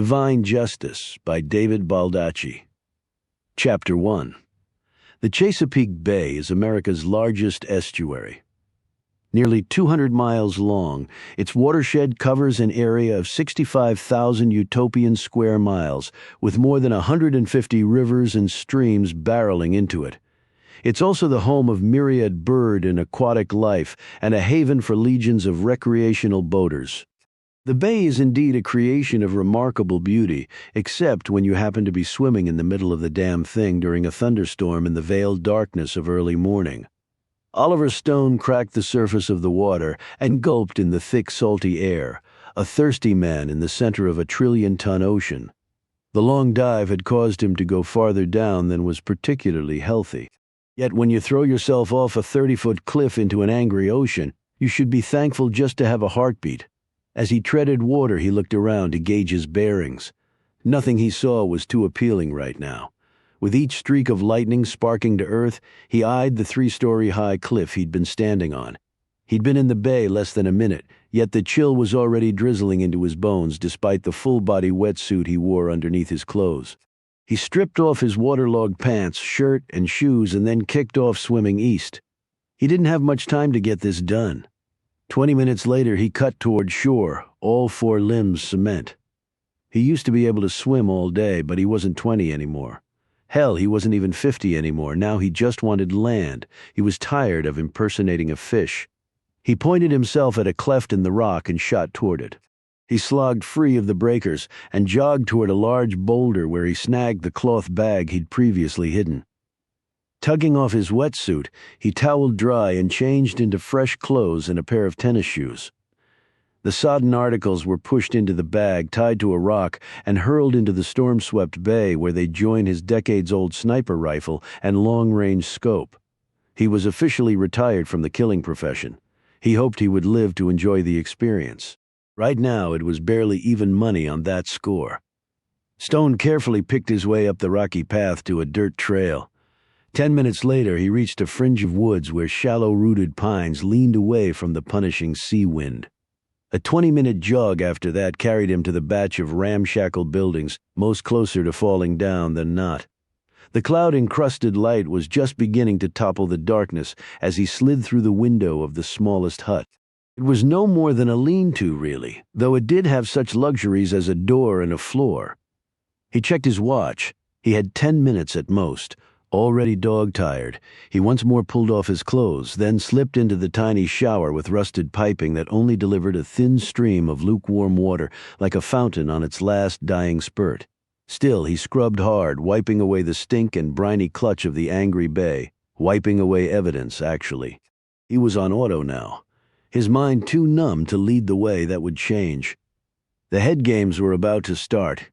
Divine Justice by David Baldacci. Chapter 1. The Chesapeake Bay is America's largest estuary. Nearly 200 miles long, its watershed covers an area of 65,000 utopian square miles, with more than 150 rivers and streams barreling into it. It's also the home of myriad bird and aquatic life, and a haven for legions of recreational boaters. The bay is indeed a creation of remarkable beauty, except when you happen to be swimming in the middle of the damn thing during a thunderstorm in the veiled darkness of early morning. Oliver Stone cracked the surface of the water and gulped in the thick, salty air, a thirsty man in the center of a trillion-ton ocean. The long dive had caused him to go farther down than was particularly healthy. Yet when you throw yourself off a 30-foot cliff into an angry ocean, you should be thankful just to have a heartbeat. As he treaded water, he looked around to gauge his bearings. Nothing he saw was too appealing right now. With each streak of lightning sparking to earth, he eyed the 3-story-high cliff he'd been standing on. He'd been in the bay less than a minute, yet the chill was already drizzling into his bones despite the full-body wetsuit he wore underneath his clothes. He stripped off his waterlogged pants, shirt, and shoes and then kicked off swimming east. He didn't have much time to get this done. 20 minutes later, he cut toward shore, all 4 limbs cement. He used to be able to swim all day, but he wasn't 20 anymore. Hell, he wasn't even 50 anymore. Now he just wanted land. He was tired of impersonating a fish. He pointed himself at a cleft in the rock and shot toward it. He slogged free of the breakers and jogged toward a large boulder where he snagged the cloth bag he'd previously hidden. Tugging off his wetsuit, he toweled dry and changed into fresh clothes and a pair of tennis shoes. The sodden articles were pushed into the bag, tied to a rock, and hurled into the storm-swept bay where they'd join his decades-old sniper rifle and long-range scope. He was officially retired from the killing profession. He hoped he would live to enjoy the experience. Right now, it was barely even money on that score. Stone carefully picked his way up the rocky path to a dirt trail. 10 minutes later, he reached a fringe of woods where shallow-rooted pines leaned away from the punishing sea wind. A 20-minute jog after that carried him to the batch of ramshackle buildings, most closer to falling down than not. The cloud-encrusted light was just beginning to topple the darkness as he slid through the window of the smallest hut. It was no more than a lean-to, really, though it did have such luxuries as a door and a floor. He checked his watch. He had 10 minutes at most. Already dog-tired, he once more pulled off his clothes, then slipped into the tiny shower with rusted piping that only delivered a thin stream of lukewarm water like a fountain on its last dying spurt. Still, he scrubbed hard, wiping away the stink and briny clutch of the angry bay, wiping away evidence, actually. He was on auto now, his mind too numb to lead the way that would change. The head games were about to start.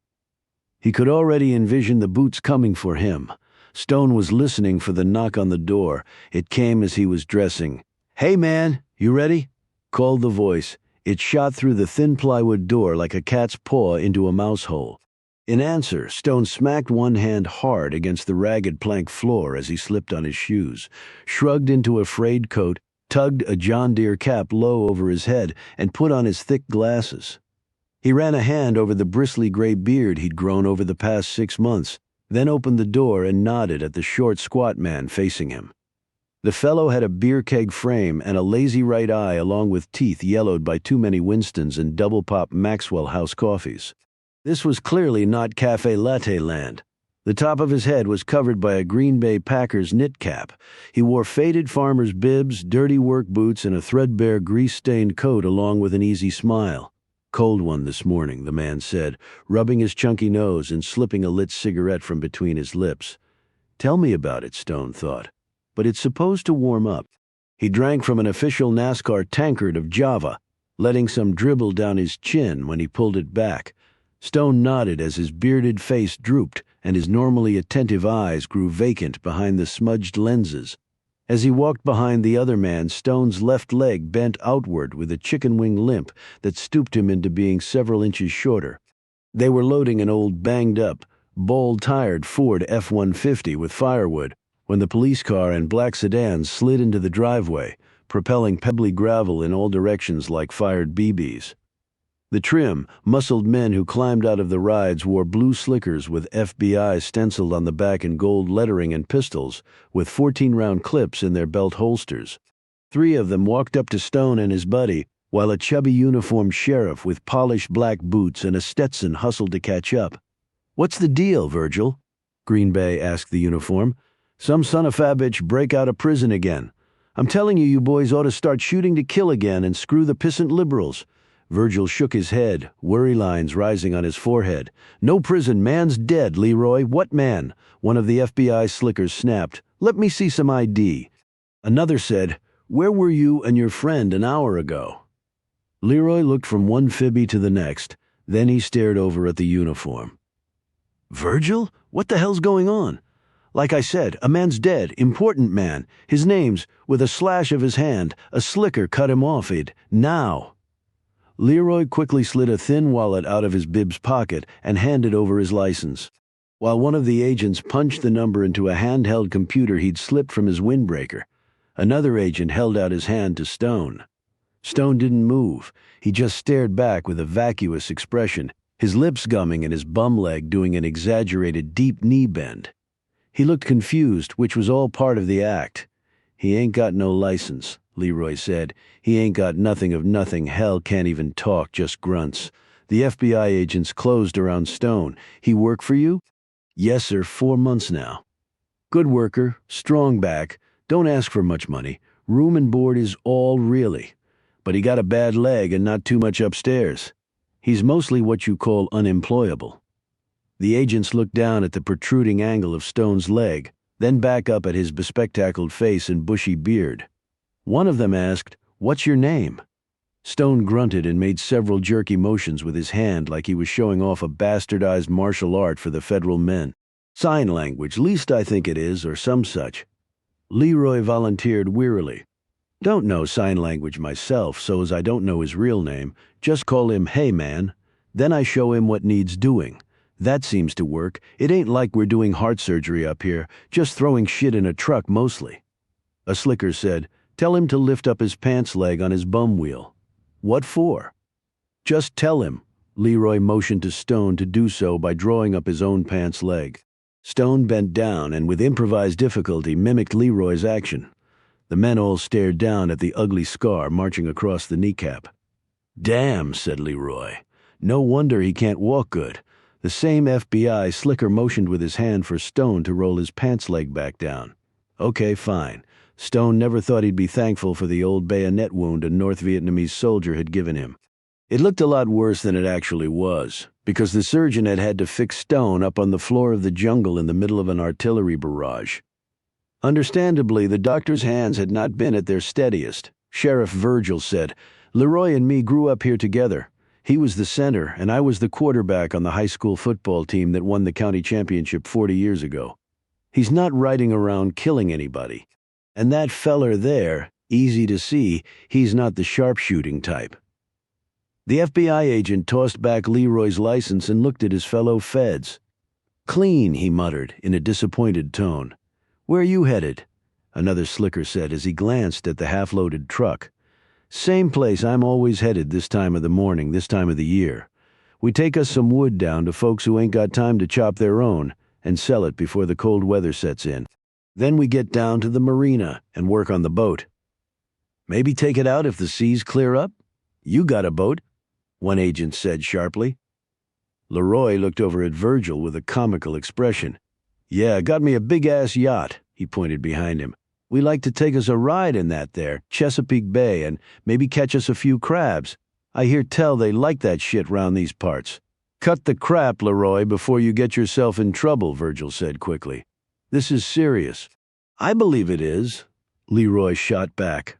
He could already envision the boots coming for him. Stone was listening for the knock on the door. It came as he was dressing. "Hey, man, you ready?" called the voice. It shot through the thin plywood door like a cat's paw into a mouse hole. In answer, Stone smacked one hand hard against the ragged plank floor as he slipped on his shoes, shrugged into a frayed coat, tugged a John Deere cap low over his head, and put on his thick glasses. He ran a hand over the bristly gray beard he'd grown over the past 6 months, then opened the door and nodded at the short, squat man facing him. The fellow had a beer keg frame and a lazy right eye along with teeth yellowed by too many Winstons and double-pop Maxwell House coffees. This was clearly not Cafe Latte land. The top of his head was covered by a Green Bay Packers knit cap. He wore faded farmer's bibs, dirty work boots, and a threadbare grease-stained coat along with an easy smile. "Cold one this morning," the man said, rubbing his chunky nose and slipping a lit cigarette from between his lips. Tell me about it, Stone thought. But it's supposed to warm up. He drank from an official NASCAR tankard of Java, letting some dribble down his chin when he pulled it back. Stone nodded as his bearded face drooped and his normally attentive eyes grew vacant behind the smudged lenses. As he walked behind the other man, Stone's left leg bent outward with a chicken wing limp that stooped him into being several inches shorter. They were loading an old banged-up, bald-tired Ford F-150 with firewood when the police car and black sedan slid into the driveway, propelling pebbly gravel in all directions like fired BBs. The trim, muscled men who climbed out of the rides wore blue slickers with FBI stenciled on the back in gold lettering and pistols, with 14-round clips in their belt holsters. 3 of them walked up to Stone and his buddy, while a chubby uniformed sheriff with polished black boots and a Stetson hustled to catch up. "What's the deal, Virgil?" Green Bay asked the uniform. "Some son of a bitch break out of prison again. I'm telling you, you boys ought to start shooting to kill again and screw the pissant liberals." Virgil shook his head, worry lines rising on his forehead. "No prison, man's dead, Leroy. What man?" One of the FBI slickers snapped. "Let me see some ID." Another said, "Where were you and your friend an hour ago?" Leroy looked from one fibby to the next. Then he stared over at the uniform. "Virgil? What the hell's going on?" "Like I said, a man's dead, important man. His name's," with a slash of his hand, a slicker cut him off it. "Now." Leroy quickly slid a thin wallet out of his bib's pocket and handed over his license. While one of the agents punched the number into a handheld computer he'd slipped from his windbreaker, another agent held out his hand to Stone. Stone didn't move. He just stared back with a vacuous expression, his lips gumming and his bum leg doing an exaggerated deep knee bend. He looked confused, which was all part of the act. "He ain't got no license," Leroy said. "He ain't got nothing of nothing. Hell, can't even talk, just grunts." The FBI agents closed around Stone. "He work for you?" "Yes, sir, 4 months now." "Good worker, strong back, don't ask for much money. Room and board is all really. But he got a bad leg and not too much upstairs. He's mostly what you call unemployable." The agents looked down at the protruding angle of Stone's leg, then back up at his bespectacled face and bushy beard. One of them asked, "What's your name?" Stone grunted and made several jerky motions with his hand like he was showing off a bastardized martial art for the federal men. "Sign language, least I think it is, or some such." Leroy volunteered wearily. "Don't know sign language myself, so's I don't know his real name. Just call him, 'Hey, man.' Then I show him what needs doing. That seems to work. It ain't like we're doing heart surgery up here, just throwing shit in a truck mostly." A slicker said, "Tell him to lift up his pants leg on his bum wheel." "What for?" "Just tell him." Leroy motioned to Stone to do so by drawing up his own pants leg. Stone bent down and with improvised difficulty mimicked Leroy's action. The men all stared down at the ugly scar marching across the kneecap. "Damn," said Leroy. "No wonder he can't walk good." The same FBI slicker motioned with his hand for Stone to roll his pants leg back down. "Okay, fine." Stone never thought he'd be thankful for the old bayonet wound a North Vietnamese soldier had given him. It looked a lot worse than it actually was, because the surgeon had had to fix Stone up on the floor of the jungle in the middle of an artillery barrage. Understandably, the doctor's hands had not been at their steadiest. Sheriff Virgil said, "Leroy and me grew up here together. He was the center, and I was the quarterback on the high school football team that won the county championship 40 years ago. He's not riding around killing anybody. And that feller there, easy to see, he's not the sharpshooting type." The FBI agent tossed back Leroy's license and looked at his fellow feds. "Clean," he muttered in a disappointed tone. "Where you headed?" Another slicker said as he glanced at the half-loaded truck. "Same place I'm always headed this time of the morning, this time of the year. We take us some wood down to folks who ain't got time to chop their own and sell it before the cold weather sets in. Then we get down to the marina and work on the boat. Maybe take it out if the seas clear up? You got a boat," one agent said sharply. Leroy looked over at Virgil with a comical expression. "Yeah, got me a big-ass yacht," he pointed behind him. "We like to take us a ride in that there, Chesapeake Bay, and maybe catch us a few crabs. I hear tell they like that shit round these parts." "Cut the crap, Leroy, before you get yourself in trouble," Virgil said quickly. "This is serious." "I believe it is," Leroy shot back.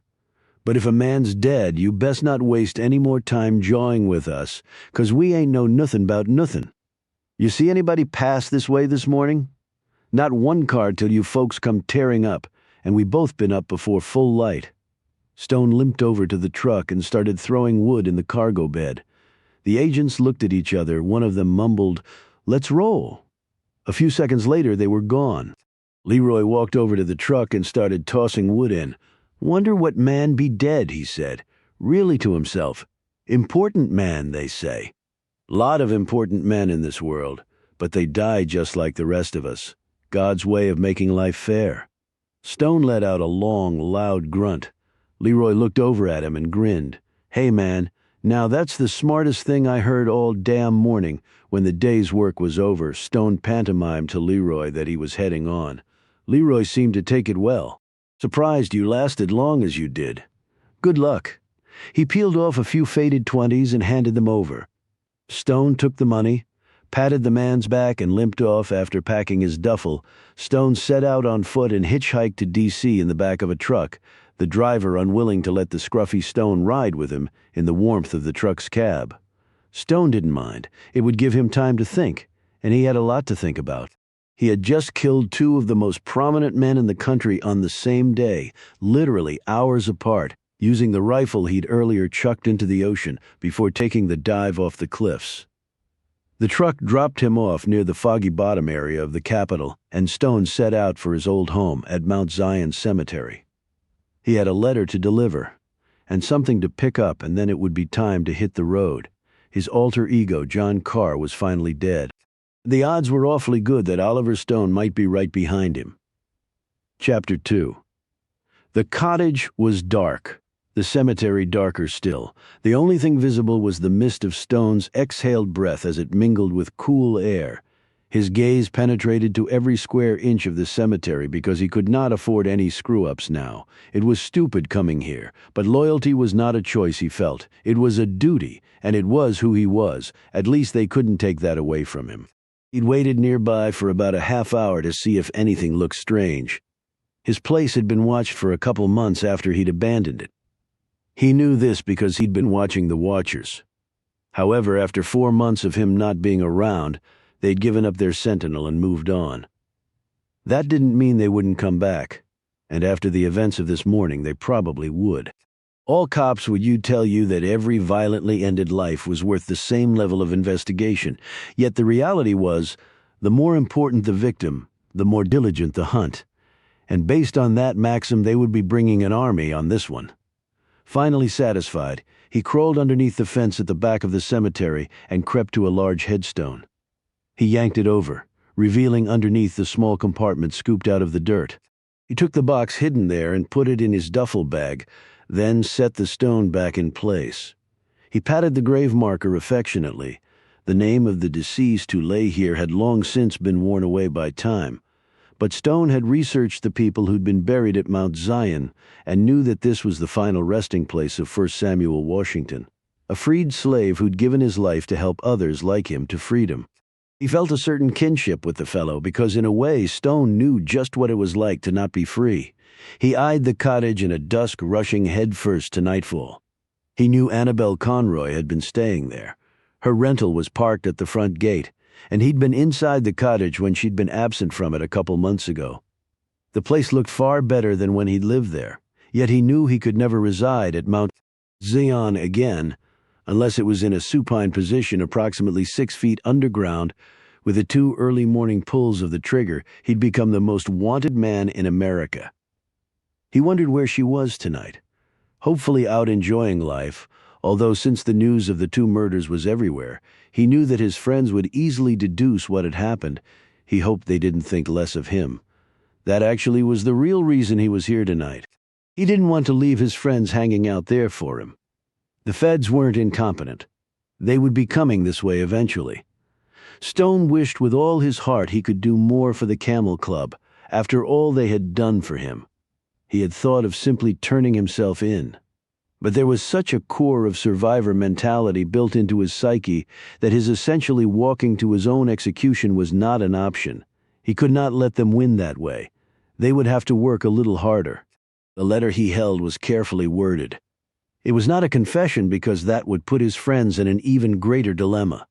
"But if a man's dead, you best not waste any more time jawing with us, 'cause we ain't know nothin' 'bout nothin'. You see anybody pass this way this morning? Not one car till you folks come tearing up, and we both been up before full light." Stone limped over to the truck and started throwing wood in the cargo bed. The agents looked at each other. One of them mumbled, "Let's roll." A few seconds later, they were gone. Leroy walked over to the truck and started tossing wood in. "Wonder what man be dead," he said, really to himself. Important man, they say. Lot of important men in this world, but they die just like the rest of us. God's way of making life fair. Stone let out a long, loud grunt. Leroy looked over at him and grinned. Hey, man, now that's the smartest thing I heard all damn morning. When the day's work was over, Stone pantomimed to Leroy that he was heading on. Leroy seemed to take it well. Surprised you lasted long as you did. Good luck. He peeled off a few faded 20s and handed them over. Stone took the money, patted the man's back, and limped off after packing his duffel. Stone set out on foot and hitchhiked to D.C. in the back of a truck, the driver unwilling to let the scruffy Stone ride with him in the warmth of the truck's cab. Stone didn't mind. It would give him time to think, and he had a lot to think about. He had just killed two of the most prominent men in the country on the same day, literally hours apart, using the rifle he'd earlier chucked into the ocean before taking the dive off the cliffs. The truck dropped him off near the Foggy Bottom area of the capital, and Stone set out for his old home at Mount Zion Cemetery. He had a letter to deliver, and something to pick up, and then it would be time to hit the road. His alter ego, John Carr, was finally dead. The odds were awfully good that Oliver Stone might be right behind him. Chapter 2. The cottage was dark. The cemetery darker still. The only thing visible was the mist of Stone's exhaled breath as it mingled with cool air. His gaze penetrated to every square inch of the cemetery because he could not afford any screw-ups now. It was stupid coming here, but loyalty was not a choice, he felt. It was a duty, and it was who he was. At least they couldn't take that away from him. He'd waited nearby for about a half hour to see if anything looked strange. His place had been watched for a couple months after he'd abandoned it. He knew this because he'd been watching the watchers. However, after 4 months of him not being around, they'd given up their sentinel and moved on. That didn't mean they wouldn't come back, and after the events of this morning, they probably would. All cops would tell you that every violently ended life was worth the same level of investigation, yet the reality was, the more important the victim, the more diligent the hunt. And based on that maxim, they would be bringing an army on this one. Finally satisfied, he crawled underneath the fence at the back of the cemetery and crept to a large headstone. He yanked it over, revealing underneath the small compartment scooped out of the dirt. He took the box hidden there and put it in his duffel bag, then set the stone back in place. He patted the grave marker affectionately. The name of the deceased who lay here had long since been worn away by time. But Stone had researched the people who'd been buried at Mount Zion and knew that this was the final resting place of 1 Samuel Washington, a freed slave who'd given his life to help others like him to freedom. He felt a certain kinship with the fellow because in a way Stone knew just what it was like to not be free. He eyed the cottage in a dusk rushing headfirst to nightfall. He knew Annabelle Conroy had been staying there. Her rental was parked at the front gate, and he'd been inside the cottage when she'd been absent from it a couple months ago. The place looked far better than when he'd lived there, yet he knew he could never reside at Mount Zion again, unless it was in a supine position approximately 6 feet underground. With the 2 early morning pulls of the trigger, he'd become the most wanted man in America. He wondered where she was tonight. Hopefully out enjoying life, although since the news of the 2 murders was everywhere, he knew that his friends would easily deduce what had happened. He hoped they didn't think less of him. That actually was the real reason he was here tonight. He didn't want to leave his friends hanging out there for him. The feds weren't incompetent. They would be coming this way eventually. Stone wished with all his heart he could do more for the Camel Club after all they had done for him. He had thought of simply turning himself in. But there was such a core of survivor mentality built into his psyche that his essentially walking to his own execution was not an option. He could not let them win that way. They would have to work a little harder. The letter he held was carefully worded. It was not a confession because that would put his friends in an even greater dilemma.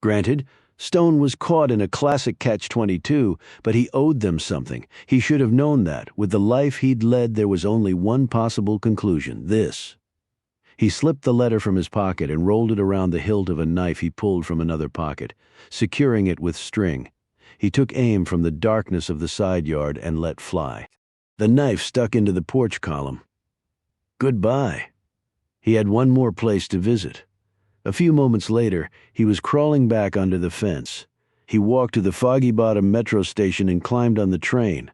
Granted, Stone was caught in a classic catch-22, but he owed them something. He should have known that. With the life he'd led, there was only one possible conclusion: this. He slipped the letter from his pocket and rolled it around the hilt of a knife he pulled from another pocket, securing it with string. He took aim from the darkness of the side yard and let fly. The knife stuck into the porch column. Goodbye. He had one more place to visit. A few moments later, he was crawling back under the fence. He walked to the Foggy Bottom metro station and climbed on the train.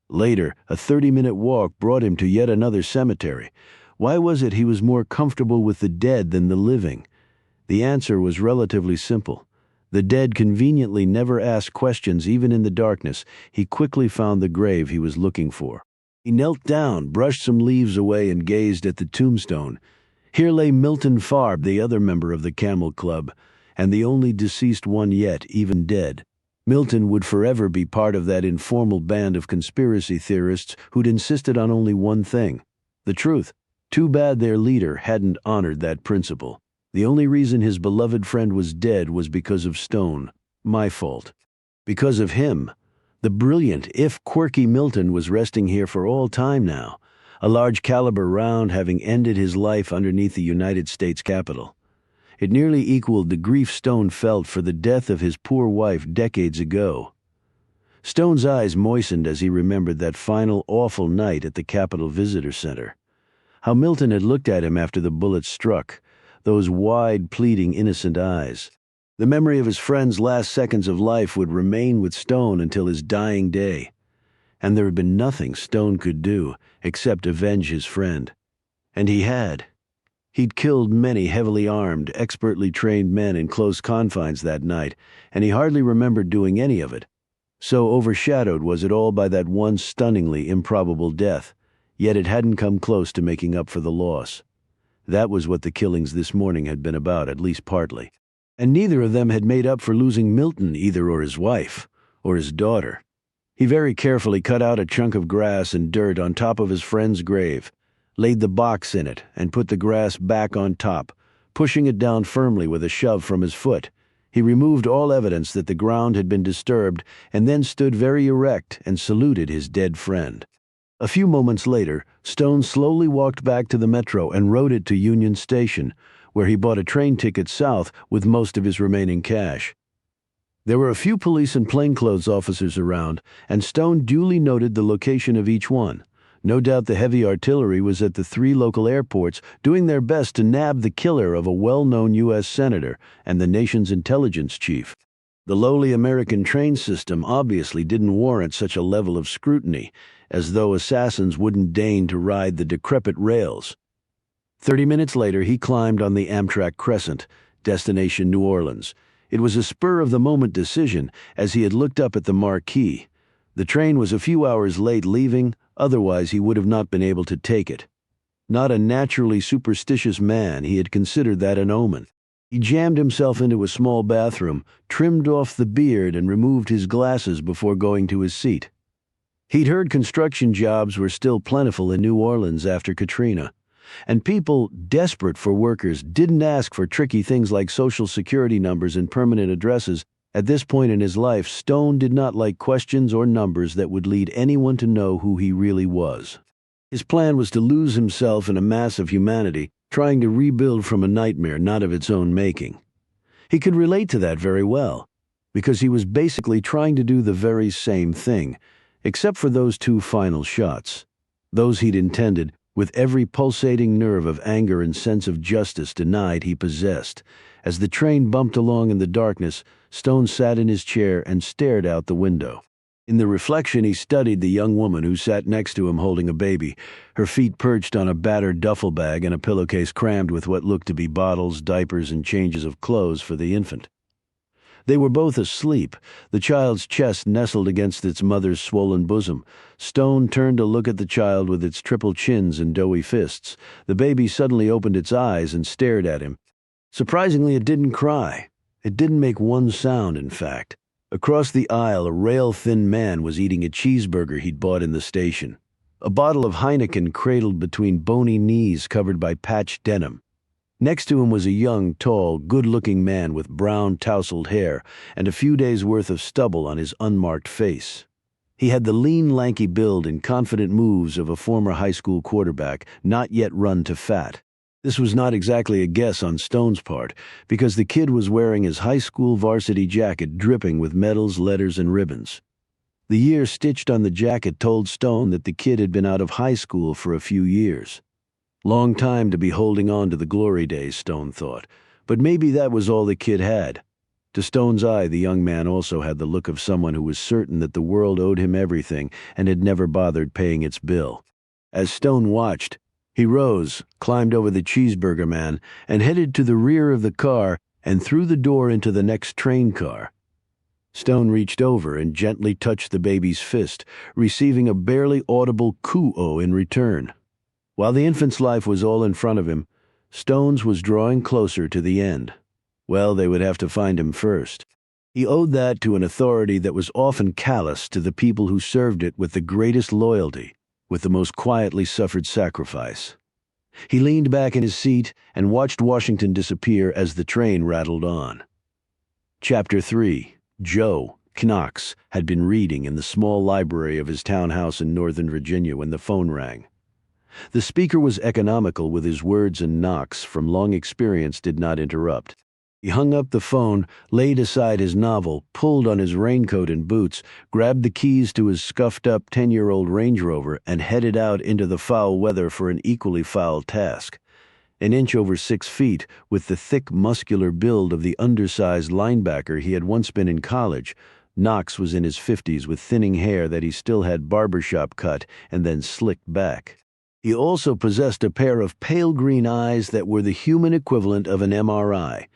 Later, a 30-minute walk brought him to yet another cemetery. Why was it he was more comfortable with the dead than the living? The answer was relatively simple. The dead conveniently never asked questions even in the darkness. He quickly found the grave he was looking for. He knelt down, brushed some leaves away, and gazed at the tombstone. Here lay Milton Farb, the other member of the Camel Club, and the only deceased one yet, even dead. Milton would forever be part of that informal band of conspiracy theorists who'd insisted on only one thing: the truth. Too bad their leader hadn't honored that principle. The only reason his beloved friend was dead was because of Stone. My fault. Because of him. The brilliant, if quirky Milton was resting here for all time now, a large caliber round having ended his life underneath the United States Capitol. It nearly equaled the grief Stone felt for the death of his poor wife decades ago. Stone's eyes moistened as he remembered that final awful night at the Capitol Visitor Center. How Milton had looked at him after the bullet struck, those wide, pleading, innocent eyes. The memory of his friend's last seconds of life would remain with Stone until his dying day. And there had been nothing Stone could do except avenge his friend. And he had. He'd killed many heavily armed, expertly trained men in close confines that night, and he hardly remembered doing any of it. So overshadowed was it all by that one stunningly improbable death, yet it hadn't come close to making up for the loss. That was what the killings this morning had been about, at least partly. And neither of them had made up for losing Milton either, or his wife, or his daughter. He very carefully cut out a chunk of grass and dirt on top of his friend's grave, laid the box in it, and put the grass back on top, pushing it down firmly with a shove from his foot. He removed all evidence that the ground had been disturbed, and then stood very erect and saluted his dead friend. A few moments later, Stone slowly walked back to the metro and rode it to Union Station, where he bought a train ticket south with most of his remaining cash. There were a few police and plainclothes officers around, and Stone duly noted the location of each one. No doubt the heavy artillery was at the 3 local airports, doing their best to nab the killer of a well-known U.S. senator and the nation's intelligence chief. The lowly American train system obviously didn't warrant such a level of scrutiny, as though assassins wouldn't deign to ride the decrepit rails. 30 minutes later, he climbed on the Amtrak Crescent, destination New Orleans. It was a spur-of-the-moment decision, as he had looked up at the marquee. The train was a few hours late leaving, otherwise he would have not been able to take it. Not a naturally superstitious man, he had considered that an omen. He jammed himself into a small bathroom, trimmed off the beard, and removed his glasses before going to his seat. He'd heard construction jobs were still plentiful in New Orleans after Katrina, and people desperate for workers didn't ask for tricky things like social security numbers and permanent addresses. At this point in his life, Stone did not like questions or numbers that would lead anyone to know who he really was. His plan was to lose himself in a mass of humanity, trying to rebuild from a nightmare not of its own making. He could relate to that very well, because he was basically trying to do the very same thing, except for those 2 final shots. Those he'd intended, with every pulsating nerve of anger and sense of justice denied he possessed. As the train bumped along in the darkness, Stone sat in his chair and stared out the window. In the reflection, he studied the young woman who sat next to him holding a baby, her feet perched on a battered duffel bag and a pillowcase crammed with what looked to be bottles, diapers, and changes of clothes for the infant. They were both asleep, the child's chest nestled against its mother's swollen bosom. Stone turned to look at the child with its triple chins and doughy fists. The baby suddenly opened its eyes and stared at him. Surprisingly, it didn't cry. It didn't make one sound, in fact. Across the aisle, a rail-thin man was eating a cheeseburger he'd bought in the station. A bottle of Heineken cradled between bony knees covered by patched denim. Next to him was a young, tall, good-looking man with brown, tousled hair and a few days' worth of stubble on his unmarked face. He had the lean, lanky build and confident moves of a former high school quarterback, not yet run to fat. This was not exactly a guess on Stone's part, because the kid was wearing his high school varsity jacket dripping with medals, letters, and ribbons. The year stitched on the jacket told Stone that the kid had been out of high school for a few years. Long time to be holding on to the glory days, Stone thought, but maybe that was all the kid had. To Stone's eye, the young man also had the look of someone who was certain that the world owed him everything and had never bothered paying its bill. As Stone watched, he rose, climbed over the cheeseburger man, and headed to the rear of the car and through the door into the next train car. Stone reached over and gently touched the baby's fist, receiving a barely audible coo-oh in return. While the infant's life was all in front of him, Stone's was drawing closer to the end. Well, they would have to find him first. He owed that to an authority that was often callous to the people who served it with the greatest loyalty, with the most quietly suffered sacrifice. He leaned back in his seat and watched Washington disappear as the train rattled on. Chapter 3. Joe Knox had been reading in the small library of his townhouse in Northern Virginia when the phone rang. The speaker was economical with his words, and Knox, from long experience, did not interrupt. He hung up the phone, laid aside his novel, pulled on his raincoat and boots, grabbed the keys to his scuffed-up 10-year-old Range Rover, and headed out into the foul weather for an equally foul task. An inch over 6 feet, with the thick, muscular build of the undersized linebacker he had once been in college, Knox was in his 50s with thinning hair that he still had barbershop cut and then slicked back. He also possessed a pair of pale green eyes that were the human equivalent of an MRI.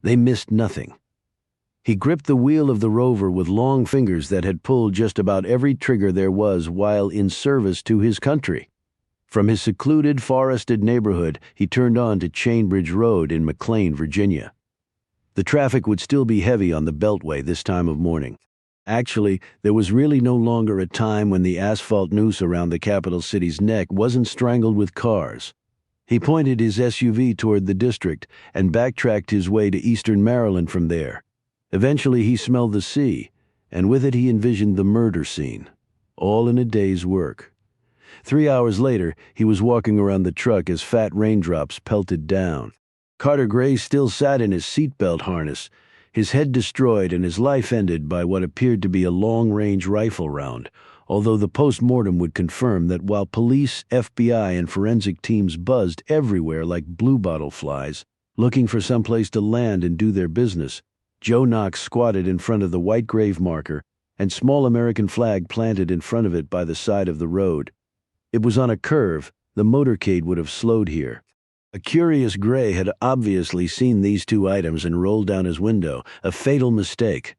They missed nothing. He gripped the wheel of the Rover with long fingers that had pulled just about every trigger there was while in service to his country. From his secluded, forested neighborhood, he turned on to Chainbridge Road in McLean, Virginia. The traffic would still be heavy on the Beltway this time of morning. Actually, there was really no longer a time when the asphalt noose around the capital city's neck wasn't strangled with cars. He pointed his SUV toward the district and backtracked his way to eastern Maryland from there. Eventually he smelled the sea, and with it he envisioned the murder scene, all in a day's work. 3 hours later, he was walking around the truck as fat raindrops pelted down. Carter Gray still sat in his seatbelt harness, his head destroyed and his life ended by what appeared to be a long-range rifle round, although the post-mortem would confirm that while police, FBI, and forensic teams buzzed everywhere like bluebottle flies, looking for some place to land and do their business, Joe Knox squatted in front of the white grave marker and small American flag planted in front of it by the side of the road. It was on a curve. The motorcade would have slowed here. A curious Gray had obviously seen these two items and rolled down his window, a fatal mistake.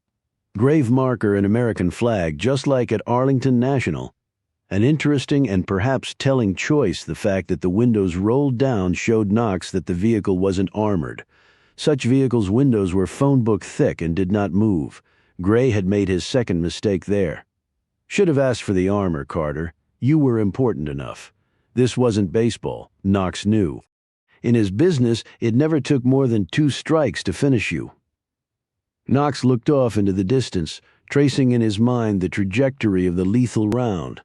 Grave marker and American flag, just like at Arlington National. An interesting and perhaps telling choice, the fact that the windows rolled down showed Knox that the vehicle wasn't armored. Such vehicles' windows were phone book thick and did not move. Gray had made his second mistake there. Should have asked for the armor, Carter. You were important enough. This wasn't baseball, Knox knew. In his business, it never took more than 2 strikes to finish you. Knox looked off into the distance, tracing in his mind the trajectory of the lethal round.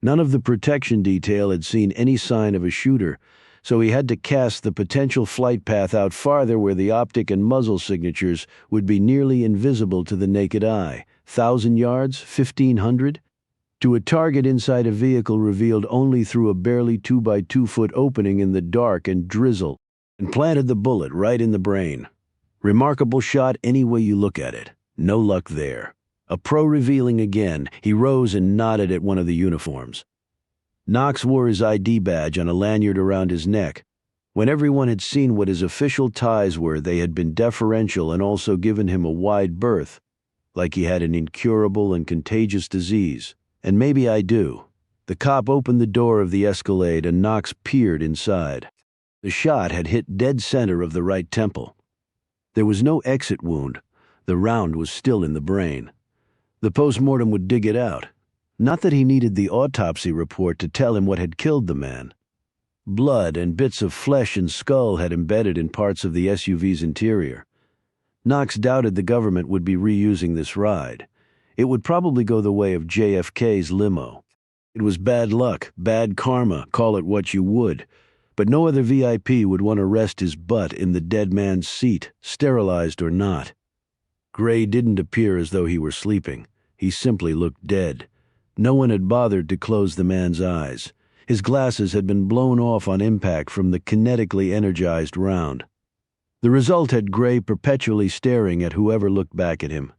None of the protection detail had seen any sign of a shooter, so he had to cast the potential flight path out farther where the optic and muzzle signatures would be nearly invisible to the naked eye. 1,000 yards? 1,500? To a target inside a vehicle revealed only through a barely 2-by-2-foot opening in the dark and drizzle, and planted the bullet right in the brain. Remarkable shot any way you look at it. No luck there. A pro revealing again, he rose and nodded at one of the uniforms. Knox wore his ID badge on a lanyard around his neck. When everyone had seen what his official ties were, they had been deferential and also given him a wide berth, like he had an incurable and contagious disease. And maybe I do. The cop opened the door of the Escalade and Knox peered inside. The shot had hit dead center of the right temple. There was no exit wound. The round was still in the brain. The post-mortem would dig it out. Not that he needed the autopsy report to tell him what had killed the man. Blood and bits of flesh and skull had embedded in parts of the SUV's interior. Knox doubted the government would be reusing this ride. It would probably go the way of JFK's limo. It was bad luck, bad karma, call it what you would. But no other VIP would want to rest his butt in the dead man's seat, sterilized or not. Gray didn't appear as though he were sleeping. He simply looked dead. No one had bothered to close the man's eyes. His glasses had been blown off on impact from the kinetically energized round. The result had Gray perpetually staring at whoever looked back at him.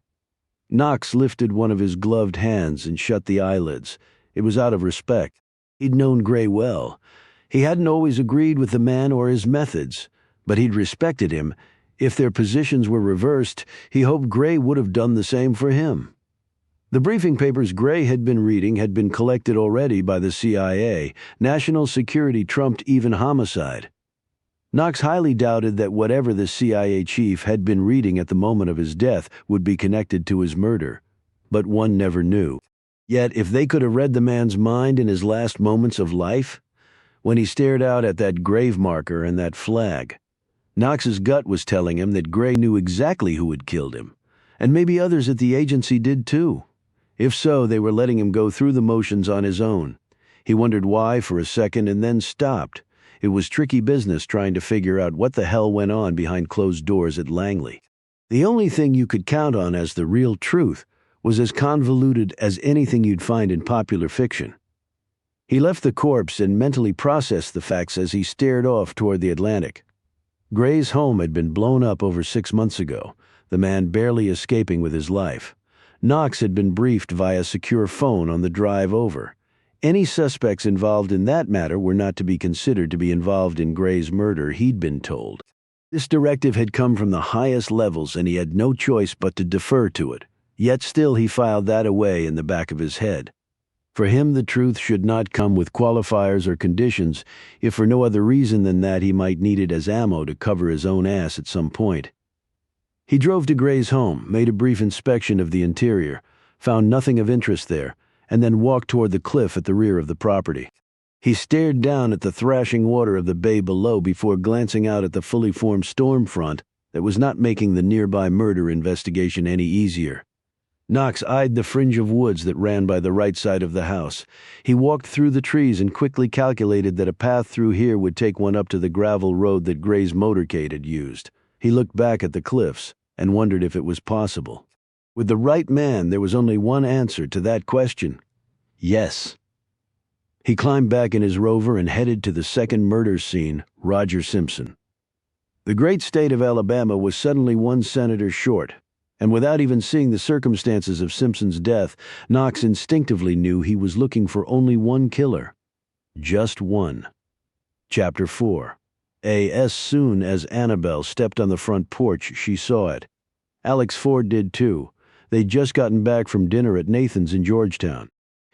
Knox lifted one of his gloved hands and shut the eyelids. It was out of respect. He'd known Gray well. He hadn't always agreed with the man or his methods, but he'd respected him. If their positions were reversed, he hoped Gray would have done the same for him. The briefing papers Gray had been reading had been collected already by the CIA. National security trumped even homicide. Knox highly doubted that whatever the CIA chief had been reading at the moment of his death would be connected to his murder, but one never knew. Yet if they could have read the man's mind in his last moments of life, when he stared out at that grave marker and that flag, Knox's gut was telling him that Gray knew exactly who had killed him, and maybe others at the agency did too. If so, they were letting him go through the motions on his own. He wondered why for a second and then stopped. It was tricky business trying to figure out what the hell went on behind closed doors at Langley. The only thing you could count on as the real truth was as convoluted as anything you'd find in popular fiction. He left the corpse and mentally processed the facts as he stared off toward the Atlantic. Gray's home had been blown up over 6 months ago, the man barely escaping with his life. Knox had been briefed via secure phone on the drive over. Any suspects involved in that matter were not to be considered to be involved in Gray's murder, he'd been told. This directive had come from the highest levels and he had no choice but to defer to it. Yet still he filed that away in the back of his head. For him the truth should not come with qualifiers or conditions, if for no other reason than that he might need it as ammo to cover his own ass at some point. He drove to Gray's home, made a brief inspection of the interior, found nothing of interest there, and then walked toward the cliff at the rear of the property. He stared down at the thrashing water of the bay below before glancing out at the fully formed storm front that was not making the nearby murder investigation any easier. Knox eyed the fringe of woods that ran by the right side of the house. He walked through the trees and quickly calculated that a path through here would take one up to the gravel road that Gray's motorcade had used. He looked back at the cliffs and wondered if it was possible. With the right man, there was only one answer to that question. Yes. He climbed back in his Rover and headed to the second murder scene, Roger Simpson. The great state of Alabama was suddenly one senator short, and without even seeing the circumstances of Simpson's death, Knox instinctively knew he was looking for only one killer. Just one. Chapter 4. As soon as Annabelle stepped on the front porch, she saw it. Alex Ford did too. They'd just gotten back from dinner at Nathan's in Georgetown.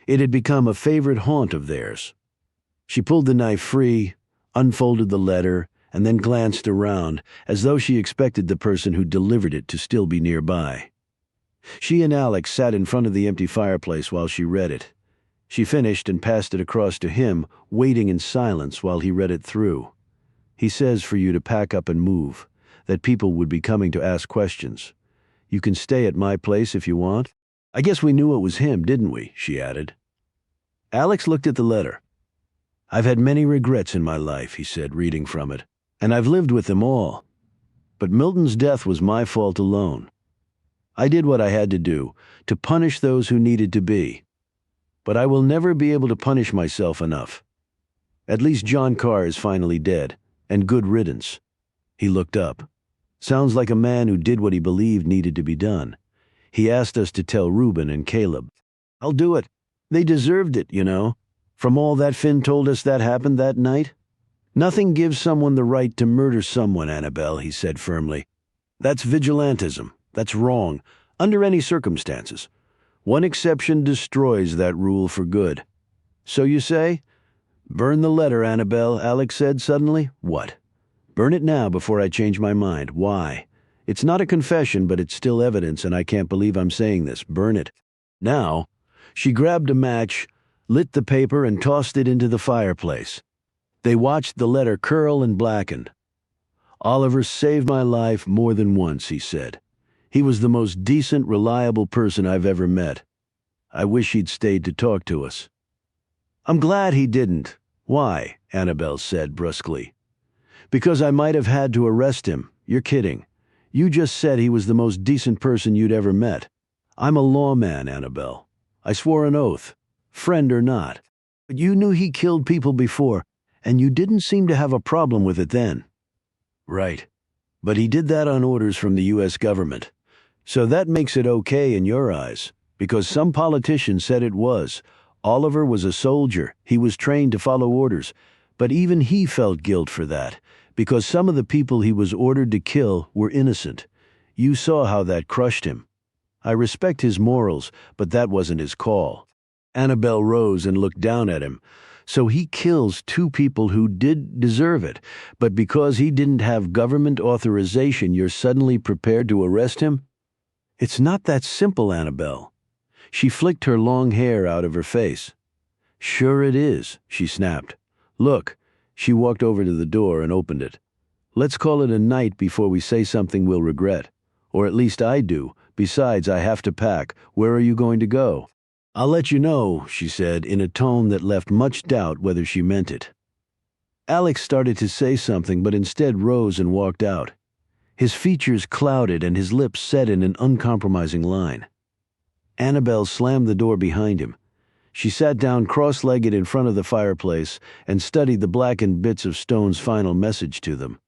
It had become a favorite haunt of theirs. She pulled the knife free, unfolded the letter, and then glanced around, as though she expected the person who delivered it to still be nearby. She and Alex sat in front of the empty fireplace while she read it. She finished and passed it across to him, waiting in silence while he read it through. He says for you to pack up and move, that people would be coming to ask questions. You can stay at my place if you want. I guess we knew it was him, didn't we? She added. Alex looked at the letter. I've had many regrets in my life, he said, reading from it, and I've lived with them all. But Milton's death was my fault alone. I did what I had to do, to punish those who needed to be. But I will never be able to punish myself enough. At least John Carr is finally dead, and good riddance. He looked up. Sounds like a man who did what he believed needed to be done. He asked us to tell Reuben and Caleb. I'll do it. They deserved it, you know. From all that Finn told us that happened that night. Nothing gives someone the right to murder someone, Annabelle, he said firmly. That's vigilantism. That's wrong, under any circumstances. One exception destroys that rule for good. So you say? Burn the letter, Annabelle, Alex said suddenly. What? Burn it now before I change my mind. Why? It's not a confession, but it's still evidence, and I can't believe I'm saying this. Burn it. Now, she grabbed a match, lit the paper, and tossed it into the fireplace. They watched the letter curl and blacken. Oliver saved my life more than once, he said. He was the most decent, reliable person I've ever met. I wish he'd stayed to talk to us. I'm glad he didn't. Why? Annabelle said brusquely. Because I might have had to arrest him. You're kidding. You just said he was the most decent person you'd ever met. I'm a lawman, Annabelle. I swore an oath, friend or not. But you knew he killed people before, and you didn't seem to have a problem with it then. Right. But he did that on orders from the U.S. government. So that makes it okay in your eyes, because some politician said it was. Oliver was a soldier. He was trained to follow orders. But even he felt guilt for that, because some of the people he was ordered to kill were innocent. You saw how that crushed him. I respect his morals, but that wasn't his call. Annabelle rose and looked down at him. So he kills two people who did deserve it, but because he didn't have government authorization, you're suddenly prepared to arrest him? It's not that simple, Annabelle. She flicked her long hair out of her face. Sure it is, she snapped. Look, she walked over to the door and opened it. Let's call it a night before we say something we'll regret. Or at least I do. Besides, I have to pack. Where are you going to go? I'll let you know, she said, in a tone that left much doubt whether she meant it. Alex started to say something, but instead rose and walked out. His features clouded and his lips set in an uncompromising line. Annabelle slammed the door behind him. She sat down cross-legged in front of the fireplace and studied the blackened bits of Stone's final message to them.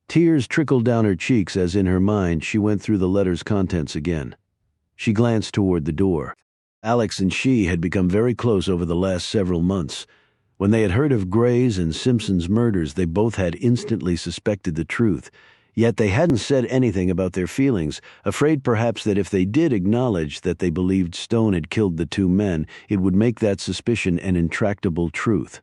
Tears trickled down her cheeks as in her mind she went through the letter's contents again. She glanced toward the door. Alex and she had become very close over the last several months. When they had heard of Gray's and Simpson's murders, they both had instantly suspected the truth. Yet they hadn't said anything about their feelings, afraid perhaps that if they did acknowledge that they believed Stone had killed the two men, it would make that suspicion an intractable truth.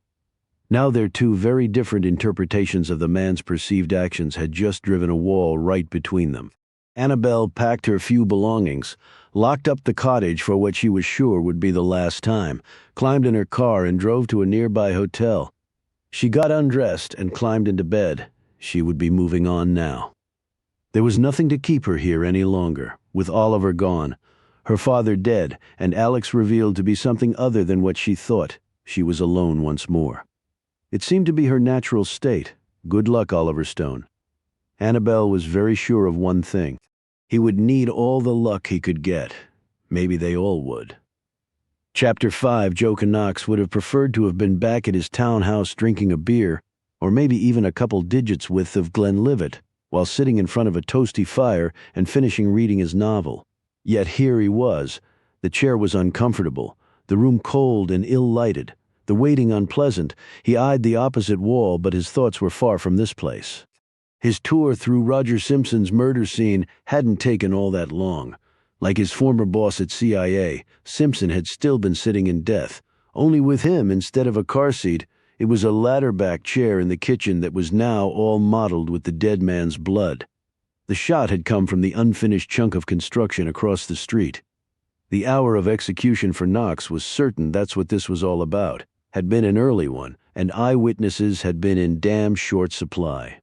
Now their two very different interpretations of the man's perceived actions had just driven a wall right between them. Annabelle packed her few belongings, locked up the cottage for what she was sure would be the last time, climbed in her car and drove to a nearby hotel. She got undressed and climbed into bed. She would be moving on now. There was nothing to keep her here any longer, with Oliver gone, her father dead, and Alex revealed to be something other than what she thought. She was alone once more. It seemed to be her natural state. Good luck, Oliver Stone. Annabelle was very sure of one thing. He would need all the luck he could get. Maybe they all would. Chapter 5. Joe Knox would have preferred to have been back at his townhouse drinking a beer, or maybe even a couple digits' width of Glenlivet, while sitting in front of a toasty fire and finishing reading his novel. Yet here he was. The chair was uncomfortable, the room cold and ill-lighted, the waiting unpleasant. He eyed the opposite wall, but his thoughts were far from this place. His tour through Roger Simpson's murder scene hadn't taken all that long. Like his former boss at CIA, Simpson had still been sitting in death. Only with him, instead of a car seat, it was a ladder-back chair in the kitchen that was now all mottled with the dead man's blood. The shot had come from the unfinished chunk of construction across the street. The hour of execution for Knox was certain that's what this was all about, had been an early one, and eyewitnesses had been in damn short supply.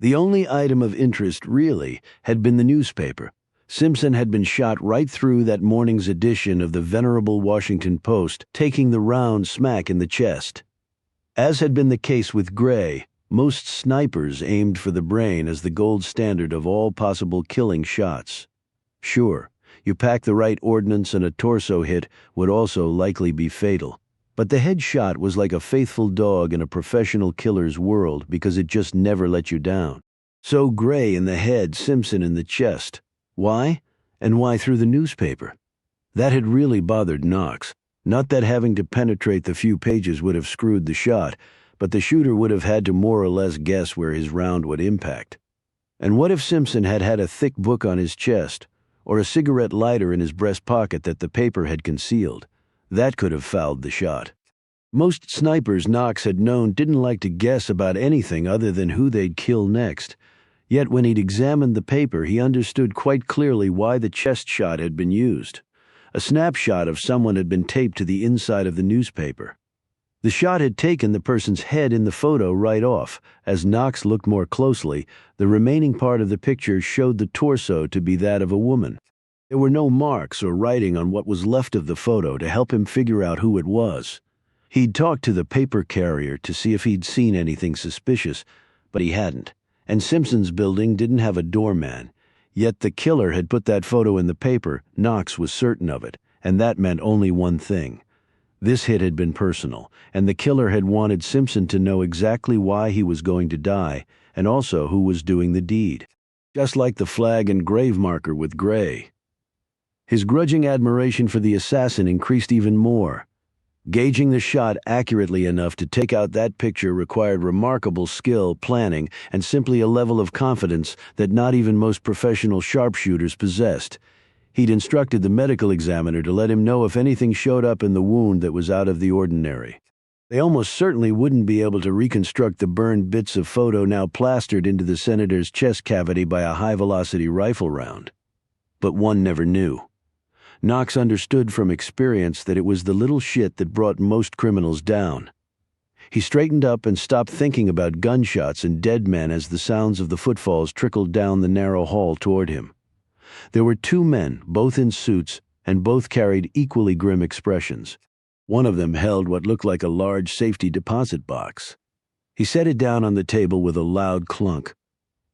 The only item of interest, really, had been the newspaper. Simpson had been shot right through that morning's edition of the venerable Washington Post, taking the round smack in the chest. As had been the case with Gray, most snipers aimed for the brain as the gold standard of all possible killing shots. Sure, you pack the right ordnance and a torso hit would also likely be fatal. But the head shot was like a faithful dog in a professional killer's world because it just never let you down. So Gray in the head, Simpson in the chest. Why? And why through the newspaper? That had really bothered Knox. Not that having to penetrate the few pages would have screwed the shot, but the shooter would have had to more or less guess where his round would impact. And what if Simpson had had a thick book on his chest, or a cigarette lighter in his breast pocket that the paper had concealed? That could have fouled the shot. Most snipers Knox had known didn't like to guess about anything other than who they'd kill next. Yet when he'd examined the paper, he understood quite clearly why the chest shot had been used. A snapshot of someone had been taped to the inside of the newspaper. The shot had taken the person's head in the photo right off. As Knox looked more closely, the remaining part of the picture showed the torso to be that of a woman. There were no marks or writing on what was left of the photo to help him figure out who it was. He'd talked to the paper carrier to see if he'd seen anything suspicious, but he hadn't. And Simpson's building didn't have a doorman. Yet the killer had put that photo in the paper. Knox was certain of it, and that meant only one thing. This hit had been personal, and the killer had wanted Simpson to know exactly why he was going to die, and also who was doing the deed. Just like the flag and grave marker with Gray. His grudging admiration for the assassin increased even more. Gauging the shot accurately enough to take out that picture required remarkable skill, planning, and simply a level of confidence that not even most professional sharpshooters possessed. He'd instructed the medical examiner to let him know if anything showed up in the wound that was out of the ordinary. They almost certainly wouldn't be able to reconstruct the burned bits of photo now plastered into the senator's chest cavity by a high-velocity rifle round. But one never knew. Knox understood from experience that it was the little shit that brought most criminals down. He straightened up and stopped thinking about gunshots and dead men as the sounds of the footfalls trickled down the narrow hall toward him. There were two men, both in suits, and both carried equally grim expressions. One of them held what looked like a large safety deposit box. He set it down on the table with a loud clunk.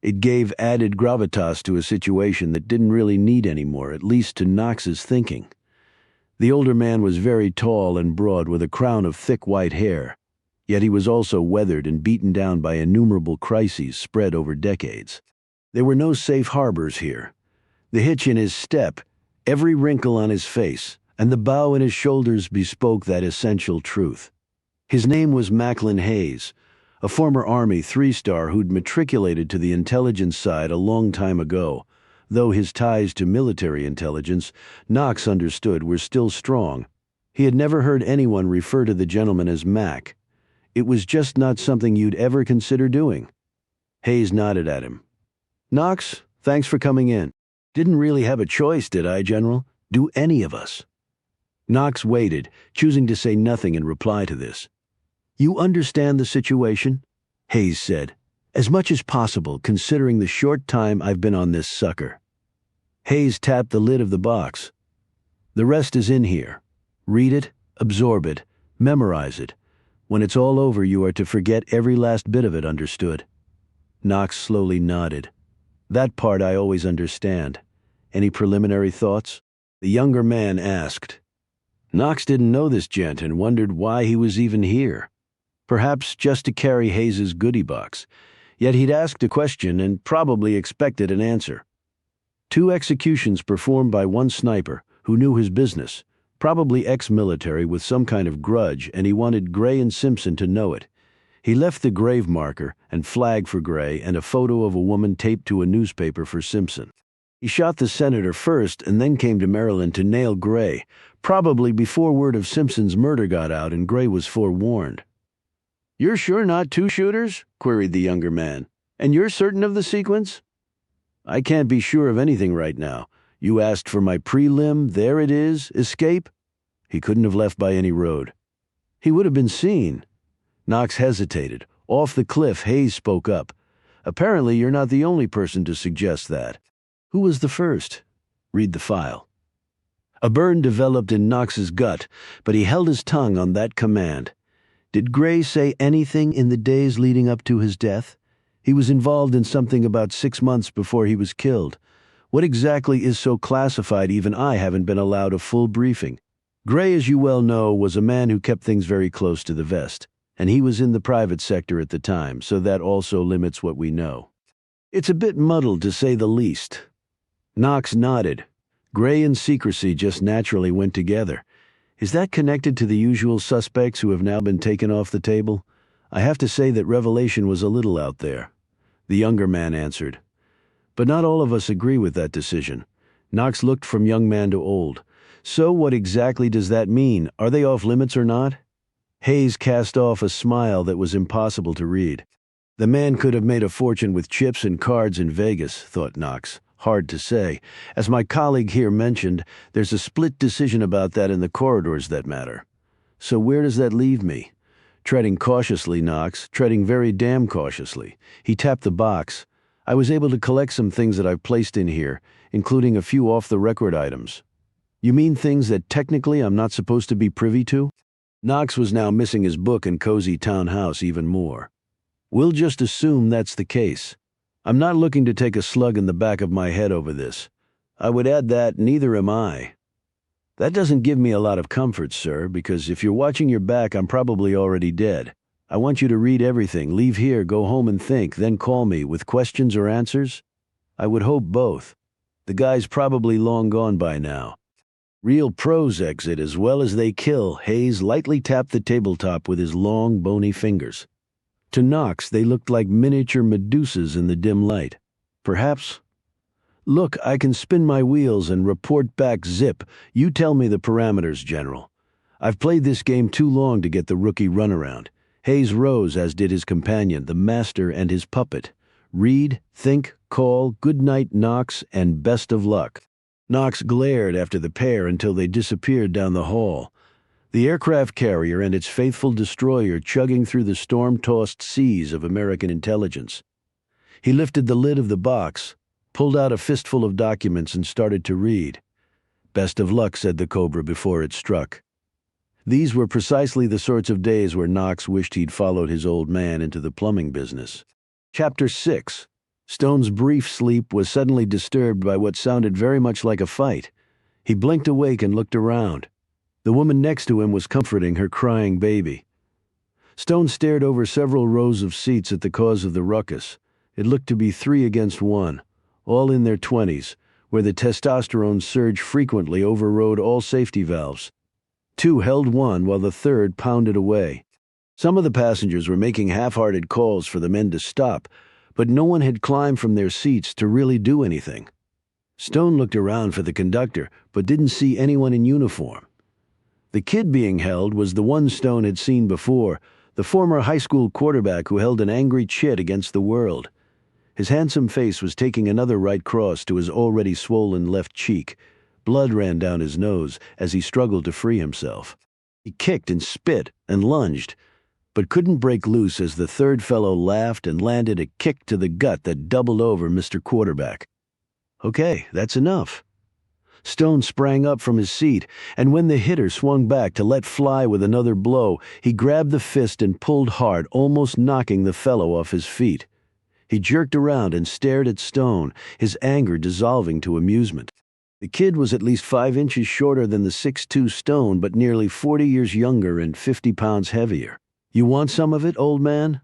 It gave added gravitas to a situation that didn't really need any more, at least to Knox's thinking. The older man was very tall and broad with a crown of thick white hair, yet he was also weathered and beaten down by innumerable crises spread over decades. There were no safe harbors here. The hitch in his step, every wrinkle on his face, and the bow in his shoulders bespoke that essential truth. His name was Macklin Hayes, a former Army 3-star who'd matriculated to the intelligence side a long time ago, though his ties to military intelligence, Knox understood, were still strong. He had never heard anyone refer to the gentleman as Mac. It was just not something you'd ever consider doing. Hayes nodded at him. "Knox, thanks for coming in. Didn't really have a choice, did I, General? Do any of us?" Knox waited, choosing to say nothing in reply to this. "You understand the situation?" Hayes said. "As much as possible, considering the short time I've been on this sucker." Hayes tapped the lid of the box. "The rest is in here. Read it, absorb it, memorize it. When it's all over, you are to forget every last bit of it, understood?" Knox slowly nodded. "That part I always understand. Any preliminary thoughts?" The younger man asked. Knox didn't know this gent and wondered why he was even here. Perhaps just to carry Hayes's goodie box. Yet he'd asked a question and probably expected an answer. 2 executions performed by one sniper who knew his business, probably ex-military with some kind of grudge, and he wanted Gray and Simpson to know it. He left the grave marker and flag for Gray and a photo of a woman taped to a newspaper for Simpson. He shot the senator first and then came to Maryland to nail Gray, probably before word of Simpson's murder got out and Gray was forewarned. "You're sure not 2 shooters?" queried the younger man. "And you're certain of the sequence?" "I can't be sure of anything right now. You asked for my prelim, there it is, escape?" He couldn't have left by any road. "He would have been seen." Knox hesitated. Off the cliff, Hayes spoke up. "Apparently you're not the only person to suggest that. Who was the first?" "Read the file." A burn developed in Knox's gut, but he held his tongue on that command. Did Gray say anything in the days leading up to his death? He was involved in something about 6 months before he was killed. What exactly is so classified even I haven't been allowed a full briefing. Gray, as you well know, was a man who kept things very close to the vest, and he was in the private sector at the time, so that also limits what we know. It's a bit muddled, to say the least. Knox nodded. Gray and secrecy just naturally went together. Is that connected to the usual suspects who have now been taken off the table? I have to say that revelation was a little out there. The younger man answered. But not all of us agree with that decision. Knox looked from young man to old. So what exactly does that mean? Are they off limits or not? Hayes cast off a smile that was impossible to read. The man could have made a fortune with chips and cards in Vegas, thought Knox. Hard to say. As my colleague here mentioned, there's a split decision about that in the corridors that matter. So where does that leave me? Treading cautiously, Knox, treading very damn cautiously. He tapped the box. I was able to collect some things that I've placed in here, including a few off-the-record items. You mean things that technically I'm not supposed to be privy to? Knox was now missing his book and cozy townhouse even more. We'll just assume that's the case. I'm not looking to take a slug in the back of my head over this. I would add that neither am I. That doesn't give me a lot of comfort, sir, because if you're watching your back, I'm probably already dead. I want you to read everything, leave here, go home and think, then call me with questions or answers. I would hope both. The guy's probably long gone by now. Real pros exit as well as they kill. Hayes lightly tapped the tabletop with his long, bony fingers. To Knox, they looked like miniature Medusas in the dim light. Perhaps. Look, I can spin my wheels and report back zip. You tell me the parameters, General. I've played this game too long to get the rookie runaround. Hayes rose, as did his companion, the master and his puppet. Read, think, call, good night, Knox, and best of luck. Knox glared after the pair until they disappeared down the hall. The aircraft carrier and its faithful destroyer chugging through the storm-tossed seas of American intelligence. He lifted the lid of the box, pulled out a fistful of documents and started to read. Best of luck, said the Cobra before it struck. These were precisely the sorts of days where Knox wished he'd followed his old man into the plumbing business. Chapter 6. Stone's brief sleep was suddenly disturbed by what sounded very much like a fight. He blinked awake and looked around. The woman next to him was comforting her crying baby. Stone stared over several rows of seats at the cause of the ruckus. It looked to be 3 against 1, all in their 20s, where the testosterone surge frequently overrode all safety valves. 2 held 1 while the third pounded away. Some of the passengers were making half-hearted calls for the men to stop, but no one had climbed from their seats to really do anything. Stone looked around for the conductor, but didn't see anyone in uniform. The kid being held was the one Stone had seen before, the former high school quarterback who held an angry chit against the world. His handsome face was taking another right cross to his already swollen left cheek. Blood ran down his nose as he struggled to free himself. He kicked and spit and lunged, but couldn't break loose as the third fellow laughed and landed a kick to the gut that doubled over Mr. Quarterback. Okay, that's enough. Stone sprang up from his seat, and when the hitter swung back to let fly with another blow, he grabbed the fist and pulled hard, almost knocking the fellow off his feet. He jerked around and stared at Stone, his anger dissolving to amusement. The kid was at least 5 inches shorter than the 6'2" Stone, but nearly 40 years younger and 50 pounds heavier. You want some of it, old man?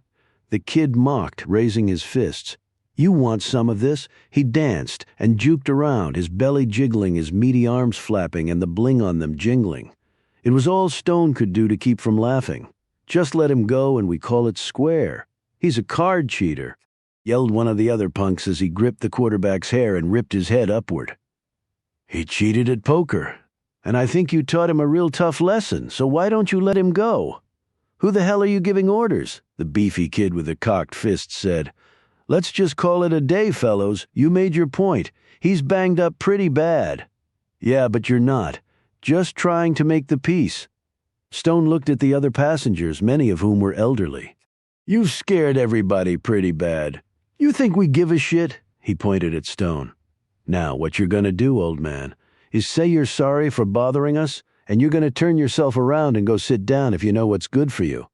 The kid mocked, raising his fists. You want some of this? He danced and juked around, his belly jiggling, his meaty arms flapping, and the bling on them jingling. It was all Stone could do to keep from laughing. Just let him go and we call it square. He's a card cheater, yelled one of the other punks as he gripped the quarterback's hair and ripped his head upward. He cheated at poker, and I think you taught him a real tough lesson, so why don't you let him go? Who the hell are you giving orders? The beefy kid with the cocked fist said. Let's just call it a day, fellows. You made your point. He's banged up pretty bad. Yeah, but you're not. Just trying to make the peace. Stone looked at the other passengers, many of whom were elderly. You've scared everybody pretty bad. You think we give a shit? He pointed at Stone. Now, what you're gonna do, old man, is say you're sorry for bothering us, and you're gonna turn yourself around and go sit down if you know what's good for you.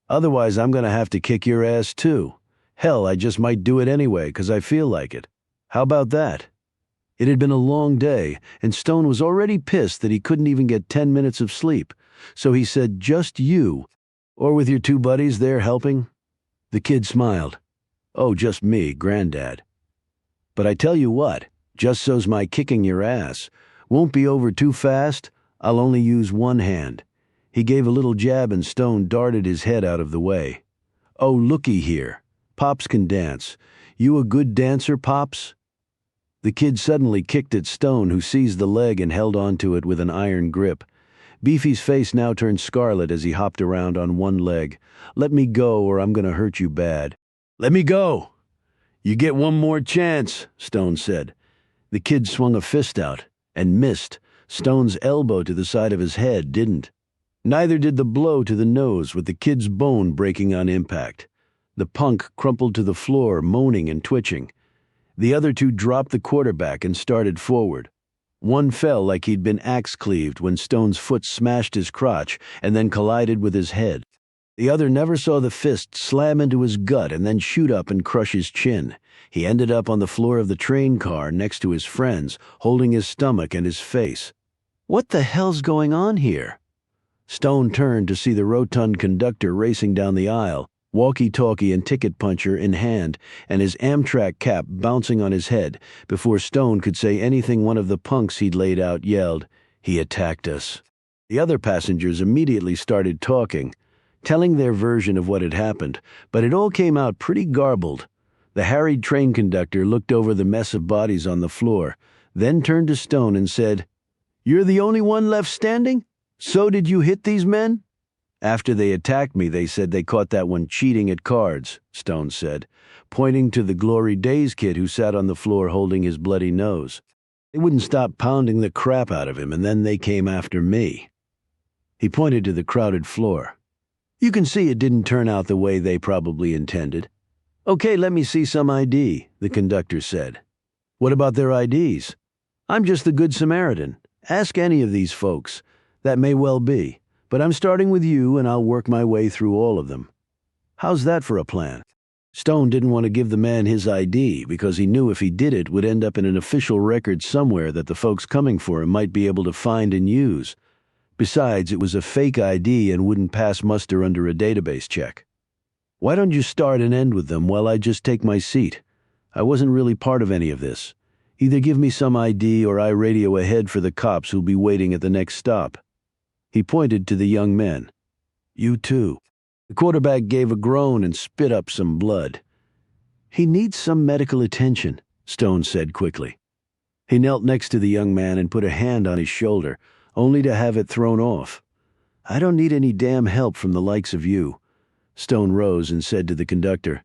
Otherwise, I'm gonna have to kick your ass too. Hell, I just might do it anyway, 'cause I feel like it. How about that? It had been a long day, and Stone was already pissed that he couldn't even get 10 minutes of sleep. So he said, just you, or with your 2 buddies there helping? The kid smiled. Oh, just me, Granddad. But I tell you what, just so's my kicking your ass won't be over too fast, I'll only use one hand. He gave a little jab and Stone darted his head out of the way. Oh, looky here. Pops can dance. You a good dancer, Pops? The kid suddenly kicked at Stone, who seized the leg and held onto it with an iron grip. Beefy's face now turned scarlet as he hopped around on one leg. Let me go or I'm gonna hurt you bad. Let me go! You get one more chance, Stone said. The kid swung a fist out and missed. Stone's elbow to the side of his head didn't. Neither did the blow to the nose, with the kid's bone breaking on impact. The punk crumpled to the floor, moaning and twitching. The other 2 dropped the quarterback and started forward. One fell like he'd been axe-cleaved when Stone's foot smashed his crotch and then collided with his head. The other never saw the fist slam into his gut and then shoot up and crush his chin. He ended up on the floor of the train car next to his friends, holding his stomach and his face. What the hell's going on here? Stone turned to see the rotund conductor racing down the aisle, walkie-talkie and ticket puncher in hand, and his Amtrak cap bouncing on his head. Before Stone could say anything, one of the punks he'd laid out yelled, "He attacked us." The other passengers immediately started talking, telling their version of what had happened, but it all came out pretty garbled. The harried train conductor looked over the mess of bodies on the floor, then turned to Stone and said, "You're the only one left standing? So did you hit these men?" "After they attacked me, they said they caught that one cheating at cards," Stone said, pointing to the Glory Days kid who sat on the floor holding his bloody nose. "They wouldn't stop pounding the crap out of him, and then they came after me." He pointed to the crowded floor. "You can see it didn't turn out the way they probably intended." "Okay, let me see some ID," the conductor said. "What about their IDs?" "I'm just the Good Samaritan. Ask any of these folks. That may well be. But I'm starting with you, and I'll work my way through all of them." "How's that for a plan?" Stone didn't want to give the man his ID because he knew if he did it would end up in an official record somewhere that the folks coming for him might be able to find and use. Besides, it was a fake ID and wouldn't pass muster under a database check. "Why don't you start and end with them while I just take my seat? I wasn't really part of any of this. Either give me some ID or I radio ahead for the cops who'll be waiting at the next stop." He pointed to the young men. "You too." The quarterback gave a groan and spit up some blood. "He needs some medical attention," Stone said quickly. He knelt next to the young man and put a hand on his shoulder, only to have it thrown off. "I don't need any damn help from the likes of you." Stone rose and said to the conductor,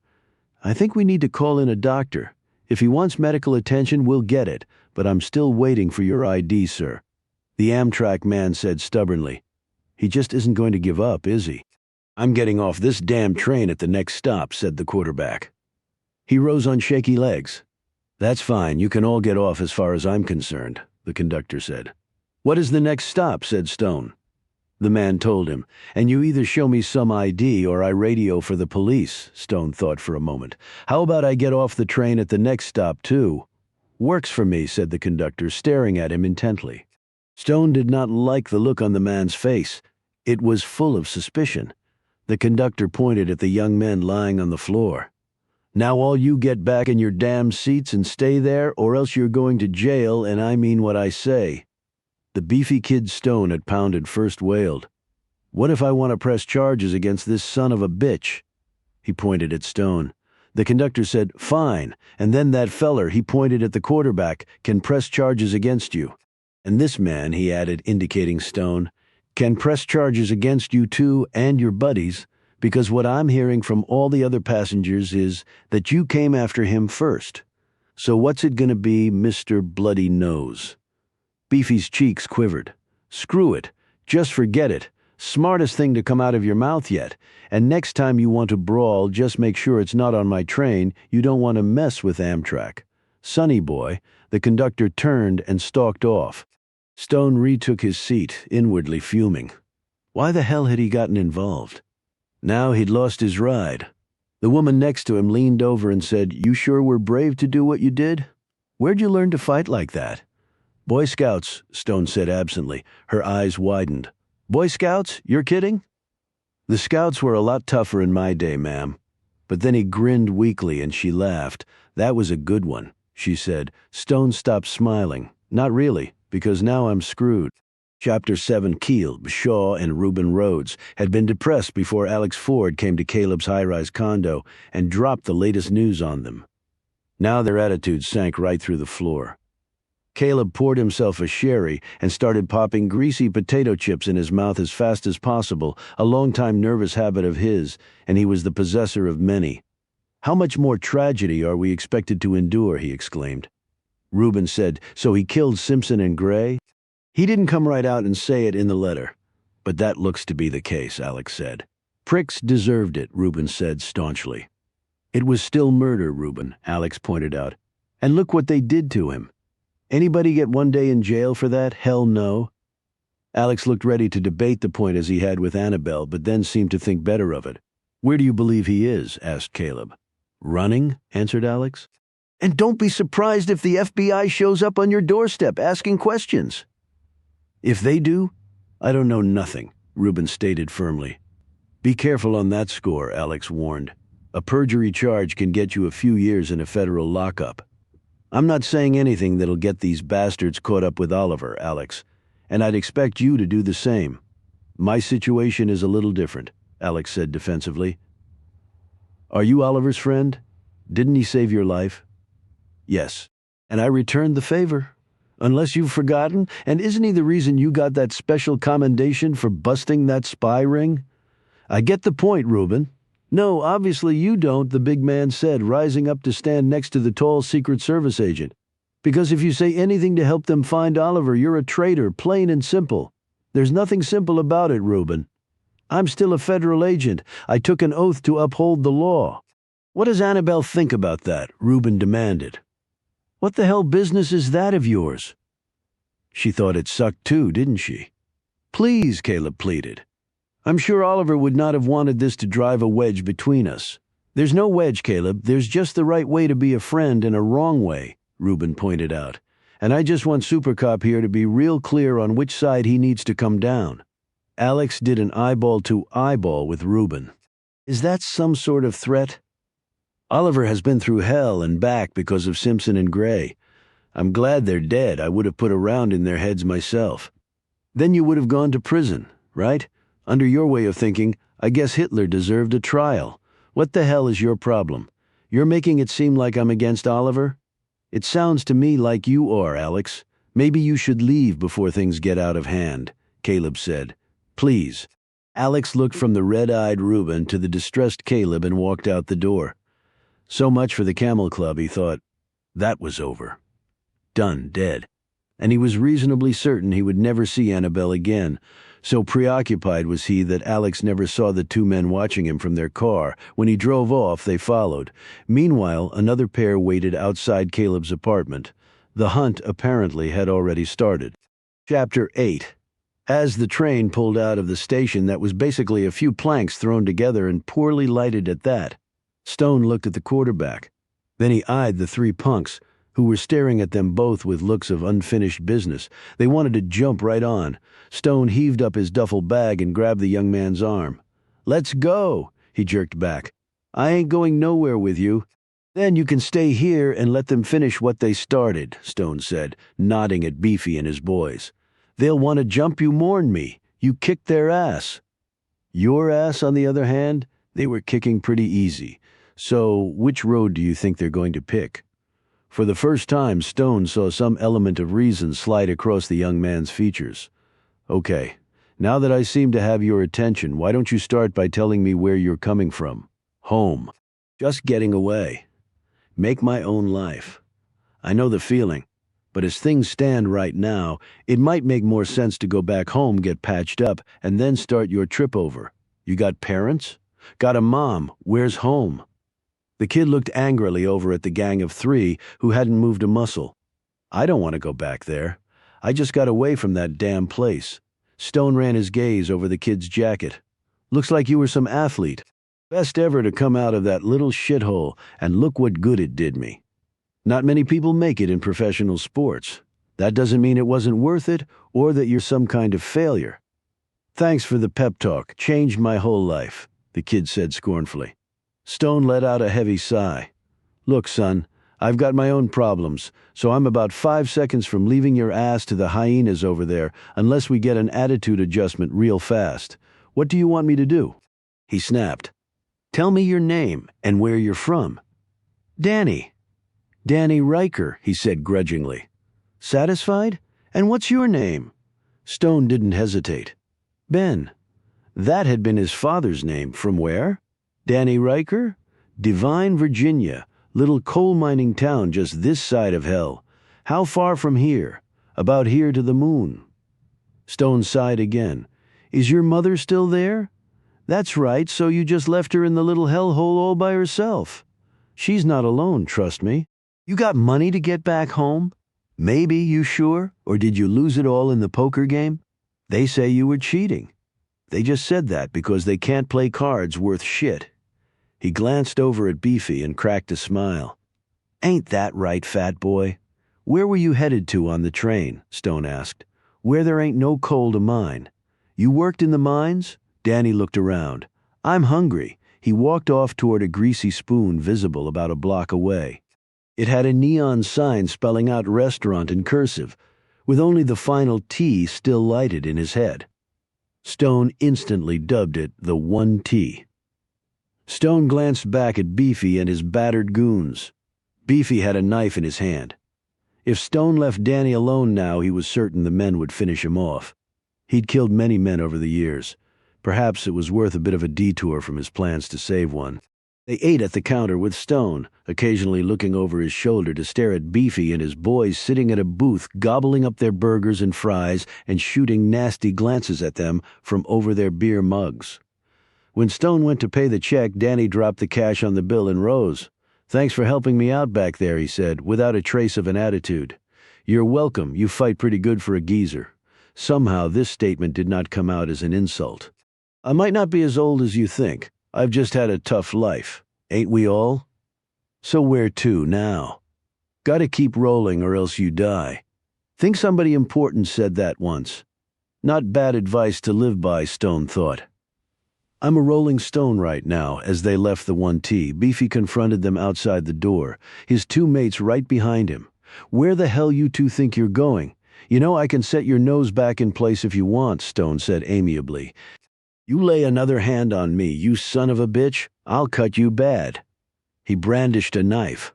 "I think we need to call in a doctor. If he wants medical attention, we'll get it, but I'm still waiting for your ID, sir." The Amtrak man said stubbornly, "He just isn't going to give up, is he?" "I'm getting off this damn train at the next stop," said the quarterback. He rose on shaky legs. "That's fine, you can all get off as far as I'm concerned," the conductor said. "What is the next stop?" said Stone. The man told him, "And you either show me some ID or I radio for the police." Stone thought for a moment. "How about I get off the train at the next stop, too?" "Works for me," said the conductor, staring at him intently. Stone did not like the look on the man's face. It was full of suspicion. The conductor pointed at the young men lying on the floor. "Now all you get back in your damn seats and stay there, or else you're going to jail, and I mean what I say." The beefy kid Stone had pounded first wailed, "What if I want to press charges against this son of a bitch?" He pointed at Stone. The conductor said, "Fine, and then that feller," he pointed at the quarterback, "can press charges against you. And this man," he added, indicating Stone, "can press charges against you too and your buddies, because what I'm hearing from all the other passengers is that you came after him first. So what's it gonna be, Mr. Bloody Nose?" Beefy's cheeks quivered. "Screw it. Just forget it. Smartest thing to come out of your mouth yet. And next time you want to brawl, just make sure it's not on my train. You don't want to mess with Amtrak. Sonny boy." The conductor turned and stalked off. Stone retook his seat, inwardly fuming. Why the hell had he gotten involved? Now he'd lost his ride. The woman next to him leaned over and said, "You sure were brave to do what you did? Where'd you learn to fight like that?" "Boy Scouts," Stone said absently. Her eyes widened. "Boy Scouts? You're kidding?" "The Scouts were a lot tougher in my day, ma'am." But then he grinned weakly and she laughed. "That was a good one," she said. Stone stopped smiling. "Not really, because now I'm screwed." Chapter 7. Keel, Shaw, and Reuben Rhodes had been depressed before Alex Ford came to Caleb's high-rise condo and dropped the latest news on them. Now their attitudes sank right through the floor. Caleb poured himself a sherry and started popping greasy potato chips in his mouth as fast as possible, a long-time nervous habit of his, and he was the possessor of many. "How much more tragedy are we expected to endure?" he exclaimed. Reuben said, "So he killed Simpson and Gray?" "He didn't come right out and say it in the letter. But that looks to be the case," Alex said. "Pricks deserved it," Reuben said staunchly. "It was still murder, Reuben," Alex pointed out. "And look what they did to him. Anybody get one day in jail for that? Hell no." Alex looked ready to debate the point as he had with Annabelle, but then seemed to think better of it. "Where do you believe he is?" asked Caleb. "Running," answered Alex. "And don't be surprised if the FBI shows up on your doorstep asking questions." If they do, I don't know nothing, Reuben stated firmly. Be careful on that score, Alex warned. A perjury charge can get you a few years in a federal lockup. I'm not saying anything that'll get these bastards caught up with Oliver, Alex, and I'd expect you to do the same. My situation is a little different, Alex said defensively. Are you Oliver's friend? Didn't he save your life? Yes, and I returned the favor. Unless you've forgotten, and isn't he the reason you got that special commendation for busting that spy ring? I get the point, Reuben. No, obviously you don't, the big man said, rising up to stand next to the tall Secret Service agent. Because if you say anything to help them find Oliver, you're a traitor, plain and simple. There's nothing simple about it, Reuben. I'm still a federal agent. I took an oath to uphold the law. What does Annabelle think about that? Reuben demanded. What the hell business is that of yours? She thought it sucked too, didn't she? Please, Caleb pleaded. I'm sure Oliver would not have wanted this to drive a wedge between us. There's no wedge, Caleb. There's just the right way to be a friend and a wrong way, Reuben pointed out. And I just want Supercop here to be real clear on which side he needs to come down. Alex did an eyeball-to-eyeball with Reuben. Is that some sort of threat? Oliver has been through hell and back because of Simpson and Gray. I'm glad they're dead. I would have put a round in their heads myself. Then you would have gone to prison, right? Under your way of thinking, I guess Hitler deserved a trial. What the hell is your problem? You're making it seem like I'm against Oliver? It sounds to me like you are, Alex. Maybe you should leave before things get out of hand, Caleb said. Please. Alex looked from the red-eyed Reuben to the distressed Caleb and walked out the door. So much for the Camel Club, he thought. That was over. Done, dead. And he was reasonably certain he would never see Annabelle again. So preoccupied was he that Alex never saw the two men watching him from their car. When he drove off, they followed. Meanwhile, another pair waited outside Caleb's apartment. The hunt apparently had already started. Chapter 8. As the train pulled out of the station that was basically a few planks thrown together and poorly lighted at that, Stone looked at the quarterback. Then he eyed the three punks, who were staring at them both with looks of unfinished business. They wanted to jump right on. Stone heaved up his duffel bag and grabbed the young man's arm. Let's go, he jerked back. I ain't going nowhere with you. Then you can stay here and let them finish what they started, Stone said, nodding at Beefy and his boys. They'll want to jump you more'n me. You kicked their ass. Your ass, on the other hand, they were kicking pretty easy. So, which road do you think they're going to pick? For the first time, Stone saw some element of reason slide across the young man's features. Okay, now that I seem to have your attention, why don't you start by telling me where you're coming from? Home. Just getting away. Make my own life. I know the feeling, but as things stand right now, it might make more sense to go back home, get patched up, and then start your trip over. You got parents? Got a mom. Where's home? The kid looked angrily over at the gang of three who hadn't moved a muscle. I don't want to go back there. I just got away from that damn place. Stone ran his gaze over the kid's jacket. Looks like you were some athlete. Best ever to come out of that little shithole, and look what good it did me. Not many people make it in professional sports. That doesn't mean it wasn't worth it, or that you're some kind of failure. Thanks for the pep talk. Changed my whole life, the kid said scornfully. Stone let out a heavy sigh. Look, son, I've got my own problems, so I'm about 5 seconds from leaving your ass to the hyenas over there unless we get an attitude adjustment real fast. What do you want me to do? He snapped. Tell me your name and where you're from. Danny. Danny Riker, he said grudgingly. Satisfied? And what's your name? Stone didn't hesitate. Ben. That had been his father's name. From where? Danny Riker? Divine, Virginia, little coal mining town just this side of hell. How far from here? About here to the moon. Stone sighed again. Is your mother still there? That's right, so you just left her in the little hellhole all by herself. She's not alone, trust me. You got money to get back home? Maybe, you sure? Or did you lose it all in the poker game? They say you were cheating. They just said that because they can't play cards worth shit. He glanced over at Beefy and cracked a smile. Ain't that right, fat boy? Where were you headed to on the train? Stone asked. Where there ain't no coal to mine. You worked in the mines? Danny looked around. I'm hungry. He walked off toward a greasy spoon visible about a block away. It had a neon sign spelling out restaurant in cursive, with only the final T still lighted in his head. Stone instantly dubbed it the 1T. Stone glanced back at Beefy and his battered goons. Beefy had a knife in his hand. If Stone left Danny alone now, he was certain the men would finish him off. He'd killed many men over the years. Perhaps it was worth a bit of a detour from his plans to save one. They ate at the counter with Stone, occasionally looking over his shoulder to stare at Beefy and his boys sitting at a booth gobbling up their burgers and fries and shooting nasty glances at them from over their beer mugs. When Stone went to pay the check, Danny dropped the cash on the bill and rose. "Thanks for helping me out back there," he said, without a trace of an attitude. "You're welcome. You fight pretty good for a geezer." Somehow this statement did not come out as an insult. "I might not be as old as you think. I've just had a tough life. Ain't we all? So where to now? Gotta keep rolling or else you die. Think somebody important said that once. Not bad advice to live by," Stone thought. "I'm a rolling stone right now." As they left the 1T, Beefy confronted them outside the door, his two mates right behind him. "Where the hell you two think you're going? You know I can set your nose back in place if you want," Stone said amiably. "You lay another hand on me, you son of a bitch, I'll cut you bad." He brandished a knife.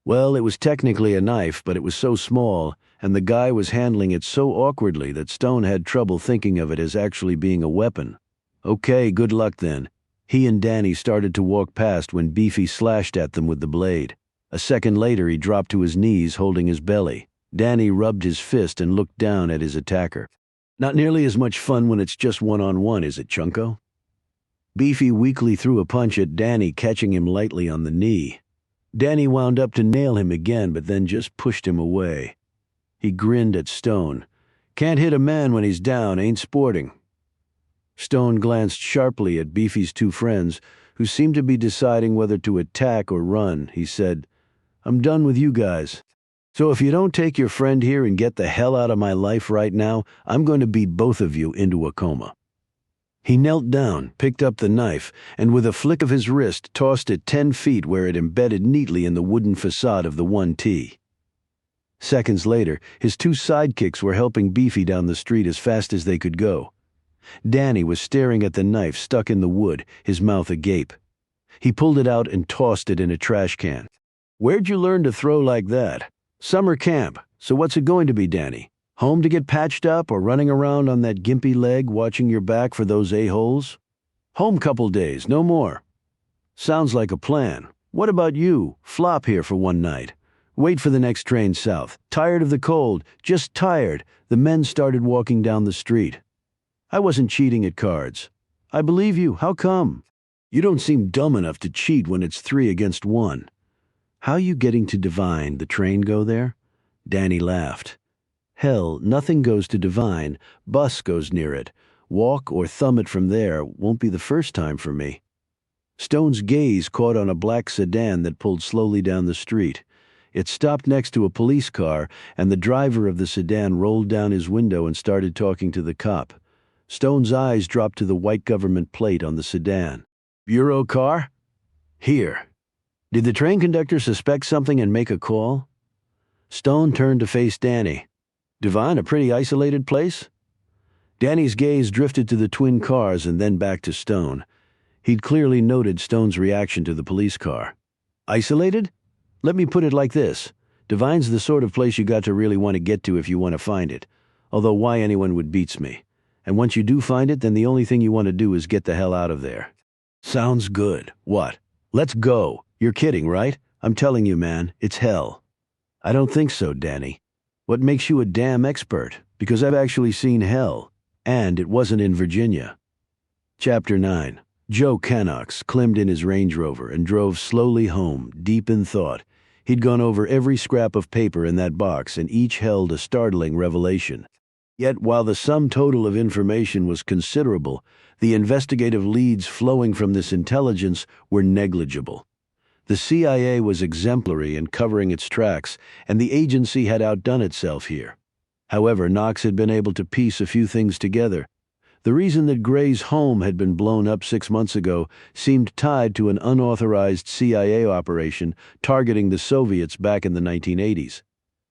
Well, it was technically a knife, but it was so small, and the guy was handling it so awkwardly that Stone had trouble thinking of it as actually being a weapon. Okay, good luck then. He and Danny started to walk past when Beefy slashed at them with the blade. A second later, he dropped to his knees holding his belly. Danny rubbed his fist and looked down at his attacker. "Not nearly as much fun when it's just one-on-one, is it, Chunko?" Beefy weakly threw a punch at Danny, catching him lightly on the knee. Danny wound up to nail him again, but then just pushed him away. He grinned at Stone. "Can't hit a man when he's down, ain't sporting." Stone glanced sharply at Beefy's two friends, who seemed to be deciding whether to attack or run. He said, "I'm done with you guys. So if you don't take your friend here and get the hell out of my life right now, I'm going to beat both of you into a coma." He knelt down, picked up the knife, and with a flick of his wrist tossed it 10 feet where it embedded neatly in the wooden facade of the 1T. Seconds later, his two sidekicks were helping Beefy down the street as fast as they could go. Danny was staring at the knife stuck in the wood, his mouth agape. He pulled it out and tossed it in a trash can. "Where'd you learn to throw like that?" "Summer camp. So what's it going to be, Danny? Home to get patched up or running around on that gimpy leg watching your back for those a-holes?" "Home couple days, no more." "Sounds like a plan. What about you? Flop here for one night. Wait for the next train south. Tired of the cold, just tired." The men started walking down the street. "I wasn't cheating at cards." "I believe you. How come?" "You don't seem dumb enough to cheat when it's 3 against 1. "How you getting to Divine? The train go there?" Danny laughed. "Hell, nothing goes to Divine. Bus goes near it. Walk or thumb it from there won't be the first time for me." Stone's gaze caught on a black sedan that pulled slowly down the street. It stopped next to a police car, and the driver of the sedan rolled down his window and started talking to the cop. Stone's eyes dropped to the white government plate on the sedan. "Bureau car?" "Here." "Did the train conductor suspect something and make a call?" Stone turned to face Danny. "Divine a pretty isolated place?" Danny's gaze drifted to the twin cars and then back to Stone. He'd clearly noted Stone's reaction to the police car. "Isolated? Let me put it like this. Divine's the sort of place you got to really want to get to if you want to find it. Although why anyone would beats me. And once you do find it, then the only thing you want to do is get the hell out of there." "Sounds good. What? Let's go. You're kidding, right? I'm telling you, man, it's hell." "I don't think so, Danny. What makes you a damn expert? Because I've actually seen hell. And it wasn't in Virginia." Chapter 9. Joe Cannox climbed in his Range Rover and drove slowly home, deep in thought. He'd gone over every scrap of paper in that box, and each held a startling revelation. Yet, while the sum total of information was considerable, the investigative leads flowing from this intelligence were negligible. The CIA was exemplary in covering its tracks, and the agency had outdone itself here. However, Knox had been able to piece a few things together. The reason that Gray's home had been blown up 6 months ago seemed tied to an unauthorized CIA operation targeting the Soviets back in the 1980s.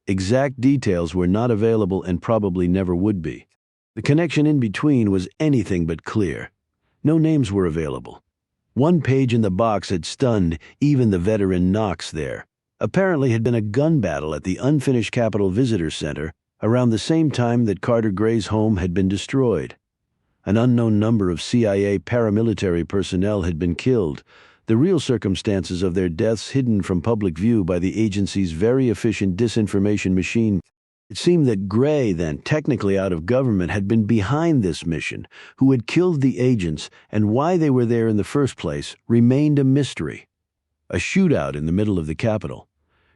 Exact details were not available and probably never would be. The connection in between was anything but clear. No names were available. One page in the box had stunned even the veteran Knox there. Apparently had been a gun battle at the unfinished Capitol Visitor Center around the same time that Carter Gray's home had been destroyed. An unknown number of CIA paramilitary personnel had been killed, the real circumstances of their deaths hidden from public view by the agency's very efficient disinformation machine. It seemed that Gray, then technically out of government, had been behind this mission, who had killed the agents, and why they were there in the first place remained a mystery. A shootout in the middle of the Capitol.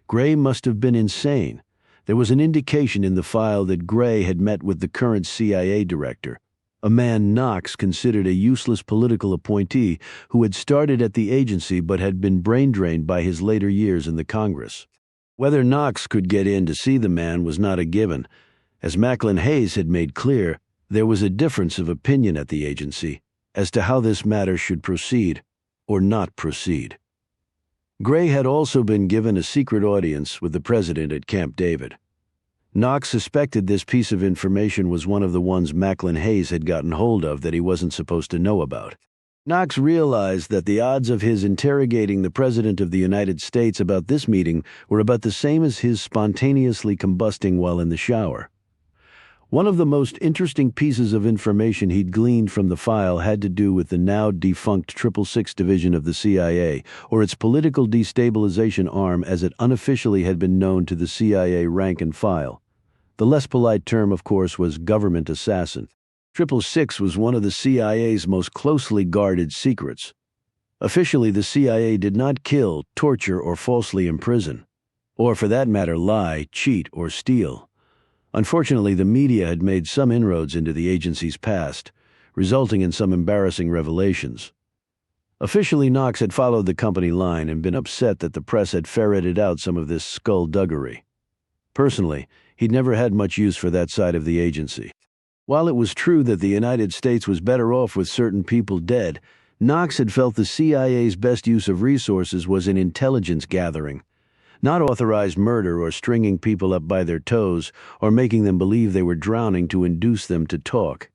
Gray must have been insane. There was an indication in the file that Gray had met with the current CIA director, a man Knox considered a useless political appointee who had started at the agency but had been brain-drained by his later years in the Congress. Whether Knox could get in to see the man was not a given. As Macklin Hayes had made clear, there was a difference of opinion at the agency as to how this matter should proceed or not proceed. Gray had also been given a secret audience with the president at Camp David. Knox suspected this piece of information was one of the ones Macklin Hayes had gotten hold of that he wasn't supposed to know about. Knox realized that the odds of his interrogating the President of the United States about this meeting were about the same as his spontaneously combusting while in the shower. One of the most interesting pieces of information he'd gleaned from the file had to do with the now defunct 666 Division of the CIA, or its political destabilization arm as it unofficially had been known to the CIA rank and file. The less polite term, of course, was government assassin. 666 was one of the CIA's most closely guarded secrets. Officially, the CIA did not kill, torture, or falsely imprison, or for that matter lie, cheat, or steal. Unfortunately, the media had made some inroads into the agency's past, resulting in some embarrassing revelations. Officially, Knox had followed the company line and been upset that the press had ferreted out some of this skullduggery. Personally, he'd never had much use for that side of the agency. While it was true that the United States was better off with certain people dead, Knox had felt the CIA's best use of resources was in intelligence gathering, not authorized murder or stringing people up by their toes or making them believe they were drowning to induce them to talk.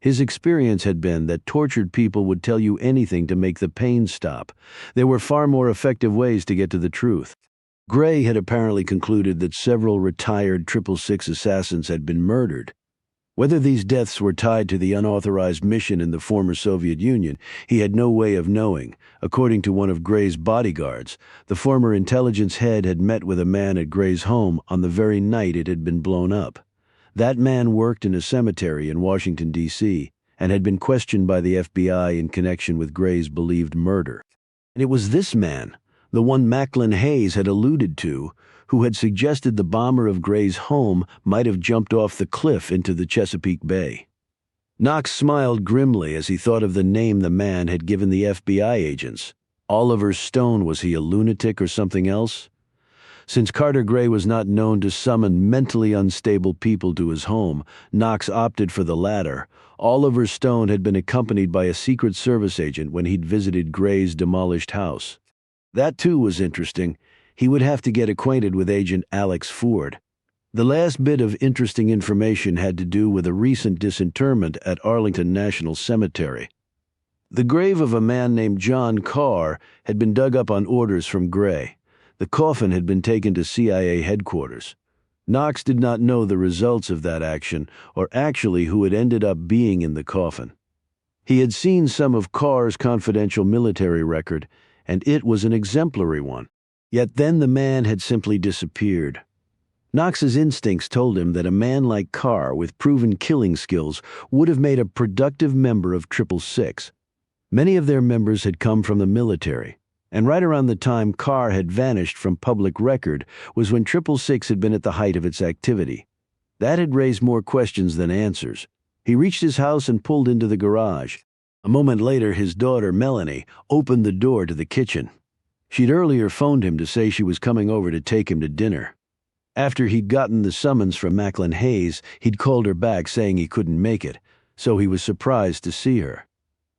His experience had been that tortured people would tell you anything to make the pain stop. There were far more effective ways to get to the truth. Gray had apparently concluded that several retired 666 assassins had been murdered. Whether these deaths were tied to the unauthorized mission in the former Soviet Union, he had no way of knowing. According to one of Gray's bodyguards, the former intelligence head had met with a man at Gray's home on the very night it had been blown up. That man worked in a cemetery in Washington, D.C., and had been questioned by the FBI in connection with Gray's believed murder. And it was this man, the one Macklin Hayes had alluded to, who had suggested the bomber of Gray's home might have jumped off the cliff into the Chesapeake Bay. Knox smiled grimly as he thought of the name the man had given the FBI agents. Oliver Stone. Was he a lunatic or something else? Since Carter Gray was not known to summon mentally unstable people to his home, Knox opted for the latter. Oliver Stone had been accompanied by a Secret Service agent when he'd visited Gray's demolished house. That too was interesting. He would have to get acquainted with Agent Alex Ford. The last bit of interesting information had to do with a recent disinterment at Arlington National Cemetery. The grave of a man named John Carr had been dug up on orders from Gray. The coffin had been taken to CIA headquarters. Knox did not know the results of that action, or actually who had ended up being in the coffin. He had seen some of Carr's confidential military record, and it was an exemplary one. Yet then the man had simply disappeared. Knox's instincts told him that a man like Carr with proven killing skills would have made a productive member of 666. Many of their members had come from the military, and right around the time Carr had vanished from public record was when 666 had been at the height of its activity. That had raised more questions than answers. He reached his house and pulled into the garage. A moment later, his daughter, Melanie, opened the door to the kitchen. She'd earlier phoned him to say she was coming over to take him to dinner. After he'd gotten the summons from Macklin Hayes, he'd called her back saying he couldn't make it, so he was surprised to see her.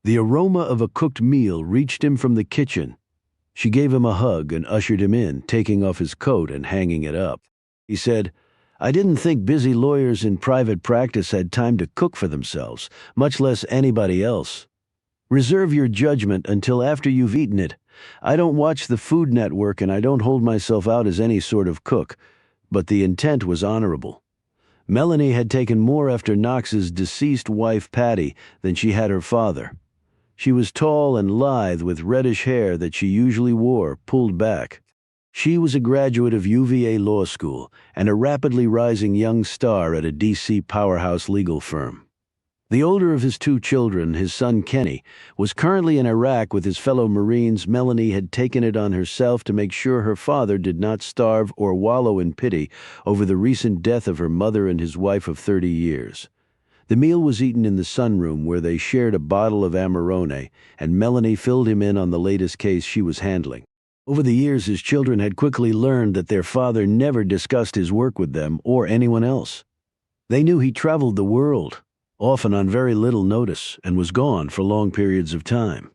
The aroma of a cooked meal reached him from the kitchen. She gave him a hug and ushered him in, taking off his coat and hanging it up. He said, "I didn't think busy lawyers in private practice had time to cook for themselves, much less anybody else. Reserve your judgment until after you've eaten it. I don't watch the Food Network and I don't hold myself out as any sort of cook." But the intent was honorable. Melanie had taken more after Knox's deceased wife Patty than she had her father. She was tall and lithe with reddish hair that she usually wore pulled back. She was a graduate of UVA Law School and a rapidly rising young star at a D.C. powerhouse legal firm. The older of his two children, his son Kenny, was currently in Iraq with his fellow Marines. Melanie had taken it on herself to make sure her father did not starve or wallow in pity over the recent death of her mother and his wife of 30 years. The meal was eaten in the sunroom where they shared a bottle of Amarone, and Melanie filled him in on the latest case she was handling. Over the years, his children had quickly learned that their father never discussed his work with them or anyone else. They knew he traveled the world, often on very little notice, and was gone for long periods of time.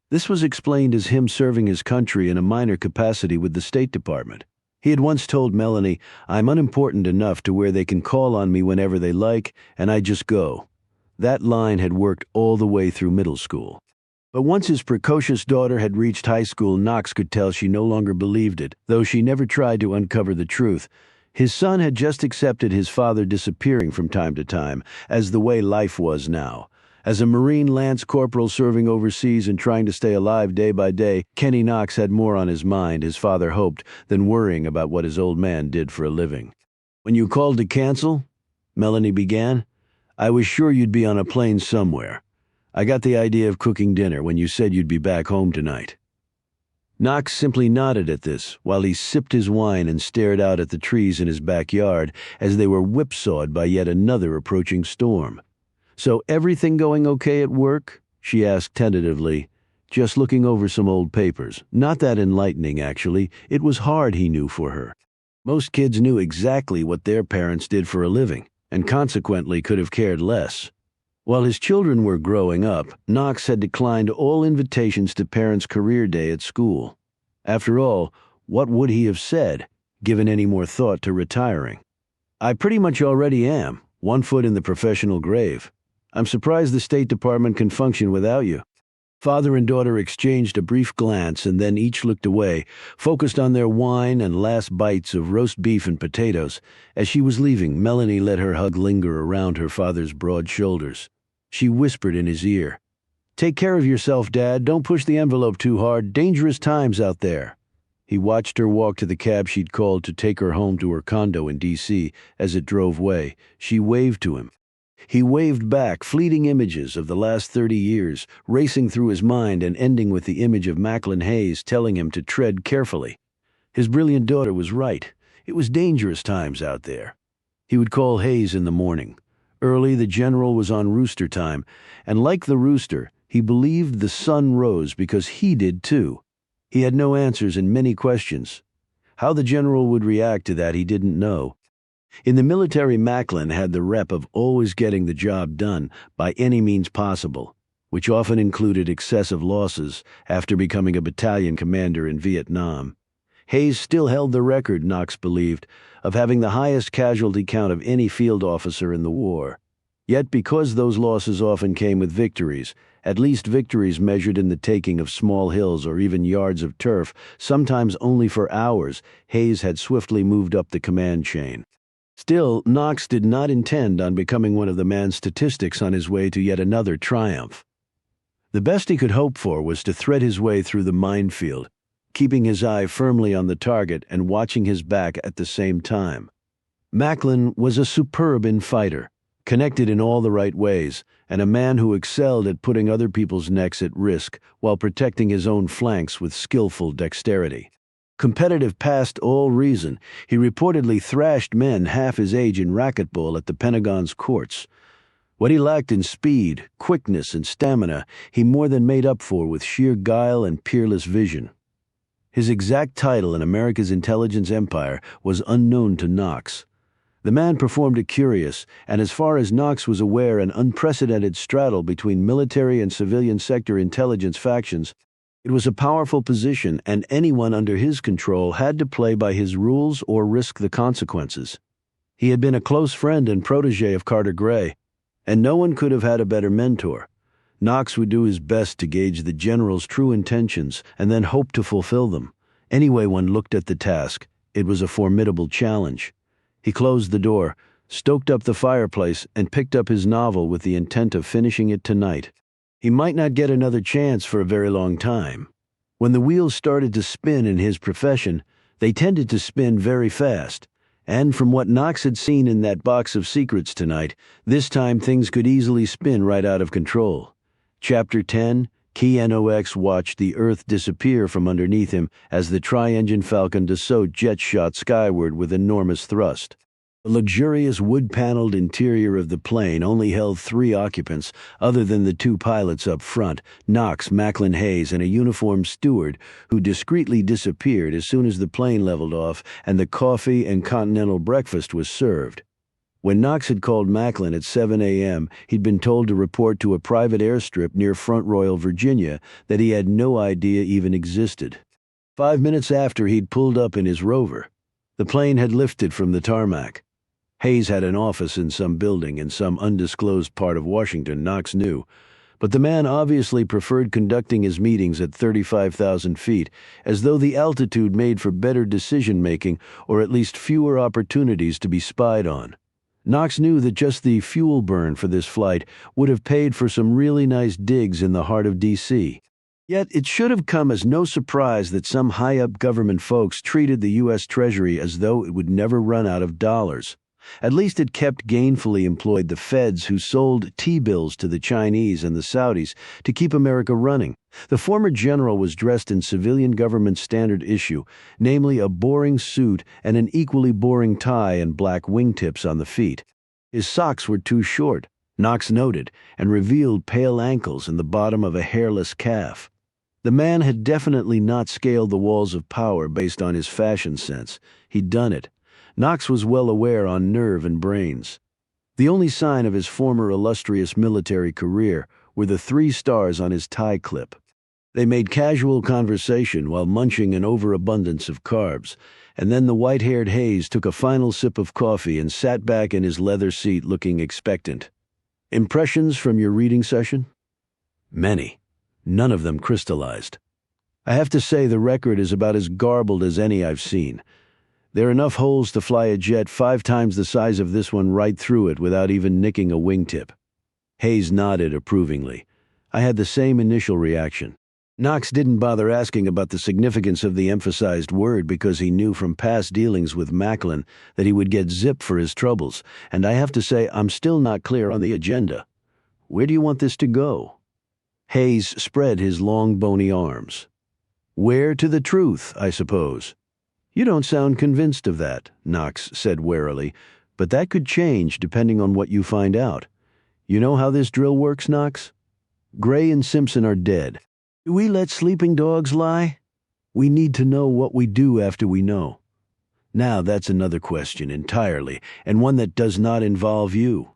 This was explained as him serving his country in a minor capacity with the State Department. He had once told Melanie, "I'm unimportant enough to where they can call on me whenever they like, and I just go." That line had worked all the way through middle school. But once his precocious daughter had reached high school, Knox could tell she no longer believed it, though she never tried to uncover the truth. His son had just accepted his father disappearing from time to time, as the way life was now. As a Marine Lance Corporal serving overseas and trying to stay alive day by day, Kenny Knox had more on his mind, his father hoped, than worrying about what his old man did for a living. "When you called to cancel," Melanie began, "I was sure you'd be on a plane somewhere. I got the idea of cooking dinner when you said you'd be back home tonight." Knox simply nodded at this, while he sipped his wine and stared out at the trees in his backyard as they were whipsawed by yet another approaching storm. "So everything going okay at work?" she asked tentatively, just looking over some old papers. Not that enlightening, actually. It was hard, he knew, for her. Most kids knew exactly what their parents did for a living, and consequently could have cared less. While his children were growing up, Knox had declined all invitations to Parents' Career Day at school. After all, what would he have said, given any more thought to retiring? "I pretty much already am, one foot in the professional grave. I'm surprised the State Department can function without you." Father and daughter exchanged a brief glance and then each looked away, focused on their wine and last bites of roast beef and potatoes. As she was leaving, Melanie let her hug linger around her father's broad shoulders. She whispered in his ear, "Take care of yourself, Dad. Don't push the envelope too hard. Dangerous times out there." He watched her walk to the cab she'd called to take her home to her condo in D.C. As it drove away, she waved to him. He waved back, fleeting images of the last 30 years, racing through his mind and ending with the image of Macklin Hayes telling him to tread carefully. His brilliant daughter was right. It was dangerous times out there. He would call Hayes in the morning. Early, the general was on rooster time, and like the rooster, he believed the sun rose because he did too. He had no answers and many questions. How the general would react to that he didn't know. In the military, Macklin had the rep of always getting the job done by any means possible, which often included excessive losses after becoming a battalion commander in Vietnam. Hayes still held the record, Knox believed, of having the highest casualty count of any field officer in the war. Yet because those losses often came with victories, at least victories measured in the taking of small hills or even yards of turf, sometimes only for hours, Hayes had swiftly moved up the command chain. Still, Knox did not intend on becoming one of the man's statistics on his way to yet another triumph. The best he could hope for was to thread his way through the minefield, keeping his eye firmly on the target and watching his back at the same time. Macklin was a superb fighter, connected in all the right ways, and a man who excelled at putting other people's necks at risk while protecting his own flanks with skillful dexterity. Competitive past all reason, he reportedly thrashed men half his age in racquetball at the Pentagon's courts. What he lacked in speed, quickness, and stamina, he more than made up for with sheer guile and peerless vision. His exact title in America's intelligence empire was unknown to Knox. The man performed a curious, and as far as Knox was aware, an unprecedented straddle between military and civilian sector intelligence factions. It was a powerful position, and anyone under his control had to play by his rules or risk the consequences. He had been a close friend and protege of Carter Gray, and no one could have had a better mentor. Knox would do his best to gauge the general's true intentions and then hope to fulfill them. Any way one looked at the task, it was a formidable challenge. He closed the door, stoked up the fireplace, and picked up his novel with the intent of finishing it tonight. He might not get another chance for a very long time. When the wheels started to spin in his profession, they tended to spin very fast. And from what Knox had seen in that box of secrets tonight, this time things could easily spin right out of control. Chapter 10, Key NOx watched the Earth disappear from underneath him as the tri-engine Falcon Dassault jet shot skyward with enormous thrust. The luxurious wood-paneled interior of the plane only held 3 occupants, other than the 2 pilots up front, Knox, Macklin Hayes, and a uniformed steward who discreetly disappeared as soon as the plane leveled off and the coffee and continental breakfast was served. When Knox had called Macklin at 7 a.m., he'd been told to report to a private airstrip near Front Royal, Virginia, that he had no idea even existed. 5 minutes after he'd pulled up in his Rover, the plane had lifted from the tarmac. Hayes had an office in some building in some undisclosed part of Washington, Knox knew, but the man obviously preferred conducting his meetings at 35,000 feet, as though the altitude made for better decision-making or at least fewer opportunities to be spied on. Knox knew that just the fuel burn for this flight would have paid for some really nice digs in the heart of D.C. Yet it should have come as no surprise that some high-up government folks treated the U.S. Treasury as though it would never run out of dollars. At least it kept gainfully employed the feds who sold T-bills to the Chinese and the Saudis to keep America running. The former general was dressed in civilian government standard issue, namely a boring suit and an equally boring tie and black wingtips on the feet. His socks were too short, Knox noted, and revealed pale ankles and the bottom of a hairless calf. The man had definitely not scaled the walls of power based on his fashion sense. He'd done it. Knox was well aware on nerve and brains. The only sign of his former illustrious military career were the 3 stars on his tie clip. They made casual conversation while munching an overabundance of carbs, and then the white-haired Hayes took a final sip of coffee and sat back in his leather seat looking expectant. Impressions from your reading session? Many. None of them crystallized. I have to say the record is about as garbled as any I've seen. There are enough holes to fly a jet 5 times the size of this one right through it without even nicking a wingtip. Hayes nodded approvingly. I had the same initial reaction. Knox didn't bother asking about the significance of the emphasized word because he knew from past dealings with Macklin that he would get zipped for his troubles, and I have to say I'm still not clear on the agenda. Where do you want this to go? Hayes spread his long bony arms. Where to the truth, I suppose. You don't sound convinced of that, Knox said warily, but that could change depending on what you find out. You know how this drill works, Knox? Gray and Simpson are dead. Do we let sleeping dogs lie? We need to know what we do after we know. Now that's another question entirely, and one that does not involve you.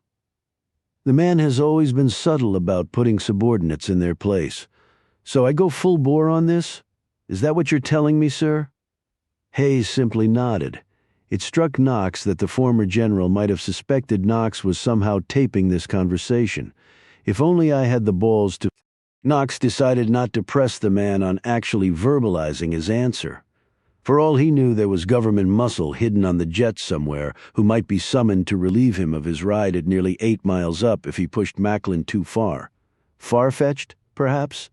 The man has always been subtle about putting subordinates in their place. So I go full bore on this? Is that what you're telling me, sir? Hayes simply nodded. It struck Knox that the former general might have suspected Knox was somehow taping this conversation. If only I had the balls to... Knox decided not to press the man on actually verbalizing his answer. For all he knew, there was government muscle hidden on the jet somewhere who might be summoned to relieve him of his ride at nearly 8 miles up if he pushed Macklin too far. Far-fetched, perhaps?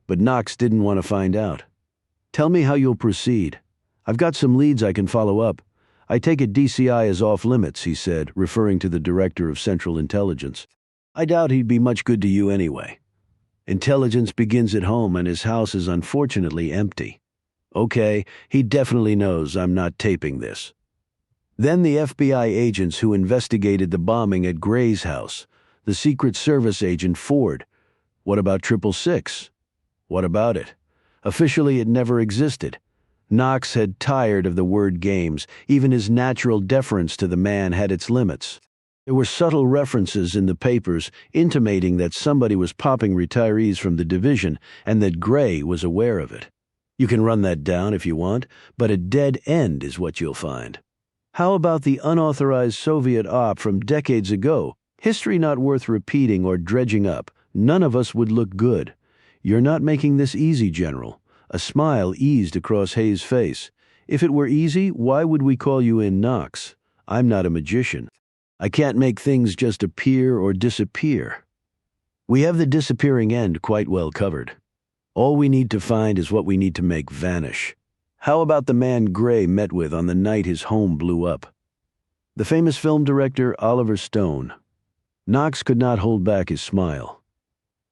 But Knox didn't want to find out. Tell me how you'll proceed. I've got some leads I can follow up. I take it DCI is off limits, he said, referring to the Director of Central Intelligence. I doubt he'd be much good to you anyway. Intelligence begins at home and his house is unfortunately empty. Okay, he definitely knows I'm not taping this. Then the FBI agents who investigated the bombing at Gray's house, the Secret Service agent Ford. What about 666? What about it? Officially it never existed. Knox had tired of the word games. Even his natural deference to the man had its limits. There were subtle references in the papers intimating that somebody was popping retirees from the division and that Gray was aware of it. You can run that down if you want, but a dead end is what you'll find. How about the unauthorized Soviet op from decades ago? History not worth repeating or dredging up. None of us would look good. You're not making this easy, General. A smile eased across Hayes' face. If it were easy, why would we call you in, Knox? I'm not a magician. I can't make things just appear or disappear. We have the disappearing end quite well covered. All we need to find is what we need to make vanish. How about the man Gray met with on the night his home blew up? The famous film director Oliver Stone. Knox could not hold back his smile.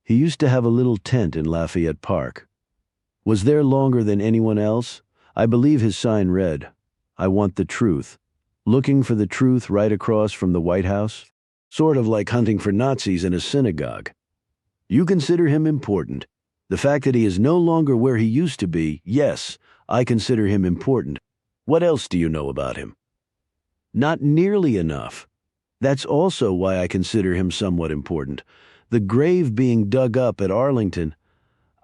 He used to have a little tent in Lafayette Park. Was there longer than anyone else? I believe his sign read, "I want the truth." Looking for the truth right across from the White House? Sort of like hunting for Nazis in a synagogue. You consider him important. The fact that he is no longer where he used to be, yes, I consider him important. What else do you know about him? Not nearly enough. That's also why I consider him somewhat important. The grave being dug up at Arlington.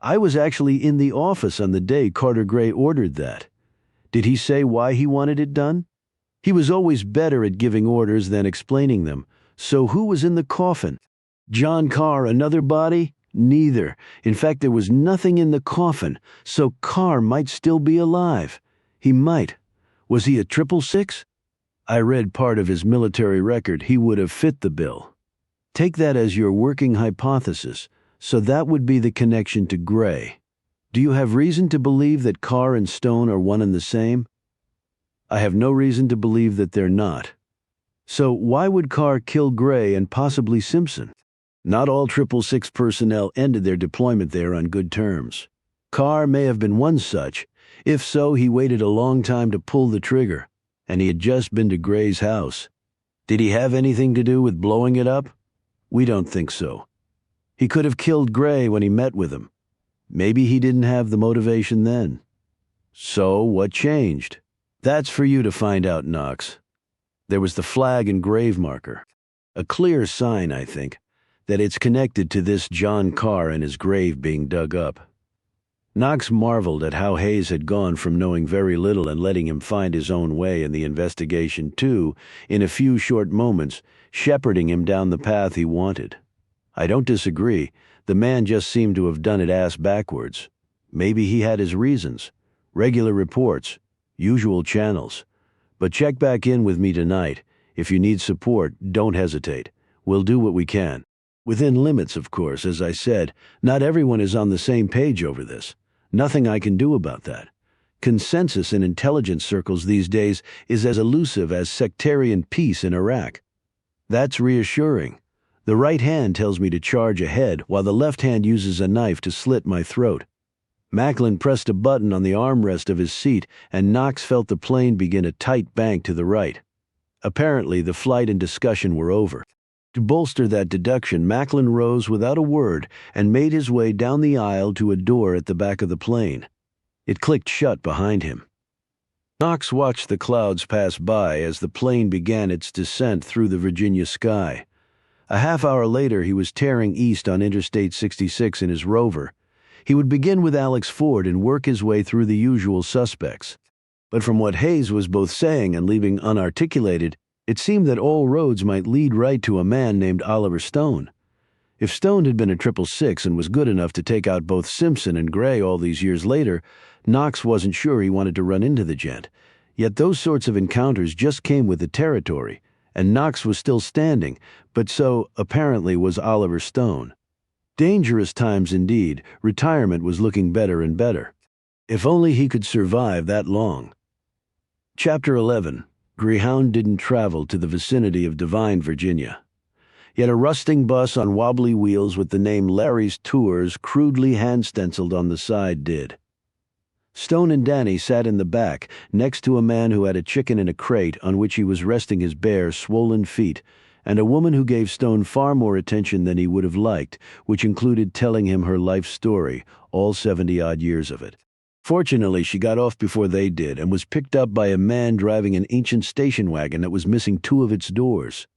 I was actually in the office on the day Carter Gray ordered that. Did he say why he wanted it done? He was always better at giving orders than explaining them. So who was in the coffin? John Carr, another body? Neither. In fact, there was nothing in the coffin, so Carr might still be alive. He might. Was he a 666? I read part of his military record. He would have fit the bill. Take that as your working hypothesis, so that would be the connection to Gray. Do you have reason to believe that Carr and Stone are one and the same? I have no reason to believe that they're not. So why would Carr kill Gray and possibly Simpson? Not all 666 personnel ended their deployment there on good terms. Carr may have been one such. If so, he waited a long time to pull the trigger, and he had just been to Gray's house. Did he have anything to do with blowing it up? We don't think so. He could have killed Gray when he met with him. Maybe he didn't have the motivation then. So what changed? That's for you to find out, Knox. There was the flag and grave marker. A clear sign, I think, that it's connected to this John Carr and his grave being dug up. Knox marveled at how Hayes had gone from knowing very little and letting him find his own way in the investigation to, in a few short moments, shepherding him down the path he wanted. I don't disagree. The man just seemed to have done it ass backwards. Maybe he had his reasons. Regular reports. Usual channels. But check back in with me tonight. If you need support, don't hesitate. We'll do what we can. Within limits, of course, as I said. Not everyone is on the same page over this. Nothing I can do about that. Consensus in intelligence circles these days is as elusive as sectarian peace in Iraq. That's reassuring. The right hand tells me to charge ahead, while the left hand uses a knife to slit my throat. Macklin pressed a button on the armrest of his seat, and Knox felt the plane begin a tight bank to the right. Apparently, the flight and discussion were over. To bolster that deduction, Macklin rose without a word and made his way down the aisle to a door at the back of the plane. It clicked shut behind him. Knox watched the clouds pass by as the plane began its descent through the Virginia sky. A half hour later, he was tearing east on Interstate 66 in his Rover. He would begin with Alex Ford and work his way through the usual suspects. But from what Hayes was both saying and leaving unarticulated, it seemed that all roads might lead right to a man named Oliver Stone. If Stone had been a 666 and was good enough to take out both Simpson and Gray all these years later, Knox wasn't sure he wanted to run into the gent. Yet those sorts of encounters just came with the territory, and Knox was still standing, but so, apparently, was Oliver Stone. Dangerous times indeed. Retirement was looking better and better. If only he could survive that long. Chapter 11. Greyhound didn't travel to the vicinity of Devine, Virginia. Yet a rusting bus on wobbly wheels with the name Larry's Tours crudely hand-stenciled on the side did. Stone and Danny sat in the back, next to a man who had a chicken in a crate on which he was resting his bare, swollen feet, and a woman who gave Stone far more attention than he would have liked, which included telling him her life story, all 70-odd years of it. Fortunately, she got off before they did and was picked up by a man driving an ancient station wagon that was missing two of its doors.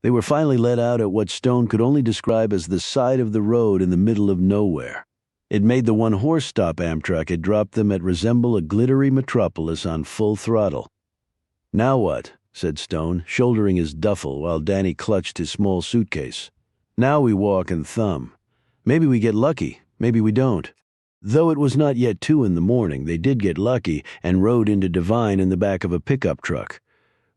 They were finally let out at what Stone could only describe as the side of the road in the middle of nowhere. It made the one-horse stop Amtrak had dropped them at resemble a glittery metropolis on full throttle. "Now what?" said Stone, shouldering his duffel while Danny clutched his small suitcase. "Now we walk and thumb. Maybe we get lucky, maybe we don't." Though it was not yet 2 in the morning, they did get lucky and rode into Devine in the back of a pickup truck,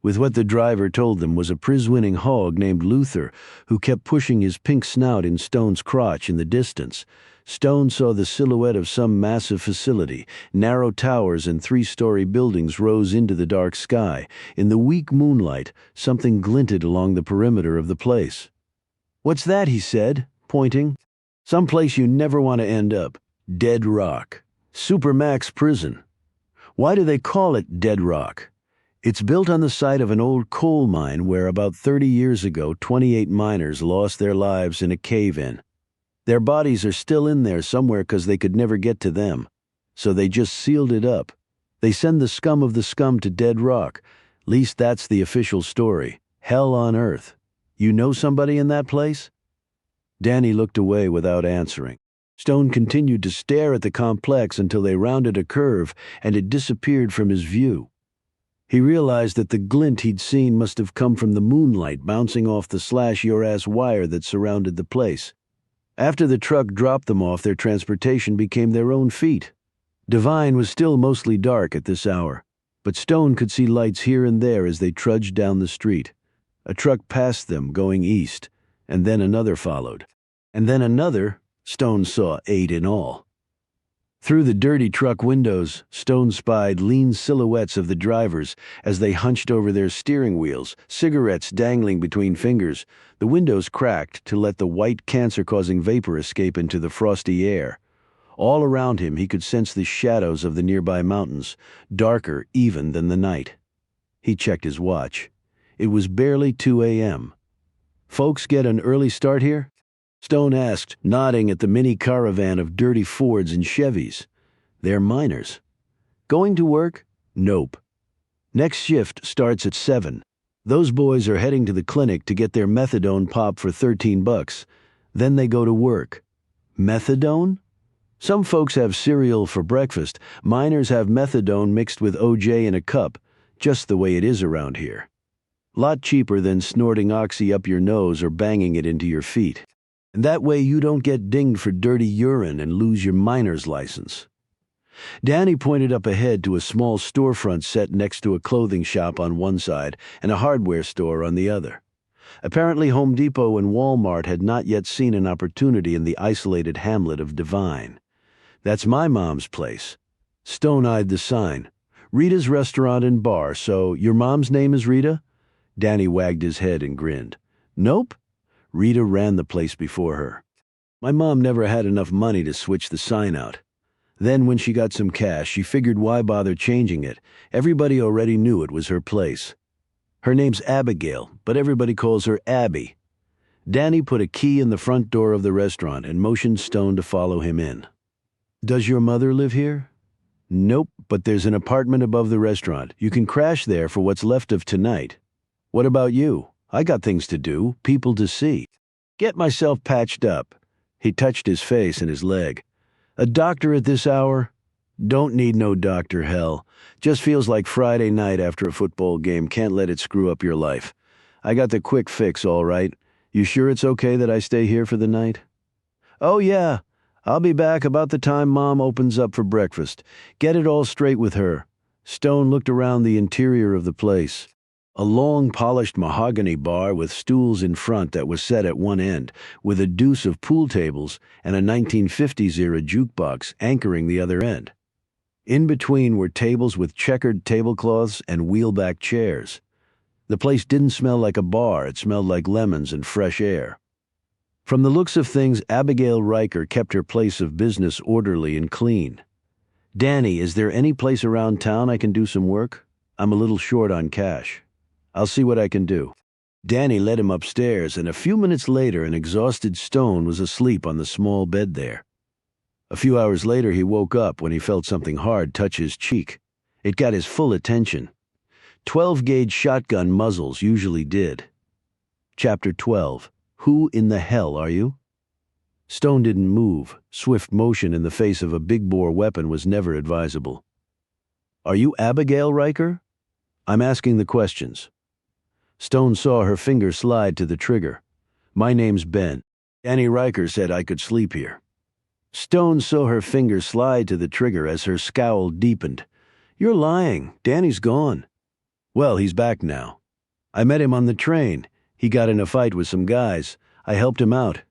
with what the driver told them was a prize-winning hog named Luther, who kept pushing his pink snout in Stone's crotch in the distance. Stone saw the silhouette of some massive facility. Narrow towers and 3-story buildings rose into the dark sky. In the weak moonlight, something glinted along the perimeter of the place. "What's that?" he said, pointing. "Some place you never want to end up. Dead Rock. Supermax prison. Why do they call it Dead Rock? It's built on the site of an old coal mine where about 30 years ago 28 miners lost their lives in a cave-in. Their bodies are still in there somewhere because they could never get to them. So they just sealed it up. They send the scum of the scum to Dead Rock. Least that's the official story. Hell on earth. You know somebody in that place?" Danny looked away without answering. Stone continued to stare at the complex until they rounded a curve and it disappeared from his view. He realized that the glint he'd seen must have come from the moonlight bouncing off the slash-your-ass wire that surrounded the place. After the truck dropped them off, their transportation became their own feet. Devine was still mostly dark at this hour, but Stone could see lights here and there as they trudged down the street. A truck passed them going east, and then another followed. And then another. Stone saw 8 in all. Through the dirty truck windows, Stone spied lean silhouettes of the drivers as they hunched over their steering wheels, cigarettes dangling between fingers, the windows cracked to let the white cancer-causing vapor escape into the frosty air. All around him he could sense the shadows of the nearby mountains, darker even than the night. He checked his watch. It was barely 2 a.m. "Folks get an early start here?" Stone asked, nodding at the mini caravan of dirty Fords and Chevys. "They're miners." "Going to work?" "Nope. Next shift starts at 7. Those boys are heading to the clinic to get their methadone pop for $13. Then they go to work." "Methadone?" "Some folks have cereal for breakfast. Miners have methadone mixed with OJ in a cup, just the way it is around here. Lot cheaper than snorting oxy up your nose or banging it into your feet. And that way you don't get dinged for dirty urine and lose your miner's license." Danny pointed up ahead to a small storefront set next to a clothing shop on one side and a hardware store on the other. Apparently Home Depot and Walmart had not yet seen an opportunity in the isolated hamlet of Devine. "That's my mom's place." Stone eyed the sign. "Rita's Restaurant and Bar, so your mom's name is Rita?" Danny wagged his head and grinned. "Nope. Rita ran the place before her. My mom never had enough money to switch the sign out. Then when she got some cash, she figured why bother changing it. Everybody already knew it was her place. Her name's Abigail, but everybody calls her Abby." Danny put a key in the front door of the restaurant and motioned Stone to follow him in. "Does your mother live here?" "Nope, but there's an apartment above the restaurant. You can crash there for what's left of tonight. What about you? I got things to do, people to see. Get myself patched up." He touched his face and his leg. "A doctor at this hour?" "Don't need no doctor, hell. Just feels like Friday night after a football game. Can't let it screw up your life. I got the quick fix, all right. You sure it's okay that I stay here for the night?" "Oh, yeah. I'll be back about the time Mom opens up for breakfast. Get it all straight with her." Stone looked around the interior of the place. A long, polished mahogany bar with stools in front that was set at one end, with a deuce of pool tables and a 1950s-era jukebox anchoring the other end. In between were tables with checkered tablecloths and wheelback chairs. The place didn't smell like a bar, it smelled like lemons and fresh air. From the looks of things, Abigail Riker kept her place of business orderly and clean. "Danny, is there any place around town I can do some work? I'm a little short on cash." "I'll see what I can do." Danny led him upstairs, and a few minutes later an exhausted Stone was asleep on the small bed there. A few hours later, he woke up when he felt something hard touch his cheek. It got his full attention. 12-gauge shotgun muzzles usually did. Chapter 12. Who in the hell are you? Stone didn't move. Swift motion in the face of a big-bore weapon was never advisable. Are you Abigail Riker? I'm asking the questions. Stone saw her finger slide to the trigger. My name's Ben. Danny Riker said I could sleep here. Stone saw her finger slide to the trigger as her scowl deepened. You're lying. Danny's gone. Well, he's back now. I met him on the train. He got in a fight with some guys. I helped him out.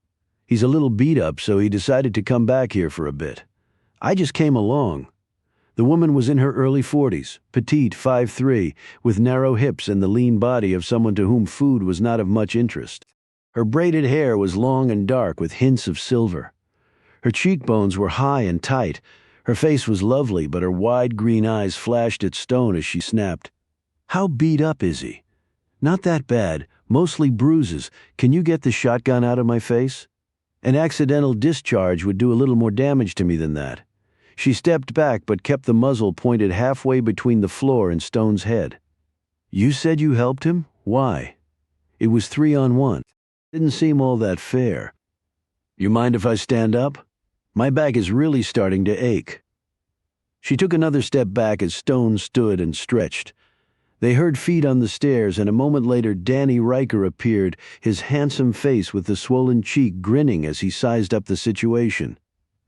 He's a little beat up, so he decided to come back here for a bit. I just came along. The woman was in her early 40s, petite, 5'3", with narrow hips and the lean body of someone to whom food was not of much interest. Her braided hair was long and dark with hints of silver. Her cheekbones were high and tight. Her face was lovely, but her wide green eyes flashed at Stone as she snapped. How beat up is he? Not that bad, mostly bruises. Can you get the shotgun out of my face? An accidental discharge would do a little more damage to me than that. She stepped back but kept the muzzle pointed halfway between the floor and Stone's head. You said you helped him? Why? It was 3-on-1. Didn't seem all that fair. You mind if I stand up? My back is really starting to ache. She took another step back as Stone stood and stretched. They heard feet on the stairs, and a moment later Danny Riker appeared, his handsome face with the swollen cheek grinning as he sized up the situation.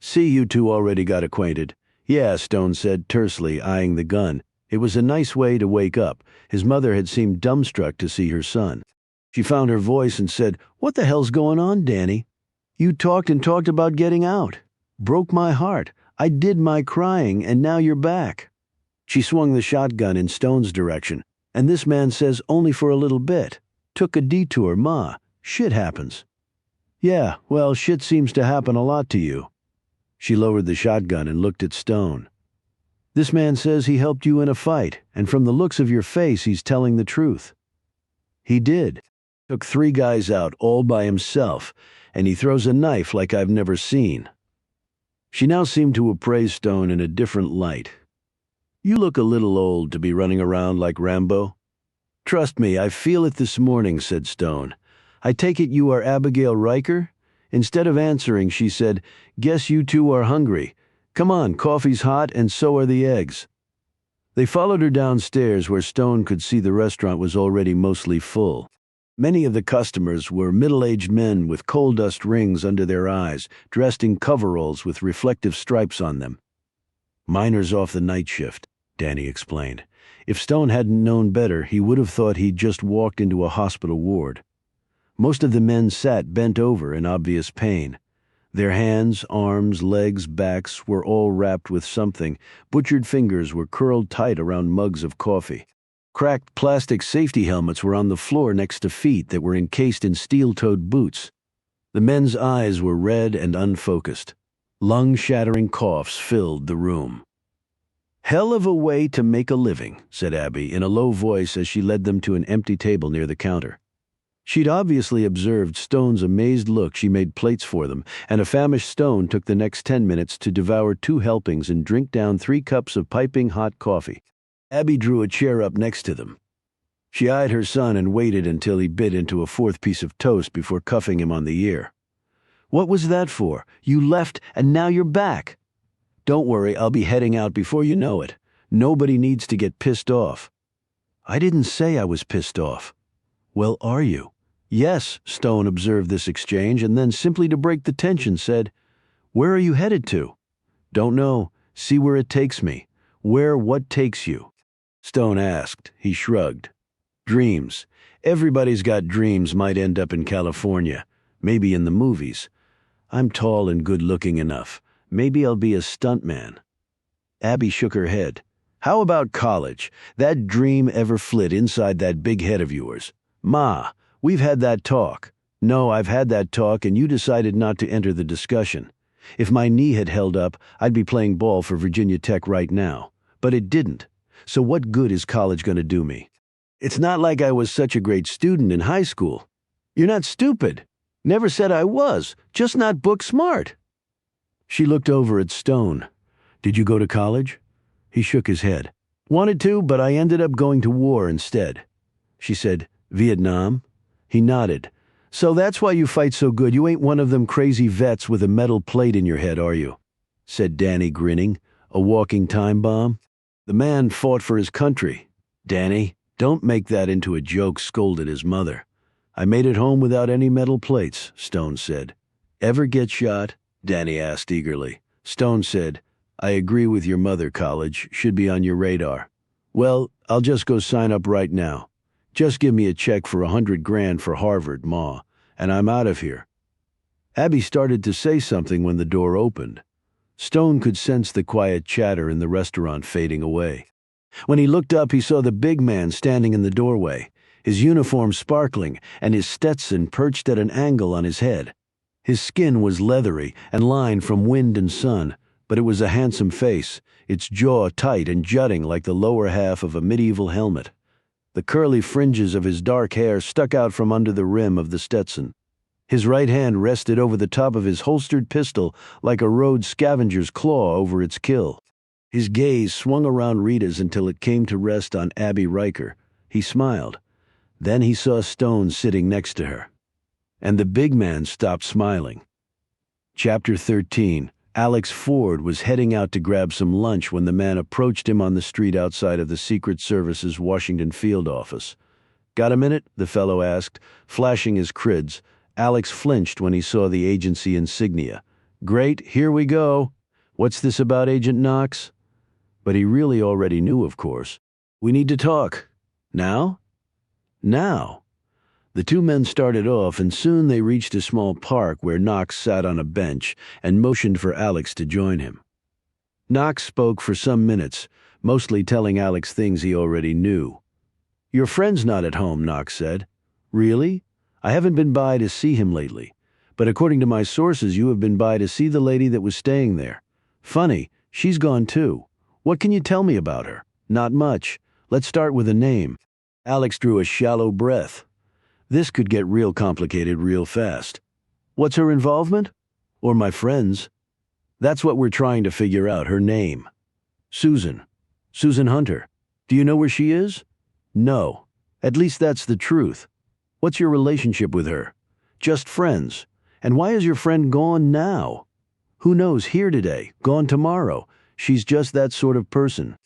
See, you two already got acquainted. Yeah, Stone said tersely, eyeing the gun. It was a nice way to wake up. His mother had seemed dumbstruck to see her son. She found her voice and said, What the hell's going on, Danny? You talked and talked about getting out. Broke my heart. I did my crying, and now you're back. She swung the shotgun in Stone's direction. And this man says only for a little bit. Took a detour, Ma. Shit happens. Yeah, well, shit seems to happen a lot to you. She lowered the shotgun and looked at Stone. This man says he helped you in a fight, and from the looks of your face, he's telling the truth. He did. Took 3 guys out all by himself, and he throws a knife like I've never seen. She now seemed to appraise Stone in a different light. You look a little old to be running around like Rambo. Trust me, I feel it this morning, said Stone. I take it you are Abigail Riker? Instead of answering, she said, Guess you two are hungry. Come on, coffee's hot and so are the eggs. They followed her downstairs where Stone could see the restaurant was already mostly full. Many of the customers were middle-aged men with coal dust rings under their eyes, dressed in coveralls with reflective stripes on them. Miners off the night shift, Danny explained. If Stone hadn't known better, he would have thought he'd just walked into a hospital ward. Most of the men sat bent over in obvious pain. Their hands, arms, legs, backs were all wrapped with something. Butchered fingers were curled tight around mugs of coffee. Cracked plastic safety helmets were on the floor next to feet that were encased in steel-toed boots. The men's eyes were red and unfocused. Lung-shattering coughs filled the room. Hell of a way to make a living, said Abby in a low voice as she led them to an empty table near the counter. She'd obviously observed Stone's amazed look. She made plates for them, and a famished Stone took the next 10 minutes to devour 2 helpings and drink down 3 cups of piping hot coffee. Abby drew a chair up next to them. She eyed her son and waited until he bit into a 4th piece of toast before cuffing him on the ear. What was that for? You left and now you're back. Don't worry, I'll be heading out before you know it. Nobody needs to get pissed off. I didn't say I was pissed off. Well, are you? Yes, Stone observed this exchange and then, simply to break the tension, said, Where are you headed to? Don't know. See where it takes me. Where what takes you? Stone asked. He shrugged. Dreams. Everybody's got dreams might end up in California. Maybe in the movies. I'm tall and good-looking enough. Maybe I'll be a stuntman. Abby shook her head. How about college? That dream ever flit inside that big head of yours? Ma, we've had that talk. No, I've had that talk and you decided not to enter the discussion. If my knee had held up, I'd be playing ball for Virginia Tech right now. But it didn't. So what good is college going to do me? It's not like I was such a great student in high school. You're not stupid. Never said I was, just not book smart. She looked over at Stone. "Did you go to college?" He shook his head. "Wanted to, but I ended up going to war instead." She said, "Vietnam?" He nodded. "So that's why you fight so good. You ain't one of them crazy vets with a metal plate in your head, are you?" said Danny, grinning. "A walking time bomb?" "The man fought for his country." "Danny, don't make that into a joke," scolded his mother. "I made it home without any metal plates," Stone said. "Ever get shot?" Danny asked eagerly. Stone said, "I agree with your mother, college. Should be on your radar." "Well, I'll just go sign up right now. Just give me a check for $100,000 for Harvard, Ma, and I'm out of here." Abby started to say something when the door opened. Stone could sense the quiet chatter in the restaurant fading away. When he looked up, he saw the big man standing in the doorway, his uniform sparkling and his Stetson perched at an angle on his head. His skin was leathery and lined from wind and sun, but it was a handsome face, its jaw tight and jutting like the lower half of a medieval helmet. The curly fringes of his dark hair stuck out from under the rim of the Stetson. His right hand rested over the top of his holstered pistol like a road scavenger's claw over its kill. His gaze swung around Rita's until it came to rest on Abby Riker. He smiled. Then he saw Stone sitting next to her. And the big man stopped smiling. Chapter 13. Alex Ford was heading out to grab some lunch when the man approached him on the street outside of the Secret Service's Washington field office. "Got a minute?" the fellow asked, flashing his crids. Alex flinched when he saw the agency insignia. "Great, here we go. What's this about Agent Knox?" But he really already knew, of course. "We need to talk." "Now?" "Now." The two men started off, and soon they reached a small park where Knox sat on a bench and motioned for Alex to join him. Knox spoke for some minutes, mostly telling Alex things he already knew. "Your friend's not at home," Knox said. "Really? I haven't been by to see him lately. But according to my sources, you have been by to see the lady that was staying there. Funny, she's gone too. What can you tell me about her?" "Not much. Let's start with a name." Alex drew a shallow breath. This could get real complicated real fast. "What's her involvement?" "Or my friend's?" "That's what we're trying to figure out, her name." "Susan. Susan Hunter. Do you know where she is?" "No. At least that's the truth." "What's your relationship with her?" "Just friends. And why is your friend gone now?" "Who knows, here today, gone tomorrow. She's just that sort of person."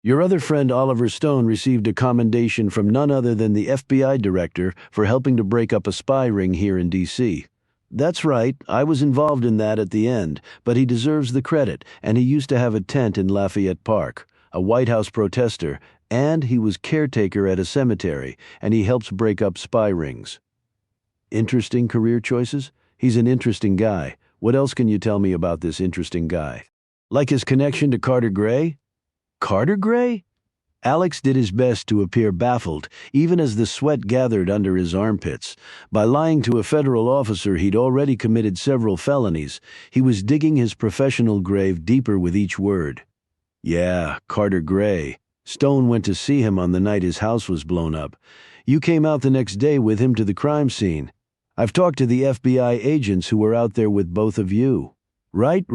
"Your other friend Oliver Stone received a commendation from none other than the FBI director for helping to break up a spy ring here in D.C. "That's right, I was involved in that at the end, but he deserves the credit, and he used to have a tent in Lafayette Park, a White House protester, and he was caretaker at a cemetery, and he helps break up spy rings." "Interesting career choices? He's an interesting guy. What else can you tell me about this interesting guy?" "Like his connection to Carter Gray?" "Carter Gray?" Alex did his best to appear baffled, even as the sweat gathered under his armpits. By lying to a federal officer he'd already committed several felonies, he was digging his professional grave deeper with each word. "Yeah, Carter Gray. Stone went to see him on the night his house was blown up. You came out the next day with him to the crime scene. I've talked to the FBI agents who were out there with both of you." Right.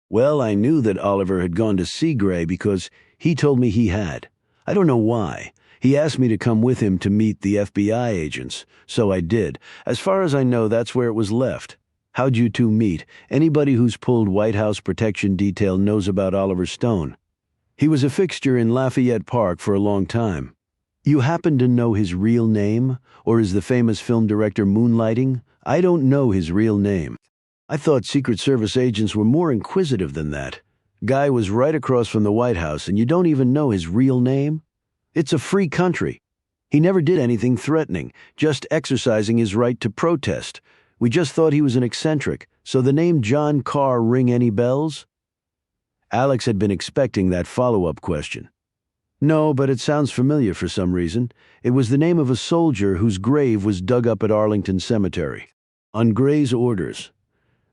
Well, I knew that Oliver had gone to see Gray because he told me he had. I don't know why. He asked me to come with him to meet the FBI agents, so I did. As far as I know, that's where it was left. How'd you two meet? Anybody who's pulled White House protection detail knows about Oliver Stone. He was a fixture in Lafayette Park for a long time. You happen to know his real name? Or is the famous film director moonlighting? I don't know his real name. I thought Secret Service agents were more inquisitive than that. Guy was right across from the White House, and you don't even know his real name? It's a free country. He never did anything threatening, just exercising his right to protest. We just thought he was an eccentric, so the name John Carr ring any bells? Alex had been expecting that follow-up question. No, but it sounds familiar for some reason. It was the name of a soldier whose grave was dug up at Arlington Cemetery. On Gray's orders.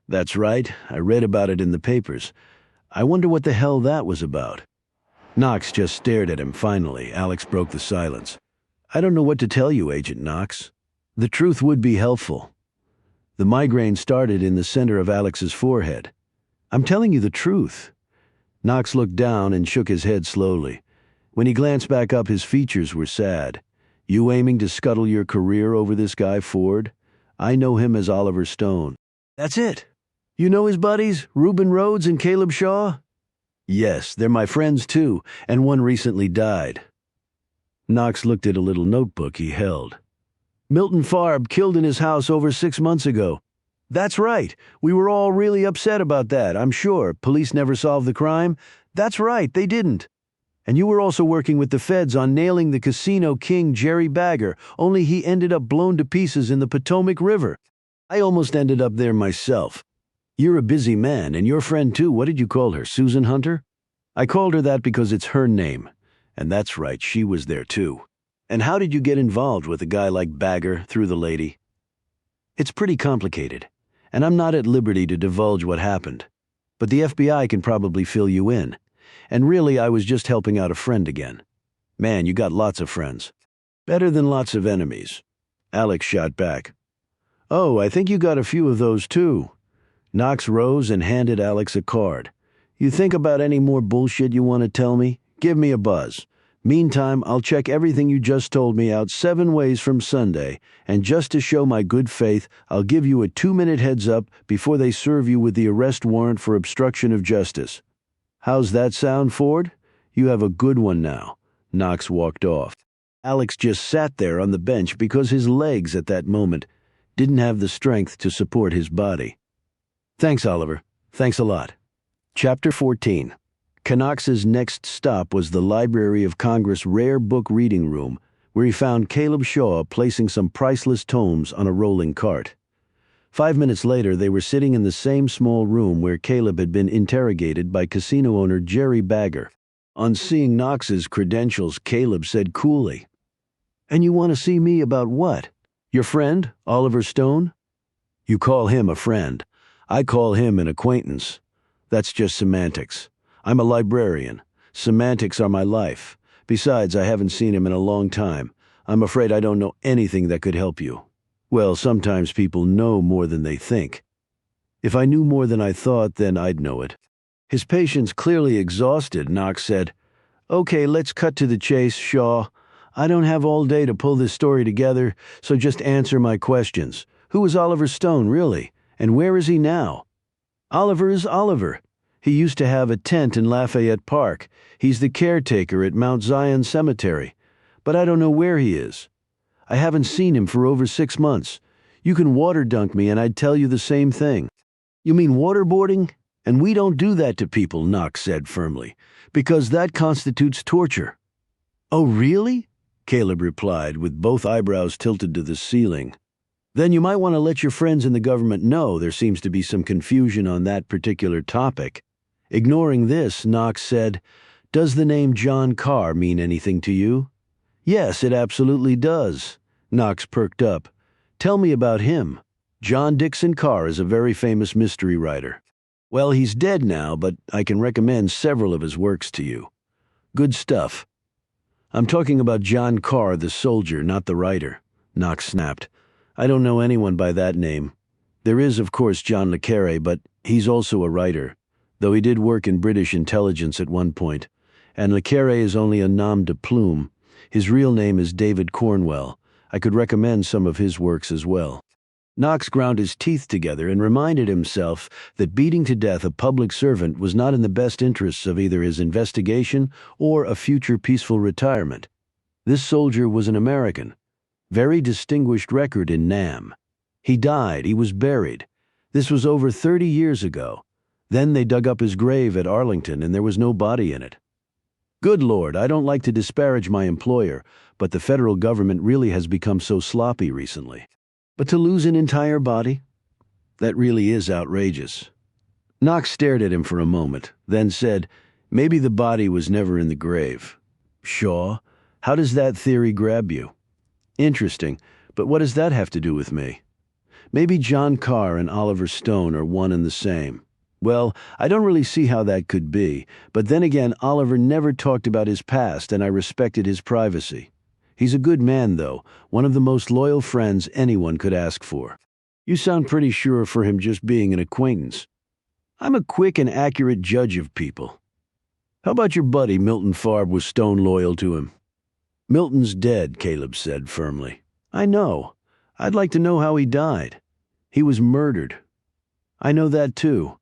That's right, I read about it in the papers. I wonder what the hell that was about. Knox just stared at him finally. Alex broke the silence. "I don't know what to tell you, Agent Knox. The truth would be helpful." The migraine started in the center of Alex's forehead. I'm telling you the truth." Knox looked down and shook his head slowly. When he glanced back up, his features were sad. "You aiming to scuttle your career over this guy, Ford? I know him as Oliver Stone." "That's it. You know his buddies, Reuben Rhodes and Caleb Shaw?" "Yes, they're my friends too, and one recently died." Knox looked at a little notebook he held. "Milton Farb killed in his house over 6 months ago." "That's right. We were all really upset about that, I'm sure. Police never solved the crime." "That's right, they didn't." "And you were also working with the feds on nailing the casino king Jerry Bagger, only he ended up blown to pieces in the Potomac River." "I almost ended up there myself." "You're a busy man, and your friend too. What did you call her, Susan Hunter?" "I called her that because it's her name." "And that's right, she was there too." "And how did you get involved with a guy like Bagger through the lady?" "It's pretty complicated, and I'm not at liberty to divulge what happened. But the FBI can probably fill you in. And really, I was just helping out a friend again." "Man, you got lots of friends." "Better than lots of enemies," Alex shot back. "Oh, I think you got a few of those too." Knox rose and handed Alex a card. "You think about any more bullshit you want to tell me? Give me a buzz. Meantime, I'll check everything you just told me out 7 ways from Sunday, and just to show my good faith, I'll give you a 2-minute heads up before they serve you with the arrest warrant for obstruction of justice. How's that sound, Ford? You have a good one now." Knox walked off. Alex just sat there on the bench because his legs at that moment didn't have the strength to support his body. "Thanks, Oliver. Thanks a lot." Chapter 14. Knox's next stop was the Library of Congress rare book reading room, where he found Caleb Shaw placing some priceless tomes on a rolling cart. 5 minutes later, they were sitting in the same small room where Caleb had been interrogated by casino owner Jerry Bagger. On seeing Knox's credentials, Caleb said coolly, "And you want to see me about what? Your friend, Oliver Stone?" "You call him a friend. I call him an acquaintance. That's just semantics. I'm a librarian. Semantics are my life. Besides, I haven't seen him in a long time. I'm afraid I don't know anything that could help you." "Well, sometimes people know more than they think." "If I knew more than I thought, then I'd know it." His patience clearly exhausted, Knox said, "Okay, let's cut to the chase, Shaw. I don't have all day to pull this story together, so just answer my questions. Who is Oliver Stone, really? And where is he now?" "Oliver is Oliver. He used to have a tent in Lafayette Park. He's the caretaker at Mount Zion Cemetery. But I don't know where he is. I haven't seen him for over 6 months. You can water dunk me and I'd tell you the same thing." "You mean waterboarding? And we don't do that to people," Knox said firmly, "because that constitutes torture." "Oh, really?" Caleb replied, with both eyebrows tilted to the ceiling. "Then you might want to let your friends in the government know there seems to be some confusion on that particular topic." Ignoring this, Knox said, "Does the name John Carr mean anything to you?" "Yes, it absolutely does." Knox perked up. "Tell me about him." "John Dixon Carr is a very famous mystery writer." "Well, he's dead now, but I can recommend several of his works to you." "Good stuff." "I'm talking about John Carr, the soldier, not the writer," Knox snapped. "I don't know anyone by that name. There is, of course, John le Carre, but he's also a writer, though he did work in British intelligence at one point. And le Carre is only a nom de plume. His real name is David Cornwell. I could recommend some of his works as well." Knox ground his teeth together and reminded himself that beating to death a public servant was not in the best interests of either his investigation or a future peaceful retirement. This soldier was an American. Very distinguished record in Nam. He died, he was buried. This was over 30 years ago. Then they dug up his grave at Arlington and there was no body in it. Good Lord, I don't like to disparage my employer, but the federal government really has become so sloppy recently. But to lose an entire body? That really is outrageous. Knox stared at him for a moment, then said, "Maybe the body was never in the grave." "Shaw, how does that theory grab you?" "Interesting, but what does that have to do with me?" "Maybe John Carr and Oliver Stone are one and the same." "Well, I don't really see how that could be, but then again, Oliver never talked about his past and I respected his privacy. He's a good man, though, one of the most loyal friends anyone could ask for." "You sound pretty sure for him just being an acquaintance." I'm a quick and accurate judge of people. How about your buddy, Milton Farb? Was Stone loyal to him? Milton's dead, Caleb said firmly. I know. I'd like to know how he died. He was murdered. I know that too.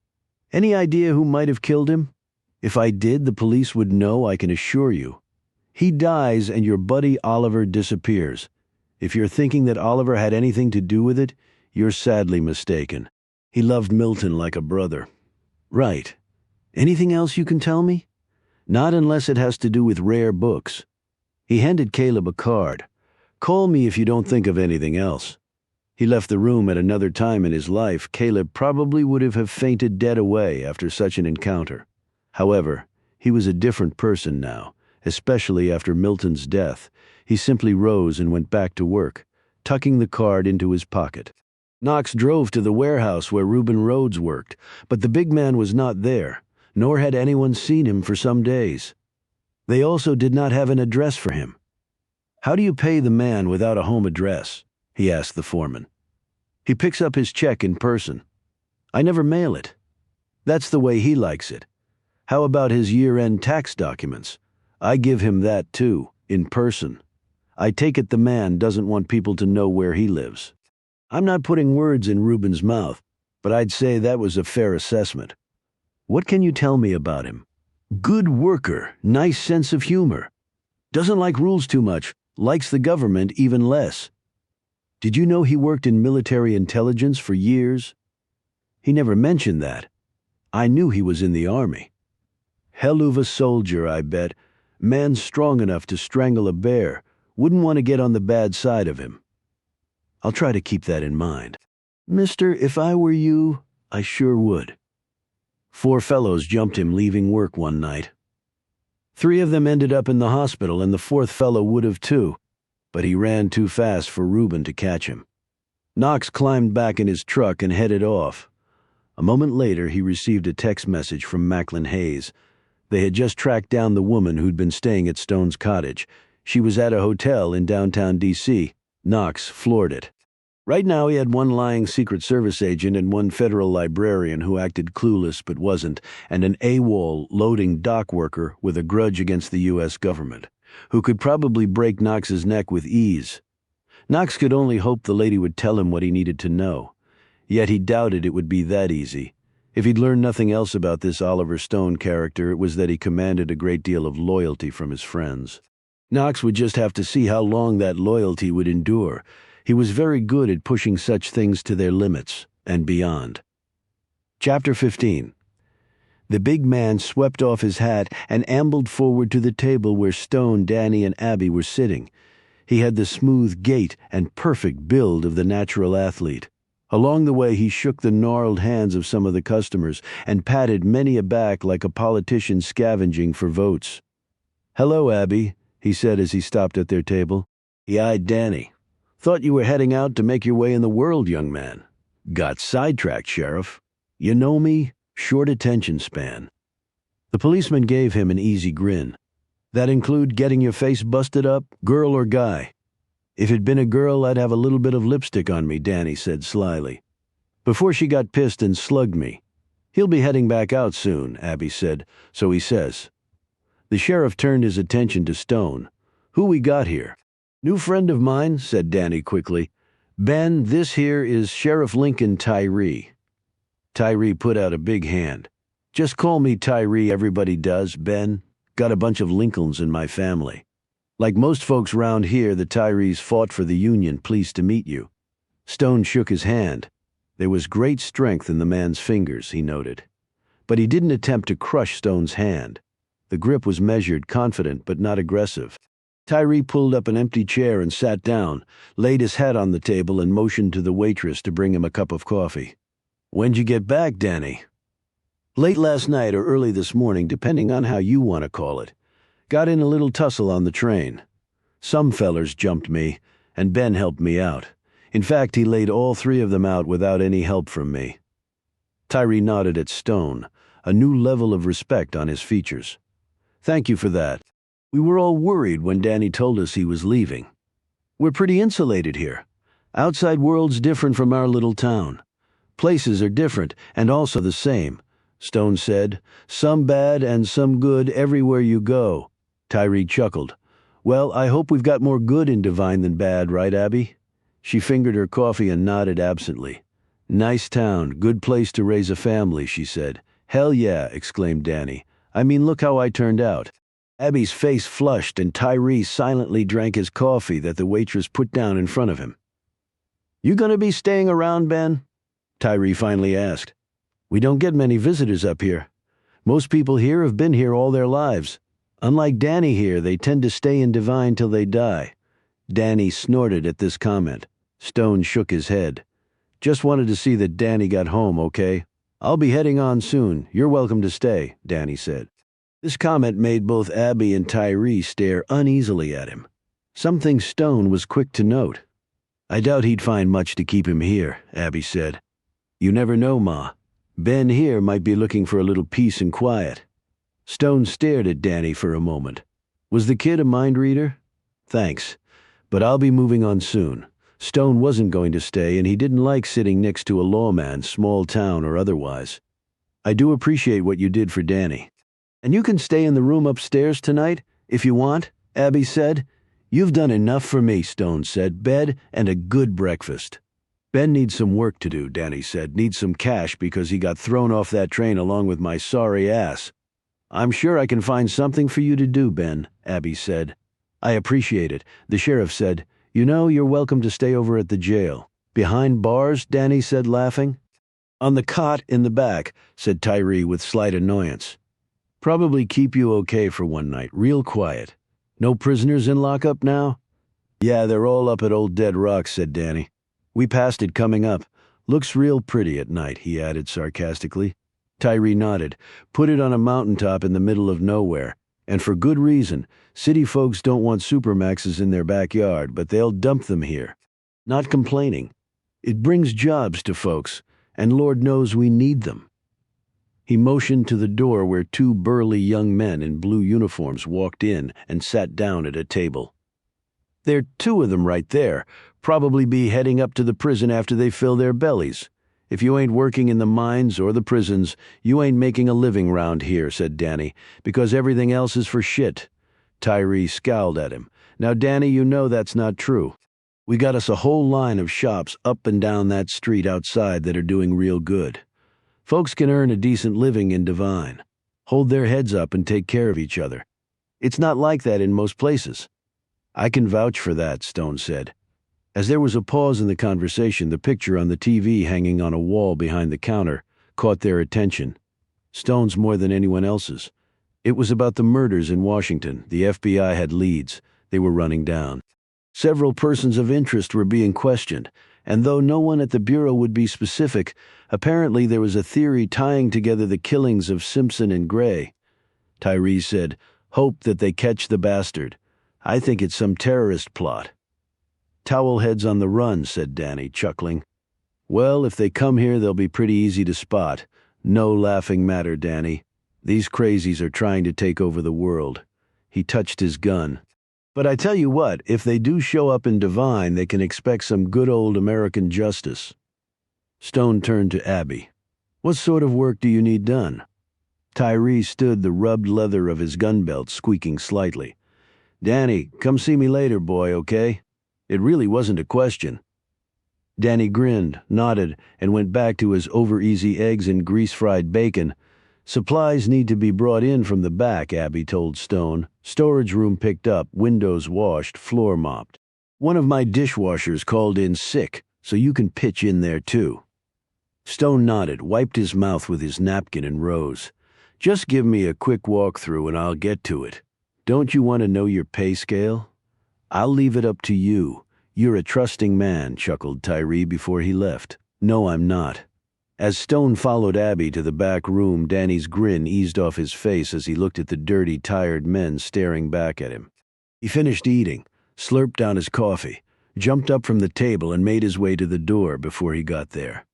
Any idea who might have killed him? If I did, the police would know, I can assure you. He dies and your buddy Oliver disappears. If you're thinking that Oliver had anything to do with it, you're sadly mistaken. He loved Milton like a brother. Right. Anything else you can tell me? Not unless it has to do with rare books. He handed Caleb a card. Call me if you don't think of anything else. He left the room at another time in his life. Caleb probably would have fainted dead away after such an encounter. However, he was a different person now, especially after Milton's death. He simply rose and went back to work, tucking the card into his pocket. Knox drove to the warehouse where Reuben Rhodes worked, but the big man was not there, nor had anyone seen him for some days. They also did not have an address for him. How do you pay the man without a home address? He asked the foreman. He picks up his check in person. I never mail it. That's the way he likes it. How about his year-end tax documents? I give him that too, in person. I take it the man doesn't want people to know where he lives. I'm not putting words in Reuben's mouth, but I'd say that was a fair assessment. What can you tell me about him? Good worker, nice sense of humor. Doesn't like rules too much, likes the government even less. Did you know he worked in military intelligence for years? He never mentioned that. I knew he was in the army. Hell of a soldier, I bet. Man strong enough to strangle a bear. Wouldn't want to get on the bad side of him. I'll try to keep that in mind. Mister, if I were you, I sure would. 4 fellows jumped him leaving work one night. 3 of them ended up in the hospital, and the 4th fellow would have too, but he ran too fast for Reuben to catch him. Knox climbed back in his truck and headed off. A moment later, he received a text message from Macklin Hayes. They had just tracked down the woman who'd been staying at Stone's cottage. She was at a hotel in downtown D.C. Knox floored it. Right now he had 1 lying Secret Service agent and 1 federal librarian who acted clueless but wasn't, and an AWOL loading dock worker with a grudge against the U.S. government, who could probably break Knox's neck with ease. Knox could only hope the lady would tell him what he needed to know. Yet he doubted it would be that easy. If he'd learned nothing else about this Oliver Stone character, it was that he commanded a great deal of loyalty from his friends. Knox would just have to see how long that loyalty would endure. He was very good at pushing such things to their limits and beyond. Chapter 15. The big man swept off his hat and ambled forward to the table where Stone, Danny, and Abby were sitting. He had the smooth gait and perfect build of the natural athlete. Along the way, he shook the gnarled hands of some of the customers and patted many a back like a politician scavenging for votes. "Hello, Abby," he said as he stopped at their table. He eyed Danny. "Thought you were heading out to make your way in the world, young man." "Got sidetracked, Sheriff. You know me? Short attention span." The policeman gave him an easy grin. "That include getting your face busted up, girl or guy?" "If it'd been a girl, I'd have a little bit of lipstick on me," Danny said slyly. "Before she got pissed and slugged me." "He'll be heading back out soon," Abby said, "so he says." The sheriff turned his attention to Stone. "Who we got here?" "New friend of mine," said Danny quickly. "Ben, this here is Sheriff Lincoln Tyree." Tyree put out a big hand. "Just call me Tyree, everybody does, Ben. Got a bunch of Lincolns in my family. Like most folks round here, the Tyrees fought for the Union. Pleased to meet you." Stone shook his hand. There was great strength in the man's fingers, he noted. But he didn't attempt to crush Stone's hand. The grip was measured, confident, but not aggressive. Tyree pulled up an empty chair and sat down, laid his hat on the table, and motioned to the waitress to bring him a cup of coffee. "When'd you get back, Danny?" "Late last night or early this morning, depending on how you want to call it. Got in a little tussle on the train. Some fellers jumped me, and Ben helped me out. In fact, he laid all 3 of them out without any help from me." Tyree nodded at Stone, a new level of respect on his features. "Thank you for that. We were all worried when Danny told us he was leaving. We're pretty insulated here. Outside world's different from our little town. Places are different and also the same, Stone said. Some bad and some good everywhere you go. Tyree chuckled. Well, I hope we've got more good in Divine than bad, right, Abby? She fingered her coffee and nodded absently. Nice town, good place to raise a family, she said. Hell yeah, exclaimed Danny. I mean, look how I turned out. Abby's face flushed and Tyree silently drank his coffee that the waitress put down in front of him. You gonna be staying around, Ben? Tyree finally asked. We don't get many visitors up here. Most people here have been here all their lives. Unlike Danny here, they tend to stay in Divine till they die. Danny snorted at this comment. Stone shook his head. Just wanted to see that Danny got home, okay? I'll be heading on soon. You're welcome to stay, Danny said. This comment made both Abby and Tyree stare uneasily at him. Something Stone was quick to note. I doubt he'd find much to keep him here, Abby said. You never know, Ma. Ben here might be looking for a little peace and quiet. Stone stared at Danny for a moment. Was the kid a mind reader? Thanks, but I'll be moving on soon. Stone wasn't going to stay, and he didn't like sitting next to a lawman, small town or otherwise. I do appreciate what you did for Danny. And you can stay in the room upstairs tonight, if you want, Abby said. You've done enough for me, Stone said. Bed and a good breakfast. Ben needs some work to do, Danny said. Needs some cash because he got thrown off that train along with my sorry ass. I'm sure I can find something for you to do, Ben, Abby said. I appreciate it, the sheriff said. You know, you're welcome to stay over at the jail. Behind bars, Danny said, laughing. On the cot in the back, said Tyree with slight annoyance. Probably keep you okay for one night, real quiet. No prisoners in lockup now? Yeah, they're all up at Old Dead Rock, said Danny. We passed it coming up. Looks real pretty at night, he added sarcastically. Tyree nodded. Put it on a mountaintop in the middle of nowhere. And for good reason. City folks don't want supermaxes in their backyard, but they'll dump them here. Not complaining. It brings jobs to folks, and Lord knows we need them. He motioned to the door where two burly young men in blue uniforms walked in and sat down at a table. There are two of them right there, probably be heading up to the prison after they fill their bellies. If you ain't working in the mines or the prisons, you ain't making a living round here, said Danny, because everything else is for shit. Tyree scowled at him. Now, Danny, you know that's not true. We got us a whole line of shops up and down that street outside that are doing real good. Folks can earn a decent living in Divine. Hold their heads up and take care of each other. It's not like that in most places. I can vouch for that, Stone said. As there was a pause in the conversation, the picture on the TV hanging on a wall behind the counter caught their attention. Stone's more than anyone else's. It was about the murders in Washington. The FBI had leads. They were running down. Several persons of interest were being questioned, and though no one at the Bureau would be specific, apparently there was a theory tying together the killings of Simpson and Gray. Tyree said, "Hope that they catch the bastard. I think it's some terrorist plot." "Towelheads on the run," said Danny, chuckling. "Well, if they come here, they'll be pretty easy to spot. No laughing matter, Danny. These crazies are trying to take over the world." He touched his gun. "But I tell you what, if they do show up in Divine, they can expect some good old American justice." Stone turned to Abby. "What sort of work do you need done?" Tyree stood the rubbed leather of his gun belt squeaking slightly. "Danny, come see me later, boy, okay?" It really wasn't a question. Danny grinned, nodded, and went back to his over-easy eggs and grease-fried bacon. "Supplies need to be brought in from the back," Abby told Stone. "Storage room picked up, windows washed, floor mopped. One of my dishwashers called in sick, so you can pitch in there too." Stone nodded, wiped his mouth with his napkin, and rose. "Just give me a quick walkthrough and I'll get to it. Don't you want to know your pay scale?" "I'll leave it up to you. You're a trusting man," chuckled Tyree before he left. "No, I'm not." As Stone followed Abby to the back room, Danny's grin eased off his face as he looked at the dirty, tired men staring back at him. He finished eating, slurped down his coffee, jumped up from the table and made his way to the door before he got there.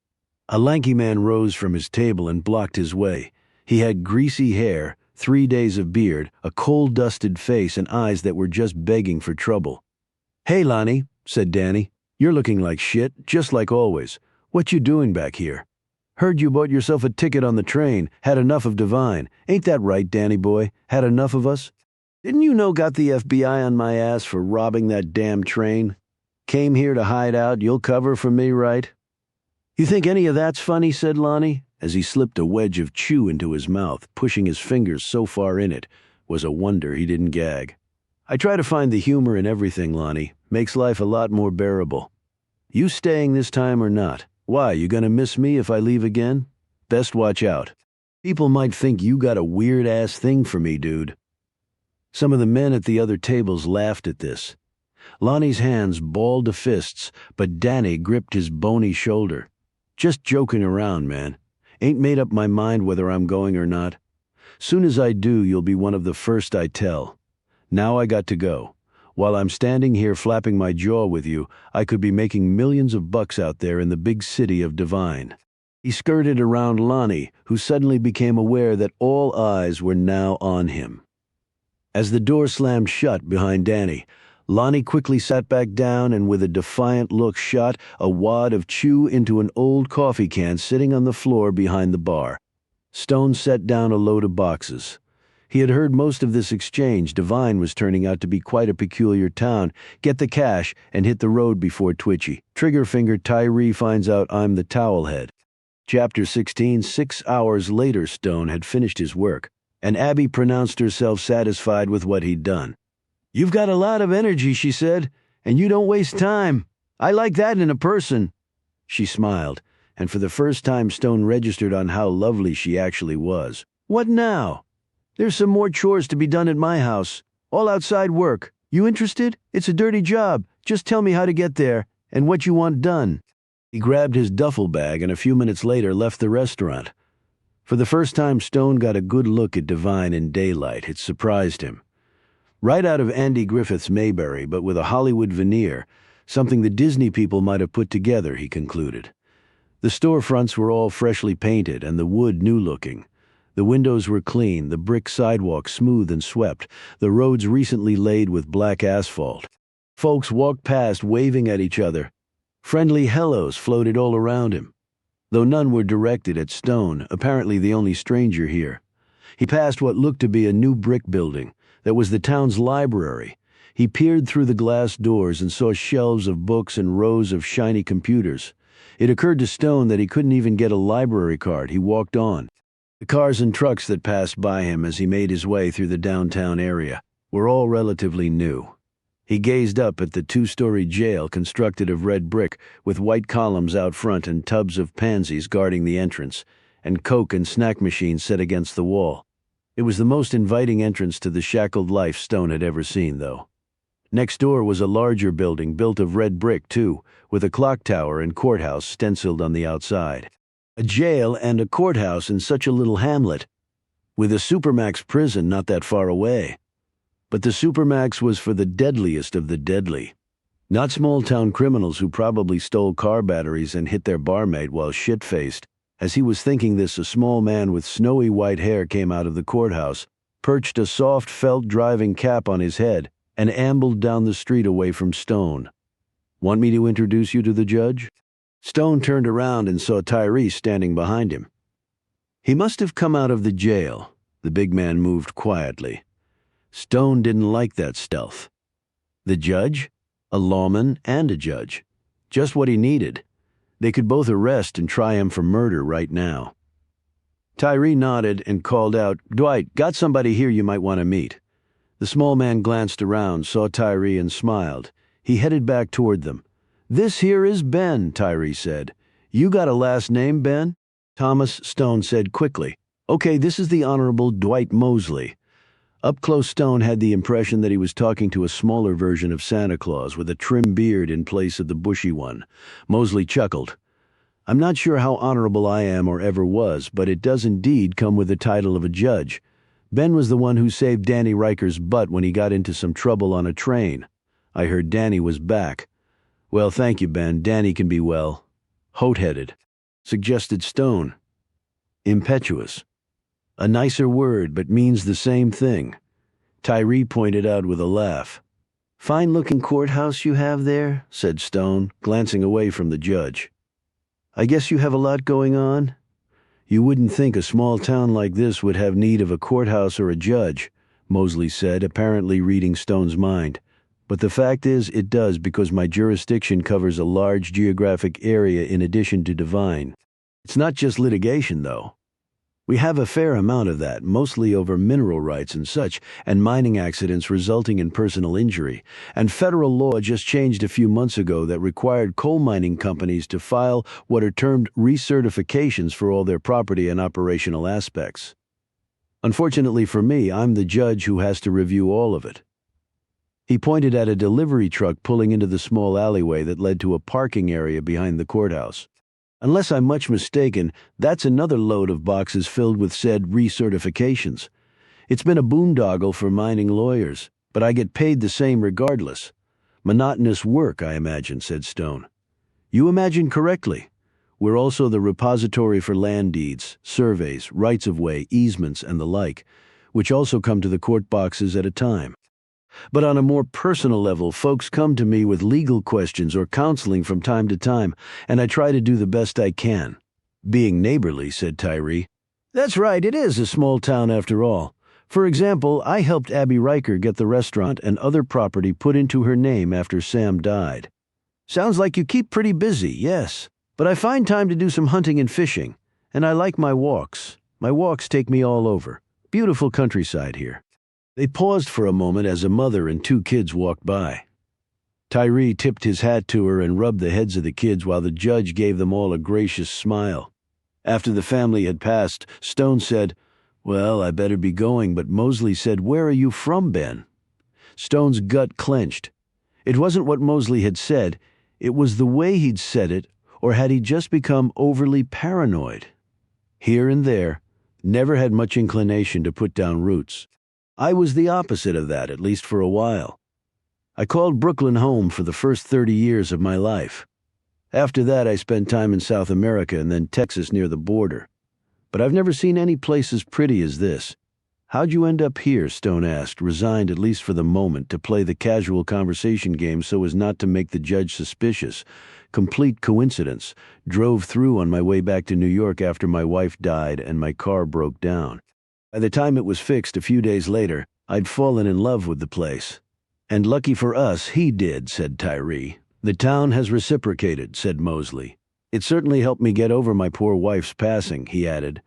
A lanky man rose from his table and blocked his way. He had greasy hair, 3 days of beard, a coal-dusted face, and eyes that were just begging for trouble. "Hey, Lonnie," said Danny. "You're looking like shit, just like always. What you doing back here?" Heard you bought yourself a ticket on the train. Had enough of Divine. Ain't that right, Danny boy? Had enough of us? Didn't you know got the FBI on my ass for robbing that damn train? Came here to hide out. You'll cover for me, right? You think any of that's funny, said Lonnie, as he slipped a wedge of chew into his mouth, pushing his fingers so far in it. Was a wonder he didn't gag. I try to find the humor in everything, Lonnie. Makes life a lot more bearable. You staying this time or not? Why, you gonna miss me if I leave again? Best watch out. People might think you got a weird-ass thing for me, dude. Some of the men at the other tables laughed at this. Lonnie's hands balled to fists, but Danny gripped his bony shoulder. Just joking around, man. Ain't made up my mind whether I'm going or not. Soon as I do, you'll be one of the first I tell. Now I got to go. While I'm standing here flapping my jaw with you, I could be making millions of bucks out there in the big city of Divine. He skirted around Lonnie, who suddenly became aware that all eyes were now on him. As the door slammed shut behind Danny, Lonnie quickly sat back down and with a defiant look shot a wad of chew into an old coffee can sitting on the floor behind the bar. Stone set down a load of boxes. He had heard most of this exchange. Divine was turning out to be quite a peculiar town. Get the cash and hit the road before Twitchy. Trigger-finger Tyree finds out I'm the towelhead. Chapter 16. 6 hours later, Stone had finished his work, and Abby pronounced herself satisfied with what he'd done. You've got a lot of energy, she said, and you don't waste time. I like that in a person. She smiled, and for the first time Stone registered on how lovely she actually was. What now? There's some more chores to be done at my house. All outside work. You interested? It's a dirty job. Just tell me how to get there, and what you want done. He grabbed his duffel bag and a few minutes later left the restaurant. For the first time, Stone got a good look at Divine in daylight. It surprised him. Right out of Andy Griffith's Mayberry, but with a Hollywood veneer, something the Disney people might have put together, he concluded. The storefronts were all freshly painted and the wood new-looking. The windows were clean, the brick sidewalk smooth and swept, the roads recently laid with black asphalt. Folks walked past waving at each other. Friendly hellos floated all around him, though none were directed at Stone, apparently the only stranger here. He passed what looked to be a new brick building that was the town's library. He peered through the glass doors and saw shelves of books and rows of shiny computers. It occurred to Stone that he couldn't even get a library card. He walked on. The cars and trucks that passed by him as he made his way through the downtown area were all relatively new. He gazed up at the 2-story jail constructed of red brick with white columns out front and tubs of pansies guarding the entrance, and Coke and snack machines set against the wall. It was the most inviting entrance to the shackled life Stone had ever seen, though. Next door was a larger building built of red brick, too, with a clock tower and courthouse stenciled on the outside. A jail and a courthouse in such a little hamlet, with a supermax prison not that far away. But the supermax was for the deadliest of the deadly. Not small-town criminals who probably stole car batteries and hit their barmaid while shit-faced. As he was thinking this, a small man with snowy white hair came out of the courthouse, perched a soft felt driving cap on his head, and ambled down the street away from Stone. Want me to introduce you to the judge? Stone turned around and saw Tyree standing behind him. He must have come out of the jail. The big man moved quietly. Stone didn't like that stealth. The judge? A lawman and a judge. Just what he needed. They could both arrest and try him for murder right now. Tyree nodded and called out, Dwight, got somebody here you might want to meet. The small man glanced around, saw Tyree, and smiled. He headed back toward them. This here is Ben, Tyree said. You got a last name, Ben? Thomas, Stone said quickly. Okay, this is the Honorable Dwight Mosley. Up close, Stone had the impression that he was talking to a smaller version of Santa Claus with a trim beard in place of the bushy one. Mosley chuckled. I'm not sure how honorable I am or ever was, but it does indeed come with the title of a judge. Ben was the one who saved Danny Riker's butt when he got into some trouble on a train. I heard Danny was back. Well, thank you, Ben. Danny can be, well, hot-headed, suggested Stone. Impetuous. A nicer word, but means the same thing. Tyree pointed out with a laugh. Fine-looking courthouse you have there, said Stone, glancing away from the judge. I guess you have a lot going on? You wouldn't think a small town like this would have need of a courthouse or a judge, Mosley said, apparently reading Stone's mind. But the fact is, it does because my jurisdiction covers a large geographic area in addition to Divine. It's not just litigation, though. We have a fair amount of that, mostly over mineral rights and such, and mining accidents resulting in personal injury. And federal law just changed a few months ago that required coal mining companies to file what are termed recertifications for all their property and operational aspects. Unfortunately for me, I'm the judge who has to review all of it. He pointed at a delivery truck pulling into the small alleyway that led to a parking area behind the courthouse. Unless I'm much mistaken, that's another load of boxes filled with said recertifications. It's been a boondoggle for mining lawyers, but I get paid the same regardless. Monotonous work, I imagine, said Stone. You imagine correctly. We're also the repository for land deeds, surveys, rights-of-way, easements, and the like, which also come to the court boxes at a time. But on a more personal level, folks come to me with legal questions or counseling from time to time, and I try to do the best I can. Being neighborly, said Tyree. That's right, it is a small town after all. For example, I helped Abby Riker get the restaurant and other property put into her name after Sam died. Sounds like you keep pretty busy, yes. But I find time to do some hunting and fishing, and I like my walks. My walks take me all over. Beautiful countryside here. They paused for a moment as a mother and two kids walked by. Tyree tipped his hat to her and rubbed the heads of the kids while the judge gave them all a gracious smile. After the family had passed, Stone said, Well, I better be going, but Mosley said, Where are you from, Ben? Stone's gut clenched. It wasn't what Mosley had said, it was the way he'd said it, or had he just become overly paranoid? Here and there, never had much inclination to put down roots. I was the opposite of that, at least for a while. I called Brooklyn home for the first 30 years of my life. After that, I spent time in South America and then Texas near the border. But I've never seen any place as pretty as this. How'd you end up here? Stone asked, resigned at least for the moment to play the casual conversation game so as not to make the judge suspicious. Complete coincidence. Drove through on my way back to New York after my wife died and my car broke down. By the time it was fixed a few days later, I'd fallen in love with the place. And lucky for us, he did, said Tyree. The town has reciprocated, said Mosley. It certainly helped me get over my poor wife's passing, he added.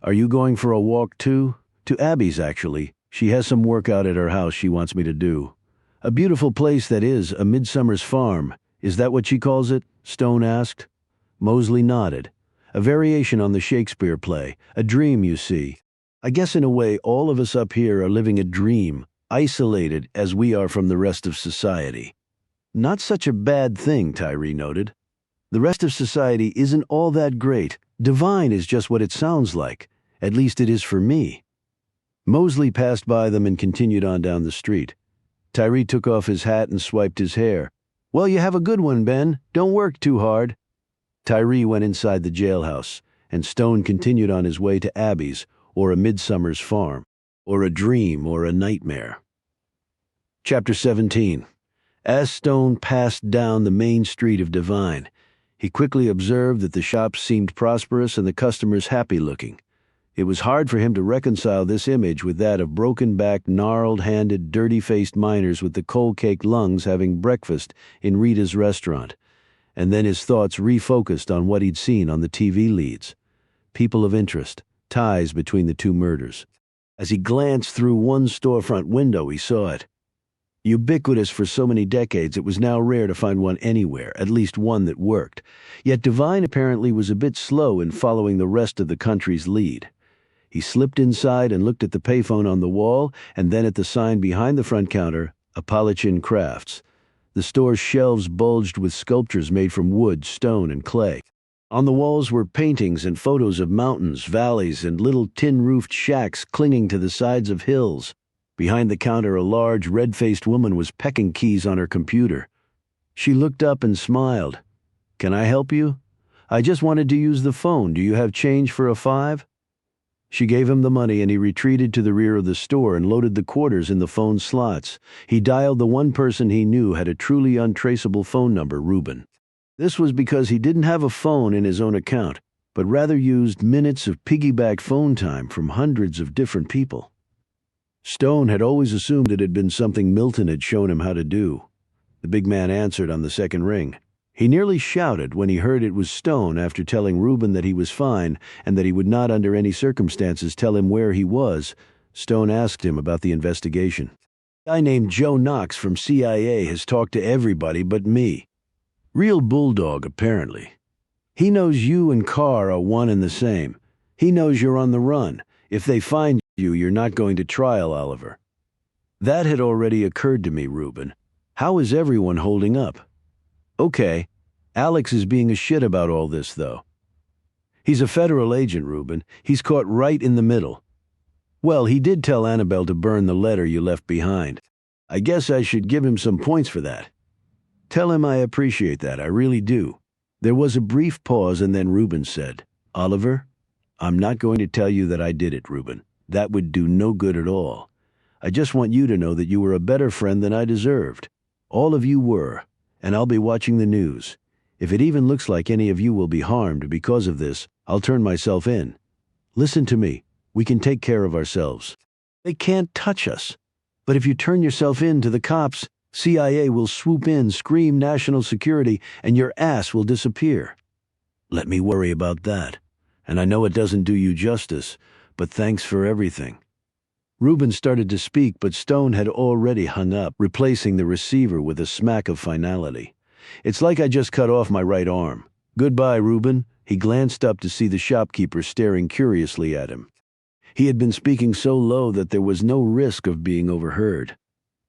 Are you going for a walk too? To Abby's, actually. She has some work out at her house she wants me to do. A beautiful place that is, a midsummer's farm. Is that what she calls it? Stone asked. Mosley nodded. A variation on the Shakespeare play. A dream, you see. I guess in a way all of us up here are living a dream, isolated as we are from the rest of society. Not such a bad thing, Tyree noted. The rest of society isn't all that great. Divine is just what it sounds like. At least it is for me. Mosley passed by them and continued on down the street. Tyree took off his hat and swiped his hair. Well, you have a good one, Ben. Don't work too hard. Tyree went inside the jailhouse, and Stone continued on his way to Abby's, or a midsummer's farm, or a dream, or a nightmare. Chapter 17. As Stone passed down the main street of Divine, he quickly observed that the shops seemed prosperous and the customers happy-looking. It was hard for him to reconcile this image with that of broken-backed, gnarled-handed, dirty-faced miners with the coal-caked lungs having breakfast in Rita's restaurant, and then his thoughts refocused on what he'd seen on the TV leads. People of interest, ties between the two murders. As he glanced through one storefront window, he saw it. Ubiquitous for so many decades, it was now rare to find one anywhere, at least one that worked. Yet Divine apparently was a bit slow in following the rest of the country's lead. He slipped inside and looked at the payphone on the wall, and then at the sign behind the front counter, Apolichin Crafts. The store's shelves bulged with sculptures made from wood, stone, and clay. On the walls were paintings and photos of mountains, valleys, and little tin-roofed shacks clinging to the sides of hills. Behind the counter, a large, red-faced woman was pecking keys on her computer. She looked up and smiled. "Can I help you? I just wanted to use the phone. Do you have change for a $5?" She gave him the money and he retreated to the rear of the store and loaded the quarters in the phone slots. He dialed the one person he knew had a truly untraceable phone number, Reuben. This was because he didn't have a phone in his own account, but rather used minutes of piggyback phone time from hundreds of different people. Stone had always assumed it had been something Milton had shown him how to do. The big man answered on the second ring. He nearly shouted when he heard it was Stone after telling Reuben that he was fine and that he would not under any circumstances tell him where he was. Stone asked him about the investigation. A guy named Joe Knox from CIA has talked to everybody but me. Real bulldog, apparently. He knows you and Carr are one and the same. He knows you're on the run. If they find you, you're not going to trial, Oliver. That had already occurred to me, Reuben. How is everyone holding up? Okay, Alex is being a shit about all this, though. He's a federal agent, Reuben. He's caught right in the middle. Well, he did tell Annabelle to burn the letter you left behind. I guess I should give him some points for that. Tell him I appreciate that, I really do. There was a brief pause and then Reuben said, Oliver, I'm not going to tell you that I did it, Reuben. That would do no good at all. I just want you to know that you were a better friend than I deserved. All of you were, and I'll be watching the news. If it even looks like any of you will be harmed because of this, I'll turn myself in. Listen to me. We can take care of ourselves. They can't touch us. But if you turn yourself in to the cops, CIA will swoop in, scream national security, and your ass will disappear. Let me worry about that. And I know it doesn't do you justice, but thanks for everything. Reuben started to speak, but Stone had already hung up, replacing the receiver with a smack of finality. It's like I just cut off my right arm. Goodbye, Reuben. He glanced up to see the shopkeeper staring curiously at him. He had been speaking so low that there was no risk of being overheard.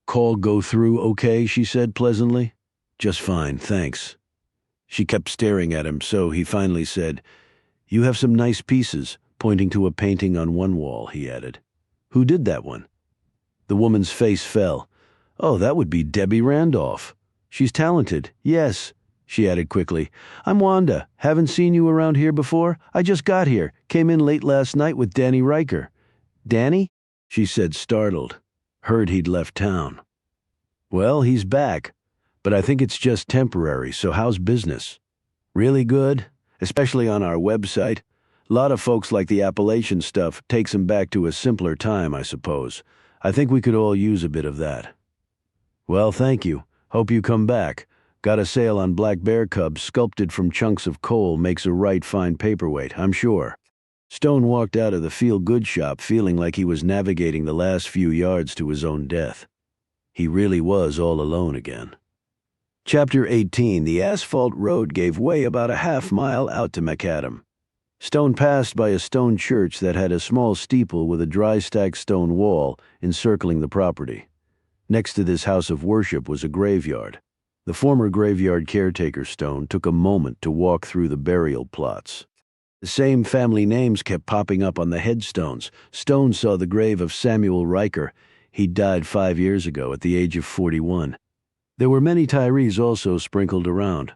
Call go through okay, she said pleasantly. Just fine, thanks. She kept staring at him, so he finally said, You have some nice pieces, pointing to a painting on one wall, he added. Who did that one? The woman's face fell. Oh, that would be Debbie Randolph. She's talented, yes, she added quickly. I'm Wanda. Haven't seen you around here before? I just got here. Came in late last night with Danny Riker. Danny? She said, startled. Heard he'd left town. Well, he's back, but I think it's just temporary, so how's business? Really good, especially on our website. A lot of folks like the Appalachian stuff. Takes them back to a simpler time, I suppose. I think we could all use a bit of that. Well, thank you. Hope you come back. Got a sale on black bear cubs sculpted from chunks of coal makes a right fine paperweight, I'm sure. Stone walked out of the feel-good shop feeling like he was navigating the last few yards to his own death. He really was all alone again. Chapter 18. The asphalt road gave way about a half-mile out to Macadam. Stone passed by a stone church that had a small steeple with a dry-stacked stone wall encircling the property. Next to this house of worship was a graveyard. The former graveyard caretaker, Stone, took a moment to walk through the burial plots. The same family names kept popping up on the headstones. Stone saw the grave of Samuel Riker. He died 5 years ago at the age of 41. There were many Tyrees also sprinkled around.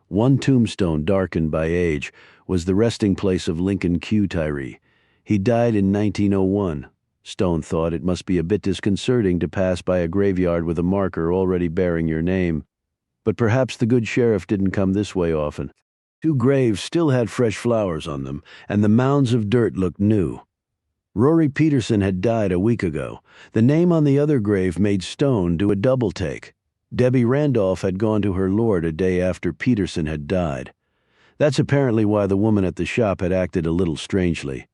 One tombstone, darkened by age, was the resting place of Lincoln Q. Tyree. He died in 1901. Stone thought it must be a bit disconcerting to pass by a graveyard with a marker already bearing your name. But perhaps the good sheriff didn't come this way often. 2 graves still had fresh flowers on them, and the mounds of dirt looked new. Rory Peterson had died a week ago. The name on the other grave made Stone do a double take. Debbie Randolph had gone to her lord a day after Peterson had died. That's apparently why the woman at the shop had acted a little strangely.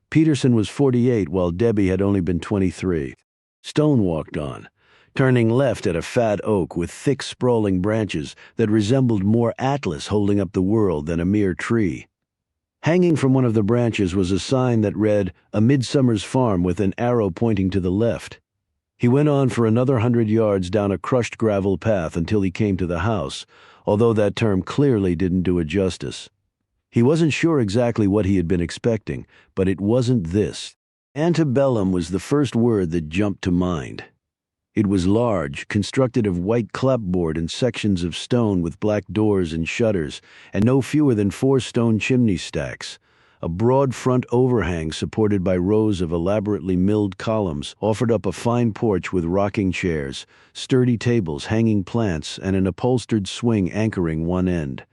Peterson was 48 while Debbie had only been 23. Stone walked on, turning left at a fat oak with thick sprawling branches that resembled more Atlas holding up the world than a mere tree. Hanging from one of the branches was a sign that read, A Midsummer's Farm, with an arrow pointing to the left. He went on for another 100 yards down a crushed gravel path until he came to the house, although that term clearly didn't do it justice. He wasn't sure exactly what he had been expecting, but it wasn't this. Antebellum was the first word that jumped to mind. It was large, constructed of white clapboard and sections of stone with black doors and shutters, and no fewer than 4 stone chimney stacks. A broad front overhang supported by rows of elaborately milled columns offered up a fine porch with rocking chairs, sturdy tables, hanging plants, and an upholstered swing anchoring one end.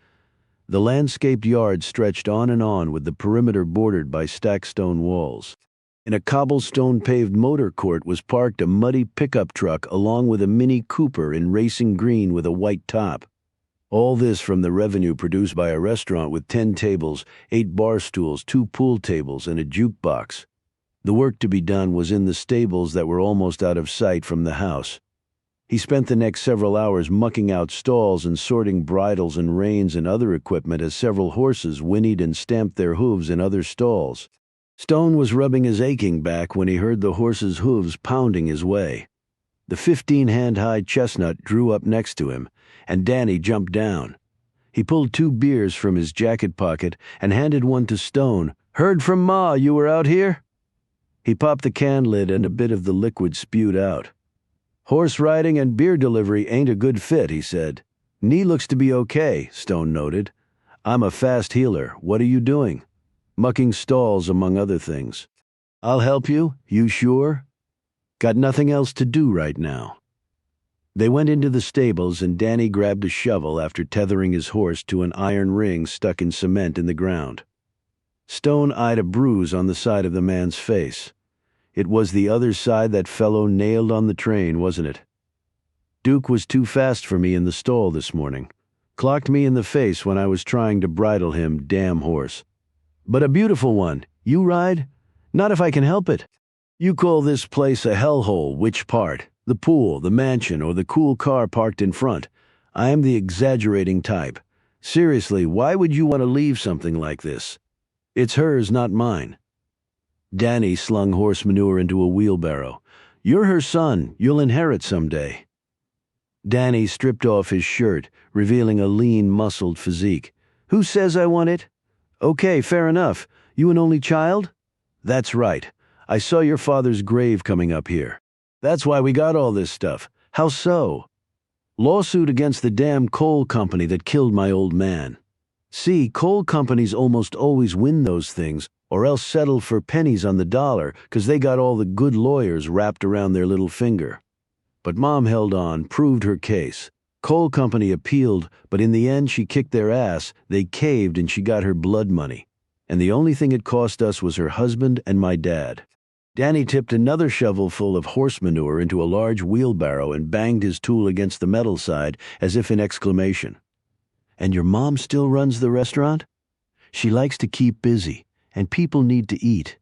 The landscaped yard stretched on and on with the perimeter bordered by stacked stone walls. In a cobblestone-paved motor court was parked a muddy pickup truck along with a Mini Cooper in racing green with a white top. All this from the revenue produced by a restaurant with 10 tables, 8 bar stools, 2 pool tables, and a jukebox. The work to be done was in the stables that were almost out of sight from the house. He spent the next several hours mucking out stalls and sorting bridles and reins and other equipment as several horses whinnied and stamped their hooves in other stalls. Stone was rubbing his aching back when he heard the horse's hooves pounding his way. The 15-hand-high chestnut drew up next to him, and Danny jumped down. He pulled 2 beers from his jacket pocket and handed one to Stone. "Heard from Ma you were out here?" He popped the can lid and a bit of the liquid spewed out. "Horse riding and beer delivery ain't a good fit," he said. "Knee looks to be okay," Stone noted. "I'm a fast healer. What are you doing?" "Mucking stalls, among other things." "I'll help you. You sure?" "Got nothing else to do right now." They went into the stables and Danny grabbed a shovel after tethering his horse to an iron ring stuck in cement in the ground. Stone eyed a bruise on the side of the man's face. It was the other side that fellow nailed on the train, wasn't it? "Duke was too fast for me in the stall this morning. Clocked me in the face when I was trying to bridle him, damn horse. But a beautiful one. You ride?" "Not if I can help it." "You call this place a hellhole, which part? The pool, the mansion, or the cool car parked in front? I am the exaggerating type. Seriously, why would you want to leave something like this? It's hers, not mine." Danny slung horse manure into a wheelbarrow. "You're her son. You'll inherit someday." Danny stripped off his shirt, revealing a lean, muscled physique. "Who says I want it?" "Okay, fair enough. You an only child?" "That's right. I saw your father's grave coming up here. That's why we got all this stuff." "How so?" "Lawsuit against the damn coal company that killed my old man. See, coal companies almost always win those things, or else settle for pennies on the dollar, 'cause they got all the good lawyers wrapped around their little finger. But Mom held on, proved her case. Coal company appealed, but in the end she kicked their ass, they caved, and she got her blood money. And the only thing it cost us was her husband and my dad." Danny tipped another shovel full of horse manure into a large wheelbarrow and banged his tool against the metal side as if in exclamation. "And your mom still runs the restaurant?" "She likes to keep busy, and people need to eat.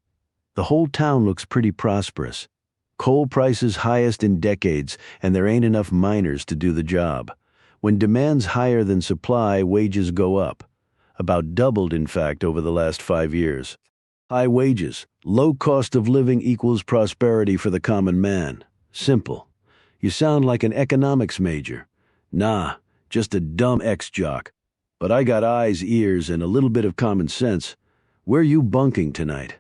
The whole town looks pretty prosperous. Coal prices highest in decades, and there ain't enough miners to do the job. When demand's higher than supply, wages go up. About doubled, in fact, over the last 5 years. High wages, low cost of living equals prosperity for the common man. Simple. You sound like an economics major." "Nah, just a dumb ex-jock. But I got eyes, ears, and a little bit of common sense. Where you bunking tonight?"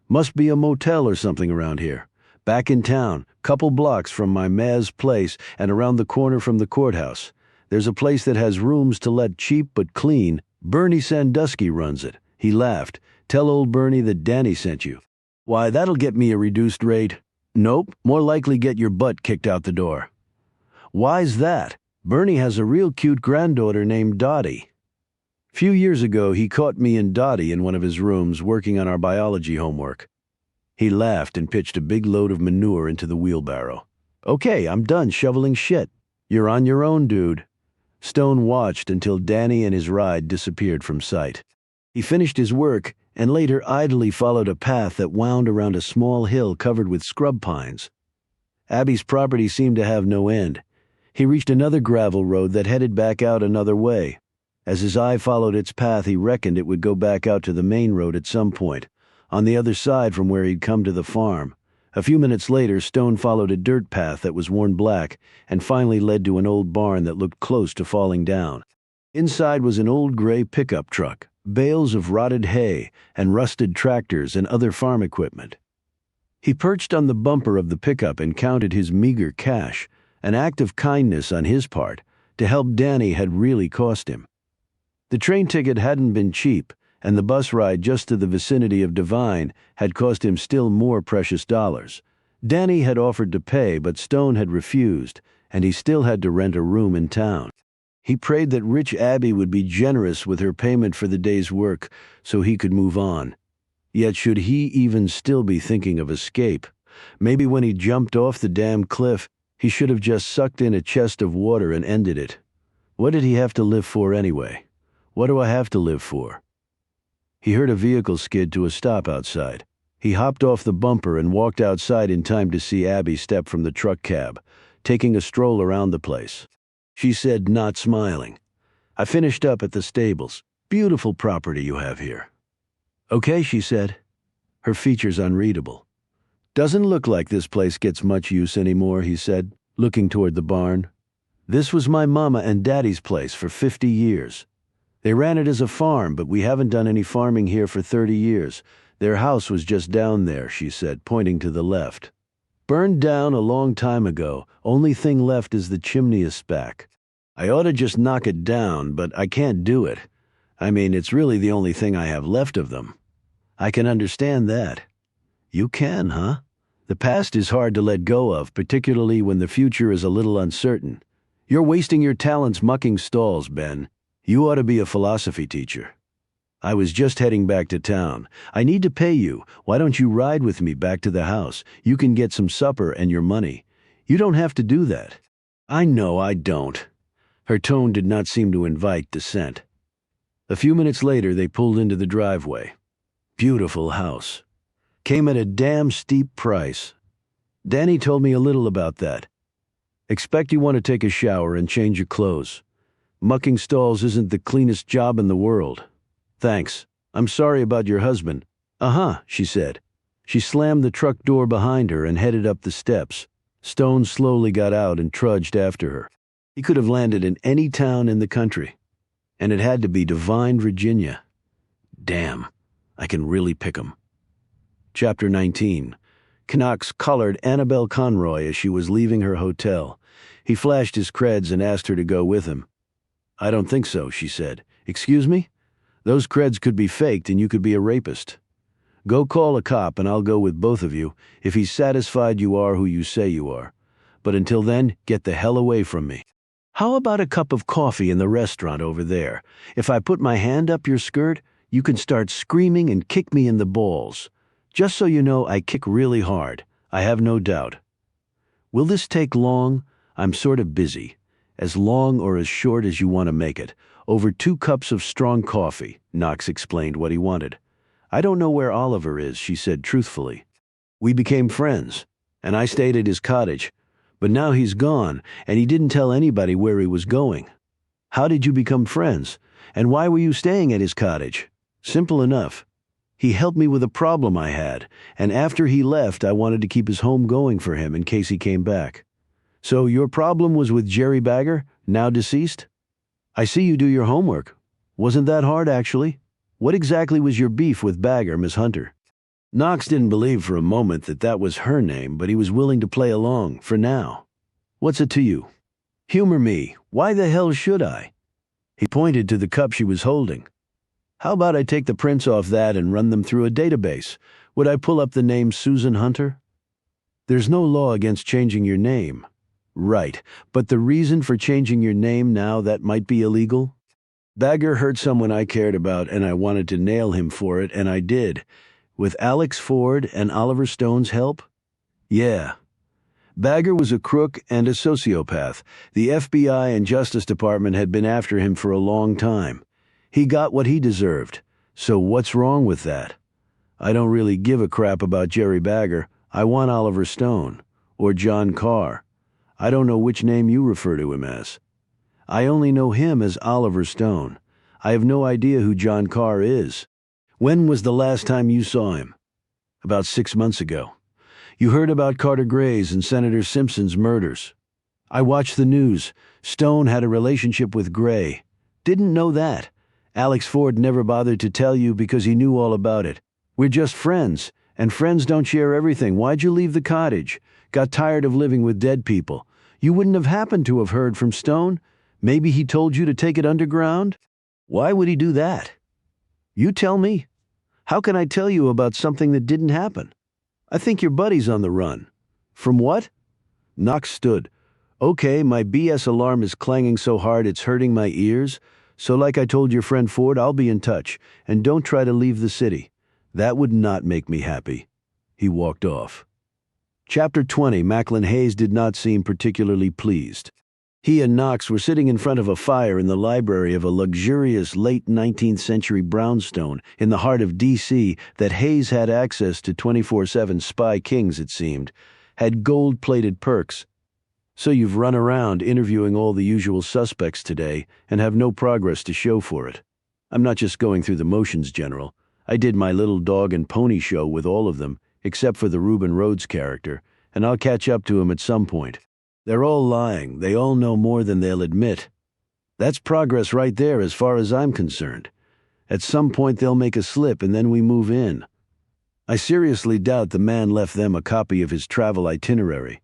"Must be a motel or something around here. Back in town, couple blocks from my ma's place and around the corner from the courthouse. There's a place that has rooms to let cheap but clean. Bernie Sandusky runs it." He laughed. "Tell old Bernie that Danny sent you." "Why, that'll get me a reduced rate." "Nope, more likely get your butt kicked out the door." "Why's that? Bernie has a real cute granddaughter named Dottie. Few years ago he caught me and Dottie in one of his rooms working on our biology homework." He laughed and pitched a big load of manure into the wheelbarrow. "Okay, I'm done shoveling shit. You're on your own, dude." Stone watched until Danny and his ride disappeared from sight. He finished his work and later idly followed a path that wound around a small hill covered with scrub pines. Abby's property seemed to have no end. He reached another gravel road that headed back out another way. As his eye followed its path, he reckoned it would go back out to the main road at some point, on the other side from where he'd come to the farm. A few minutes later, Stone followed a dirt path that was worn black and finally led to an old barn that looked close to falling down. Inside was an old gray pickup truck, bales of rotted hay, and rusted tractors and other farm equipment. He perched on the bumper of the pickup and counted his meager cash, an act of kindness on his part. To help Danny had really cost him. The train ticket hadn't been cheap, and the bus ride just to the vicinity of Devine had cost him still more precious dollars. Danny had offered to pay, but Stone had refused, and he still had to rent a room in town. He prayed that rich Abby would be generous with her payment for the day's work so he could move on. Yet should he even still be thinking of escape? Maybe when he jumped off the damn cliff, he should have just sucked in a chest of water and ended it. What did he have to live for anyway? What do I have to live for? He heard a vehicle skid to a stop outside. He hopped off the bumper and walked outside in time to see Abby step from the truck cab, taking a stroll around the place. She said, not smiling, "I finished up at the stables. Beautiful property you have here." "Okay," she said, her features unreadable. "Doesn't look like this place gets much use anymore," he said, looking toward the barn. "This was my mama and daddy's place for 50 years. They ran it as a farm, but we haven't done any farming here for 30 years. Their house was just down there," she said, pointing to the left. "Burned down a long time ago. Only thing left is the chimney is back. I ought to just knock it down, but I can't do it. I mean, it's really the only thing I have left of them." "I can understand that." "You can, huh? The past is hard to let go of, particularly when the future is a little uncertain. You're wasting your talents mucking stalls, Ben. You ought to be a philosophy teacher." "I was just heading back to town. I need to pay you. Why don't you ride with me back to the house? You can get some supper and your money. You don't have to do that." "I know I don't." Her tone did not seem to invite dissent. A few minutes later, they pulled into the driveway. Beautiful house. Came at a damn steep price. Danny told me a little about that. Expect you want to take a shower and change your clothes. Mucking stalls isn't the cleanest job in the world. "Thanks. I'm sorry about your husband." "Uh-huh," she said. She slammed the truck door behind her and headed up the steps. Stone slowly got out and trudged after her. He could have landed in any town in the country. And it had to be Devine, Virginia. Damn, I can really pick 'em. Chapter 19. Knox collared Annabelle Conroy as she was leaving her hotel. He flashed his creds and asked her to go with him. "I don't think so," she said. "Excuse me? Those creds could be faked and you could be a rapist. Go call a cop and I'll go with both of you if he's satisfied you are who you say you are. But until then, get the hell away from me." "How about a cup of coffee in the restaurant over there? If I put my hand up your skirt, you can start screaming and kick me in the balls. Just so you know, I kick really hard. I have no doubt." "Will this take long? I'm sort of busy. As long or as short as you want to make it. Over 2 cups of strong coffee," Knox explained what he wanted. "I don't know where Oliver is," she said truthfully. "We became friends, and I stayed at his cottage. But now he's gone, and he didn't tell anybody where he was going." "How did you become friends? And why were you staying at his cottage?" "Simple enough. He helped me with a problem I had, and after he left, I wanted to keep his home going for him in case he came back." "So your problem was with Jerry Bagger, now deceased?" "I see you do your homework. Wasn't that hard, actually? What exactly was your beef with Bagger, Miss Hunter?" Knox didn't believe for a moment that that was her name, but he was willing to play along, for now. "What's it to you?" "Humor me. Why the hell should I?" He pointed to the cup she was holding. "How about I take the prints off that and run them through a database? Would I pull up the name Susan Hunter?" "There's no law against changing your name." "Right, but the reason for changing your name now, that might be illegal?" "Bagger hurt someone I cared about, and I wanted to nail him for it, and I did. With Alex Ford and Oliver Stone's help?" "Yeah." Bagger was a crook and a sociopath. The FBI and Justice Department had been after him for a long time. He got what he deserved. So what's wrong with that? "I don't really give a crap about Jerry Bagger. I want Oliver Stone. Or John Carr. I don't know which name you refer to him as." "I only know him as Oliver Stone. I have no idea who John Carr is." "When was the last time you saw him?" "About 6 months ago." "You heard about Carter Gray's and Senator Simpson's murders?" "I watched the news. Stone had a relationship with Gray." "Didn't know that. Alex Ford never bothered to tell you because he knew all about it. We're just friends, and friends don't share everything. Why'd you leave the cottage? Got tired of living with dead people. You wouldn't have happened to have heard from Stone? Maybe he told you to take it underground?" "Why would he do that?" "You tell me. How can I tell you about something that didn't happen? I think your buddy's on the run." "From what?" Knox stood. Okay, my BS alarm is clanging so hard it's hurting my ears. So like I told your friend Ford, I'll be in touch. And don't try to leave the city. That would not make me happy. He walked off. Chapter 20. Macklin Hayes did not seem particularly pleased. He and Knox were sitting in front of a fire in the library of a luxurious late 19th century brownstone in the heart of D.C. that Hayes had access to 24/7 Spy Kings, it seemed, had gold-plated perks. So you've run around interviewing all the usual suspects today and have no progress to show for it. I'm not just going through the motions, General. I did my little dog and pony show with all of them, except for the Reuben Rhodes character, and I'll catch up to him at some point. They're all lying. They all know more than they'll admit. That's progress right there as far as I'm concerned. At some point they'll make a slip and then we move in. I seriously doubt the man left them a copy of his travel itinerary.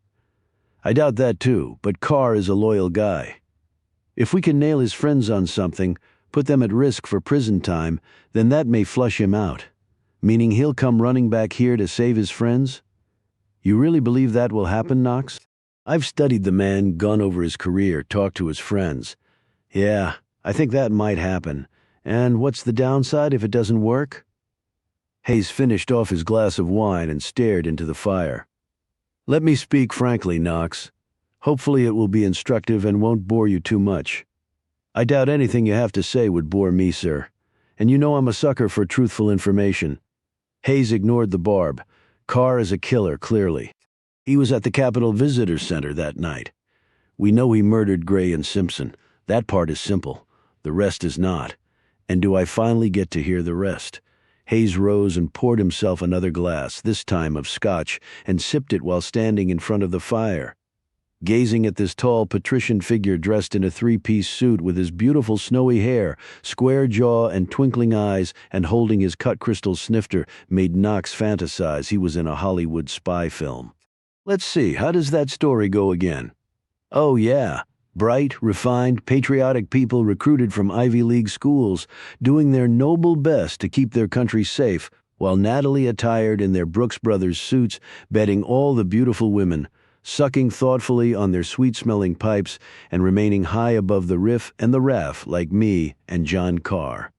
I doubt that too, but Carr is a loyal guy. If we can nail his friends on something, put them at risk for prison time, then that may flush him out. Meaning he'll come running back here to save his friends? You really believe that will happen, Knox? I've studied the man, gone over his career, talked to his friends. Yeah, I think that might happen. And what's the downside if it doesn't work? Hayes finished off his glass of wine and stared into the fire. Let me speak frankly, Knox. Hopefully it will be instructive and won't bore you too much. I doubt anything you have to say would bore me, sir. And you know I'm a sucker for truthful information. Hayes ignored the barb. Carr is a killer, clearly. He was at the Capitol Visitor Center that night. We know he murdered Gray and Simpson. That part is simple. The rest is not. And do I finally get to hear the rest? Hayes rose and poured himself another glass, this time of scotch, and sipped it while standing in front of the fire. Gazing at this tall patrician figure dressed in a three-piece suit with his beautiful snowy hair, square jaw and twinkling eyes, and holding his cut crystal snifter made Knox fantasize he was in a Hollywood spy film. Let's see, how does that story go again? Oh yeah, bright, refined, patriotic people recruited from Ivy League schools, doing their noble best to keep their country safe, while nattily attired in their Brooks Brothers suits, bedding all the beautiful women, sucking thoughtfully on their sweet-smelling pipes, and remaining high above the riff and the raff like me and John Carr.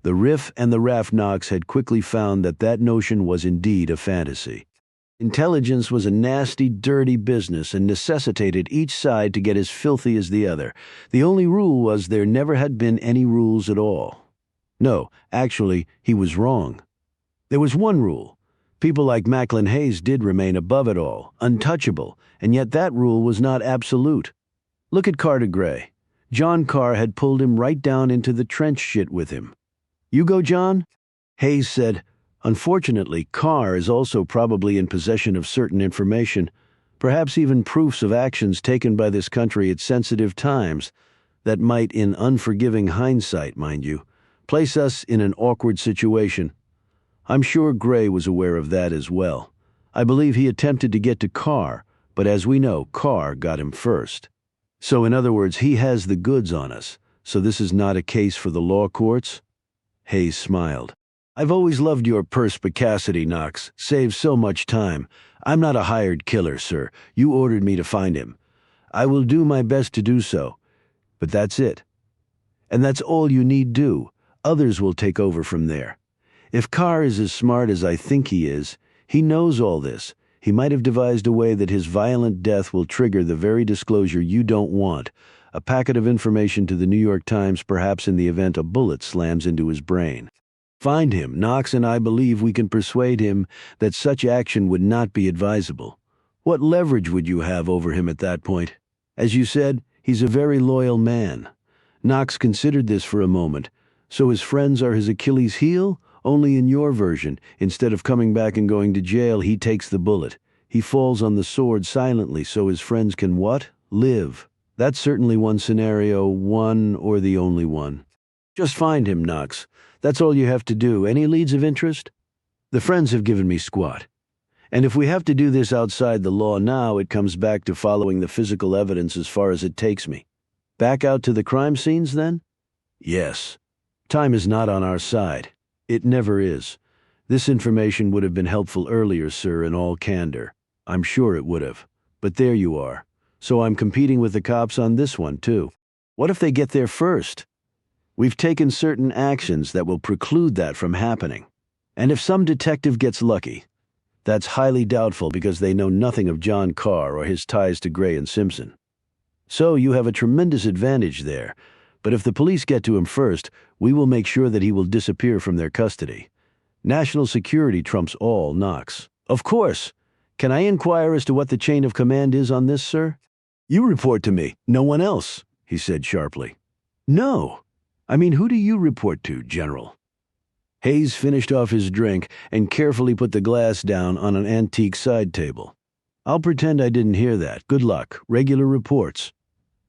The riff and the raff Knox had quickly found that notion was indeed a fantasy. Intelligence was a nasty, dirty business and necessitated each side to get as filthy as the other. The only rule was there never had been any rules at all. No, actually, he was wrong. There was one rule. People like Macklin Hayes did remain above it all, untouchable, and yet that rule was not absolute. Look at Carter Gray. John Carr had pulled him right down into the trench shit with him. You go, John? Hayes said, unfortunately, Carr is also probably in possession of certain information, perhaps even proofs of actions taken by this country at sensitive times, that might, in unforgiving hindsight, mind you, place us in an awkward situation. I'm sure Gray was aware of that as well. I believe he attempted to get to Carr, but as we know, Carr got him first. So in other words, he has the goods on us, so this is not a case for the law courts? Hayes smiled. I've always loved your perspicacity, Knox. Saves so much time. I'm not a hired killer, sir. You ordered me to find him. I will do my best to do so. But that's it. And that's all you need do. Others will take over from there. If Carr is as smart as I think he is, he knows all this. He might have devised a way that his violent death will trigger the very disclosure you don't want, a packet of information to the New York Times perhaps in the event a bullet slams into his brain. Find him. Knox and I believe we can persuade him that such action would not be advisable. What leverage would you have over him at that point? As you said, he's a very loyal man. Knox considered this for a moment. So his friends are his Achilles' heel? Only in your version, instead of coming back and going to jail, he takes the bullet. He falls on the sword silently so his friends can what? Live. That's certainly one scenario, one or the only one. Just find him, Knox. That's all you have to do. Any leads of interest? The friends have given me squat. And if we have to do this outside the law now, it comes back to following the physical evidence as far as it takes me. Back out to the crime scenes, then? Yes. Time is not on our side. It never is. This information would have been helpful earlier, sir, in all candor. I'm sure it would have. But there you are. So I'm competing with the cops on this one, too. What if they get there first? We've taken certain actions that will preclude that from happening. And if some detective gets lucky, that's highly doubtful because they know nothing of John Carr or his ties to Gray and Simpson. So you have a tremendous advantage there, but if the police get to him first, we will make sure that he will disappear from their custody. National security trumps all, Knox. Of course. Can I inquire as to what the chain of command is on this, sir? You report to me, no one else, he said sharply. No. I mean, who do you report to, General? Hayes finished off his drink and carefully put the glass down on an antique side table. I'll pretend I didn't hear that. Good luck. Regular reports.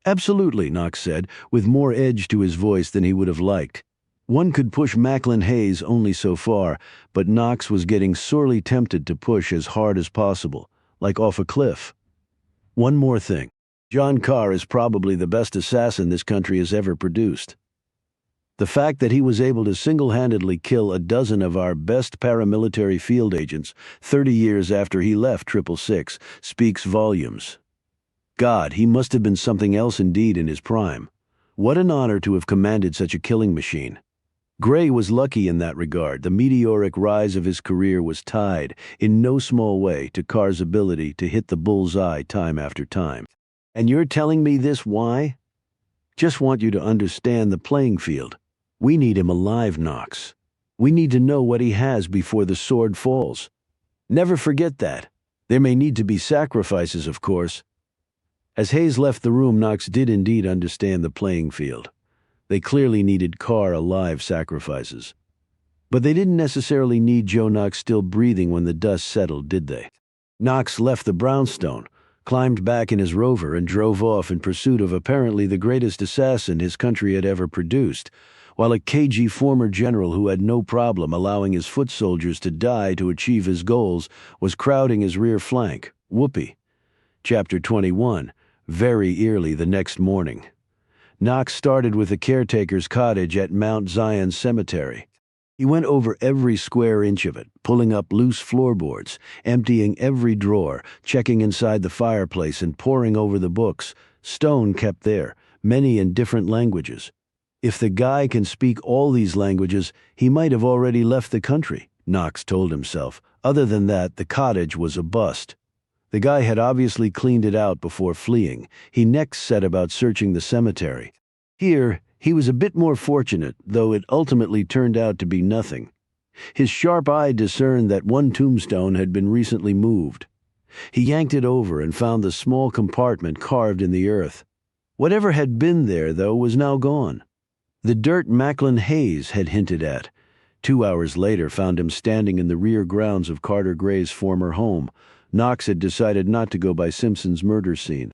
Absolutely, Knox said, with more edge to his voice than he would have liked. One could push Macklin Hayes only so far, but Knox was getting sorely tempted to push as hard as possible, like off a cliff. One more thing. John Carr is probably the best assassin this country has ever produced. The fact that he was able to single-handedly kill a dozen of our best paramilitary field agents 30 years after he left 666 speaks volumes. God, he must have been something else indeed in his prime. What an honor to have commanded such a killing machine. Gray was lucky in that regard. The meteoric rise of his career was tied, in no small way, to Carr's ability to hit the bull's eye time after time. And you're telling me this why? Just want you to understand the playing field. We need him alive, Knox. We need to know what he has before the sword falls. Never forget that. There may need to be sacrifices, of course. As Hayes left the room, Knox did indeed understand the playing field. They clearly needed Carr alive sacrifices. But they didn't necessarily need Joe Knox still breathing when the dust settled, did they? Knox left the brownstone, climbed back in his Rover, and drove off in pursuit of apparently the greatest assassin his country had ever produced, while a cagey former general who had no problem allowing his foot soldiers to die to achieve his goals was crowding his rear flank. Whoopee. Chapter 21. Very early the next morning. Knox started with the caretaker's cottage at Mount Zion Cemetery. He went over every square inch of it, pulling up loose floorboards, emptying every drawer, checking inside the fireplace and poring over the books. Stone kept there, many in different languages. If the guy can speak all these languages, he might have already left the country, Knox told himself. Other than that, the cottage was a bust. The guy had obviously cleaned it out before fleeing. He next set about searching the cemetery. Here, he was a bit more fortunate, though it ultimately turned out to be nothing. His sharp eye discerned that one tombstone had been recently moved. He yanked it over and found the small compartment carved in the earth. Whatever had been there, though, was now gone. The dirt Macklin Hayes had hinted at, 2 hours later, found him standing in the rear grounds of Carter Gray's former home. Knox had decided not to go by Simpson's murder scene.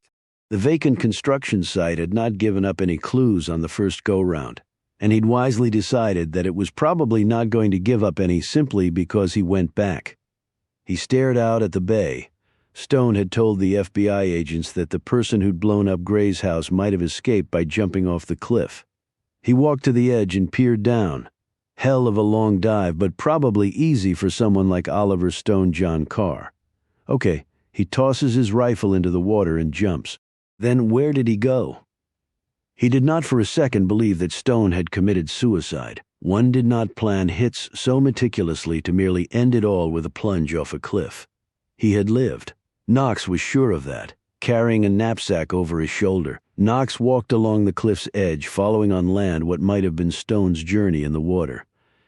The vacant construction site had not given up any clues on the first go-round, and he'd wisely decided that it was probably not going to give up any simply because he went back. He stared out at the bay. Stone had told the FBI agents that the person who'd blown up Gray's house might have escaped by jumping off the cliff. He walked to the edge and peered down. Hell of a long dive, but probably easy for someone like Oliver Stone John Carr. Okay, he tosses his rifle into the water and jumps. Then where did he go? He did not for a second believe that Stone had committed suicide. One did not plan hits so meticulously to merely end it all with a plunge off a cliff. He had lived. Knox was sure of that. Carrying a knapsack over his shoulder, Knox walked along the cliff's edge, following on land what might have been Stone's journey in the water.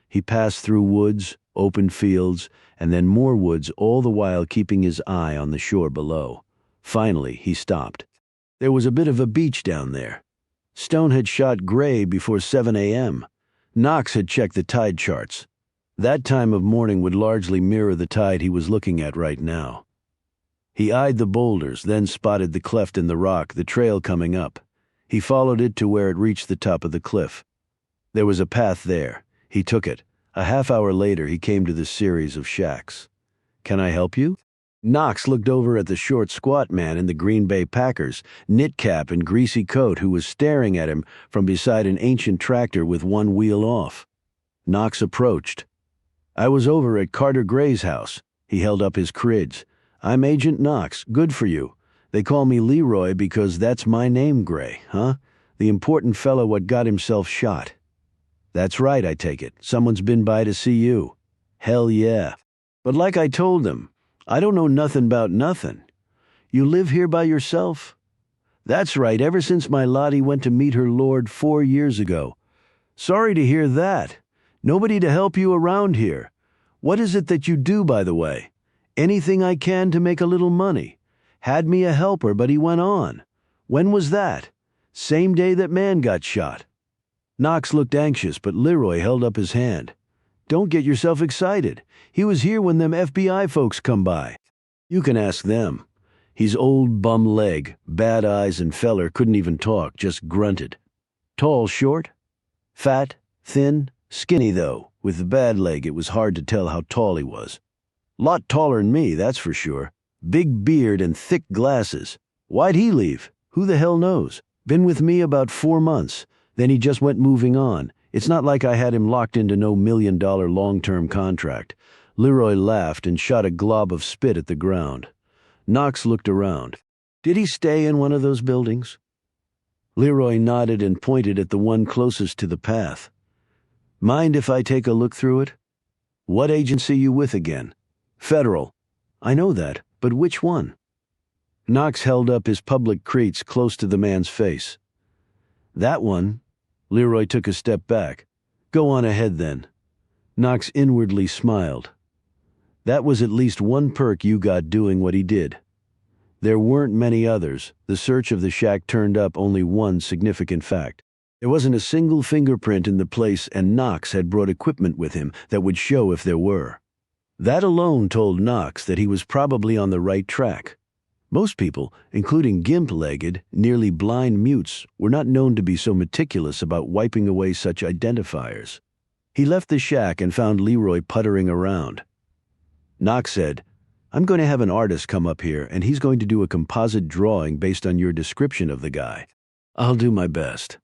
He passed through woods, open fields, and then more woods, all the while keeping his eye on the shore below. Finally, he stopped. There was a bit of a beach down there. Stone had shot Gray before 7 a.m. Knox had checked the tide charts. That time of morning would largely mirror the tide he was looking at right now. He eyed the boulders, then spotted the cleft in the rock, the trail coming up. He followed it to where it reached the top of the cliff. There was a path there. He took it. A half hour later, he came to the series of shacks. "Can I help you?" Knox looked over at the short, squat man in the Green Bay Packers, knit cap and greasy coat, who was staring at him from beside an ancient tractor with one wheel off. Knox approached. "I was over at Carter Gray's house." He held up his crids. "I'm Agent Knox. Good for you. They call me Leroy because that's my name, Gray, huh? The important fellow what got himself shot. That's right, I take it. Someone's been by to see you. Hell yeah. But like I told him, I don't know nothing about nothing. You live here by yourself? That's right, ever since my Lottie went to meet her lord 4 years ago. Sorry to hear that. Nobody to help you around here. What is it that you do, by the way? Anything I can to make a little money. Had me a helper, but he went on. When was that? Same day that man got shot. Knox looked anxious, but Leroy held up his hand. Don't get yourself excited. He was here when them FBI folks come by. You can ask them. He's old bum leg, bad eyes, and feller couldn't even talk, just grunted. Tall, short? Fat, thin, skinny though. With the bad leg, it was hard to tell how tall he was. Lot taller than me, that's for sure. Big beard and thick glasses. Why'd he leave? Who the hell knows? Been with me about 4 months. Then he just went moving on. It's not like I had him locked into no $1 million long-term contract. Leroy laughed and shot a glob of spit at the ground. Knox looked around. Did he stay in one of those buildings? Leroy nodded and pointed at the one closest to the path. Mind if I take a look through it? What agency you with again? Federal. I know that, but which one? Knox held up his public cretes close to the man's face. That one. Leroy took a step back. Go on ahead then. Knox inwardly smiled. That was at least one perk you got doing what he did. There weren't many others. The search of the shack turned up only one significant fact. There wasn't a single fingerprint in the place, and Knox had brought equipment with him that would show if there were. That alone told Knox that he was probably on the right track. Most people, including gimp-legged, nearly blind mutes, were not known to be so meticulous about wiping away such identifiers. He left the shack and found Leroy puttering around. Knox said, I'm going to have an artist come up here, and he's going to do a composite drawing based on your description of the guy. I'll do my best.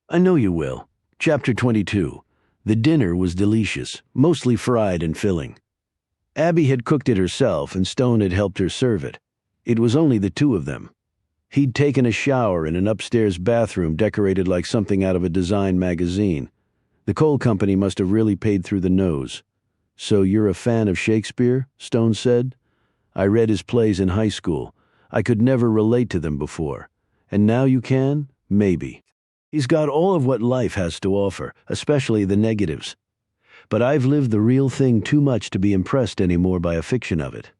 I know you will. Chapter 22. The dinner was delicious, mostly fried and filling. Abby had cooked it herself, and Stone had helped her serve it. It was only the two of them. He'd taken a shower in an upstairs bathroom decorated like something out of a design magazine. The coal company must have really paid through the nose. So you're a fan of Shakespeare? Stone said. I read his plays in high school. I could never relate to them before. And now you can? Maybe. He's got all of what life has to offer, especially the negatives. But I've lived the real thing too much to be impressed anymore by a fiction of it.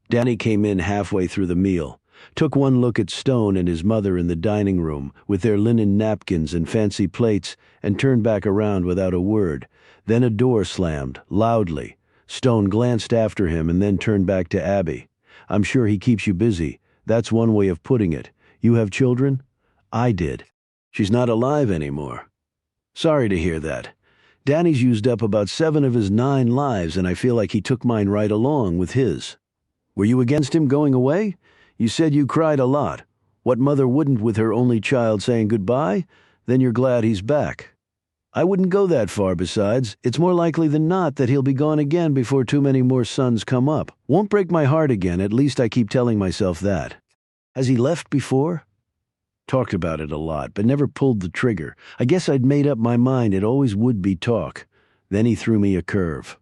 Danny came in halfway through the meal, took one look at Stone and his mother in the dining room with their linen napkins and fancy plates, and turned back around without a word. Then a door slammed, loudly. Stone glanced after him and then turned back to Abby. I'm sure he keeps you busy. That's one way of putting it. You have children? I did. She's not alive anymore. Sorry to hear that. Danny's used up about 7 of his 9 lives, and I feel like he took mine right along with his. Were you against him going away? You said you cried a lot. What mother wouldn't with her only child saying goodbye? Then you're glad he's back. I wouldn't go that far, besides. It's more likely than not that he'll be gone again before too many more sons come up. Won't break my heart again, at least I keep telling myself that. Has he left before? Talked about it a lot, but never pulled the trigger. I guess I'd made up my mind it always would be talk. Then he threw me a curve.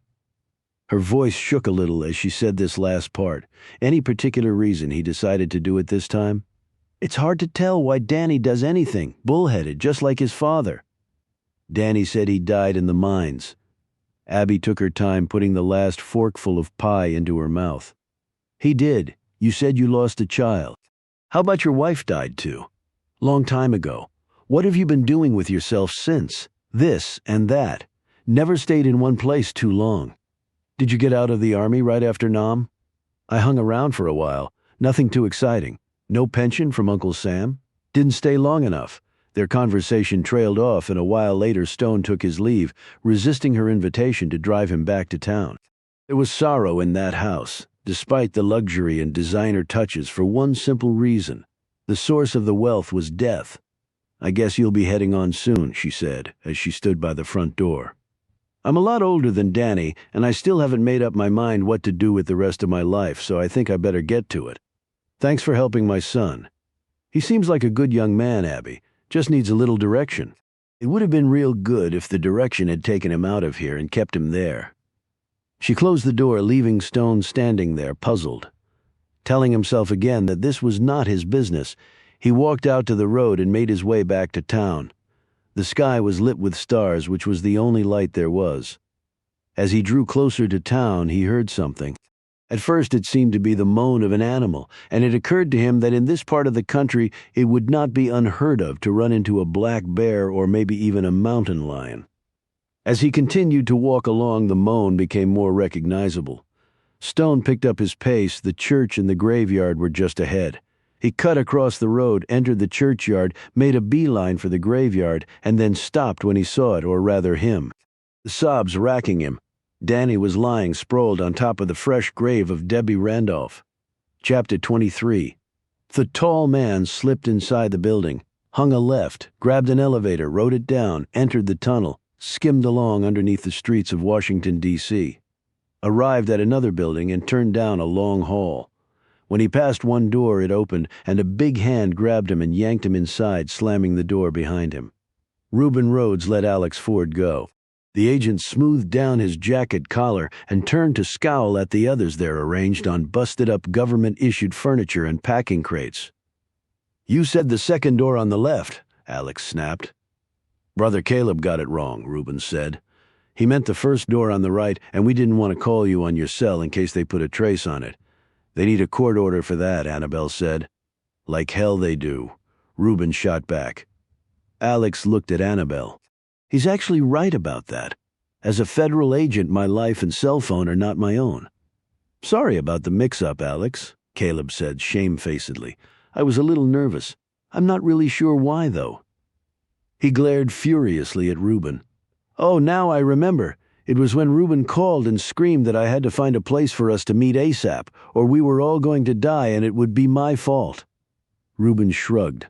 Her voice shook a little as she said this last part. Any particular reason he decided to do it this time? It's hard to tell why Danny does anything, bullheaded, just like his father. Danny said he died in the mines. Abby took her time putting the last forkful of pie into her mouth. He did. You said you lost a child. How about your wife died too? Long time ago. What have you been doing with yourself since? This and that. Never stayed in one place too long. Did you get out of the army right after Nam? I hung around for a while. Nothing too exciting. No pension from Uncle Sam. Didn't stay long enough. Their conversation trailed off, and a while later Stone took his leave, resisting her invitation to drive him back to town. There was sorrow in that house, despite the luxury and designer touches, for one simple reason. The source of the wealth was death. I guess you'll be heading on soon, she said, as she stood by the front door. I'm a lot older than Danny, and I still haven't made up my mind what to do with the rest of my life, so I think I better get to it. Thanks for helping my son. He seems like a good young man, Abby. Just needs a little direction. It would have been real good if the direction had taken him out of here and kept him there. She closed the door, leaving Stone standing there, puzzled. Telling himself again that this was not his business, he walked out to the road and made his way back to town. The sky was lit with stars, which was the only light there was. As he drew closer to town, he heard something. At first it seemed to be the moan of an animal, and it occurred to him that in this part of the country it would not be unheard of to run into a black bear or maybe even a mountain lion. As he continued to walk along, the moan became more recognizable. Stone picked up his pace. The church and the graveyard were just ahead. He cut across the road, entered the churchyard, made a beeline for the graveyard, and then stopped when he saw it, or rather him. The sobs racking him. Danny was lying sprawled on top of the fresh grave of Debbie Randolph. Chapter 23. The tall man slipped inside the building, hung a left, grabbed an elevator, rode it down, entered the tunnel, skimmed along underneath the streets of Washington, D.C., arrived at another building and turned down a long hall. When he passed one door, it opened, and a big hand grabbed him and yanked him inside, slamming the door behind him. Reuben Rhodes let Alex Ford go. The agent smoothed down his jacket collar and turned to scowl at the others there arranged on busted-up government-issued furniture and packing crates. "You said the second door on the left," Alex snapped. "Brother Caleb got it wrong," Reuben said. "He meant the first door on the right, and we didn't want to call you on your cell in case they put a trace on it. They need a court order for that," Annabelle said. "Like hell they do," Reuben shot back. Alex looked at Annabelle. He's actually right about that. As a federal agent, my life and cell phone are not my own. "Sorry about the mix-up, Alex," Caleb said shamefacedly. "I was a little nervous. I'm not really sure why, though." He glared furiously at Reuben. "Oh, now I remember. It was when Reuben called and screamed that I had to find a place for us to meet ASAP, or we were all going to die and it would be my fault." Reuben shrugged.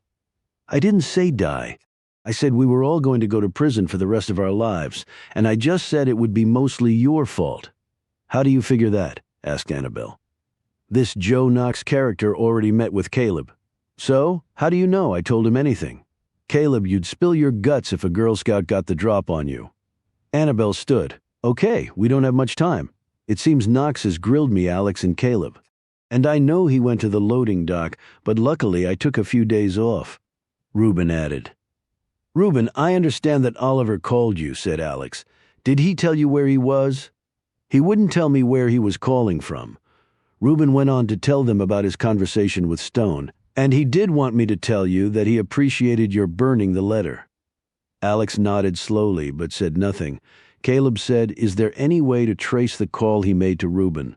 "I didn't say die. I said we were all going to go to prison for the rest of our lives, and I just said it would be mostly your fault." "How do you figure that?" asked Annabelle. "This Joe Knox character already met with Caleb." "So? How do you know I told him anything?" "Caleb, you'd spill your guts if a Girl Scout got the drop on you." Annabelle stood. "Okay, we don't have much time. It seems Knox has grilled me, Alex and Caleb. And I know he went to the loading dock, but luckily I took a few days off." Reuben added. "Reuben, I understand that Oliver called you," said Alex. "Did he tell you where he was?" "He wouldn't tell me where he was calling from." Reuben went on to tell them about his conversation with Stone, "And he did want me to tell you that he appreciated your burning the letter." Alex nodded slowly but said nothing. Caleb said, "Is there any way to trace the call he made to Reuben?"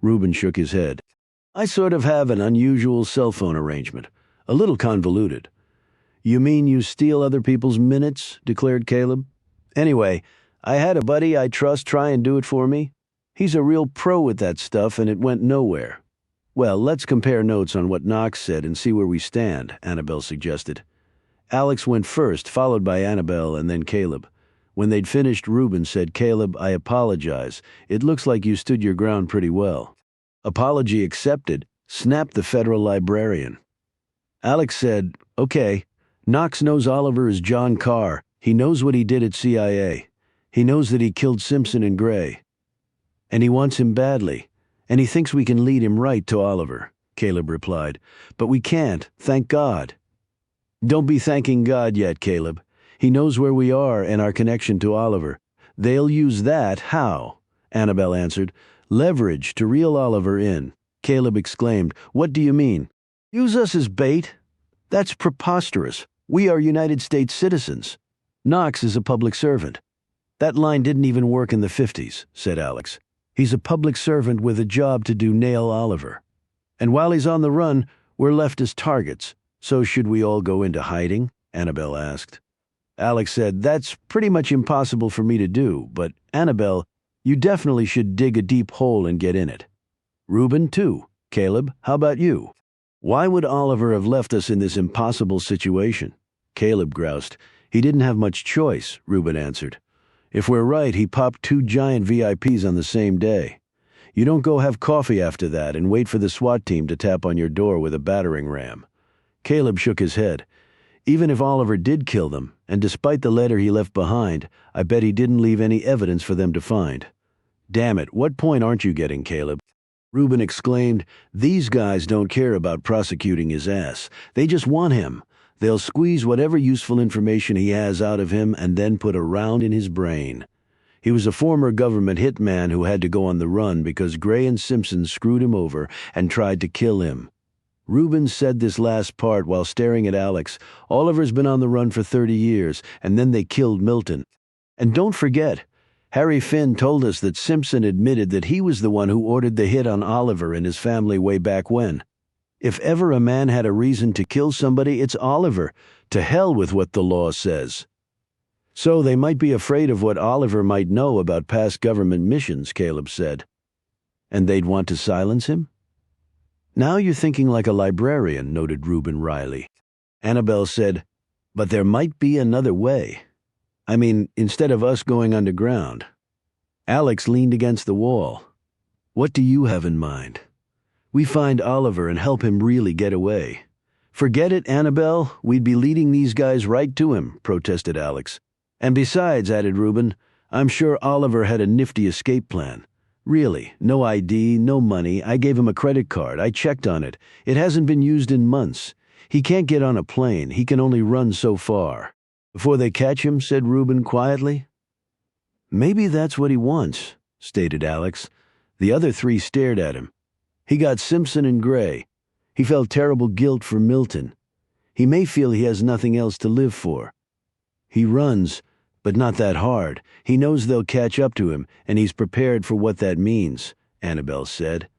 Reuben shook his head. "I sort of have an unusual cell phone arrangement. A little convoluted." "You mean you steal other people's minutes?" declared Caleb. "Anyway, I had a buddy I trust try and do it for me. He's a real pro with that stuff, and it went nowhere." "Well, let's compare notes on what Knox said and see where we stand," Annabelle suggested. Alex went first, followed by Annabelle and then Caleb. When they'd finished, Reuben said, "Caleb, I apologize. It looks like you stood your ground pretty well." "Apology accepted," snapped the federal librarian. Alex said, "Okay. Knox knows Oliver is John Carr. He knows what he did at CIA. He knows that he killed Simpson and Gray. And he wants him badly. And he thinks we can lead him right to Oliver," Caleb replied. "But we can't, thank God." "Don't be thanking God yet, Caleb. He knows where we are and our connection to Oliver. They'll use that." "How?" Annabelle answered. "Leverage to reel Oliver in." Caleb exclaimed, "What do you mean?" "Use us as bait? That's preposterous. We are United States citizens. Knox is a public servant." "That line didn't even work in the 50s, said Alex. "He's a public servant with a job to do nail Oliver. And while he's on the run, we're left as targets. So should we all go into hiding?" Annabelle asked. Alex said, "That's pretty much impossible for me to do, but Annabelle, you definitely should dig a deep hole and get in it." "Reuben, too. Caleb, how about you?" "Why would Oliver have left us in this impossible situation?" Caleb groused. "He didn't have much choice," Reuben answered. "If we're right, he popped 2 giant VIPs on the same day. You don't go have coffee after that and wait for the SWAT team to tap on your door with a battering ram. Caleb shook his head. Even if Oliver did kill them, and despite the letter he left behind, I bet he didn't leave any evidence for them to find. Damn it, what point aren't you getting, Caleb? Reuben exclaimed, "These guys don't care about prosecuting his ass. They just want him. They'll squeeze whatever useful information he has out of him and then put a round in his brain." He was a former government hitman who had to go on the run because Gray and Simpson screwed him over and tried to kill him. Reuben said this last part while staring at Alex. Oliver's been on the run for 30 years, and then they killed Milton. And don't forget, Harry Finn told us that Simpson admitted that he was the one who ordered the hit on Oliver and his family way back when. If ever a man had a reason to kill somebody, it's Oliver. To hell with what the law says. So they might be afraid of what Oliver might know about past government missions, Caleb said. And they'd want to silence him? Now you're thinking like a librarian, noted Reuben wryly. Annabelle said, "But there might be another way. I mean, instead of us going underground." Alex leaned against the wall. "What do you have in mind?" "We find Oliver and help him really get away." "Forget it, Annabelle. We'd be leading these guys right to him," protested Alex. "And besides," added Reuben, "I'm sure Oliver had a nifty escape plan. Really, no ID, no money. I gave him a credit card. I checked on it. It hasn't been used in months. He can't get on a plane. He can only run so far." "Before they catch him," said Reuben quietly. "Maybe that's what he wants," stated Alex. The other three stared at him. He got Simpson and Gray. He felt terrible guilt for Milton. He may feel he has nothing else to live for. He runs, but not that hard. He knows they'll catch up to him, and he's prepared for what that means," Annabelle said.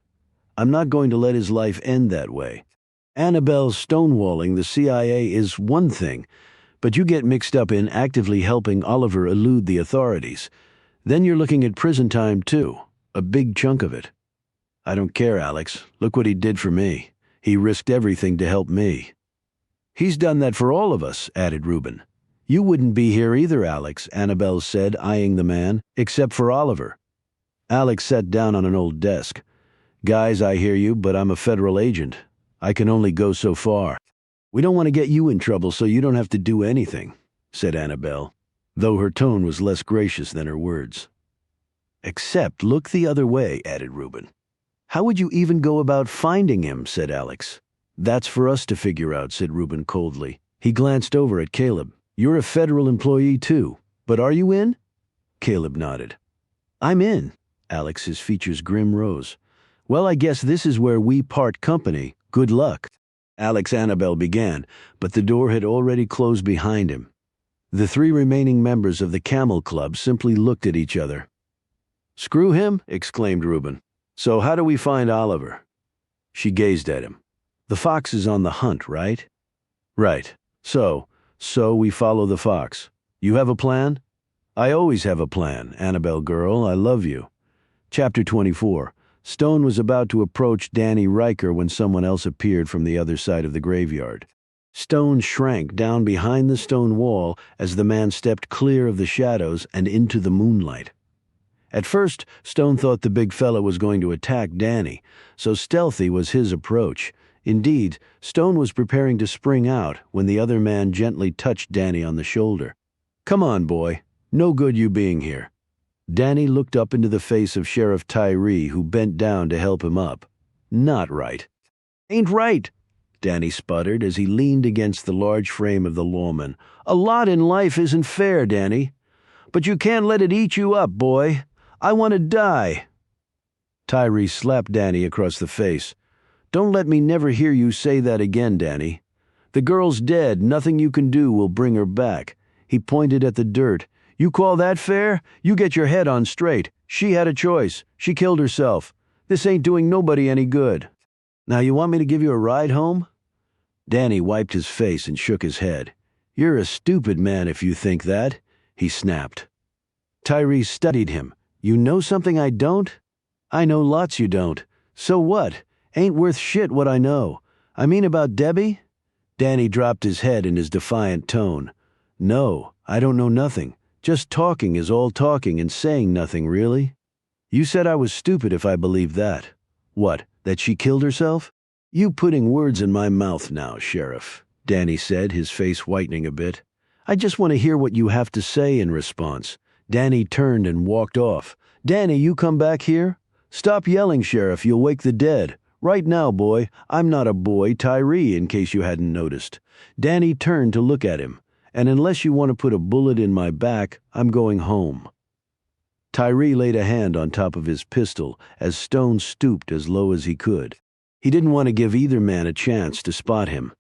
"I'm not going to let his life end that way. Annabelle's stonewalling the CIA is one thing, but you get mixed up in actively helping Oliver elude the authorities. Then you're looking at prison time too, a big chunk of it." "I don't care, Alex. Look what he did for me. He risked everything to help me." "He's done that for all of us," added Reuben. "You wouldn't be here either, Alex," Annabelle said, eyeing the man, "except for Oliver." Alex sat down on an old desk. "Guys, I hear you, but I'm a federal agent. I can only go so far." "We don't want to get you in trouble so you don't have to do anything," said Annabelle, though her tone was less gracious than her words. "Except look the other way," added Reuben. "How would you even go about finding him?" said Alex. "That's for us to figure out," said Reuben coldly. He glanced over at Caleb. "You're a federal employee too, but are you in?" Caleb nodded. "I'm in." Alex's features grim rose. "Well, I guess this is where we part company. Good luck." Annabelle began, but the door had already closed behind him. The three remaining members of the Camel Club simply looked at each other. "Screw him," exclaimed Reuben. "So how do we find Oliver?" She gazed at him. "The fox is on the hunt, right?" "Right. So we follow the fox. You have a plan?" "I always have a plan, Annabelle girl. I love you." Chapter 24. Stone was about to approach Danny Riker when someone else appeared from the other side of the graveyard. Stone shrank down behind the stone wall as the man stepped clear of the shadows and into the moonlight. At first, Stone thought the big fella was going to attack Danny, so stealthy was his approach. Indeed, Stone was preparing to spring out when the other man gently touched Danny on the shoulder. "Come on, boy. No good you being here." Danny looked up into the face of Sheriff Tyree, who bent down to help him up. "Not right." "Ain't right," Danny sputtered as he leaned against the large frame of the lawman. "A lot in life isn't fair, Danny. But you can't let it eat you up, boy. I want to die." Tyree slapped Danny across the face. "Don't let me never hear you say that again, Danny. The girl's dead. Nothing you can do will bring her back." He pointed at the dirt. "You call that fair? You get your head on straight. She had a choice. She killed herself. This ain't doing nobody any good. Now you want me to give you a ride home?" Danny wiped his face and shook his head. "You're a stupid man if you think that," he snapped. Tyree studied him. "You know something I don't?" "I know lots you don't. So what? Ain't worth shit what I know. I mean about Debbie?" Danny dropped his head in his defiant tone. "No, I don't know nothing. Just talking is all talking and saying nothing, really." You said I was stupid if I believed that. What, that she killed herself? You putting words in my mouth now, Sheriff, Danny said, his face whitening a bit. I just want to hear what you have to say in response. Danny turned and walked off. Danny, you come back here? Stop yelling, Sheriff, you'll wake the dead. Right now, boy, I'm not a boy, Tyree, in case you hadn't noticed. Danny turned to look at him. And unless you want to put a bullet in my back, I'm going home. Tyree laid a hand on top of his pistol as Stone stooped as low as he could. He didn't want to give either man a chance to spot him.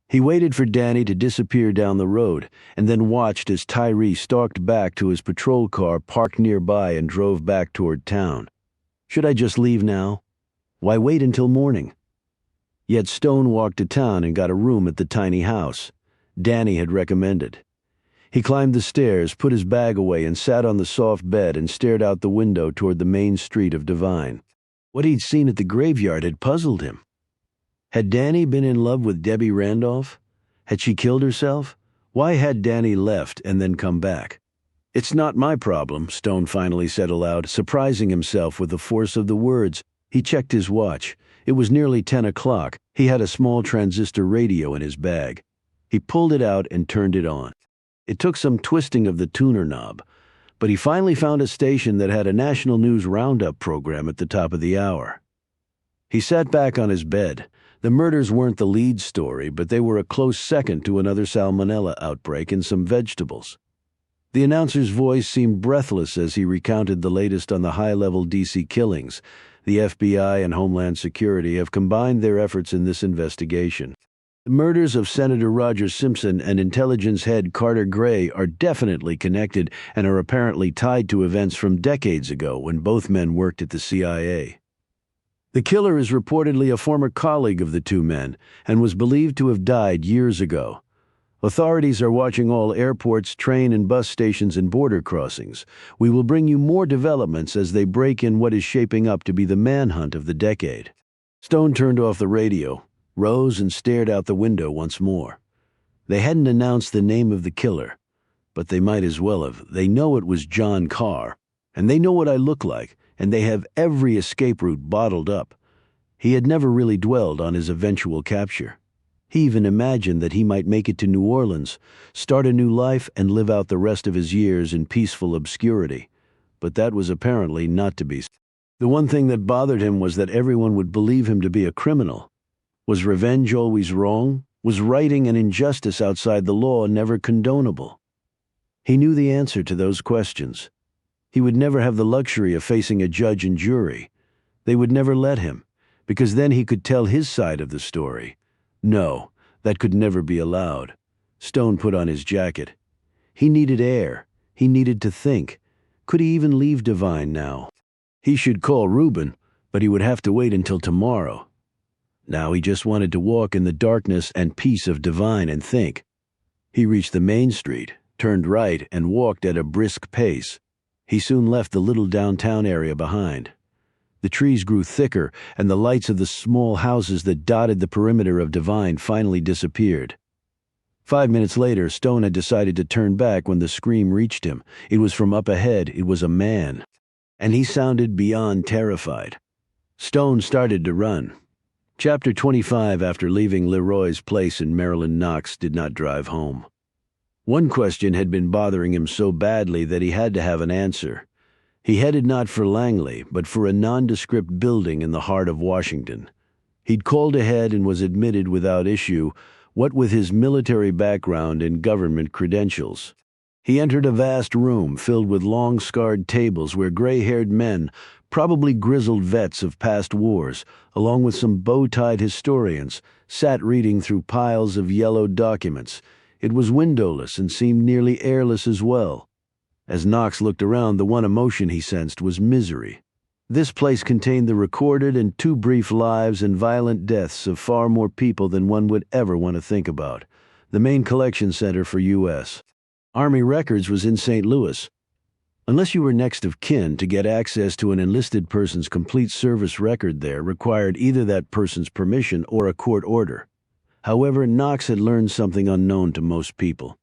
He waited for Danny to disappear down the road and then watched as Tyree stalked back to his patrol car parked nearby and drove back toward town. Should I just leave now? Why wait until morning? Yet Stone walked to town and got a room at the tiny house Danny had recommended. He climbed the stairs, put his bag away, and sat on the soft bed and stared out the window toward the main street of Devine. What he'd seen at the graveyard had puzzled him. Had Danny been in love with Debbie Randolph? Had she killed herself? Why had Danny left and then come back? It's not my problem, Stone finally said aloud, surprising himself with the force of the words. He checked his watch. It was nearly 10 o'clock. He had a small transistor radio in his bag. He pulled it out and turned it on. It took some twisting of the tuner knob, but he finally found a station that had a national news roundup program at the top of the hour. He sat back on his bed. The murders weren't the lead story, but they were a close second to another salmonella outbreak in some vegetables. The announcer's voice seemed breathless as he recounted the latest on the high-level D.C. killings. The FBI and Homeland Security have combined their efforts in this investigation. The murders of Senator Roger Simpson and intelligence head Carter Gray are definitely connected and are apparently tied to events from decades ago when both men worked at the CIA. The killer is reportedly a former colleague of the two men and was believed to have died years ago. Authorities are watching all airports, train and bus stations and border crossings. We will bring you more developments as they break in what is shaping up to be the manhunt of the decade. Stone turned off the radio, rose and stared out the window once more. They hadn't announced the name of the killer, but they might as well have. They know it was John Carr, and they know what I look like, and they have every escape route bottled up. He had never really dwelled on his eventual capture. He even imagined that he might make it to New Orleans, start a new life, and live out the rest of his years in peaceful obscurity. But that was apparently not to be. The one thing that bothered him was that everyone would believe him to be a criminal. Was revenge always wrong? Was righting an injustice outside the law never condonable? He knew the answer to those questions. He would never have the luxury of facing a judge and jury. They would never let him, because then he could tell his side of the story. No, that could never be allowed. Stone put on his jacket. He needed air. He needed to think. Could he even leave Devine now? He should call Reuben, but he would have to wait until tomorrow. Now he just wanted to walk in the darkness and peace of Devine and think. He reached the main street, turned right, and walked at a brisk pace. He soon left the little downtown area behind. The trees grew thicker, and the lights of the small houses that dotted the perimeter of Devine finally disappeared. 5 minutes later, Stone had decided to turn back when the scream reached him. It was from up ahead. It was a man. And he sounded beyond terrified. Stone started to run. Chapter 25 after leaving Leroy's place in Maryland, Knox did not drive home. One question had been bothering him so badly that he had to have an answer. He headed not for Langley, but for a nondescript building in the heart of Washington. He'd called ahead and was admitted without issue, what with his military background and government credentials. He entered a vast room filled with long-scarred tables where gray-haired men, probably grizzled vets of past wars, along with some bow-tied historians, sat reading through piles of yellowed documents. It was windowless and seemed nearly airless as well. As Knox looked around, the one emotion he sensed was misery. This place contained the recorded and too brief lives and violent deaths of far more people than one would ever want to think about. The main collection center for U.S. Army Records was in St. Louis. Unless you were next of kin, to get access to an enlisted person's complete service record there required either that person's permission or a court order. However, Knox had learned something unknown to most people.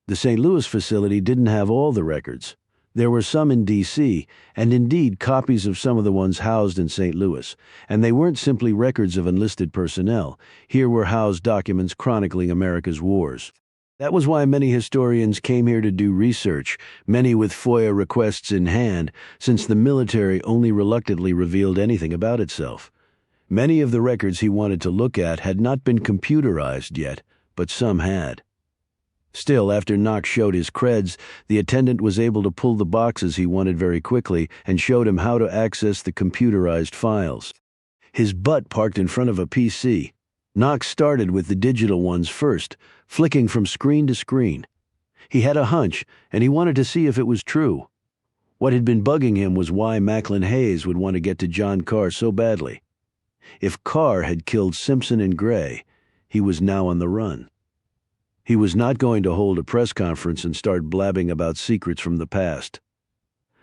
The St. Louis facility didn't have all the records. There were some in D.C., and indeed copies of some of the ones housed in St. Louis, and they weren't simply records of enlisted personnel. Here were housed documents chronicling America's wars. That was why many historians came here to do research, many with FOIA requests in hand, since the military only reluctantly revealed anything about itself. Many of the records he wanted to look at had not been computerized yet, but some had. Still, after Knox showed his creds, the attendant was able to pull the boxes he wanted very quickly and showed him how to access the computerized files. His butt parked in front of a PC. Knox started with the digital ones first, flicking from screen to screen. He had a hunch, and he wanted to see if it was true. What had been bugging him was why Macklin Hayes would want to get to John Carr so badly. If Carr had killed Simpson and Gray, he was now on the run. He was not going to hold a press conference and start blabbing about secrets from the past.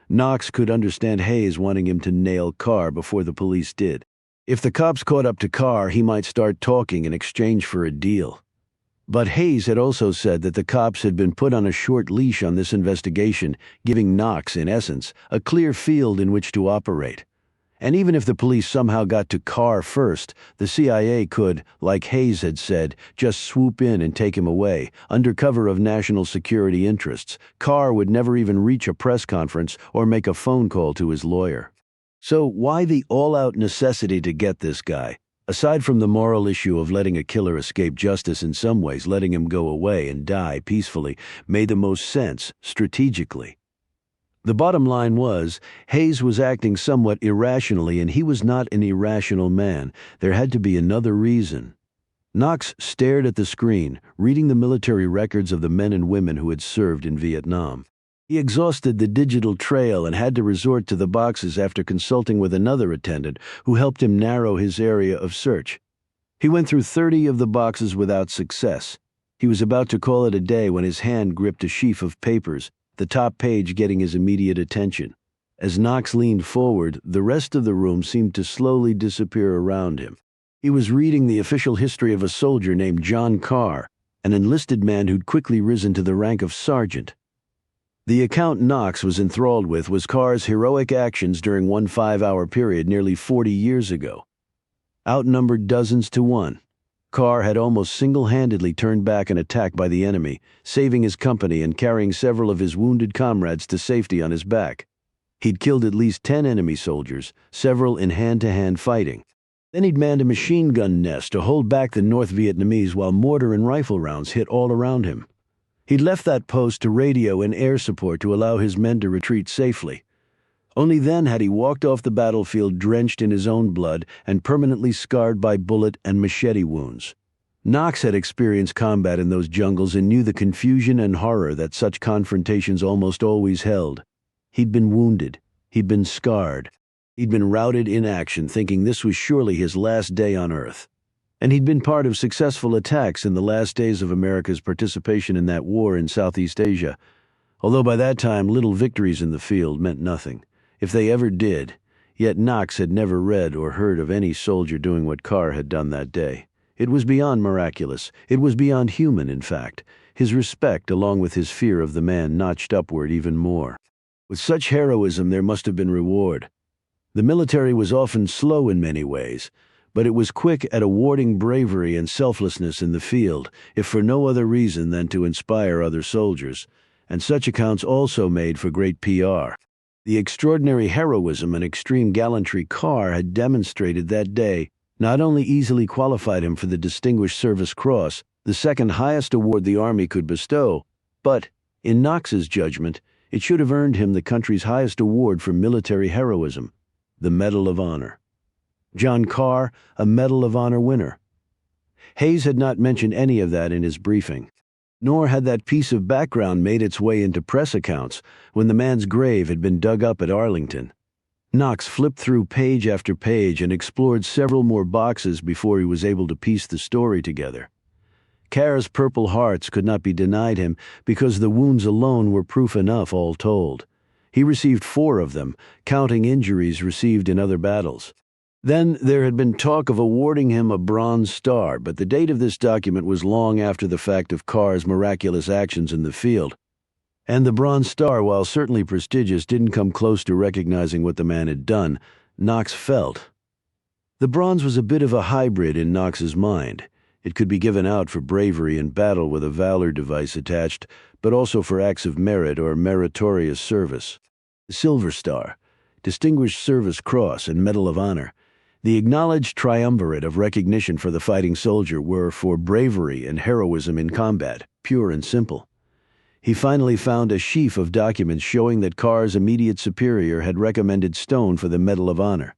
Knox could understand Hayes wanting him to nail Carr before the police did. If the cops caught up to Carr, he might start talking in exchange for a deal. But Hayes had also said that the cops had been put on a short leash on this investigation, giving Knox, in essence, a clear field in which to operate. And even if the police somehow got to Carr first, the CIA could, like Hayes had said, just swoop in and take him away, under cover of national security interests. Carr would never even reach a press conference or make a phone call to his lawyer. So why the all-out necessity to get this guy? Aside from the moral issue of letting a killer escape justice, in some ways letting him go away and die peacefully made the most sense, strategically. The bottom line was, Hayes was acting somewhat irrationally, and he was not an irrational man. There had to be another reason. Knox stared at the screen, reading the military records of the men and women who had served in Vietnam. He exhausted the digital trail and had to resort to the boxes after consulting with another attendant who helped him narrow his area of search. He went through 30 of the boxes without success. He was about to call it a day when his hand gripped a sheaf of papers, the top page getting his immediate attention. As Knox leaned forward, the rest of the room seemed to slowly disappear around him. He was reading the official history of a soldier named John Carr, an enlisted man who'd quickly risen to the rank of sergeant. The account Knox was enthralled with was Carr's heroic actions during one 5-hour period nearly 40 years ago. Outnumbered dozens to one, Carr had almost single-handedly turned back an attack by the enemy, saving his company and carrying several of his wounded comrades to safety on his back. He'd killed at least 10 enemy soldiers, several in hand-to-hand fighting. Then he'd manned a machine gun nest to hold back the North Vietnamese while mortar and rifle rounds hit all around him. He'd left that post to radio and air support to allow his men to retreat safely. Only then had he walked off the battlefield drenched in his own blood and permanently scarred by bullet and machete wounds. Knox had experienced combat in those jungles and knew the confusion and horror that such confrontations almost always held. He'd been wounded. He'd been scarred. He'd been routed in action, thinking this was surely his last day on Earth. And he'd been part of successful attacks in the last days of America's participation in that war in Southeast Asia, although by that time little victories in the field meant nothing, if they ever did. Yet Knox had never read or heard of any soldier doing what Carr had done that day. It was beyond miraculous. It was beyond human, in fact. His respect, along with his fear of the man, notched upward even more. With such heroism, there must have been reward. The military was often slow in many ways, but it was quick at awarding bravery and selflessness in the field, if for no other reason than to inspire other soldiers, and such accounts also made for great PR. The extraordinary heroism and extreme gallantry Carr had demonstrated that day not only easily qualified him for the Distinguished Service Cross, the second highest award the Army could bestow, but, in Knox's judgment, it should have earned him the country's highest award for military heroism, the Medal of Honor. John Carr, a Medal of Honor winner. Hayes had not mentioned any of that in his briefing. Nor had that piece of background made its way into press accounts when the man's grave had been dug up at Arlington. Knox flipped through page after page and explored several more boxes before he was able to piece the story together. Carr's Purple Hearts could not be denied him because the wounds alone were proof enough, all told. He received 4 of them, counting injuries received in other battles. Then there had been talk of awarding him a Bronze Star, but the date of this document was long after the fact of Carr's miraculous actions in the field. And the Bronze Star, while certainly prestigious, didn't come close to recognizing what the man had done. Knox felt. The bronze was a bit of a hybrid in Knox's mind. It could be given out for bravery in battle with a valor device attached, but also for acts of merit or meritorious service. The Silver Star, Distinguished Service Cross, and Medal of Honor, the acknowledged triumvirate of recognition for the fighting soldier, were for bravery and heroism in combat, pure and simple. He finally found a sheaf of documents showing that Carr's immediate superior had recommended Stone for the Medal of Honor.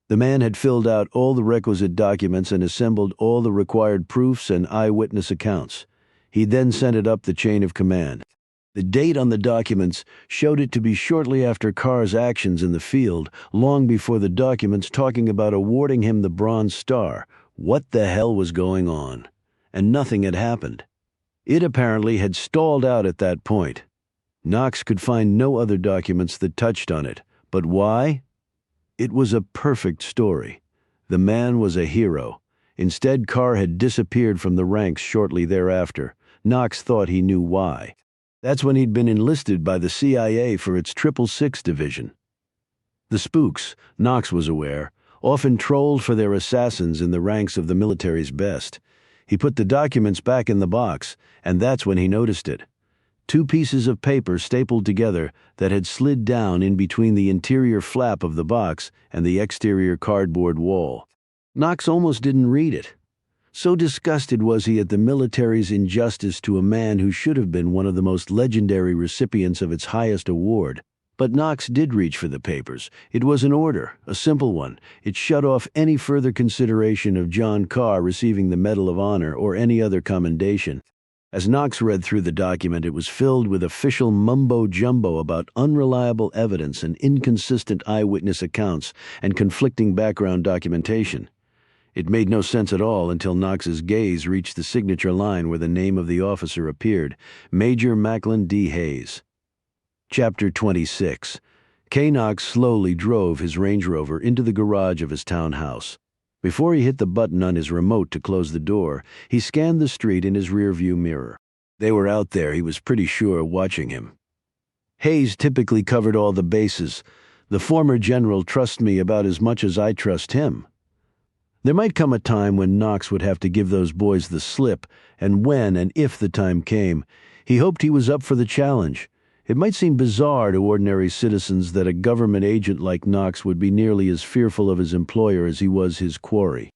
The man had filled out all the requisite documents and assembled all the required proofs and eyewitness accounts. He then sent it up the chain of command. The date on the documents showed it to be shortly after Carr's actions in the field, long before the documents talking about awarding him the Bronze Star. What the hell was going on? And nothing had happened. It apparently had stalled out at that point. Knox could find no other documents that touched on it. But why? It was a perfect story. The man was a hero. Instead, Carr had disappeared from the ranks shortly thereafter. Knox thought he knew why. That's when he'd been enlisted by the CIA for its 666 division. The spooks, Knox was aware, often trolled for their assassins in the ranks of the military's best. He put the documents back in the box, and that's when he noticed it. 2 pieces of paper stapled together that had slid down in between the interior flap of the box and the exterior cardboard wall. Knox almost didn't read it. So disgusted was he at the military's injustice to a man who should have been one of the most legendary recipients of its highest award. But Knox did reach for the papers. It was an order, a simple one. It shut off any further consideration of John Carr receiving the Medal of Honor or any other commendation. As Knox read through the document, it was filled with official mumbo-jumbo about unreliable evidence and inconsistent eyewitness accounts and conflicting background documentation. It made no sense at all until Knox's gaze reached the signature line where the name of the officer appeared, Major Macklin D. Hayes. Chapter 26. K. Knox slowly drove his Range Rover into the garage of his townhouse. Before he hit the button on his remote to close the door, he scanned the street in his rearview mirror. They were out there, he was pretty sure, watching him. Hayes typically covered all the bases. The former general trusts me about as much as I trust him. There might come a time when Knox would have to give those boys the slip, and when and if the time came, he hoped he was up for the challenge. It might seem bizarre to ordinary citizens that a government agent like Knox would be nearly as fearful of his employer as he was his quarry.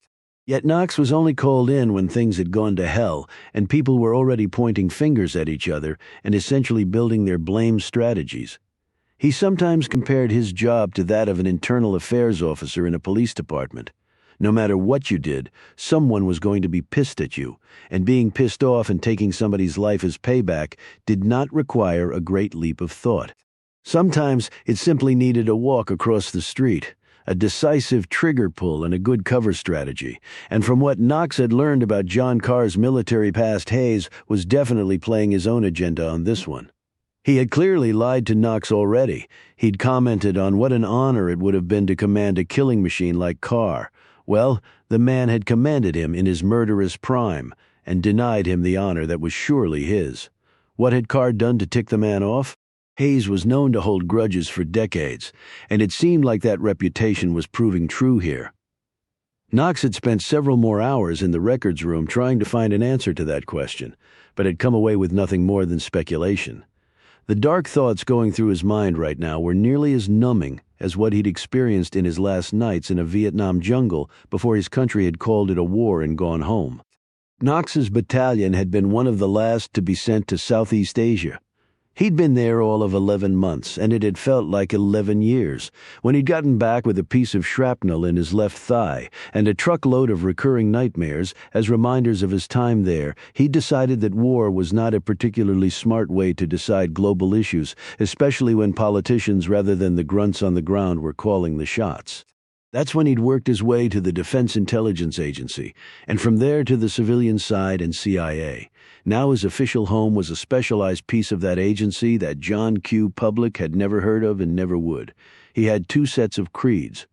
Yet Knox was only called in when things had gone to hell, and people were already pointing fingers at each other and essentially building their blame strategies. He sometimes compared his job to that of an internal affairs officer in a police department. No matter what you did, someone was going to be pissed at you, and being pissed off and taking somebody's life as payback did not require a great leap of thought. Sometimes it simply needed a walk across the street, a decisive trigger pull and a good cover strategy, and from what Knox had learned about John Carr's military past, Hayes was definitely playing his own agenda on this one. He had clearly lied to Knox already. He'd commented on what an honor it would have been to command a killing machine like Carr. Well, the man had commanded him in his murderous prime and denied him the honor that was surely his. What had Carr done to tick the man off? Hayes was known to hold grudges for decades, and it seemed like that reputation was proving true here. Knox had spent several more hours in the records room trying to find an answer to that question, but had come away with nothing more than speculation. The dark thoughts going through his mind right now were nearly as numbing as what he'd experienced in his last nights in a Vietnam jungle before his country had called it a war and gone home. Knox's battalion had been one of the last to be sent to Southeast Asia. He'd been there all of 11 months, and it had felt like 11 years. When he'd gotten back with a piece of shrapnel in his left thigh and a truckload of recurring nightmares as reminders of his time there, he'd decided that war was not a particularly smart way to decide global issues, especially when politicians rather than the grunts on the ground were calling the shots. That's when he'd worked his way to the Defense Intelligence Agency, and from there to the civilian side and CIA. Now his official home was a specialized piece of that agency that John Q. Public had never heard of and never would. He had 2 sets of creeds.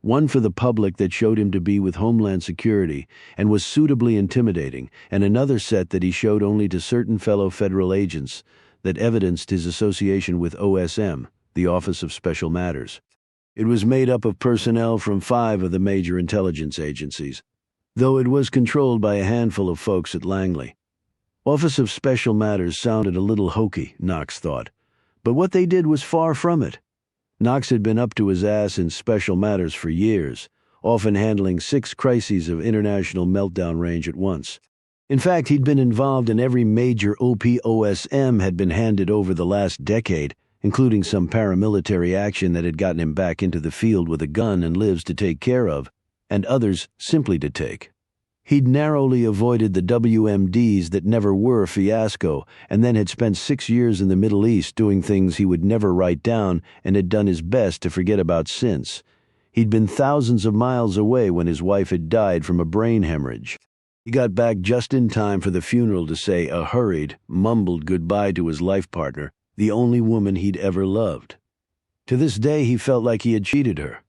One for the public that showed him to be with Homeland Security and was suitably intimidating, and another set that he showed only to certain fellow federal agents, that evidenced his association with OSM, the Office of Special Matters. It was made up of personnel from 5 of the major intelligence agencies, though it was controlled by a handful of folks at Langley. Office of Special Matters sounded a little hokey, Knox thought, but what they did was far from it. Knox had been up to his ass in special matters for years, often handling 6 crises of international meltdown range at once. In fact, he'd been involved in every major OPOSM had been handed over the last decade, including some paramilitary action that had gotten him back into the field with a gun and lives to take care of, and others simply to take. He'd narrowly avoided the WMDs that never were a fiasco, and then had spent 6 years in the Middle East doing things he would never write down and had done his best to forget about since. He'd been thousands of miles away when his wife had died from a brain hemorrhage. He got back just in time for the funeral to say a hurried, mumbled goodbye to his life partner, the only woman he'd ever loved. To this day, he felt like he had cheated her.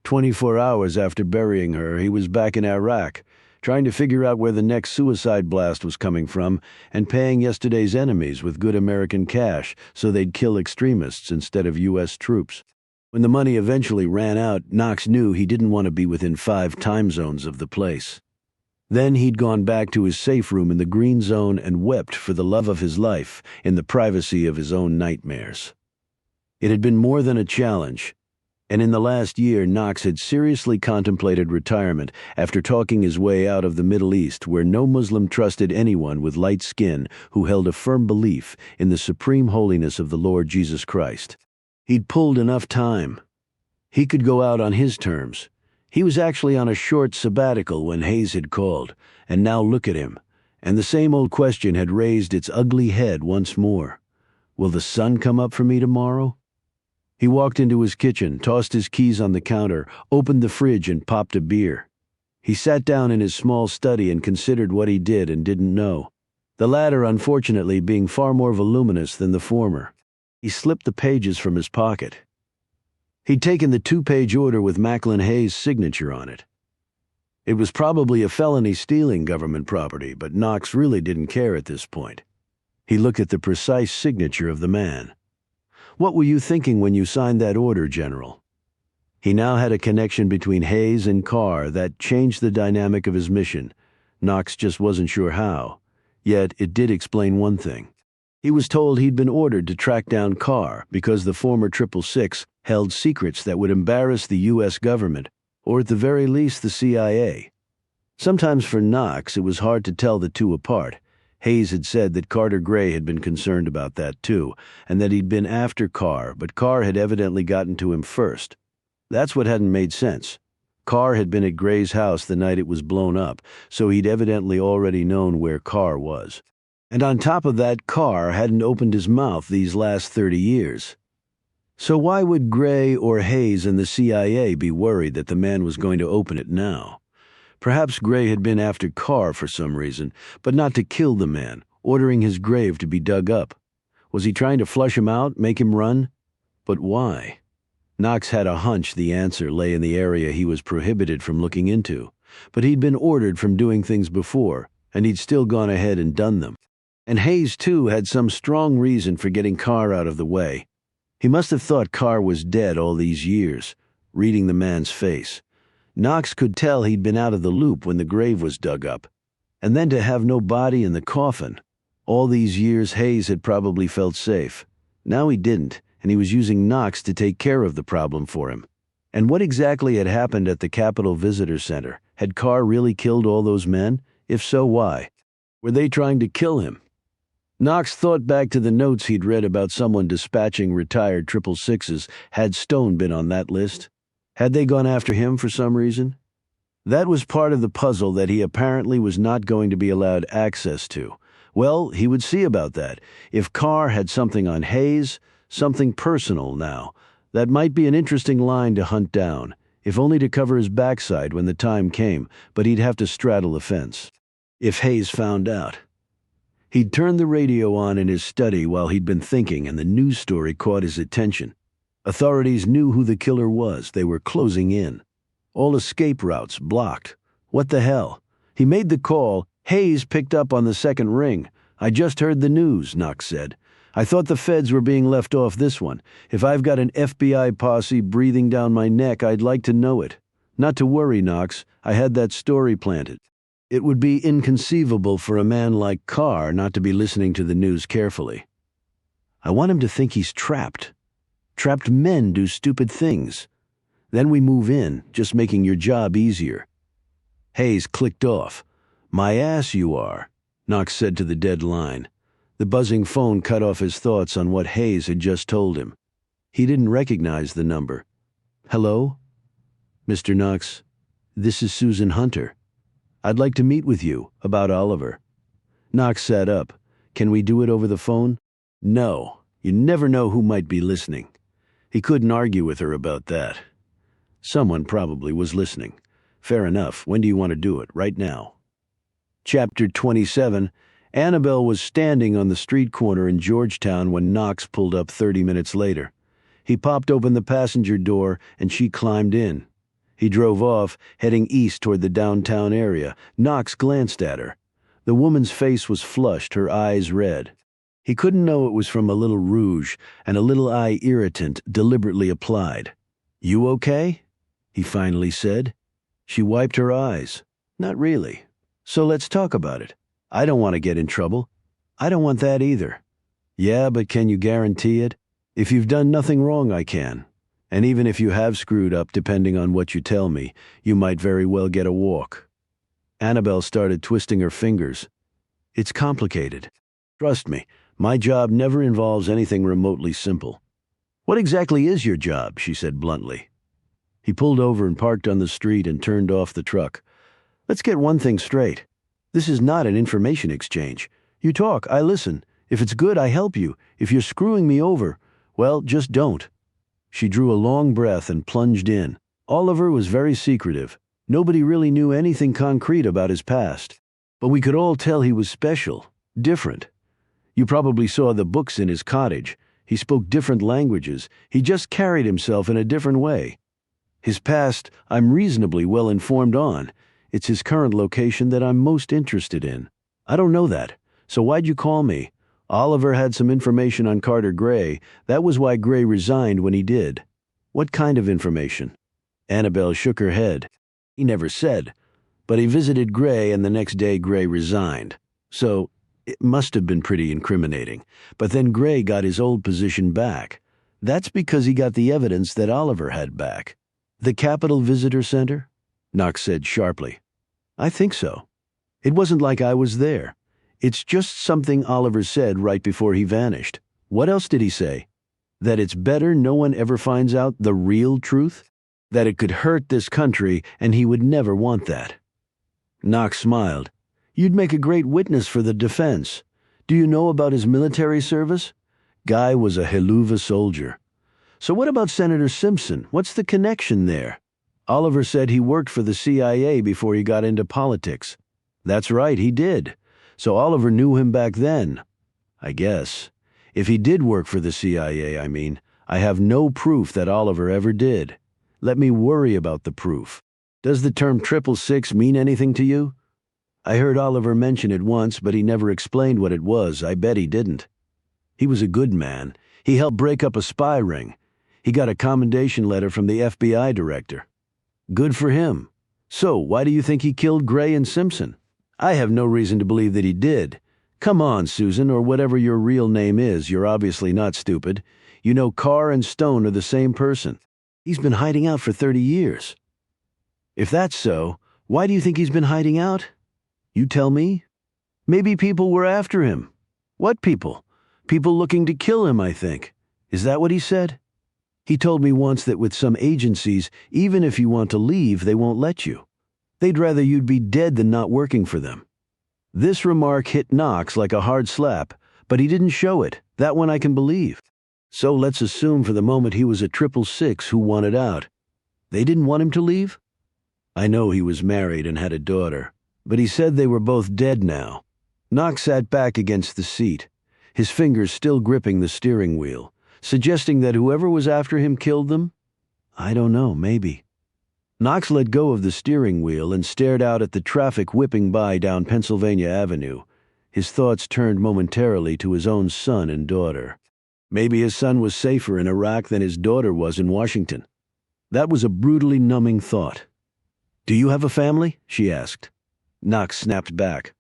24 hours after burying her, he was back in Iraq, trying to figure out where the next suicide blast was coming from and paying yesterday's enemies with good American cash so they'd kill extremists instead of U.S. troops. When the money eventually ran out, Knox knew he didn't want to be within 5 time zones of the place. Then he'd gone back to his safe room in the green zone and wept for the love of his life in the privacy of his own nightmares. It had been more than a challenge, and in the last year Knox had seriously contemplated retirement after talking his way out of the Middle East, where no Muslim trusted anyone with light skin who held a firm belief in the supreme holiness of the Lord Jesus Christ. He'd pulled enough time. He could go out on his terms. He was actually on a short sabbatical when Hayes had called, and now look at him, and the same old question had raised its ugly head once more. Will the sun come up for me tomorrow? He walked into his kitchen, tossed his keys on the counter, opened the fridge and popped a beer. He sat down in his small study and considered what he did and didn't know, the latter unfortunately being far more voluminous than the former. He slipped the pages from his pocket. He'd taken the 2-page order with Macklin Hayes' signature on it. It was probably a felony stealing government property, but Knox really didn't care at this point. He looked at the precise signature of the man. What were you thinking when you signed that order, General? He now had a connection between Hayes and Carr that changed the dynamic of his mission. Knox just wasn't sure how. Yet it did explain one thing. He was told he'd been ordered to track down Carr because the former 666 held secrets that would embarrass the U.S. government, or at the very least the CIA. Sometimes for Knox, it was hard to tell the two apart. Hayes had said that Carter Gray had been concerned about that too, and that he'd been after Carr, but Carr had evidently gotten to him first. That's what hadn't made sense. Carr had been at Gray's house the night it was blown up, so he'd evidently already known where Carr was. And on top of that, Carr hadn't opened his mouth these last 30 years. So why would Gray or Hayes and the CIA be worried that the man was going to open it now? Perhaps Gray had been after Carr for some reason, but not to kill the man, ordering his grave to be dug up. Was he trying to flush him out, make him run? But why? Knox had a hunch the answer lay in the area he was prohibited from looking into, but he'd been ordered from doing things before, and he'd still gone ahead and done them. And Hayes, too, had some strong reason for getting Carr out of the way. He must have thought Carr was dead all these years, reading the man's face. Knox could tell he'd been out of the loop when the grave was dug up. And then to have no body in the coffin. All these years Hayes had probably felt safe. Now he didn't, and he was using Knox to take care of the problem for him. And what exactly had happened at the Capitol Visitor Center? Had Carr really killed all those men? If so, why? Were they trying to kill him? Knox thought back to the notes he'd read about someone dispatching retired 666s. Had Stone been on that list? Had they gone after him for some reason? That was part of the puzzle that he apparently was not going to be allowed access to. Well, he would see about that. If Carr had something on Hayes, something personal now, that might be an interesting line to hunt down, if only to cover his backside when the time came, but he'd have to straddle the fence. If Hayes found out. He'd turned the radio on in his study while he'd been thinking, and the news story caught his attention. Authorities knew who the killer was. They were closing in. All escape routes blocked. What the hell? He made the call. Hayes picked up on the second ring. I just heard the news, Knox said. I thought the feds were being left off this one. If I've got an FBI posse breathing down my neck, I'd like to know it. Not to worry, Knox. I had that story planted. It would be inconceivable for a man like Carr not to be listening to the news carefully. I want him to think he's trapped. Trapped men do stupid things. Then we move in, just making your job easier. Hayes clicked off. My ass you are, Knox said to the dead line. The buzzing phone cut off his thoughts on what Hayes had just told him. He didn't recognize the number. Hello? Mr. Knox, this is Susan Hunter. I'd like to meet with you about Oliver. Knox sat up. Can we do it over the phone? No. You never know who might be listening. He couldn't argue with her about that. Someone probably was listening. Fair enough. When do you want to do it? Right now. Chapter 27. Annabelle was standing on the street corner in Georgetown when Knox pulled up 30 minutes later. He popped open the passenger door and she climbed in. He drove off, heading east toward the downtown area. Knox glanced at her. The woman's face was flushed, her eyes red. He couldn't know it was from a little rouge and a little eye irritant deliberately applied. You okay? He finally said. She wiped her eyes. Not really. So let's talk about it. I don't want to get in trouble. I don't want that either. Yeah, but can you guarantee it? If you've done nothing wrong, I can. And even if you have screwed up, depending on what you tell me, you might very well get a walk. Annabelle started twisting her fingers. It's complicated. Trust me, my job never involves anything remotely simple. What exactly is your job? She said bluntly. He pulled over and parked on the street and turned off the truck. Let's get one thing straight. This is not an information exchange. You talk, I listen. If it's good, I help you. If you're screwing me over, well, just don't. She drew a long breath and plunged in. Oliver was very secretive. Nobody really knew anything concrete about his past. But we could all tell he was special, different. You probably saw the books in his cottage. He spoke different languages. He just carried himself in a different way. His past, I'm reasonably well informed on. It's his current location that I'm most interested in. I don't know that. So why'd you call me? Oliver had some information on Carter Gray. That was why Gray resigned when he did. What kind of information? Annabelle shook her head. He never said. But he visited Gray and the next day Gray resigned. So it must have been pretty incriminating. But then Gray got his old position back. That's because he got the evidence that Oliver had back. The Capitol Visitor Center? Knox said sharply. I think so. It wasn't like I was there. It's just something Oliver said right before he vanished. What else did he say? That it's better no one ever finds out the real truth? That it could hurt this country and he would never want that. Knox smiled. You'd make a great witness for the defense. Do you know about his military service? Guy was a Helluva soldier. So what about Senator Simpson? What's the connection there? Oliver said he worked for the CIA before he got into politics. That's right, he did. So Oliver knew him back then. I guess. If he did work for the CIA, I have no proof that Oliver ever did. Let me worry about the proof. Does the term 666 mean anything to you? I heard Oliver mention it once, but he never explained what it was. I bet he didn't. He was a good man. He helped break up a spy ring. He got a commendation letter from the FBI director. Good for him. So, why do you think he killed Gray and Simpson? I have no reason to believe that he did. Come on, Susan, or whatever your real name is, you're obviously not stupid. You know Carr and Stone are the same person. He's been hiding out for 30 years. If that's so, why do you think he's been hiding out? You tell me. Maybe people were after him. What people? People looking to kill him, I think. Is that what he said? He told me once that with some agencies, even if you want to leave, they won't let you. They'd rather you'd be dead than not working for them. This remark hit Knox like a hard slap, but he didn't show it. That one I can believe. So let's assume for the moment he was a 666 who wanted out. They didn't want him to leave? I know he was married and had a daughter, but he said they were both dead now. Knox sat back against the seat, his fingers still gripping the steering wheel, suggesting that whoever was after him killed them? I don't know, maybe. Knox let go of the steering wheel and stared out at the traffic whipping by down Pennsylvania Avenue. His thoughts turned momentarily to his own son and daughter. Maybe his son was safer in Iraq than his daughter was in Washington. That was a brutally numbing thought. "Do you have a family?" she asked. Knox snapped back.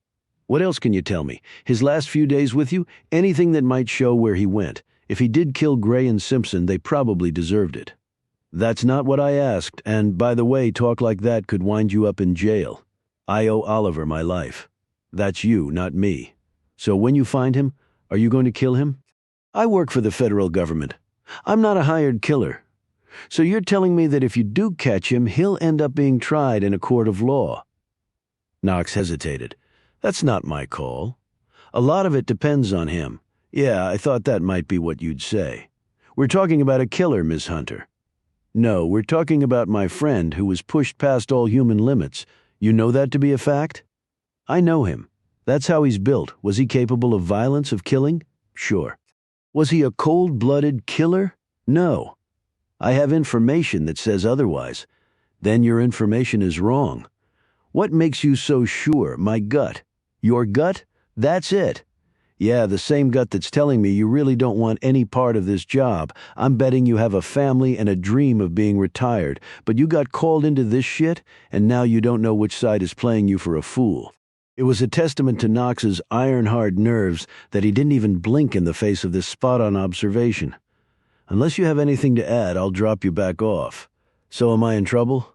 "What else can you tell me? His last few days with you? Anything that might show where he went. If he did kill Gray and Simpson, they probably deserved it." "That's not what I asked, and by the way, talk like that could wind you up in jail. I owe Oliver my life. That's you, not me. So when you find him, are you going to kill him?" "I work for the federal government. I'm not a hired killer. So you're telling me that if you do catch him, he'll end up being tried in a court of law?" Knox hesitated. "That's not my call. A lot of it depends on him. Yeah, I thought that might be what you'd say. We're talking about a killer, Miss Hunter." "No, we're talking about my friend who was pushed past all human limits. You know that to be a fact?" "I know him. That's how he's built. Was he capable of violence, of killing? Sure. Was he a cold-blooded killer? No. I have information that says otherwise." "Then your information is wrong." "What makes you so sure? My gut." "Your gut? That's it." "Yeah, the same gut that's telling me you really don't want any part of this job. I'm betting you have a family and a dream of being retired, but you got called into this shit, and now you don't know which side is playing you for a fool." It was a testament to Knox's iron-hard nerves that he didn't even blink in the face of this spot-on observation. "Unless you have anything to add, I'll drop you back off. So am I in trouble?"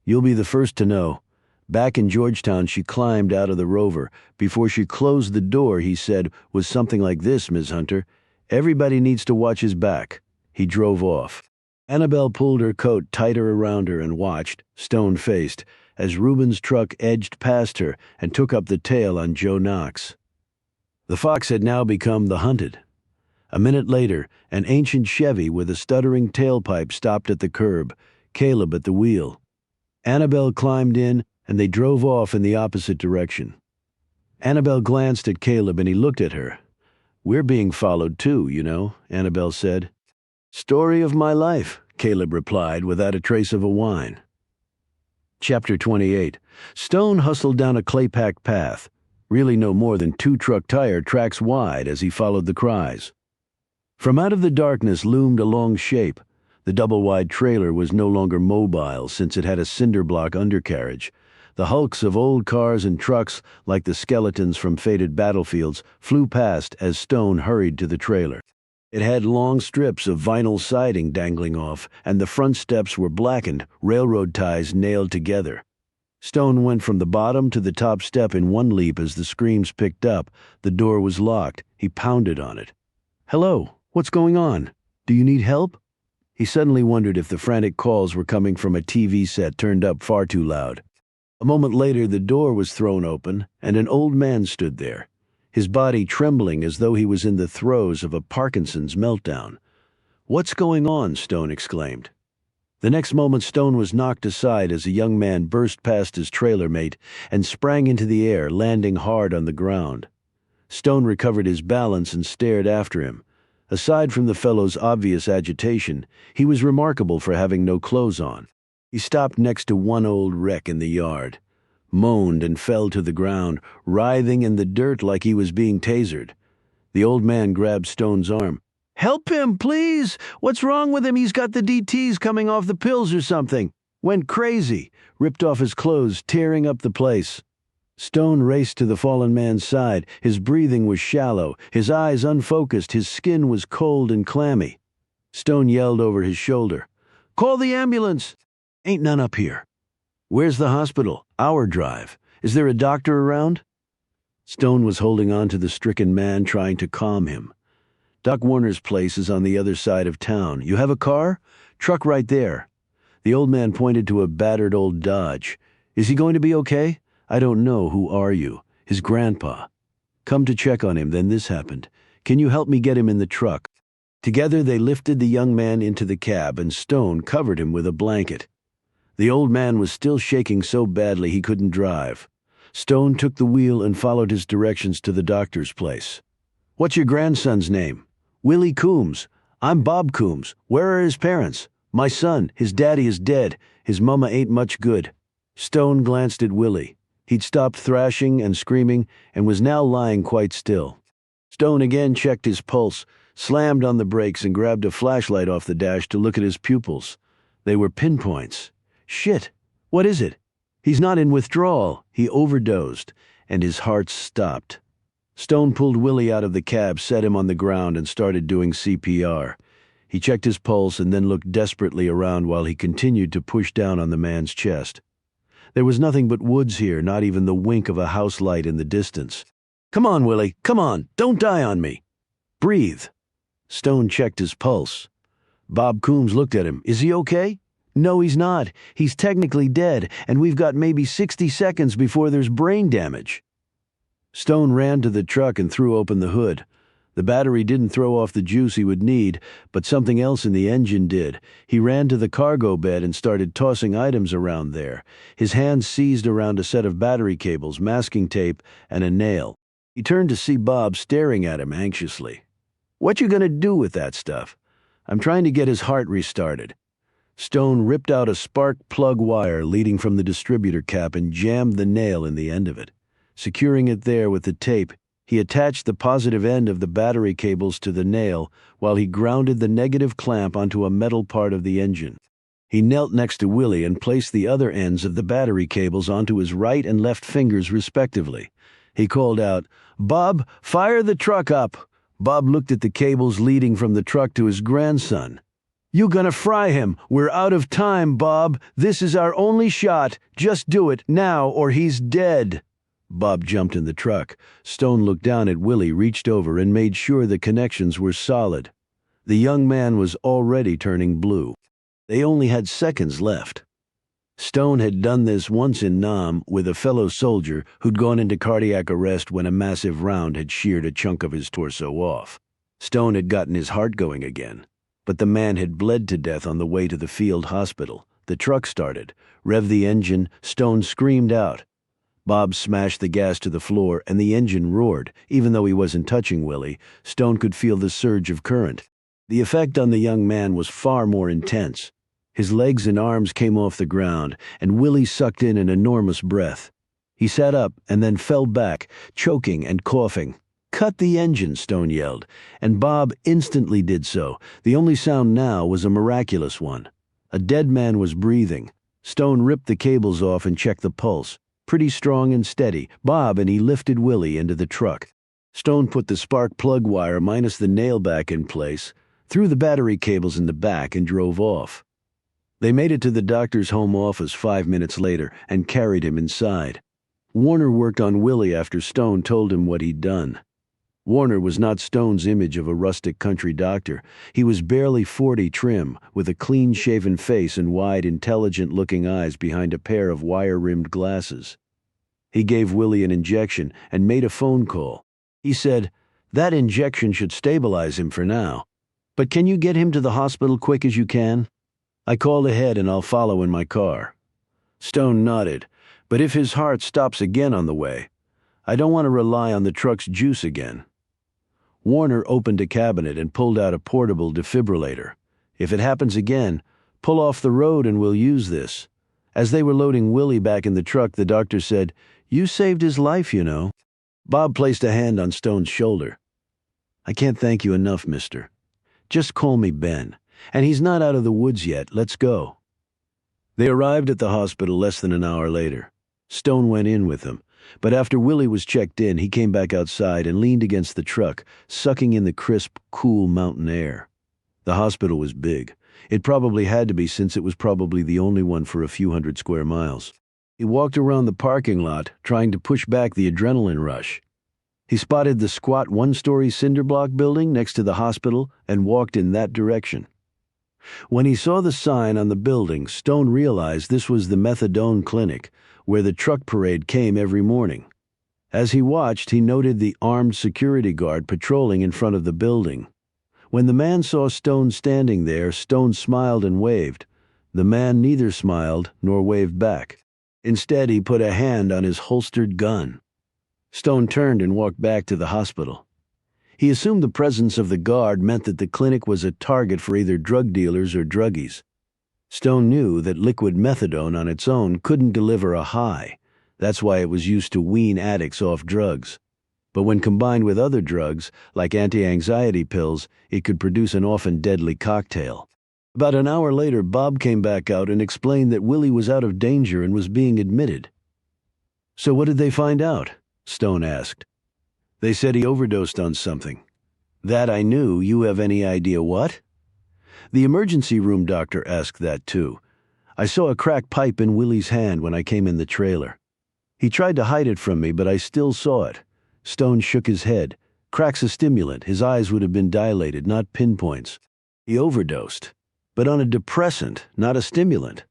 "You'll be the first to know." Back in Georgetown, she climbed out of the Rover. Before she closed the door, he said, was something like this, "Miss Hunter. Everybody needs to watch his back." He drove off. Annabelle pulled her coat tighter around her and watched, stone-faced, as Reuben's truck edged past her and took up the tail on Joe Knox. The Fox had now become the hunted. A minute later, an ancient Chevy with a stuttering tailpipe stopped at the curb, Caleb at the wheel. Annabelle climbed in, and they drove off in the opposite direction. Annabelle glanced at Caleb, and he looked at her. "We're being followed too, you know," Annabelle said. "Story of my life," Caleb replied without a trace of a whine. Chapter 28. Stone hustled down a clay-packed path, really no more than 2 truck tire tracks wide as he followed the cries. From out of the darkness loomed a long shape. The double-wide trailer was no longer mobile since it had a cinder-block undercarriage. The hulks of old cars and trucks, like the skeletons from faded battlefields, flew past as Stone hurried to the trailer. It had long strips of vinyl siding dangling off, and the front steps were blackened, railroad ties nailed together. Stone went from the bottom to the top step in one leap as the screams picked up. The door was locked. He pounded on it. "Hello, what's going on? Do you need help?" He suddenly wondered if the frantic calls were coming from a TV set turned up far too loud. A moment later, the door was thrown open, and an old man stood there, his body trembling as though he was in the throes of a Parkinson's meltdown. "What's going on?" Stone exclaimed. The next moment, Stone was knocked aside as a young man burst past his trailer mate and sprang into the air, landing hard on the ground. Stone recovered his balance and stared after him. Aside from the fellow's obvious agitation, he was remarkable for having no clothes on. He stopped next to one old wreck in the yard, moaned and fell to the ground, writhing in the dirt like he was being tasered. The old man grabbed Stone's arm. "Help him, please! What's wrong with him? He's got the DTs coming off the pills or something. Went crazy." Ripped off his clothes, tearing up the place. Stone raced to the fallen man's side. His breathing was shallow, his eyes unfocused, his skin was cold and clammy. Stone yelled over his shoulder, "Call the ambulance!" "Ain't none up here." "Where's the hospital?" "Hour drive." "Is there a doctor around?" Stone was holding on to the stricken man, trying to calm him. "Doc Warner's place is on the other side of town. You have a car?" "Truck right there." The old man pointed to a battered old Dodge. "Is he going to be okay?" "I don't know. Who are you?" "His grandpa." "Come to check on him, then this happened. Can you help me get him in the truck?" Together they lifted the young man into the cab, and Stone covered him with a blanket. The old man was still shaking so badly he couldn't drive. Stone took the wheel and followed his directions to the doctor's place. "What's your grandson's name?" "Willie Coombs." "I'm Bob Coombs. Where are his parents?" "My son. His daddy is dead. His mama ain't much good." Stone glanced at Willie. He'd stopped thrashing and screaming and was now lying quite still. Stone again checked his pulse, slammed on the brakes, and grabbed a flashlight off the dash to look at his pupils. They were pinpoints. Shit! What is it? He's not in withdrawal. He overdosed, and his heart stopped. Stone pulled Willie out of the cab, set him on the ground, and started doing CPR. He checked his pulse and then looked desperately around while he continued to push down on the man's chest. There was nothing but woods here, not even the wink of a house light in the distance. "Come on, Willie, come on, don't die on me. Breathe." Stone checked his pulse. Bob Coombs looked at him. "Is he okay?" "No, he's not. He's technically dead, and we've got maybe 60 seconds before there's brain damage." Stone ran to the truck and threw open the hood. The battery didn't throw off the juice he would need, but something else in the engine did. He ran to the cargo bed and started tossing items around there. His hands seized around a set of battery cables, masking tape, and a nail. He turned to see Bob staring at him anxiously. "What you gonna do with that stuff?" "I'm trying to get his heart restarted." Stone ripped out a spark plug wire leading from the distributor cap and jammed the nail in the end of it. Securing it there with the tape, he attached the positive end of the battery cables to the nail while he grounded the negative clamp onto a metal part of the engine. He knelt next to Willie and placed the other ends of the battery cables onto his right and left fingers respectively. He called out, "Bob, fire the truck up." Bob looked at the cables leading from the truck to his grandson. "You gonna fry him. We're out of time, Bob. This is our only shot. Just do it now or he's dead." Bob jumped in the truck. Stone looked down at Willie, reached over, and made sure the connections were solid. The young man was already turning blue. They only had seconds left. Stone had done this once in Nam with a fellow soldier who'd gone into cardiac arrest when a massive round had sheared a chunk of his torso off. Stone had gotten his heart going again, but the man had bled to death on the way to the field hospital. The truck started. Rev the engine. Stone screamed out. Bob smashed the gas to the floor, and the engine roared. Even though he wasn't touching Willie, Stone could feel the surge of current. The effect on the young man was far more intense. His legs and arms came off the ground, and Willie sucked in an enormous breath. He sat up and then fell back, choking and coughing. "Cut the engine," Stone yelled, and Bob instantly did so. The only sound now was a miraculous one. A dead man was breathing. Stone ripped the cables off and checked the pulse. Pretty strong and steady. Bob and he lifted Willie into the truck. Stone put the spark plug wire minus the nail back in place, threw the battery cables in the back, and drove off. They made it to the doctor's home office 5 minutes later and carried him inside. Warner worked on Willie after Stone told him what he'd done. Warner was not Stone's image of a rustic country doctor. He was barely 40 trim, with a clean-shaven face and wide, intelligent-looking eyes behind a pair of wire-rimmed glasses. He gave Willie an injection and made a phone call. He said, "That injection should stabilize him for now. But can you get him to the hospital quick as you can? I called ahead and I'll follow in my car." Stone nodded. "But if his heart stops again on the way, I don't want to rely on the truck's juice again." Warner opened a cabinet and pulled out a portable defibrillator. "If it happens again, pull off the road and we'll use this." As they were loading Willie back in the truck, the doctor said, "You saved his life, you know." Bob placed a hand on Stone's shoulder. "I can't thank you enough, mister. Just call me Ben. And he's not out of the woods yet. Let's go." They arrived at the hospital less than an hour later. Stone went in with them. But after Willie was checked in, he came back outside and leaned against the truck, sucking in the crisp, cool mountain air. The hospital was big. It probably had to be, since it was probably the only one for a few hundred square miles. He walked around the parking lot, trying to push back the adrenaline rush. He spotted the squat one-story cinder block building next to the hospital and walked in that direction. When he saw the sign on the building, Stone realized this was the methadone clinic, where the truck parade came every morning. As he watched, he noted the armed security guard patrolling in front of the building. When the man saw Stone standing there, Stone smiled and waved. The man neither smiled nor waved back. Instead, he put a hand on his holstered gun. Stone turned and walked back to the hospital. He assumed the presence of the guard meant that the clinic was a target for either drug dealers or druggies. Stone knew that liquid methadone on its own couldn't deliver a high. That's why it was used to wean addicts off drugs. But when combined with other drugs, like anti-anxiety pills, it could produce an often deadly cocktail. About an hour later, Bob came back out and explained that Willie was out of danger and was being admitted. "So what did they find out?" Stone asked. "They said he overdosed on something." "That I knew. You have any idea what?" "The emergency room doctor asked that too. I saw a cracked pipe in Willie's hand when I came in the trailer. He tried to hide it from me, but I still saw it." Stone shook his head. "Crack's a stimulant. His eyes would have been dilated, not pinpoints. He overdosed, but on a depressant, not a stimulant."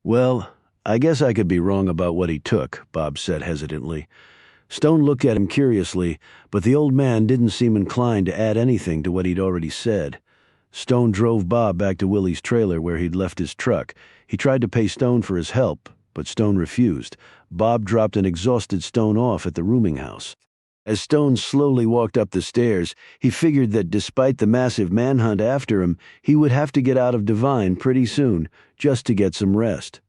"Well, I guess I could be wrong about what he took," Bob said hesitantly. Stone looked at him curiously, but the old man didn't seem inclined to add anything to what he'd already said. Stone drove Bob back to Willie's trailer where he'd left his truck. He tried to pay Stone for his help, but Stone refused. Bob dropped an exhausted Stone off at the rooming house. As Stone slowly walked up the stairs, he figured that despite the massive manhunt after him, he would have to get out of Devine pretty soon, just to get some rest.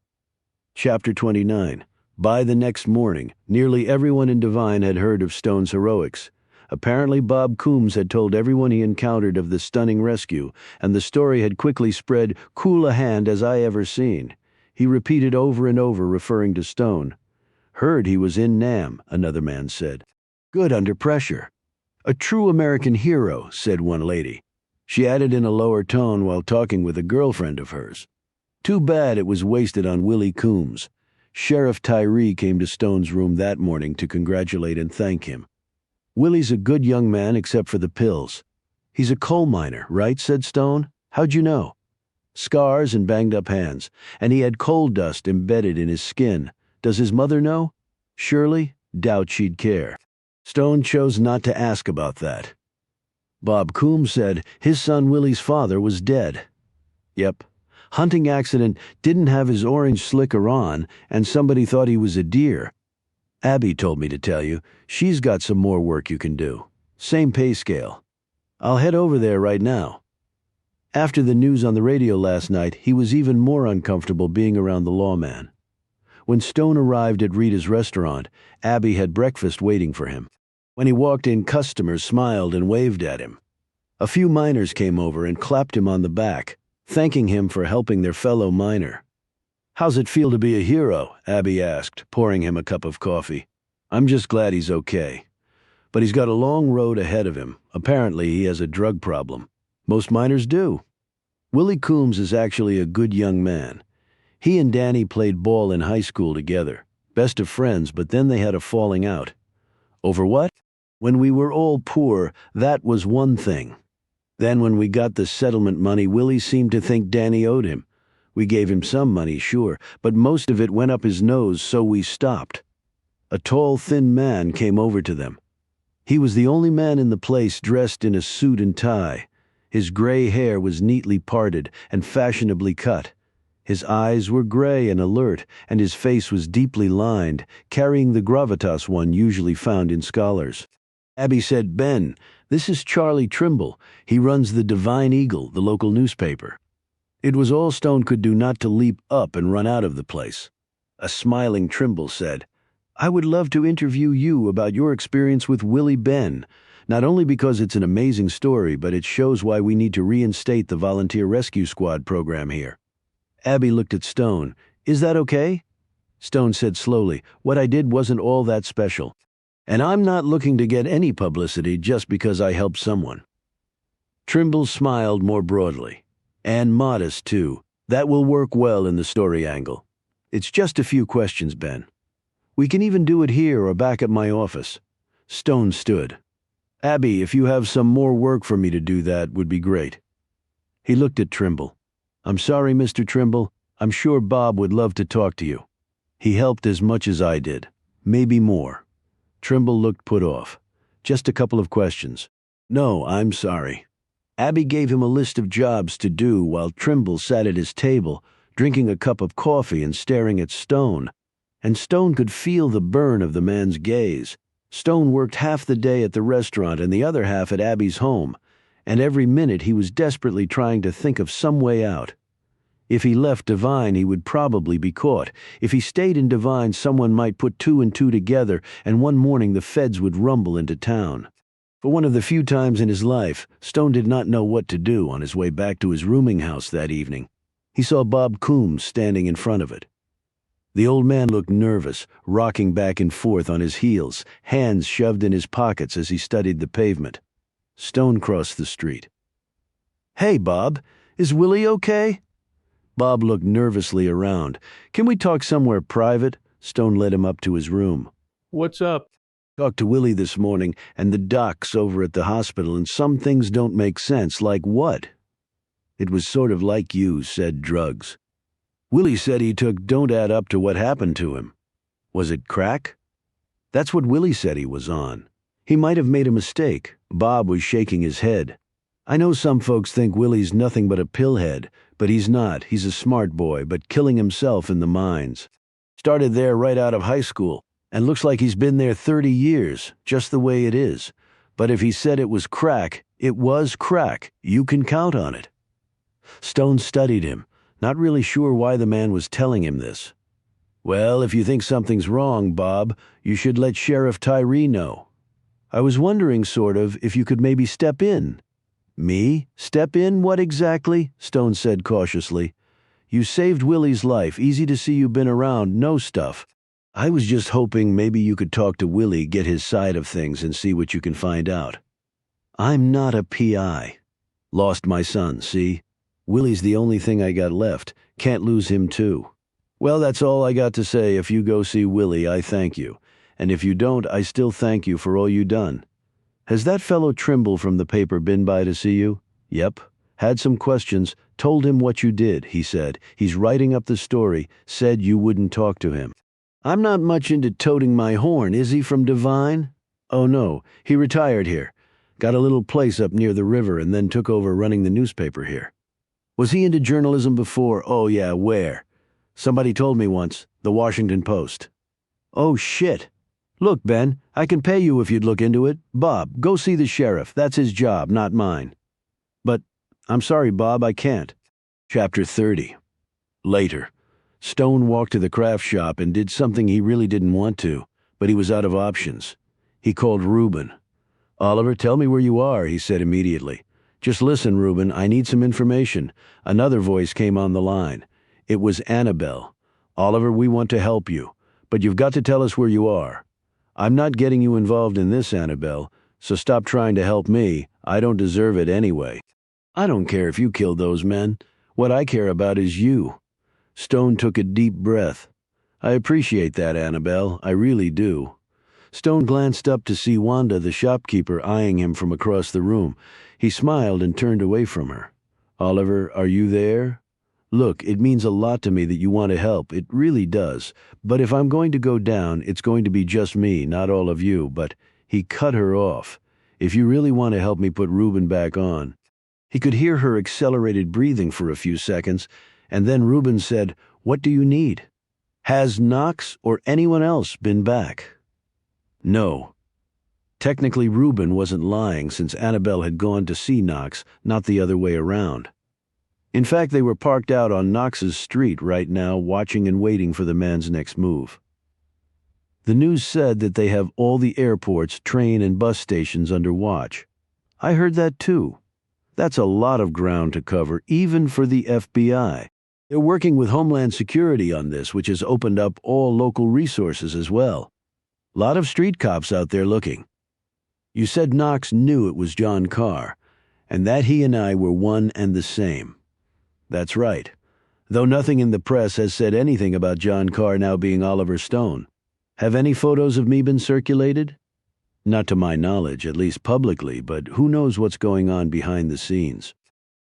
Chapter 29. By the next morning, nearly everyone in Devine had heard of Stone's heroics. Apparently Bob Coombs had told everyone he encountered of the stunning rescue, and the story had quickly spread, "Cool a hand as I ever seen." He repeated over and over, referring to Stone. "Heard he was in Nam," another man said. "Good under pressure." "A true American hero," said one lady. She added in a lower tone while talking with a girlfriend of hers. "Too bad it was wasted on Willie Coombs." Sheriff Tyree came to Stone's room that morning to congratulate and thank him. "Willie's a good young man except for the pills." "He's a coal miner, right?" said Stone. "How'd you know?" "Scars and banged-up hands, and he had coal dust embedded in his skin. Does his mother know?" "Shirley? Doubt she'd care." Stone chose not to ask about that. Bob Coombs said his son Willie's father was dead. "Yep. Hunting accident, didn't have his orange slicker on, and somebody thought he was a deer. Abby told me to tell you, she's got some more work you can do. Same pay scale. I'll head over there right now." After the news on the radio last night, he was even more uncomfortable being around the lawman. When Stone arrived at Rita's restaurant, Abby had breakfast waiting for him. When he walked in, customers smiled and waved at him. A few miners came over and clapped him on the back, thanking him for helping their fellow miner. "How's it feel to be a hero?" Abby asked, pouring him a cup of coffee. "I'm just glad he's okay. But he's got a long road ahead of him. Apparently he has a drug problem. Most miners do." Willie Coombs is actually a good young man. He and Danny played ball in high school together. Best of friends, but then they had a falling out. Over what? When we were all poor, that was one thing. Then when we got the settlement money, Willie seemed to think Danny owed him. We gave him some money, sure, but most of it went up his nose, so we stopped. A tall, thin man came over to them. He was the only man in the place dressed in a suit and tie. His gray hair was neatly parted and fashionably cut. His eyes were gray and alert, and his face was deeply lined, carrying the gravitas one usually found in scholars. Abby said, "Ben, this is Charlie Trimble. He runs the Divine Eagle, the local newspaper." It was all Stone could do not to leap up and run out of the place. A smiling Trimble said, "I would love to interview you about your experience with Willie Ben, not only because it's an amazing story, but it shows why we need to reinstate the Volunteer Rescue Squad program here." Abby looked at Stone. "Is that okay?" Stone said slowly, "What I did wasn't all that special. And I'm not looking to get any publicity just because I helped someone." Trimble smiled more broadly. "And modest, too. That will work well in the story angle. It's just a few questions, Ben. We can even do it here or back at my office." Stone stood. "Abby, if you have some more work for me to do, that would be great." He looked at Trimble. "I'm sorry, Mr. Trimble. I'm sure Bob would love to talk to you. He helped as much as I did. Maybe more." Trimble looked put off. "Just a couple of questions." "No, I'm sorry." Abby gave him a list of jobs to do while Trimble sat at his table, drinking a cup of coffee and staring at Stone. And Stone could feel the burn of the man's gaze. Stone worked half the day at the restaurant and the other half at Abby's home, and every minute he was desperately trying to think of some way out. If he left Divine, he would probably be caught. If he stayed in Divine, someone might put two and two together, and one morning the feds would rumble into town. For one of the few times in his life, Stone did not know what to do on his way back to his rooming house that evening. He saw Bob Coombs standing in front of it. The old man looked nervous, rocking back and forth on his heels, hands shoved in his pockets as he studied the pavement. Stone crossed the street. "Hey, Bob, is Willie okay?" Bob looked nervously around. "Can we talk somewhere private?" Stone led him up to his room. "What's up?" "Talked to Willie this morning, and the doc's over at the hospital, and some things don't make sense." "Like what?" "It was sort of like you said, drugs. Willie said he took don't add up to what happened to him." "Was it crack?" "That's what Willie said he was on. He might have made a mistake." Bob was shaking his head. "I know some folks think Willie's nothing but a pillhead, but he's not. He's a smart boy, but killing himself in the mines. Started there right out of high school, and looks like he's been there 30 years, just the way it is. But if he said it was crack, it was crack. You can count on it." Stone studied him, not really sure why the man was telling him this. "Well, if you think something's wrong, Bob, you should let Sheriff Tyree know. I was wondering, sort of, if you could maybe step in." "Me? Step in? What exactly?" Stone said cautiously. "You saved Willie's life. Easy to see you've been around. Know stuff. I was just hoping maybe you could talk to Willie, get his side of things, and see what you can find out." "I'm not a PI. Lost my son, see? Willie's the only thing I got left. Can't lose him too." "Well, that's all I got to say. If you go see Willie, I thank you. And if you don't, I still thank you for all you done. Has that fellow Trimble from the paper been by to see you?" "Yep. Had some questions. Told him what you did," he said. "He's writing up the story. Said you wouldn't talk to him." "I'm not much into toting my horn. Is he from Divine?" "Oh, no. He retired here. Got a little place up near the river and then took over running the newspaper here." "Was he into journalism before?" "Oh, yeah, where?" "Somebody told me once. The Washington Post." "Oh, shit. Look, Ben, I can pay you if you'd look into it. Bob, go see the sheriff. That's his job, not mine." "But, I'm sorry, Bob, I can't." Chapter 30. Later. Stone walked to the craft shop and did something he really didn't want to, but he was out of options. He called Reuben. "Oliver, tell me where you are," he said immediately. "Just listen, Reuben, I need some information." Another voice came on the line. It was Annabelle. "Oliver, we want to help you, but you've got to tell us where you are." "I'm not getting you involved in this, Annabelle, so stop trying to help me. I don't deserve it anyway." "I don't care if you killed those men. What I care about is you." Stone took a deep breath. "I appreciate that, Annabelle. I really do." Stone glanced up to see Wanda, the shopkeeper, eyeing him from across the room. He smiled and turned away from her. "Oliver, are you there? Look, it means a lot to me that you want to help. It really does. But if I'm going to go down, it's going to be just me, not all of you." But he cut her off. "If you really want to help me put Reuben back on." He could hear her accelerated breathing for a few seconds, and then Reuben said, "What do you need?" "Has Knox or anyone else been back?" "No." Technically, Reuben wasn't lying, since Annabelle had gone to see Knox, not the other way around. In fact, they were parked out on Knox's street right now, watching and waiting for the man's next move. The news said that they have all the airports, train, and bus stations under watch. I heard that too. That's a lot of ground to cover, even for the FBI. They're working with Homeland Security on this, which has opened up all local resources as well. Lot of street cops out there looking. You said Knox knew it was John Carr, and that he and I were one and the same. That's right. Though nothing in the press has said anything about John Carr now being Oliver Stone. Have any photos of me been circulated? Not to my knowledge, at least publicly, but who knows what's going on behind the scenes.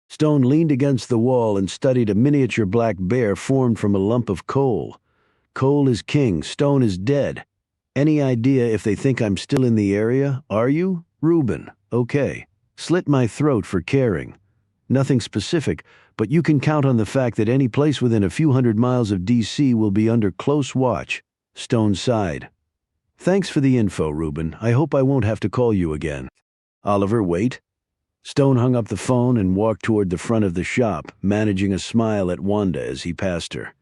Stone leaned against the wall and studied a miniature black bear formed from a lump of coal. Coal is king, Stone is dead. Any idea if they think I'm still in the area? Are you? Reuben. Okay. Slit my throat for caring. Nothing specific, but you can count on the fact that any place within a few hundred miles of D.C. will be under close watch. Stone sighed. Thanks for the info, Reuben. I hope I won't have to call you again. Oliver, wait. Stone hung up the phone and walked toward the front of the shop, managing a smile at Wanda as he passed her.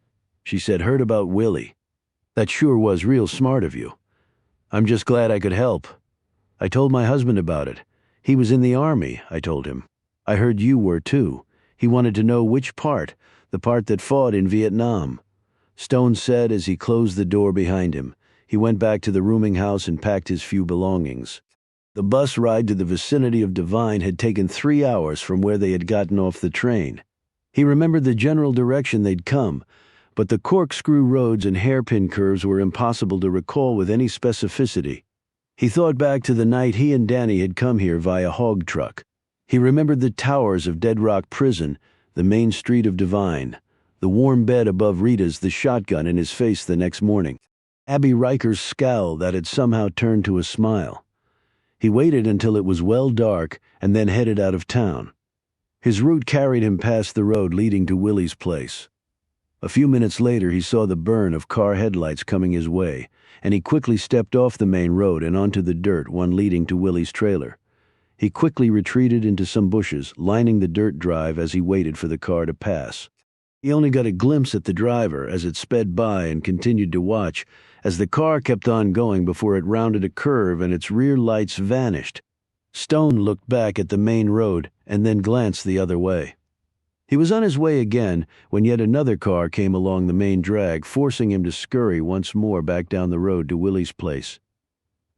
She said, "Heard about Willie. That sure was real smart of you. I'm just glad I could help. I told my husband about it. He was in the army," I told him. "I heard you were too. He wanted to know which part, the part that fought in Vietnam." Stone said as he closed the door behind him. He went back to the rooming house and packed his few belongings. The bus ride to the vicinity of Devine had taken 3 hours from where they had gotten off the train. He remembered the general direction they'd come, but the corkscrew roads and hairpin curves were impossible to recall with any specificity. He thought back to the night he and Danny had come here via hog truck. He remembered the towers of Dead Rock Prison, the main street of Devine, the warm bed above Rita's, the shotgun in his face the next morning, Abby Riker's scowl that had somehow turned to a smile. He waited until it was well dark and then headed out of town. His route carried him past the road leading to Willie's place. A few minutes later he saw the burn of car headlights coming his way, and he quickly stepped off the main road and onto the dirt, one leading to Willie's trailer. He quickly retreated into some bushes, lining the dirt drive as he waited for the car to pass. He only got a glimpse at the driver as it sped by and continued to watch as the car kept on going before it rounded a curve and its rear lights vanished. Stone looked back at the main road and then glanced the other way. He was on his way again when yet another car came along the main drag, forcing him to scurry once more back down the road to Willie's place.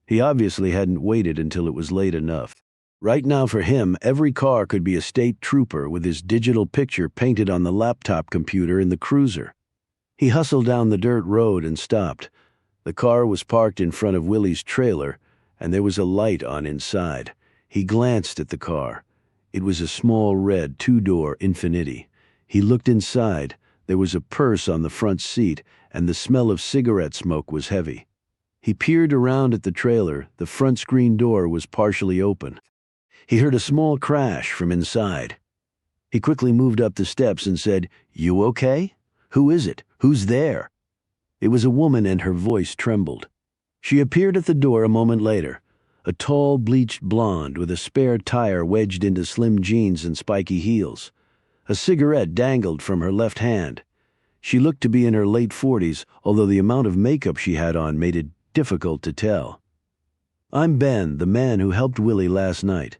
He obviously hadn't waited until it was late enough. Right now for him, every car could be a state trooper with his digital picture painted on the laptop computer in the cruiser. He hustled down the dirt road and stopped. The car was parked in front of Willie's trailer, and there was a light on inside. He glanced at the car. It was a small red 2-door Infiniti. He looked inside. There was a purse on the front seat, and the smell of cigarette smoke was heavy. He peered around at the trailer. The front screen door was partially open. He heard a small crash from inside. He quickly moved up the steps and said, "You okay? Who is it? Who's there?" It was a woman and her voice trembled. She appeared at the door a moment later, a tall, bleached blonde with a spare tire wedged into slim jeans and spiky heels. A cigarette dangled from her left hand. She looked to be in her late 40s, although the amount of makeup she had on made it difficult to tell. "I'm Ben, the man who helped Willie last night."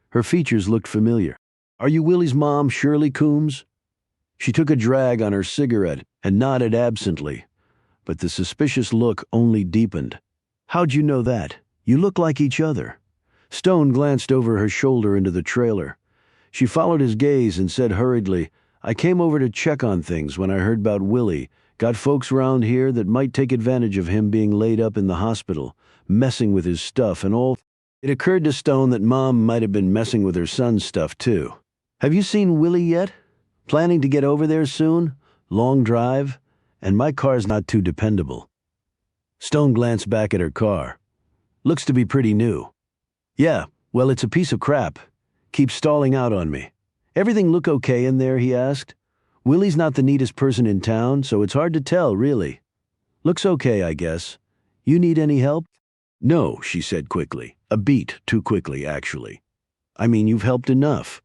Her features looked familiar. "Are you Willie's mom, Shirley Coombs?" She took a drag on her cigarette and nodded absently, but the suspicious look only deepened. "How'd you know that? You look like each other." Stone glanced over her shoulder into the trailer. She followed his gaze and said hurriedly, "I came over to check on things when I heard about Willie. Got folks around here that might take advantage of him being laid up in the hospital, messing with his stuff and all." It occurred to Stone that Mom might have been messing with her son's stuff too. "Have you seen Willie yet? Planning to get over there soon? Long drive? And my car's not too dependable." Stone glanced back at her car. "Looks to be pretty new." "Yeah, well, it's a piece of crap. Keeps stalling out on me." "Everything look okay in there?" he asked. "Willie's not the neatest person in town, so it's hard to tell, really." "Looks okay, I guess. You need any help?" "No," she said quickly. A beat too quickly, actually. "I mean, you've helped enough.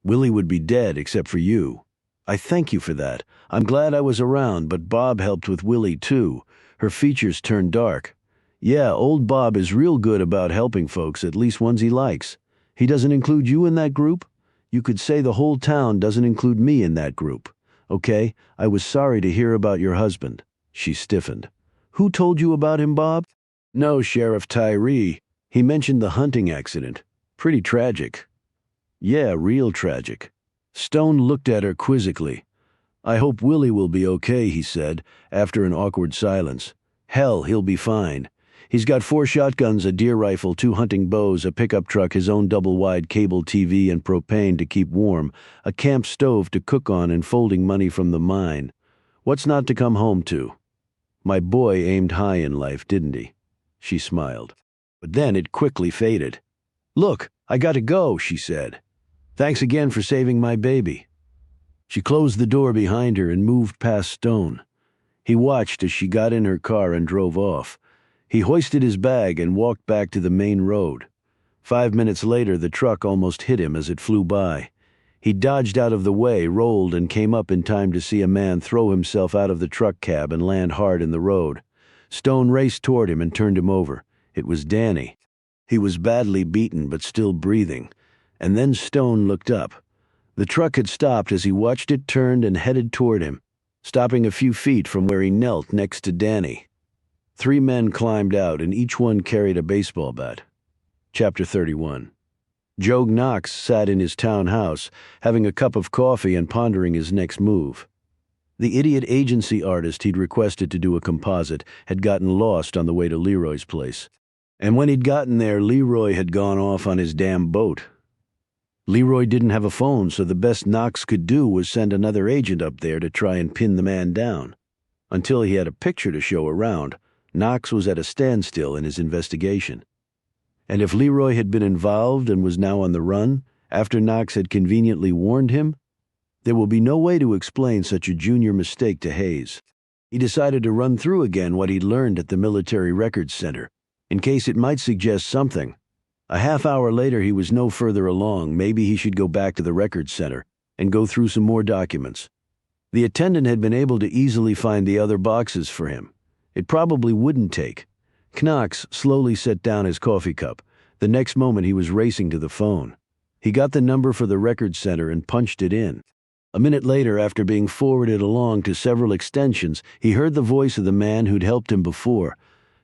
Willie would be dead except for you. I thank you for that. I'm glad I was around, but Bob helped with Willie too." Her features turned dark. "Yeah, old Bob is real good about helping folks, at least ones he likes. He doesn't include you in that group? You could say the whole town doesn't include me in that group. Okay, I was sorry to hear about your husband." She stiffened. "Who told you about him, Bob?" "No, Sheriff Tyree. He mentioned the hunting accident. Pretty tragic." "Yeah, real tragic." Stone looked at her quizzically. "I hope Willie will be okay," he said, after an awkward silence. "Hell, he'll be fine. He's got 4 shotguns, a deer rifle, 2 hunting bows, a pickup truck, his own double-wide cable TV and propane to keep warm, a camp stove to cook on, and folding money from the mine. What's not to come home to? My boy aimed high in life, didn't he?" She smiled. But then it quickly faded. "Look, I got to go," she said. "Thanks again for saving my baby." She closed the door behind her and moved past Stone. He watched as she got in her car and drove off. He hoisted his bag and walked back to the main road. 5 minutes later, the truck almost hit him as it flew by. He dodged out of the way, rolled, and came up in time to see a man throw himself out of the truck cab and land hard in the road. Stone raced toward him and turned him over. It was Danny. He was badly beaten but still breathing. And then Stone looked up. The truck had stopped as he watched it turned and headed toward him, stopping a few feet from where he knelt next to Danny. 3 men climbed out, and each one carried a baseball bat. Chapter 31. Joe Knox sat in his townhouse, having a cup of coffee and pondering his next move. The idiot agency artist he'd requested to do a composite had gotten lost on the way to Leroy's place. And when he'd gotten there, Leroy had gone off on his damn boat. Leroy didn't have a phone, so the best Knox could do was send another agent up there to try and pin the man down. Until he had a picture to show around, Knox was at a standstill in his investigation. And if Leroy had been involved and was now on the run, after Knox had conveniently warned him, there will be no way to explain such a junior mistake to Hayes. He decided to run through again what he'd learned at the Military Records Center, in case it might suggest something. A half hour later, he was no further along. Maybe he should go back to the Records Center and go through some more documents. The attendant had been able to easily find the other boxes for him. It probably wouldn't take. Knox slowly set down his coffee cup. The next moment, he was racing to the phone. He got the number for the Records Center and punched it in. A minute later, after being forwarded along to several extensions, he heard the voice of the man who'd helped him before.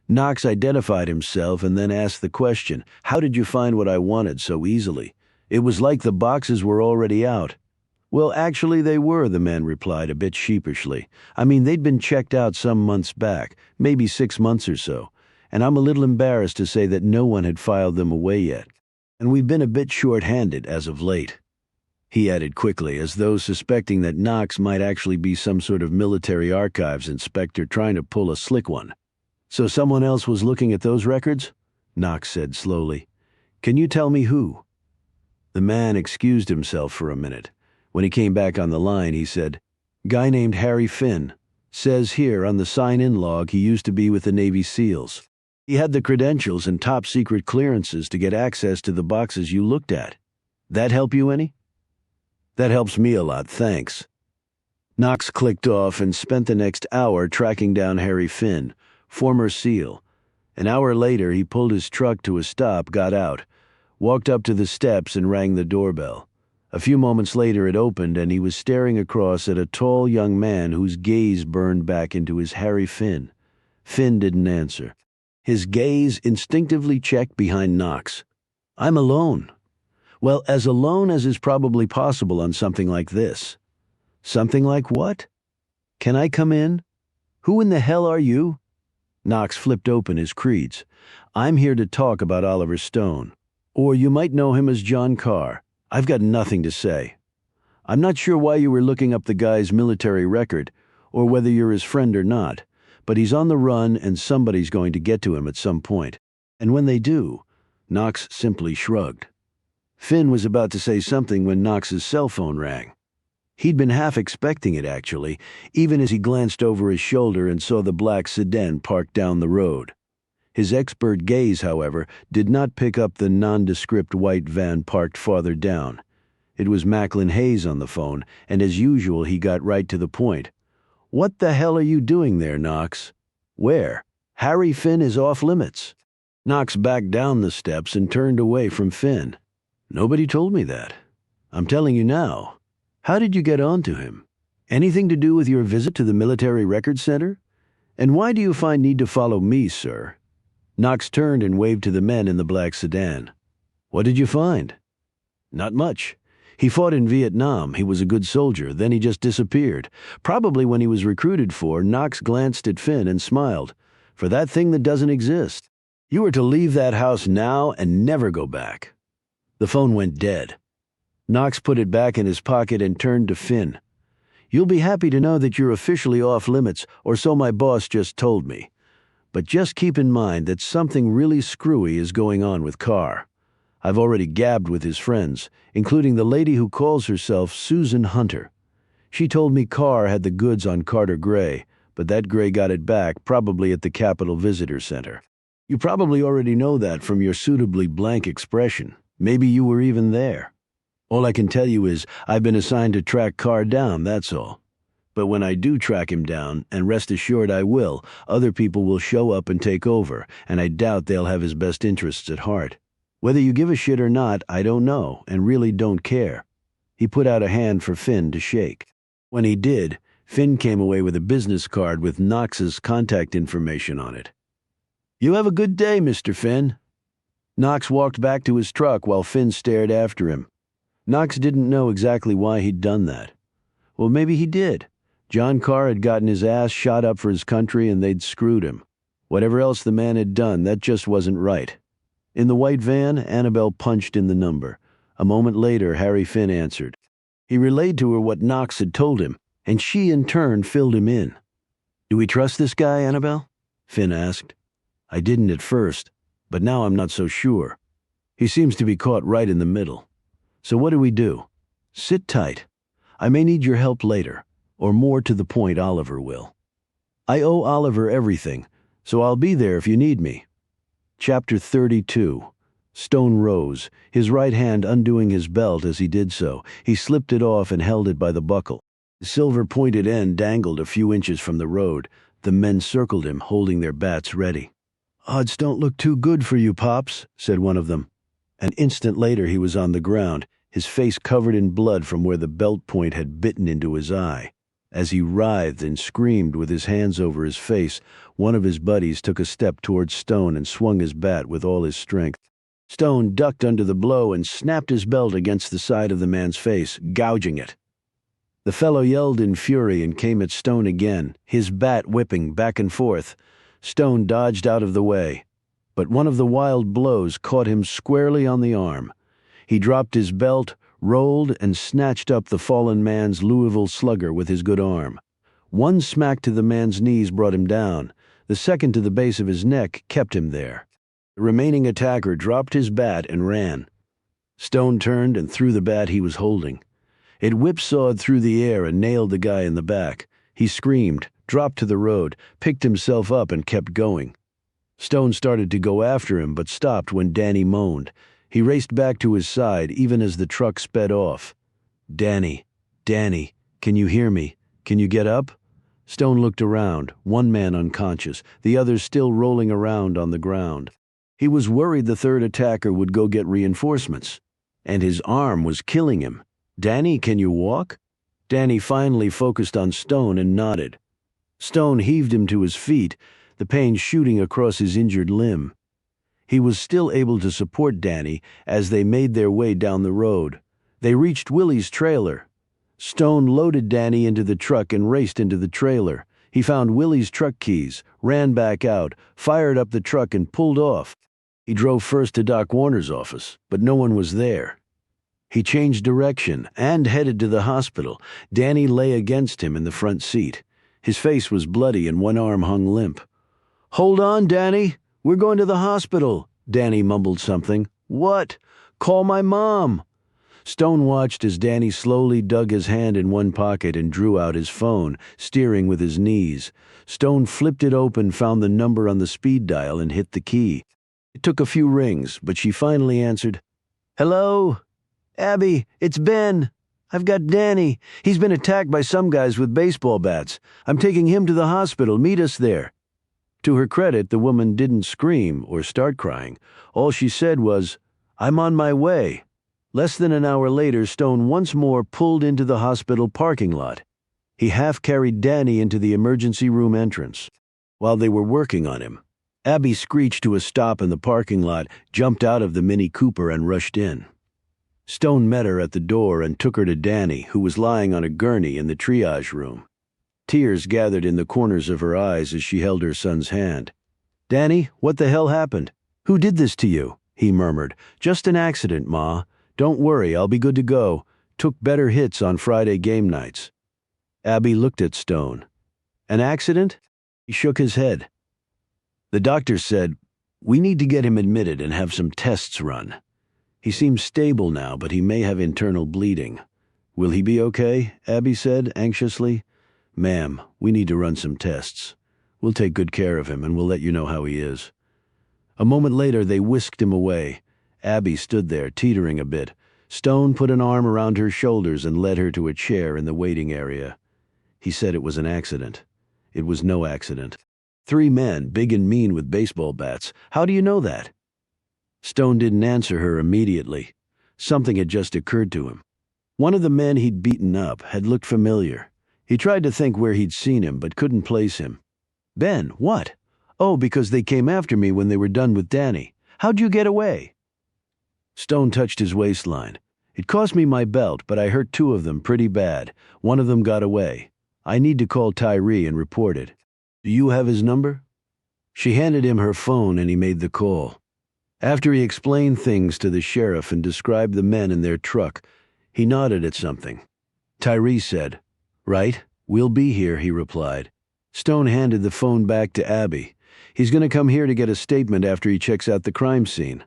Knox identified himself and then asked the question, "How did you find what I wanted so easily? It was like the boxes were already out." "Well, actually they were," the man replied a bit sheepishly. "I mean, they'd been checked out some months back, maybe 6 months or so, and I'm a little embarrassed to say that no one had filed them away yet. And we've been a bit short-handed as of late." He added quickly, as though suspecting that Knox might actually be some sort of military archives inspector trying to pull a slick one. "So someone else was looking at those records?" Knox said slowly. "Can you tell me who?" The man excused himself for a minute. When he came back on the line, he said, "Guy named Harry Finn. Says here on the sign-in log he used to be with the Navy SEALs. He had the credentials and top-secret clearances to get access to the boxes you looked at. That help you any?" "That helps me a lot, thanks." Knox clicked off and spent the next hour tracking down Harry Finn, former SEAL. An hour later, he pulled his truck to a stop, got out, walked up to the steps and rang the doorbell. A few moments later, it opened, and he was staring across at a tall young man whose gaze burned back into his Harry Finn. Finn didn't answer. His gaze instinctively checked behind Knox. "I'm alone." "Well, as alone as is probably possible on something like this." "Something like what?" "Can I come in?" "Who in the hell are you?" Knox flipped open his creeds. "I'm here to talk about Oliver Stone. Or you might know him as John Carr. I've got nothing to say. I'm not sure why you were looking up the guy's military record, or whether you're his friend or not, but he's on the run and somebody's going to get to him at some point. And when they do," Knox simply shrugged. Finn was about to say something when Knox's cell phone rang. He'd been half expecting it, actually, even as he glanced over his shoulder and saw the black sedan parked down the road. His expert gaze, however, did not pick up the nondescript white van parked farther down. It was Macklin Hayes on the phone, and as usual he got right to the point. "What the hell are you doing there, Knox?" "Where?" "Harry Finn is off limits." Knox backed down the steps and turned away from Finn. "Nobody told me that. I'm telling you now. How did you get on to him? Anything to do with your visit to the Military Records Center? And why do you find need to follow me, sir?" Knox turned and waved to the men in the black sedan. "What did you find?" "Not much. He fought in Vietnam. He was a good soldier. Then he just disappeared. Probably when he was recruited for, Knox glanced at Finn and smiled. For that thing that doesn't exist. You are to leave that house now and never go back." The phone went dead. Knox put it back in his pocket and turned to Finn. "You'll be happy to know that you're officially off limits, or so my boss just told me. But just keep in mind that something really screwy is going on with Carr. I've already gabbed with his friends, including the lady who calls herself Susan Hunter. She told me Carr had the goods on Carter Gray, but that Gray got it back, probably at the Capitol Visitor Center. You probably already know that from your suitably blank expression. Maybe you were even there. All I can tell you is I've been assigned to track Carr down, that's all. But when I do track him down, and rest assured I will, other people will show up and take over, and I doubt they'll have his best interests at heart. Whether you give a shit or not, I don't know, and really don't care. He put out a hand for Finn to shake. When he did, Finn came away with a business card with Knox's contact information on it. "You have a good day, Mr. Finn." Knox walked back to his truck while Finn stared after him. Knox didn't know exactly why he'd done that. Well, maybe he did. John Carr had gotten his ass shot up for his country and they'd screwed him. Whatever else the man had done, that just wasn't right. In the white van, Annabelle punched in the number. A moment later, Harry Finn answered. He relayed to her what Knox had told him, and she in turn filled him in. "Do we trust this guy, Annabelle?" Finn asked. "I didn't at first, but now I'm not so sure. He seems to be caught right in the middle. So what do we do? Sit tight. I may need your help later, or more to the point, Oliver will. I owe Oliver everything, so I'll be there if you need me." Chapter 32. Stone rose, his right hand undoing his belt as he did so. He slipped it off and held it by the buckle. The silver-pointed end dangled a few inches from the road. The men circled him, holding their bats ready. "Odds don't look too good for you, Pops," said one of them. An instant later he was on the ground, his face covered in blood from where the belt point had bitten into his eye. As he writhed and screamed with his hands over his face, one of his buddies took a step towards Stone and swung his bat with all his strength. Stone ducked under the blow and snapped his belt against the side of the man's face, gouging it. The fellow yelled in fury and came at Stone again, his bat whipping back and forth. Stone dodged out of the way, but one of the wild blows caught him squarely on the arm. He dropped his belt, rolled, and snatched up the fallen man's Louisville Slugger with his good arm. One smack to the man's knees brought him down. The second to the base of his neck kept him there. The remaining attacker dropped his bat and ran. Stone turned and threw the bat he was holding. It whipsawed through the air and nailed the guy in the back. He screamed, dropped to the road, picked himself up and kept going. Stone started to go after him but stopped when Danny moaned. He raced back to his side even as the truck sped off. Danny, can you hear me? Can you get up?" Stone looked around, one man unconscious, the others still rolling around on the ground. He was worried the third attacker would go get reinforcements. And his arm was killing him. "Danny, can you walk?" Danny finally focused on Stone and nodded. Stone heaved him to his feet, the pain shooting across his injured limb. He was still able to support Danny as they made their way down the road. They reached Willie's trailer. Stone loaded Danny into the truck and raced into the trailer. He found Willie's truck keys, ran back out, fired up the truck and pulled off. He drove first to Doc Warner's office, but no one was there. He changed direction and headed to the hospital. Danny lay against him in the front seat. His face was bloody and one arm hung limp. "Hold on, Danny. We're going to the hospital." Danny mumbled something. "What?" "Call my mom." Stone watched as Danny slowly dug his hand in one pocket and drew out his phone, steering with his knees. Stone flipped it open, found the number on the speed dial, and hit the key. It took a few rings, but she finally answered. "Hello? Abby, it's Ben. I've got Danny. He's been attacked by some guys with baseball bats. I'm taking him to the hospital. Meet us there." To her credit, the woman didn't scream or start crying. All she said was, "I'm on my way." Less than an hour later, Stone once more pulled into the hospital parking lot. He half-carried Danny into the emergency room entrance. While they were working on him, Abby screeched to a stop in the parking lot, jumped out of the Mini Cooper and rushed in. Stone met her at the door and took her to Danny, who was lying on a gurney in the triage room. Tears gathered in the corners of her eyes as she held her son's hand. "Danny, what the hell happened? Who did this to you?" he murmured. "Just an accident, Ma. Don't worry, I'll be good to go. Took better hits on Friday game nights." Abby looked at Stone. "An accident?" He shook his head. "The doctor said, we need to get him admitted and have some tests run. He seems stable now, but he may have internal bleeding." "Will he be okay?" Abby said anxiously. "Ma'am, we need to run some tests. We'll take good care of him and we'll let you know how he is." A moment later, they whisked him away. Abby stood there, teetering a bit. Stone put an arm around her shoulders and led her to a chair in the waiting area. He said it was an accident. It was no accident. 3 men, big and mean with baseball bats. How do you know that? Stone didn't answer her immediately. Something had just occurred to him. One of the men he'd beaten up had looked familiar. He tried to think where he'd seen him, but couldn't place him. Ben, what? Oh, because they came after me when they were done with Danny. How'd you get away? Stone touched his waistline. It cost me my belt, but I hurt 2 of them pretty bad. One of them got away. I need to call Tyree and report it. Do you have his number? She handed him her phone and he made the call. After he explained things to the sheriff and described the men in their truck, he nodded at something. Tyree said, "Right, we'll be here," he replied. Stone handed the phone back to Abby. "He's going to come here to get a statement after he checks out the crime scene."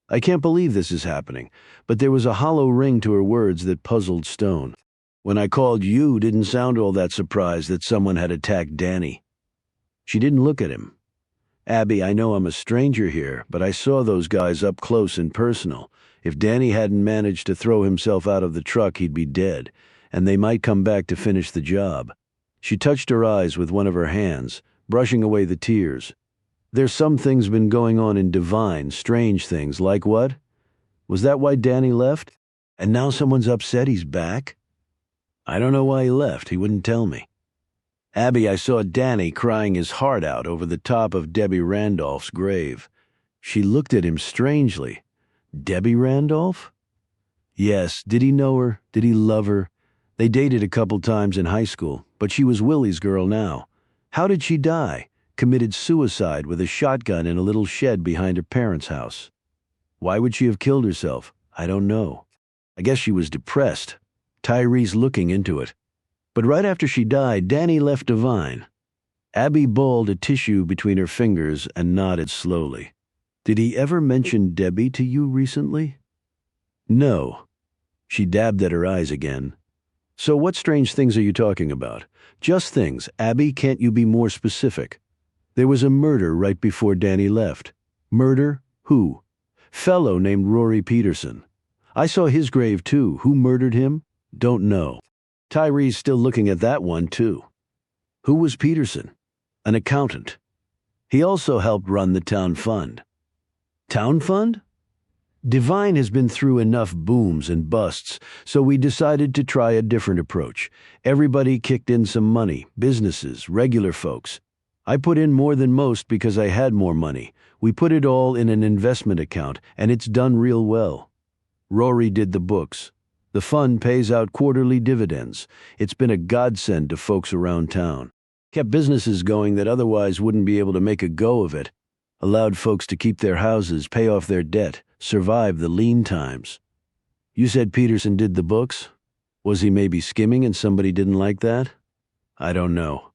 I can't believe this is happening, but there was a hollow ring to her words that puzzled Stone. When I called you, didn't sound all that surprised that someone had attacked Danny. She didn't look at him. Abby, I know I'm a stranger here, but I saw those guys up close and personal. If Danny hadn't managed to throw himself out of the truck, he'd be dead, and they might come back to finish the job. She touched her eyes with one of her hands, brushing away the tears. There's some things been going on in Divine, strange things, like what? Was that why Danny left? And now someone's upset he's back? I don't know why he left, he wouldn't tell me. Abby, I saw Danny crying his heart out over the top of Debbie Randolph's grave. She looked at him strangely. Debbie Randolph? Yes, did he know her? Did he love her? They dated a couple times in high school, but she was Willie's girl now. How did she die? Committed suicide with a shotgun in a little shed behind her parents' house. Why would she have killed herself? I don't know. I guess she was depressed. Tyree's looking into it. But right after she died, Danny left Divine. Abby balled a tissue between her fingers and nodded slowly. Did he ever mention Debbie to you recently? No. She dabbed at her eyes again. So what strange things are you talking about? Just things. Abby, can't you be more specific? There was a murder right before Danny left. Murder? Who? Fellow named Rory Peterson. I saw his grave too. Who murdered him? Don't know. Tyree's still looking at that one too. Who was Peterson? An accountant. He also helped run the town fund. Town fund? Divine has been through enough booms and busts, so we decided to try a different approach. Everybody kicked in some money, businesses, regular folks. I put in more than most because I had more money. We put it all in an investment account, and it's done real well. Rory did the books. The fund pays out quarterly dividends. It's been a godsend to folks around town. Kept businesses going that otherwise wouldn't be able to make a go of it. Allowed folks to keep their houses, pay off their debt, survive the lean times. You said Peterson did the books? Was he maybe skimming and somebody didn't like that? I don't know.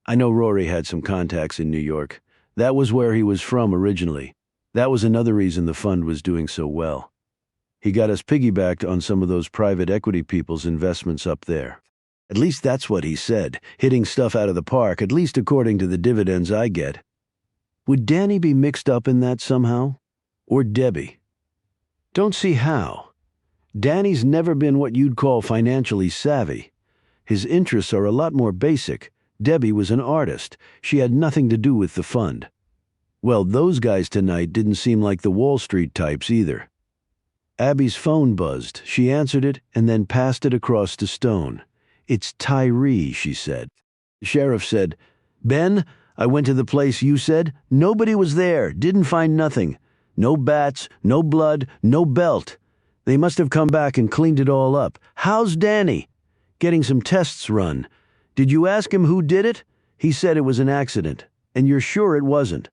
I know Rory had some contacts in New York. That was where he was from originally. That was another reason the fund was doing so well. He got us piggybacked on some of those private equity people's investments up there. At least that's what he said, hitting stuff out of the park, at least according to the dividends I get. Would Danny be mixed up in that somehow? Or Debbie? Don't see how. Danny's never been what you'd call financially savvy. His interests are a lot more basic. Debbie was an artist. She had nothing to do with the fund. Well, those guys tonight didn't seem like the Wall Street types either. Abby's phone buzzed. She answered it and then passed it across to Stone. It's Tyree, she said. The sheriff said, Ben, I went to the place you said. Nobody was there. Didn't find nothing. No bats, no blood, no belt. They must have come back and cleaned it all up. How's Danny? Getting some tests run. Did you ask him who did it? He said it was an accident. And you're sure it wasn't?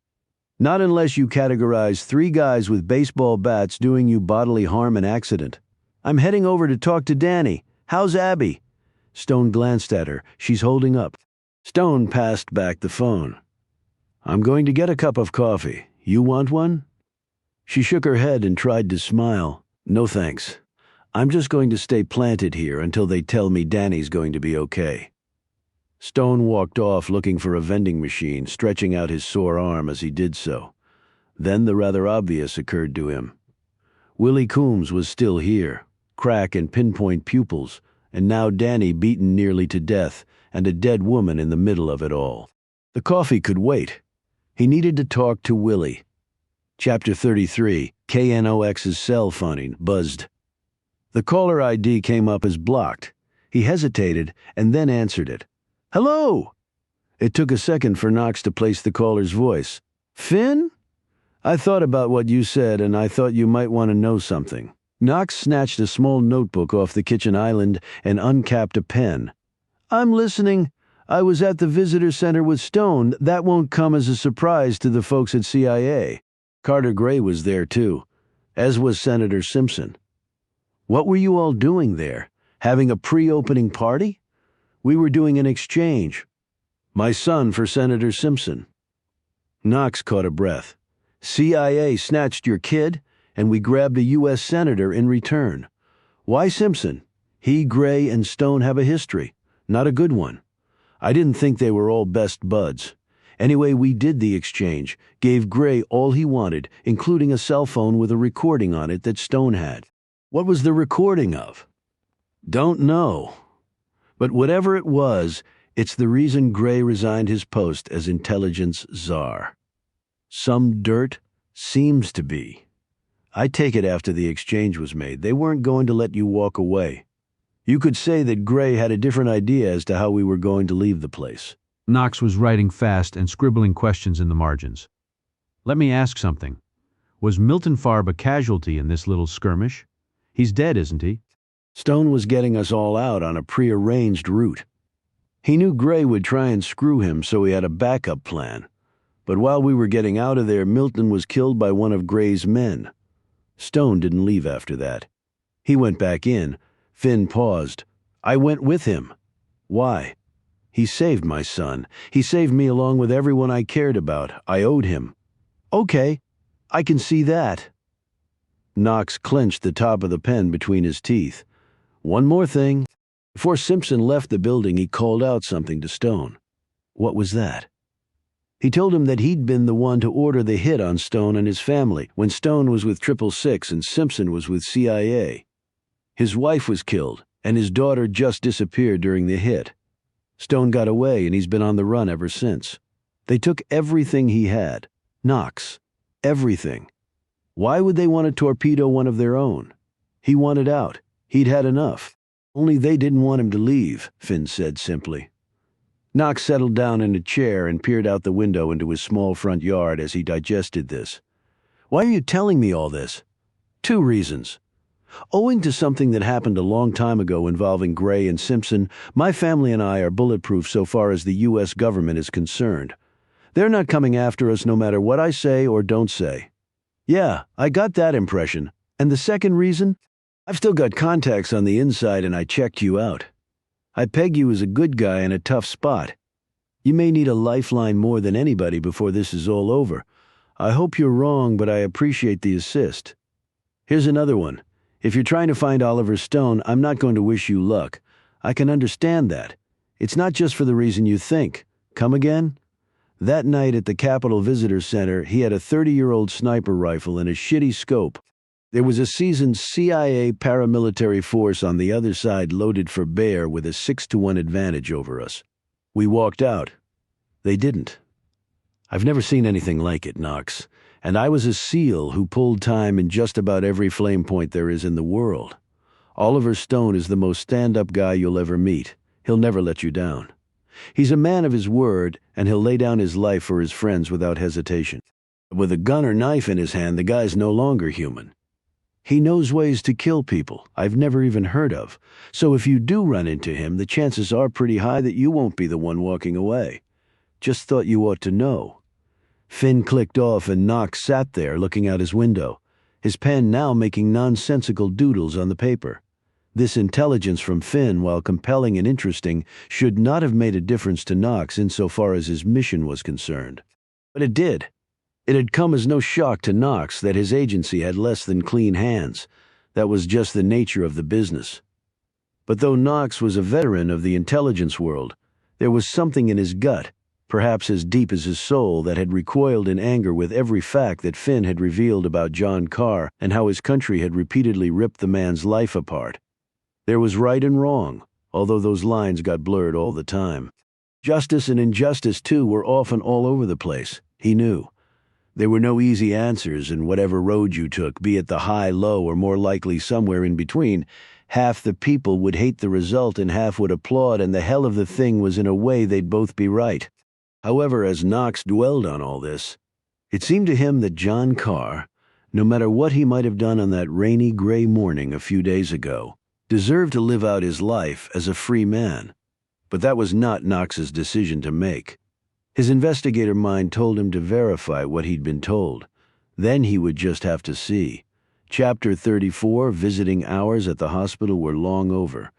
Not unless you categorize 3 guys with baseball bats doing you bodily harm an accident. I'm heading over to talk to Danny. How's Abby? Stone glanced at her. She's holding up. Stone passed back the phone. I'm going to get a cup of coffee. You want one? She shook her head and tried to smile. No thanks. I'm just going to stay planted here until they tell me Danny's going to be okay. Stone walked off looking for a vending machine, stretching out his sore arm as he did so. Then the rather obvious occurred to him. Willie Coombs was still here, crack and pinpoint pupils, and now Danny beaten nearly to death, and a dead woman in the middle of it all. The coffee could wait. He needed to talk to Willie. Chapter 33, KNOX's cell phone buzzed. The caller ID came up as blocked. He hesitated and then answered it. "Hello!" It took a second for Knox to place the caller's voice. "Finn? I thought about what you said and I thought you might want to know something." Knox snatched a small notebook off the kitchen island and uncapped a pen. "I'm listening. I was at the visitor center with Stone. That won't come as a surprise to the folks at CIA. Carter Gray was there too, as was Senator Simpson." "What were you all doing there? Having a pre-opening party?" "We were doing an exchange. My son for Senator Simpson." Knox caught a breath. "CIA snatched your kid, and we grabbed a U.S. Senator in return. Why Simpson? He, Gray, and Stone have a history. Not a good one. I didn't think they were all best buds. Anyway, we did the exchange, gave Gray all he wanted, including a cell phone with a recording on it that Stone had." "What was the recording of?" "Don't know. But whatever it was, it's the reason Gray resigned his post as intelligence czar. Some dirt? Seems to be. I take it after the exchange was made, they weren't going to let you walk away. You could say that Gray had a different idea as to how we were going to leave the place." Knox was writing fast and scribbling questions in the margins. "Let me ask something. Was Milton Farb a casualty in this little skirmish? He's dead, isn't he?" Stone was getting us all out on a prearranged route. He knew Gray would try and screw him, so he had a backup plan. But while we were getting out of there, Milton was killed by one of Gray's men. Stone didn't leave after that. He went back in. Finn paused. "I went with him." "Why?" "He saved my son. He saved me along with everyone I cared about. I owed him." "Okay, I can see that." Knox clenched the top of the pen between his teeth. "One more thing." Before Simpson left the building, he called out something to Stone. "What was that?" He told him that he'd been the one to order the hit on Stone and his family when Stone was with 666 and Simpson was with CIA. His wife was killed, and his daughter just disappeared during the hit. Stone got away, and he's been on the run ever since. They took everything he had. Knox. Everything. Why would they want to torpedo one of their own? He wanted out. He'd had enough. Only they didn't want him to leave, Finn said simply. Knox settled down in a chair and peered out the window into his small front yard as he digested this. "Why are you telling me all this?" "Two reasons. Owing to something that happened a long time ago involving Gray and Simpson, my family and I are bulletproof so far as the U.S. government is concerned. They're not coming after us no matter what I say or don't say." "Yeah, I got that impression. And the second reason? I've still got contacts on the inside and I checked you out. I peg you as a good guy in a tough spot. You may need a lifeline more than anybody before this is all over. I hope you're wrong, but I appreciate the assist. Here's another one. If you're trying to find Oliver Stone, I'm not going to wish you luck. I can understand that. It's not just for the reason you think. Come again? That night at the Capitol Visitor Center, he had a 30-year-old sniper rifle and a shitty scope. There was a seasoned CIA paramilitary force on the other side loaded for bear with a 6-to-1 advantage over us. We walked out. They didn't. I've never seen anything like it, Knox. And I was a SEAL who pulled time in just about every flame point there is in the world. Oliver Stone is the most stand-up guy you'll ever meet. He'll never let you down. He's a man of his word, and he'll lay down his life for his friends without hesitation. With a gun or knife in his hand, the guy's no longer human. He knows ways to kill people I've never even heard of, so if you do run into him, the chances are pretty high that you won't be the one walking away. Just thought you ought to know." Finn clicked off and Knox sat there looking out his window, his pen now making nonsensical doodles on the paper. This intelligence from Finn, while compelling and interesting, should not have made a difference to Knox insofar as his mission was concerned. But it did. It had come as no shock to Knox that his agency had less than clean hands. That was just the nature of the business. But though Knox was a veteran of the intelligence world, there was something in his gut, perhaps as deep as his soul, that had recoiled in anger with every fact that Finn had revealed about John Carr and how his country had repeatedly ripped the man's life apart. There was right and wrong, although those lines got blurred all the time. Justice and injustice, too, were often all over the place, he knew. There were no easy answers, and whatever road you took, be it the high, low, or more likely somewhere in between, half the people would hate the result and half would applaud, and the hell of the thing was in a way they'd both be right. However, as Knox dwelled on all this, it seemed to him that John Carr, no matter what he might have done on that rainy, gray morning a few days ago, deserved to live out his life as a free man. But that was not Knox's decision to make. His investigator mind told him to verify what he'd been told. Then he would just have to see. Chapter 34, visiting hours at the hospital were long over,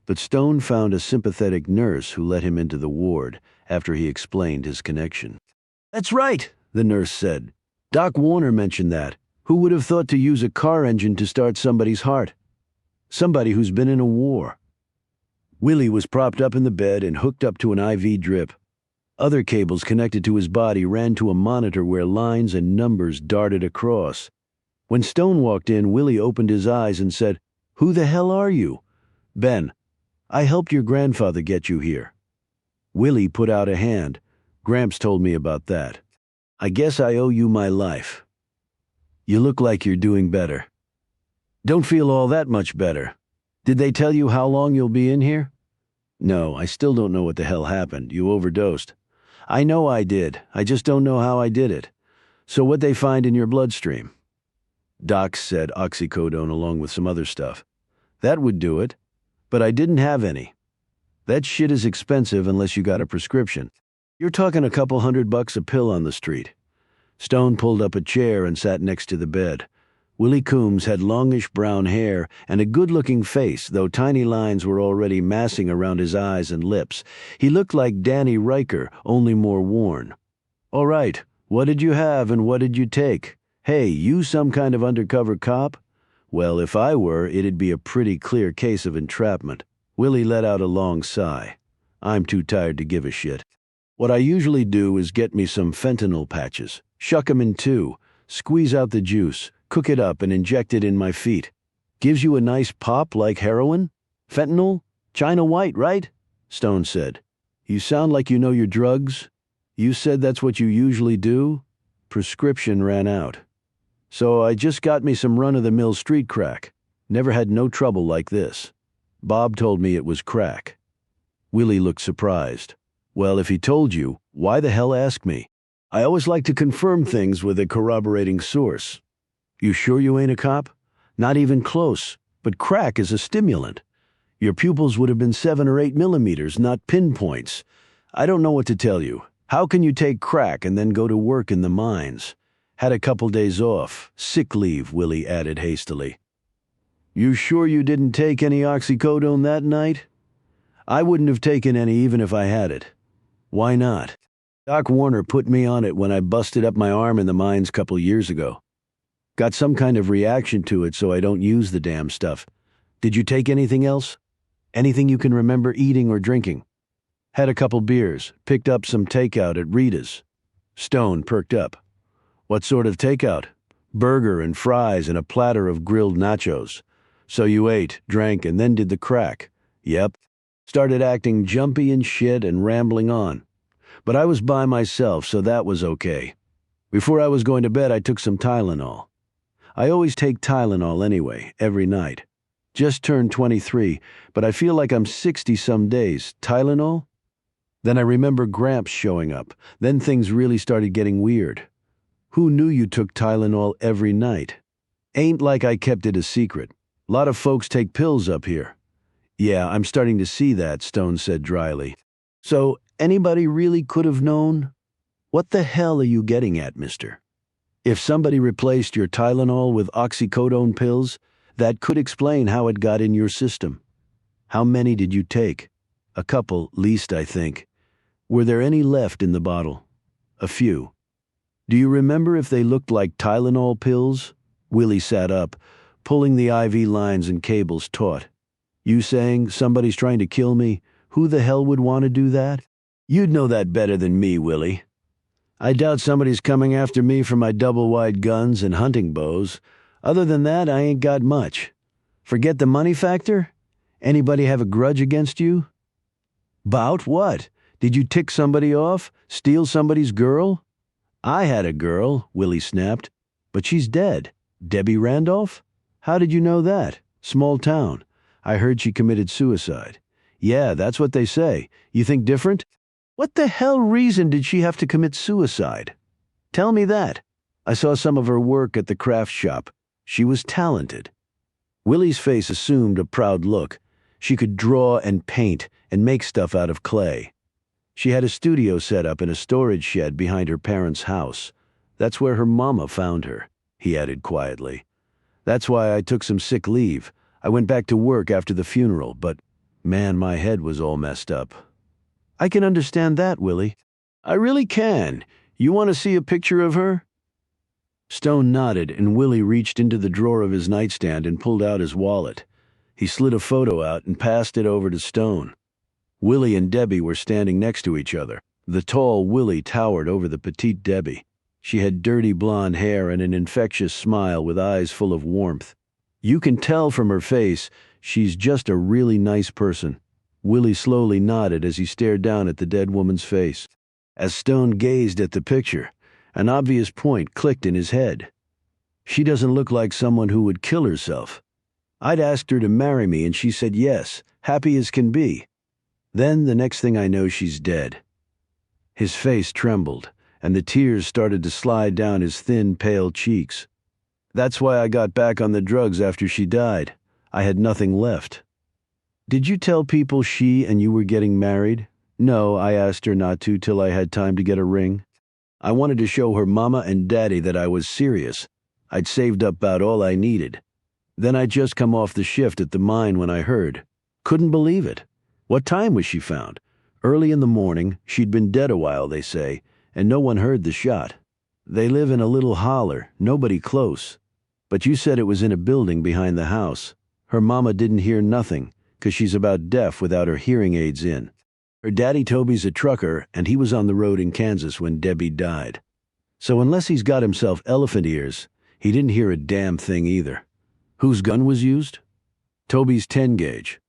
but Stone found a sympathetic nurse who let him into the ward after he explained his connection. "That's right," the nurse said. "Doc Warner mentioned that. Who would have thought to use a car engine to start somebody's heart? Somebody who's been in a war." Willie was propped up in the bed and hooked up to an IV drip. Other cables connected to his body ran to a monitor where lines and numbers darted across. When Stone walked in, Willie opened his eyes and said, "Who the hell are you?" "Ben, I helped your grandfather get you here." Willie put out a hand. "Gramps told me about that. I guess I owe you my life." "You look like you're doing better." "Don't feel all that much better. Did they tell you how long you'll be in here?" "No, I still don't know what the hell happened. You overdosed." "I know I did. I just don't know how I did it. So what'd they find in your bloodstream?" Doc said oxycodone along with some other stuff. "That would do it. But I didn't have any. That shit is expensive unless you got a prescription. You're talking a couple $100 a pill on the street." Stone pulled up a chair and sat next to the bed. Willie Coombs had longish brown hair and a good-looking face, though tiny lines were already massing around his eyes and lips. He looked like Danny Riker, only more worn. "All right, what did you have and what did you take? Hey, you some kind of undercover cop?" "Well, if I were, it'd be a pretty clear case of entrapment." Willie let out a long sigh. "I'm too tired to give a shit. What I usually do is get me some fentanyl patches, shuck 'em in two, squeeze out the juice, cook it up and inject it in my feet. Gives you a nice pop like heroin? Fentanyl? China white, right?" Stone said. "You sound like you know your drugs. You said that's what you usually do?" "Prescription ran out. So I just got me some run-of-the-mill street crack. Never had no trouble like this. Bob told me it was crack." Willie looked surprised. "Well, if he told you, why the hell ask me? I always like to confirm things with a corroborating source." "You sure you ain't a cop?" "Not even close, but crack is a stimulant. Your pupils would have been 7 or 8 millimeters, not pinpoints. I don't know what to tell you. How can you take crack and then go to work in the mines?" "Had a couple days off. Sick leave," Willie added hastily. "You sure you didn't take any oxycodone that night?" "I wouldn't have taken any even if I had it." "Why not?" "Doc Warner put me on it when I busted up my arm in the mines a couple years ago. Got some kind of reaction to it, so I don't use the damn stuff." "Did you take anything else? Anything you can remember eating or drinking?" "Had a couple beers, picked up some takeout at Rita's." Stone perked up. "What sort of takeout?" "Burger and fries and a platter of grilled nachos." "So you ate, drank, and then did the crack?" "Yep." Started acting jumpy and shit and rambling on. But I was by myself, so that was okay. Before I was going to bed, I took some Tylenol. I always take Tylenol anyway, every night. Just turned 23, but I feel like I'm 60 some days. Tylenol? Then I remember Gramps showing up. Then things really started getting weird. "Who knew you took Tylenol every night?" "Ain't like I kept it a secret. Lot of folks take pills up here." "Yeah, I'm starting to see that," Stone said dryly. "So anybody really could have known?" "What the hell are you getting at, mister? If somebody replaced your Tylenol with oxycodone pills, that could explain how it got in your system." "How many did you take?" "A couple, least, I think." "Were there any left in the bottle?" "A few." "Do you remember if they looked like Tylenol pills?" Willie sat up, pulling the IV lines and cables taut. "You saying somebody's trying to kill me? Who the hell would want to do that?" You'd know that better than me, Willie. I doubt somebody's coming after me for my double-wide guns and hunting bows. Other than that, I ain't got much. Forget the money factor? Anybody have a grudge against you? 'Bout what? Did you tick somebody off? Steal somebody's girl? I had a girl, Willie snapped. But she's dead. Debbie Randolph? How did you know that? Small town. I heard she committed suicide. Yeah, that's what they say. You think different? What the hell reason did she have to commit suicide? Tell me that. I saw some of her work at the craft shop. She was talented. Willie's face assumed a proud look. She could draw and paint and make stuff out of clay. She had a studio set up in a storage shed behind her parents' house. That's where her mama found her, he added quietly. That's why I took some sick leave. I went back to work after the funeral, but man, my head was all messed up. I can understand that, Willie. I really can. You want to see a picture of her? Stone nodded, and Willie reached into the drawer of his nightstand and pulled out his wallet. He slid a photo out and passed it over to Stone. Willie and Debbie were standing next to each other. The tall Willie towered over the petite Debbie. She had dirty blonde hair and an infectious smile with eyes full of warmth. You can tell from her face she's just a really nice person. Willie slowly nodded as he stared down at the dead woman's face. As Stone gazed at the picture, an obvious point clicked in his head. She doesn't look like someone who would kill herself. I'd asked her to marry me and she said yes, happy as can be. Then the next thing I know, she's dead. His face trembled, and the tears started to slide down his thin, pale cheeks. That's why I got back on the drugs after she died. I had nothing left. Did you tell people she and you were getting married? No, I asked her not to till I had time to get a ring. I wanted to show her mama and daddy that I was serious. I'd saved up about all I needed. Then I'd just come off the shift at the mine when I heard. Couldn't believe it. What time was she found? Early in the morning. She'd been dead a while, they say, and no one heard the shot. They live in a little holler, nobody close. But you said it was in a building behind the house. Her mama didn't hear nothing, 'cause she's about deaf without her hearing aids in. Her daddy Toby's a trucker, and he was on the road in Kansas when Debbie died. So unless he's got himself elephant ears, he didn't hear a damn thing either. Whose gun was used? Toby's 10-gauge.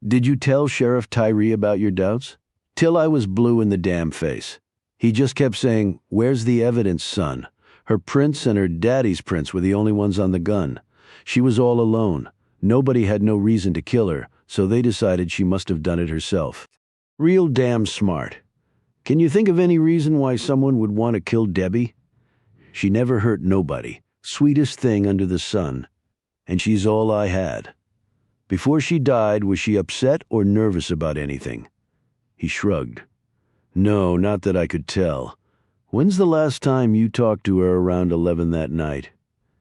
Did you tell Sheriff Tyree about your doubts? Till I was blue in the damn face. He just kept saying, "Where's the evidence, son?" Her prints and her daddy's prints were the only ones on the gun. She was all alone. Nobody had no reason to kill her, so they decided she must have done it herself. Real damn smart. Can you think of any reason why someone would want to kill Debbie? She never hurt nobody. Sweetest thing under the sun. And she's all I had. Before she died, was she upset or nervous about anything? He shrugged. No, not that I could tell. When's the last time you talked to her around 11 that night?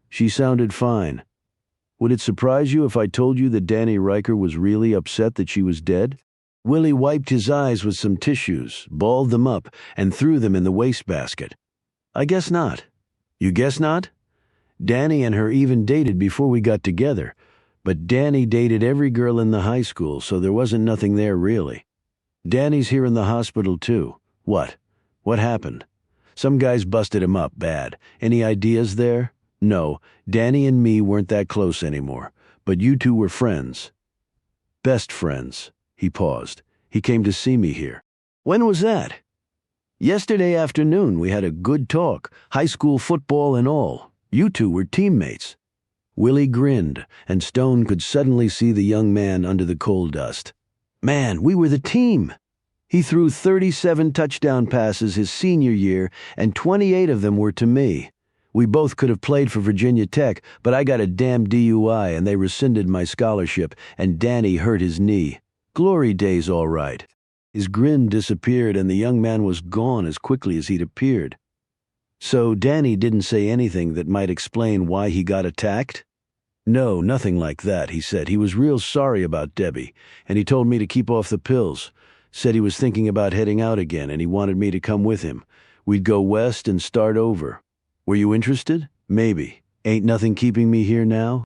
She sounded fine. Would it surprise you if I told you that Danny Riker was really upset that she was dead? Willie wiped his eyes with some tissues, balled them up, and threw them in the wastebasket. I guess not. You guess not? Danny and her even dated before we got together. But Danny dated every girl in the high school, so there wasn't nothing there really. Danny's here in the hospital too. What? What happened? Some guys busted him up bad. Any ideas there? No, Danny and me weren't that close anymore. But you two were friends. Best friends. He paused. He came to see me here. When was that? Yesterday afternoon we had a good talk, high school football and all. You two were teammates. Willie grinned, and Stone could suddenly see the young man under the coal dust. Man, we were the team. He threw 37 touchdown passes his senior year, and 28 of them were to me. We both could have played for Virginia Tech, but I got a damn DUI and they rescinded my scholarship, and Danny hurt his knee. Glory days, all right. His grin disappeared, and the young man was gone as quickly as he'd appeared. So Danny didn't say anything that might explain why he got attacked? No, nothing like that, he said. He was real sorry about Debbie, and he told me to keep off the pills. Said he was thinking about heading out again, and he wanted me to come with him. We'd go west and start over. Were you interested? Maybe. Ain't nothing keeping me here now?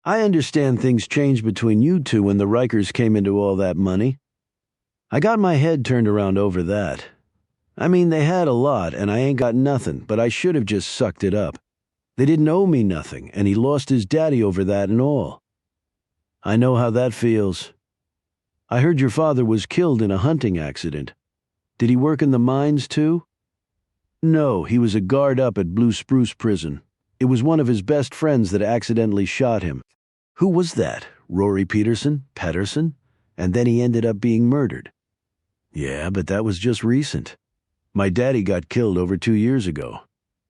I understand things changed between you two when the Rikers came into all that money. I got my head turned around over that. I mean, they had a lot, and I ain't got nothing, but I should have just sucked it up. They didn't owe me nothing, and he lost his daddy over that and all. I know how that feels. I heard your father was killed in a hunting accident. Did he work in the mines too? No, he was a guard up at Blue Spruce Prison. It was one of his best friends that accidentally shot him. Who was that? Rory Pedersen? And then he ended up being murdered. Yeah, but that was just recent. My daddy got killed over 2 years ago.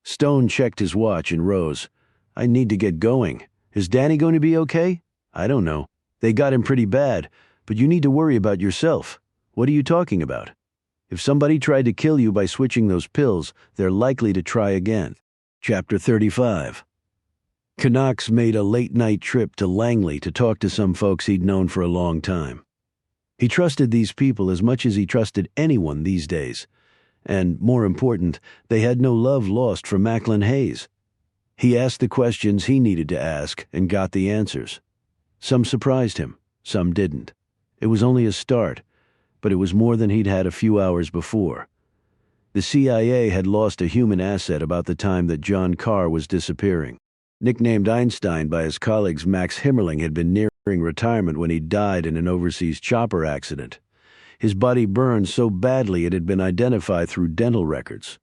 Stone checked his watch and rose. I need to get going. Is Danny going to be okay? I don't know. They got him pretty bad, but you need to worry about yourself. What are you talking about? If somebody tried to kill you by switching those pills, they're likely to try again. Chapter 35. Knox made a late-night trip to Langley to talk to some folks he'd known for a long time. He trusted these people as much as he trusted anyone these days. And, more important, they had no love lost for Macklin Hayes. He asked the questions he needed to ask and got the answers. Some surprised him, some didn't. It was only a start, but it was more than he'd had a few hours before. The CIA had lost a human asset about the time that John Carr was disappearing. Nicknamed Einstein by his colleagues, Max Himmerling had been nearing retirement when he died in an overseas chopper accident. His body burned so badly it had been identified through dental records.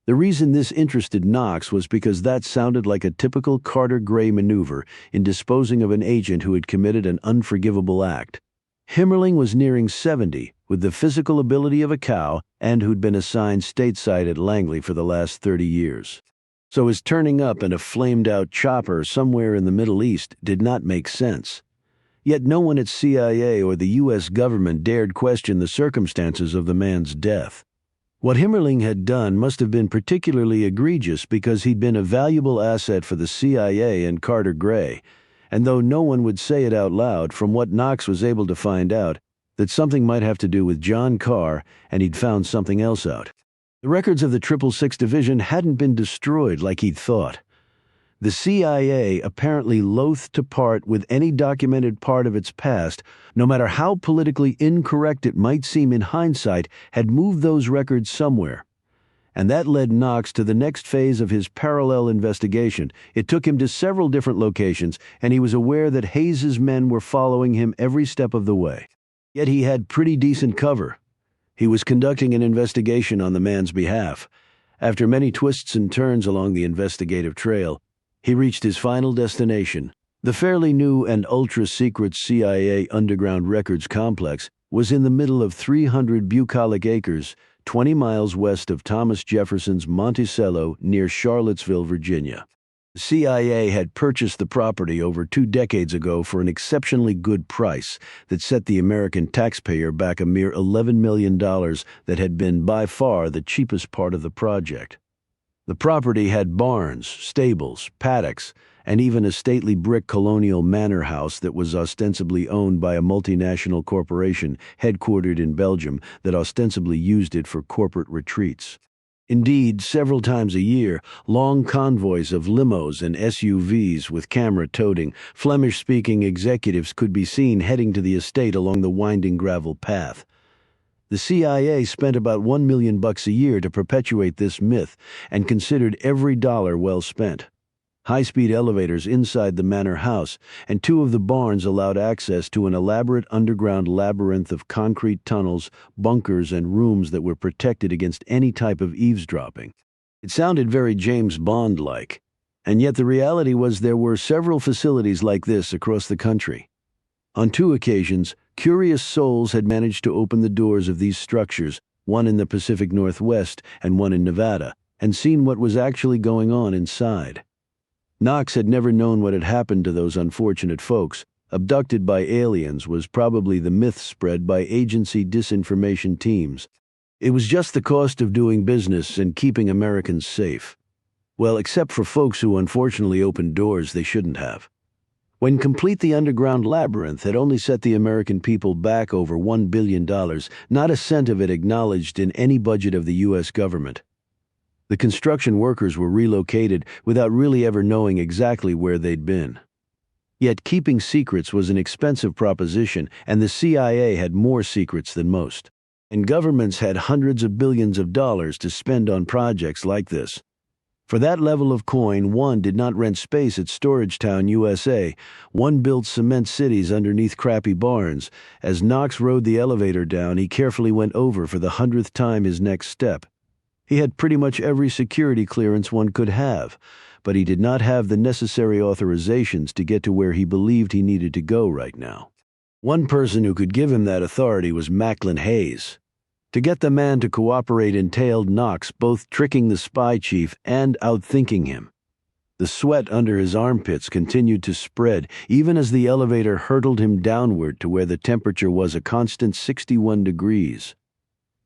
The reason this interested Knox was because that sounded like a typical Carter Gray maneuver in disposing of an agent who had committed an unforgivable act. Himmerling was nearing 70, with the physical ability of a cow, and who'd been assigned stateside at Langley for the last 30 years. So his turning up in a flamed-out chopper somewhere in the Middle East did not make sense. Yet no one at CIA or the U.S. government dared question the circumstances of the man's death. What Himmerling had done must have been particularly egregious because he'd been a valuable asset for the CIA and Carter Gray, and though no one would say it out loud, from what Knox was able to find out, that something might have to do with John Carr, and he'd found something else out. The records of the 666 Division hadn't been destroyed like he'd thought. The CIA, apparently loath to part with any documented part of its past, no matter how politically incorrect it might seem in hindsight, had moved those records somewhere. And that led Knox to the next phase of his parallel investigation. It took him to several different locations, and he was aware that Hayes's men were following him every step of the way. Yet he had pretty decent cover. He was conducting an investigation on the man's behalf. After many twists and turns along the investigative trail, he reached his final destination. The fairly new and ultra-secret CIA underground records complex was in the middle of 300 bucolic acres, 20 miles west of Thomas Jefferson's Monticello near Charlottesville, Virginia. The CIA had purchased the property over 2 decades ago for an exceptionally good price that set the American taxpayer back a mere $11 million that had been by far the cheapest part of the project. The property had barns, stables, paddocks, and even a stately brick colonial manor house that was ostensibly owned by a multinational corporation headquartered in Belgium that ostensibly used it for corporate retreats. Indeed, several times a year, long convoys of limos and SUVs with camera-toting, Flemish-speaking executives could be seen heading to the estate along the winding gravel path. The CIA spent about $1 million a year to perpetuate this myth and considered every dollar well spent. High-speed elevators inside the manor house and 2 of the barns allowed access to an elaborate underground labyrinth of concrete tunnels, bunkers, and rooms that were protected against any type of eavesdropping. It sounded very James Bond-like, and yet the reality was there were several facilities like this across the country. On 2 occasions, curious souls had managed to open the doors of these structures, one in the Pacific Northwest and one in Nevada, and seen what was actually going on inside. Knox had never known what had happened to those unfortunate folks. Abducted by aliens was probably the myth spread by agency disinformation teams. It was just the cost of doing business and keeping Americans safe. Well, except for folks who unfortunately opened doors they shouldn't have. When complete, the underground labyrinth had only set the American people back over $1 billion, not a cent of it acknowledged in any budget of the U.S. government. The construction workers were relocated without really ever knowing exactly where they'd been. Yet keeping secrets was an expensive proposition, and the CIA had more secrets than most. And governments had hundreds of billions of dollars to spend on projects like this. For that level of coin, one did not rent space at Storagetown, USA. One built cement cities underneath crappy barns. As Knox rode the elevator down, he carefully went over for the 100th time his next step. He had pretty much every security clearance one could have, but he did not have the necessary authorizations to get to where he believed he needed to go right now. One person who could give him that authority was Macklin Hayes. To get the man to cooperate entailed Knox both tricking the spy chief and outthinking him. The sweat under his armpits continued to spread, even as the elevator hurtled him downward to where the temperature was a constant 61 degrees.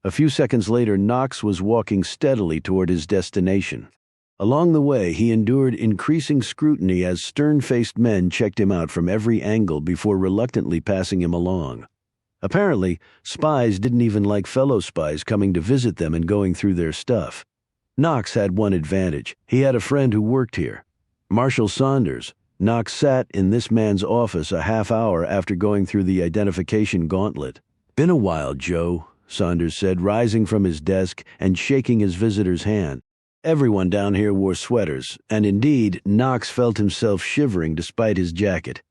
A few seconds later, Knox was walking steadily toward his destination. Along the way, he endured increasing scrutiny as stern-faced men checked him out from every angle before reluctantly passing him along. Apparently, spies didn't even like fellow spies coming to visit them and going through their stuff. Knox had one advantage. He had a friend who worked here. Marshall Saunders. Knox sat in this man's office a half hour after going through the identification gauntlet. "Been a while, Joe," Saunders said, rising from his desk and shaking his visitor's hand. Everyone down here wore sweaters, and indeed, Knox felt himself shivering despite his jacket.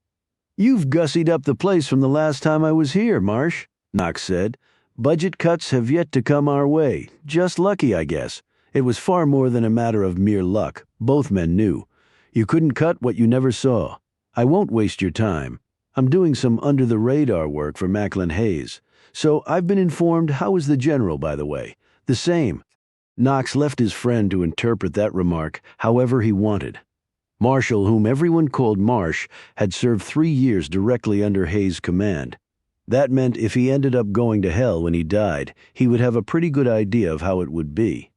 "You've gussied up the place from the last time I was here, Marsh," Knox said. "Budget cuts have yet to come our way. Just lucky, I guess." It was far more than a matter of mere luck. Both men knew. You couldn't cut what you never saw. "I won't waste your time. I'm doing some under-the-radar work for Macklin Hayes. So I've been informed. How is the general, by the way?" "The same." Knox left his friend to interpret that remark however he wanted. Marshall, whom everyone called Marsh, had served 3 years directly under Hayes' command. That meant if he ended up going to hell when he died, he would have a pretty good idea of how it would be.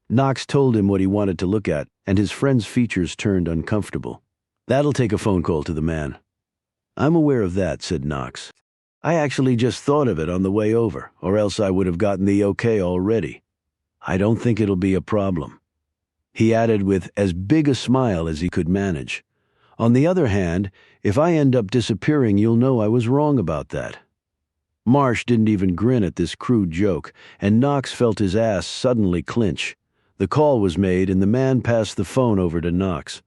Knox told him what he wanted to look at, and his friend's features turned uncomfortable. "That'll take a phone call to the man." "I'm aware of that," said Knox. "I actually just thought of it on the way over, or else I would have gotten the okay already. I don't think it'll be a problem." He added with as big a smile as he could manage. "On the other hand, if I end up disappearing, you'll know I was wrong about that." Marsh didn't even grin at this crude joke, and Knox felt his ass suddenly clinch. The call was made, and the man passed the phone over to Knox.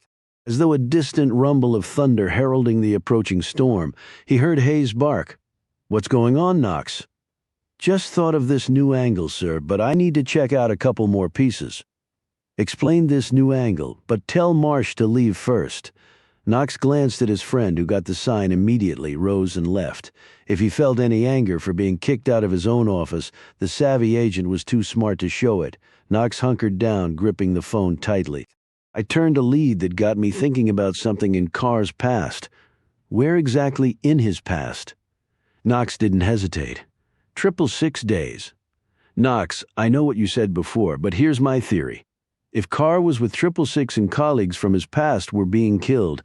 As though a distant rumble of thunder heralding the approaching storm, he heard Hayes bark. "What's going on, Knox?" "Just thought of this new angle, sir, but I need to check out a couple more pieces." "Explain this new angle, but tell Marsh to leave first." Knox glanced at his friend, who got the sign immediately, rose and left. If he felt any anger for being kicked out of his own office, the savvy agent was too smart to show it. Knox hunkered down, gripping the phone tightly. "I turned a lead that got me thinking about something in Carr's past." "Where exactly in his past?" Knox didn't hesitate. 666 days. "Knox, I know what you said before, but here's my theory. If Carr was with 666 and colleagues from his past were being killed,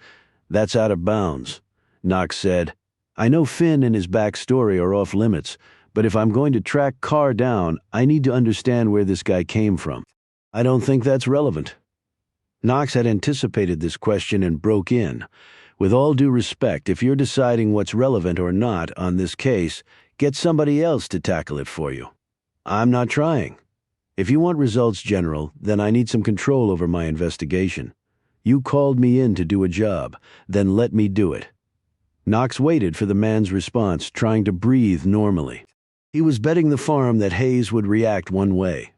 that's out of bounds." Knox said, "I know Finn and his backstory are off limits, but if I'm going to track Carr down, I need to understand where this guy came from." "I don't think that's relevant." Knox had anticipated this question and broke in. "With all due respect, if you're deciding what's relevant or not on this case, get somebody else to tackle it for you. I'm not trying. If you want results, General, then I need some control over my investigation. You called me in to do a job, then let me do it." Knox waited for the man's response, trying to breathe normally. He was betting the farm that Hayes would react one way.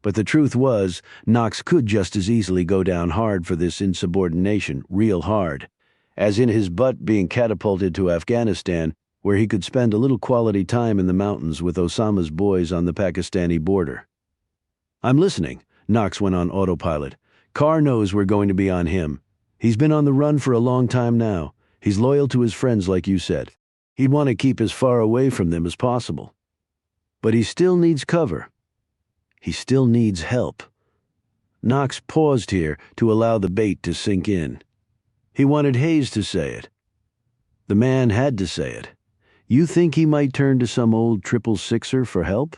But the truth was, Knox could just as easily go down hard for this insubordination, real hard, as in his butt being catapulted to Afghanistan, where he could spend a little quality time in the mountains with Osama's boys on the Pakistani border. "I'm listening," Knox went on autopilot. "Carr knows we're going to be on him. He's been on the run for a long time now. He's loyal to his friends, like you said. He'd want to keep as far away from them as possible. But he still needs cover. He still needs help." Knox paused here to allow the bait to sink in. He wanted Hayes to say it. The man had to say it. "You think he might turn to some old 666er for help?"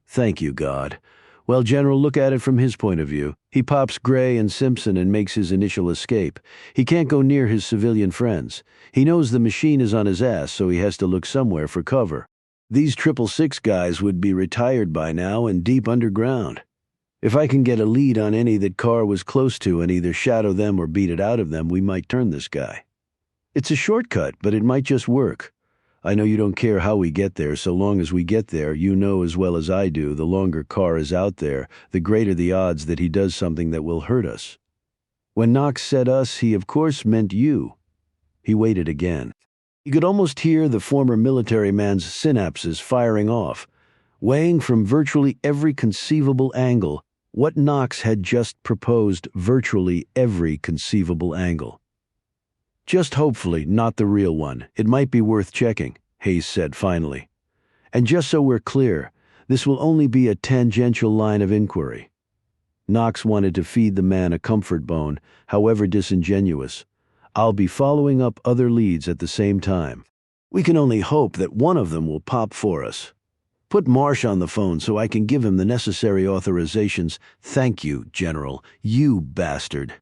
"Thank you, God. Well, General, look at it from his point of view. He pops Gray and Simpson and makes his initial escape. He can't go near his civilian friends. He knows the machine is on his ass, so he has to look somewhere for cover. These 666 guys would be retired by now and deep underground. If I can get a lead on any that Carr was close to and either shadow them or beat it out of them, we might turn this guy. It's a shortcut, but it might just work. I know you don't care how we get there, so long as we get there. You know as well as I do, the longer Carr is out there, the greater the odds that he does something that will hurt us. When Knox said us, he of course meant you. He waited again. You could almost hear the former military man's synapses firing off, weighing from virtually every conceivable angle what Knox had just proposed, virtually every conceivable angle. Just hopefully not the real one. It might be worth checking, Hayes said finally. And just so we're clear, this will only be a tangential line of inquiry. Knox wanted to feed the man a comfort bone, however disingenuous. I'll be following up other leads at the same time. We can only hope that one of them will pop for us. Put Marsh on the phone so I can give him the necessary authorizations. Thank you, General. You bastard.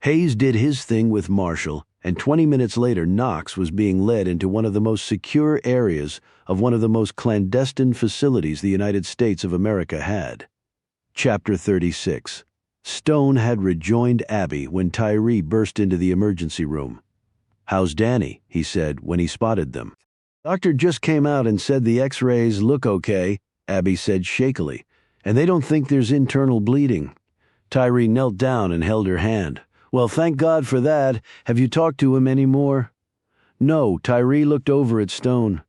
Hayes did his thing with Marshall, and 20 minutes later Knox was being led into one of the most secure areas of one of the most clandestine facilities the United States of America had. Chapter 36. Stone had rejoined Abby when Tyree burst into the emergency room. "How's Danny?" he said when he spotted them. "Doctor just came out and said the x-rays look okay," Abby said shakily, "and they don't think there's internal bleeding." Tyree knelt down and held her hand. "Well, thank God for that. Have you talked to him any more?" "No," Tyree looked over at Stone.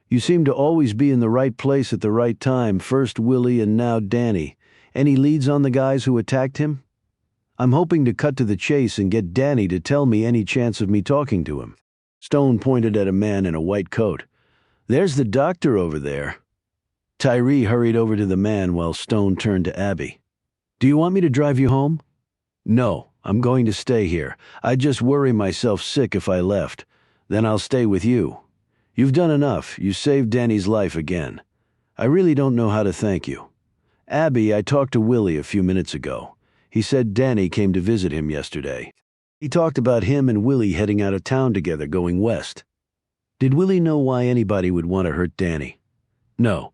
"You seem to always be in the right place at the right time, first Willie and now Danny. Any leads on the guys who attacked him?" "I'm hoping to cut to the chase and get Danny to tell me any chance of me talking to him." Stone pointed at a man in a white coat. "There's the doctor over there." Tyree hurried over to the man while Stone turned to Abby. "Do you want me to drive you home?" "No, I'm going to stay here. I'd just worry myself sick if I left. Then I'll stay with you. You've done enough. You saved Danny's life again. I really don't know how to thank you. Abby, I talked to Willie a few minutes ago. He said Danny came to visit him yesterday. He talked about him and Willie heading out of town together going west. Did Willie know why anybody would want to hurt Danny?" "No,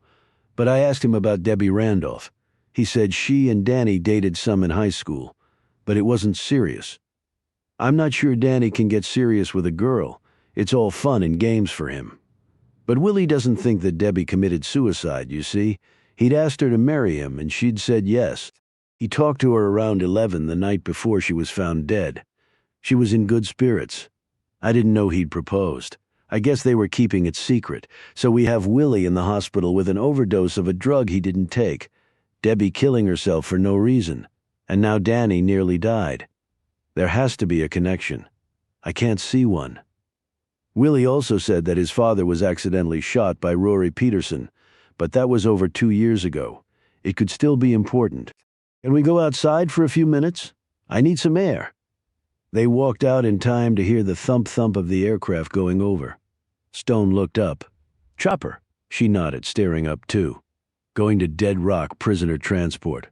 but I asked him about Debbie Randolph. He said she and Danny dated some in high school, but it wasn't serious. I'm not sure Danny can get serious with a girl. It's all fun and games for him. But Willie doesn't think that Debbie committed suicide, you see. He'd asked her to marry him, and she'd said yes. He talked to her around 11 the night before she was found dead. She was in good spirits. I didn't know he'd proposed. I guess they were keeping it secret, so we have Willie in the hospital with an overdose of a drug he didn't take, Debbie killing herself for no reason, and now Danny nearly died. There has to be a connection. I can't see one." Willie also said that his father was accidentally shot by Rory Peterson, but that was over 2 years ago. It could still be important. "Can we go outside for a few minutes? I need some air." They walked out in time to hear the thump-thump of the aircraft going over. Stone looked up. "Chopper," she nodded, staring up too. "Going to Dead Rock prisoner transport.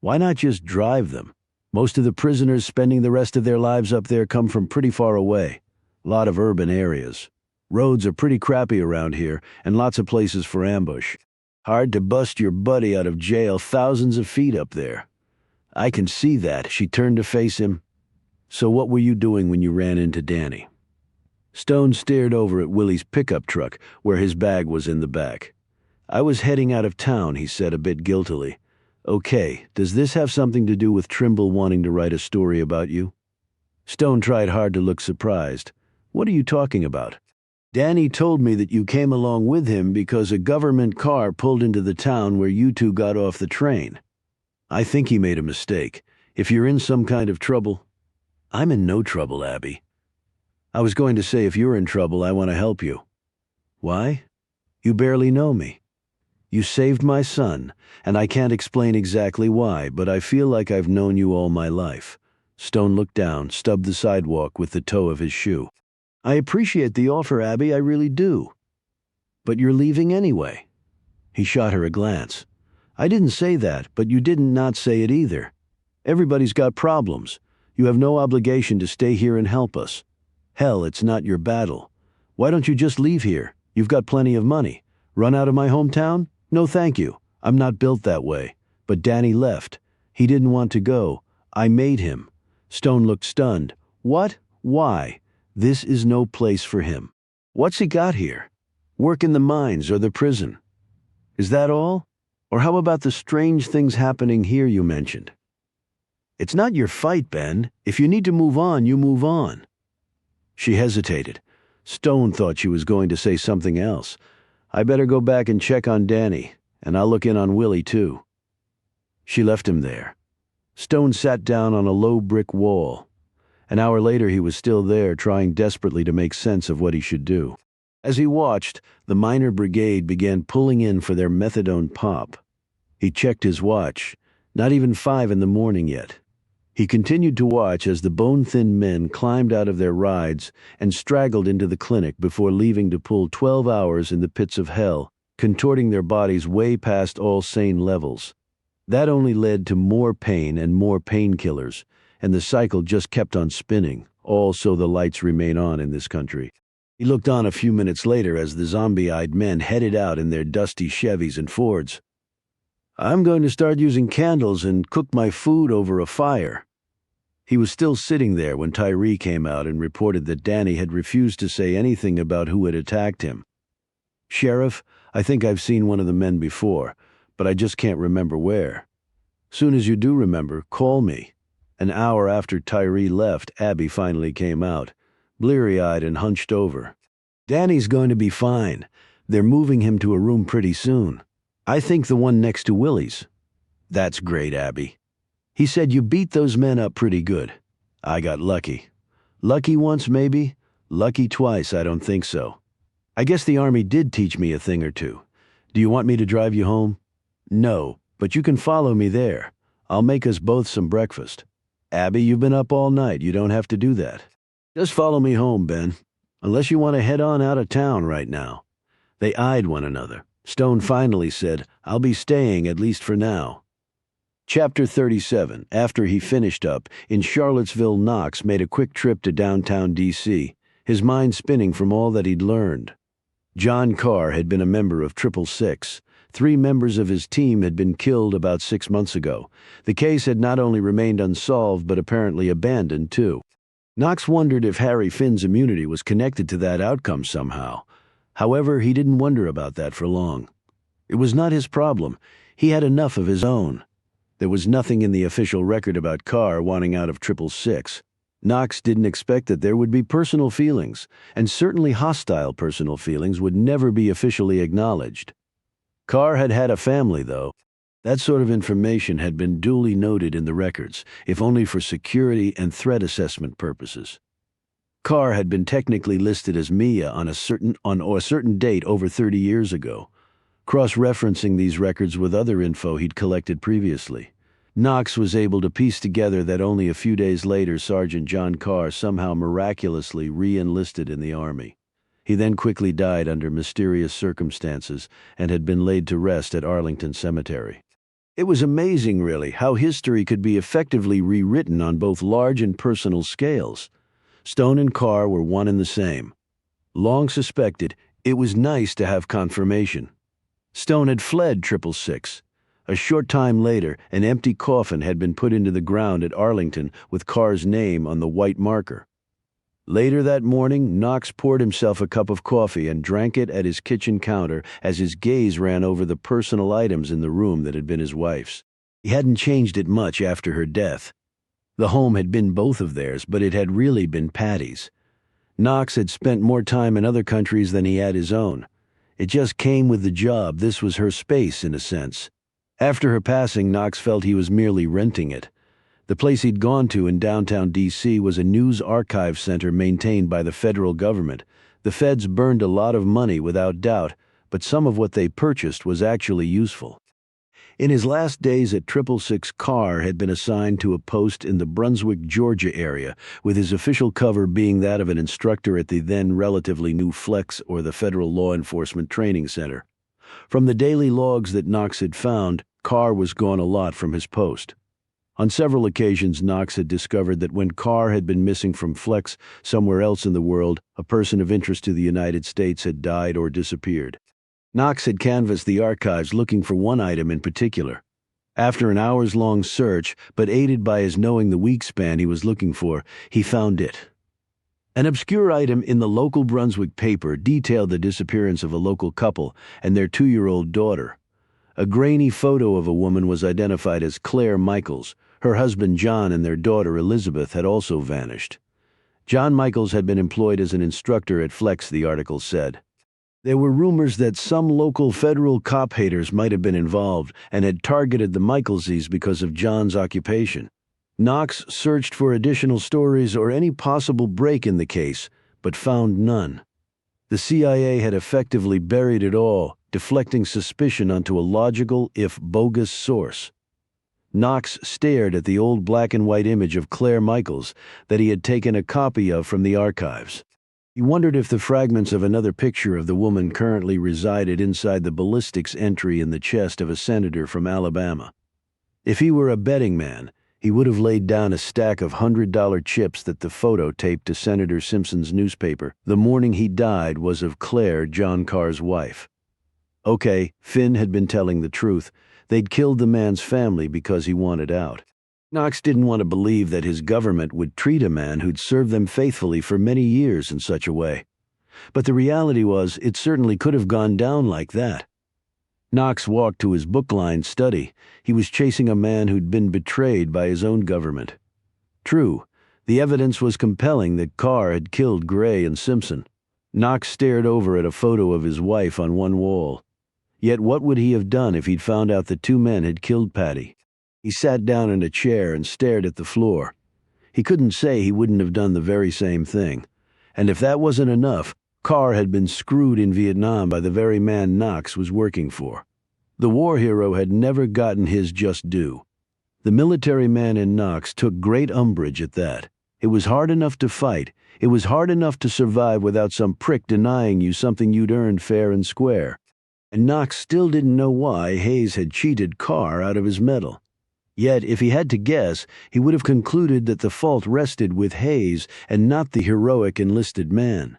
Why not just drive them? Most of the prisoners spending the rest of their lives up there come from pretty far away. Lot of urban areas. Roads are pretty crappy around here, and lots of places for ambush. Hard to bust your buddy out of jail thousands of feet up there." "I can see that." She turned to face him. "So what were you doing when you ran into Danny?" Stone stared over at Willie's pickup truck, where his bag was in the back. "I was heading out of town," he said a bit guiltily. "Okay, does this have something to do with Trimble wanting to write a story about you?" Stone tried hard to look surprised. "What are you talking about?" "Danny told me that you came along with him because a government car pulled into the town where you two got off the train. I think he made a mistake. If you're in some kind of trouble—" "I'm in no trouble, Abby." "I was going to say if you're in trouble, I want to help you." "Why?" "You barely know me. You saved my son, and I can't explain exactly why, but I feel like I've known you all my life." Stone looked down, stubbed the sidewalk with the toe of his shoe. "I appreciate the offer, Abby, I really do. But you're leaving anyway." He shot her a glance. "I didn't say that, but you didn't not say it either. Everybody's got problems. You have no obligation to stay here and help us. Hell, it's not your battle. Why don't you just leave here? You've got plenty of money. Run out of my hometown? No thank you. I'm not built that way. But Danny left. He didn't want to go. I made him. Stone looked stunned. What? Why? This is no place for him. What's he got here? Work in the mines or the prison? Is that all? Or how about the strange things happening here you mentioned? It's not your fight, Ben. If you need to move on, you move on. She hesitated. Stone thought she was going to say something else. I better go back and check on Danny, and I'll look in on Willie too. She left him there. Stone sat down on a low brick wall. An hour later he was still there, trying desperately to make sense of what he should do. As he watched, the miner brigade began pulling in for their methadone pop. He checked his watch. Not even 5 in the morning yet. He continued to watch as the bone-thin men climbed out of their rides and straggled into the clinic before leaving to pull 12 hours in the pits of hell, contorting their bodies way past all sane levels. That only led to more pain and more painkillers, and the cycle just kept on spinning, all so the lights remain on in this country. He looked on a few minutes later as the zombie-eyed men headed out in their dusty Chevys and Fords. I'm going to start using candles and cook my food over a fire. He was still sitting there when Tyree came out and reported that Danny had refused to say anything about who had attacked him. Sheriff, I think I've seen one of the men before, but I just can't remember where. Soon as you do remember, call me. An hour after Tyree left, Abby finally came out, bleary-eyed and hunched over. Danny's going to be fine. They're moving him to a room pretty soon. I think the one next to Willie's. That's great, Abby. He said you beat those men up pretty good. I got lucky. Lucky once, maybe? Lucky twice, I don't think so. I guess the Army did teach me a thing or two. Do you want me to drive you home? No, but you can follow me there. I'll make us both some breakfast. Abby, you've been up all night. You don't have to do that. Just follow me home, Ben. Unless you want to head on out of town right now. They eyed one another. Stone finally said, I'll be staying at least for now. Chapter 37. After he finished up, in Charlottesville, Knox made a quick trip to downtown D.C., his mind spinning from all that he'd learned. John Carr had been a member of 666. 3 members of his team had been killed about 6 months ago. The case had not only remained unsolved, but apparently abandoned, too. Knox wondered if Harry Finn's immunity was connected to that outcome somehow. However, he didn't wonder about that for long. It was not his problem. He had enough of his own. There was nothing in the official record about Carr wanting out of 666. Knox didn't expect that there would be personal feelings, and certainly hostile personal feelings would never be officially acknowledged. Carr had had a family, though. That sort of information had been duly noted in the records, if only for security and threat assessment purposes. Carr had been technically listed as Mia on a certain date over 30 years ago, cross-referencing these records with other info he'd collected previously. Knox was able to piece together that only a few days later Sergeant John Carr somehow miraculously re-enlisted in the Army. He then quickly died under mysterious circumstances and had been laid to rest at Arlington Cemetery. It was amazing, really, how history could be effectively rewritten on both large and personal scales. Stone and Carr were one and the same. Long suspected, it was nice to have confirmation. Stone had fled 666. A short time later, an empty coffin had been put into the ground at Arlington with Carr's name on the white marker. Later that morning, Knox poured himself a cup of coffee and drank it at his kitchen counter as his gaze ran over the personal items in the room that had been his wife's. He hadn't changed it much after her death. The home had been both of theirs, but it had really been Patty's. Knox had spent more time in other countries than he had his own. It just came with the job. This was her space, in a sense. After her passing, Knox felt he was merely renting it. The place he'd gone to in downtown D.C. was a news archive center maintained by the federal government. The feds burned a lot of money, without doubt, but some of what they purchased was actually useful. In his last days at 666, Carr had been assigned to a post in the Brunswick, Georgia area, with his official cover being that of an instructor at the then relatively new Flex, or the Federal Law Enforcement Training Center. From the daily logs that Knox had found, Carr was gone a lot from his post. On several occasions, Knox had discovered that when Carr had been missing from Flex somewhere else in the world, a person of interest to the United States had died or disappeared. Knox had canvassed the archives looking for one item in particular. After an hours-long search, but aided by his knowing the week span he was looking for, he found it. An obscure item in the local Brunswick paper detailed the disappearance of a local couple and their 2-year-old daughter. A grainy photo of a woman was identified as Claire Michaels. Her husband John and their daughter Elizabeth had also vanished. John Michaels had been employed as an instructor at Flex, the article said. There were rumors that some local federal cop haters might have been involved and had targeted the Michaelses because of John's occupation. Knox searched for additional stories or any possible break in the case, but found none. The CIA had effectively buried it all, deflecting suspicion onto a logical, if bogus, source. Knox stared at the old black-and-white image of Claire Michaels that he had taken a copy of from the archives. He wondered if the fragments of another picture of the woman currently resided inside the ballistics entry in the chest of a senator from Alabama. If he were a betting man, he would have laid down a stack of $100 chips that the photo taped to Senator Simpson's newspaper the morning he died was of Claire, John Carr's wife. Okay, Finn had been telling the truth. They'd killed the man's family because he wanted out. Knox didn't want to believe that his government would treat a man who'd served them faithfully for many years in such a way. But the reality was, it certainly could have gone down like that. Knox walked to his book-lined study. He was chasing a man who'd been betrayed by his own government. True, the evidence was compelling that Carr had killed Gray and Simpson. Knox stared over at a photo of his wife on one wall. Yet what would he have done if he'd found out the 2 men had killed Patty? He sat down in a chair and stared at the floor. He couldn't say he wouldn't have done the very same thing. And if that wasn't enough, Carr had been screwed in Vietnam by the very man Knox was working for. The war hero had never gotten his just due. The military man in Knox took great umbrage at that. It was hard enough to fight. It was hard enough to survive without some prick denying you something you'd earned fair and square. And Knox still didn't know why Hayes had cheated Carr out of his medal. Yet, if he had to guess, he would have concluded that the fault rested with Hayes and not the heroic enlisted man.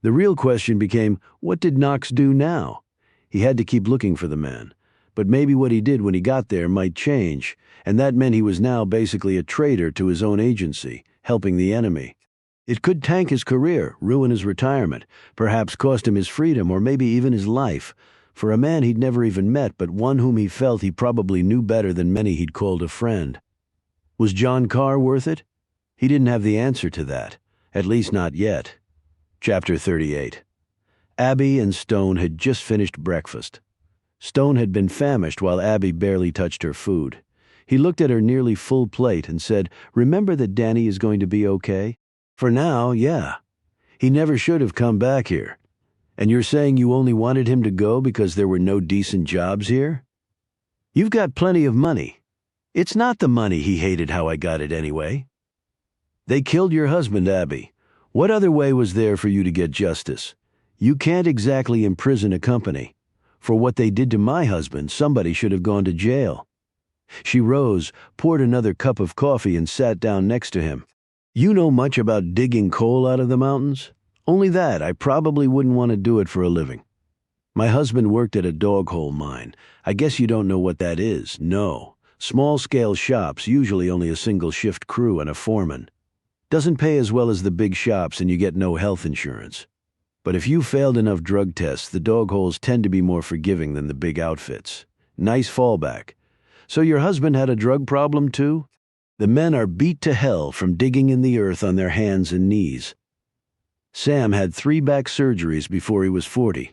The real question became, what did Knox do now? He had to keep looking for the man. But maybe what he did when he got there might change, and that meant he was now basically a traitor to his own agency, helping the enemy. It could tank his career, ruin his retirement, perhaps cost him his freedom or maybe even his life, for a man he'd never even met but one whom he felt he probably knew better than many he'd called a friend. Was John Carr worth it? He didn't have the answer to that, at least not yet. Chapter 38. Abby and Stone had just finished breakfast. Stone had been famished while Abby barely touched her food. He looked at her nearly full plate and said, "Remember that Danny is going to be okay? For now, yeah. He never should have come back here. And you're saying you only wanted him to go because there were no decent jobs here? You've got plenty of money. It's not the money he hated how I got it anyway. They killed your husband, Abby. What other way was there for you to get justice? You can't exactly imprison a company. For what they did to my husband, somebody should have gone to jail." She rose, poured another cup of coffee, and sat down next to him. "You know much about digging coal out of the mountains? Only that I probably wouldn't want to do it for a living. My husband worked at a dog hole mine. I guess you don't know what that is. No. Small-scale shops, usually only a single-shift crew and a foreman. Doesn't pay as well as the big shops and you get no health insurance. But if you failed enough drug tests, the dog holes tend to be more forgiving than the big outfits. Nice fallback. So your husband had a drug problem too? The men are beat to hell from digging in the earth on their hands and knees. Sam had 3 back surgeries before he was 40.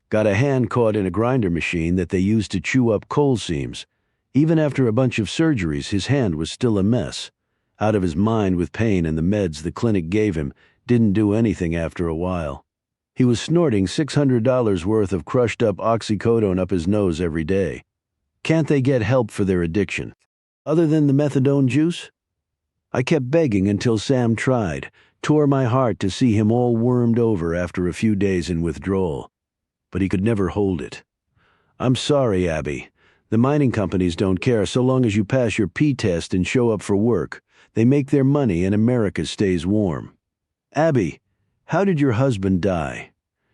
Got a hand caught in a grinder machine that they used to chew up coal seams. Even after a bunch of surgeries, his hand was still a mess. Out of his mind with pain, and the meds the clinic gave him didn't do anything after a while. He was snorting $600 worth of crushed-up oxycodone up his nose every day. Can't they get help for their addiction? Other than the methadone juice? I kept begging until Sam tried. Tore my heart to see him all wormed over after a few days in withdrawal. But he could never hold it. I'm sorry, Abby. The mining companies don't care so long as you pass your P-test and show up for work. They make their money and America stays warm. Abby, how did your husband die?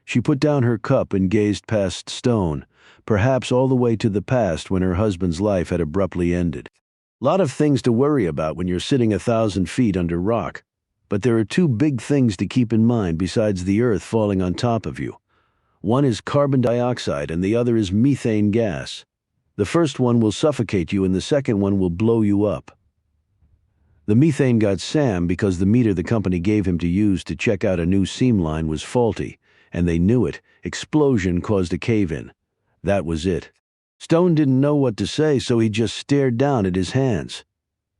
She put down her cup and gazed past Stone, perhaps all the way to the past when her husband's life had abruptly ended. Lot of things to worry about when you're sitting 1,000 feet under rock, but there are two big things to keep in mind besides the earth falling on top of you. One is carbon dioxide and the other is methane gas. The first one will suffocate you and the second one will blow you up. The methane got Sam because the meter the company gave him to use to check out a new seam line was faulty, and they knew it. Explosion caused a cave-in. That was it. Stone didn't know what to say, so he just stared down at his hands.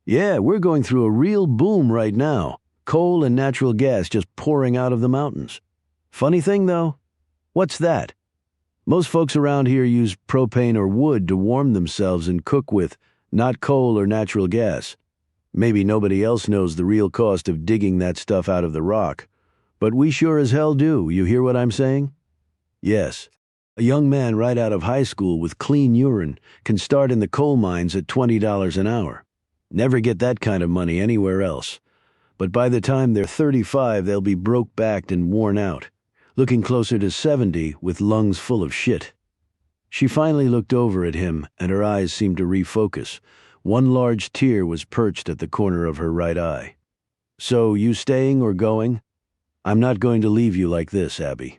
Yeah, we're going through a real boom right now. Coal and natural gas just pouring out of the mountains. Funny thing, though? What's that? Most folks around here use propane or wood to warm themselves and cook with, not coal or natural gas. Maybe nobody else knows the real cost of digging that stuff out of the rock. But we sure as hell do. You hear what I'm saying? Yes. A young man right out of high school with clean urine can start in the coal mines at $20 an hour. Never get that kind of money anywhere else. But by the time they're 35, they'll be broke-backed and worn out, looking closer to 70 with lungs full of shit. She finally looked over at him, and her eyes seemed to refocus. One large tear was perched at the corner of her right eye. So, you staying or going? I'm not going to leave you like this, Abby.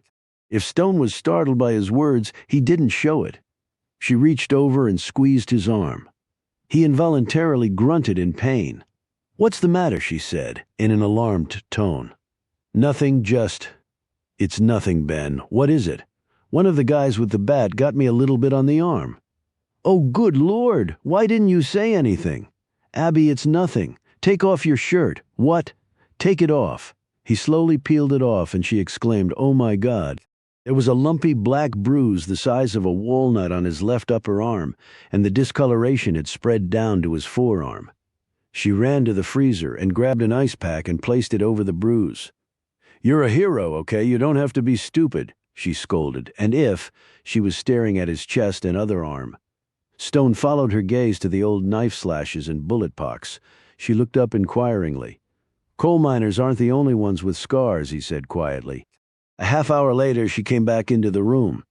If Stone was startled by his words, he didn't show it. She reached over and squeezed his arm. He involuntarily grunted in pain. What's the matter, she said, in an alarmed tone. Nothing, just... It's nothing, Ben. What is it? One of the guys with the bat got me a little bit on the arm. Oh, good Lord! Why didn't you say anything? Abby, it's nothing. Take off your shirt. What? Take it off. He slowly peeled it off, and she exclaimed, Oh my God. There was a lumpy black bruise the size of a walnut on his left upper arm, and the discoloration had spread down to his forearm. She ran to the freezer and grabbed an ice pack and placed it over the bruise. You're a hero, okay? You don't have to be stupid, she scolded, she was staring at his chest and other arm. Stone followed her gaze to the old knife slashes and bullet pocks. She looked up inquiringly. Coal miners aren't the only ones with scars, he said quietly. A half hour later, she came back into the room.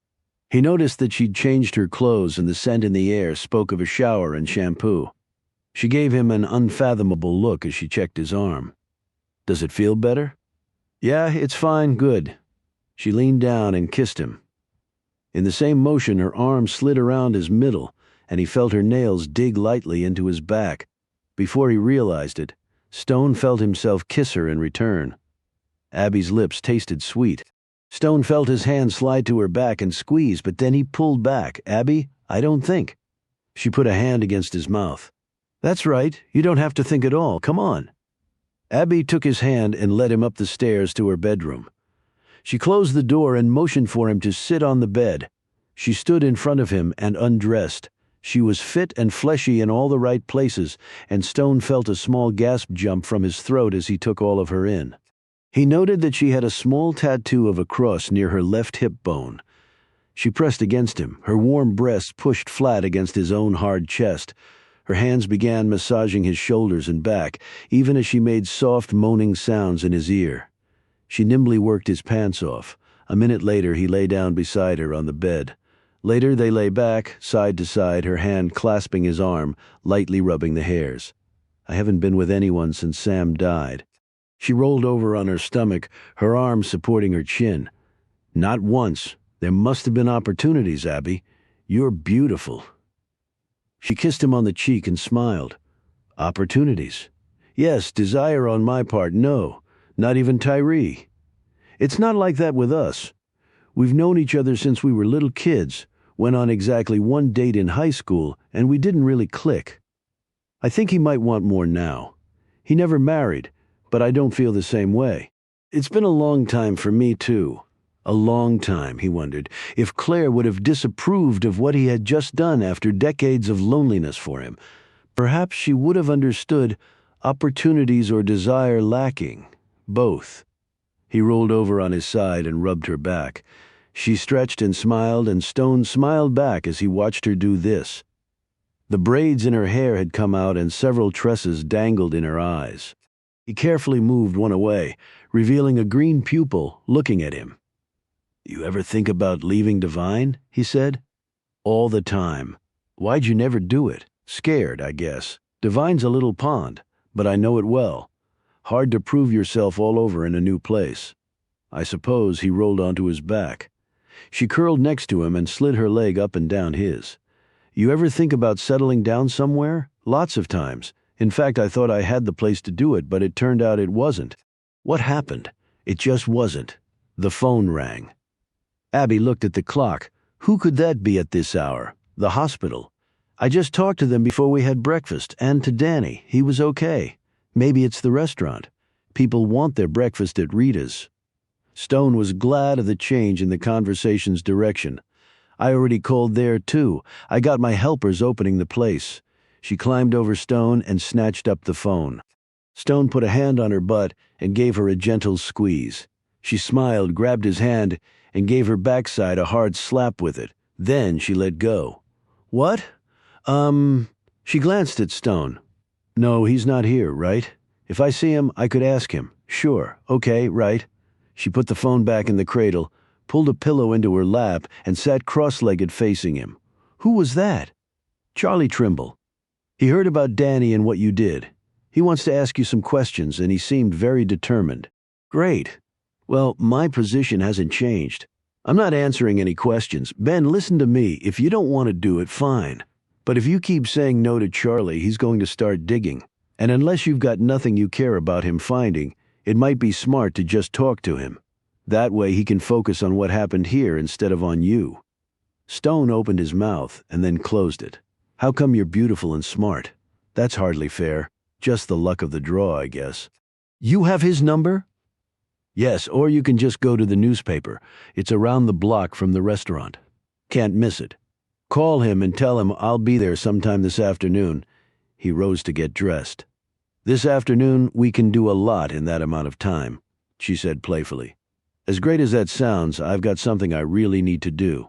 He noticed that she'd changed her clothes and the scent in the air spoke of a shower and shampoo. She gave him an unfathomable look as she checked his arm. Does it feel better? Yeah, it's fine, good. She leaned down and kissed him. In the same motion, her arm slid around his middle, and he felt her nails dig lightly into his back. Before he realized it, Stone felt himself kiss her in return. Abby's lips tasted sweet. Stone felt his hand slide to her back and squeeze, but then he pulled back. Abby, I don't think. She put a hand against his mouth. That's right, you don't have to think at all, come on. Abby took his hand and led him up the stairs to her bedroom. She closed the door and motioned for him to sit on the bed. She stood in front of him and undressed. She was fit and fleshy in all the right places, and Stone felt a small gasp jump from his throat as he took all of her in. He noted that she had a small tattoo of a cross near her left hip bone. She pressed against him, her warm breasts pushed flat against his own hard chest. Her hands began massaging his shoulders and back, even as she made soft moaning sounds in his ear. She nimbly worked his pants off. A minute later, he lay down beside her on the bed. Later, they lay back, side to side, her hand clasping his arm, lightly rubbing the hairs. I haven't been with anyone since Sam died. She rolled over on her stomach, her arm supporting her chin. Not once. There must have been opportunities, Abby. You're beautiful. She kissed him on the cheek and smiled. Opportunities? Yes, desire on my part, no. Not even Tyree. It's not like that with us. We've known each other since we were little kids, went on exactly one date in high school, and we didn't really click. I think he might want more now. He never married, but I don't feel the same way. It's been a long time for me, too. A long time, he wondered, if Claire would have disapproved of what he had just done after decades of loneliness for him. Perhaps she would have understood opportunities or desire lacking. Both. He rolled over on his side and rubbed her back. She stretched and smiled, and Stone smiled back as he watched her do this. The braids in her hair had come out and several tresses dangled in her eyes. He carefully moved one away, revealing a green pupil looking at him. "You ever think about leaving Divine?" he said. "All the time." "Why'd you never do it?" "Scared, I guess. Divine's a little pond, but I know it well. Hard to prove yourself all over in a new place." I suppose he rolled onto his back. She curled next to him and slid her leg up and down his. "You ever think about settling down somewhere?" "Lots of times. In fact, I thought I had the place to do it, but it turned out it wasn't." "What happened?" "It just wasn't." The phone rang. Abby looked at the clock. Who could that be at this hour? The hospital. "I just talked to them before we had breakfast, and to Danny. He was okay. Maybe it's the restaurant. People want their breakfast at Rita's." Stone was glad of the change in the conversation's direction. "I already called there, too. I got my helpers opening the place." She climbed over Stone and snatched up the phone. Stone put a hand on her butt and gave her a gentle squeeze. She smiled, grabbed his hand, and gave her backside a hard slap with it. Then she let go. "What? She glanced at Stone. "No, he's not here, right? If I see him, I could ask him." "Sure. Okay, right." She put the phone back in the cradle, pulled a pillow into her lap, and sat cross-legged facing him. "Who was that?" "Charlie Trimble. He heard about Danny and what you did. He wants to ask you some questions, and he seemed very determined." "Great. Well, my position hasn't changed. I'm not answering any questions. Ben, listen to me. If you don't want to do it, fine. But if you keep saying no to Charlie, he's going to start digging. And unless you've got nothing you care about him finding, it might be smart to just talk to him. That way he can focus on what happened here instead of on you." Stone opened his mouth and then closed it. "How come you're beautiful and smart? That's hardly fair. Just the luck of the draw, I guess." "You have his number?" "Yes, or you can just go to the newspaper. It's around the block from the restaurant. Can't miss it. Call him and tell him I'll be there sometime this afternoon." He rose to get dressed. "This afternoon, we can do a lot in that amount of time," she said playfully. "As great as that sounds, I've got something I really need to do."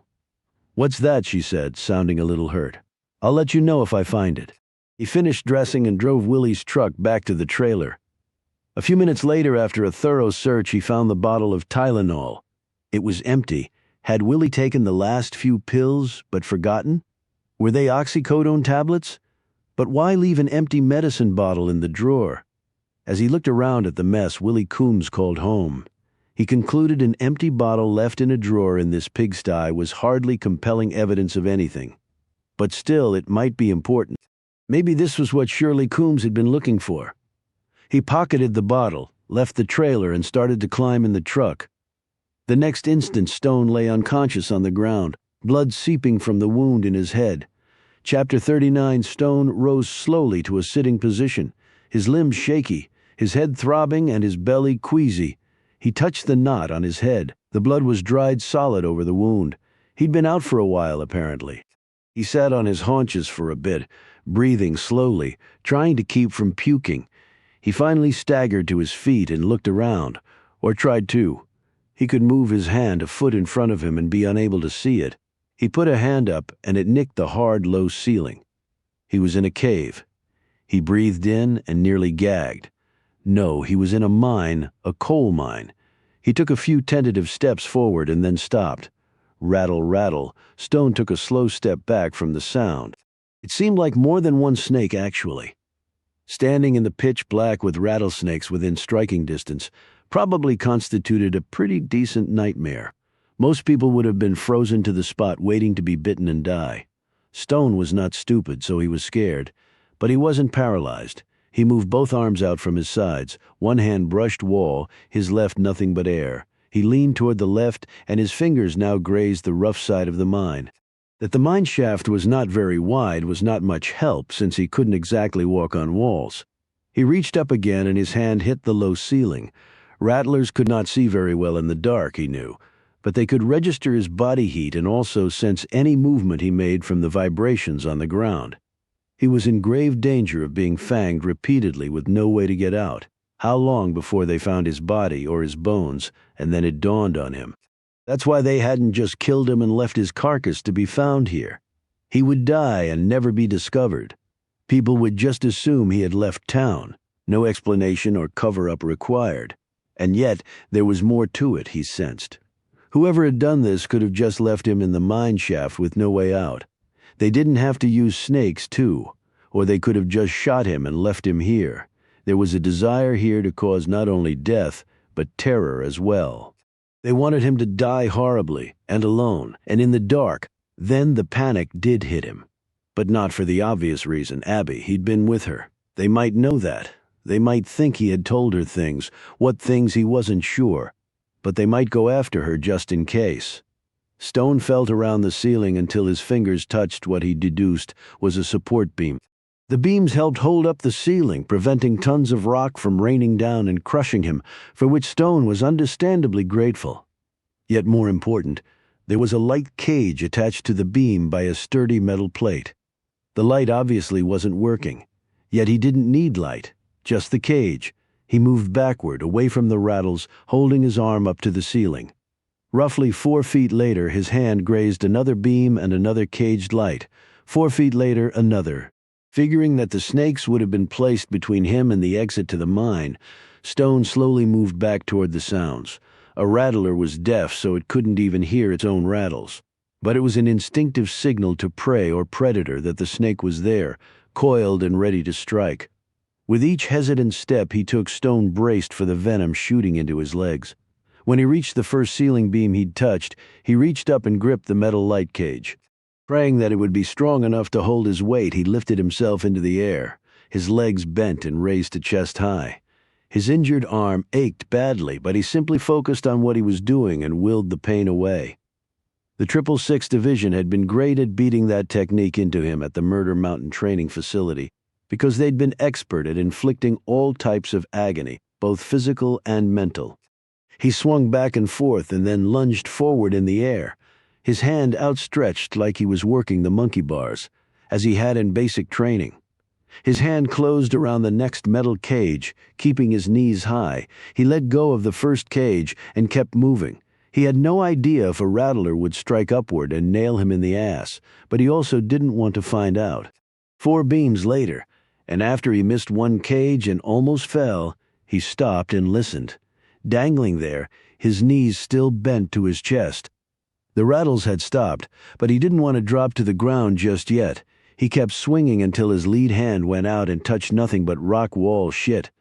"What's that?" she said, sounding a little hurt. "I'll let you know if I find it." He finished dressing and drove Willie's truck back to the trailer. A few minutes later, after a thorough search, he found the bottle of Tylenol. It was empty. Had Willie taken the last few pills, but forgotten? Were they oxycodone tablets? But why leave an empty medicine bottle in the drawer? As he looked around at the mess, Willie Coombs called home. He concluded an empty bottle left in a drawer in this pigsty was hardly compelling evidence of anything. But still, it might be important. Maybe this was what Shirley Coombs had been looking for. He pocketed the bottle, left the trailer, and started to climb in the truck. The next instant, Stone lay unconscious on the ground, blood seeping from the wound in his head. Chapter 39, Stone rose slowly to a sitting position, his limbs shaky, his head throbbing and his belly queasy. He touched the knot on his head. The blood was dried solid over the wound. He'd been out for a while, apparently. He sat on his haunches for a bit, breathing slowly, trying to keep from puking. He finally staggered to his feet and looked around, or tried to. He could move his hand a foot in front of him and be unable to see it. He put a hand up, and it nicked the hard, low ceiling. He was in a cave. He breathed in and nearly gagged. No, he was in a mine, a coal mine. He took a few tentative steps forward and then stopped. Rattle, rattle. Stone took a slow step back from the sound. It seemed like more than one snake, actually. Standing in the pitch black with rattlesnakes within striking distance probably constituted a pretty decent nightmare. Most people would have been frozen to the spot waiting to be bitten and die. Stone was not stupid, so he was scared. But he wasn't paralyzed. He moved both arms out from his sides. One hand brushed wall, his left nothing but air. He leaned toward the left, and his fingers now grazed the rough side of the mine. That the mine shaft was not very wide was not much help, since he couldn't exactly walk on walls. He reached up again, and his hand hit the low ceiling. Rattlers could not see very well in the dark, he knew, but they could register his body heat and also sense any movement he made from the vibrations on the ground. He was in grave danger of being fanged repeatedly with no way to get out. How long before they found his body or his bones, and then it dawned on him. That's why they hadn't just killed him and left his carcass to be found here. He would die and never be discovered. People would just assume he had left town. No explanation or cover-up required. And yet, there was more to it, he sensed. Whoever had done this could have just left him in the mine shaft with no way out. They didn't have to use snakes, too, or they could have just shot him and left him here. There was a desire here to cause not only death, but terror as well. They wanted him to die horribly, and alone, and in the dark. Then the panic did hit him. But not for the obvious reason, Abby. He'd been with her. They might know that. They might think he had told her things, what things he wasn't sure. But they might go after her just in case. Stone felt around the ceiling until his fingers touched what he deduced was a support beam. The beams helped hold up the ceiling, preventing tons of rock from raining down and crushing him, for which Stone was understandably grateful. Yet more important, there was a light cage attached to the beam by a sturdy metal plate. The light obviously wasn't working, yet he didn't need light, just the cage. He moved backward, away from the rattles, holding his arm up to the ceiling. Roughly 4 feet later, his hand grazed another beam and another caged light. 4 feet later, another. Figuring that the snakes would have been placed between him and the exit to the mine, Stone slowly moved back toward the sounds. A rattler was deaf, so it couldn't even hear its own rattles. But it was an instinctive signal to prey or predator that the snake was there, coiled and ready to strike. With each hesitant step he took, Stone braced for the venom shooting into his legs. When he reached the first ceiling beam he'd touched, he reached up and gripped the metal light cage. Praying that it would be strong enough to hold his weight, he lifted himself into the air, his legs bent and raised to chest high. His injured arm ached badly, but he simply focused on what he was doing and willed the pain away. The 666 Division had been great at beating that technique into him at the Murder Mountain training facility, because they'd been expert at inflicting all types of agony, both physical and mental. He swung back and forth and then lunged forward in the air, his hand outstretched like he was working the monkey bars, as he had in basic training. His hand closed around the next metal cage, keeping his knees high. He let go of the first cage and kept moving. He had no idea if a rattler would strike upward and nail him in the ass, but he also didn't want to find out. 4 beams later, and after he missed one cage and almost fell, he stopped and listened. Dangling there, his knees still bent to his chest. The rattles had stopped, but he didn't want to drop to the ground just yet. He kept swinging until his lead hand went out and touched nothing but rock wall shit.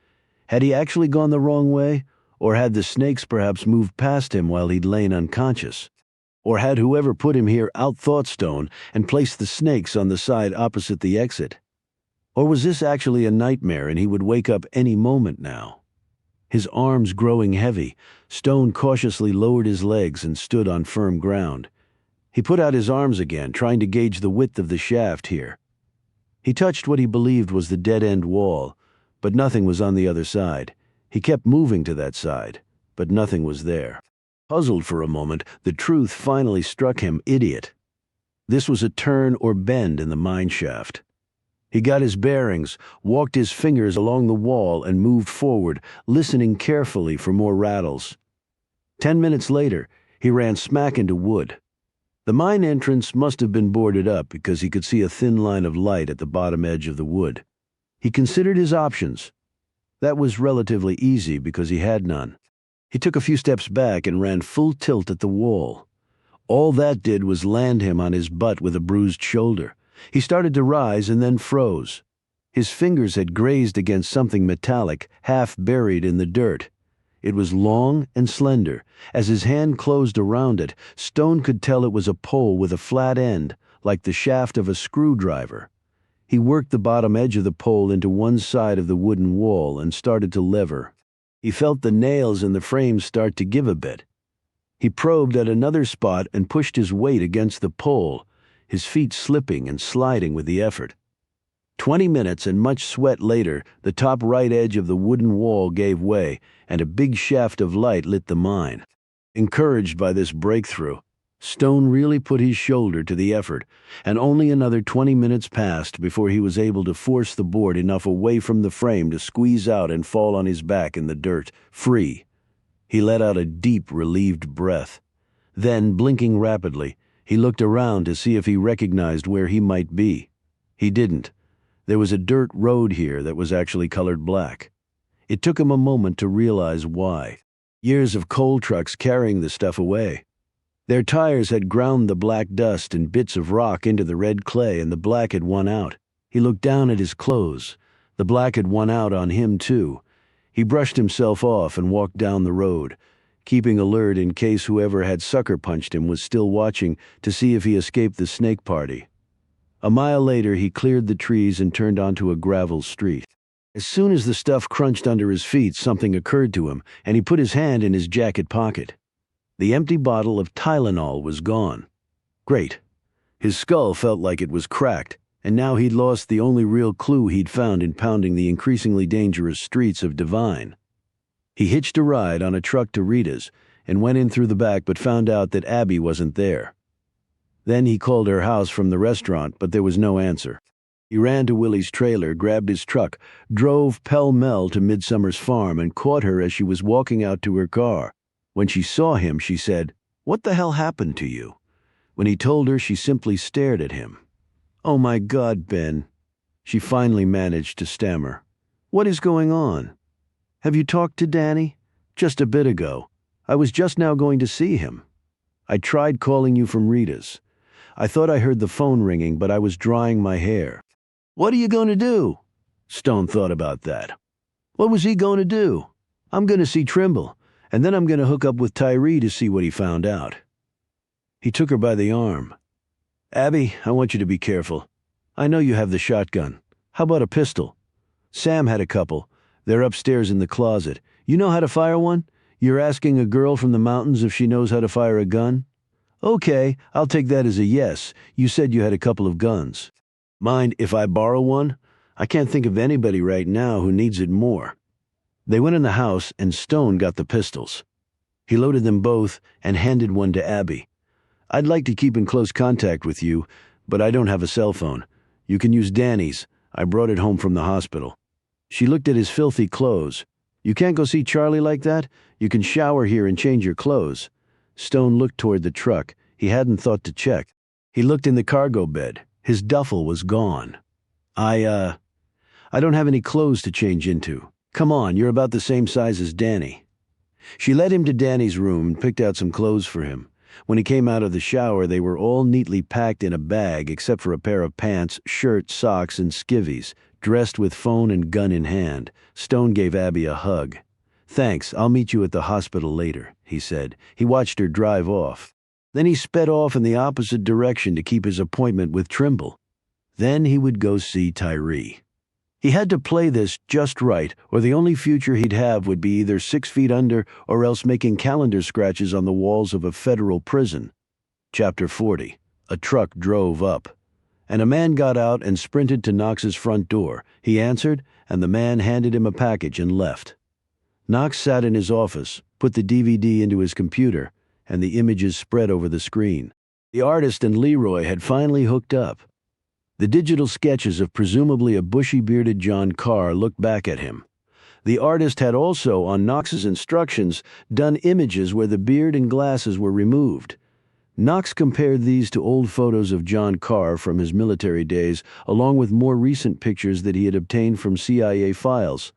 Had he actually gone the wrong way? Or had the snakes perhaps moved past him while he'd lain unconscious? Or had whoever put him here outthought Stone and placed the snakes on the side opposite the exit? Or was this actually a nightmare and he would wake up any moment now? His arms growing heavy, Stone cautiously lowered his legs and stood on firm ground. He put out his arms again, trying to gauge the width of the shaft here. He touched what he believed was the dead-end wall, but nothing was on the other side. He kept moving to that side, but nothing was there. Puzzled for a moment, the truth finally struck him. Idiot. This was a turn or bend in the mine shaft. He got his bearings, walked his fingers along the wall, and moved forward, listening carefully for more rattles. 10 minutes later, he ran smack into wood. The mine entrance must have been boarded up because he could see a thin line of light at the bottom edge of the wood. He considered his options. That was relatively easy because he had none. He took a few steps back and ran full tilt at the wall. All that did was land him on his butt with a bruised shoulder. He started to rise and then froze. His fingers had grazed against something metallic, half buried in the dirt. It was long and slender. As his hand closed around it, Stone could tell it was a pole with a flat end, like the shaft of a screwdriver. He worked the bottom edge of the pole into one side of the wooden wall and started to lever. He felt the nails in the frame start to give a bit. He probed at another spot and pushed his weight against the pole, his feet slipping and sliding with the effort. 20 minutes and much sweat later, the top right edge of the wooden wall gave way, and a big shaft of light lit the mine. Encouraged by this breakthrough, Stone really put his shoulder to the effort, and only another 20 minutes passed before he was able to force the board enough away from the frame to squeeze out and fall on his back in the dirt, free. He let out a deep, relieved breath. Then, blinking rapidly, he looked around to see if he recognized where he might be. He didn't. There was a dirt road here that was actually colored black. It took him a moment to realize why. Years of coal trucks carrying the stuff away. Their tires had ground the black dust and bits of rock into the red clay, and the black had won out. He looked down at his clothes. The black had won out on him, too. He brushed himself off and walked down the road, keeping alert in case whoever had sucker punched him was still watching to see if he escaped the snake party. A mile later, he cleared the trees and turned onto a gravel street. As soon as the stuff crunched under his feet, something occurred to him, and he put his hand in his jacket pocket. The empty bottle of Tylenol was gone. Great. His skull felt like it was cracked, and now he'd lost the only real clue he'd found in pounding the increasingly dangerous streets of Devine. He hitched a ride on a truck to Rita's and went in through the back, but found out that Abby wasn't there. Then he called her house from the restaurant, but there was no answer. He ran to Willie's trailer, grabbed his truck, drove pell-mell to Midsummer's farm, and caught her as she was walking out to her car. When she saw him, she said, "What the hell happened to you?" When he told her, she simply stared at him. "Oh my God, Ben," she finally managed to stammer. "What is going on? Have you talked to Danny?" "Just a bit ago. I was just now going to see him. I tried calling you from Rita's. I thought I heard the phone ringing, but I was drying my hair." "What are you going to do?" Stone thought about that. What was he going to do? "I'm going to see Trimble, and then I'm going to hook up with Tyree to see what he found out." He took her by the arm. "Abby, I want you to be careful. I know you have the shotgun. How about a pistol? Sam had a couple. They're upstairs in the closet. You know how to fire one? You're asking a girl from the mountains if she knows how to fire a gun? Okay, I'll take that as a yes. You said you had a couple of guns. Mind if I borrow one? I can't think of anybody right now who needs it more." They went in the house, and Stone got the pistols. He loaded them both and handed one to Abby. "I'd like to keep in close contact with you, but I don't have a cell phone. You can use Danny's. I brought it home from the hospital." She looked at his filthy clothes. "You can't go see Charlie like that? You can shower here and change your clothes." Stone looked toward the truck. He hadn't thought to check. He looked in the cargo bed. His duffel was gone. I don't have any clothes to change into. Come on, you're about the same size as Danny." She led him to Danny's room and picked out some clothes for him. When he came out of the shower, they were all neatly packed in a bag except for a pair of pants, shirt, socks, and skivvies. Dressed with phone and gun in hand, Stone gave Abby a hug. "Thanks, I'll meet you at the hospital later," he said. He watched her drive off. Then he sped off in the opposite direction to keep his appointment with Trimble. Then he would go see Tyree. He had to play this just right, or the only future he'd have would be either 6 feet under or else making calendar scratches on the walls of a federal prison. Chapter 40. A truck drove up, and a man got out and sprinted to Knox's front door. He answered, and the man handed him a package and left. Knox sat in his office, put the DVD into his computer, and the images spread over the screen. The artist and Leroy had finally hooked up. The digital sketches of presumably a bushy-bearded John Carr looked back at him. The artist had also, on Knox's instructions, done images where the beard and glasses were removed. Knox compared these to old photos of John Carr from his military days, along with more recent pictures that he had obtained from CIA files.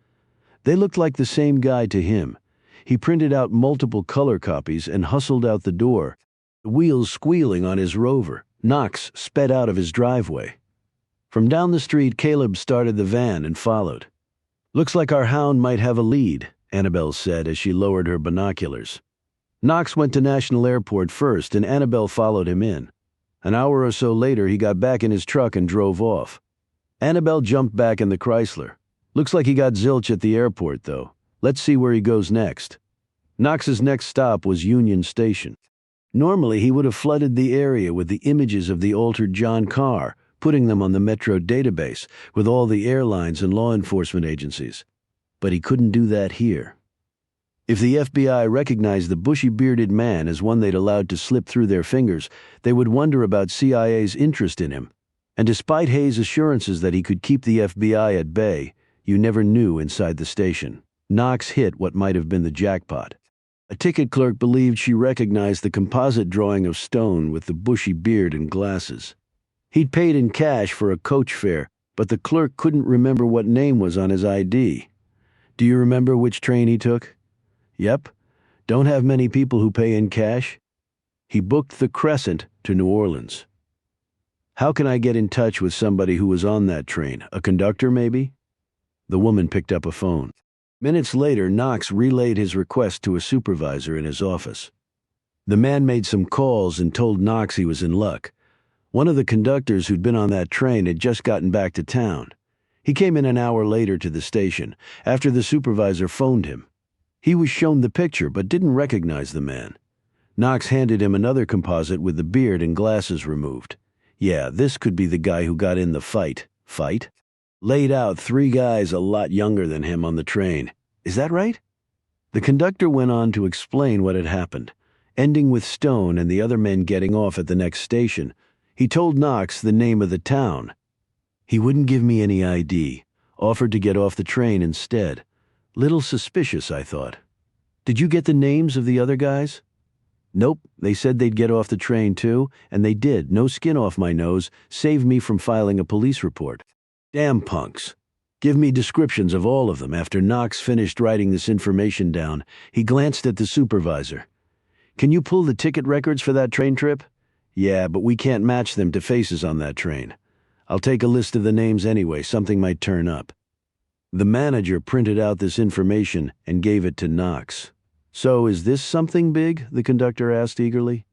They looked like the same guy to him. He printed out multiple color copies and hustled out the door, the wheels squealing on his Rover. Knox sped out of his driveway. From down the street, Caleb started the van and followed. "Looks like our hound might have a lead," Annabelle said as she lowered her binoculars. Knox went to National Airport first, and Annabelle followed him in. An hour or so later, he got back in his truck and drove off. Annabelle jumped back in the Chrysler. "Looks like he got zilch at the airport, though. Let's see where he goes next." Knox's next stop was Union Station. Normally, he would have flooded the area with the images of the altered John Carr, putting them on the Metro database with all the airlines and law enforcement agencies. But he couldn't do that here. If the FBI recognized the bushy-bearded man as one they'd allowed to slip through their fingers, they would wonder about CIA's interest in him. And despite Hayes' assurances that he could keep the FBI at bay, you never knew inside the station. Knox hit what might have been the jackpot. A ticket clerk believed she recognized the composite drawing of Stone with the bushy beard and glasses. He'd paid in cash for a coach fare, but the clerk couldn't remember what name was on his ID. "Do you remember which train he took?" "Yep. Don't have many people who pay in cash." He booked the Crescent to New Orleans. How can I get in touch with somebody who was on that train? A conductor, maybe? The woman picked up a phone. Minutes later, Knox relayed his request to a supervisor in his office. The man made some calls and told Knox he was in luck. One of the conductors who'd been on that train had just gotten back to town. He came in an hour later to the station, after the supervisor phoned him. He was shown the picture, but didn't recognize the man. Knox handed him another composite with the beard and glasses removed. Yeah, this could be the guy who got in the fight. Fight? Laid out 3 guys a lot younger than him on the train. Is that right? The conductor went on to explain what had happened, ending with Stone and the other men getting off at the next station. He told Knox the name of the town. He wouldn't give me any ID, offered to get off the train instead. Little suspicious, I thought. Did you get the names of the other guys? Nope, they said they'd get off the train too, and they did. No skin off my nose, saved me from filing a police report. Damn punks. Give me descriptions of all of them. After Knox finished writing this information down, he glanced at the supervisor. Can you pull the ticket records for that train trip? Yeah, but we can't match them to faces on that train. I'll take a list of the names anyway, something might turn up. The manager printed out this information and gave it to Knox. So is this something big? The conductor asked eagerly.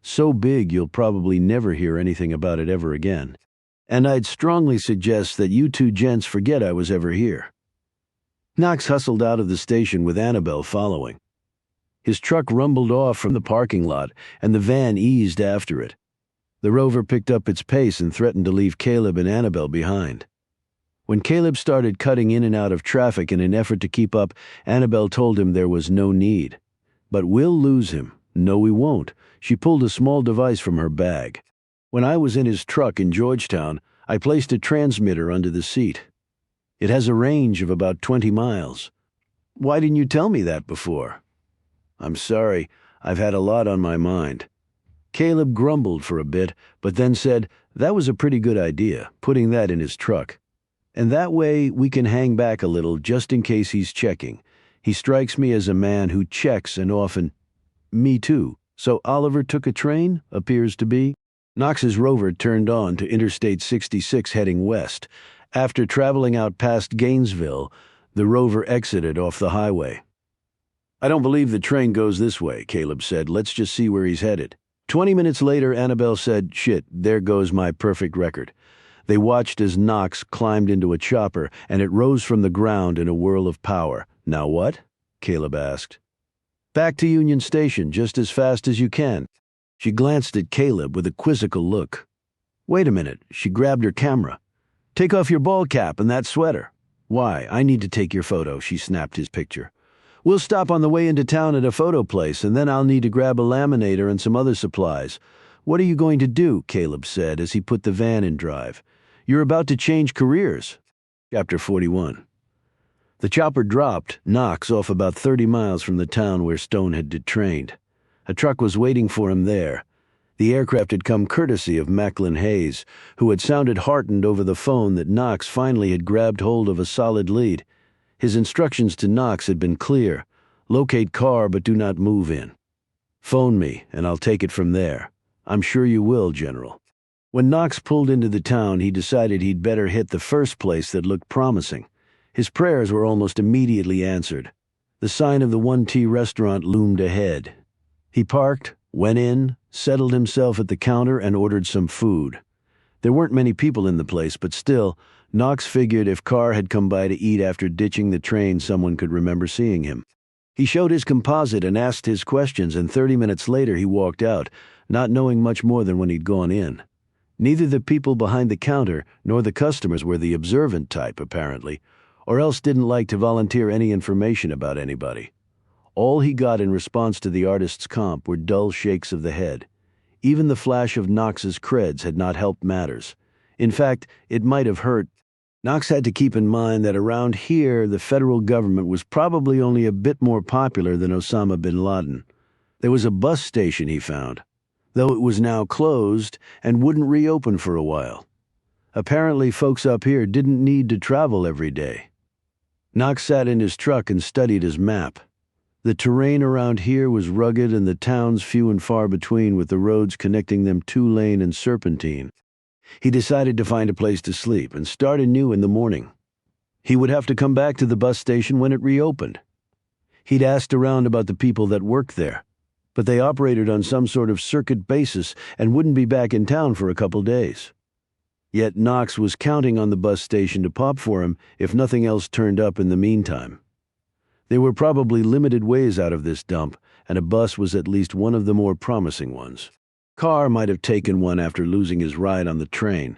So big you'll probably never hear anything about it ever again. And I'd strongly suggest that you 2 gents forget I was ever here. Knox hustled out of the station with Annabelle following. His truck rumbled off from the parking lot, and the van eased after it. The Rover picked up its pace and threatened to leave Caleb and Annabelle behind. When Caleb started cutting in and out of traffic in an effort to keep up, Annabelle told him there was no need. But we'll lose him. No, we won't. She pulled a small device from her bag. When I was in his truck in Georgetown, I placed a transmitter under the seat. It has a range of about 20 miles. Why didn't you tell me that before? I'm sorry, I've had a lot on my mind. Caleb grumbled for a bit, but then said, that was a pretty good idea, putting that in his truck. And that way we can hang back a little just in case he's checking. He strikes me as a man who checks and often... Me too. So Oliver took a train, appears to be. Knox's Rover turned on to Interstate 66 heading west. After traveling out past Gainesville, the Rover exited off the highway. I don't believe the train goes this way, Caleb said. Let's just see where he's headed. 20 minutes later, Annabelle said, shit, there goes my perfect record. They watched as Knox climbed into a chopper, and it rose from the ground in a whirl of power. Now what? Caleb asked. Back to Union Station, just as fast as you can. She glanced at Caleb with a quizzical look. Wait a minute, she grabbed her camera. Take off your ball cap and that sweater. Why, I need to take your photo, she snapped his picture. We'll stop on the way into town at a photo place, and then I'll need to grab a laminator and some other supplies. What are you going to do? Caleb said as he put the van in drive. You're about to change careers. Chapter 41. The chopper dropped Knox off about 30 miles from the town where Stone had detrained. A truck was waiting for him there. The aircraft had come courtesy of Macklin Hayes, who had sounded heartened over the phone that Knox finally had grabbed hold of a solid lead. His instructions to Knox had been clear. Locate car, but do not move in. Phone me, and I'll take it from there. I'm sure you will, General. When Knox pulled into the town, he decided he'd better hit the first place that looked promising. His prayers were almost immediately answered. The sign of the 1T restaurant loomed ahead. He parked, went in, settled himself at the counter, and ordered some food. There weren't many people in the place, but still, Knox figured if Carr had come by to eat after ditching the train, someone could remember seeing him. He showed his composite and asked his questions, and 30 minutes later he walked out, not knowing much more than when he'd gone in. Neither the people behind the counter nor the customers were the observant type, apparently, or else didn't like to volunteer any information about anybody. All he got in response to the artist's comp were dull shakes of the head. Even the flash of Knox's creds had not helped matters. In fact, it might have hurt. Knox had to keep in mind that around here the federal government was probably only a bit more popular than Osama bin Laden. There was a bus station he found, though it was now closed and wouldn't reopen for a while. Apparently folks up here didn't need to travel every day. Knox sat in his truck and studied his map. The terrain around here was rugged and the towns few and far between, with the roads connecting them two-lane and serpentine. He decided to find a place to sleep and start anew in the morning. He would have to come back to the bus station when it reopened. He'd asked around about the people that worked there, but they operated on some sort of circuit basis and wouldn't be back in town for a couple days. Yet Knox was counting on the bus station to pop for him if nothing else turned up in the meantime. There were probably limited ways out of this dump, and a bus was at least one of the more promising ones. Carr might have taken one after losing his ride on the train.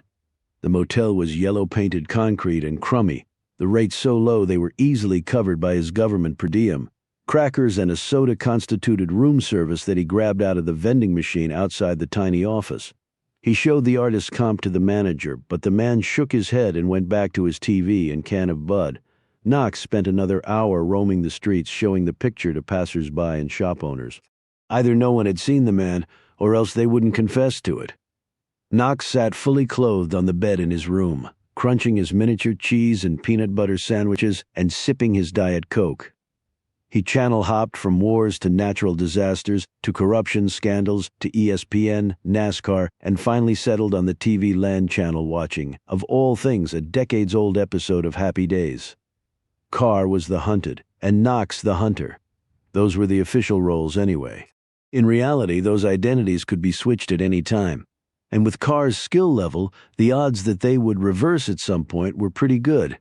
The motel was yellow-painted concrete and crummy, the rates so low they were easily covered by his government per diem. Crackers and a soda constituted room service that he grabbed out of the vending machine outside the tiny office. He showed the artist's comp to the manager, but the man shook his head and went back to his TV and can of Bud. Knox spent another hour roaming the streets showing the picture to passers-by and shop owners. Either no one had seen the man, or else they wouldn't confess to it. Knox sat fully clothed on the bed in his room, crunching his miniature cheese and peanut butter sandwiches and sipping his Diet Coke. He channel-hopped from wars to natural disasters, to corruption scandals, to ESPN, NASCAR, and finally settled on the TV Land channel watching, of all things, a decades-old episode of Happy Days. Carr was the hunted, and Knox the hunter. Those were the official roles anyway. In reality, those identities could be switched at any time, and with Carr's skill level, the odds that they would reverse at some point were pretty good.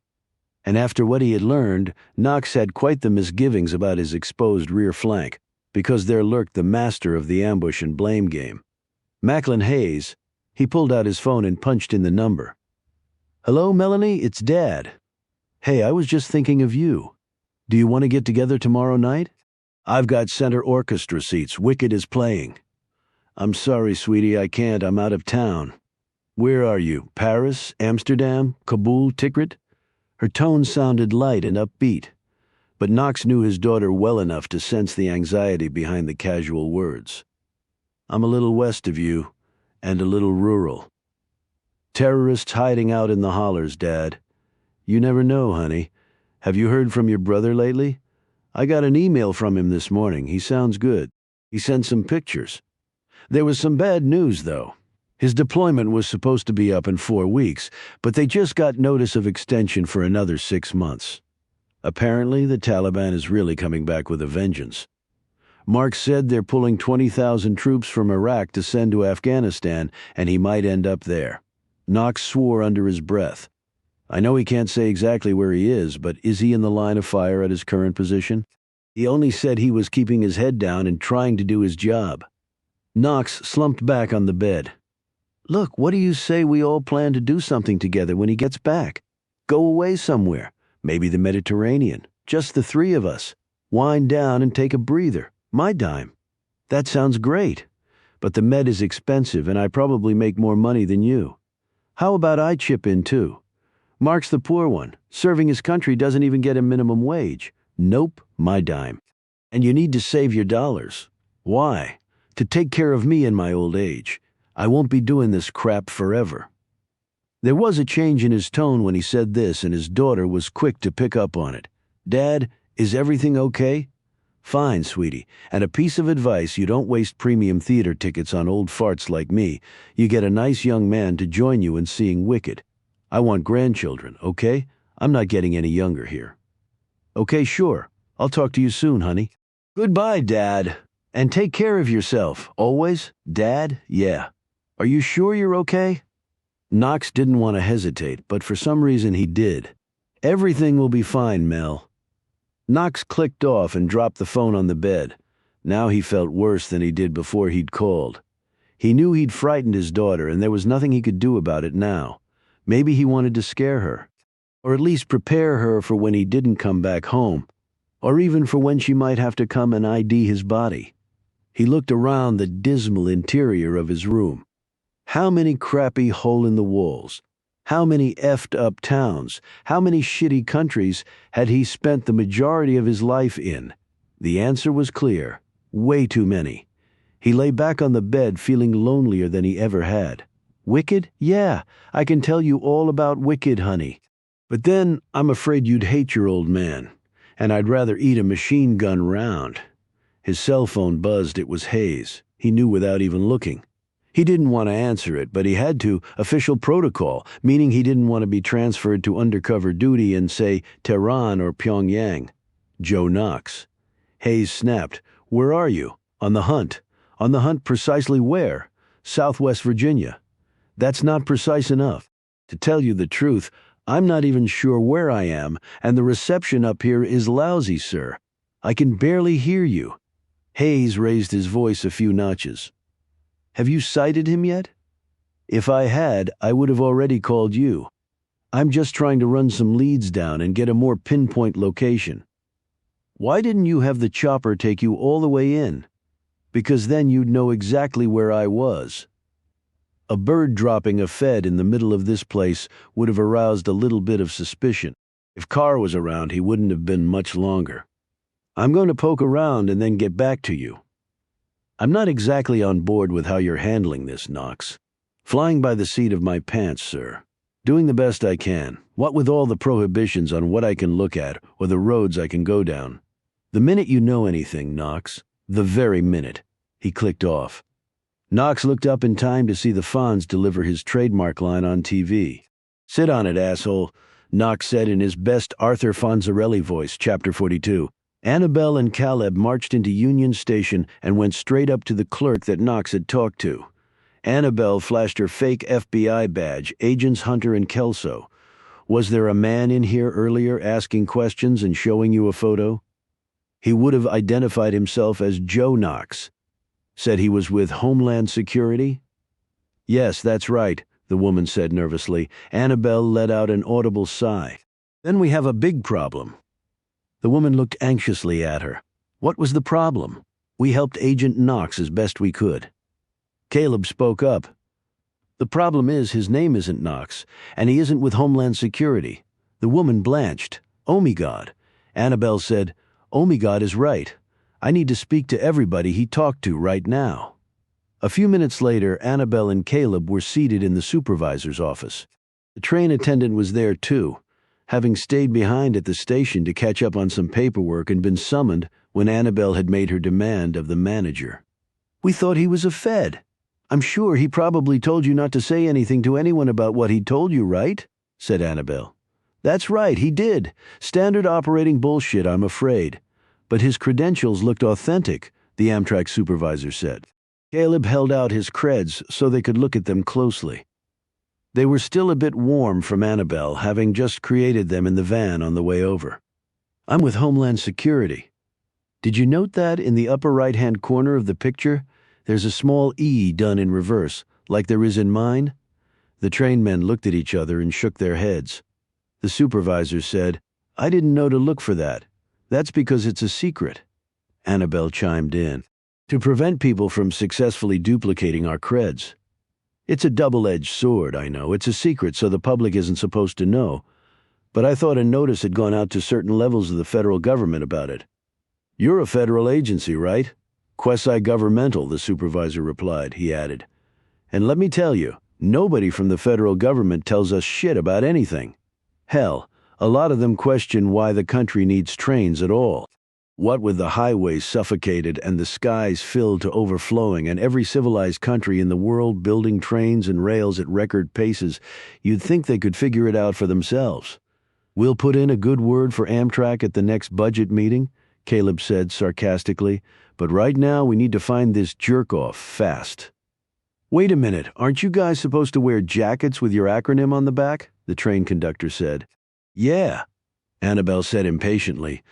And after what he had learned, Knox had quite the misgivings about his exposed rear flank, because there lurked the master of the ambush and blame game. Macklin Hayes. He pulled out his phone and punched in the number. "Hello, Melanie, it's Dad. Hey, I was just thinking of you. Do you want to get together tomorrow night? I've got center orchestra seats. Wicked is playing." "I'm sorry, sweetie, I can't. I'm out of town." "Where are you? Paris? Amsterdam? Kabul? Tikrit?" Her tone sounded light and upbeat, but Knox knew his daughter well enough to sense the anxiety behind the casual words. "I'm a little west of you, and a little rural." "Terrorists hiding out in the hollers, Dad. You never know, honey. Have you heard from your brother lately? I got an email from him this morning. He sounds good. He sent some pictures. There was some bad news, though. His deployment was supposed to be up in 4 weeks, but they just got notice of extension for another 6 months. Apparently, the Taliban is really coming back with a vengeance. Mark said they're pulling 20,000 troops from Iraq to send to Afghanistan, and he might end up there." Knox swore under his breath. "I know he can't say exactly where he is, but is he in the line of fire at his current position?" "He only said he was keeping his head down and trying to do his job." Knox slumped back on the bed. "Look, what do you say we all plan to do something together when he gets back? Go away somewhere, maybe the Mediterranean, just the 3 of us. Wind down and take a breather. My dime." "That sounds great, but the Med is expensive and I probably make more money than you. How about I chip in too? Mark's the poor one. Serving his country doesn't even get him minimum wage." "Nope, my dime. And you need to save your dollars." "Why?" "To take care of me in my old age. I won't be doing this crap forever." There was a change in his tone when he said this, and his daughter was quick to pick up on it. "Dad, is everything okay?" "Fine, sweetie. And a piece of advice, you don't waste premium theater tickets on old farts like me. You get a nice young man to join you in seeing Wicked. I want grandchildren, okay? I'm not getting any younger here." "Okay, sure. I'll talk to you soon, honey." "Goodbye, Dad. And take care of yourself, always. Dad, yeah. Are you sure you're okay?" Knox didn't want to hesitate, but for some reason he did. "Everything will be fine, Mel." Knox clicked off and dropped the phone on the bed. Now he felt worse than he did before he'd called. He knew he'd frightened his daughter, and there was nothing he could do about it now. Maybe he wanted to scare her, or at least prepare her for when he didn't come back home, or even for when she might have to come and ID his body. He looked around the dismal interior of his room. How many crappy hole-in-the-walls, how many effed-up towns, how many shitty countries had he spent the majority of his life in? The answer was clear. Way too many. He lay back on the bed feeling lonelier than he ever had. Wicked? Yeah, I can tell you all about Wicked, honey. But then I'm afraid you'd hate your old man. and I'd rather eat a machine gun round. His cell phone buzzed. It was Hayes. He knew without even looking. He didn't want to answer it, but he had to. Official protocol, meaning he didn't want to be transferred to undercover duty in, say, Tehran or Pyongyang. Joe Knox. Hayes snapped. Where are you? On the hunt. On the hunt precisely where? Southwest Virginia. That's not precise enough. To tell you the truth, I'm not even sure where I am, and the reception up here is lousy, sir. I can barely hear you. Hayes raised his voice a few notches. Have you sighted him yet? If I had, I would have already called you. I'm just trying to run some leads down and get a more pinpoint location. Why didn't you have the chopper take you all the way in? Because then you'd know exactly where I was. A bird dropping a Fed in the middle of this place would have aroused a little bit of suspicion. If Carr was around, he wouldn't have been much longer. I'm going to poke around and then get back to you. I'm not exactly on board with how you're handling this, Knox. Flying by the seat of my pants, sir. Doing the best I can, what with all the prohibitions on what I can look at or the roads I can go down. The minute you know anything, Knox, the very minute. He clicked off. Knox looked up in time to see the Fonz deliver his trademark line on TV. Sit on it, asshole, Knox said in his best Arthur Fonzarelli voice, Chapter 42. Annabelle and Caleb marched into Union Station and went straight up to the clerk that Knox had talked to. Annabelle flashed her fake FBI badge, Agents Hunter and Kelso. Was there a man in here earlier asking questions and showing you a photo? He would have identified himself as Joe Knox. Said he was with Homeland Security? Yes, that's right, the woman said nervously. Annabelle let out an audible sigh. Then we have a big problem. The woman looked anxiously at her. What was the problem? We helped Agent Knox as best we could. Caleb spoke up. The problem is his name isn't Knox, and he isn't with Homeland Security. The woman blanched. Oh me God. Annabelle said, Oh me God is right. I need to speak to everybody he talked to right now. A few minutes later, Annabelle and Caleb were seated in the supervisor's office. The train attendant was there too, having stayed behind at the station to catch up on some paperwork and been summoned when Annabelle had made her demand of the manager. We thought he was a Fed. I'm sure he probably told you not to say anything to anyone about what he told you, right? Said Annabelle. That's right, he did. Standard operating bullshit, I'm afraid. But his credentials looked authentic, the Amtrak supervisor said. Caleb held out his creds so they could look at them closely. They were still a bit warm from Annabelle, having just created them in the van on the way over. I'm with Homeland Security. Did you note that in the upper right-hand corner of the picture, there's a small E done in reverse, like there is in mine? The train men looked at each other and shook their heads. The supervisor said, I didn't know to look for that. That's because it's a secret. Annabelle chimed in. To prevent people from successfully duplicating our creds. It's a double-edged sword, I know. It's a secret, so the public isn't supposed to know. But I thought a notice had gone out to certain levels of the federal government about it. You're a federal agency, right? Quasi-governmental, the supervisor replied, he added. And let me tell you, nobody from the federal government tells us shit about anything. Hell, a lot of them question why the country needs trains at all. What with the highways suffocated and the skies filled to overflowing and every civilized country in the world building trains and rails at record paces, you'd think they could figure it out for themselves. We'll put in a good word for Amtrak at the next budget meeting, Caleb said sarcastically, but right now we need to find this jerk-off fast. Wait a minute, aren't you guys supposed to wear jackets with your acronym on the back? The train conductor said. Yeah, Annabelle said impatiently,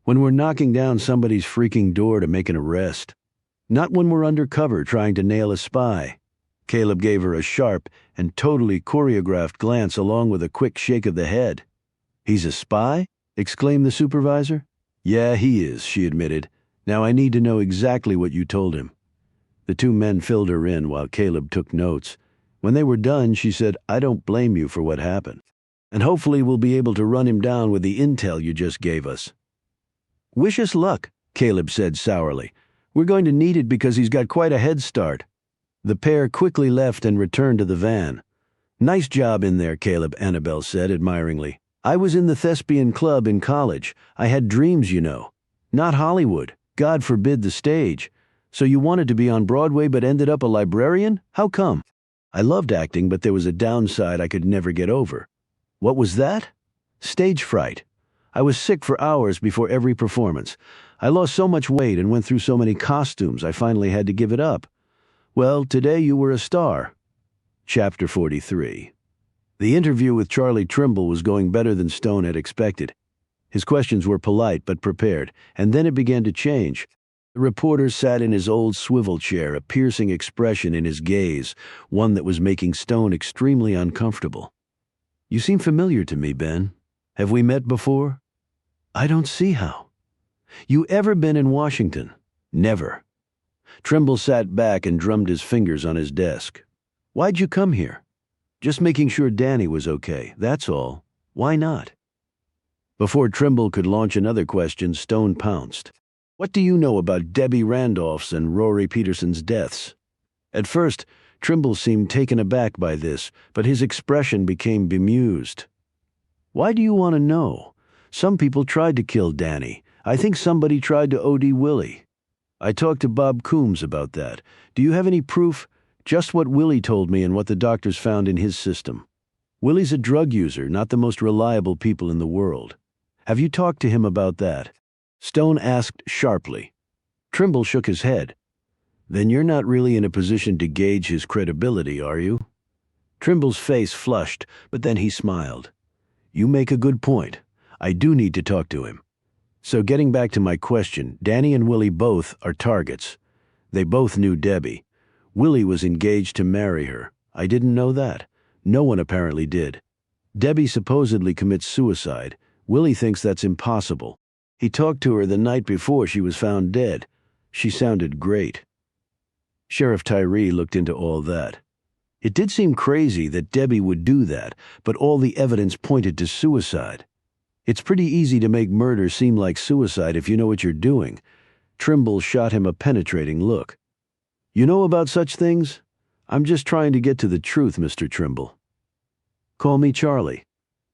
when we're knocking down somebody's freaking door to make an arrest. Not when we're undercover trying to nail a spy. Caleb gave her a sharp and totally choreographed glance along with a quick shake of the head. He's a spy? Exclaimed the supervisor. Yeah, he is, she admitted. Now I need to know exactly what you told him. The two men filled her in while Caleb took notes. When they were done, she said, I don't blame you for what happened. And hopefully we'll be able to run him down with the intel you just gave us. Wish us luck, Caleb said sourly. We're going to need it because he's got quite a head start. The pair quickly left and returned to the van. Nice job in there, Caleb, Annabelle said admiringly. I was in the thespian club in college. I had dreams, you know. Not Hollywood. God forbid the stage. So you wanted to be on Broadway but ended up a librarian? How come? I loved acting, but there was a downside I could never get over. What was that? Stage fright. I was sick for hours before every performance. I lost so much weight and went through so many costumes I finally had to give it up. Well, today you were a star. Chapter 43. The interview with Charlie Trimble was going better than Stone had expected. His questions were polite but prepared, and then it began to change. The reporter sat in his old swivel chair, a piercing expression in his gaze, one that was making Stone extremely uncomfortable. You seem familiar to me, Ben. Have we met before? I don't see how. You ever been in Washington? Never. Trimble sat back and drummed his fingers on his desk. Why'd you come here? Just making sure Danny was okay, that's all. Why not? Before Trimble could launch another question, Stone pounced. What do you know about Debbie Randolph's and Rory Peterson's deaths? At first, Trimble seemed taken aback by this, but his expression became bemused. Why do you want to know? Some people tried to kill Danny. I think somebody tried to OD Willie. I talked to Bob Coombs about that. Do you have any proof? Just what Willie told me and what the doctors found in his system. Willie's a drug user, not the most reliable people in the world. Have you talked to him about that? Stone asked sharply. Trimble shook his head. Then you're not really in a position to gauge his credibility, are you? Trimble's face flushed, but then he smiled. You make a good point. I do need to talk to him. So getting back to my question, Danny and Willie both are targets. They both knew Debbie. Willie was engaged to marry her. I didn't know that. No one apparently did. Debbie supposedly commits suicide. Willie thinks that's impossible. He talked to her the night before she was found dead. She sounded great. Sheriff Tyree looked into all that. It did seem crazy that Debbie would do that, but all the evidence pointed to suicide. It's pretty easy to make murder seem like suicide if you know what you're doing. Trimble shot him a penetrating look. You know about such things? I'm just trying to get to the truth, Mr. Trimble. Call me Charlie.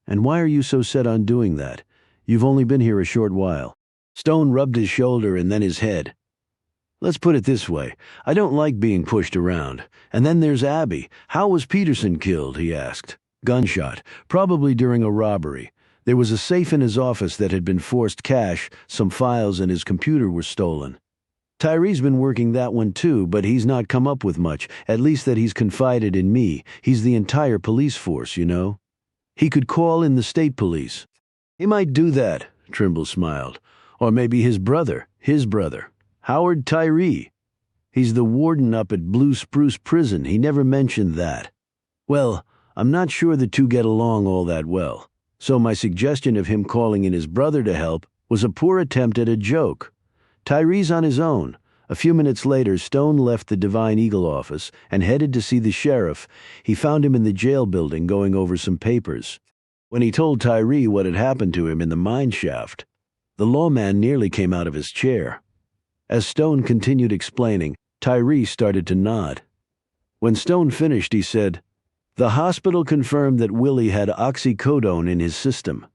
And why are you so set on doing that? You've only been here a short while. Stone rubbed his shoulder and then his head. Let's put it this way. I don't like being pushed around. And then there's Abby. How was Peterson killed, he asked. Gunshot, probably during a robbery. There was a safe in his office that had been forced cash, some files and his computer were stolen. Tyree's been working that one too, but he's not come up with much, at least that he's confided in me. He's the entire police force, you know. He could call in the state police. He might do that, Trimble smiled. Or maybe his brother, Howard Tyree. He's the warden up at Blue Spruce Prison. He never mentioned that. Well, I'm not sure the two get along all that well. So my suggestion of him calling in his brother to help was a poor attempt at a joke. Tyree's on his own. A few minutes later, Stone left the Divine Eagle office and headed to see the sheriff. He found him in the jail building going over some papers. When he told Tyree what had happened to him in the mine shaft, the lawman nearly came out of his chair. As Stone continued explaining, Tyree started to nod. When Stone finished, he said, The hospital confirmed that Willie had oxycodone in his system.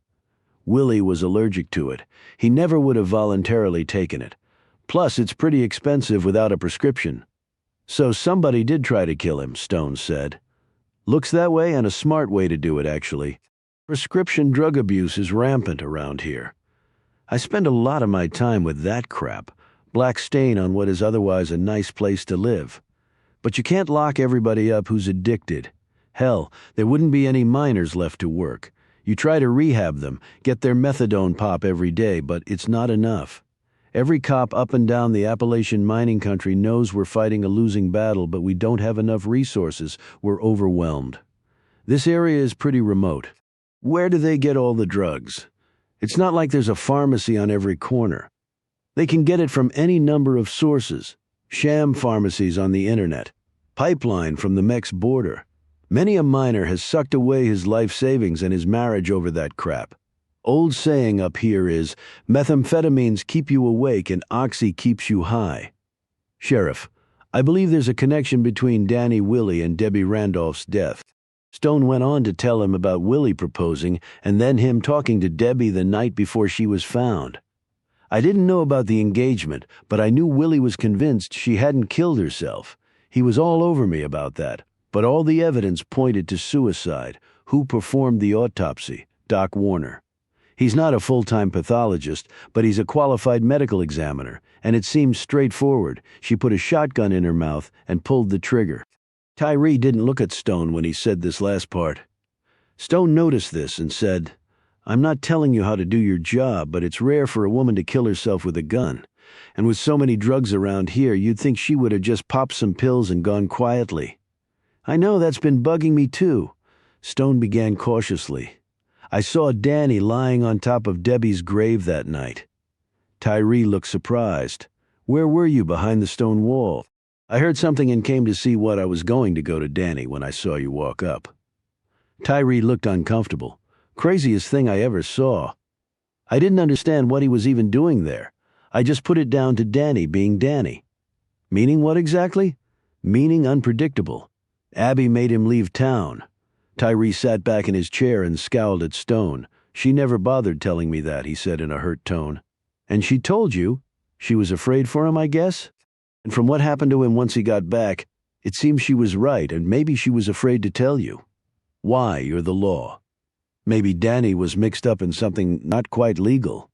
Willie was allergic to it. He never would have voluntarily taken it. Plus, it's pretty expensive without a prescription. So somebody did try to kill him, Stone said. Looks that way, and a smart way to do it, actually. Prescription drug abuse is rampant around here. I spend a lot of my time with that crap. Black stain on what is otherwise a nice place to live. But you can't lock everybody up who's addicted. Hell, there wouldn't be any minors left to work. You try to rehab them, get their methadone pop every day, but it's not enough. Every cop up and down the Appalachian mining country knows we're fighting a losing battle, but we don't have enough resources. We're overwhelmed. This area is pretty remote. Where do they get all the drugs? It's not like there's a pharmacy on every corner. They can get it from any number of sources. Sham pharmacies on the internet. Pipeline from the Mex border. Many a miner has sucked away his life savings and his marriage over that crap. Old saying up here is, methamphetamines keep you awake and oxy keeps you high. Sheriff, I believe there's a connection between Danny Willie and Debbie Randolph's death. Stone went on to tell him about Willie proposing and then him talking to Debbie the night before she was found. I didn't know about the engagement, but I knew Willie was convinced she hadn't killed herself. He was all over me about that, but all the evidence pointed to suicide. Who performed the autopsy? Doc Warner. He's not a full-time pathologist, but he's a qualified medical examiner, and it seems straightforward. She put a shotgun in her mouth and pulled the trigger. Tyree didn't look at Stone when he said this last part. Stone noticed this and said, "I'm not telling you how to do your job, but it's rare for a woman to kill herself with a gun. And with so many drugs around here, you'd think she would have just popped some pills and gone quietly." "I know, that's been bugging me too." Stone began cautiously. "I saw Danny lying on top of Debbie's grave that night." Tyree looked surprised. "Where were you behind the stone wall?" "I heard something and came to see what. I was going to go to Danny when I saw you walk up." Tyree looked uncomfortable. "Craziest thing I ever saw. I didn't understand what he was even doing there. I just put it down to Danny being Danny." "Meaning what exactly?" "Meaning unpredictable. Abby made him leave town." Tyree sat back in his chair and scowled at Stone. "She never bothered telling me that," he said in a hurt tone. "And she told you? She was afraid for him, I guess? And from what happened to him once he got back, it seems she was right, and maybe she was afraid to tell you. Why, you're the law. Maybe Danny was mixed up in something not quite legal."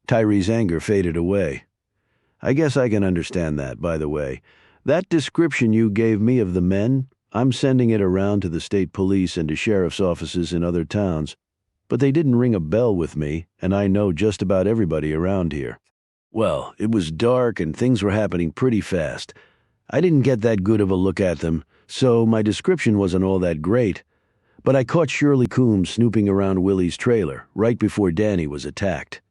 Tyree's anger faded away. "I guess I can understand that, by the way. That description you gave me of the men, I'm sending it around to the state police and to sheriff's offices in other towns. But they didn't ring a bell with me, and I know just about everybody around here. Well, it was dark and things were happening pretty fast. I didn't get that good of a look at them, so my description wasn't all that great. But I caught Shirley Coombs snooping around Willie's trailer right before Danny was attacked.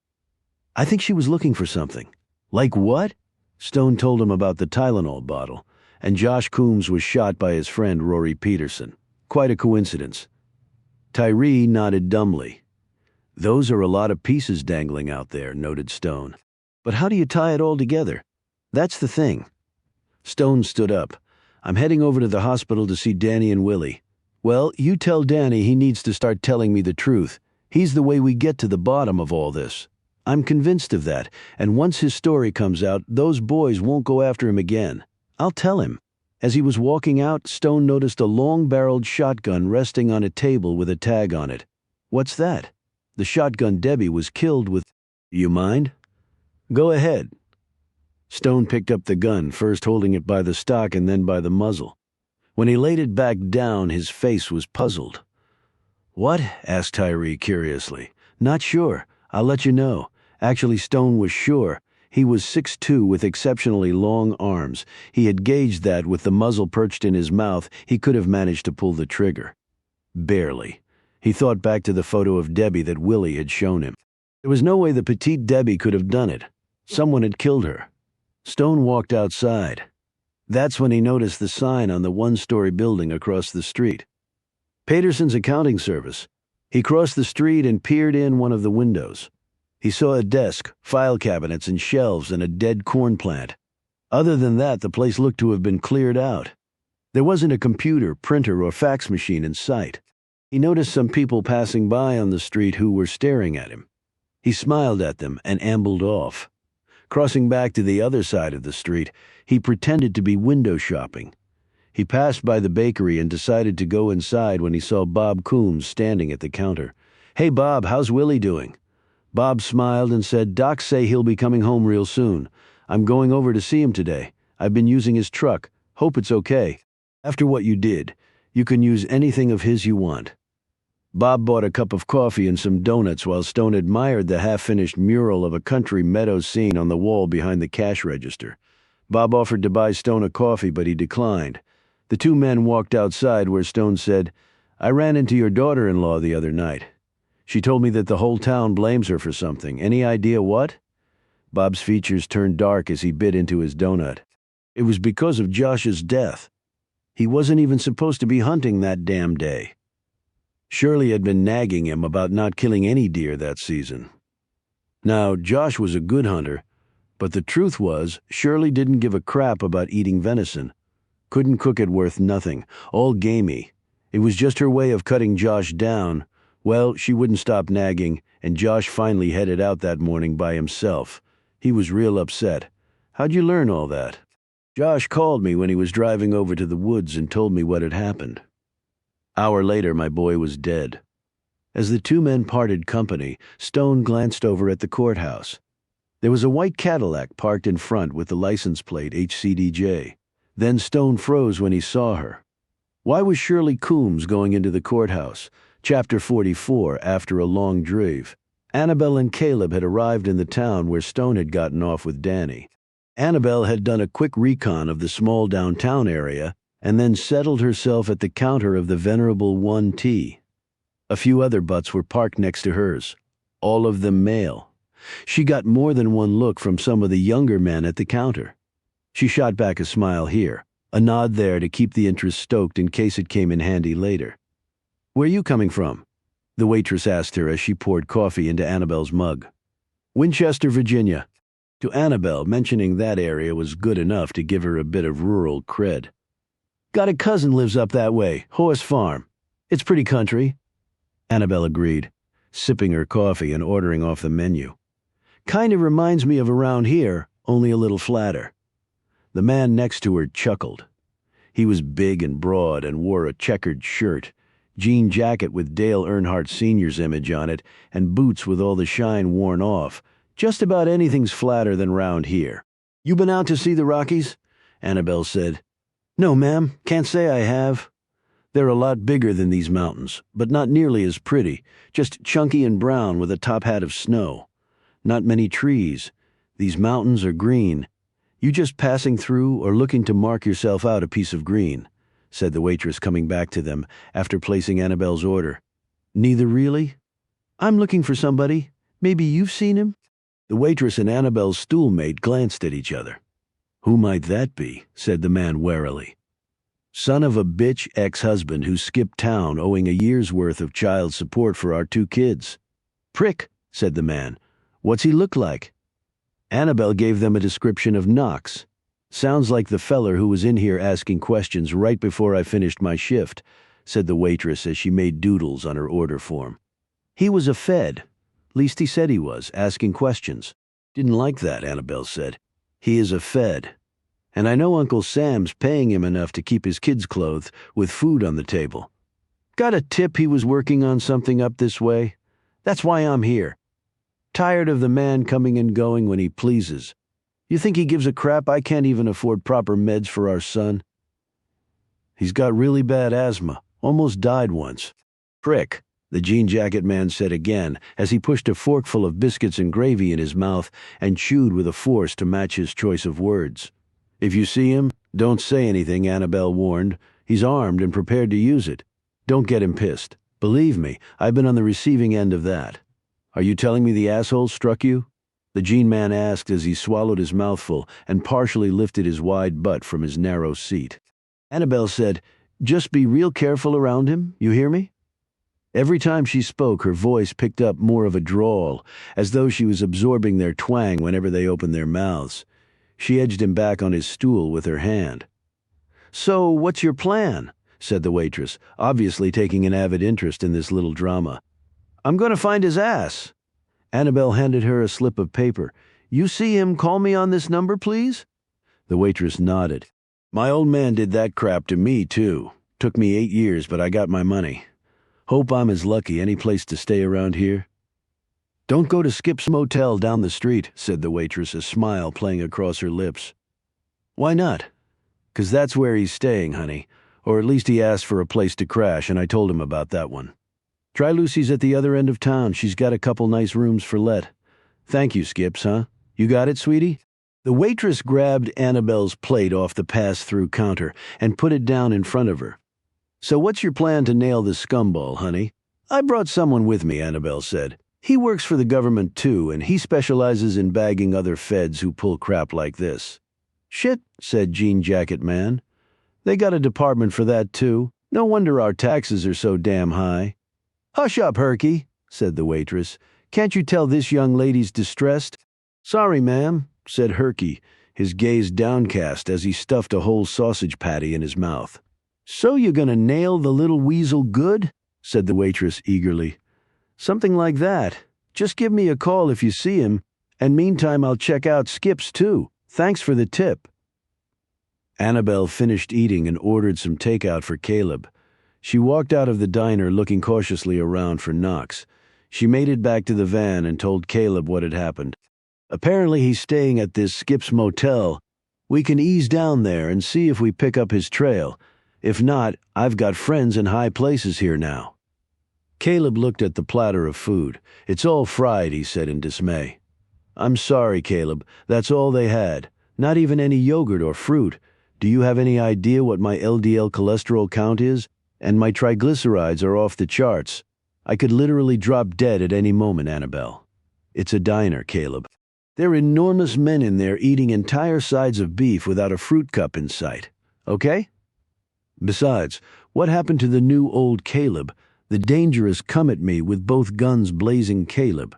I think she was looking for something." "Like what?" Stone told him about the Tylenol bottle, and Josh Coombs was shot by his friend Rory Peterson. Quite a coincidence. Tyree nodded dumbly. "Those are a lot of pieces dangling out there," noted Stone. "But how do you tie it all together? That's the thing." Stone stood up. "I'm heading over to the hospital to see Danny and Willie." "Well, you tell Danny he needs to start telling me the truth. He's the way we get to the bottom of all this. I'm convinced of that, and once his story comes out, those boys won't go after him again. I'll tell him." As he was walking out, Stone noticed a long-barreled shotgun resting on a table with a tag on it. "What's that?" "The shotgun Debbie was killed with." "You mind?" "Go ahead." Stone picked up the gun, first holding it by the stock and then by the muzzle. When he laid it back down, his face was puzzled. "What?" asked Tyree curiously. "Not sure. I'll let you know." Actually, Stone was sure. He was 6'2" with exceptionally long arms. He had gauged that with the muzzle perched in his mouth, he could have managed to pull the trigger. Barely. He thought back to the photo of Debbie that Willie had shown him. There was no way the petite Debbie could have done it. Someone had killed her. Stone walked outside. That's when he noticed the sign on the one-story building across the street. Peterson's accounting service. He crossed the street and peered in one of the windows. He saw a desk, file cabinets, and shelves, and a dead corn plant. Other than that, the place looked to have been cleared out. There wasn't a computer, printer, or fax machine in sight. He noticed some people passing by on the street who were staring at him. He smiled at them and ambled off. Crossing back to the other side of the street, he pretended to be window shopping. He passed by the bakery and decided to go inside when he saw Bob Coombs standing at the counter. "Hey Bob, how's Willie doing?" Bob smiled and said, "Docs say he'll be coming home real soon. I'm going over to see him today. I've been using his truck. Hope it's okay. After what you did, you can use anything of his you want." Bob bought a cup of coffee and some donuts while Stone admired the half-finished mural of a country meadow scene on the wall behind the cash register. Bob offered to buy Stone a coffee, but he declined. The two men walked outside where Stone said, "I ran into your daughter-in-law the other night. She told me that the whole town blames her for something. Any idea what?" Bob's features turned dark as he bit into his donut. "It was because of Josh's death. He wasn't even supposed to be hunting that damn day. Shirley had been nagging him about not killing any deer that season. Now, Josh was a good hunter, but the truth was, Shirley didn't give a crap about eating venison. Couldn't cook it worth nothing, all gamey, It was just her way of cutting Josh down. Well, she wouldn't stop nagging, and Josh finally headed out that morning by himself. He was real upset. "How'd you learn all that?" "Josh called me when he was driving over to the woods and told me what had happened." Hour later, my boy was dead. As the two men parted company, Stone glanced over at the courthouse. There was a white Cadillac parked in front with the license plate HCDJ. Then Stone froze when he saw her. Why was Shirley Coombs going into the courthouse? Chapter 44, after a long drive. Annabelle and Caleb had arrived in the town where Stone had gotten off with Danny. Annabelle had done a quick recon of the small downtown area and then settled herself at the counter of the venerable 1T. A few other butts were parked next to hers, all of them male. She got more than one look from some of the younger men at the counter. She shot back a smile here, a nod there to keep the interest stoked in case it came in handy later. "Where you coming from?" the waitress asked her as she poured coffee into Annabelle's mug. "Winchester, Virginia." To Annabelle, mentioning that area was good enough to give her a bit of rural cred. "Got a cousin lives up that way, Horse Farm. It's pretty country." Annabelle agreed, sipping her coffee and ordering off the menu. "Kind of reminds me of around here, only a little flatter." The man next to her chuckled. He was big and broad and wore a checkered shirt, jean jacket with Dale Earnhardt Sr.'s image on it, and boots with all the shine worn off. "Just about anything's flatter than round here." "You been out to see the Rockies?" Annabelle said. "No, ma'am, can't say I have." "They're a lot bigger than these mountains, but not nearly as pretty, just chunky and brown with a top hat of snow. Not many trees. These mountains are green. You just passing through or looking to mark yourself out a piece of green?" said the waitress, coming back to them after placing Annabelle's order. "Neither really?" "I'm looking for somebody. Maybe you've seen him?" The waitress and Annabelle's stoolmate glanced at each other. "Who might that be?" said the man warily. "Son of a bitch ex-husband who skipped town owing a year's worth of child support for our two kids." "Prick," said the man. "What's he look like?" Annabelle gave them a description of Knox. "Sounds like the feller who was in here asking questions right before I finished my shift," said the waitress as she made doodles on her order form. "He was a Fed. Least he said he was, asking questions." "Didn't like that," Annabelle said. "He is a Fed. And I know Uncle Sam's paying him enough to keep his kids clothed with food on the table. Got a tip he was working on something up this way? That's why I'm here. Tired of the man coming and going when he pleases. You think he gives a crap I can't even afford proper meds for our son? He's got really bad asthma, almost died once." "Prick," the jean jacket man said again as he pushed a forkful of biscuits and gravy in his mouth and chewed with a force to match his choice of words. "If you see him, don't say anything," Annabelle warned. "He's armed and prepared to use it. Don't get him pissed. Believe me, I've been on the receiving end of that." "Are you telling me the asshole struck you?" the jean man asked as he swallowed his mouthful and partially lifted his wide butt from his narrow seat. Annabelle said, "Just be real careful around him, you hear me?" Every time she spoke, her voice picked up more of a drawl, as though she was absorbing their twang whenever they opened their mouths. She edged him back on his stool with her hand. "So, what's your plan?" said the waitress, obviously taking an avid interest in this little drama. "I'm going to find his ass." Annabelle handed her a slip of paper. "You see him, call me on this number, please?" The waitress nodded. "My old man did that crap to me, too. Took me 8 years, but I got my money. Hope I'm as lucky any place to stay around here." "Don't go to Skip's Motel down the street," said the waitress, a smile playing across her lips. "Why not?" "'Cause that's where he's staying, honey. Or at least he asked for a place to crash, and I told him about that one. Try Lucy's at the other end of town. She's got a couple nice rooms for let. Thank you, Skips, huh? You got it, sweetie?" The waitress grabbed Annabelle's plate off the pass-through counter and put it down in front of her. "So what's your plan to nail this scumball, honey?" "I brought someone with me," Annabelle said. "He works for the government, too, and he specializes in bagging other feds who pull crap like this." "Shit," said Jean Jacket Man. "They got a department for that, too. No wonder our taxes are so damn high." "Hush up, Herky," said the waitress. "Can't you tell this young lady's distressed?" "Sorry, ma'am," said Herky, his gaze downcast as he stuffed a whole sausage patty in his mouth. "So you're gonna nail the little weasel good?" said the waitress eagerly. "Something like that. Just give me a call if you see him, and meantime I'll check out Skip's too. Thanks for the tip." Annabelle finished eating and ordered some takeout for Caleb. She walked out of the diner looking cautiously around for Knox. She made it back to the van and told Caleb what had happened. "Apparently he's staying at this Skip's motel. We can ease down there and see if we pick up his trail. If not, I've got friends in high places here now." Caleb looked at the platter of food. "It's all fried," he said in dismay. "I'm sorry, Caleb. That's all they had. Not even any yogurt or fruit. Do you have any idea what my LDL cholesterol count is? And my triglycerides are off the charts. I could literally drop dead at any moment, Annabelle." "It's a diner, Caleb. There are enormous men in there eating entire sides of beef without a fruit cup in sight. Okay? Besides, what happened to the new old Caleb, the dangerous come-at-me with both guns blazing Caleb?"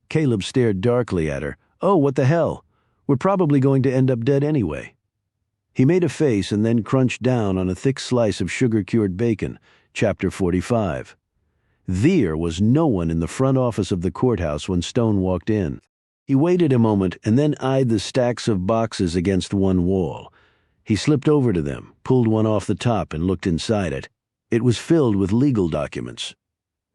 Caleb stared darkly at her. "Oh, what the hell? We're probably going to end up dead anyway." He made a face and then crunched down on a thick slice of sugar-cured bacon. Chapter 45. There was no one in the front office of the courthouse when Stone walked in. He waited a moment and then eyed the stacks of boxes against one wall. He slipped over to them, pulled one off the top, and looked inside it. It was filled with legal documents.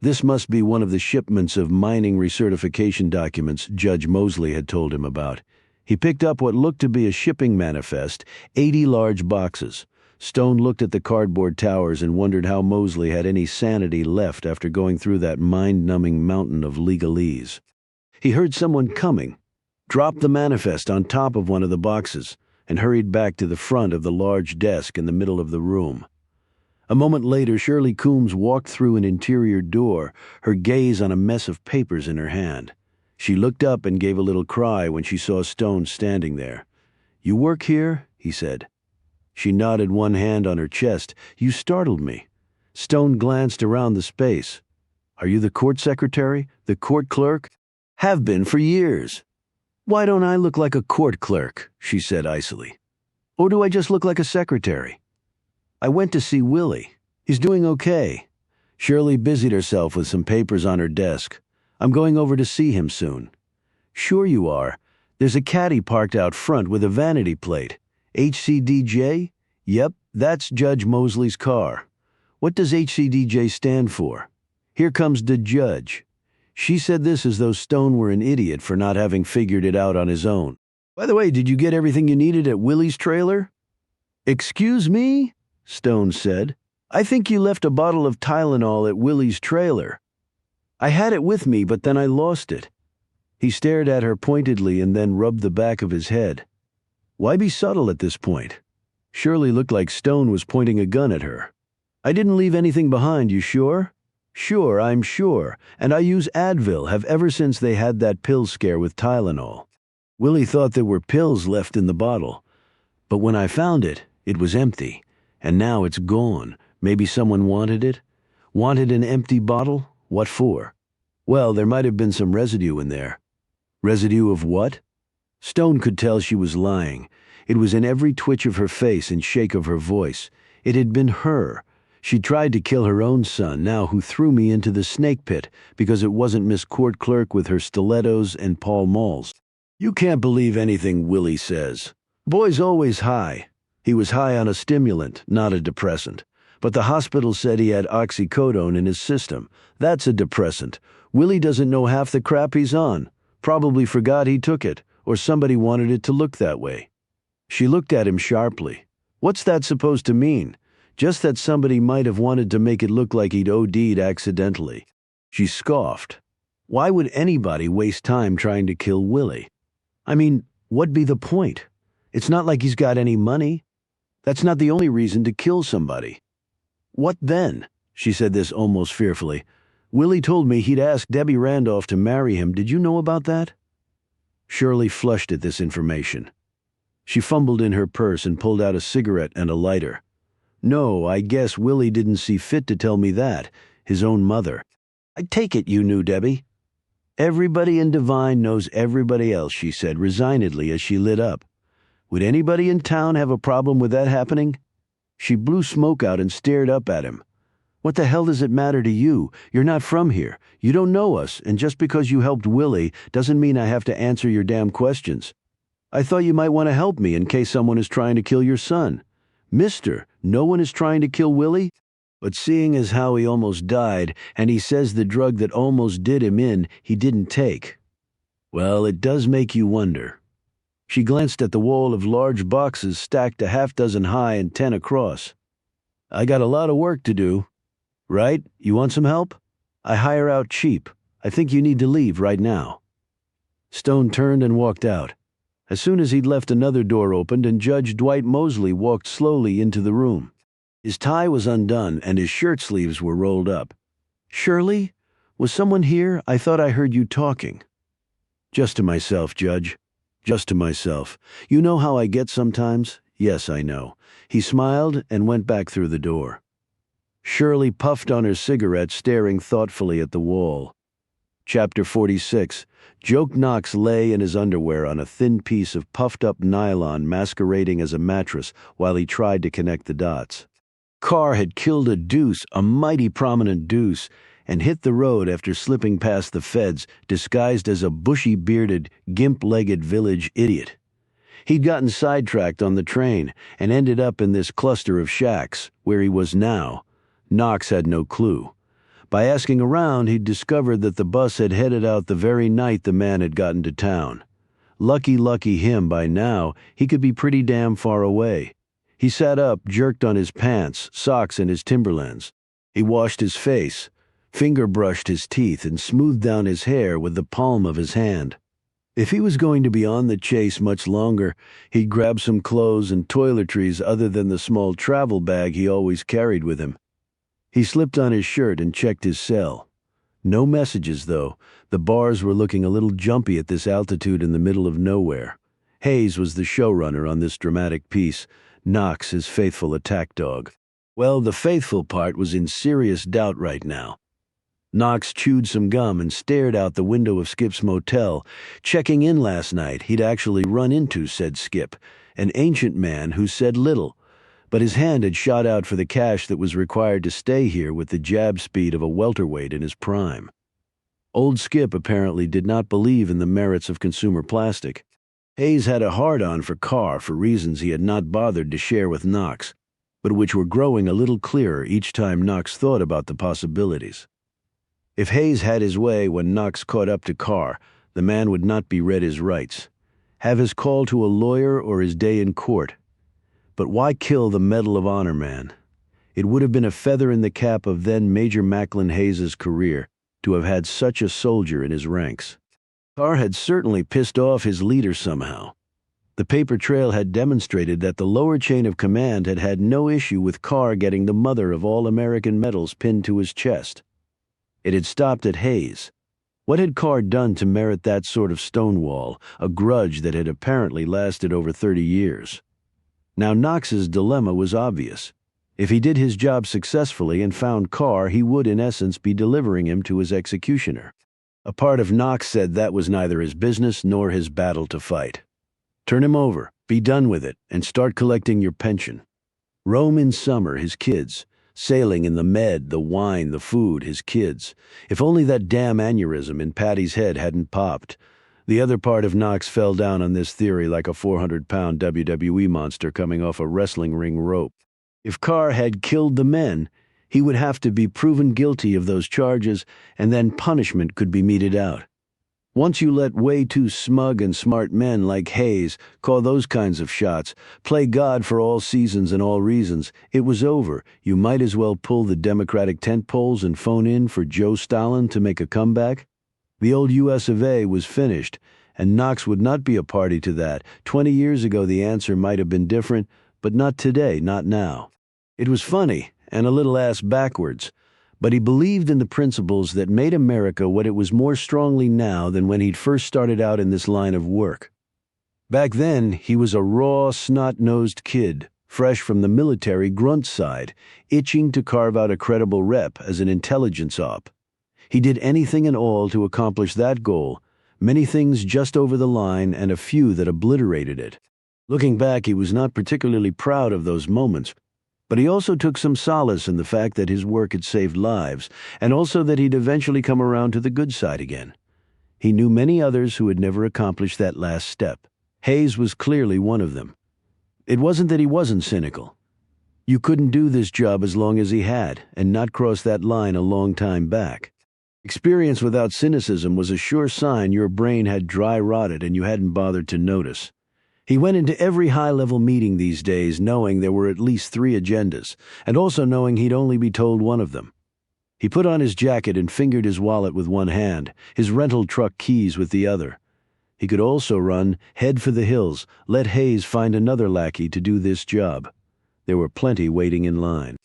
This must be one of the shipments of mining recertification documents Judge Mosley had told him about. He picked up what looked to be a shipping manifest, 80 large boxes. Stone looked at the cardboard towers and wondered how Mosley had any sanity left after going through that mind-numbing mountain of legalese. He heard someone coming, dropped the manifest on top of one of the boxes, and hurried back to the front of the large desk in the middle of the room. A moment later, Shirley Coombs walked through an interior door, her gaze on a mess of papers in her hand. She looked up and gave a little cry when she saw Stone standing there. "You work here?" he said. She nodded, one hand on her chest. "You startled me." Stone glanced around the space. "Are you the court secretary? The court clerk?" "Have been for years." "Why don't I look like a court clerk?" she said icily. "Or do I just look like a secretary?" "I went to see Willie. He's doing okay." Shirley busied herself with some papers on her desk. "I'm going over to see him soon." "Sure you are. There's a caddy parked out front with a vanity plate. HCDJ? Yep, that's Judge Mosley's car. What does HCDJ stand for?" "Here comes the judge." She said this as though Stone were an idiot for not having figured it out on his own. "By the way, did you get everything you needed at Willie's trailer?" "Excuse me?" Stone said. "I think you left a bottle of Tylenol at Willie's trailer." "I had it with me, but then I lost it." He stared at her pointedly and then rubbed the back of his head. Why be subtle at this point? Shirley looked like Stone was pointing a gun at her. "I didn't leave anything behind, you sure?" "Sure, I'm sure, and I use Advil, have ever since they had that pill scare with Tylenol. Willie thought there were pills left in the bottle. But when I found it, it was empty, and now it's gone. Maybe someone wanted it? Wanted an empty bottle? What for? Well, there might have been some residue in there." "Residue of what?" Stone could tell she was lying. It was in every twitch of her face and shake of her voice. It had been her. She tried to kill her own son, now who threw me into the snake pit because it wasn't Miss Court Clerk with her stilettos and Pall Malls. "You can't believe anything Willie says. Boy's always high. He was high on a stimulant, not a depressant. But the hospital said he had oxycodone in his system. That's a depressant. Willie doesn't know half the crap he's on. Probably forgot he took it, or somebody wanted it to look that way." She looked at him sharply. "What's that supposed to mean? Just that somebody might have wanted to make it look like he'd OD'd accidentally." She scoffed. "Why would anybody waste time trying to kill Willie? I mean, what'd be the point? It's not like he's got any money. That's not the only reason to kill somebody." "What then?" She said this almost fearfully. "Willie told me he'd asked Debbie Randolph to marry him. Did you know about that?" Shirley flushed at this information. She fumbled in her purse and pulled out a cigarette and a lighter. "No, I guess Willie didn't see fit to tell me that. His own mother." "I take it you knew Debbie." "Everybody in Devine knows everybody else," she said resignedly as she lit up. "Would anybody in town have a problem with that happening?" She blew smoke out and stared up at him. "What the hell does it matter to you? You're not from here. You don't know us, and just because you helped Willie doesn't mean I have to answer your damn questions. I thought you might want to help me in case someone is trying to kill your son." "Mister, no one is trying to kill Willie?" But seeing as how he almost died, and he says the drug that almost did him in he didn't take, well, it does make you wonder. She glanced at the wall of large boxes stacked a half-dozen high and 10 across. "I got a lot of work to do. Right? You want some help? I hire out cheap. I think you need to leave right now." Stone turned and walked out. As soon as he'd left, another door opened and Judge Dwight Mosley walked slowly into the room. His tie was undone and his shirt sleeves were rolled up. "Shirley? Was someone here? I thought I heard you talking." "Just to myself, Judge. Just to myself. You know how I get sometimes?" "Yes, I know." He smiled and went back through the door. Shirley puffed on her cigarette, staring thoughtfully at the wall. Chapter 46. Joke Knox lay in his underwear on a thin piece of puffed-up nylon masquerading as a mattress while he tried to connect the dots. Carr had killed a deuce, a mighty prominent deuce, and hit the road after slipping past the feds, disguised as a bushy-bearded, gimp-legged village idiot. He'd gotten sidetracked on the train and ended up in this cluster of shacks, where he was now. Knox had no clue. By asking around, he'd discovered that the bus had headed out the very night the man had gotten to town. Lucky him, by now, he could be pretty damn far away. He sat up, jerked on his pants, socks, and his Timberlands. He washed his face, finger-brushed his teeth, and smoothed down his hair with the palm of his hand. If he was going to be on the chase much longer, he'd grab some clothes and toiletries other than the small travel bag he always carried with him. He slipped on his shirt and checked his cell. No messages, though. The bars were looking a little jumpy at this altitude in the middle of nowhere. Hayes was the showrunner on this dramatic piece, Knox his faithful attack dog. Well, the faithful part was in serious doubt right now. Knox chewed some gum and stared out the window of Skip's motel, checking in last night. He'd actually run into said Skip, an ancient man who said little, but his hand had shot out for the cash that was required to stay here with the jab speed of a welterweight in his prime. Old Skip apparently did not believe in the merits of consumer plastic. Hayes had a hard-on for Carr for reasons he had not bothered to share with Knox, but which were growing a little clearer each time Knox thought about the possibilities. If Hayes had his way when Knox caught up to Carr, the man would not be read his rights. Have his call to a lawyer or his day in court. But why kill the Medal of Honor man? It would have been a feather in the cap of then Major Macklin Hayes's career to have had such a soldier in his ranks. Carr had certainly pissed off his leader somehow. The paper trail had demonstrated that the lower chain of command had had no issue with Carr getting the mother of all American medals pinned to his chest. It had stopped at Hayes. What had Carr done to merit that sort of stonewall, a grudge that had apparently lasted over 30 years? Now Knox's dilemma was obvious. If he did his job successfully and found Carr, he would in essence be delivering him to his executioner. A part of Knox said that was neither his business nor his battle to fight. Turn him over, be done with it, and start collecting your pension. Rome in summer, his kids. Sailing in the med, the wine, the food, his kids. If only that damn aneurysm in Patty's head hadn't popped. The other part of Knox fell down on this theory like a 400-pound WWE monster coming off a wrestling ring rope. If Carr had killed the men, he would have to be proven guilty of those charges, and then punishment could be meted out. Once you let way too smug and smart men like Hayes call those kinds of shots, play God for all seasons and all reasons, it was over. You might as well pull the Democratic tent poles and phone in for Joe Stalin to make a comeback. The old US of A was finished, and Knox would not be a party to that. 20 years ago the answer might have been different, but not today, not now. It was funny, and a little ass backwards, but he believed in the principles that made America what it was more strongly now than when he'd first started out in this line of work. Back then, he was a raw, snot-nosed kid, fresh from the military grunt side, itching to carve out a credible rep as an intelligence op. He did anything and all to accomplish that goal, many things just over the line and a few that obliterated it. Looking back, he was not particularly proud of those moments, But he also took some solace in the fact that his work had saved lives, and also that he'd eventually come around to the good side again. He knew many others who had never accomplished that last step. Hayes was clearly one of them. It wasn't that he wasn't cynical. You couldn't do this job as long as he had, and not cross that line a long time back. Experience without cynicism was a sure sign your brain had dry rotted and you hadn't bothered to notice. He went into every high-level meeting these days knowing there were at least 3 agendas, and also knowing he'd only be told one of them. He put on his jacket and fingered his wallet with one hand, his rental truck keys with the other. He could also run, head for the hills, let Hayes find another lackey to do this job. There were plenty waiting in line.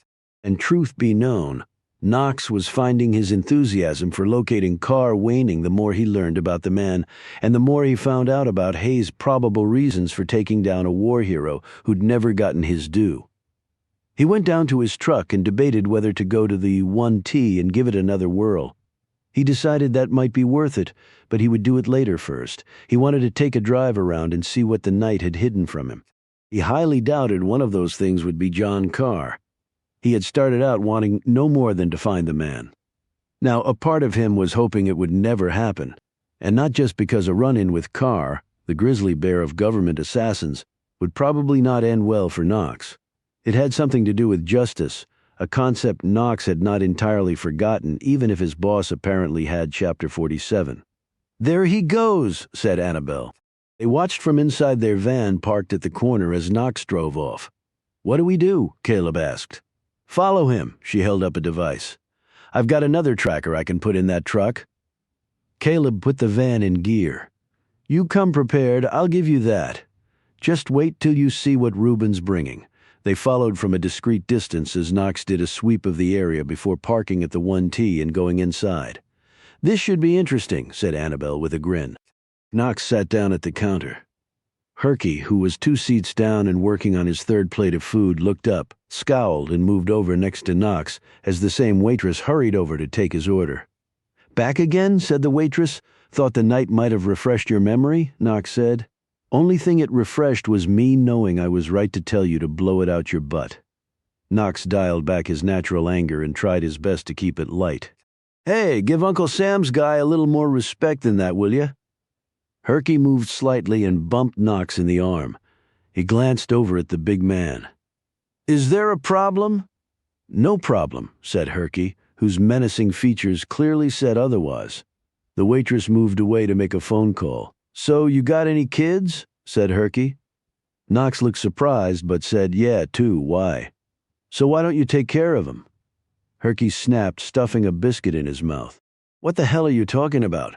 And truth be known, Knox was finding his enthusiasm for locating Carr waning the more he learned about the man, and the more he found out about Hayes' probable reasons for taking down a war hero who'd never gotten his due. He went down to his truck and debated whether to go to the 1T and give it another whirl. He decided that might be worth it, but he would do it later first. He wanted to take a drive around and see what the night had hidden from him. He highly doubted one of those things would be John Carr. He had started out wanting no more than to find the man. Now, a part of him was hoping it would never happen, and not just because a run-in with Carr, the grizzly bear of government assassins, would probably not end well for Knox. It had something to do with justice, a concept Knox had not entirely forgotten, even if his boss apparently had Chapter 47. "There he goes," said Annabelle. They watched from inside their van parked at the corner as Knox drove off. "What do we do?" Caleb asked. "Follow him." She held up a device. "I've got another tracker I can put in that truck." Caleb put the van in gear. "You come prepared, I'll give you that. Just wait till you see what Reuben's bringing." They followed from a discreet distance as Knox did a sweep of the area before parking at the 1T and going inside. "This should be interesting," said Annabelle with a grin. Knox sat down at the counter. Herky, who was 2 seats down and working on his 3rd plate of food, looked up, scowled, and moved over next to Knox as the same waitress hurried over to take his order. "Back again?" said the waitress. "Thought the night might have refreshed your memory," Knox said. "Only thing it refreshed was me knowing I was right to tell you to blow it out your butt." Knox dialed back his natural anger and tried his best to keep it light. "Hey, give Uncle Sam's guy a little more respect than that, will you?" Herky moved slightly and bumped Knox in the arm. He glanced over at the big man. "Is there a problem?" "No problem," said Herky, whose menacing features clearly said otherwise. The waitress moved away to make a phone call. "So you got any kids?" said Herky. Knox looked surprised but said, "Yeah, 2, why?" "So why don't you take care of them?" Herky snapped, stuffing a biscuit in his mouth. "What the hell are you talking about?"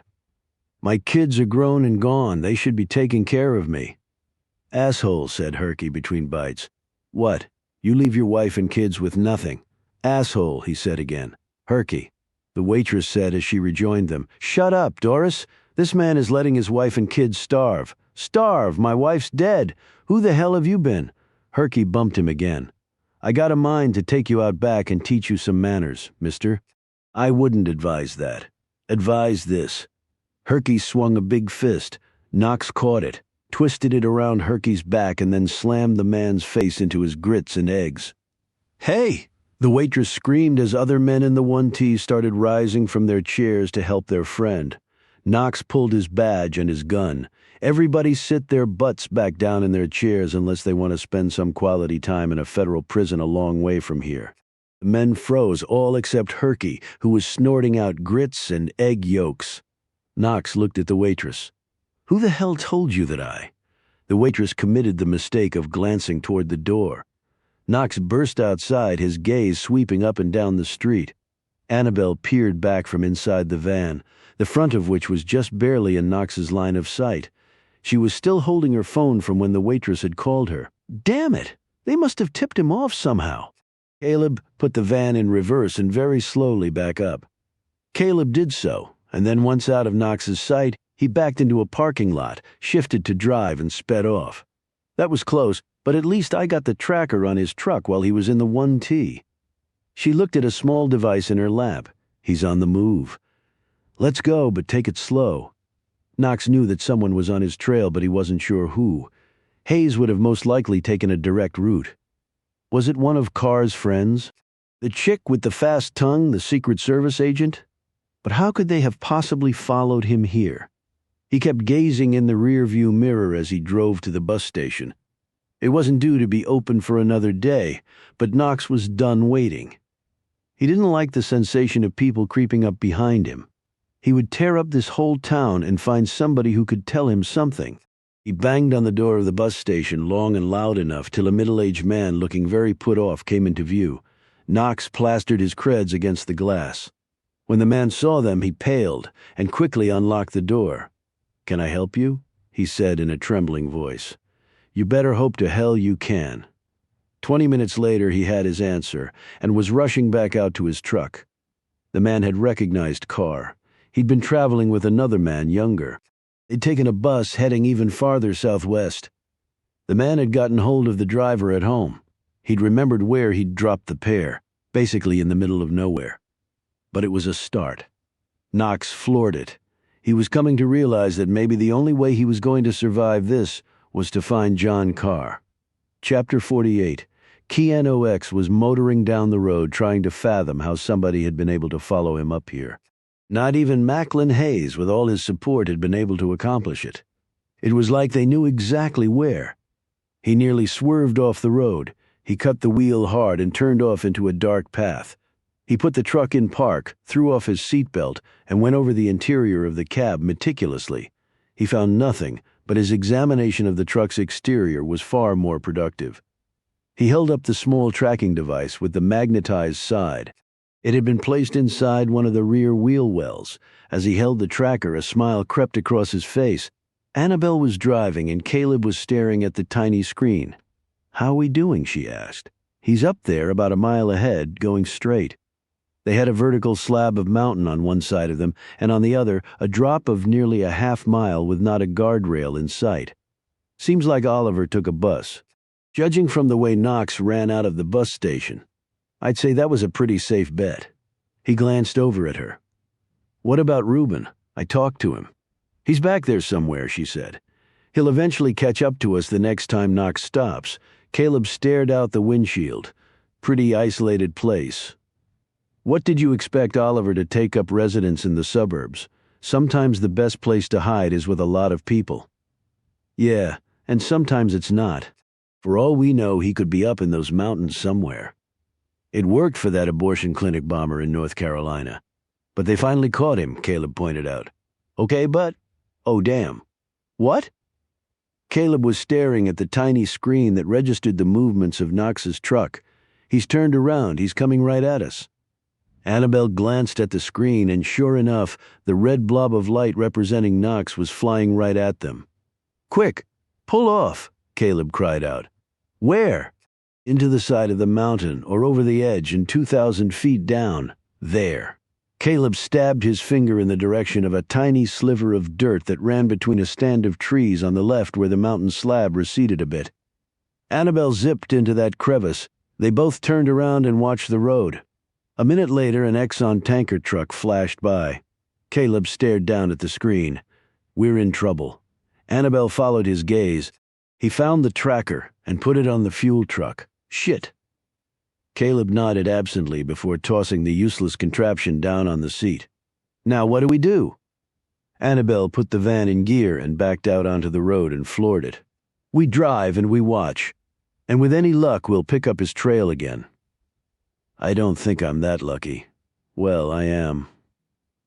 "My kids are grown and gone. They should be taking care of me." "Asshole," said Herky between bites. "What? You leave your wife and kids with nothing." "Asshole," he said again. "Herky." The waitress said as she rejoined them, "Shut up, Doris. This man is letting his wife and kids starve." "Starve? My wife's dead. Who the hell have you been?" Herky bumped him again. "I got a mind to take you out back and teach you some manners, mister." "I wouldn't advise that. Advise this." Herky swung a big fist. Knox caught it, twisted it around Herky's back, and then slammed the man's face into his grits and eggs. "Hey!" the waitress screamed as other men in the 1T started rising from their chairs to help their friend. Knox pulled his badge and his gun. "Everybody sit their butts back down in their chairs unless they want to spend some quality time in a federal prison a long way from here." The men froze, all except Herky, who was snorting out grits and egg yolks. Knox looked at the waitress. "Who the hell told you that I?" The waitress committed the mistake of glancing toward the door. Knox burst outside, his gaze sweeping up and down the street. Annabelle peered back from inside the van, the front of which was just barely in Knox's line of sight. She was still holding her phone from when the waitress had called her. "Damn it! They must have tipped him off somehow." Caleb put the van in reverse and very slowly back up. Caleb did so, and then once out of Knox's sight, he backed into a parking lot, shifted to drive, and sped off. "That was close, but at least I got the tracker on his truck while he was in the 1T. She looked at a small device in her lap. "He's on the move." "Let's go, but take it slow." Knox knew that someone was on his trail, but he wasn't sure who. Hayes would have most likely taken a direct route. Was it one of Carr's friends? The chick with the fast tongue, the Secret Service agent? But how could they have possibly followed him here? He kept gazing in the rearview mirror as he drove to the bus station. It wasn't due to be open for another day, but Knox was done waiting. He didn't like the sensation of people creeping up behind him. He would tear up this whole town and find somebody who could tell him something. He banged on the door of the bus station long and loud enough till a middle-aged man looking very put off came into view. Knox plastered his creds against the glass. When the man saw them, he paled and quickly unlocked the door. "Can I help you?" he said in a trembling voice. "You better hope to hell you can." 20 minutes later he had his answer and was rushing back out to his truck. The man had recognized Carr. He'd been traveling with another man younger. They'd taken a bus heading even farther southwest. The man had gotten hold of the driver at home. He'd remembered where he'd dropped the pair, basically in the middle of nowhere. But it was a start. Knox floored it. He was coming to realize that maybe the only way he was going to survive this was to find John Carr. Chapter 48. Keanu X was motoring down the road trying to fathom how somebody had been able to follow him up here. Not even Macklin Hayes, with all his support, had been able to accomplish it. It was like they knew exactly where. He nearly swerved off the road. He cut the wheel hard and turned off into a dark path. He put the truck in park, threw off his seatbelt, and went over the interior of the cab meticulously. He found nothing, but his examination of the truck's exterior was far more productive. He held up the small tracking device with the magnetized side. It had been placed inside one of the rear wheel wells. As he held the tracker, a smile crept across his face. Annabelle was driving and Caleb was staring at the tiny screen. "How are we doing?" she asked. "He's up there about a mile ahead, going straight." They had a vertical slab of mountain on one side of them, and on the other, a drop of nearly a half mile with not a guardrail in sight. "Seems like Oliver took a bus. Judging from the way Knox ran out of the bus station, I'd say that was a pretty safe bet." He glanced over at her. "What about Reuben? I talked to him." "He's back there somewhere," she said. "He'll eventually catch up to us the next time Knox stops." Caleb stared out the windshield. Pretty isolated place. "What did you expect Oliver to take up residence in the suburbs? Sometimes the best place to hide is with a lot of people." "Yeah, and sometimes it's not. For all we know, he could be up in those mountains somewhere. It worked for that abortion clinic bomber in North Carolina. But they finally caught him," Caleb pointed out. "Okay, but... Oh, damn. What?" Caleb was staring at the tiny screen that registered the movements of Knox's truck. "He's turned around. He's coming right at us." Annabelle glanced at the screen, and sure enough, the red blob of light representing Knox was flying right at them. "Quick! Pull off!" Caleb cried out. "Where?" "Into the side of the mountain, or over the edge and 2,000 feet down. There." Caleb stabbed his finger in the direction of a tiny sliver of dirt that ran between a stand of trees on the left where the mountain slab receded a bit. Annabelle zipped into that crevice. They both turned around and watched the road. A minute later, an Exxon tanker truck flashed by. Caleb stared down at the screen. "We're in trouble." Annabelle followed his gaze. He found the tracker and put it on the fuel truck. "Shit." Caleb nodded absently before tossing the useless contraption down on the seat. "Now what do we do?" Annabelle put the van in gear and backed out onto the road and floored it. "We drive and we watch. And with any luck, we'll pick up his trail again." "I don't think I'm that lucky." "Well, I am."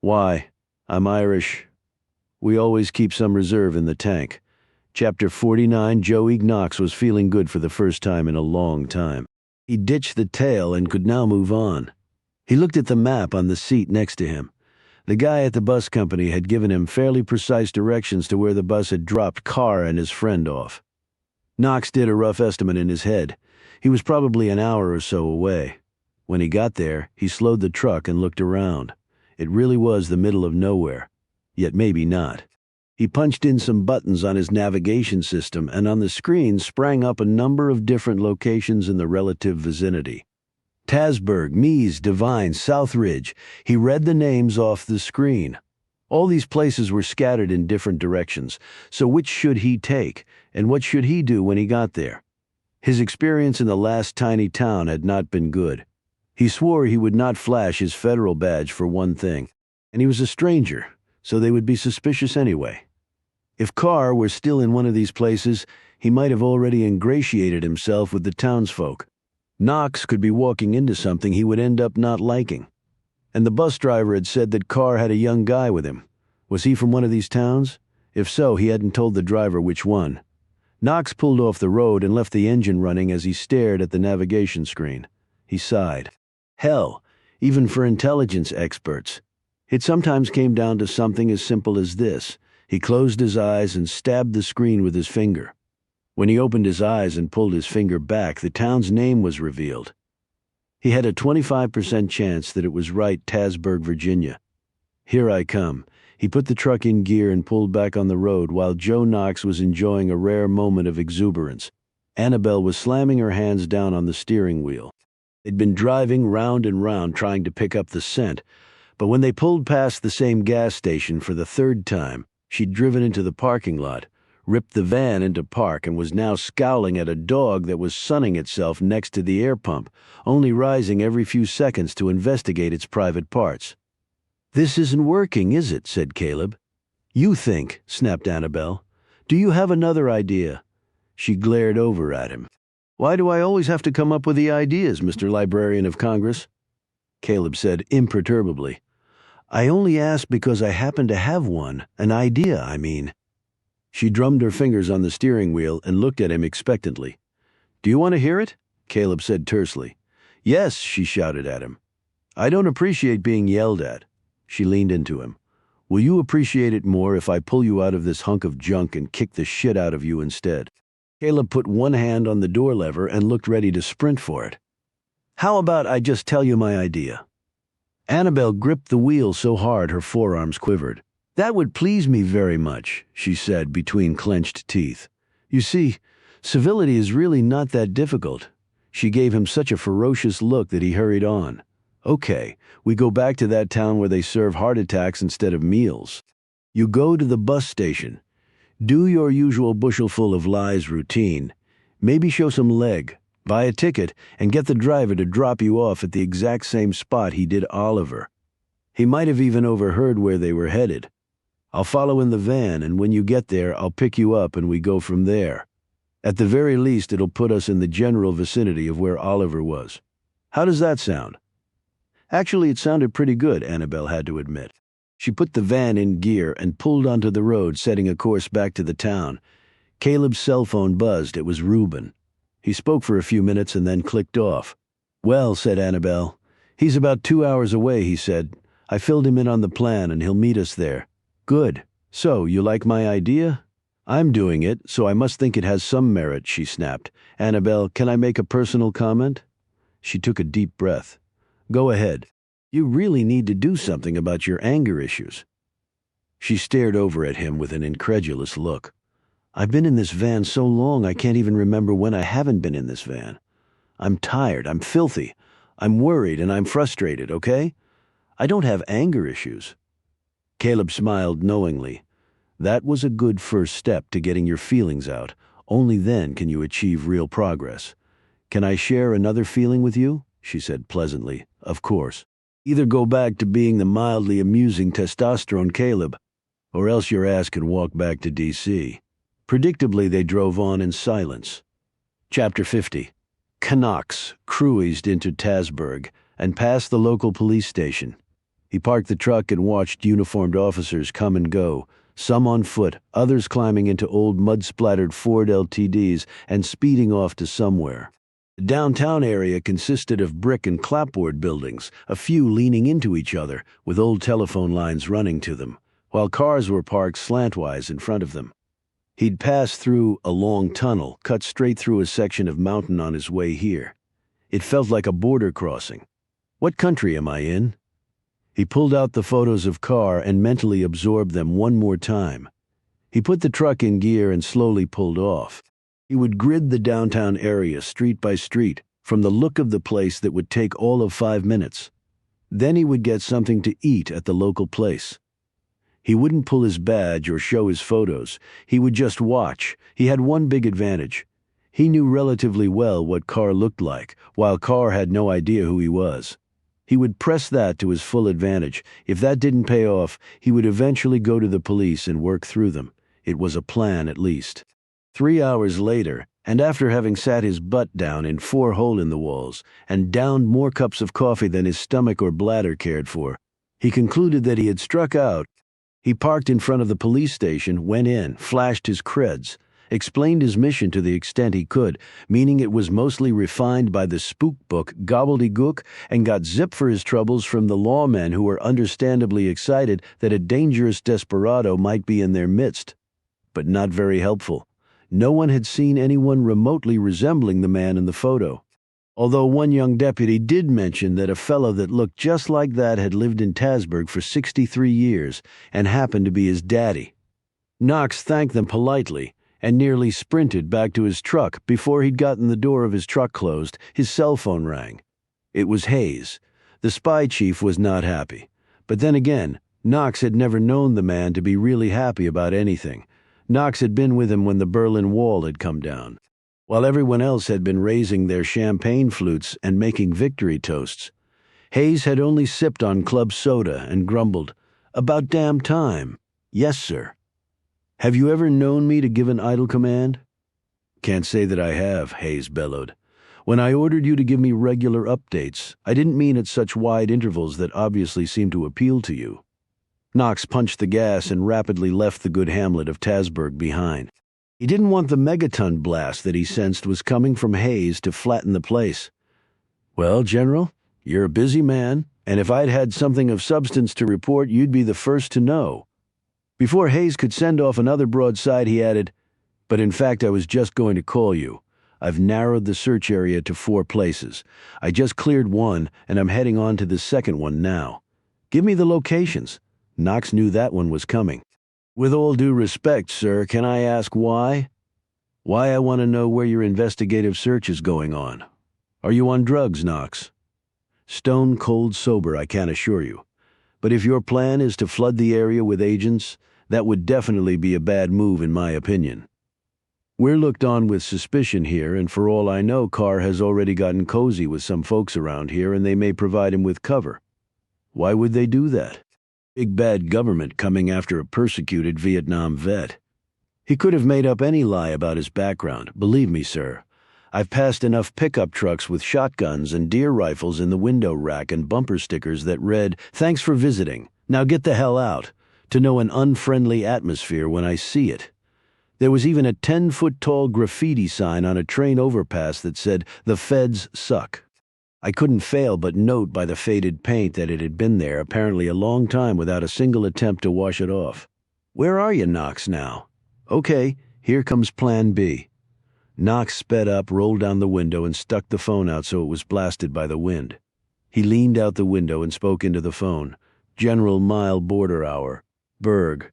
"Why?" "I'm Irish. We always keep some reserve in the tank." Chapter 49. Joey Knox was feeling good for the first time in a long time. He ditched the tail and could now move on. He looked at the map on the seat next to him. The guy at the bus company had given him fairly precise directions to where the bus had dropped Carr and his friend off. Knox did a rough estimate in his head. He was probably an hour or so away. When he got there, he slowed the truck and looked around. It really was the middle of nowhere, yet maybe not. He punched in some buttons on his navigation system, and on the screen sprang up a number of different locations in the relative vicinity. Tasburg, Mies, Devine, Southridge. He read the names off the screen. All these places were scattered in different directions, so which should he take, and what should he do when he got there? His experience in the last tiny town had not been good. He swore he would not flash his federal badge for one thing, and he was a stranger, so they would be suspicious anyway. If Carr were still in one of these places, he might have already ingratiated himself with the townsfolk. Knox could be walking into something he would end up not liking. And the bus driver had said that Carr had a young guy with him. Was he from one of these towns? If so, he hadn't told the driver which one. Knox pulled off the road and left the engine running as he stared at the navigation screen. He sighed. Hell, even for intelligence experts. It sometimes came down to something as simple as this. He closed his eyes and stabbed the screen with his finger. When he opened his eyes and pulled his finger back, the town's name was revealed. He had a 25% chance that it was right, Tasburg, Virginia. Here I come. He put the truck in gear and pulled back on the road while Joe Knox was enjoying a rare moment of exuberance. Annabelle was slamming her hands down on the steering wheel. They'd been driving round and round trying to pick up the scent, but when they pulled past the same gas station for the third time, she'd driven into the parking lot, ripped the van into park, and was now scowling at a dog that was sunning itself next to the air pump, only rising every few seconds to investigate its private parts. "This isn't working, is it?" said Caleb. "You think," snapped Annabelle. "Do you have another idea?" She glared over at him. "Why do I always have to come up with the ideas, Mr. Librarian of Congress?" Caleb said imperturbably, "I only asked because I happen to have one, an idea, I mean." She drummed her fingers on the steering wheel and looked at him expectantly. "Do you want to hear it?" Caleb said tersely. "Yes," she shouted at him. "I don't appreciate being yelled at." She leaned into him. "Will you appreciate it more if I pull you out of this hunk of junk and kick the shit out of you instead?" Caleb put one hand on the door lever and looked ready to sprint for it. "How about I just tell you my idea?" Annabelle gripped the wheel so hard her forearms quivered. "That would please me very much," she said between clenched teeth. "You see, civility is really not that difficult." She gave him such a ferocious look that he hurried on. "Okay, we go back to that town where they serve heart attacks instead of meals. You go to the bus station. Do your usual bushelful of lies routine. Maybe show some leg. Buy a ticket and get the driver to drop you off at the exact same spot he did Oliver. He might have even overheard where they were headed. I'll follow in the van, and when you get there, I'll pick you up and we go from there. At the very least, it'll put us in the general vicinity of where Oliver was. How does that sound?" Actually, it sounded pretty good, Annabelle had to admit. She put the van in gear and pulled onto the road, setting a course back to the town. Caleb's cell phone buzzed. It was Reuben. He spoke for a few minutes and then clicked off. "Well," said Annabelle. "He's about 2 hours away," he said. "I filled him in on the plan and he'll meet us there." "Good. So, you like my idea?" "I'm doing it, so I must think it has some merit," she snapped. "Annabelle, can I make a personal comment?" She took a deep breath. "Go ahead. You really need to do something about your anger issues." She stared over at him with an incredulous look. "I've been in this van so long I can't even remember when I haven't been in this van. I'm tired, I'm filthy, I'm worried, and I'm frustrated, okay? I don't have anger issues." Caleb smiled knowingly. "That was a good first step to getting your feelings out. Only then can you achieve real progress. Can I share another feeling with you?" she said pleasantly. "Of course. Either go back to being the mildly amusing testosterone Caleb, or else your ass can walk back to D.C. Predictably, they drove on in silence. Chapter 50. Knox cruised into Tasburg and past the local police station. He parked the truck and watched uniformed officers come and go, some on foot, others climbing into old mud-splattered Ford LTDs and speeding off to somewhere. The downtown area consisted of brick and clapboard buildings, a few leaning into each other, with old telephone lines running to them, while cars were parked slantwise in front of them. He'd passed through a long tunnel, cut straight through a section of mountain on his way here. It felt like a border crossing. What country am I in? He pulled out the photos of Carr and mentally absorbed them one more time. He put the truck in gear and slowly pulled off. He would grid the downtown area street by street, from the look of the place that would take all of 5 minutes. Then he would get something to eat at the local place. He wouldn't pull his badge or show his photos. He would just watch. He had one big advantage. He knew relatively well what Carr looked like, while Carr had no idea who he was. He would press that to his full advantage. If that didn't pay off, he would eventually go to the police and work through them. It was a plan, at least. 3 hours later, and after having sat his butt down in 4 hole-in-the-walls and downed more cups of coffee than his stomach or bladder cared for, he concluded that he had struck out. He parked in front of the police station, went in, flashed his creds, explained his mission to the extent he could, meaning it was mostly refined by the spook book gobbledygook, and got zip for his troubles from the lawmen who were understandably excited that a dangerous desperado might be in their midst. But not very helpful. No one had seen anyone remotely resembling the man in the photo. Although one young deputy did mention that a fellow that looked just like that had lived in Tasburg for 63 years and happened to be his daddy. Knox thanked them politely and nearly sprinted back to his truck. Before he'd gotten the door of his truck closed, his cell phone rang. It was Hayes. The spy chief was not happy. But then again, Knox had never known the man to be really happy about anything. Knox had been with him when the Berlin Wall had come down. While everyone else had been raising their champagne flutes and making victory toasts, Hayes had only sipped on club soda and grumbled, "About damn time. Yes, sir." "Have you ever known me to give an idle command?" "Can't say that I have," Hayes bellowed. "When I ordered you to give me regular updates, I didn't mean at such wide intervals that obviously seem to appeal to you." Knox punched the gas and rapidly left the good hamlet of Tasburg behind. He didn't want the megaton blast that he sensed was coming from Hayes to flatten the place. "Well, General, you're a busy man, and if I'd had something of substance to report, you'd be the first to know." Before Hayes could send off another broadside, he added, "But in fact, I was just going to call you. I've narrowed the search area to 4 places. I just cleared one, and I'm heading on to the second one now. Give me the locations." Knox knew that one was coming. "With all due respect, sir, can I ask why?" "Why I want to know where your investigative search is going on. Are you on drugs, Knox?" "Stone cold sober, I can assure you. But if your plan is to flood the area with agents, that would definitely be a bad move in my opinion. We're looked on with suspicion here, and for all I know, Carr has already gotten cozy with some folks around here, and they may provide him with cover." "Why would they do that?" "Big bad government coming after a persecuted Vietnam vet." He could have made up any lie about his background. Believe me, sir. I've passed enough pickup trucks with shotguns and deer rifles in the window rack and bumper stickers that read, "Thanks for visiting. Now get the hell out," to know an unfriendly atmosphere when I see it. There was even a 10-foot-tall graffiti sign on a train overpass that said, "The feds suck." I couldn't fail but note by the faded paint that it had been there apparently a long time without a single attempt to wash it off. "Where are you, Knox, now?" "Okay, here comes Plan B." Knox sped up, rolled down the window, and stuck the phone out so it was blasted by the wind. He leaned out the window and spoke into the phone. "General Mile Border Hour. Berg."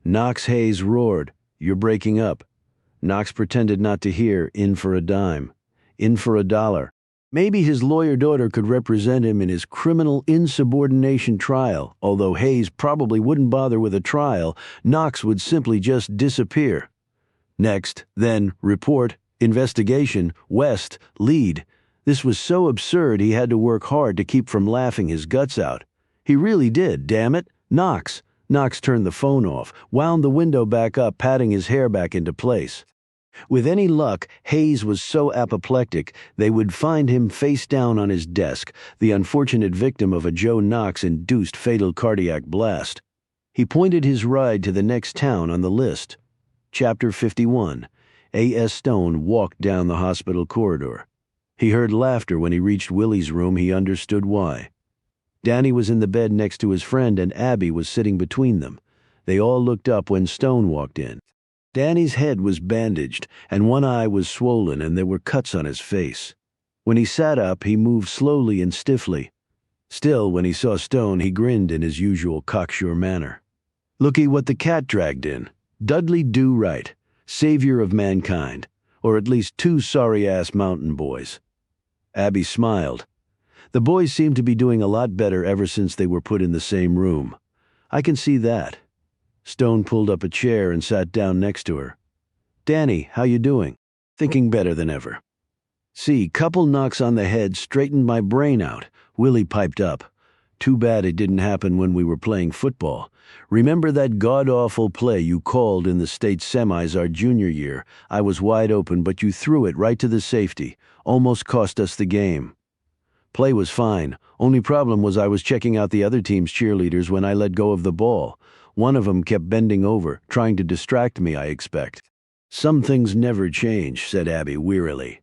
Knox. Hayes roared, "You're breaking up." Knox pretended not to hear. "In for a dime. In for a dollar." Maybe his lawyer daughter could represent him in his criminal insubordination trial. Although Hayes probably wouldn't bother with a trial, Knox would simply just disappear. Next, then, report, investigation, west, lead. This was so absurd he had to work hard to keep from laughing his guts out. He really did, damn it. Knox. Knox turned the phone off, wound the window back up, patting his hair back into place. With any luck, Hayes was so apoplectic they would find him face down on his desk, the unfortunate victim of a Joe Knox-induced fatal cardiac blast. He pointed his ride to the next town on the list. Chapter 51. A.S. Stone walked down the hospital corridor. He heard laughter when he reached Willie's room. He understood why. Danny was in the bed next to his friend, and Abby was sitting between them. They all looked up when Stone walked in. Danny's head was bandaged, and one eye was swollen, and there were cuts on his face. When he sat up, he moved slowly and stiffly. Still, when he saw Stone, he grinned in his usual cocksure manner. "Looky what the cat dragged in. Dudley Do-Right, savior of mankind, or at least 2 sorry-ass mountain boys." Abby smiled. "The boys seem to be doing a lot better ever since they were put in the same room. I can see that." Stone pulled up a chair and sat down next to her. "Danny, how you doing?" thinking better than ever. See, couple knocks on the head straightened my brain out, Willie piped up. Too bad it didn't happen when we were playing football. Remember that god-awful play you called in the state semis our junior year? I was wide open, but you threw it right to the safety. Almost cost us the game. Play was fine. Only problem was I was checking out the other team's cheerleaders when I let go of the ball. One of them kept bending over, trying to distract me, I expect. Some things never change, said Abby wearily.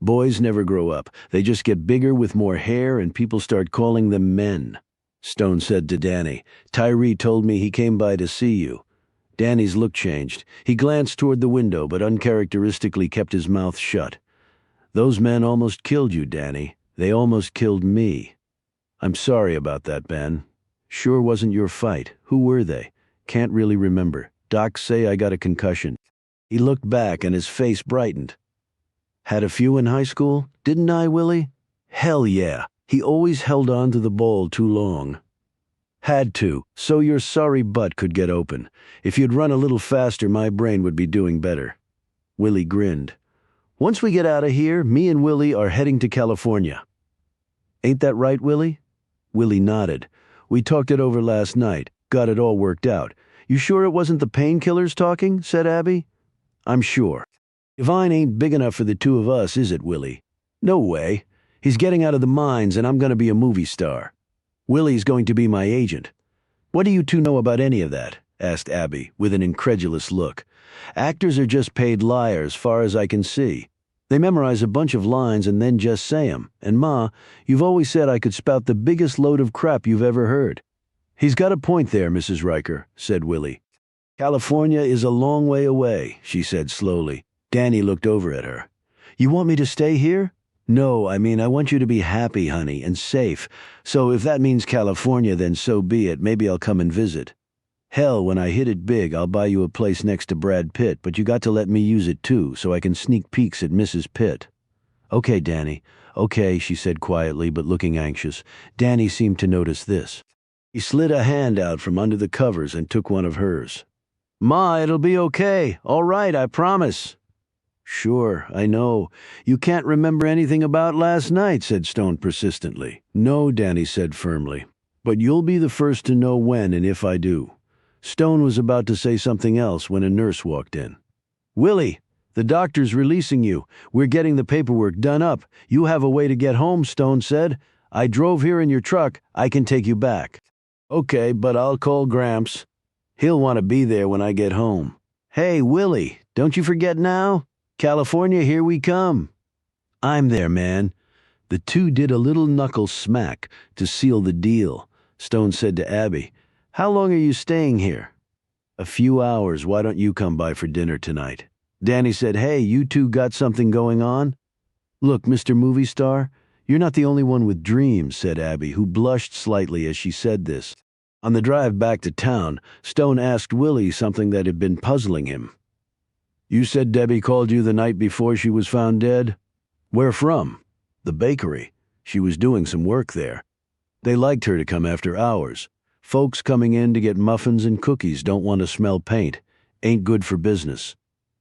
Boys never grow up. They just get bigger with more hair and people start calling them men. Stone said to Danny, Tyree told me he came by to see you. Danny's look changed. He glanced toward the window but uncharacteristically kept his mouth shut. Those men almost killed you, Danny. They almost killed me. I'm sorry about that, Ben. Sure wasn't your fight. Who were they? Can't really remember. Docs say I got a concussion. He looked back and his face brightened. Had a few in high school, didn't I, Willie? Hell yeah. He always held on to the ball too long. Had to, so your sorry butt could get open. If you'd run a little faster, my brain would be doing better. Willie grinned. Once we get out of here, me and Willie are heading to California. Ain't that right, Willie? Willie nodded. We talked it over last night, got it all worked out. You sure it wasn't the painkillers talking? Said Abby. I'm sure. Divine ain't big enough for the two of us, is it, Willie? No way. He's getting out of the mines and I'm going to be a movie star. Willie's going to be my agent. What do you two know about any of that? Asked Abby, with an incredulous look. Actors are just paid liars, far as I can see. They memorize a bunch of lines and then just say 'em. And Ma, you've always said I could spout the biggest load of crap you've ever heard. He's got a point there, Mrs. Riker, said Willie. California is a long way away, she said slowly. Danny looked over at her. You want me to stay here? No, I mean I want you to be happy, honey, and safe. So if that means California, then so be it. Maybe I'll come and visit. Hell, when I hit it big, I'll buy you a place next to Brad Pitt, but you got to let me use it too, so I can sneak peeks at Mrs. Pitt. Okay, Danny. Okay, she said quietly, but looking anxious. Danny seemed to notice this. He slid a hand out from under the covers and took one of hers. Ma, it'll be okay. All right, I promise. Sure, I know. You can't remember anything about last night, said Stone persistently. No, Danny said firmly. But you'll be the first to know when and if I do. Stone was about to say something else when a nurse walked in. Willie, the doctor's releasing you. We're getting the paperwork done up. You have a way to get home, Stone said. I drove here in your truck. I can take you back. Okay, but I'll call Gramps. He'll want to be there when I get home. Hey, Willie, don't you forget now? California, here we come. I'm there, man. The two did a little knuckle smack to seal the deal. Stone said to Abby, How long are you staying here? A few hours. Why don't you come by for dinner tonight? Danny said, Hey, you two got something going on? Look, Mr. Movie Star, you're not the only one with dreams, said Abby, who blushed slightly as she said this. On the drive back to town, Stone asked Willie something that had been puzzling him. You said Debbie called you the night before she was found dead? Where from? The bakery. She was doing some work there. They liked her to come after hours. Folks coming in to get muffins and cookies don't want to smell paint. Ain't good for business.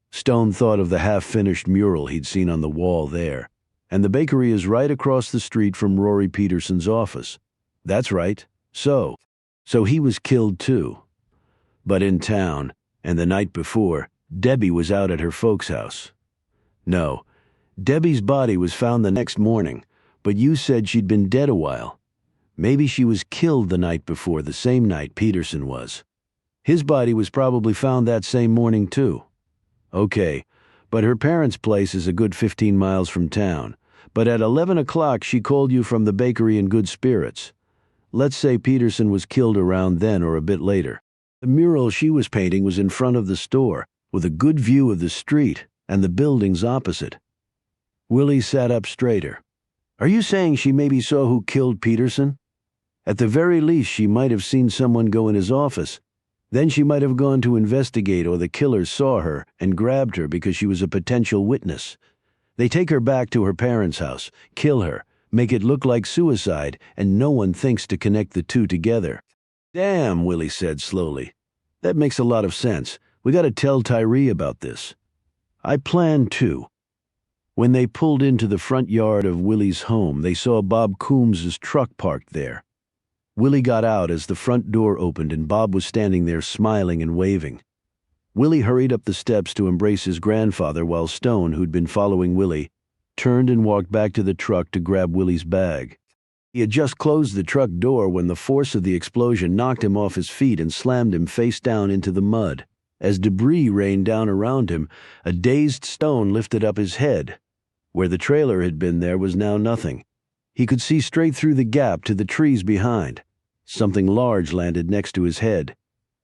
Stone thought of the half-finished mural he'd seen on the wall there. And the bakery is right across the street from Rory Peterson's office. That's right. So he was killed too. But in town, and the night before, Debbie was out at her folks' house. No, Debbie's body was found the next morning, but you said she'd been dead a while. Maybe she was killed the night before, the same night Peterson was. His body was probably found that same morning too. Okay, but her parents' place is a good 15 miles from town. But at 11 o'clock she called you from the bakery in good spirits. Let's say Peterson was killed around then or a bit later. The mural she was painting was in front of the store, with a good view of the street and the buildings opposite. Willie sat up straighter. Are you saying she maybe saw who killed Peterson? At the very least, she might have seen someone go in his office. Then she might have gone to investigate, or the killers saw her and grabbed her because she was a potential witness. They take her back to her parents' house, kill her, make it look like suicide, and no one thinks to connect the two together. Damn, Willie said slowly. That makes a lot of sense. We got to tell Tyree about this. I plan to. When they pulled into the front yard of Willie's home, they saw Bob Coombs's truck parked there. Willie got out as the front door opened and Bob was standing there smiling and waving. Willie hurried up the steps to embrace his grandfather while Stone, who'd been following Willie, turned and walked back to the truck to grab Willie's bag. He had just closed the truck door when the force of the explosion knocked him off his feet and slammed him face down into the mud. As debris rained down around him, a dazed Stone lifted up his head. Where the trailer had been, there was now nothing. He could see straight through the gap to the trees behind. Something large landed next to his head,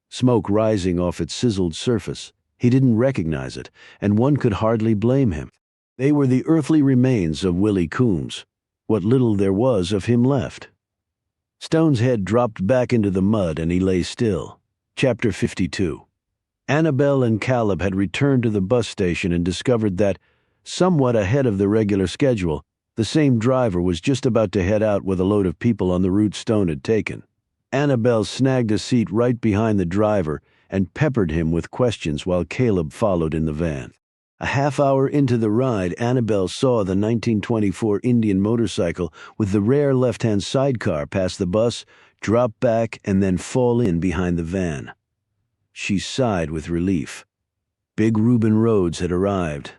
smoke rising off its sizzled surface. He didn't recognize it, and one could hardly blame him. They were the earthly remains of Willie Coombs, what little there was of him left. Stone's head dropped back into the mud and he lay still. Chapter 52. Annabelle and Caleb had returned to the bus station and discovered that, somewhat ahead of the regular schedule, the same driver was just about to head out with a load of people on the route Stone had taken. Annabelle snagged a seat right behind the driver and peppered him with questions while Caleb followed in the van. A half-hour into the ride, Annabelle saw the 1924 Indian motorcycle with the rare left-hand sidecar pass the bus, drop back, and then fall in behind the van. She sighed with relief. Big Reuben Rhodes had arrived.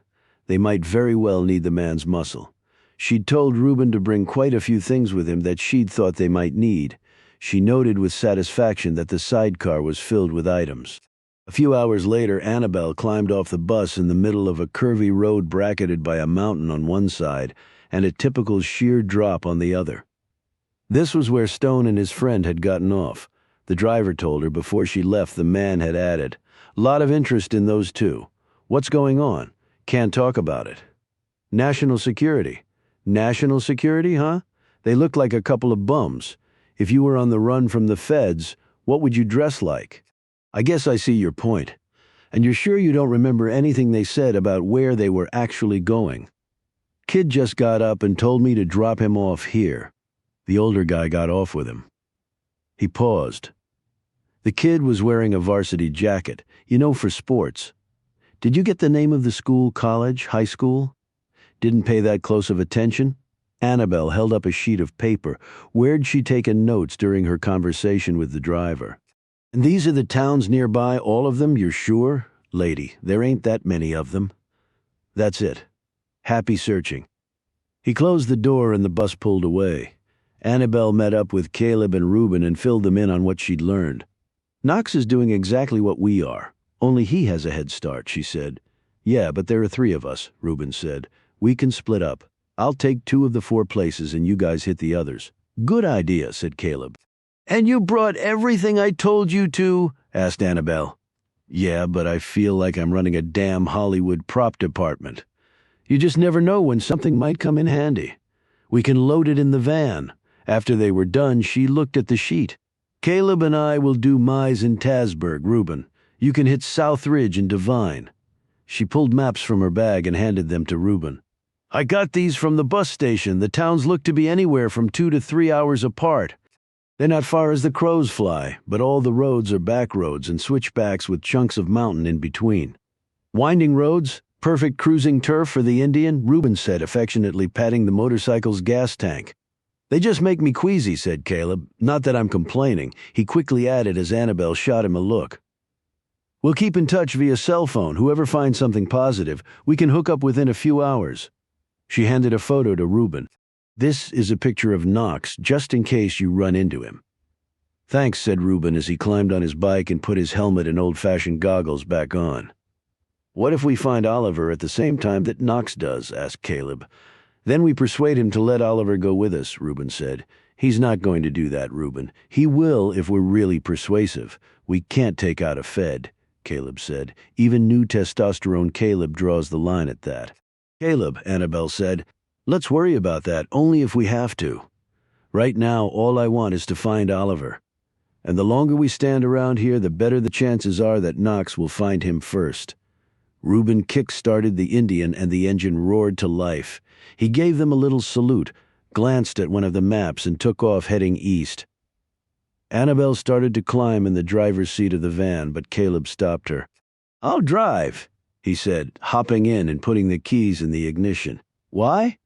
They might very well need the man's muscle. She'd told Reuben to bring quite a few things with him that she'd thought they might need. She noted with satisfaction that the sidecar was filled with items. A few hours later, Annabelle climbed off the bus in the middle of a curvy road bracketed by a mountain on one side and a typical sheer drop on the other. This was where Stone and his friend had gotten off. The driver told her before she left. The man had added, "Lot of interest in those two. What's going on? Can't talk about it." "National security." "National security, huh? They look like a couple of bums. If you were on the run from the feds, what would you dress like?" "I guess I see your point. And you're sure you don't remember anything they said about where they were actually going?" "Kid just got up and told me to drop him off here." The older guy got off with him. He paused. The kid was wearing a varsity jacket, for sports. "Did you get the name of the school, college, high school?" "Didn't pay that close of attention?" Annabelle held up a sheet of paper. Where'd she taken notes during her conversation with the driver? "And these are the towns nearby, all of them, you're sure?" "Lady, there ain't that many of them." "That's it. Happy searching." He closed the door and the bus pulled away. Annabelle met up with Caleb and Reuben and filled them in on what she'd learned. "Knox is doing exactly what we are, only he has a head start," she said. "Yeah, but there are 3 of us," Reuben said. "We can split up. I'll take 2 of the 4 places and you guys hit the others." "Good idea," said Caleb. "And you brought everything I told you to?" asked Annabelle. "Yeah, but I feel like I'm running a damn Hollywood prop department. You just never know when something might come in handy. We can load it in the van." After they were done, she looked at the sheet. "Caleb and I will do Mize and Tasburg, Reuben. You can hit South Ridge and Devine." She pulled maps from her bag and handed them to Reuben. "I got these from the bus station. The towns look to be anywhere from 2 to 3 hours apart. They're not far as the crows fly, but all the roads are back roads and switchbacks with chunks of mountain in between. Winding roads, perfect cruising turf for the Indian," Reuben said, affectionately patting the motorcycle's gas tank. "They just make me queasy," said Caleb. "Not that I'm complaining," he quickly added as Annabelle shot him a look. "We'll keep in touch via cell phone. Whoever finds something positive, we can hook up within a few hours." She handed a photo to Reuben. "This is a picture of Knox, just in case you run into him." "Thanks," said Reuben as he climbed on his bike and put his helmet and old-fashioned goggles back on. "What if we find Oliver at the same time that Knox does?" asked Caleb. "Then we persuade him to let Oliver go with us," Reuben said. "He's not going to do that, Reuben. He will if we're really persuasive. We can't take out a Fed," Caleb said. Even new testosterone Caleb draws the line at that. "Caleb," Annabelle said, "let's worry about that only if we have to. Right now, all I want is to find Oliver. And the longer we stand around here, the better the chances are that Knox will find him first." Reuben kick-started the Indian and the engine roared to life. He gave them a little salute, glanced at one of the maps, and took off heading east. Annabelle started to climb in the driver's seat of the van, but Caleb stopped her. "I'll drive. he said, hopping in and putting the keys in the ignition. Why?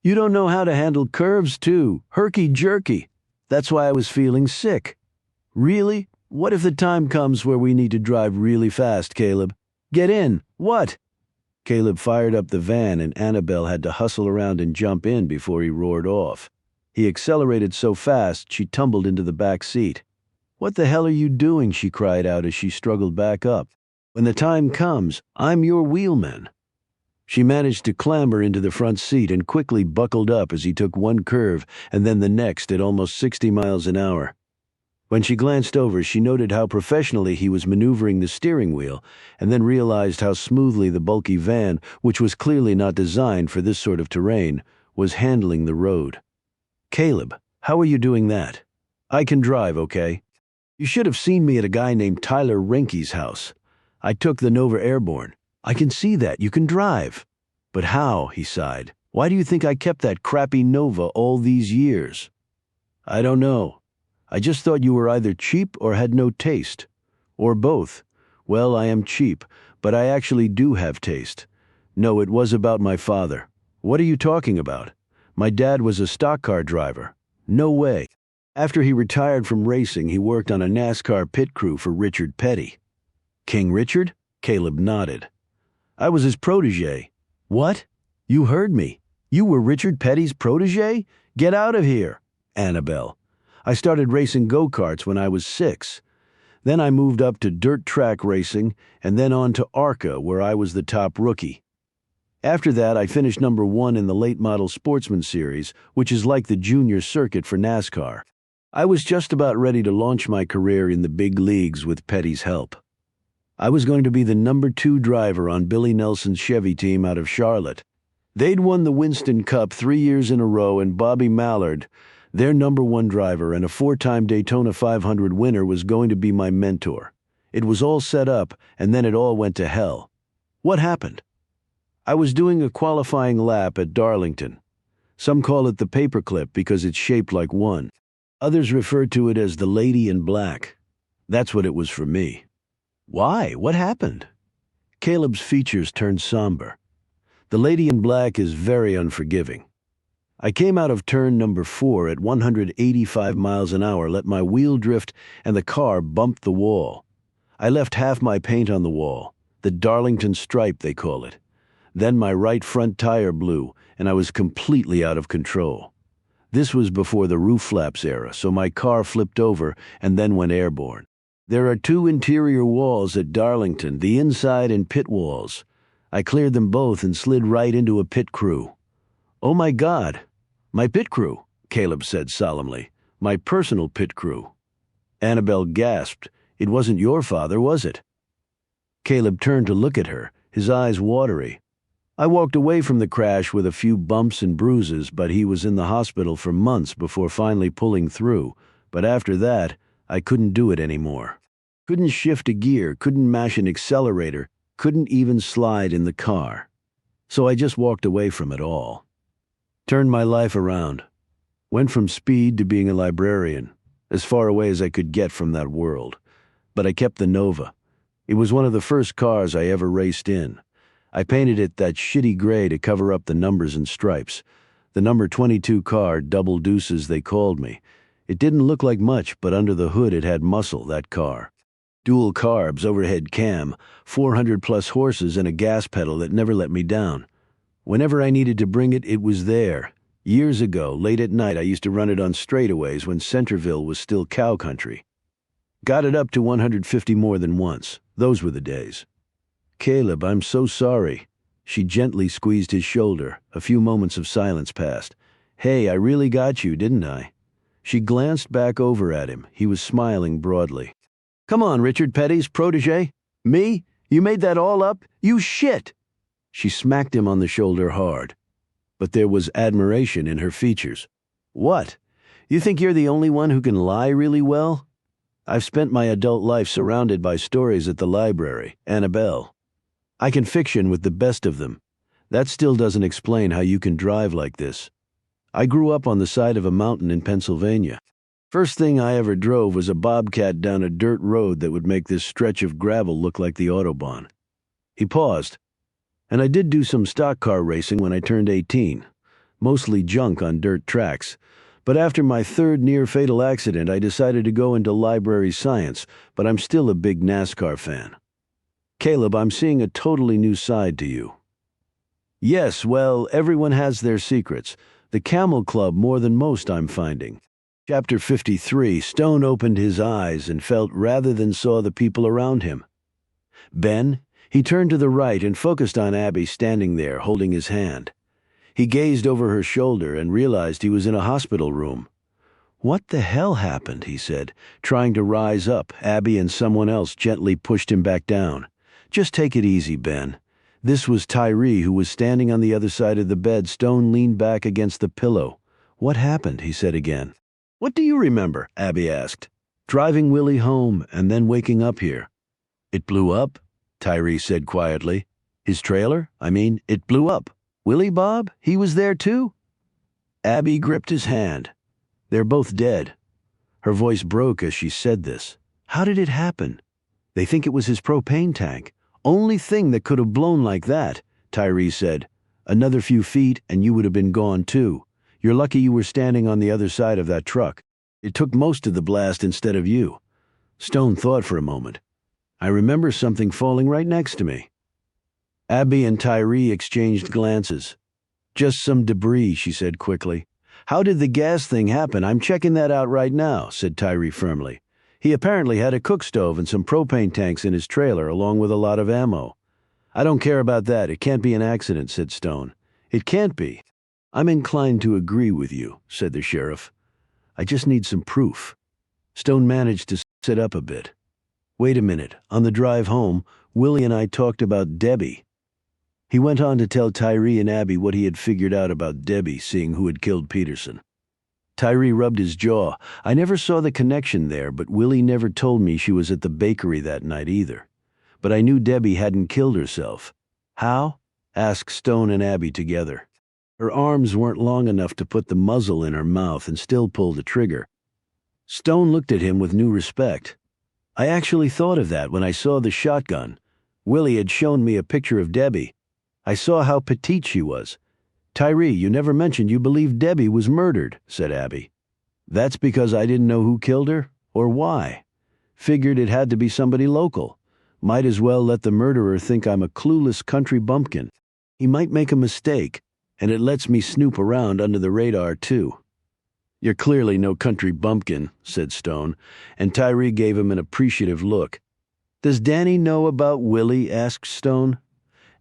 You don't know how to handle curves, too. Herky-jerky. That's why I was feeling sick. Really? What if the time comes where we need to drive really fast, Caleb? Get in. What? Caleb fired up the van and Annabelle had to hustle around and jump in before he roared off. He accelerated so fast she tumbled into the back seat. What the hell are you doing? She cried out as she struggled back up. When the time comes, I'm your wheelman. She managed to clamber into the front seat and quickly buckled up as he took one curve and then the next at almost 60 miles an hour. When she glanced over, she noted how professionally he was maneuvering the steering wheel and then realized how smoothly the bulky van, which was clearly not designed for this sort of terrain, was handling the road. Caleb, how are you doing that? I can drive, okay? You should have seen me at a guy named Tyler Rinke's house. I took the Nova Airborne. I can see that. You can drive. But how? He sighed. Why do you think I kept that crappy Nova all these years? I don't know. I just thought you were either cheap or had no taste. Or both. Well, I am cheap, but I actually do have taste. No, it was about my father. What are you talking about? My dad was a stock car driver. No way. After he retired from racing, he worked on a NASCAR pit crew for Richard Petty. King Richard? Caleb nodded. I was his protege. What? You heard me. You were Richard Petty's protege? Get out of here. Annabelle. I started racing go-karts when I was 6. Then I moved up to dirt track racing and then on to ARCA, where I was the top rookie. After that, I finished number 1 in the late model Sportsman Series, which is like the junior circuit for NASCAR. I was just about ready to launch my career in the big leagues with Petty's help. I was going to be the number 2 driver on Billy Nelson's Chevy team out of Charlotte. They'd won the Winston Cup 3 years in a row, and Bobby Mallard, their number 1 driver and a 4-time Daytona 500 winner, was going to be my mentor. It was all set up, and then it all went to hell. What happened? I was doing a qualifying lap at Darlington. Some call it the paperclip because it's shaped like one. Others refer to it as the Lady in Black. That's what it was for me. Why? What happened? Caleb's features turned somber. The Lady in Black is very unforgiving. I came out of turn number 4 at 185 miles an hour, let my wheel drift, and the car bumped the wall. I left half my paint on the wall, the Darlington stripe they call it. Then my right front tire blew, and I was completely out of control. This was before the roof flaps era, so my car flipped over and then went airborne. There are 2 interior walls at Darlington, the inside and pit walls. I cleared them both and slid right into a pit crew. Oh my God, my pit crew, Caleb said solemnly. My personal pit crew. Annabelle gasped. It wasn't your father, was it? Caleb turned to look at her, his eyes watery. I walked away from the crash with a few bumps and bruises, but he was in the hospital for months before finally pulling through. But after that, I couldn't do it anymore. Couldn't shift a gear, couldn't mash an accelerator, couldn't even slide in the car. So I just walked away from it all. Turned my life around. Went from speed to being a librarian, as far away as I could get from that world. But I kept the Nova. It was one of the first cars I ever raced in. I painted it that shitty gray to cover up the numbers and stripes. The number 22 car, double deuces they called me. It didn't look like much, but under the hood it had muscle, that car. Dual carbs, overhead cam, 400-plus horses, and a gas pedal that never let me down. Whenever I needed to bring it, it was there. Years ago, late at night, I used to run it on straightaways when Centerville was still cow country. Got it up to 150 more than once. Those were the days. Caleb, I'm so sorry. She gently squeezed his shoulder. A few moments of silence passed. Hey, I really got you, didn't I? She glanced back over at him. He was smiling broadly. Come on, Richard Petty's protege. Me? You made that all up? You shit! She smacked him on the shoulder hard. But there was admiration in her features. What? You think you're the only one who can lie really well? I've spent my adult life surrounded by stories at the library, Annabelle. I can fiction with the best of them. That still doesn't explain how you can drive like this. I grew up on the side of a mountain in Pennsylvania. First thing I ever drove was a bobcat down a dirt road that would make this stretch of gravel look like the Autobahn. He paused. And I did do some stock car racing when I turned 18. Mostly junk on dirt tracks. But after my third near-fatal accident, I decided to go into library science, but I'm still a big NASCAR fan. Caleb, I'm seeing a totally new side to you. Yes, well, everyone has their secrets. The Camel Club more than most, I'm finding. Chapter 53, Stone opened his eyes and felt rather than saw the people around him. Ben? He turned to the right and focused on Abby standing there, holding his hand. He gazed over her shoulder and realized he was in a hospital room. What the hell happened, he said, trying to rise up. Abby and someone else gently pushed him back down. Just take it easy, Ben. This was Tyree, who was standing on the other side of the bed. Stone leaned back against the pillow. What happened, he said again. What do you remember, Abby asked. Driving Willie home and then waking up here. It blew up, Tyree said quietly. His trailer? It blew up. Willie Bob? He was there too? Abby gripped his hand. They're both dead. Her voice broke as she said this. How did it happen? They think it was his propane tank. Only thing that could have blown like that, Tyree said. Another few feet and you would have been gone too. You're lucky you were standing on the other side of that truck. It took most of the blast instead of you. Stone thought for a moment. I remember something falling right next to me. Abby and Tyree exchanged glances. Just some debris, she said quickly. How did the gas thing happen? I'm checking that out right now, said Tyree firmly. He apparently had a cook stove and some propane tanks in his trailer, along with a lot of ammo. I don't care about that. It can't be an accident, said Stone. It can't be. I'm inclined to agree with you, said the sheriff. I just need some proof. Stone managed to sit up a bit. Wait a minute. On the drive home, Willie and I talked about Debbie. He went on to tell Tyree and Abby what he had figured out about Debbie, seeing who had killed Peterson. Tyree rubbed his jaw. I never saw the connection there, but Willie never told me she was at the bakery that night either. But I knew Debbie hadn't killed herself. How? Asked Stone and Abby together. Her arms weren't long enough to put the muzzle in her mouth and still pull the trigger. Stone looked at him with new respect. I actually thought of that when I saw the shotgun. Willie had shown me a picture of Debbie. I saw how petite she was. Tyree, you never mentioned you believed Debbie was murdered, said Abby. That's because I didn't know who killed her, or why. Figured it had to be somebody local. Might as well let the murderer think I'm a clueless country bumpkin. He might make a mistake, and it lets me snoop around under the radar, too. You're clearly no country bumpkin, said Stone, and Tyree gave him an appreciative look. Does Danny know about Willie? Asked Stone.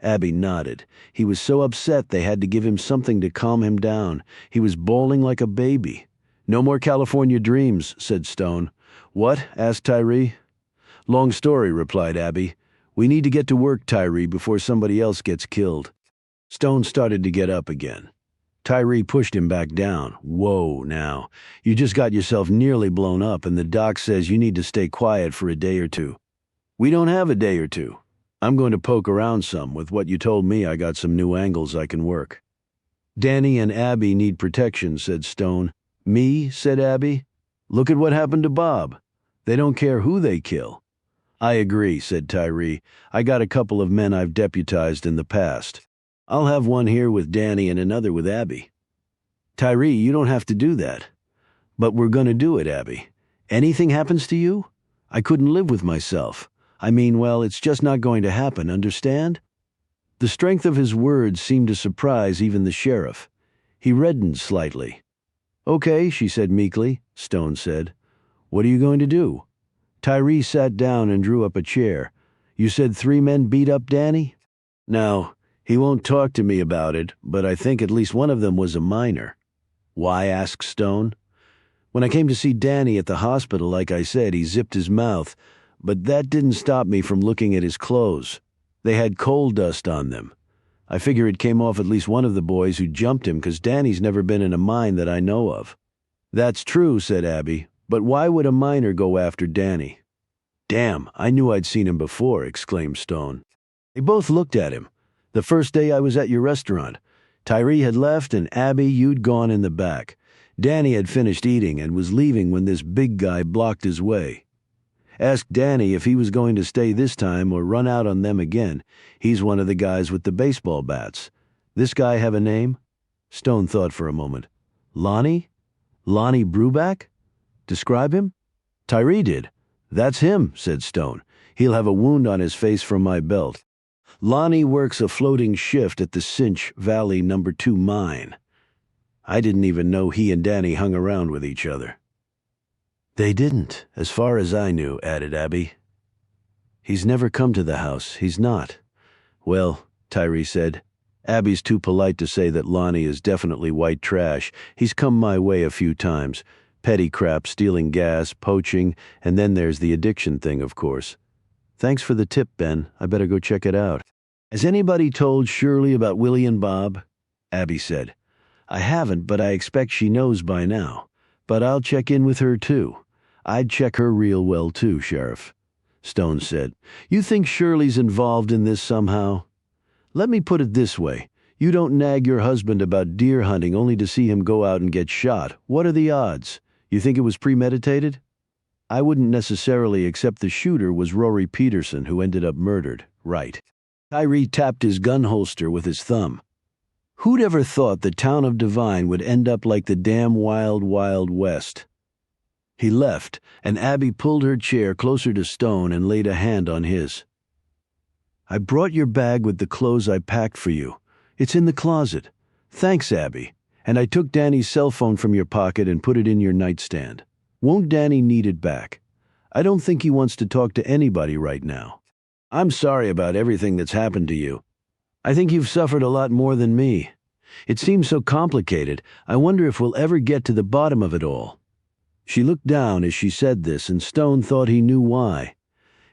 Abby nodded. He was so upset they had to give him something to calm him down. He was bawling like a baby. No more California dreams, said Stone. What? Asked Tyree. Long story, replied Abby. We need to get to work, Tyree, before somebody else gets killed. Stone started to get up again. Tyree pushed him back down. Whoa, now. You just got yourself nearly blown up, and the doc says you need to stay quiet for a day or two. We don't have a day or two. I'm going to poke around some. With what you told me, I got some new angles I can work. Danny and Abby need protection, said Stone. Me? Said Abby. Look at what happened to Bob. They don't care who they kill. I agree, said Tyree. I got a couple of men I've deputized in the past. I'll have one here with Danny and another with Abby. Tyree, you don't have to do that. But we're going to do it, Abby. Anything happens to you? I couldn't live with myself. Well, it's just not going to happen, understand? The strength of his words seemed to surprise even the sheriff. He reddened slightly. Okay, she said meekly, Stone said. What are you going to do? Tyree sat down and drew up a chair. You said 3 men beat up Danny? Now, he won't talk to me about it, but I think at least one of them was a minor. Why? Asked Stone. When I came to see Danny at the hospital, like I said, he zipped his mouth. But that didn't stop me from looking at his clothes. They had coal dust on them. I figure it came off at least one of the boys who jumped him, because Danny's never been in a mine that I know of. That's true, said Abby, but why would a miner go after Danny? Damn, I knew I'd seen him before, exclaimed Stone. They both looked at him. The first day I was at your restaurant. Tyree had left, and Abby, you'd gone in the back. Danny had finished eating and was leaving when this big guy blocked his way. Ask Danny if he was going to stay this time or run out on them again. He's one of the guys with the baseball bats. This guy have a name? Stone thought for a moment. Lonnie? Lonnie Bruback? Describe him? Tyree did. That's him, said Stone. He'll have a wound on his face from my belt. Lonnie works a floating shift at the Cinch Valley No. 2 mine. I didn't even know he and Danny hung around with each other. They didn't, as far as I knew, added Abby. He's never come to the house. He's not. Well, Tyree said, Abby's too polite to say that Lonnie is definitely white trash. He's come my way a few times. Petty crap, stealing gas, poaching, and then there's the addiction thing, of course. Thanks for the tip, Ben. I better go check it out. Has anybody told Shirley about Willie and Bob? Abby said. I haven't, but I expect she knows by now. But I'll check in with her, too. I'd check her real well, too, Sheriff. Stone said. You think Shirley's involved in this somehow? Let me put it this way. You don't nag your husband about deer hunting only to see him go out and get shot. What are the odds? You think it was premeditated? I wouldn't necessarily accept the shooter was Rory Peterson, who ended up murdered. Right. Tyree tapped his gun holster with his thumb. Who'd ever thought the town of Devine would end up like the damn wild, wild West? He left, and Abby pulled her chair closer to Stone and laid a hand on his. I brought your bag with the clothes I packed for you. It's in the closet. Thanks, Abby. And I took Danny's cell phone from your pocket and put it in your nightstand. Won't Danny need it back? I don't think he wants to talk to anybody right now. I'm sorry about everything that's happened to you. I think you've suffered a lot more than me. It seems so complicated. I wonder if we'll ever get to the bottom of it all. She looked down as she said this, and Stone thought he knew why.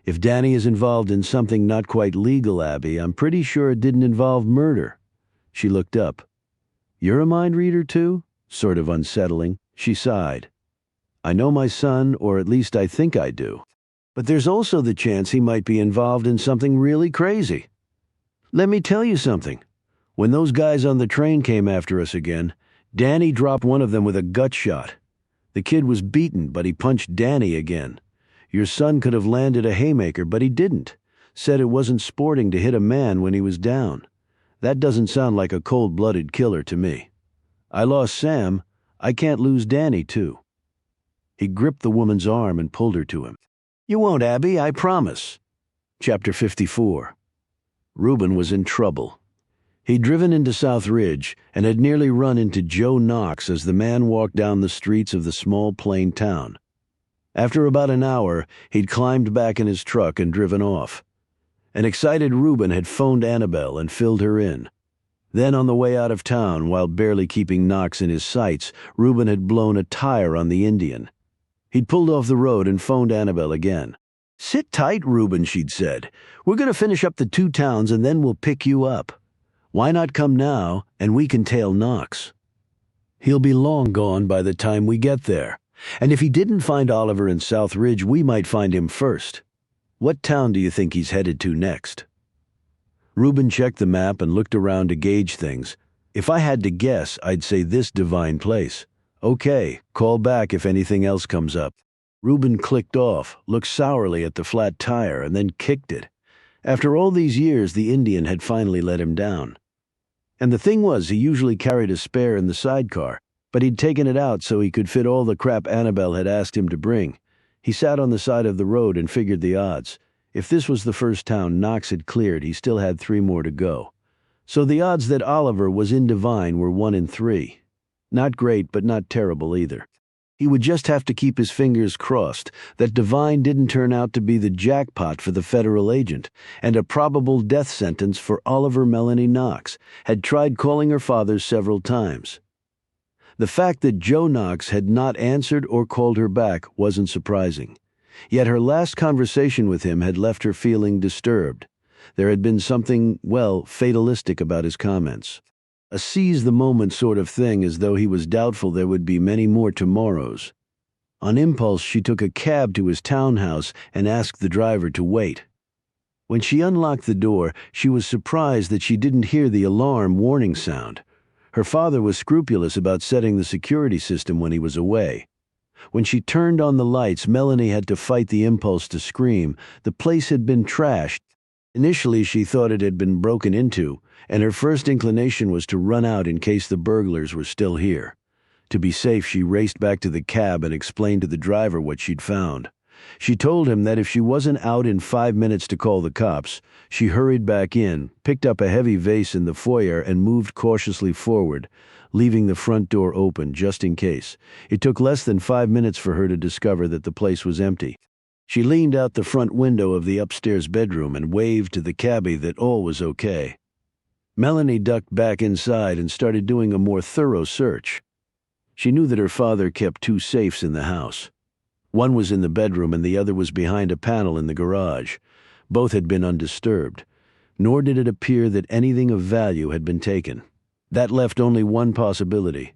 If Danny is involved in something not quite legal, Abby, I'm pretty sure it didn't involve murder. She looked up. You're a mind reader, too? Sort of unsettling. She sighed. I know my son, or at least I think I do. But there's also the chance he might be involved in something really crazy. Let me tell you something. When those guys on the train came after us again, Danny dropped one of them with a gut shot. The kid was beaten, but he punched Danny again. Your son could have landed a haymaker, but he didn't. Said it wasn't sporting to hit a man when he was down. That doesn't sound like a cold-blooded killer to me. I lost Sam. I can't lose Danny, too. He gripped the woman's arm and pulled her to him. You won't, Abby, I promise. Chapter 54. Reuben was in trouble. He'd driven into South Ridge and had nearly run into Joe Knox as the man walked down the streets of the small plain town. After about an hour, he'd climbed back in his truck and driven off. An excited Reuben had phoned Annabelle and filled her in. Then on the way out of town, while barely keeping Knox in his sights, Reuben had blown a tire on the Indian. He'd pulled off the road and phoned Annabelle again. Sit tight, Reuben, she'd said. We're going to finish up the 2 towns and then we'll pick you up. Why not come now and we can tail Knox? He'll be long gone by the time we get there. And if he didn't find Oliver in South Ridge, we might find him first. What town do you think he's headed to next? Reuben checked the map and looked around to gauge things. If I had to guess, I'd say this Divine Place. Okay, call back if anything else comes up. Reuben clicked off, looked sourly at the flat tire, and then kicked it. After all these years, the Indian had finally let him down. And the thing was, he usually carried a spare in the sidecar, but he'd taken it out so he could fit all the crap Annabelle had asked him to bring. He sat on the side of the road and figured the odds. If this was the first town Knox had cleared, he still had 3 more to go. So the odds that Oliver was in Divine were 1 in 3. Not great, but not terrible either. He would just have to keep his fingers crossed that Divine didn't turn out to be the jackpot for the federal agent, and a probable death sentence for Oliver Melanie Knox, had tried calling her father several times. The fact that Joe Knox had not answered or called her back wasn't surprising. Yet her last conversation with him had left her feeling disturbed. There had been something, well, fatalistic about his comments. A seize-the-moment sort of thing, as though he was doubtful there would be many more tomorrows. On impulse, she took a cab to his townhouse and asked the driver to wait. When she unlocked the door, she was surprised that she didn't hear the alarm warning sound. Her father was scrupulous about setting the security system when he was away. When she turned on the lights, Melanie had to fight the impulse to scream. The place had been trashed. Initially, she thought it had been broken into, and her first inclination was to run out in case the burglars were still here. To be safe, she raced back to the cab and explained to the driver what she'd found. She told him that if she wasn't out in 5 minutes to call the cops, she hurried back in, picked up a heavy vase in the foyer, and moved cautiously forward, leaving the front door open just in case. It took less than 5 minutes for her to discover that the place was empty. She leaned out the front window of the upstairs bedroom and waved to the cabbie that all was okay. Melanie ducked back inside and started doing a more thorough search. She knew that her father kept 2 safes in the house. One was in the bedroom and the other was behind a panel in the garage. Both had been undisturbed, nor did it appear that anything of value had been taken. That left only one possibility.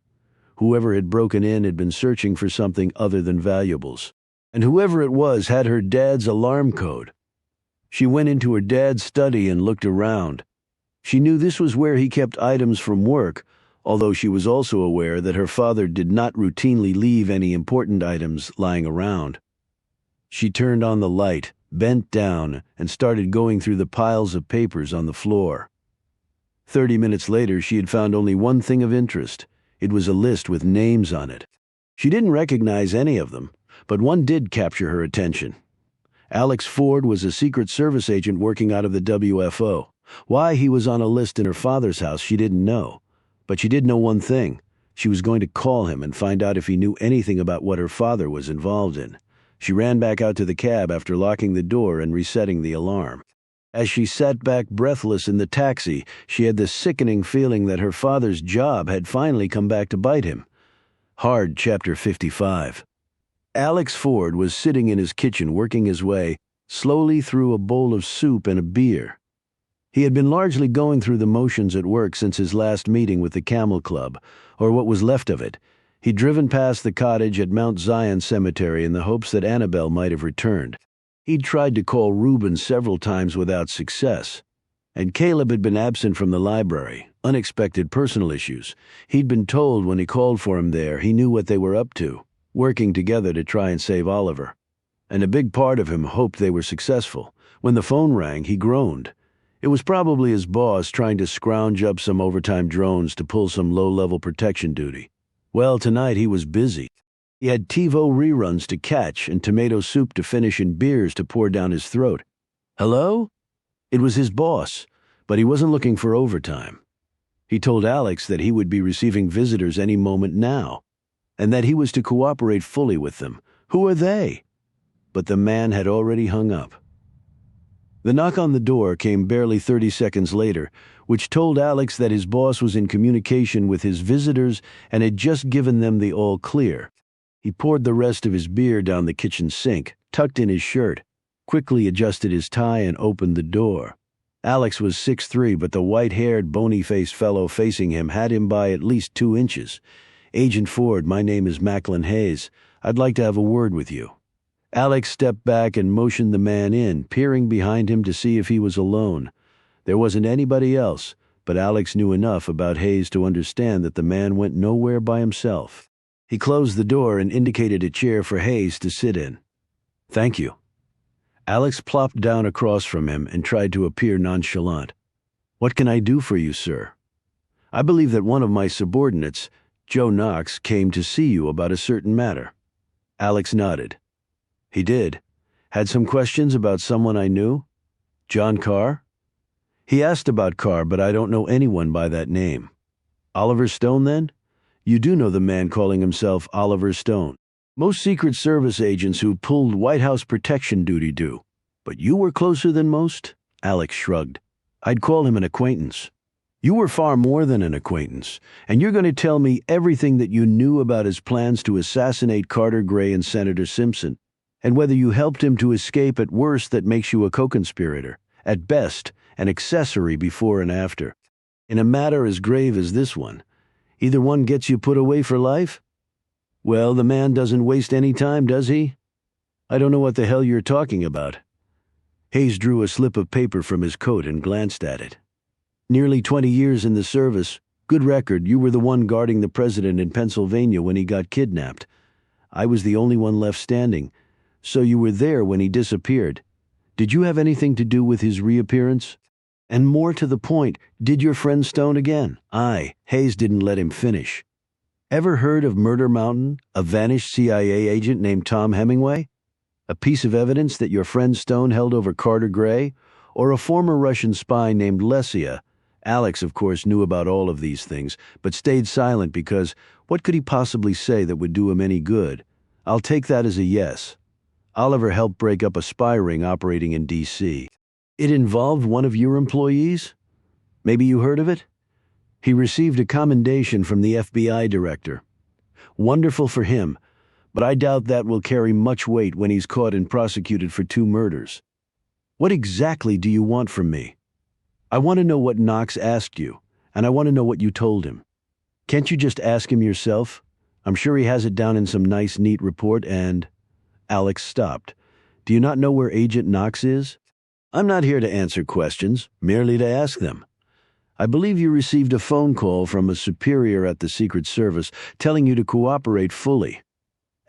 Whoever had broken in had been searching for something other than valuables. And whoever it was had her dad's alarm code. She went into her dad's study and looked around. She knew this was where he kept items from work, although she was also aware that her father did not routinely leave any important items lying around. She turned on the light, bent down, and started going through the piles of papers on the floor. 30 minutes later, she had found only one thing of interest. It was a list with names on it. She didn't recognize any of them, but one did capture her attention. Alex Ford was a Secret Service agent working out of the WFO. Why he was on a list in her father's house, she didn't know. But she did know one thing. She was going to call him and find out if he knew anything about what her father was involved in. She ran back out to the cab after locking the door and resetting the alarm. As she sat back breathless in the taxi, she had the sickening feeling that her father's job had finally come back to bite him. Hard Chapter 55. Alex Ford was sitting in his kitchen working his way slowly through a bowl of soup and a beer. He had been largely going through the motions at work since his last meeting with the Camel Club, or what was left of it. He'd driven past the cottage at Mount Zion Cemetery in the hopes that Annabelle might have returned. He'd tried to call Reuben several times without success. And Caleb had been absent from the library, unexpected personal issues. He'd been told when he called for him there he knew what they were up to, working together to try and save Oliver. And a big part of him hoped they were successful. When the phone rang, he groaned. It was probably his boss trying to scrounge up some overtime drones to pull some low-level protection duty. Well, tonight he was busy. He had TiVo reruns to catch and tomato soup to finish and beers to pour down his throat. Hello? It was his boss, but he wasn't looking for overtime. He told Alex that he would be receiving visitors any moment now, and that he was to cooperate fully with them. Who are they? But the man had already hung up. The knock on the door came barely 30 seconds later, which told Alex that his boss was in communication with his visitors and had just given them the all clear. He poured the rest of his beer down the kitchen sink, tucked in his shirt, quickly adjusted his tie and opened the door. Alex was 6'3", but the white-haired, bony-faced fellow facing him had him by at least 2 inches. "Agent Ford, my name is Macklin Hayes. I'd like to have a word with you." Alex stepped back and motioned the man in, peering behind him to see if he was alone. There wasn't anybody else, but Alex knew enough about Hayes to understand that the man went nowhere by himself. He closed the door and indicated a chair for Hayes to sit in. "Thank you." Alex plopped down across from him and tried to appear nonchalant. "What can I do for you, sir?" "I believe that one of my subordinates, Joe Knox, came to see you about a certain matter." Alex nodded. "He did. Had some questions about someone I knew? John Carr?" "He asked about Carr, but I don't know anyone by that name." "Oliver Stone, then? You do know the man calling himself Oliver Stone. Most Secret Service agents who pulled White House protection duty do. But you were closer than most?" Alex shrugged. "I'd call him an acquaintance." "You were far more than an acquaintance, and you're going to tell me everything that you knew about his plans to assassinate Carter Gray and Senator Simpson, and whether you helped him to escape. At worst, that makes you a co-conspirator. At best, an accessory before and after. In a matter as grave as this one, either one gets you put away for life. Well, the man doesn't waste any time, does he? I don't know what the hell you're talking about." Hayes drew a slip of paper from his coat and glanced at it. "Nearly 20 years in the service. Good record. You were the one guarding the president in Pennsylvania when he got kidnapped. I was the only one left standing. So you were there when he disappeared. Did you have anything to do with his reappearance? And more to the point, did your friend stone again? Hayes didn't let him finish. Ever heard of Murder Mountain, a vanished CIA agent named Tom Hemingway? A piece of evidence that your friend Stone held over Carter Gray? Or a former Russian spy named Lesia? Alex, of course, knew about all of these things, but stayed silent because what could he possibly say that would do him any good? I'll take that as a yes. Oliver helped break up a spy ring operating in D.C. It involved one of your employees? Maybe you heard of it? He received a commendation from the FBI director. Wonderful for him, but I doubt that will carry much weight when he's caught and prosecuted for 2 murders. What exactly do you want from me? I want to know what Knox asked you, and I want to know what you told him. Can't you just ask him yourself? I'm sure he has it down in some nice, neat report and... Alex stopped. Do you not know where Agent Knox is? I'm not here to answer questions, merely to ask them. I believe you received a phone call from a superior at the Secret Service telling you to cooperate fully.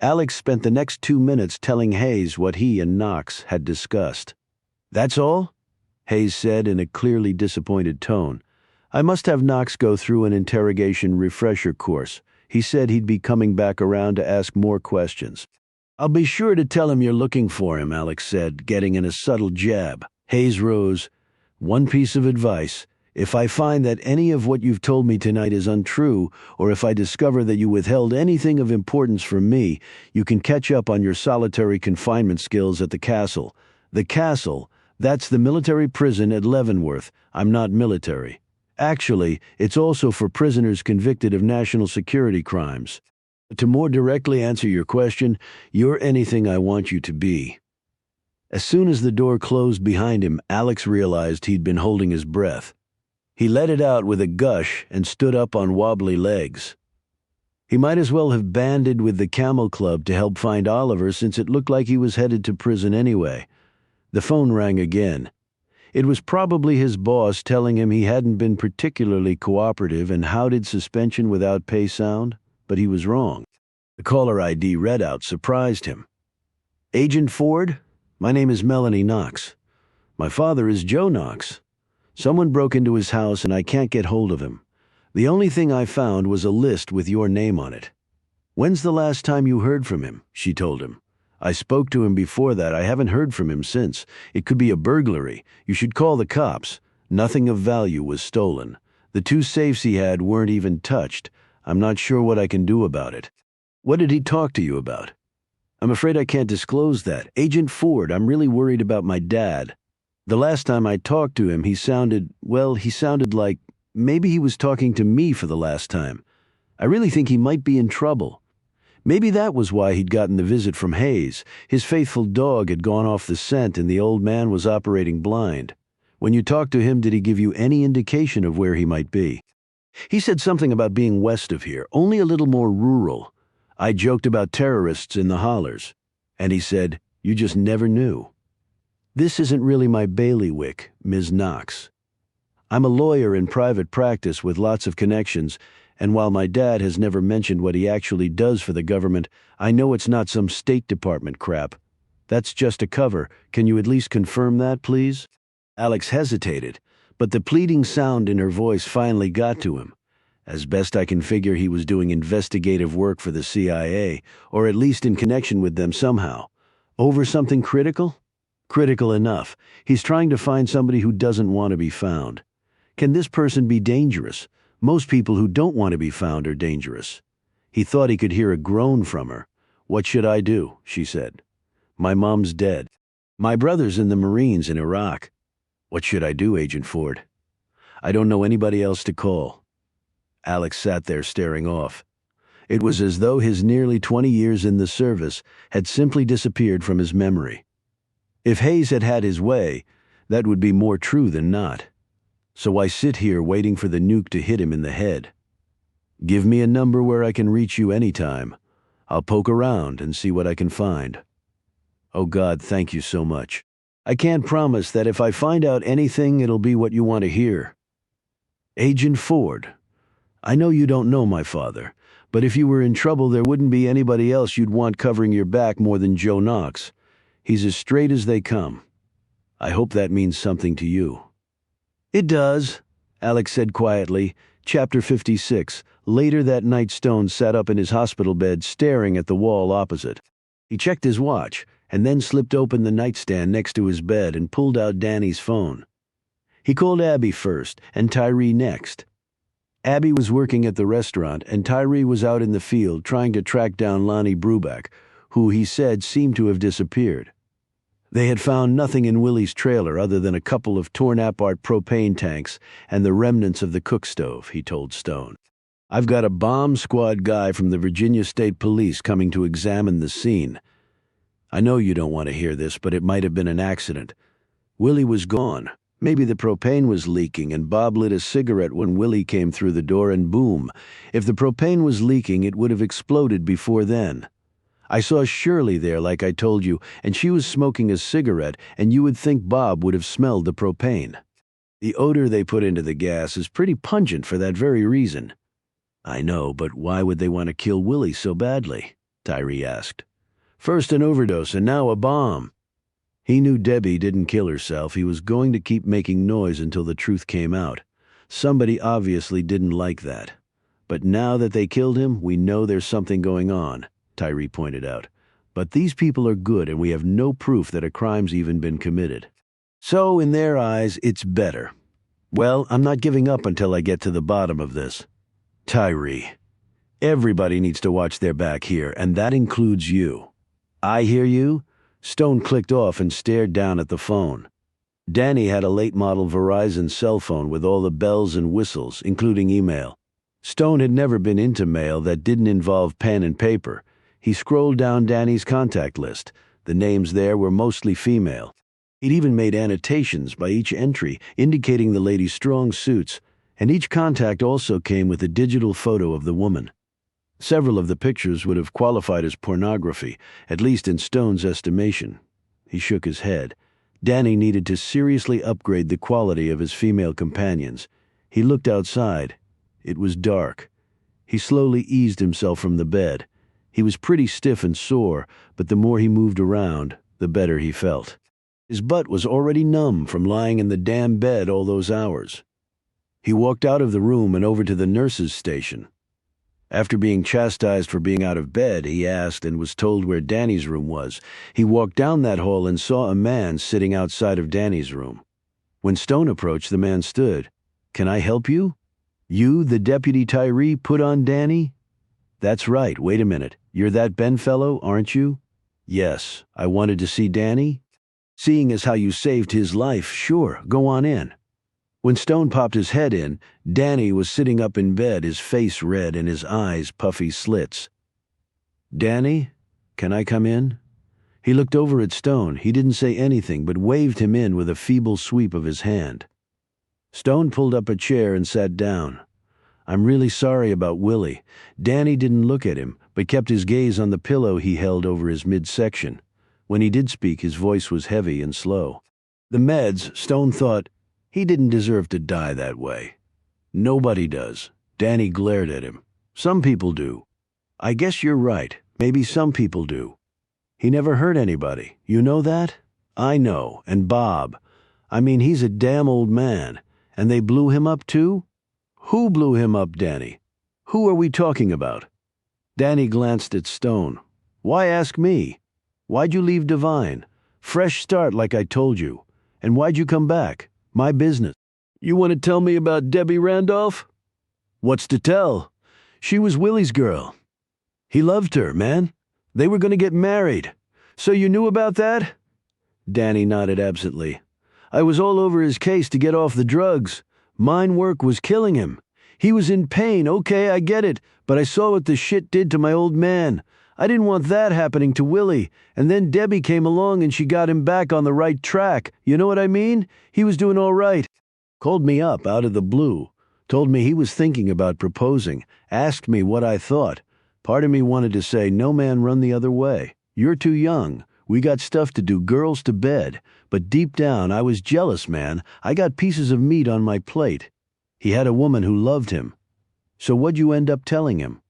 Alex spent the next 2 minutes telling Hayes what he and Knox had discussed. That's all? Hayes said in a clearly disappointed tone. I must have Knox go through an interrogation refresher course. He said he'd be coming back around to ask more questions. I'll be sure to tell him you're looking for him, Alex said, getting in a subtle jab. Hayes rose. One piece of advice. If I find that any of what you've told me tonight is untrue, or if I discover that you withheld anything of importance from me, you can catch up on your solitary confinement skills at the castle. The castle, that's the military prison at Leavenworth. I'm not military. Actually, it's also for prisoners convicted of national security crimes. To more directly answer your question, you're anything I want you to be. As soon as the door closed behind him, Alex realized he'd been holding his breath. He let it out with a gush and stood up on wobbly legs. He might as well have banded with the Camel Club to help find Oliver, since it looked like he was headed to prison anyway. The phone rang again. It was probably his boss telling him he hadn't been particularly cooperative and how did suspension without pay sound? But he was wrong. The caller ID readout surprised him. Agent Ford? My name is Melanie Knox. My father is Joe Knox. Someone broke into his house and I can't get hold of him. The only thing I found was a list with your name on it. When's the last time you heard from him? She told him. I spoke to him before that. I haven't heard from him since. It could be a burglary. You should call the cops. Nothing of value was stolen. The 2 safes he had weren't even touched. I'm not sure what I can do about it. What did he talk to you about? I'm afraid I can't disclose that. Agent Ford, I'm really worried about my dad. The last time I talked to him, he sounded like maybe he was talking to me for the last time. I really think he might be in trouble. Maybe that was why he'd gotten the visit from Hayes. His faithful dog had gone off the scent and the old man was operating blind. When you talked to him, did he give you any indication of where he might be? He said something about being west of here, only a little more rural. I joked about terrorists in the hollers. And he said, you just never knew. This isn't really my bailiwick, Ms. Knox. I'm a lawyer in private practice with lots of connections, and while my dad has never mentioned what he actually does for the government, I know it's not some State Department crap. That's just a cover. Can you at least confirm that, please? Alex hesitated, but the pleading sound in her voice finally got to him. As best I can figure, he was doing investigative work for the CIA, or at least in connection with them somehow. Over something critical? Critical enough. He's trying to find somebody who doesn't want to be found. Can this person be dangerous? Most people who don't want to be found are dangerous. He thought he could hear a groan from her. What should I do? She said. My mom's dead. My brother's in the Marines in Iraq. What should I do, Agent Ford? I don't know anybody else to call. Alex sat there staring off. It was as though his nearly 20 years in the service had simply disappeared from his memory. If Hayes had had his way, that would be more true than not. So I sit here waiting for the nuke to hit him in the head. Give me a number where I can reach you anytime. I'll poke around and see what I can find. Oh God, thank you so much. I can't promise that if I find out anything, it'll be what you want to hear. Agent Ford, I know you don't know my father, But if you were in trouble, there wouldn't be anybody else you'd want covering your back more than Joe Knox. He's as straight as they come. I hope that means something to you." "It does," Alex said quietly. Chapter 56. Later that night, Stone sat up in his hospital bed staring at the wall opposite. He checked his watch and then slipped open the nightstand next to his bed and pulled out Danny's phone. He called Abby first and Tyree next. Abby was working at the restaurant and Tyree was out in the field trying to track down Lonnie Brubeck, who he said seemed to have disappeared. They had found nothing in Willie's trailer other than a couple of torn-apart propane tanks and the remnants of the cook stove, he told Stone. "I've got a bomb squad guy from the Virginia State Police coming to examine the scene. I know you don't want to hear this, but it might have been an accident. Willie was gone. Maybe the propane was leaking and Bob lit a cigarette when Willie came through the door and boom. If the propane was leaking, it would have exploded before then. I saw Shirley there like I told you, and she was smoking a cigarette, and you would think Bob would have smelled the propane. The odor they put into the gas is pretty pungent for that very reason." "I know, but why would they want to kill Willie so badly?" Tyree asked. "First an overdose and now a bomb." He knew Debbie didn't kill herself. He was going to keep making noise until the truth came out. Somebody obviously didn't like that. "But now that they killed him, we know there's something going on," Tyree pointed out. "But these people are good and we have no proof that a crime's even been committed. So, in their eyes, it's better. Well, I'm not giving up until I get to the bottom of this. Tyree, everybody needs to watch their back here, and that includes you." "I hear you?" Stone clicked off and stared down at the phone. Danny had a late-model Verizon cell phone with all the bells and whistles, including email. Stone had never been into mail that didn't involve pen and paper. He scrolled down Danny's contact list. The names there were mostly female. He'd even made annotations by each entry indicating the lady's strong suits, and each contact also came with a digital photo of the woman. Several of the pictures would have qualified as pornography, at least in Stone's estimation. He shook his head. Danny needed to seriously upgrade the quality of his female companions. He looked outside. It was dark. He slowly eased himself from the bed. He was pretty stiff and sore, but the more he moved around, the better he felt. His butt was already numb from lying in the damn bed all those hours. He walked out of the room and over to the nurse's station. After being chastised for being out of bed, he asked and was told where Danny's room was. He walked down that hall and saw a man sitting outside of Danny's room. When Stone approached, the man stood. "Can I help you?" "You, the Deputy Tyree, put on Danny?" "That's right. Wait a minute. You're that Ben fellow, aren't you?" "Yes. I wanted to see Danny." "Seeing as how you saved his life, sure, go on in." When Stone popped his head in, Danny was sitting up in bed, his face red and his eyes puffy slits. "Danny, can I come in?" He looked over at Stone. He didn't say anything, but waved him in with a feeble sweep of his hand. Stone pulled up a chair and sat down. "I'm really sorry about Willie." Danny didn't look at him, but kept his gaze on the pillow he held over his midsection. When he did speak, his voice was heavy and slow. The meds, Stone thought, he didn't deserve to die that way. "Nobody does." Danny glared at him. "Some people do." "I guess you're right. Maybe some people do." "He never hurt anybody. You know that?" "I know. And Bob. I mean, he's a damn old man. And they blew him up too?" "Who blew him up, Danny? Who are we talking about?" Danny glanced at Stone. "Why ask me? Why'd you leave Divine? Fresh start like I told you. And why'd you come back? My business." "You want to tell me about Debbie Randolph?" "What's to tell? She was Willie's girl. He loved her, man. They were going to get married. So you knew about that?" Danny nodded absently. "I was all over his case to get off the drugs. Mine work was killing him. He was in pain, okay, I get it, but I saw what the shit did to my old man. I didn't want that happening to Willie, and then Debbie came along and she got him back on the right track. You know what I mean? He was doing all right. Called me up out of the blue. Told me he was thinking about proposing. Asked me what I thought. Part of me wanted to say, no man, run the other way. You're too young. We got stuff to do, girls to bed. But deep down, I was jealous, man. I got pieces of meat on my plate. He had a woman who loved him. So what'd you end up telling him?"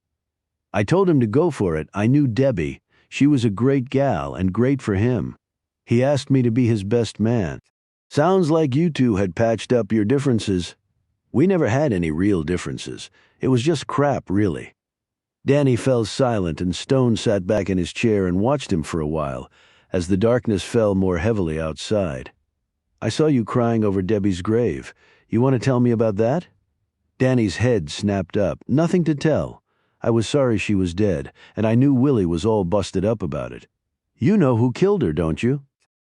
I told him to go for it. I knew Debbie. She was a great gal and great for him. He asked me to be his best man. Sounds like you two had patched up your differences. We never had any real differences. It was just crap, really. Danny fell silent, and Stone sat back in his chair and watched him for a while, as the darkness fell more heavily outside. I saw you crying over Debbie's grave. You want to tell me about that? Danny's head snapped up. Nothing to tell. I was sorry she was dead, and I knew Willie was all busted up about it. You know who killed her, don't you?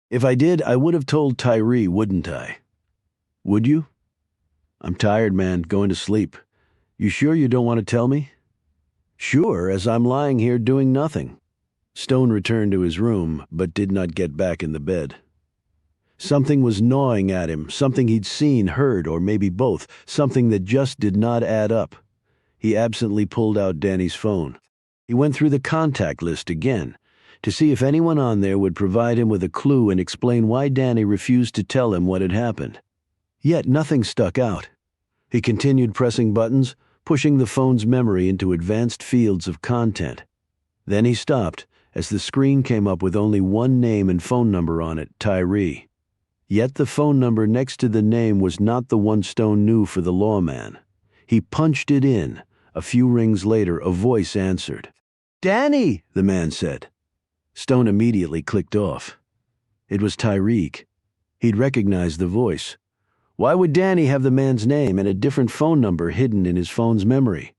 If I did, I would have told Tyree, wouldn't I? Would you? I'm tired, man. Going to sleep. You sure you don't want to tell me? Sure, as I'm lying here doing nothing. Stone returned to his room, but did not get back in the bed. Something was gnawing at him, something he'd seen, heard, or maybe both, something that just did not add up. He absently pulled out Danny's phone. He went through the contact list again, to see if anyone on there would provide him with a clue and explain why Danny refused to tell him what had happened. Yet nothing stuck out. He continued pressing buttons, pushing the phone's memory into advanced fields of content. Then he stopped, as the screen came up with only one name and phone number on it, Tyree. Yet the phone number next to the name was not the one Stone knew for the lawman. He punched it in. A few rings later, a voice answered. "Danny," the man said. Stone immediately clicked off. It was Tyreek. He'd recognized the voice. Why would Danny have the man's name and a different phone number hidden in his phone's memory?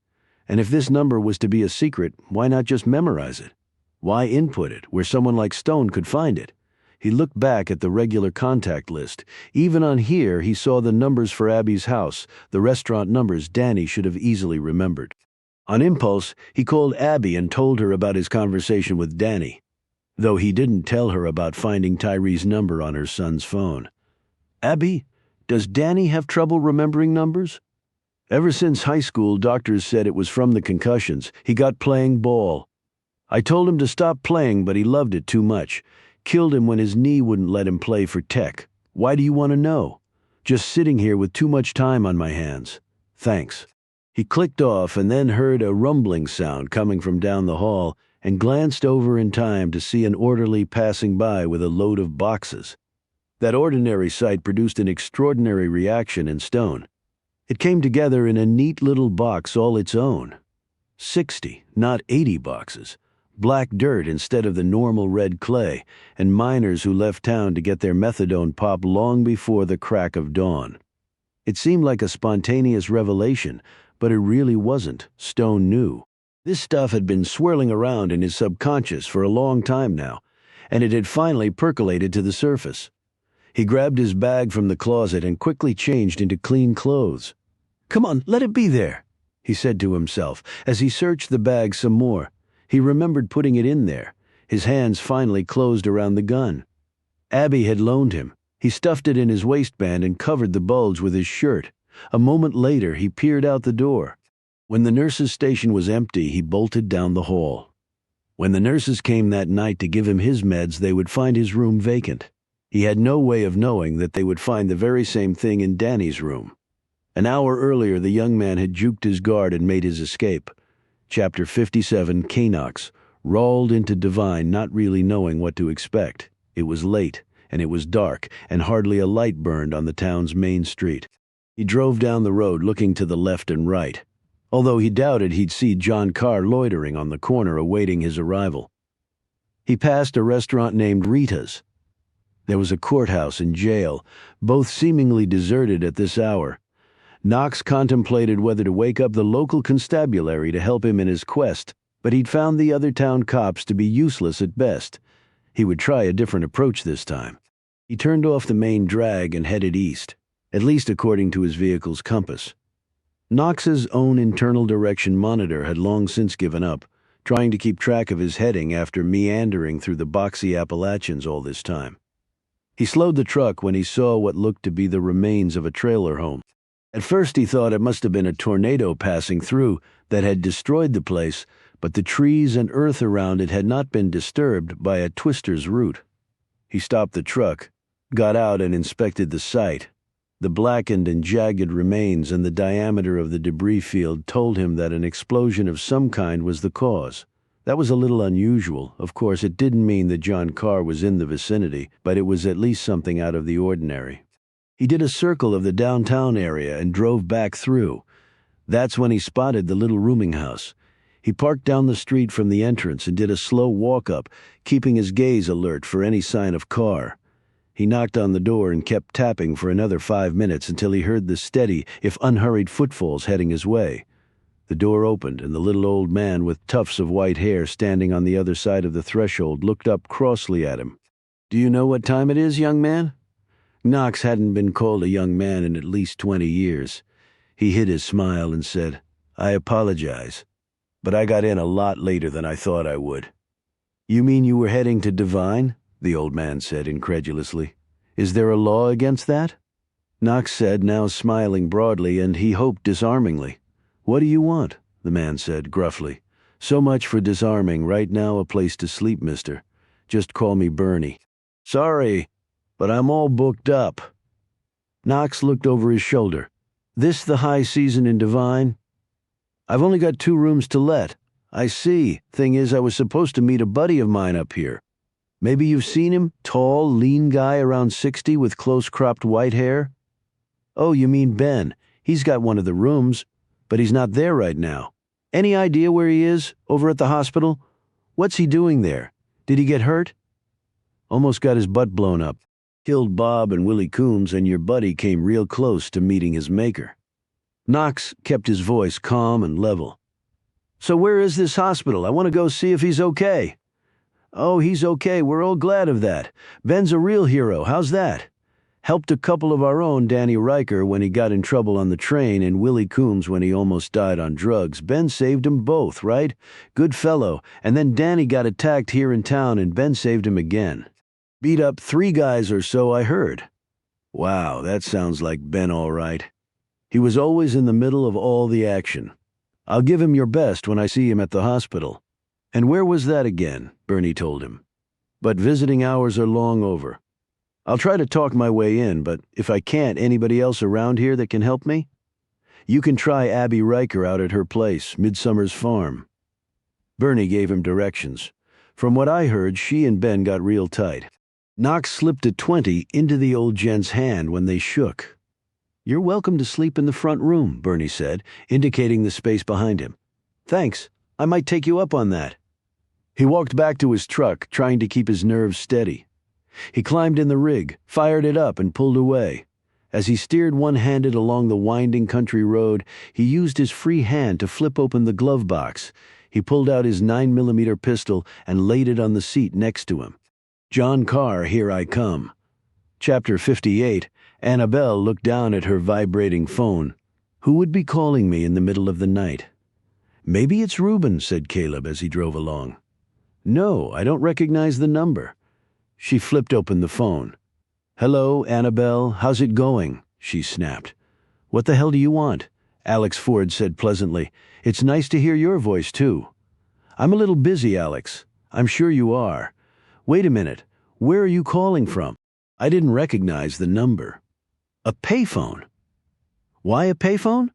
And if this number was to be a secret, why not just memorize it? Why input it where someone like Stone could find it? He looked back at the regular contact list. Even on here, he saw the numbers for Abby's house, the restaurant numbers Danny should have easily remembered. On impulse, he called Abby and told her about his conversation with Danny, though he didn't tell her about finding Tyree's number on her son's phone. "Abby, does Danny have trouble remembering numbers?" "Ever since high school, doctors said it was from the concussions. He got playing ball. I told him to stop playing, but he loved it too much. Killed him when his knee wouldn't let him play for tech. Why do you want to know? Just sitting here with too much time on my hands. Thanks." He clicked off and then heard a rumbling sound coming from down the hall and glanced over in time to see an orderly passing by with a load of boxes. That ordinary sight produced an extraordinary reaction in Stone. It came together in a neat little box all its own. 60, not 80 boxes. Black dirt instead of the normal red clay, and miners who left town to get their methadone pop long before the crack of dawn. It seemed like a spontaneous revelation, but it really wasn't. Stone knew. This stuff had been swirling around in his subconscious for a long time now, and it had finally percolated to the surface. He grabbed his bag from the closet and quickly changed into clean clothes. "Come on, let it be there," he said to himself as he searched the bag some more. He remembered putting it in there. His hands finally closed around the gun. Abby had loaned him. He stuffed it in his waistband and covered the bulge with his shirt. A moment later, he peered out the door. When the nurse's station was empty, he bolted down the hall. When the nurses came that night to give him his meds, they would find his room vacant. He had no way of knowing that they would find the very same thing in Danny's room. An hour earlier, the young man had juked his guard and made his escape. Chapter 57, Canox, rolled into Divine not really knowing what to expect. It was late, and it was dark, and hardly a light burned on the town's main street. He drove down the road looking to the left and right, although he doubted he'd see John Carr loitering on the corner awaiting his arrival. He passed a restaurant named Rita's. There was a courthouse and jail, both seemingly deserted at this hour. Knox contemplated whether to wake up the local constabulary to help him in his quest, but he'd found the other town cops to be useless at best. He would try a different approach this time. He turned off the main drag and headed east, at least according to his vehicle's compass. Knox's own internal direction monitor had long since given up, trying to keep track of his heading after meandering through the boxy Appalachians all this time. He slowed the truck when he saw what looked to be the remains of a trailer home. At first he thought it must have been a tornado passing through that had destroyed the place, but the trees and earth around it had not been disturbed by a twister's root. He stopped the truck, got out and inspected the site. The blackened and jagged remains and the diameter of the debris field told him that an explosion of some kind was the cause. That was a little unusual. Of course, it didn't mean that John Carr was in the vicinity, but it was at least something out of the ordinary. He did a circle of the downtown area and drove back through. That's when he spotted the little rooming house. He parked down the street from the entrance and did a slow walk up, keeping his gaze alert for any sign of Carr. He knocked on the door and kept tapping for another 5 minutes until he heard the steady, if unhurried footfalls heading his way. The door opened, and the little old man with tufts of white hair standing on the other side of the threshold looked up crossly at him. "Do you know what time it is, young man?" Knox hadn't been called a young man in at least 20 years. He hid his smile and said, "I apologize, but I got in a lot later than I thought I would." "You mean you were heading to Divine?" the old man said incredulously. "Is there a law against that?" Knox said, now smiling broadly and he hoped disarmingly. "What do you want?" the man said gruffly. "So much for disarming. Right now a place to sleep, mister. Just call me Bernie." "Sorry, but I'm all booked up." Knox looked over his shoulder. "This the high season in Divine?" "I've only got 2 rooms to let." "I see. Thing is, I was supposed to meet a buddy of mine up here. Maybe you've seen him? Tall, lean guy around 60 with close-cropped white hair?" "Oh, you mean Ben. He's got one of the rooms, but he's not there right now. Any idea where he is? Over at the hospital? What's he doing there? Did he get hurt?" "Almost got his butt blown up. Killed Bob and Willie Coombs, and your buddy came real close to meeting his maker." Knox kept his voice calm and level. "So where is this hospital? I want to go see if he's okay." "Oh, he's okay. We're all glad of that. Ben's a real hero. How's that? Helped a couple of our own, Danny Riker, when he got in trouble on the train, and Willie Coombs when he almost died on drugs. Ben saved 'em both, right? Good fellow. And then Danny got attacked here in town, and Ben saved him again. Beat up 3 guys or so, I heard." "Wow, that sounds like Ben all right. He was always in the middle of all the action. I'll give him your best when I see him at the hospital." "And where was that again?" Bernie told him. "But visiting hours are long over. I'll try to talk my way in, but if I can't, anybody else around here that can help me? You can try Abby Riker out at her place, Midsummer's Farm." Bernie gave him directions. From what I heard, she and Ben got real tight. Knox slipped a 20 into the old gent's hand when they shook. "You're welcome to sleep in the front room," Bernie said, indicating the space behind him. "Thanks. I might take you up on that." He walked back to his truck, trying to keep his nerves steady. He climbed in the rig, fired it up, and pulled away. As he steered one-handed along the winding country road, he used his free hand to flip open the glove box. He pulled out his 9mm pistol and laid it on the seat next to him. "John Carr, here I come." Chapter 58. Annabelle looked down at her vibrating phone. Who would be calling me in the middle of the night? "Maybe it's Reuben," said Caleb as he drove along. "No, I don't recognize the number." She flipped open the phone. "Hello, Annabelle, how's it going?" she snapped. "What the hell do you want?" Alex Ford said pleasantly. "It's nice to hear your voice, too." "I'm a little busy, Alex." "I'm sure you are. Wait a minute. Where are you calling from?" I didn't recognize the number. "A payphone?" "Why a payphone?"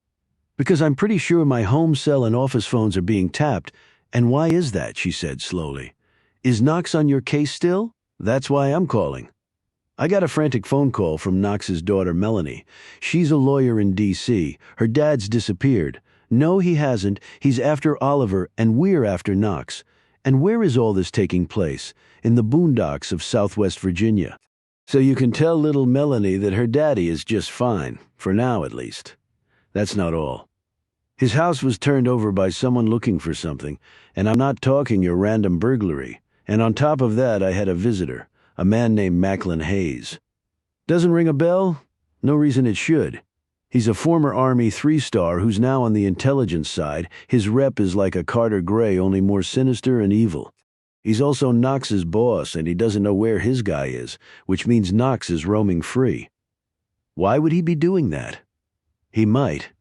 "Because I'm pretty sure my home cell and office phones are being tapped." "And why is that?" she said slowly. "Is Knox on your case still?" "That's why I'm calling." I got a frantic phone call from Knox's daughter Melanie. She's a lawyer in D.C. Her dad's disappeared. "No, he hasn't. He's after Oliver, and we're after Knox." "And where is all this taking place?" "In the boondocks of Southwest Virginia." "So you can tell little Melanie that her daddy is just fine, for now at least." "That's not all. His house was turned over by someone looking for something, and I'm not talking your random burglary. And on top of that, I had a visitor, a man named Macklin Hayes. Doesn't ring a bell? No reason it should. He's a former Army 3-star who's now on the intelligence side. His rep is like a Carter Gray, only more sinister and evil. He's also Knox's boss, and he doesn't know where his guy is, which means Knox is roaming free. Why would he be doing that? He might,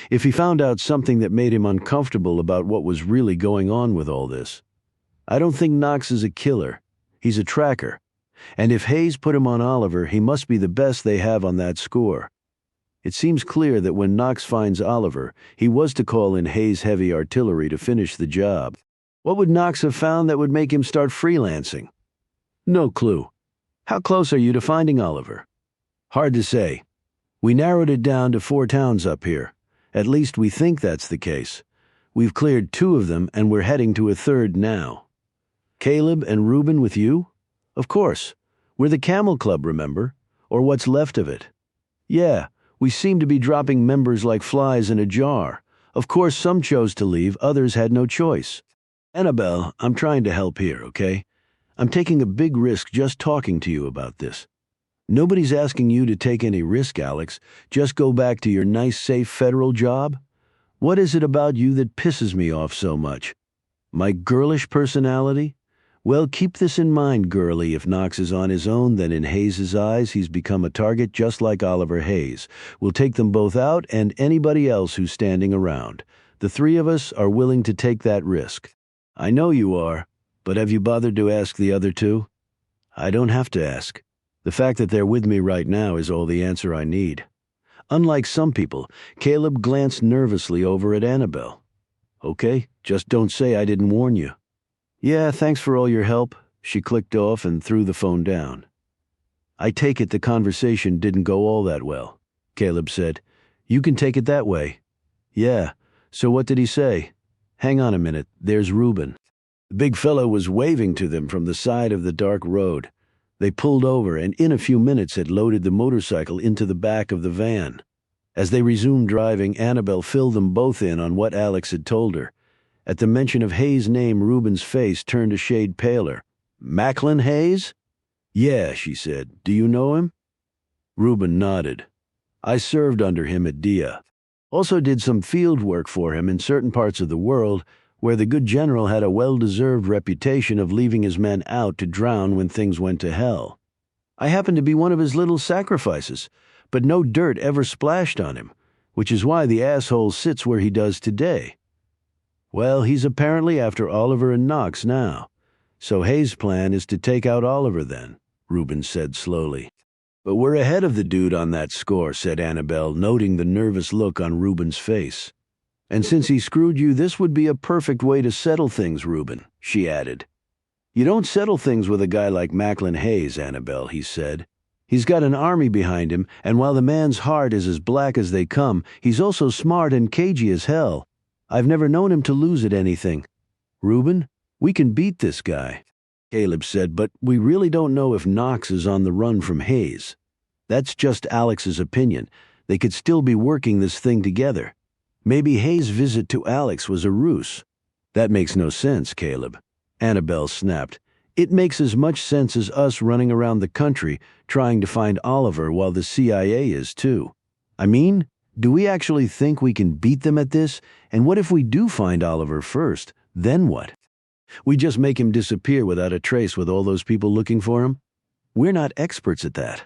if he found out something that made him uncomfortable about what was really going on with all this. I don't think Knox is a killer. He's a tracker. And if Hayes put him on Oliver, he must be the best they have on that score. It seems clear that when Knox finds Oliver, he was to call in Hayes' heavy artillery to finish the job. What would Knox have found that would make him start freelancing? No clue. How close are you to finding Oliver? Hard to say. We narrowed it down to 4 towns up here. At least we think that's the case. We've cleared 2 of them and we're heading to a 3rd now. Caleb and Reuben with you? Of course. We're the Camel Club, remember? Or what's left of it. Yeah, we seem to be dropping members like flies in a jar. Of course, some chose to leave, others had no choice. Annabelle, I'm trying to help here, okay? I'm taking a big risk just talking to you about this. Nobody's asking you to take any risk, Alex. Just go back to your nice, safe federal job. What is it about you that pisses me off so much? My girlish personality? Well, keep this in mind, girlie. If Knox is on his own, then in Hayes' eyes, he's become a target just like Oliver Hayes. We'll take them both out and anybody else who's standing around. The 3 of us are willing to take that risk. I know you are, but have you bothered to ask the other 2? I don't have to ask. The fact that they're with me right now is all the answer I need. Unlike some people, Caleb glanced nervously over at Annabelle. Okay, just don't say I didn't warn you. Yeah, thanks for all your help. She clicked off and threw the phone down. I take it the conversation didn't go all that well, Caleb said. You can take it that way. Yeah, so what did he say? Hang on a minute, there's Reuben. The big fellow was waving to them from the side of the dark road. They pulled over and in a few minutes had loaded the motorcycle into the back of the van. As they resumed driving, Annabelle filled them both in on what Alex had told her. At the mention of Hayes' name, Reuben's face turned a shade paler. Macklin Hayes? Yeah, she said. Do you know him? Reuben nodded. I served under him at Dia. Also did some field work for him in certain parts of the world where the good general had a well-deserved reputation of leaving his men out to drown when things went to hell. I happened to be one of his little sacrifices, but no dirt ever splashed on him, which is why the asshole sits where he does today. Well, he's apparently after Oliver and Knox now. So Hayes' plan is to take out Oliver then, Reuben said slowly. But we're ahead of the dude on that score, said Annabelle, noting the nervous look on Reuben's face. And since he screwed you, this would be a perfect way to settle things, Reuben, she added. You don't settle things with a guy like Macklin Hayes, Annabelle, he said. He's got an army behind him, and while the man's heart is as black as they come, he's also smart and cagey as hell. I've never known him to lose at anything. Reuben, we can beat this guy, Caleb said, but we really don't know if Knox is on the run from Hayes. That's just Alex's opinion. They could still be working this thing together. Maybe Hayes' visit to Alex was a ruse. That makes no sense, Caleb. Annabelle snapped. It makes as much sense as us running around the country trying to find Oliver while the CIA is too. I mean, do we actually think we can beat them at this? And what if we do find Oliver first? Then what? We just make him disappear without a trace with all those people looking for him? We're not experts at that.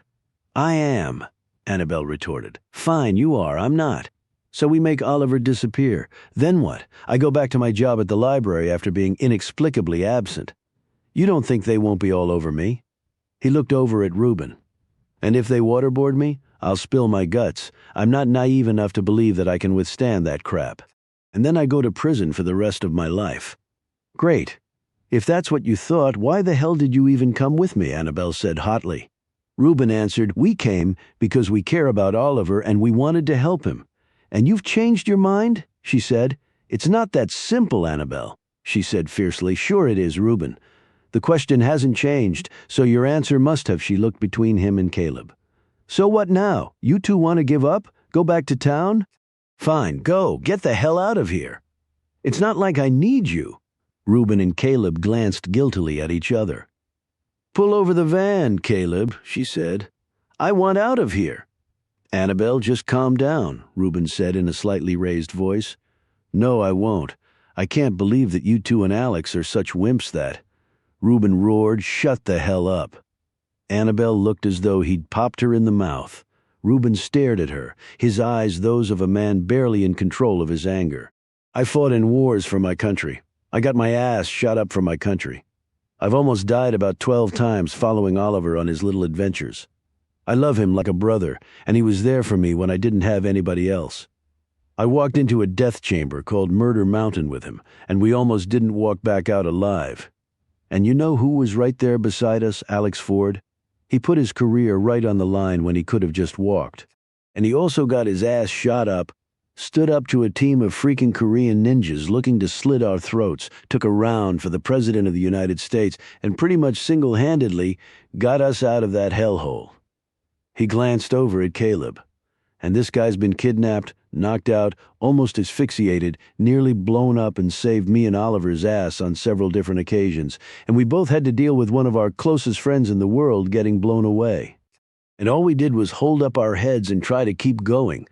I am, Annabelle retorted. Fine, you are, I'm not. So we make Oliver disappear. Then what? I go back to my job at the library after being inexplicably absent. You don't think they won't be all over me? He looked over at Reuben. And if they waterboard me, I'll spill my guts. I'm not naive enough to believe that I can withstand that crap. And then I go to prison for the rest of my life. Great. If that's what you thought, why the hell did you even come with me? Annabelle said hotly. Reuben answered, we came because we care about Oliver and we wanted to help him. And you've changed your mind? She said. It's not that simple, Annabelle, she said fiercely. Sure it is, Reuben. The question hasn't changed, so your answer must have. She looked between him and Caleb. So what now? You 2 want to give up? Go back to town? Fine, go. Get the hell out of here. It's not like I need you. Reuben and Caleb glanced guiltily at each other. Pull over the van, Caleb, she said. I want out of here. Annabelle, just calm down, Reuben said in a slightly raised voice. No, I won't. I can't believe that you 2 and Alex are such wimps that. Reuben roared, shut the hell up. Annabelle looked as though he'd popped her in the mouth. Reuben stared at her, his eyes those of a man barely in control of his anger. I fought in wars for my country. I got my ass shot up for my country. I've almost died about 12 times following Oliver on his little adventures. I love him like a brother, and he was there for me when I didn't have anybody else. I walked into a death chamber called Murder Mountain with him, and we almost didn't walk back out alive. And you know who was right there beside us, Alex Ford? He put his career right on the line when he could have just walked. And he also got his ass shot up, stood up to a team of freaking Korean ninjas looking to slit our throats, took a round for the President of the United States, and pretty much single-handedly got us out of that hellhole. He glanced over at Caleb. And this guy's been kidnapped, knocked out, almost asphyxiated, nearly blown up, and saved me and Oliver's ass on several different occasions, and we both had to deal with one of our closest friends in the world getting blown away. And all we did was hold up our heads and try to keep going.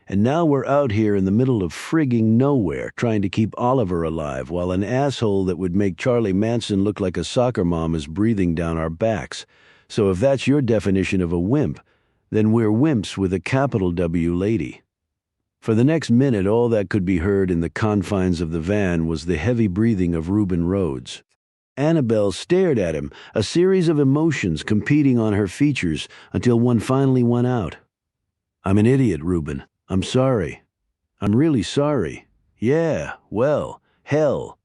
And now we're out here in the middle of frigging nowhere trying to keep Oliver alive while an asshole that would make Charlie Manson look like a soccer mom is breathing down our backs. So if that's your definition of a wimp, then we're wimps with a capital W, lady. For the next minute, all that could be heard in the confines of the van was the heavy breathing of Reuben Rhodes. Annabelle stared at him, a series of emotions competing on her features until one finally went out. I'm an idiot, Reuben. I'm sorry. I'm really sorry. Yeah, well, hell.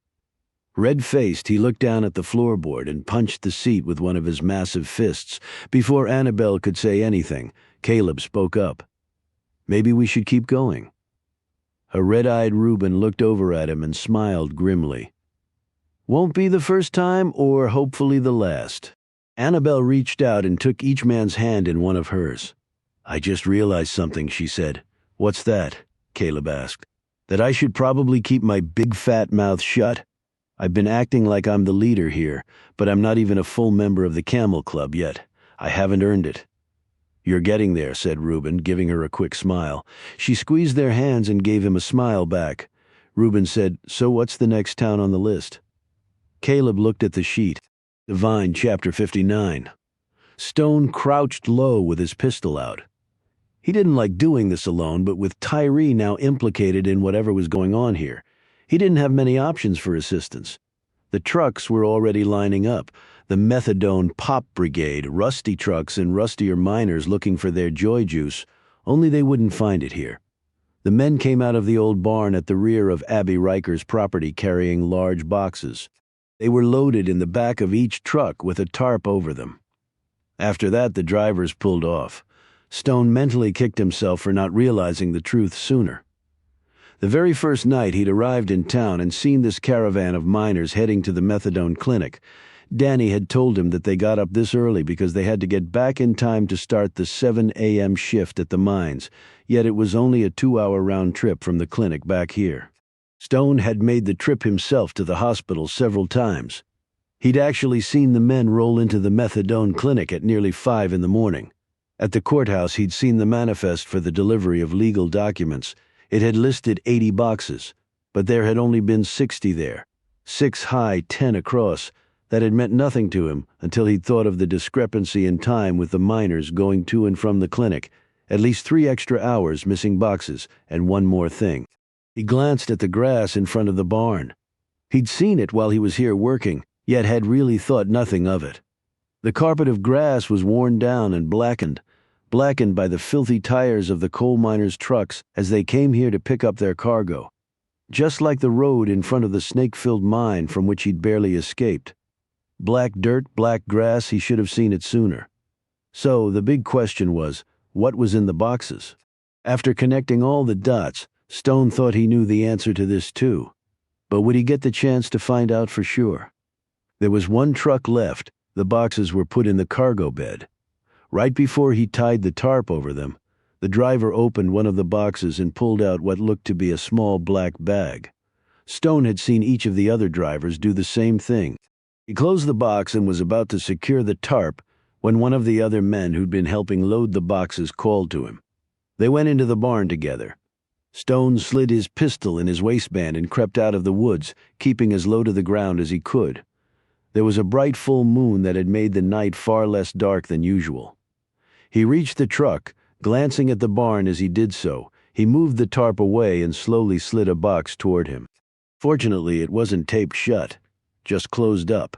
Red-faced, he looked down at the floorboard and punched the seat with one of his massive fists. Before Annabelle could say anything, Caleb spoke up. Maybe we should keep going. A red-eyed Reuben looked over at him and smiled grimly. Won't be the first time or hopefully the last. Annabelle reached out and took each man's hand in one of hers. I just realized something, she said. What's that? Caleb asked. That I should probably keep my big fat mouth shut? I've been acting like I'm the leader here, but I'm not even a full member of the Camel Club yet. I haven't earned it. You're getting there, said Reuben, giving her a quick smile. She squeezed their hands and gave him a smile back. Reuben said, So what's the next town on the list? Caleb looked at the sheet. Divine, chapter 59. Stone crouched low with his pistol out. He didn't like doing this alone, but with Tyree now implicated in whatever was going on here, he didn't have many options for assistance. The trucks were already lining up. The methadone pop brigade, rusty trucks and rustier miners looking for their joy juice, only they wouldn't find it here. The men came out of the old barn at the rear of Abby Riker's property carrying large boxes. They were loaded in the back of each truck with a tarp over them. After that, the drivers pulled off. Stone mentally kicked himself for not realizing the truth sooner. The very first night he'd arrived in town and seen this caravan of miners heading to the methadone clinic, Danny had told him that they got up this early because they had to get back in time to start the 7 a.m. shift at the mines, yet it was only a 2-hour round trip from the clinic back here. Stone had made the trip himself to the hospital several times. He'd actually seen the men roll into the methadone clinic at nearly 5 in the morning. At the courthouse, he'd seen the manifest for the delivery of legal documents. It had listed 80 boxes, but there had only been 60 there. 6 high, 10 across. That had meant nothing to him until he'd thought of the discrepancy in time with the miners going to and from the clinic. At least 3 extra hours missing boxes, and one more thing. He glanced at the grass in front of the barn. He'd seen it while he was here working, yet had really thought nothing of it. The carpet of grass was worn down and blackened by the filthy tires of the coal miners' trucks as they came here to pick up their cargo. Just like the road in front of the snake-filled mine from which he'd barely escaped. Black dirt, black grass, he should have seen it sooner. So the big question was, what was in the boxes? After connecting all the dots, Stone thought he knew the answer to this too. But would he get the chance to find out for sure? There was one truck left. The boxes were put in the cargo bed. Right before he tied the tarp over them, the driver opened one of the boxes and pulled out what looked to be a small black bag. Stone had seen each of the other drivers do the same thing. He closed the box and was about to secure the tarp when one of the other men who'd been helping load the boxes called to him. They went into the barn together. Stone slid his pistol in his waistband and crept out of the woods, keeping as low to the ground as he could. There was a bright full moon that had made the night far less dark than usual. He reached the truck. Glancing at the barn as he did so, he moved the tarp away and slowly slid a box toward him. Fortunately, it wasn't taped shut, just closed up.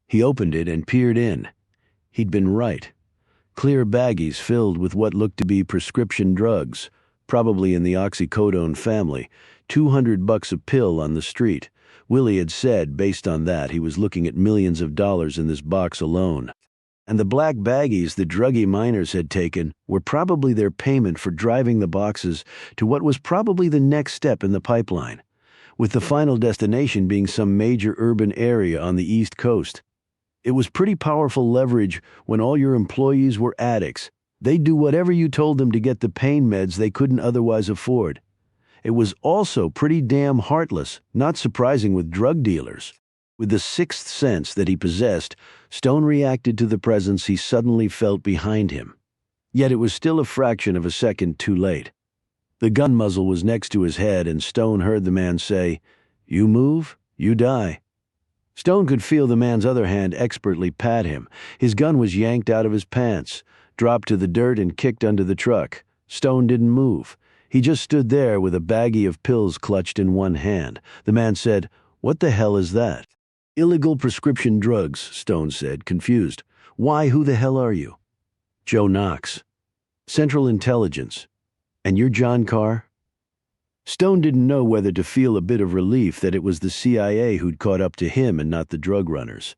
He opened it and peered in. He'd been right. clear baggies filled with what looked to be prescription drugs, probably in the oxycodone family, $200 a pill on the street. Willie had said, based on that, he was looking at millions of dollars in this box alone. And the black baggies the druggy miners had taken were probably their payment for driving the boxes to what was probably the next step in the pipeline, with the final destination being some major urban area on the East Coast. It was pretty powerful leverage when all your employees were addicts. They'd do whatever you told them to get the pain meds they couldn't otherwise afford. It was also pretty damn heartless, not surprising with drug dealers. With the sixth sense that he possessed, Stone reacted to the presence he suddenly felt behind him. Yet it was still a fraction of a second too late. The gun muzzle was next to his head, and Stone heard the man say, "You move, you die." Stone could feel the man's other hand expertly pat him. His gun was yanked out of his pants, dropped to the dirt, and kicked under the truck. Stone didn't move. He just stood there with a baggie of pills clutched in one hand. The man said, "What the hell is that?" "Illegal prescription drugs," Stone said, confused. "Why, who the hell are you?" "Joe Knox. Central Intelligence. And you're John Carr?" Stone didn't know whether to feel a bit of relief that it was the CIA who'd caught up to him and not the drug runners.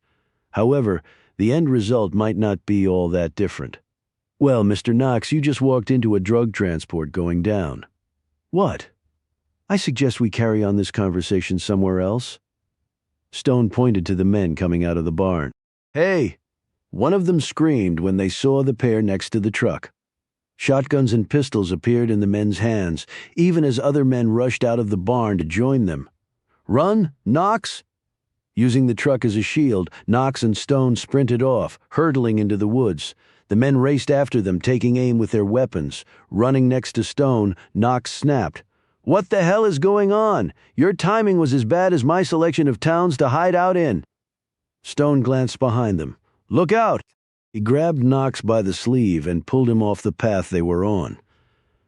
However, the end result might not be all that different. "Well, Mr. Knox, you just walked into a drug transport going down." "What? I suggest we carry on this conversation somewhere else." Stone pointed to the men coming out of the barn. "Hey!" One of them screamed when they saw the pair next to the truck. Shotguns and pistols appeared in the men's hands, even as other men rushed out of the barn to join them. "Run, Knox!" Using the truck as a shield, Knox and Stone sprinted off, hurtling into the woods. The men raced after them, taking aim with their weapons. Running next to Stone, Knox snapped, "What the hell is going on? Your timing was as bad as my selection of towns to hide out in." Stone glanced behind them. "Look out!" He grabbed Knox by the sleeve and pulled him off the path they were on.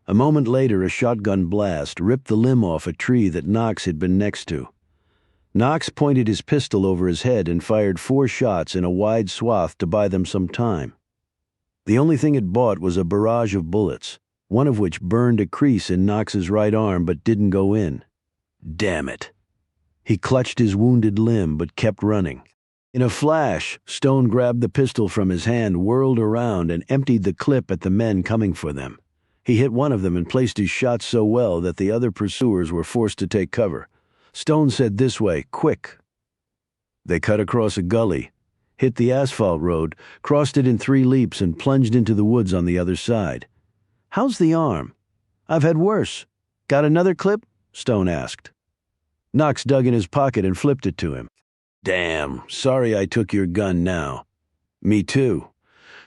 A moment later, a shotgun blast ripped the limb off a tree that Knox had been next to. Knox pointed his pistol over his head and fired 4 shots in a wide swath to buy them some time. The only thing it bought was a barrage of bullets, one of which burned a crease in Knox's right arm but didn't go in. Damn it. He clutched his wounded limb but kept running. In a flash, Stone grabbed the pistol from his hand, whirled around, and emptied the clip at the men coming for them. He hit one of them and placed his shot so well that the other pursuers were forced to take cover. Stone said, "This way, quick." They cut across a gully, hit the asphalt road, crossed it in 3 leaps, and plunged into the woods on the other side. "How's the arm?" "I've had worse." "Got another clip?" Stone asked. Knox dug in his pocket and flipped it to him. "Damn, sorry I took your gun now." "Me too."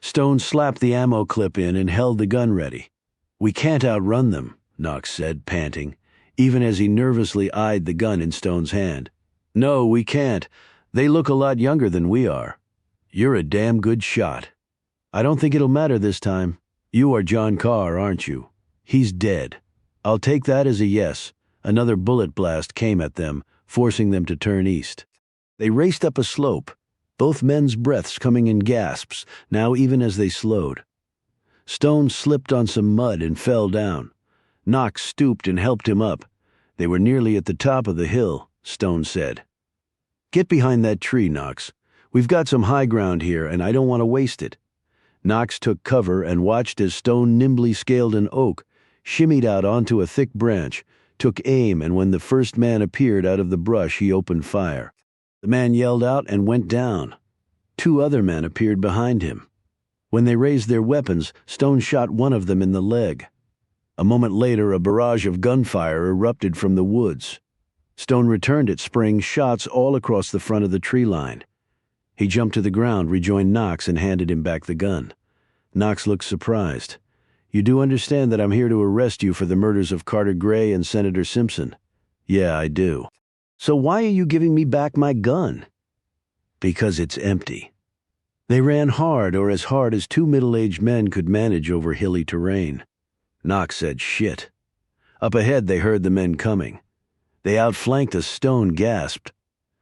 Stone slapped the ammo clip in and held the gun ready. "We can't outrun them," Knox said, panting, even as he nervously eyed the gun in Stone's hand. "No, we can't. They look a lot younger than we are." "You're a damn good shot." "I don't think it'll matter this time. You are John Carr, aren't you?" "He's dead." "I'll take that as a yes." Another bullet blast came at them, forcing them to turn east. They raced up a slope, both men's breaths coming in gasps, now even as they slowed. Stone slipped on some mud and fell down. Knox stooped and helped him up. They were nearly at the top of the hill, Stone said. "Get behind that tree, Knox. We've got some high ground here, and I don't want to waste it." Knox took cover and watched as Stone nimbly scaled an oak, shimmied out onto a thick branch, took aim, and when the first man appeared out of the brush, he opened fire. The man yelled out and went down. 2 other men appeared behind him. When they raised their weapons, Stone shot one of them in the leg. A moment later, a barrage of gunfire erupted from the woods. Stone returned it, spraying shots all across the front of the tree line. He jumped to the ground, rejoined Knox, and handed him back the gun. Knox looked surprised. "You do understand that I'm here to arrest you for the murders of Carter Gray and Senator Simpson?" "Yeah, I do." "So why are you giving me back my gun?" "Because it's empty." They ran hard, or as hard as 2 middle-aged men could manage over hilly terrain. Knox said, "Shit." Up ahead they heard the men coming. They outflanked us, Stone gasped.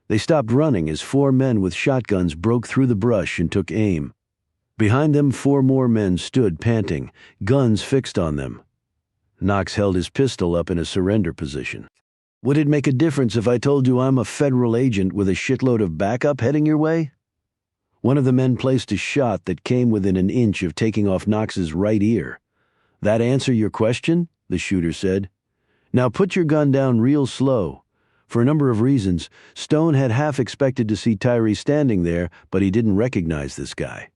They stopped running as 4 men with shotguns broke through the brush and took aim. Behind them, 4 more men stood panting, guns fixed on them. Knox held his pistol up in a surrender position. "Would it make a difference if I told you I'm a federal agent with a shitload of backup heading your way?" One of the men placed a shot that came within an inch of taking off Knox's right ear. "That answer your question?" the shooter said. "Now put your gun down real slow." For a number of reasons, Stone had half expected to see Tyree standing there, but he didn't recognize this guy.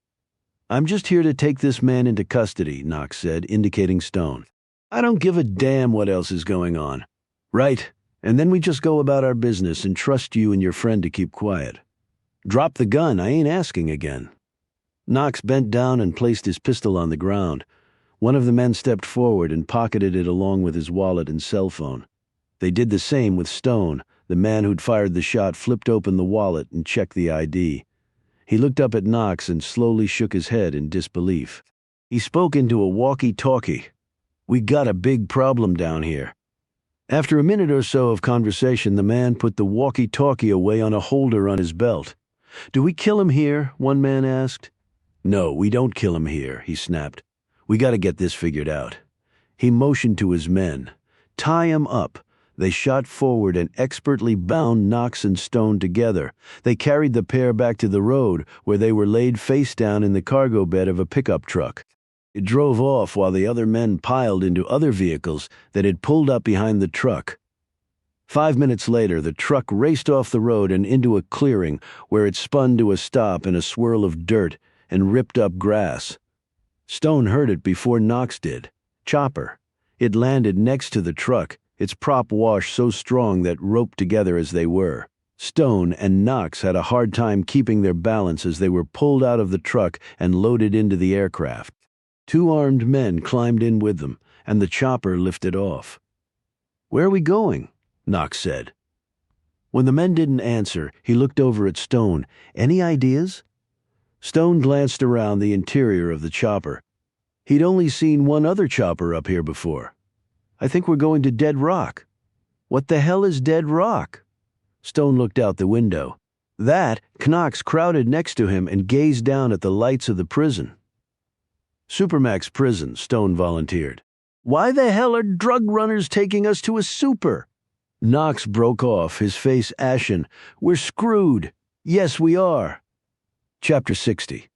"I'm just here to take this man into custody," Knox said, indicating Stone. "I don't give a damn what else is going on." "Right, and then we just go about our business and trust you and your friend to keep quiet." "Drop the gun, I ain't asking again." Knox bent down and placed his pistol on the ground. One of the men stepped forward and pocketed it along with his wallet and cell phone. They did the same with Stone. The man who'd fired the shot flipped open the wallet and checked the ID. He looked up at Knox and slowly shook his head in disbelief. He spoke into a walkie-talkie. "We got a big problem down here." After a minute or so of conversation, the man put the walkie-talkie away on a holder on his belt. "Do we kill him here?" one man asked. "No, we don't kill him here," he snapped. "We got to get this figured out." He motioned to his men. "Tie him up." They shot forward and expertly bound Knox and Stone together. They carried the pair back to the road, where they were laid face down in the cargo bed of a pickup truck. It drove off while the other men piled into other vehicles that had pulled up behind the truck. 5 minutes later, the truck raced off the road and into a clearing, where it spun to a stop in a swirl of dirt and ripped up grass. Stone heard it before Knox did. Chopper. It landed next to the truck, its prop wash so strong that roped together as they were. Stone and Knox had a hard time keeping their balance as they were pulled out of the truck and loaded into the aircraft. 2 armed men climbed in with them, and the chopper lifted off. "Where are we going?" Knox said. When the men didn't answer, he looked over at Stone. "Any ideas?" Stone glanced around the interior of the chopper. He'd only seen one other chopper up here before. "I think we're going to Dead Rock." "What the hell is Dead Rock?" Stone looked out the window. That, Knox crowded next to him and gazed down at the lights of the prison. "Supermax prison," Stone volunteered. "Why the hell are drug runners taking us to a super?" Knox broke off, his face ashen. "We're screwed. Yes, we are." Chapter 60.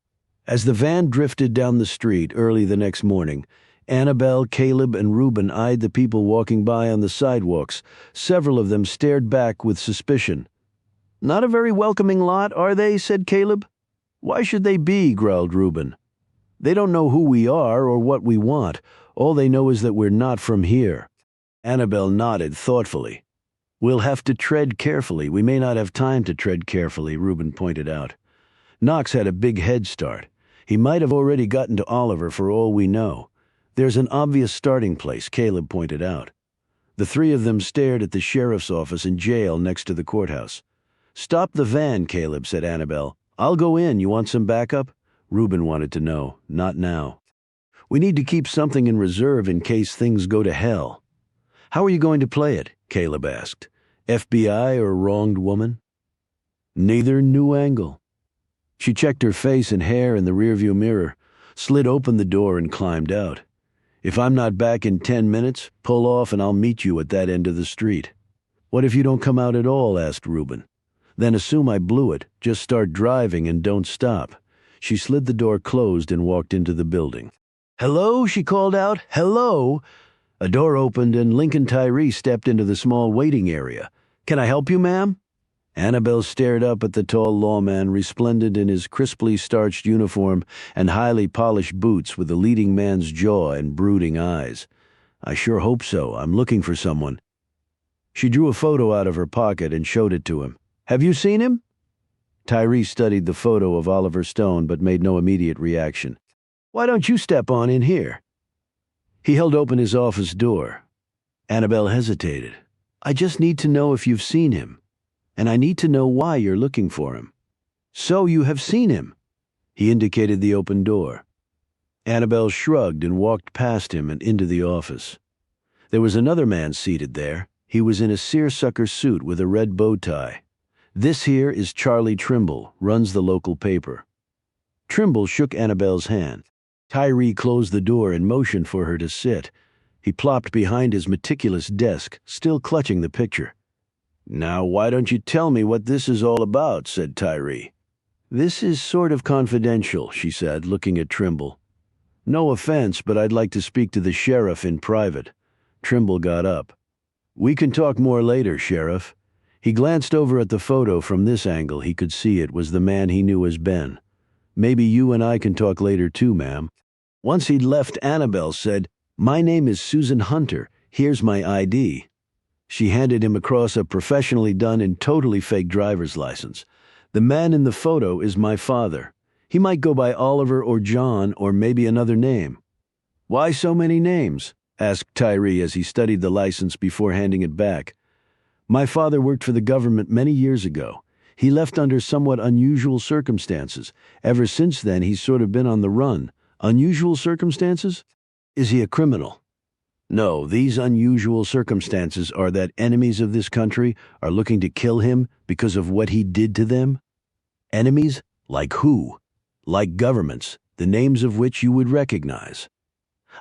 As the van drifted down the street early the next morning, Annabelle, Caleb, and Reuben eyed the people walking by on the sidewalks. Several of them stared back with suspicion. "Not a very welcoming lot, are they?" said Caleb. "Why should they be?" growled Reuben. "They don't know who we are or what we want. All they know is that we're not from here." Annabelle nodded thoughtfully. "We'll have to tread carefully. We may not have time to tread carefully," Reuben pointed out. Knox had a big head start. He might have already gotten to Oliver for all we know. "There's an obvious starting place," Caleb pointed out. The 3 of them stared at the sheriff's office and jail next to the courthouse. "Stop the van," Caleb said. Annabelle, "I'll go in. You want some backup?" Reuben wanted to know. "Not now." "We need to keep something in reserve in case things go to hell." "How are you going to play it?" Caleb asked. "FBI or wronged woman?" "Neither. New angle." She checked her face and hair in the rearview mirror, slid open the door and climbed out. "If I'm not back in 10 minutes, pull off and I'll meet you at that end of the street." "What if you don't come out at all?" asked Reuben. "Then assume I blew it. Just start driving and don't stop." She slid the door closed and walked into the building. "Hello?" she called out. "Hello?" A door opened and Lincoln Tyree stepped into the small waiting area. "Can I help you, ma'am?" Annabelle stared up at the tall lawman, resplendent in his crisply starched uniform and highly polished boots with the leading man's jaw and brooding eyes. "I sure hope so. I'm looking for someone." She drew a photo out of her pocket and showed it to him. "Have you seen him?" Tyree studied the photo of Oliver Stone but made no immediate reaction. "Why don't you step on in here?" He held open his office door. Annabelle hesitated. "I just need to know if you've seen him. And I need to know why you're looking for him." "So you have seen him." He indicated the open door. Annabelle shrugged and walked past him and into the office. There was another man seated there. He was in a seersucker suit with a red bow tie. "This here is Charlie Trimble, runs the local paper." Trimble shook Annabelle's hand. Tyree closed the door and motioned for her to sit. He plopped behind his meticulous desk, still clutching the picture. "Now, why don't you tell me what this is all about?" said Tyree. "This is sort of confidential," she said, looking at Trimble. "No offense, but I'd like to speak to the sheriff in private." Trimble got up. "We can talk more later, Sheriff." He glanced over at the photo. From this angle, he could see it was the man he knew as Ben. "Maybe you and I can talk later too, ma'am." Once he'd left, Annabelle said, "My name is Susan Hunter. Here's my ID." She handed him across a professionally done and totally fake driver's license. "The man in the photo is my father. He might go by Oliver or John or maybe another name." "Why so many names?" asked Tyree as he studied the license before handing it back. "My father worked for the government many years ago. He left under somewhat unusual circumstances. Ever since then, he's sort of been on the run." "Unusual circumstances? Is he a criminal?" "No, these unusual circumstances are that enemies of this country are looking to kill him because of what he did to them." "Enemies? Like who?" "Like governments, the names of which you would recognize."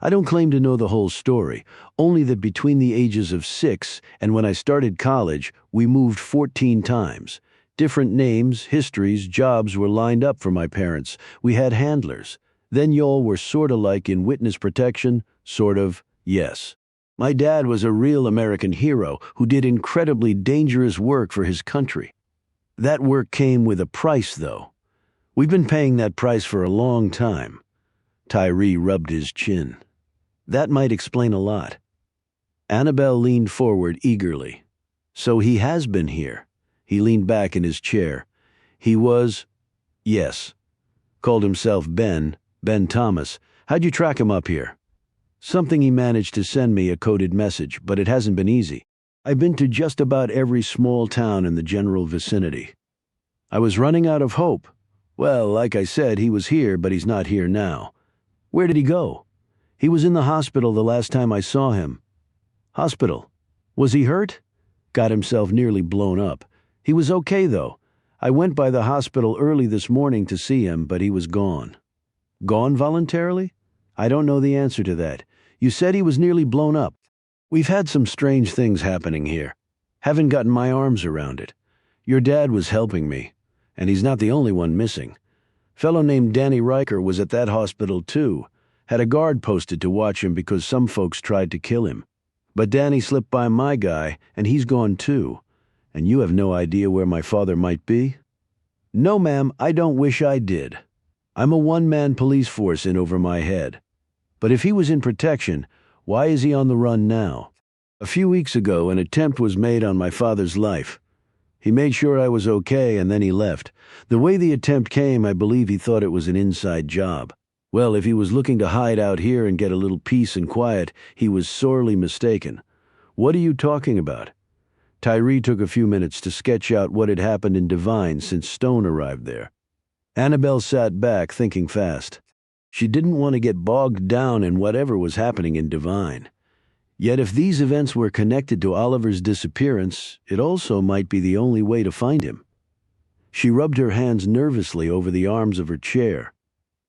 "I don't claim to know the whole story, only that between the ages of 6 and when I started college, we moved 14 times. Different names, histories, jobs were lined up for my parents. We had handlers. Then y'all were sorta like in witness protection, sort of, yes. My dad was a real American hero who did incredibly dangerous work for his country. That work came with a price, though. We've been paying that price for a long time." Tyree rubbed his chin. "That might explain a lot." Annabelle leaned forward eagerly. "So he has been here." He leaned back in his chair. "He was—" "Yes. Called himself Ben Thomas. How'd you track him up here?" "Something he managed to send me, a coded message, but it hasn't been easy. I've been to just about every small town in the general vicinity. I was running out of hope. Well, like I said, he was here, but he's not here now." "Where did he go?" "He was in the hospital the last time I saw him." "Hospital? Was he hurt?" "Got himself nearly blown up. He was okay, though. I went by the hospital early this morning to see him, but he was gone." "Gone voluntarily?" "I don't know the answer to that. You said he was nearly blown up." "We've had some strange things happening here. Haven't gotten my arms around it. Your dad was helping me, and he's not the only one missing. Fellow named Danny Riker was at that hospital too. Had a guard posted to watch him because some folks tried to kill him. But Danny slipped by my guy, and he's gone too. And you have no idea where my father might be?" "No, ma'am, I don't wish I did. I'm a one-man police force in over my head. But if he was in protection, why is he on the run now? A few weeks ago, an attempt was made on my father's life. He made sure I was okay, and then he left. The way the attempt came, I believe he thought it was an inside job. Well, if he was looking to hide out here and get a little peace and quiet, he was sorely mistaken." "What are you talking about?" Tyree took a few minutes to sketch out what had happened in Devine since Stone arrived there. Annabelle sat back, thinking fast. She didn't want to get bogged down in whatever was happening in Devine. Yet if these events were connected to Oliver's disappearance, it also might be the only way to find him. She rubbed her hands nervously over the arms of her chair.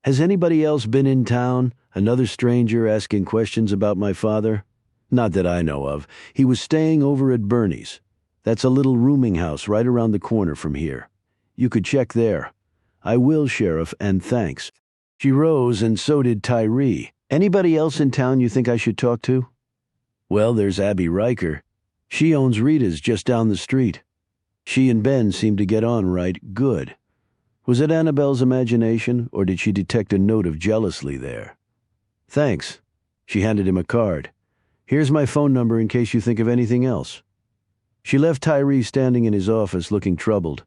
"Has anybody else been in town? Another stranger asking questions about my father?" "Not that I know of. He was staying over at Bernie's. That's a little rooming house right around the corner from here. You could check there." "I will, Sheriff, and thanks." She rose, and so did Tyree. "Anybody else in town you think I should talk to?" "Well, there's Abby Riker. She owns Rita's just down the street. She and Ben seem to get on right good. Was it Annabelle's imagination, or did she detect a note of jealousy there?" "Thanks." She handed him a card. "Here's my phone number in case you think of anything else." She left Tyree standing in his office looking troubled.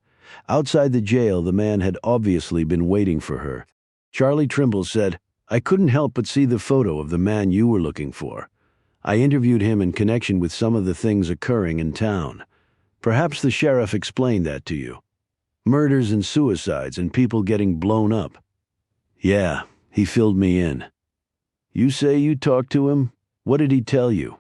Outside the jail, the man had obviously been waiting for her. Charlie Trimble said, "I couldn't help but see the photo of the man you were looking for. I interviewed him in connection with some of the things occurring in town. Perhaps the sheriff explained that to you. Murders and suicides and people getting blown up." "Yeah, he filled me in." "You say you talked to him? What did he tell you?"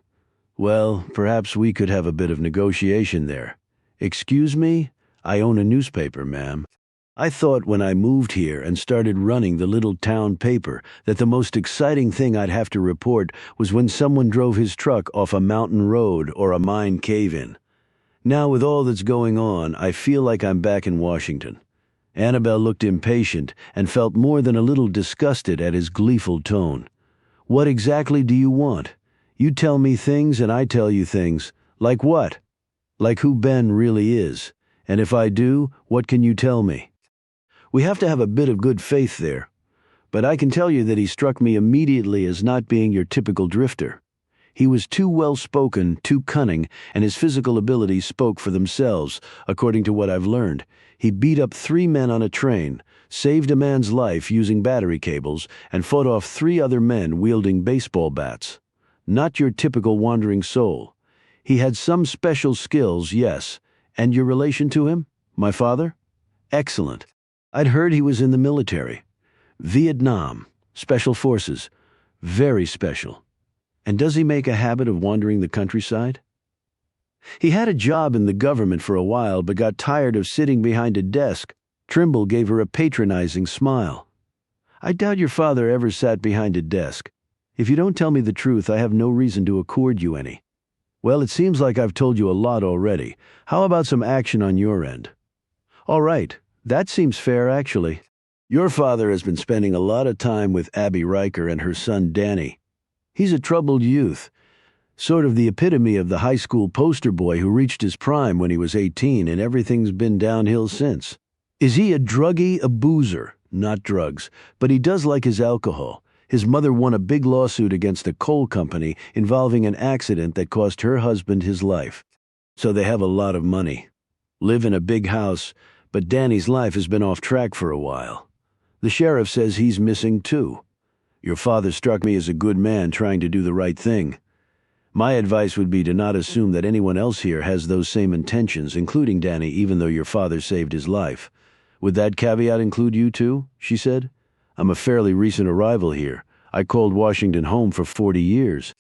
"Well, perhaps we could have a bit of negotiation there." "Excuse me? I own a newspaper, ma'am." I thought when I moved here and started running the little town paper that the most exciting thing I'd have to report was when someone drove his truck off a mountain road or a mine cave-in. Now with all that's going on, I feel like I'm back in Washington." Annabelle looked impatient and felt more than a little disgusted at his gleeful tone. "What exactly do you want? You tell me things and I tell you things. Like what? Like who Ben really is. And if I do, what can you tell me? We have to have a bit of good faith there. But I can tell you that he struck me immediately as not being your typical drifter. He was too well-spoken, too cunning, and his physical abilities spoke for themselves, according to what I've learned. He beat up 3 men on a train, saved a man's life using battery cables, and fought off 3 other men wielding baseball bats. Not your typical wandering soul. He had some special skills, yes. And your relation to him? My father? Excellent. I'd heard he was in the military. Vietnam. Special forces. Very special. And does he make a habit of wandering the countryside? He had a job in the government for a while, but got tired of sitting behind a desk. Trimble gave her a patronizing smile. I doubt your father ever sat behind a desk. If you don't tell me the truth, I have no reason to accord you any. Well, it seems like I've told you a lot already. How about some action on your end? All right. That seems fair, actually. Your father has been spending a lot of time with Abby Riker and her son Danny. He's a troubled youth, sort of the epitome of the high school poster boy who reached his prime when he was 18 and everything's been downhill since. Is he a druggie, a boozer? Not drugs, but he does like his alcohol. His mother won a big lawsuit against a coal company involving an accident that cost her husband his life. So they have a lot of money. Live in a big house, but Danny's life has been off track for a while. The sheriff says he's missing too. Your father struck me as a good man trying to do the right thing. My advice would be to not assume that anyone else here has those same intentions, including Danny, even though your father saved his life. Would that caveat include you too? She said. I'm a fairly recent arrival here. I called Washington home for 40 years.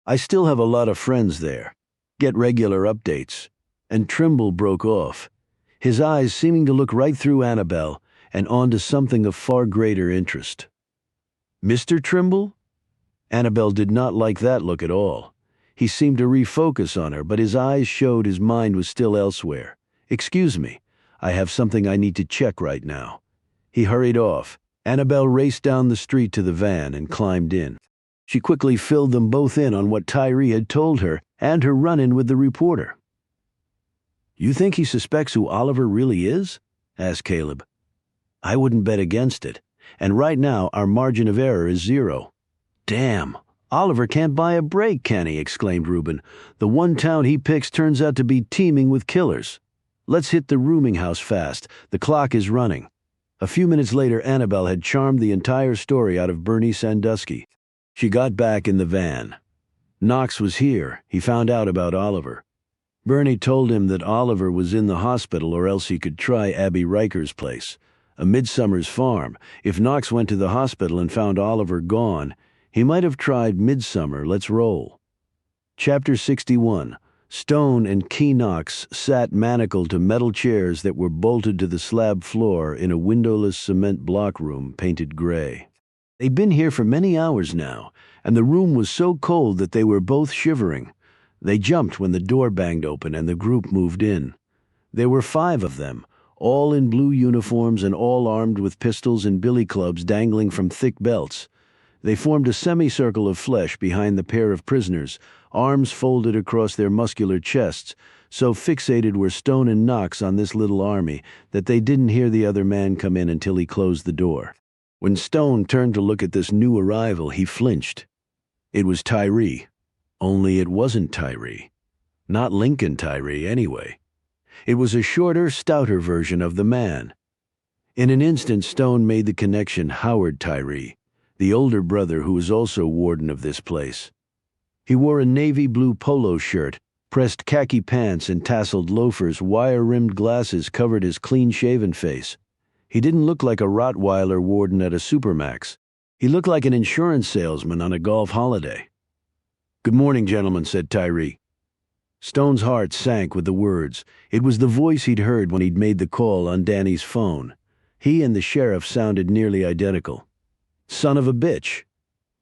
I still have a lot of friends there. Get regular updates. And Trimble broke off, his eyes seeming to look right through Annabelle and onto something of far greater interest. Mr. Trimble? Annabelle did not like that look at all. He seemed to refocus on her, but his eyes showed his mind was still elsewhere. Excuse me, I have something I need to check right now. He hurried off. Annabelle raced down the street to the van and climbed in. She quickly filled them both in on what Tyree had told her and her run-in with the reporter. You think he suspects who Oliver really is? Asked Caleb. I wouldn't bet against it. And right now, our margin of error is 0. Damn, Oliver can't buy a break, can he? Exclaimed Reuben. The one town he picks turns out to be teeming with killers. Let's hit the rooming house fast. The clock is running. A few minutes later, Annabelle had charmed the entire story out of Bernie Sandusky. She got back in the van. Knox was here. He found out about Oliver. Bernie told him that Oliver was in the hospital or else he could try Abby Riker's place, a Midsummer's farm. If Knox went to the hospital and found Oliver gone, he might have tried Midsummer. Let's roll. Chapter 61. Stone and Key Knox sat manacled to metal chairs that were bolted to the slab floor in a windowless cement block room painted gray. They'd been here for many hours now, and the room was so cold that they were both shivering. They jumped when the door banged open and the group moved in. There were 5 of them, all in blue uniforms and all armed with pistols and billy clubs dangling from thick belts. They formed a semicircle of flesh behind the pair of prisoners, arms folded across their muscular chests, so fixated were Stone and Knox on this little army that they didn't hear the other man come in until he closed the door. When Stone turned to look at this new arrival, he flinched. It was Tyree. Only it wasn't Tyree. Not Lincoln Tyree, anyway. It was a shorter, stouter version of the man. In an instant, Stone made the connection. Howard Tyree, the older brother who was also warden of this place. He wore a navy blue polo shirt, pressed khaki pants and tasseled loafers. Wire-rimmed glasses covered his clean-shaven face. He didn't look like a Rottweiler warden at a Supermax. He looked like an insurance salesman on a golf holiday. Good morning, gentlemen, said Tyree. Stone's heart sank with the words. It was the voice he'd heard when he'd made the call on Danny's phone. He and the sheriff sounded nearly identical. Son of a bitch.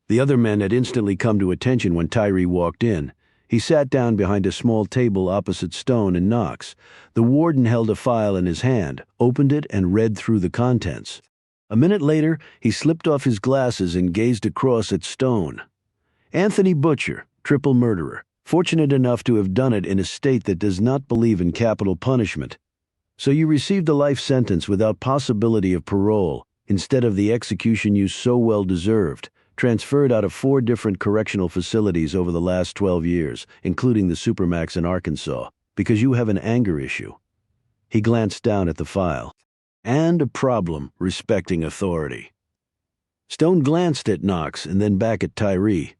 The other men had instantly come to attention when Tyree walked in. He sat down behind a small table opposite Stone and Knox. The warden held a file in his hand, opened it, and read through the contents. A minute later, he slipped off his glasses and gazed across at Stone. Anthony Butcher, triple murderer, fortunate enough to have done it in a state that does not believe in capital punishment. So you received a life sentence without possibility of parole, instead of the execution you so well deserved, transferred out of 4 different correctional facilities over the last 12 years, including the Supermax in Arkansas, because you have an anger issue. He glanced down at the file. And a problem respecting authority. Stone glanced at Knox and then back at Tyree,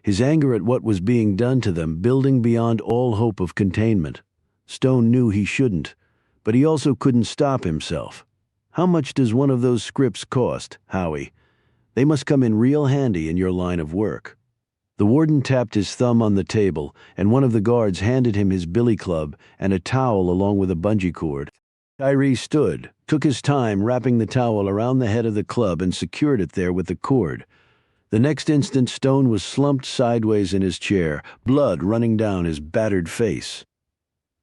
his anger at what was being done to them building beyond all hope of containment. Stone knew he shouldn't, but he also couldn't stop himself. How much does one of those scripts cost, Howie? They must come in real handy in your line of work. The warden tapped his thumb on the table, and one of the guards handed him his billy club and a towel along with a bungee cord. Tyree stood, took his time wrapping the towel around the head of the club and secured it there with the cord. The next instant Stone was slumped sideways in his chair, blood running down his battered face.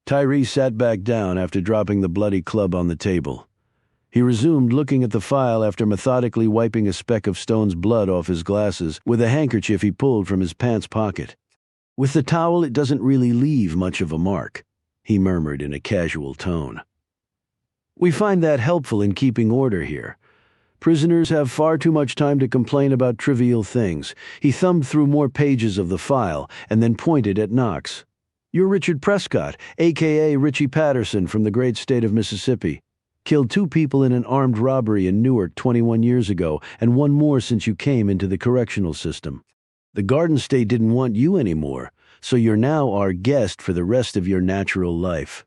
Tyree sat back down after dropping the bloody club on the table. He resumed looking at the file after methodically wiping a speck of Stone's blood off his glasses with a handkerchief he pulled from his pants pocket. With the towel it doesn't really leave much of a mark, he murmured in a casual tone. We find that helpful in keeping order here. Prisoners have far too much time to complain about trivial things. He thumbed through more pages of the file and then pointed at Knox. You're Richard Prescott, a.k.a. Richie Patterson from the great state of Mississippi. Killed 2 people in an armed robbery in Newark 21 years ago, and 1 more since you came into the correctional system. The Garden State didn't want you anymore, so you're now our guest for the rest of your natural life.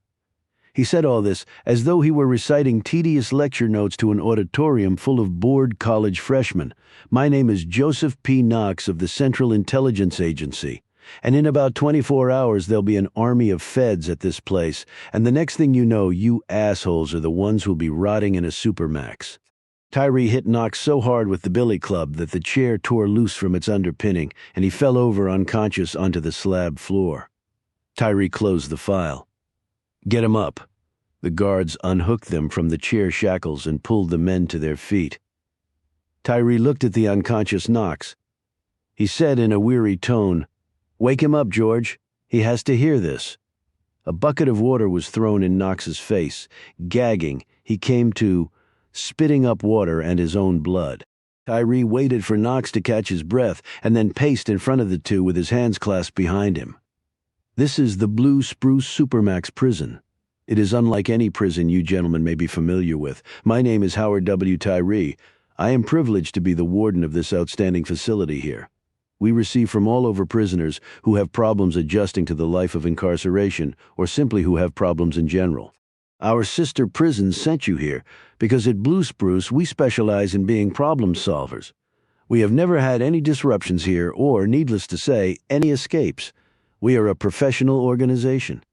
He said all this as though he were reciting tedious lecture notes to an auditorium full of bored college freshmen. My name is Joseph P. Knox of the Central Intelligence Agency, and in about 24 hours there'll be an army of feds at this place, and the next thing you know, you assholes are the ones who'll be rotting in a Supermax. Tyree hit Knox so hard with the billy club that the chair tore loose from its underpinning, and he fell over unconscious onto the slab floor. Tyree closed the file. Get him up. The guards unhooked them from the chair shackles and pulled the men to their feet. Tyree looked at the unconscious Knox. He said in a weary tone, Wake him up, George. He has to hear this. A bucket of water was thrown in Knox's face. Gagging, he came to, spitting up water and his own blood. Tyree waited for Knox to catch his breath and then paced in front of the two with his hands clasped behind him. This is the Blue Spruce Supermax prison. It is unlike any prison you gentlemen may be familiar with. My name is Howard W. Tyree. I am privileged to be the warden of this outstanding facility here. We receive from all over prisoners who have problems adjusting to the life of incarceration or simply who have problems in general. Our sister prison sent you here because at Blue Spruce we specialize in being problem solvers. We have never had any disruptions here or, needless to say, any escapes. We are a professional organization.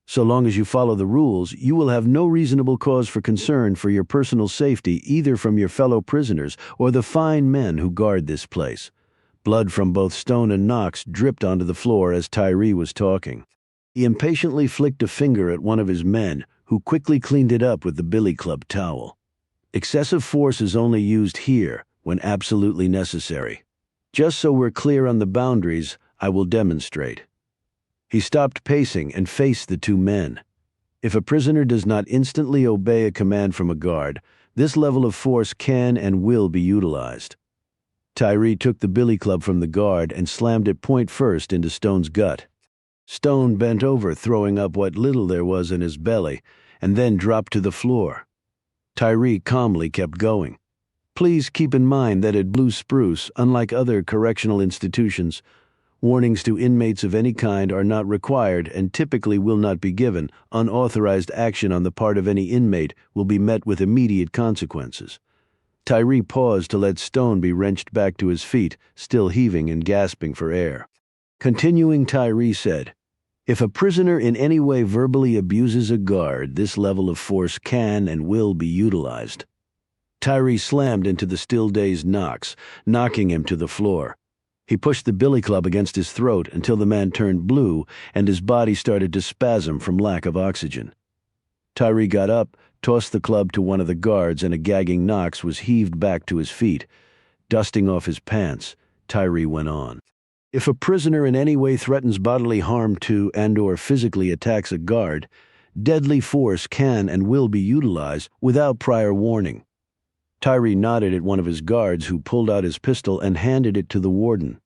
So long as you follow the rules, you will have no reasonable cause for concern for your personal safety either from your fellow prisoners or the fine men who guard this place. Blood from both Stone and Knox dripped onto the floor as Tyree was talking. He impatiently flicked a finger at one of his men, who quickly cleaned it up with the billy club towel. Excessive force is only used here when absolutely necessary. Just so we're clear on the boundaries, I will demonstrate. He stopped pacing and faced the 2 men. If a prisoner does not instantly obey a command from a guard, this level of force can and will be utilized. Tyree took the billy club from the guard and slammed it point first into Stone's gut. Stone bent over, throwing up what little there was in his belly, and then dropped to the floor. Tyree calmly kept going. Please keep in mind that at Blue Spruce, unlike other correctional institutions, warnings to inmates of any kind are not required and typically will not be given. Unauthorized action on the part of any inmate will be met with immediate consequences. Tyree paused to let Stone be wrenched back to his feet, still heaving and gasping for air. Continuing, Tyree said, If a prisoner in any way verbally abuses a guard, this level of force can and will be utilized. Tyree slammed into the still-dazed Knox, knocking him to the floor. He pushed the billy club against his throat until the man turned blue and his body started to spasm from lack of oxygen. Tyree got up, tossed the club to one of the guards, and a gagging Knox was heaved back to his feet. Dusting off his pants, Tyree went on. If a prisoner in any way threatens bodily harm to and/or physically attacks a guard, deadly force can and will be utilized without prior warning. Tyree nodded at one of his guards who pulled out his pistol and handed it to the warden.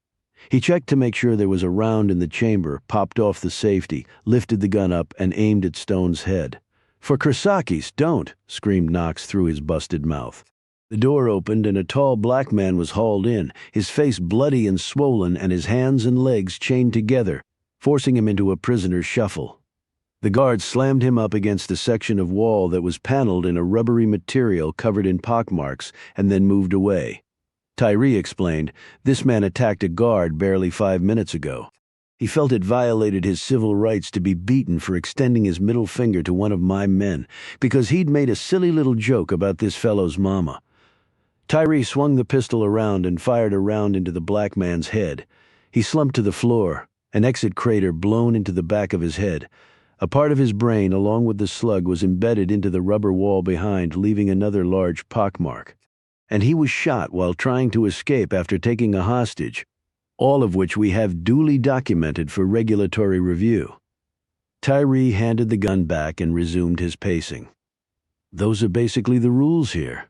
He checked to make sure there was a round in the chamber, popped off the safety, lifted the gun up, and aimed at Stone's head. "For Kersakis, don't!" screamed Knox through his busted mouth. The door opened and a tall black man was hauled in, his face bloody and swollen and his hands and legs chained together, forcing him into a prisoner's shuffle. The guards slammed him up against a section of wall that was paneled in a rubbery material covered in pockmarks and then moved away. Tyree explained, "This man attacked a guard barely 5 minutes ago. He felt it violated his civil rights to be beaten for extending his middle finger to one of my men because he'd made a silly little joke about this fellow's mama." Tyree swung the pistol around and fired a round into the black man's head. He slumped to the floor, an exit crater blown into the back of his head. A part of his brain, along with the slug, was embedded into the rubber wall behind, leaving another large pockmark. And he was shot while trying to escape after taking a hostage, all of which we have duly documented for regulatory review. Tyree handed the gun back and resumed his pacing. "Those are basically the rules here.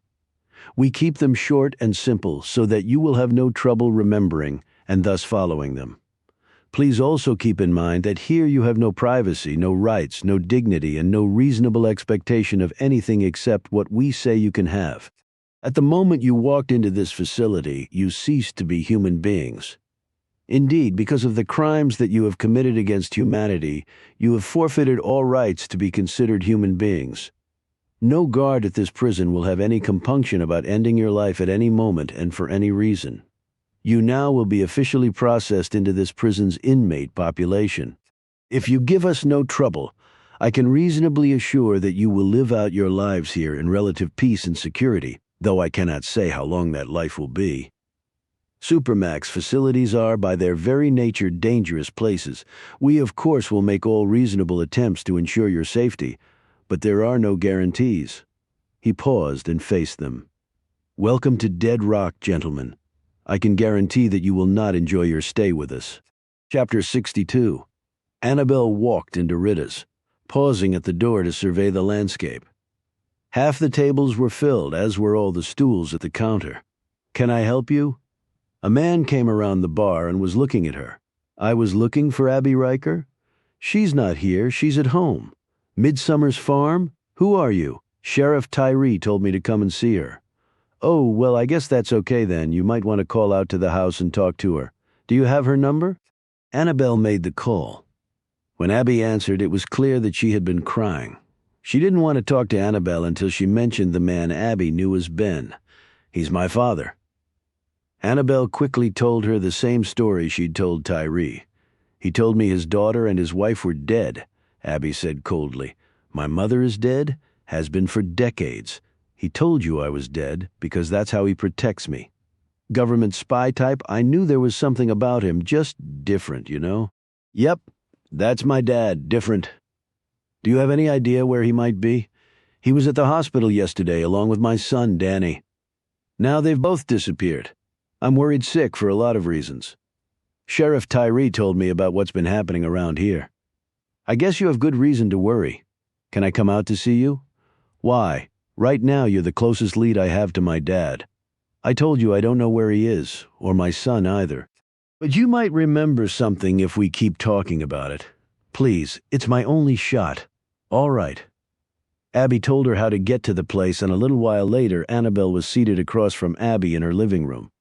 We keep them short and simple so that you will have no trouble remembering and thus following them. Please also keep in mind that here you have no privacy, no rights, no dignity, and no reasonable expectation of anything except what we say you can have. At the moment you walked into this facility, you ceased to be human beings. Indeed, because of the crimes that you have committed against humanity, you have forfeited all rights to be considered human beings. No guard at this prison will have any compunction about ending your life at any moment and for any reason. You now will be officially processed into this prison's inmate population. If you give us no trouble, I can reasonably assure that you will live out your lives here in relative peace and security, though I cannot say how long that life will be. Supermax facilities are, by their very nature, dangerous places. We, of course, will make all reasonable attempts to ensure your safety, but there are no guarantees." He paused and faced them. "Welcome to Dead Rock, gentlemen. I can guarantee that you will not enjoy your stay with us." Chapter 62. Annabelle walked into Rita's, pausing at the door to survey the landscape. Half the tables were filled, as were all the stools at the counter. "Can I help you?" A man came around the bar and was looking at her. "I was looking for Abby Riker? She's not here, she's at home. Midsummer's Farm? Who are you?" "Sheriff Tyree told me to come and see her." "Oh, well, I guess that's okay then. You might want to call out to the house and talk to her. Do you have her number?" Annabelle made the call. When Abby answered, it was clear that she had been crying. She didn't want to talk to Annabelle until she mentioned the man Abby knew as Ben. "He's my father." Annabelle quickly told her the same story she'd told Tyree. "He told me his daughter and his wife were dead," Abby said coldly. "My mother is dead, has been for decades. He told you I was dead because that's how he protects me. Government spy type, I knew there was something about him, just different, you know?" "Yep, that's my dad, different." "Do you have any idea where he might be?" "He was at the hospital yesterday along with my son, Danny. Now they've both disappeared. I'm worried sick for a lot of reasons. Sheriff Tyree told me about what's been happening around here. I guess you have good reason to worry. Can I come out to see you?" "Why? Right now you're the closest lead I have to my dad. I told you I don't know where he is, or my son either. But you might remember something if we keep talking about it. Please, it's my only shot." "All right." Abby told her how to get to the place, and a little while later Annabelle was seated across from Abby in her living room.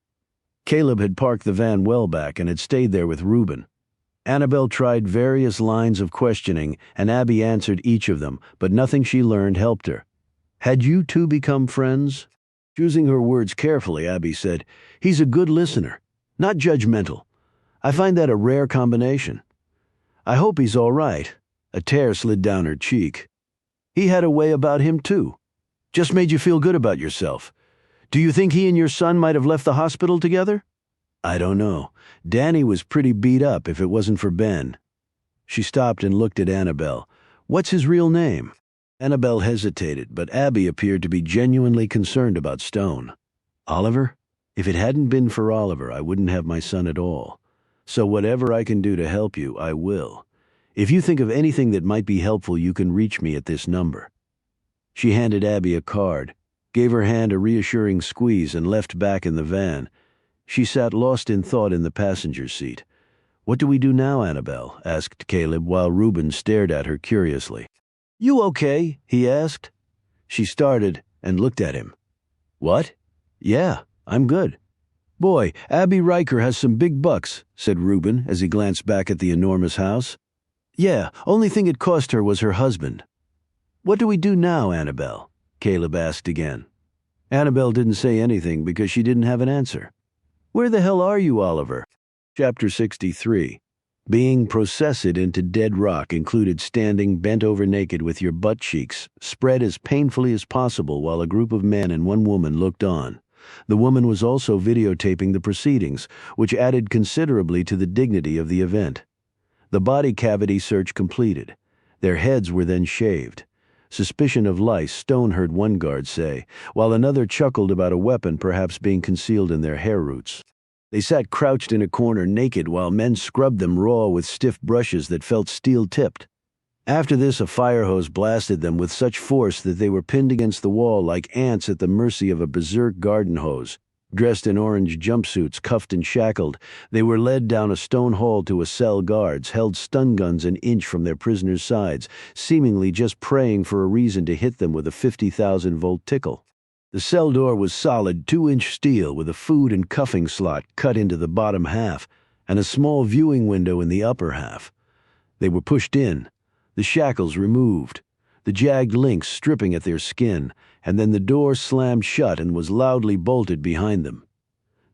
Caleb had parked the van well back and had stayed there with Reuben. Annabelle tried various lines of questioning, and Abby answered each of them, but nothing she learned helped her. "Had you two become friends?" Choosing her words carefully, Abby said, "He's a good listener, not judgmental. I find that a rare combination. I hope he's all right." A tear slid down her cheek. "He had a way about him, too. Just made you feel good about yourself. Do you think he and your son might have left the hospital together? I don't know. Danny was pretty beat up if it wasn't for Ben. She stopped and looked at Annabelle. What's his real name? Annabelle hesitated, but Abby appeared to be genuinely concerned about Stone. Oliver? If it hadn't been for Oliver, I wouldn't have my son at all. So whatever I can do to help you, I will. If you think of anything that might be helpful, you can reach me at this number. She handed Abby a card, gave her hand a reassuring squeeze, and left back in the van. She sat lost in thought in the passenger seat. What do we do now, Annabelle? Asked Caleb, while Reuben stared at her curiously. You okay? He asked. She started and looked at him. What? Yeah, I'm good. Boy, Abby Riker has some big bucks, said Reuben as he glanced back at the enormous house. Yeah, only thing it cost her was her husband. What do we do now, Annabelle? Caleb asked again. Annabelle didn't say anything because she didn't have an answer. Where the hell are you, Oliver? Chapter 63. Being processed into dead rock included standing bent over naked with your butt cheeks spread as painfully as possible while a group of men and one woman looked on. The woman was also videotaping the proceedings, which added considerably to the dignity of the event. The body cavity search completed. Their heads were then shaved. Suspicion of lice, Stone heard one guard say, while another chuckled about a weapon perhaps being concealed in their hair roots. They sat crouched in a corner naked while men scrubbed them raw with stiff brushes that felt steel-tipped. After this, a fire hose blasted them with such force that they were pinned against the wall like ants at the mercy of a berserk garden hose. Dressed in orange jumpsuits, cuffed and shackled, they were led down a stone hall to a cell. Guards held stun guns an inch from their prisoners' sides, seemingly just praying for a reason to hit them with a 50,000-volt tickle. The cell door was solid 2-inch steel with a food and cuffing slot cut into the bottom half and a small viewing window in the upper half. They were pushed in, the shackles removed, the jagged links stripping at their skin, and then the door slammed shut and was loudly bolted behind them.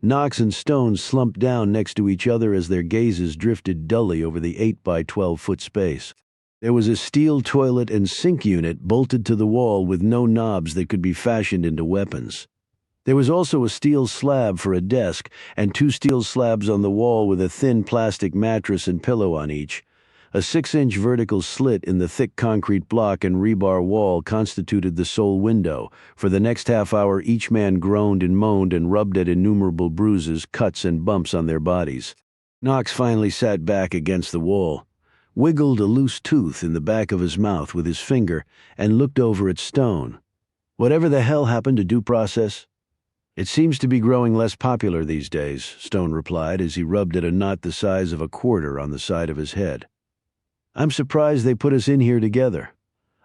Knox and Stone slumped down next to each other as their gazes drifted dully over the 8-by-12-foot space. There was a steel toilet and sink unit bolted to the wall with no knobs that could be fashioned into weapons. There was also a steel slab for a desk and 2 steel slabs on the wall with a thin plastic mattress and pillow on each. A 6-inch vertical slit in the thick concrete block and rebar wall constituted the sole window. For the next half hour, each man groaned and moaned and rubbed at innumerable bruises, cuts, and bumps on their bodies. Knox finally sat back against the wall, wiggled a loose tooth in the back of his mouth with his finger, and looked over at Stone. Whatever the hell happened to due process? It seems to be growing less popular these days, Stone replied as he rubbed at a knot the size of a quarter on the side of his head. I'm surprised they put us in here together.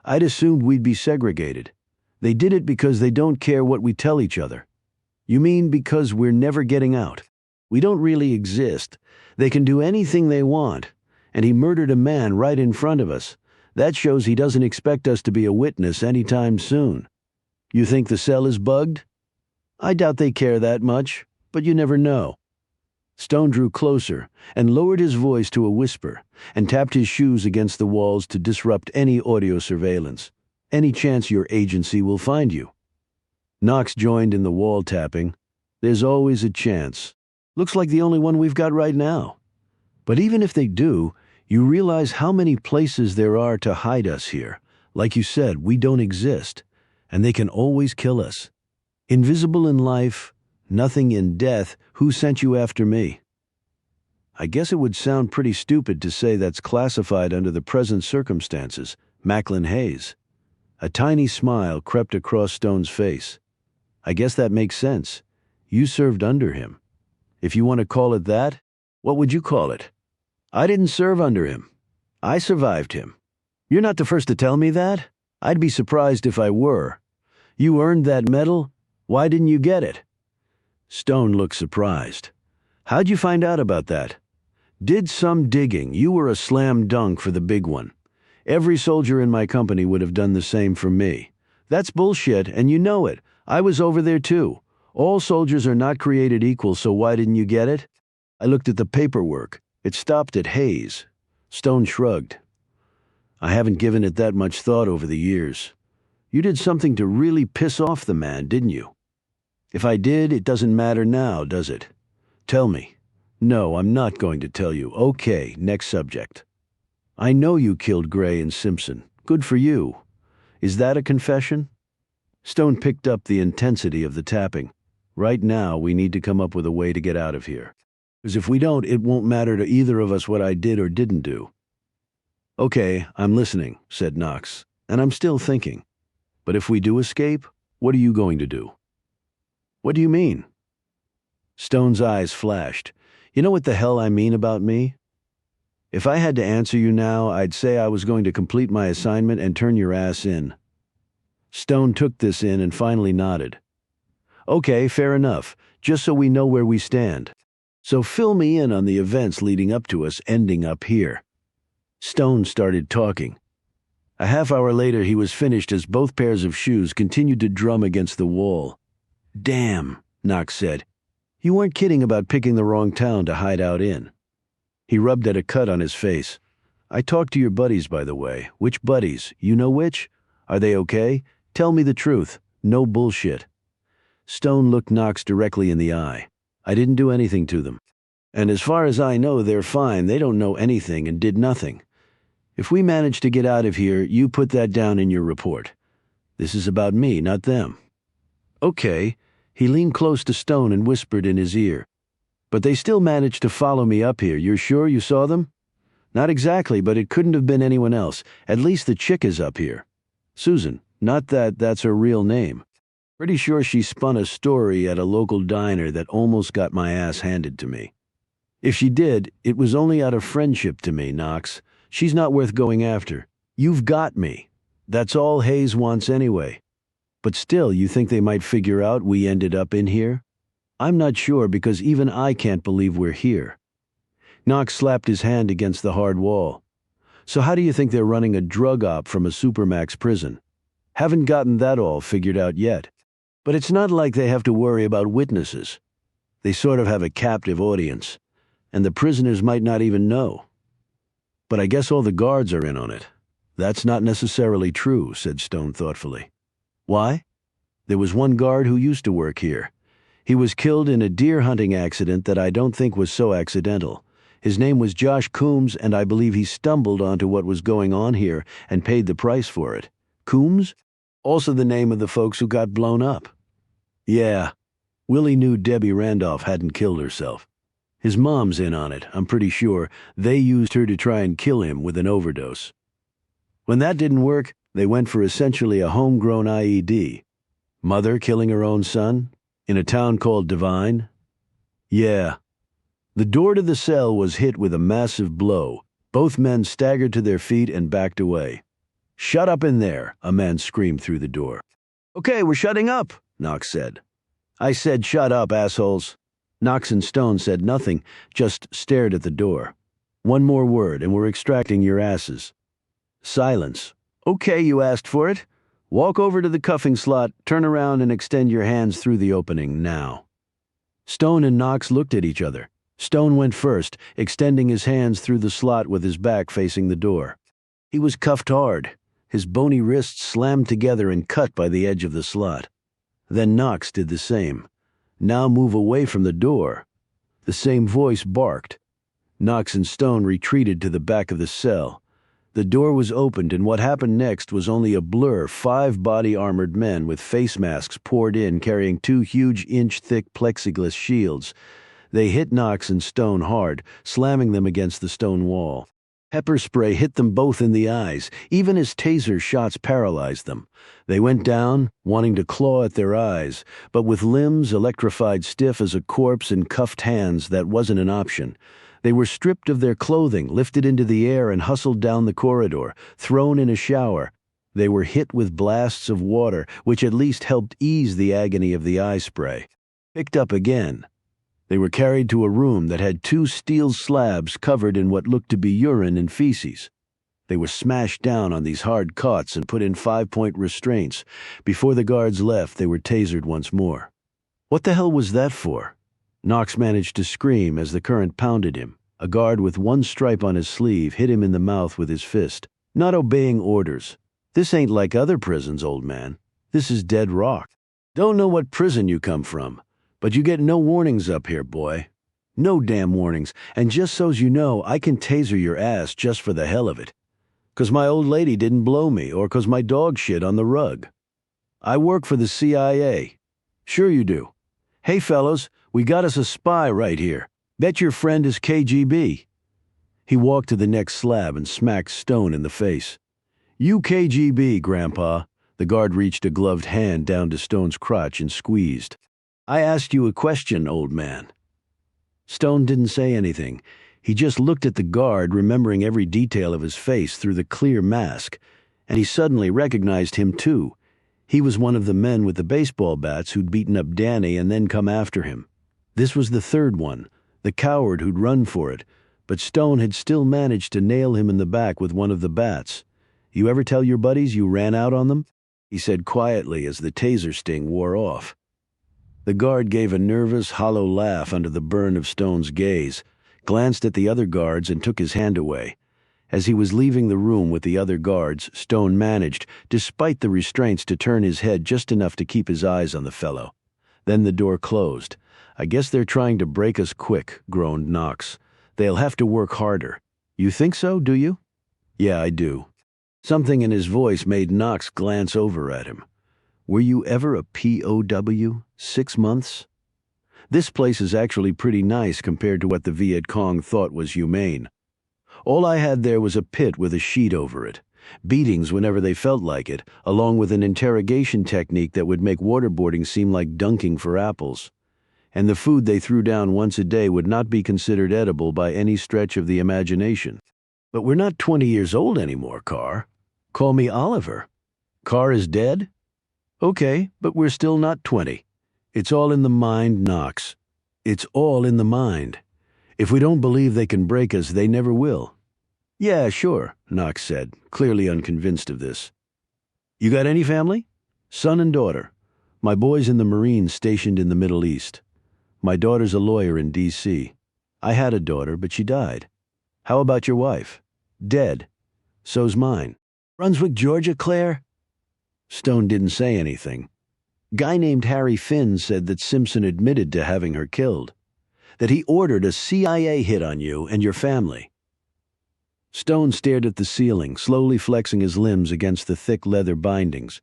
I'd assumed we'd be segregated. They did it because they don't care what we tell each other. You mean because we're never getting out? We don't really exist. They can do anything they want. And he murdered a man right in front of us. That shows he doesn't expect us to be a witness anytime soon. You think the cell is bugged? I doubt they care that much, but you never know. Stone drew closer and lowered his voice to a whisper and tapped his shoes against the walls to disrupt any audio surveillance. Any chance your agency will find you. Knox joined in the wall tapping. There's always a chance. Looks like the only one we've got right now. But even if they do, you realize how many places there are to hide us here. Like you said, we don't exist, and they can always kill us. Invisible in life, nothing in death. Who sent you after me? I guess it would sound pretty stupid to say that's classified under the present circumstances. Macklin Hayes. A tiny smile crept across Stone's face. I guess that makes sense. You served under him. If you want to call it that, what would you call it? I didn't serve under him. I survived him. You're not the first to tell me that. I'd be surprised if I were. You earned that medal. Why didn't you get it? Stone looked surprised. How'd you find out about that? Did some digging. You were a slam dunk for the big one. Every soldier in my company would have done the same for me. That's bullshit, and you know it. I was over there too. All soldiers are not created equal, so why didn't you get it? I looked at the paperwork. It stopped at Hayes. Stone shrugged. I haven't given it that much thought over the years. You did something to really piss off the man, didn't you? If I did, it doesn't matter now, does it? Tell me. No, I'm not going to tell you. Okay, next subject. I know you killed Gray and Simpson. Good for you. Is that a confession? Stone picked up the intensity of the tapping. Right now, we need to come up with a way to get out of here. Because if we don't, it won't matter to either of us what I did or didn't do. Okay, I'm listening, said Knox, and I'm still thinking. But if we do escape, what are you going to do? What do you mean? Stone's eyes flashed. You know what the hell I mean about me? If I had to answer you now, I'd say I was going to complete my assignment and turn your ass in. Stone took this in and finally nodded. Okay, fair enough, just so we know where we stand. So fill me in on the events leading up to us ending up here. Stone started talking. A half hour later, he was finished as both pairs of shoes continued to drum against the wall. Damn, Knox said. You weren't kidding about picking the wrong town to hide out in. He rubbed at a cut on his face. I talked to your buddies, by the way. Which buddies? You know which? Are they okay? Tell me the truth. No bullshit. Stone looked Knox directly in the eye. I didn't do anything to them. And as far as I know, they're fine. They don't know anything and did nothing. If we manage to get out of here, you put that down in your report. This is about me, not them. Okay. He leaned close to Stone and whispered in his ear. But they still managed to follow me up here. You're sure you saw them? Not exactly, but it couldn't have been anyone else. At least the chick is up here. Susan, not that that's her real name. Pretty sure she spun a story at a local diner that almost got my ass handed to me. If she did, it was only out of friendship to me, Knox. She's not worth going after. You've got me. That's all Hayes wants anyway. But still, you think they might figure out we ended up in here? I'm not sure because even I can't believe we're here. Knox slapped his hand against the hard wall. So how do you think they're running a drug op from a supermax prison? Haven't gotten that all figured out yet. But it's not like they have to worry about witnesses. They sort of have a captive audience, and the prisoners might not even know. But I guess all the guards are in on it. That's not necessarily true, said Stone thoughtfully. Why? There was one guard who used to work here. He was killed in a deer hunting accident that I don't think was so accidental. His name was Josh Coombs, and I believe he stumbled onto what was going on here and paid the price for it. Coombs? Also the name of the folks who got blown up. Yeah. Willie knew Debbie Randolph hadn't killed herself. His mom's in on it, I'm pretty sure. They used her to try and kill him with an overdose. When that didn't work, they went for essentially a homegrown IED. Mother killing her own son? In a town called Devine? Yeah. The door to the cell was hit with a massive blow. Both men staggered to their feet and backed away. Shut up in there, a man screamed through the door. Okay, we're shutting up, Knox said. I said shut up, assholes. Knox and Stone said nothing, just stared at the door. One more word and we're extracting your asses. Silence. Okay, you asked for it. Walk over to the cuffing slot, turn around and extend your hands through the opening now. Stone and Knox looked at each other. Stone went first, extending his hands through the slot with his back facing the door. He was cuffed hard, his bony wrists slammed together and cut by the edge of the slot. Then Knox did the same. Now move away from the door. The same voice barked. Knox and Stone retreated to the back of the cell. The door was opened, and what happened next was only a blur. 5 body-armored men with face masks poured in, carrying 2 huge inch-thick plexiglass shields. They hit Knox and Stone hard, slamming them against the stone wall. Pepper spray hit them both in the eyes. Even as taser shots paralyzed them. They went down, wanting to claw at their eyes, but with limbs electrified stiff as a corpse and cuffed hands, that wasn't an option. They were stripped of their clothing, lifted into the air and hustled down the corridor, thrown in a shower. They were hit with blasts of water, which at least helped ease the agony of the eye spray. Picked up again. They were carried to a room that had 2 steel slabs covered in what looked to be urine and feces. They were smashed down on these hard cots and put in 5-point restraints. Before the guards left, they were tasered once more. What the hell was that for? Knox managed to scream as the current pounded him. A guard with 1 stripe on his sleeve hit him in the mouth with his fist. Not obeying orders. This ain't like other prisons, old man. This is dead rock. Don't know what prison you come from, but you get no warnings up here, boy. No damn warnings, and just so's you know, I can taser your ass just for the hell of it. 'Cause my old lady didn't blow me, or 'cause my dog shit on the rug. I work for the CIA. Sure you do. Hey fellows, we got us a spy right here. Bet your friend is KGB. He walked to the next slab and smacked Stone in the face. You KGB, Grandpa. The guard reached a gloved hand down to Stone's crotch and squeezed. I asked you a question, old man. Stone didn't say anything. He just looked at the guard, remembering every detail of his face through the clear mask, and he suddenly recognized him too. He was one of the men with the baseball bats who'd beaten up Danny and then come after him. This was the third one, the coward who'd run for it, but Stone had still managed to nail him in the back with one of the bats. You ever tell your buddies you ran out on them? He said quietly as the taser sting wore off. The guard gave a nervous, hollow laugh under the burn of Stone's gaze, glanced at the other guards and took his hand away. As he was leaving the room with the other guards, Stone managed, despite the restraints, to turn his head just enough to keep his eyes on the fellow. Then the door closed. I guess they're trying to break us quick, groaned Knox. They'll have to work harder. You think so, do you? Yeah, I do. Something in his voice made Knox glance over at him. Were you ever a POW? 6 months? This place is actually pretty nice compared to what the Viet Cong thought was humane. All I had there was a pit with a sheet over it, beatings whenever they felt like it, along with an interrogation technique that would make waterboarding seem like dunking for apples. And the food they threw down once a day would not be considered edible by any stretch of the imagination. But we're not 20 years old anymore, Carr. Call me Oliver. Carr is dead? Okay, but we're still not 20. It's all in the mind, Knox. It's all in the mind. If we don't believe they can break us, they never will. Yeah, sure, Knox said, clearly unconvinced of this. You got any family? Son and daughter. My boy's in the Marines stationed in the Middle East. My daughter's a lawyer in D.C. I had a daughter, but she died. How about your wife? Dead. So's mine. Brunswick, Georgia, Claire? Stone didn't say anything. Guy named Harry Finn said that Simpson admitted to having her killed, that he ordered a CIA hit on you and your family. Stone stared at the ceiling, slowly flexing his limbs against the thick leather bindings.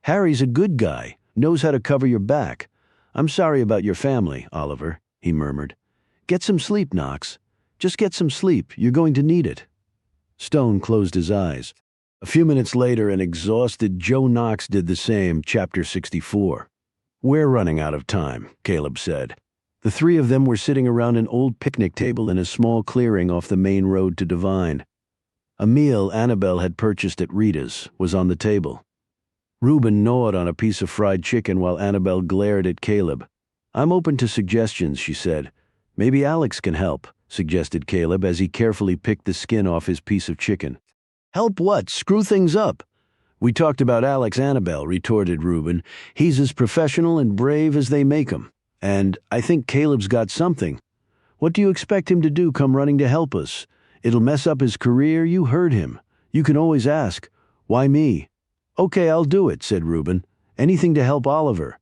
Harry's a good guy, knows how to cover your back. I'm sorry about your family, Oliver, he murmured. Get some sleep, Knox. Just get some sleep. You're going to need it. Stone closed his eyes. A few minutes later, an exhausted Joe Knox did the same, Chapter 64. We're running out of time, Caleb said. The three of them were sitting around an old picnic table in a small clearing off the main road to Devine. A meal Annabelle had purchased at Rita's was on the table. Reuben gnawed on a piece of fried chicken while Annabelle glared at Caleb. I'm open to suggestions, she said. Maybe Alex can help, suggested Caleb as he carefully picked the skin off his piece of chicken. Help what? Screw things up. We talked about Alex, Annabelle, retorted Reuben. He's as professional and brave as they make 'em. And I think Caleb's got something. What do you expect him to do come running to help us? It'll mess up his career, you heard him. You can always ask, why me? Okay, I'll do it, said Reuben. Anything to help Oliver.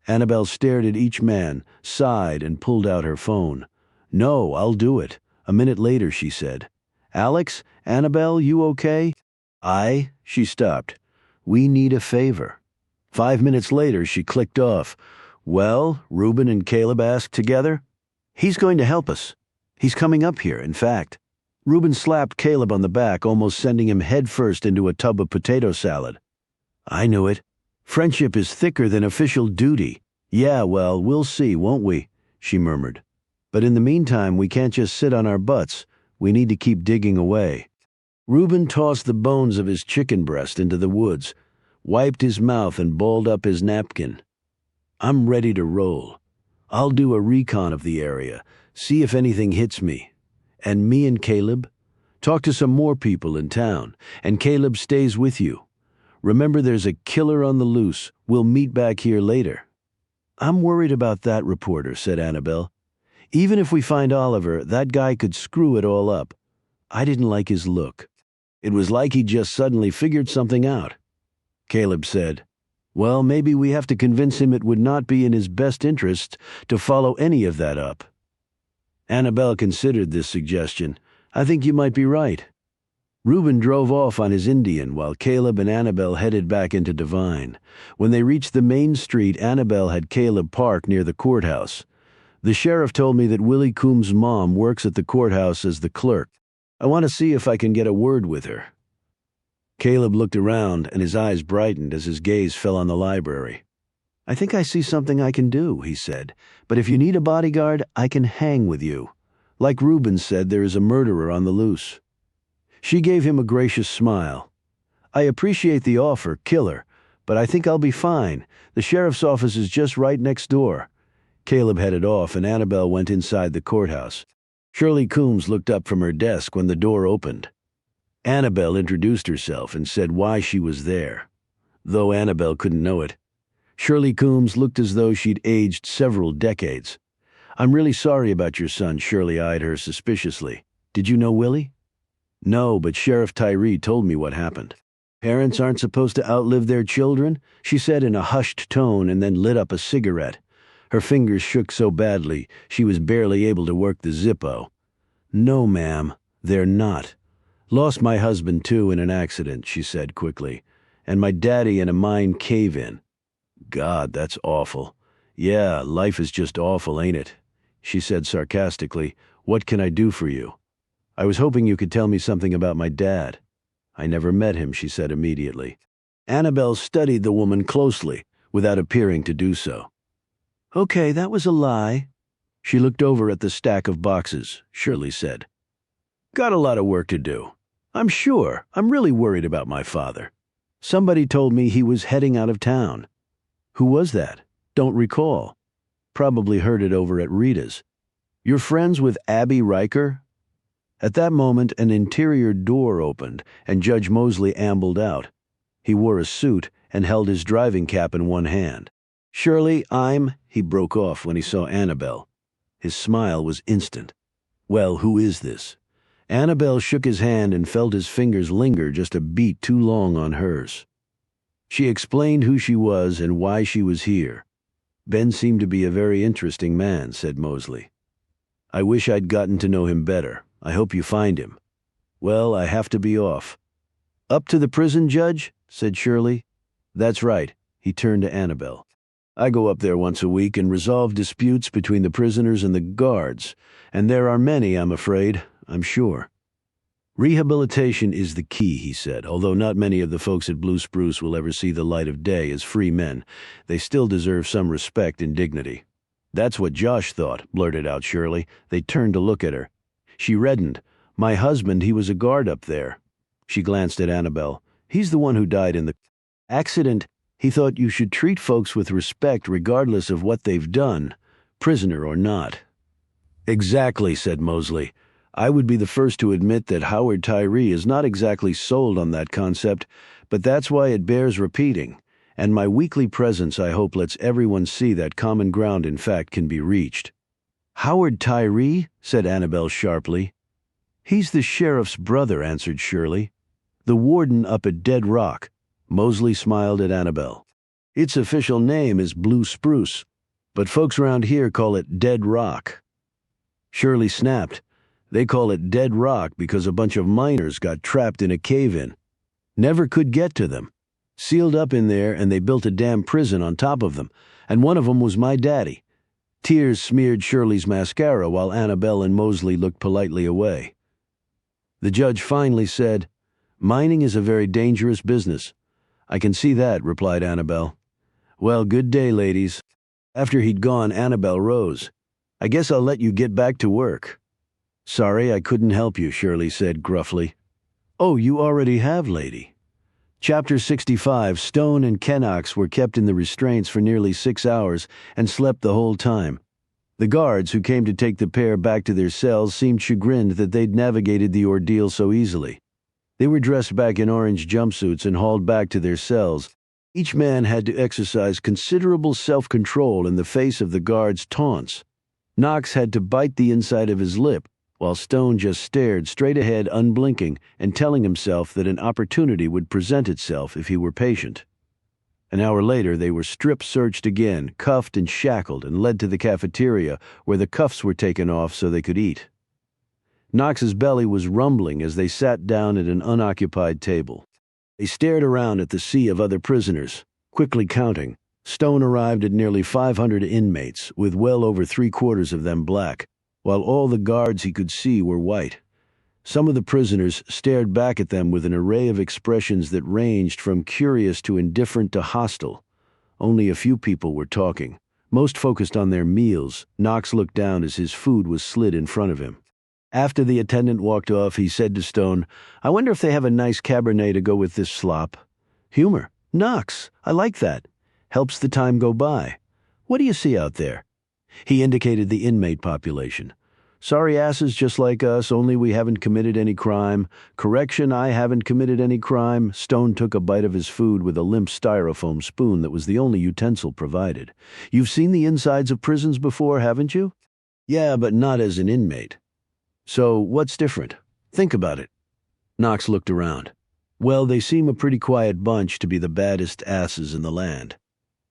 Annabelle stared at each man, sighed, and pulled out her phone. No, I'll do it. A minute later, she said. Alex, Annabelle, you okay? She stopped. We need a favor. 5 minutes later, she clicked off. Well, Reuben and Caleb asked together. He's going to help us. He's coming up here, in fact. Reuben slapped Caleb on the back, almost sending him headfirst into a tub of potato salad. I knew it. Friendship is thicker than official duty. Yeah, well, we'll see, won't we? She murmured. But in the meantime, we can't just sit on our butts. We need to keep digging away. Reuben tossed the bones of his chicken breast into the woods, wiped his mouth and balled up his napkin. I'm ready to roll. I'll do a recon of the area, see if anything hits me. And me and Caleb? Talk to some more people in town, and Caleb stays with you. Remember, there's a killer on the loose. We'll meet back here later. I'm worried about that, reporter, said Annabelle. Even if we find Oliver, that guy could screw it all up. I didn't like his look. It was like he just suddenly figured something out. Caleb said, Well, maybe we have to convince him it would not be in his best interest to follow any of that up. Annabelle considered this suggestion. I think you might be right. Reuben drove off on his Indian while Caleb and Annabelle headed back into Devine. When they reached the main street, Annabelle had Caleb park near the courthouse. The sheriff told me that Willie Coombs' mom works at the courthouse as the clerk. I want to see if I can get a word with her. Caleb looked around, and his eyes brightened as his gaze fell on the library. I think I see something I can do, he said, but if you need a bodyguard, I can hang with you. Like Reuben said, there is a murderer on the loose. She gave him a gracious smile. I appreciate the offer, killer, but I think I'll be fine. The sheriff's office is just right next door. Caleb headed off, and Annabelle went inside the courthouse. Shirley Coombs looked up from her desk when the door opened. Annabelle introduced herself and said why she was there, though Annabelle couldn't know it. Shirley Coombs looked as though she'd aged several decades. I'm really sorry about your son, Shirley eyed her suspiciously. Did you know Willie? No, but Sheriff Tyree told me what happened. Parents aren't supposed to outlive their children, she said in a hushed tone and then lit up a cigarette. Her fingers shook so badly she was barely able to work the Zippo. No, ma'am, they're not. Lost my husband, too, in an accident, she said quickly, and my daddy in a mine cave-in. God, that's awful. Yeah, life is just awful, ain't it? She said sarcastically, What can I do for you? I was hoping you could tell me something about my dad. I never met him, she said immediately. Annabelle studied the woman closely, without appearing to do so. Okay, that was a lie. She looked over at the stack of boxes, Shirley said. Got a lot of work to do. I'm sure. I'm really worried about my father. Somebody told me he was heading out of town. Who was that? Don't recall. Probably heard it over at Rita's. You're friends with Abby Riker? At that moment, an interior door opened, and Judge Mosley ambled out. He wore a suit and held his driving cap in one hand. Shirley, he broke off when he saw Annabelle. His smile was instant. Well, who is this? Annabelle shook his hand and felt his fingers linger just a beat too long on hers. She explained who she was and why she was here. Ben seemed to be a very interesting man, said Mosley. I wish I'd gotten to know him better. I hope you find him. Well, I have to be off. Up to the prison, Judge? Said Shirley. That's right. He turned to Annabelle. I go up there once a week and resolve disputes between the prisoners and the guards, and there are many, I'm afraid, I'm sure. Rehabilitation is the key, he said. Although not many of the folks at Blue Spruce will ever see the light of day as free men, they still deserve some respect and dignity. That's what Josh thought, blurted out Shirley. They turned to look at her. She reddened. My husband, he was a guard up there. She glanced at Annabelle. He's the one who died in the accident. He thought you should treat folks with respect regardless of what they've done, prisoner or not. Exactly, said Mosley. I would be the first to admit that Howard Tyree is not exactly sold on that concept, but that's why it bears repeating, and my weekly presence, I hope, lets everyone see that common ground in fact can be reached. Howard Tyree? Said Annabelle sharply. He's the sheriff's brother, answered Shirley. The warden up at Dead Rock. Mosley smiled at Annabelle. Its official name is Blue Spruce, but folks around here call it Dead Rock. Shirley snapped. They call it Dead Rock because a bunch of miners got trapped in a cave-in. Never could get to them. Sealed up in there, and they built a damn prison on top of them, and one of them was my daddy. Tears smeared Shirley's mascara while Annabelle and Mosley looked politely away. The judge finally said, Mining is a very dangerous business. I can see that, replied Annabelle. Well, good day, ladies. After he'd gone, Annabelle rose. I guess I'll let you get back to work. Sorry, I couldn't help you, Shirley said gruffly. Oh, you already have, lady. Chapter 65, Stone and Kennox were kept in the restraints for nearly 6 hours and slept the whole time. The guards who came to take the pair back to their cells seemed chagrined that they'd navigated the ordeal so easily. They were dressed back in orange jumpsuits and hauled back to their cells. Each man had to exercise considerable self-control in the face of the guards' taunts. Knox had to bite the inside of his lip, while Stone just stared straight ahead unblinking and telling himself that an opportunity would present itself if he were patient. An hour later, they were strip-searched again, cuffed and shackled, and led to the cafeteria, where the cuffs were taken off so they could eat. Knox's belly was rumbling as they sat down at an unoccupied table. They stared around at the sea of other prisoners, quickly counting. Stone arrived at nearly 500 inmates, with well over 3/4 of them black, while all the guards he could see were white. Some of the prisoners stared back at them with an array of expressions that ranged from curious to indifferent to hostile. Only a few people were talking, most focused on their meals. Knox looked down as his food was slid in front of him. After the attendant walked off, he said to Stone, "I wonder if they have a nice Cabernet to go with this slop." "Humor. Knox, I like that. Helps the time go by. What do you see out there?" He indicated the inmate population. "Sorry asses just like us, only we haven't committed any crime. Correction, I haven't committed any crime." Stone took a bite of his food with a limp styrofoam spoon that was the only utensil provided. "You've seen the insides of prisons before, haven't you?" "Yeah, but not as an inmate." "So what's different? Think about it." Knox looked around. "Well, they seem a pretty quiet bunch to be the baddest asses in the land."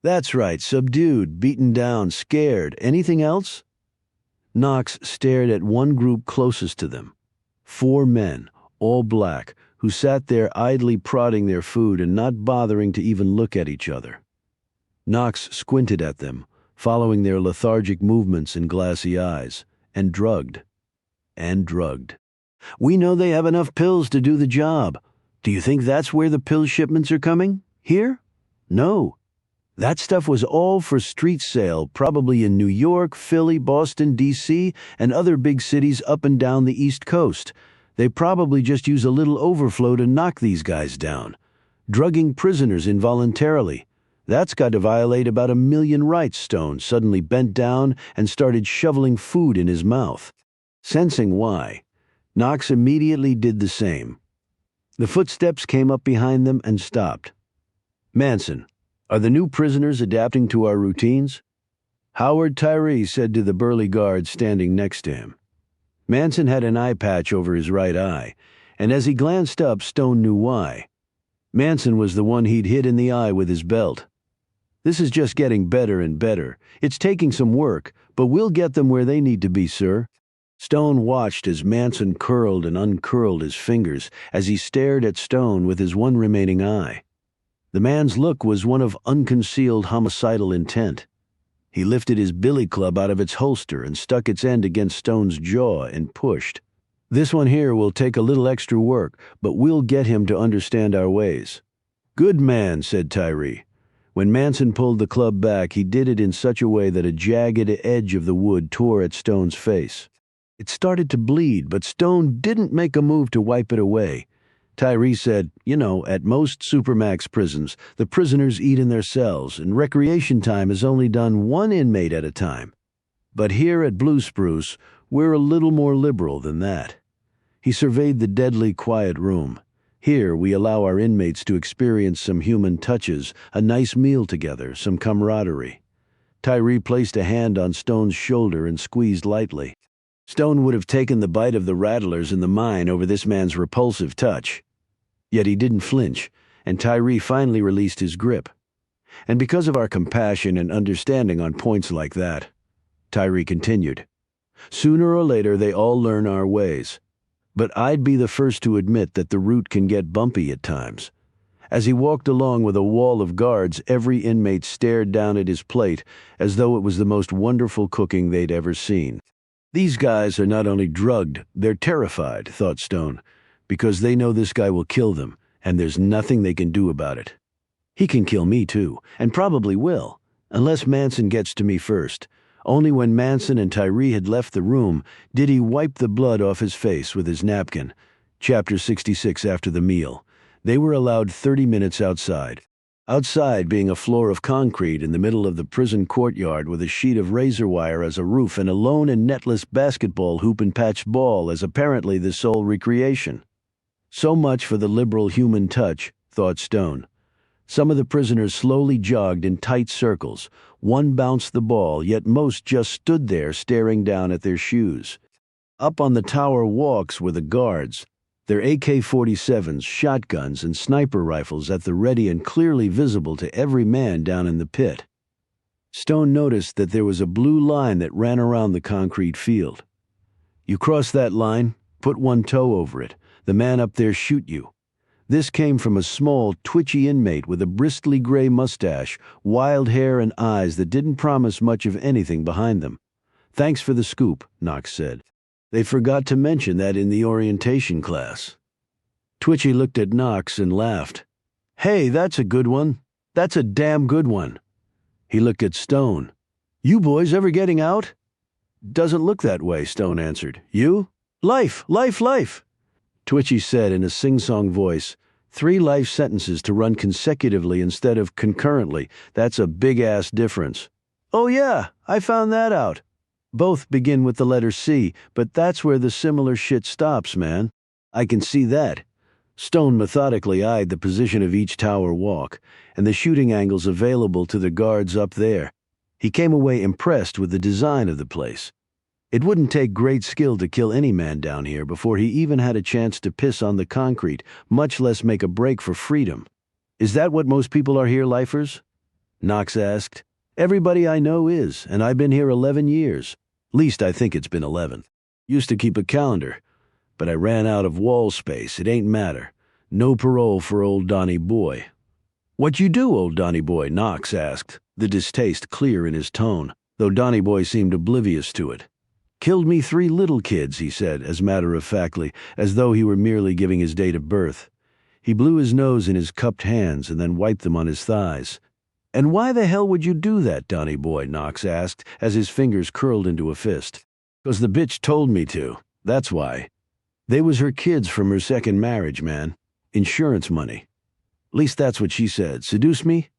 "That's right, subdued, beaten down, scared. Anything else?" Knox stared at one group closest to them. 4 men, all black, who sat there idly prodding their food and not bothering to even look at each other. Knox squinted at them, following their lethargic movements and glassy eyes, and drugged. "We know they have enough pills to do the job. Do you think that's where the pill shipments are coming? Here? No. That stuff was all for street sale, probably in New York, Philly, Boston, D.C., and other big cities up and down the East Coast. They probably just use a little overflow to knock these guys down. Drugging prisoners involuntarily. That's got to violate about 1 million rights." Stone suddenly bent down and started shoveling food in his mouth. Sensing why, Knox immediately did the same. The footsteps came up behind them and stopped. "Manson, are the new prisoners adapting to our routines?" Howard Tyree said to the burly guard standing next to him. Manson had an eye patch over his right eye, and as he glanced up, Stone knew why. Manson was the one he'd hit in the eye with his belt. "This is just getting better and better. It's taking some work, but we'll get them where they need to be, sir." Stone watched as Manson curled and uncurled his fingers as he stared at Stone with his one remaining eye. The man's look was one of unconcealed homicidal intent. He lifted his billy club out of its holster and stuck its end against Stone's jaw and pushed. "This one here will take a little extra work, but we'll get him to understand our ways." "Good man," said Tyree. When Manson pulled the club back, he did it in such a way that a jagged edge of the wood tore at Stone's face. It started to bleed, but Stone didn't make a move to wipe it away. Tyree said, "At most Supermax prisons, the prisoners eat in their cells, and recreation time is only done 1 inmate at a time. But here at Blue Spruce, we're a little more liberal than that." He surveyed the deadly quiet room. "Here we allow our inmates to experience some human touches, a nice meal together, some camaraderie." Tyree placed a hand on Stone's shoulder and squeezed lightly. Stone would have taken the bite of the rattlers in the mine over this man's repulsive touch. Yet he didn't flinch, and Tyree finally released his grip. "And because of our compassion and understanding on points like that," Tyree continued, "sooner or later they all learn our ways. But I'd be the first to admit that the route can get bumpy at times." As he walked along with a wall of guards, every inmate stared down at his plate as though it was the most wonderful cooking they'd ever seen. "These guys are not only drugged, they're terrified," thought Stone, "because they know this guy will kill them, and there's nothing they can do about it. He can kill me too, and probably will, unless Manson gets to me first." Only when Manson and Tyree had left the room did he wipe the blood off his face with his napkin. Chapter 66 after the meal. They were allowed 30 minutes outside. Outside being a floor of concrete in the middle of the prison courtyard with a sheet of razor wire as a roof and a lone and netless basketball hoop and patch ball as apparently the sole recreation. So much for the liberal human touch, thought Stone. Some of the prisoners slowly jogged in tight circles. One bounced the ball, yet most just stood there staring down at their shoes. Up on the tower walks were the guards. their AK-47s, shotguns, and sniper rifles at the ready and clearly visible to every man down in the pit. Stone noticed that there was a blue line that ran around the concrete field. You cross that line, put one toe over it, the man up there shoot you. This came from a small, twitchy inmate with a bristly gray mustache, wild hair, and eyes that didn't promise much of anything behind them. "Thanks for the scoop," Knox said. "They forgot to mention that in the orientation class." Twitchy looked at Knox and laughed. "Hey, that's a good one. That's a damn good one." He looked at Stone. "You boys ever getting out?" "Doesn't look that way," Stone answered. "You?" "Life, life, life." Twitchy said in a sing-song voice, 3 life sentences to run consecutively instead of concurrently. That's a big-ass difference." "Oh yeah, I found that out." "Both begin with the letter C, but that's where the similar shit stops, man." "I can see that." Stone methodically eyed the position of each tower walk, and the shooting angles available to the guards up there. He came away impressed with the design of the place. It wouldn't take great skill to kill any man down here before he even had a chance to piss on the concrete, much less make a break for freedom. "Is that what most people are here, lifers?" Knox asked. "Everybody I know is, and I've been here 11 years. Least I think it's been 11. Used to keep a calendar, but I ran out of wall space. It ain't matter. No parole for old Donnie Boy." "What you do, old Donnie Boy?" Knox asked, the distaste clear in his tone, though Donnie Boy seemed oblivious to it. "Killed me 3 little kids," he said, as matter-of-factly, as though he were merely giving his date of birth. He blew his nose in his cupped hands and then wiped them on his thighs. "And why the hell would you do that, Donnie Boy?" Knox asked, as his fingers curled into a fist. "'Cause the bitch told me to. That's why. They was her kids from her second marriage, man. Insurance money. Least that's what she said. Seduce me?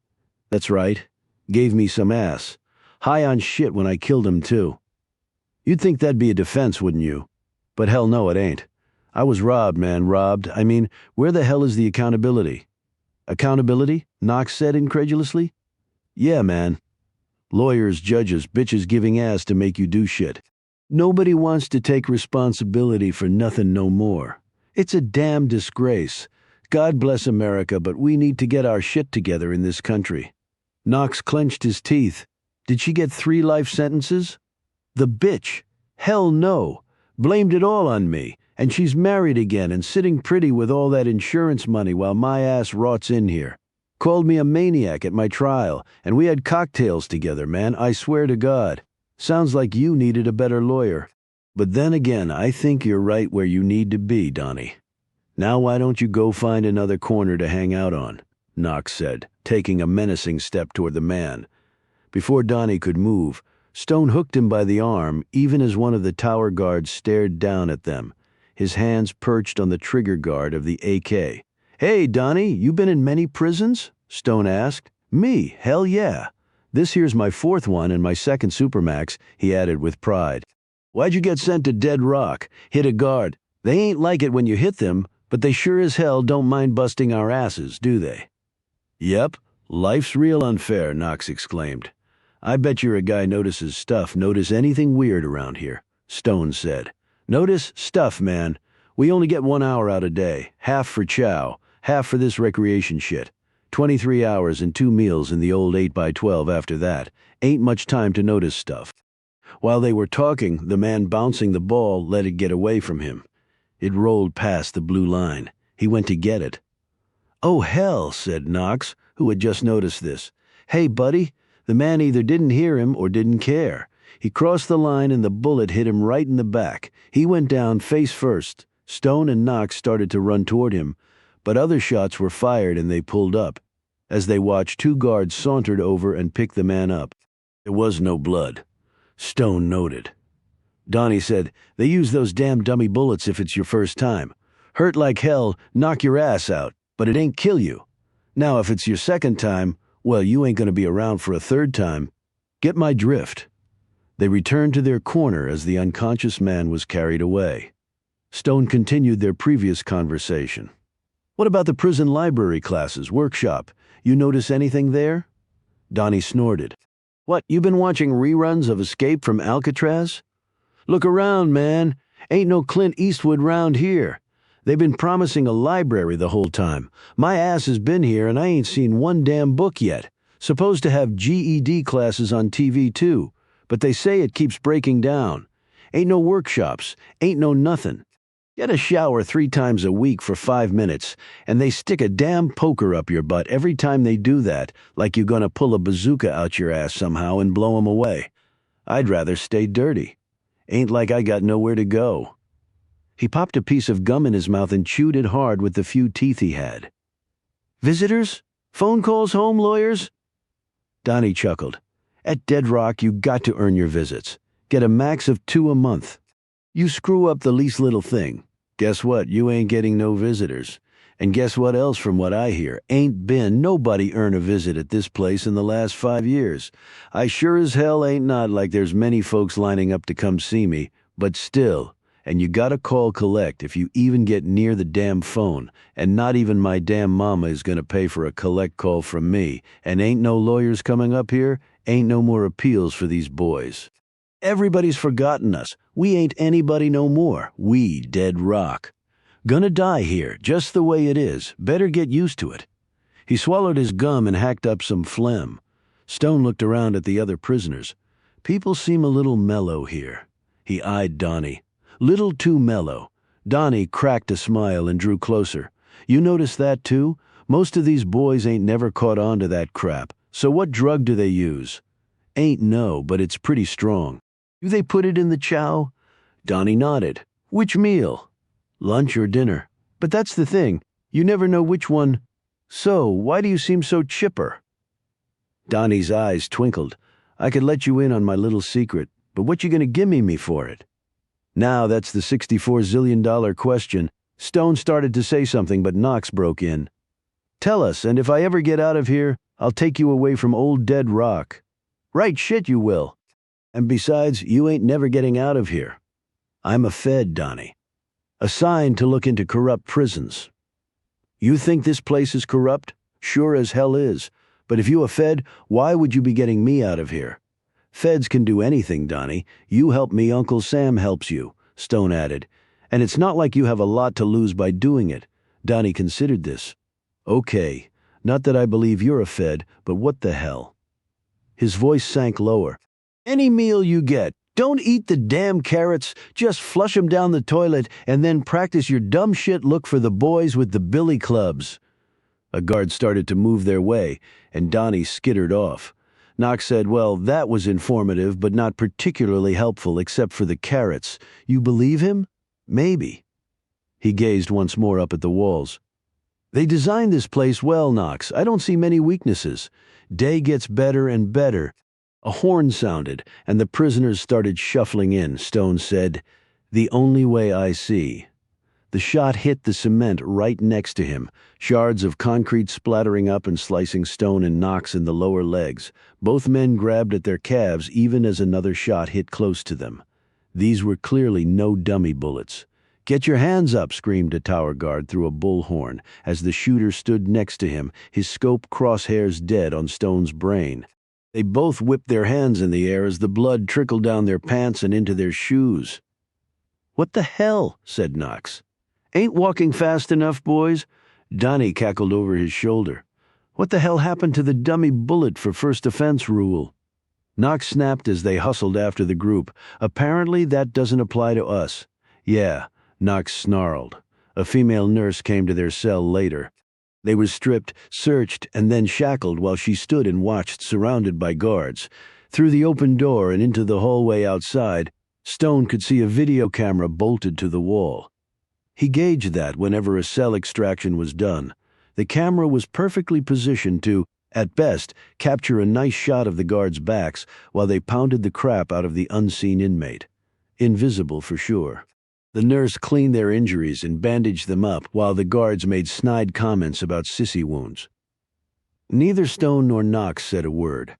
That's right. Gave me some ass. High on shit when I killed him, too. You'd think that'd be a defense, wouldn't you? But hell no, it ain't. I was robbed, man, robbed. I mean, where the hell is the accountability?" "Accountability?" Knox said incredulously. "Yeah, man. Lawyers, judges, bitches giving ass to make you do shit. Nobody wants to take responsibility for nothing no more. It's a damn disgrace. God bless America, but we need to get our shit together in this country." Knox clenched his teeth. "Did she get 3 life sentences?" "The bitch. Hell no. Blamed it all on me. And she's married again and sitting pretty with all that insurance money while my ass rots in here. Called me a maniac at my trial, and we had cocktails together, man, I swear to God. Sounds like you needed a better lawyer. But then again, I think you're right where you need to be, Donnie. Now why don't you go find another corner to hang out on?" Knox said, taking a menacing step toward the man. Before Donnie could move, Stone hooked him by the arm, even as one of the tower guards stared down at them, his hands perched on the trigger guard of the AK. "Hey, Donnie, you been in many prisons?" Stone asked. "Me? Hell yeah. This here's my 4th one and my 2nd Supermax," he added with pride. "Why'd you get sent to Dead Rock? Hit a guard. They ain't like it when you hit them, but they sure as hell don't mind busting our asses, do they?" "Yep, life's real unfair," Knox exclaimed. "I bet you're a guy notices stuff. Notice anything weird around here," Stone said. "Notice stuff, man. We only get 1 hour out a day, half for chow, half for this recreation shit. 23 hours and 2 meals in the old 8x12 after that. Ain't much time to notice stuff." While they were talking, the man bouncing the ball let it get away from him. It rolled past the blue line. He went to get it. "Oh, hell," said Knox, who had just noticed this. "Hey, buddy, the man either didn't hear him or didn't care. He crossed the line and the bullet hit him right in the back. He went down face first. Stone and Knox started to run toward him, but other shots were fired and they pulled up. As they watched, 2 guards sauntered over and picked the man up. There was no blood. Stone noted. Donnie said, "They use those damn dummy bullets if it's your first time. Hurt like hell, knock your ass out, but it ain't kill you. Now if it's your 2nd time, well, you ain't gonna be around for a 3rd time. Get my drift." They returned to their corner as the unconscious man was carried away. Stone continued their previous conversation. "What about the prison library classes, workshop? You notice anything there?" Donnie snorted. "What, you been watching reruns of Escape from Alcatraz? Look around, man. Ain't no Clint Eastwood round here. They've been promising a library the whole time. My ass has been here and I ain't seen one damn book yet. Supposed to have GED classes on TV too, but they say it keeps breaking down. Ain't no workshops, ain't no nothing. Get a shower 3 times a week for 5 minutes, and they stick a damn poker up your butt every time they do that, like you're gonna pull a bazooka out your ass somehow and blow 'em away. I'd rather stay dirty. Ain't like I got nowhere to go. He popped a piece of gum in his mouth and chewed it hard with the few teeth he had. Visitors? Phone calls home, lawyers? Donnie chuckled. At Dead Rock, you got to earn your visits. Get a max of 2 a month. You screw up the least little thing. Guess what? You ain't getting no visitors. And guess what else from what I hear? Ain't been nobody earn a visit at this place in the last 5 years. I sure as hell ain't not like there's many folks lining up to come see me, but still, and you gotta call collect if you even get near the damn phone, and not even my damn mama is gonna pay for a collect call from me, and ain't no lawyers coming up here, ain't no more appeals for these boys. Everybody's forgotten us. We ain't anybody no more. We Dead Rock. Gonna die here, just the way it is. Better get used to it. He swallowed his gum and hacked up some phlegm. Stone looked around at the other prisoners. People seem a little mellow here. He eyed Donnie. Little too mellow. Donnie cracked a smile and drew closer. You notice that too? Most of these boys ain't never caught on to that crap. So what drug do they use? Ain't no, but it's pretty strong. Do they put it in the chow? Donnie nodded. Which meal? Lunch or dinner? But that's the thing. You never know which one. So, why do you seem so chipper? Donnie's eyes twinkled. I could let you in on my little secret, but what you gonna gimme me for it? Now that's the $64 zillion question. Stone started to say something, but Knox broke in. Tell us, and if I ever get out of here, I'll take you away from old Dead Rock. Right shit you will. And besides, you ain't never getting out of here. I'm a Fed, Donnie. Assigned to look into corrupt prisons. You think this place is corrupt? Sure as hell is. But if you a Fed, why would you be getting me out of here? Feds can do anything, Donnie. You help me, Uncle Sam helps you, Stone added. And it's not like you have a lot to lose by doing it. Donnie considered this. Okay, not that I believe you're a Fed, but what the hell? His voice sank lower. Any meal you get, don't eat the damn carrots, just flush 'em down the toilet and then practice your dumb shit look for the boys with the billy clubs. A guard started to move their way, and Donnie skittered off. Knox said, well, that was informative, but not particularly helpful except for the carrots. You believe him? Maybe. He gazed once more up at the walls. They designed this place well, Knox. I don't see many weaknesses. Day gets better and better. A horn sounded, and the prisoners started shuffling in. Stone said, the only way I see. The shot hit the cement right next to him, shards of concrete splattering up and slicing Stone and Knox in the lower legs. Both men grabbed at their calves even as another shot hit close to them. These were clearly no dummy bullets. Get your hands up, screamed a tower guard through a bullhorn as the shooter stood next to him, his scope crosshairs dead on Stone's brain. They both whipped their hands in the air as the blood trickled down their pants and into their shoes. What the hell? Said Knox. Ain't walking fast enough, boys? Donnie cackled over his shoulder. What the hell happened to the dummy bullet for first offense rule? Knox snapped as they hustled after the group. Apparently that doesn't apply to us. Yeah, Knox snarled. A female nurse came to their cell later. They were stripped, searched, and then shackled while she stood and watched, surrounded by guards. Through the open door and into the hallway outside, Stone could see a video camera bolted to the wall. He gauged that whenever a cell extraction was done. The camera was perfectly positioned to, at best, capture a nice shot of the guards' backs while they pounded the crap out of the unseen inmate. Invisible for sure. The nurse cleaned their injuries and bandaged them up while the guards made snide comments about sissy wounds. Neither Stone nor Knox said a word.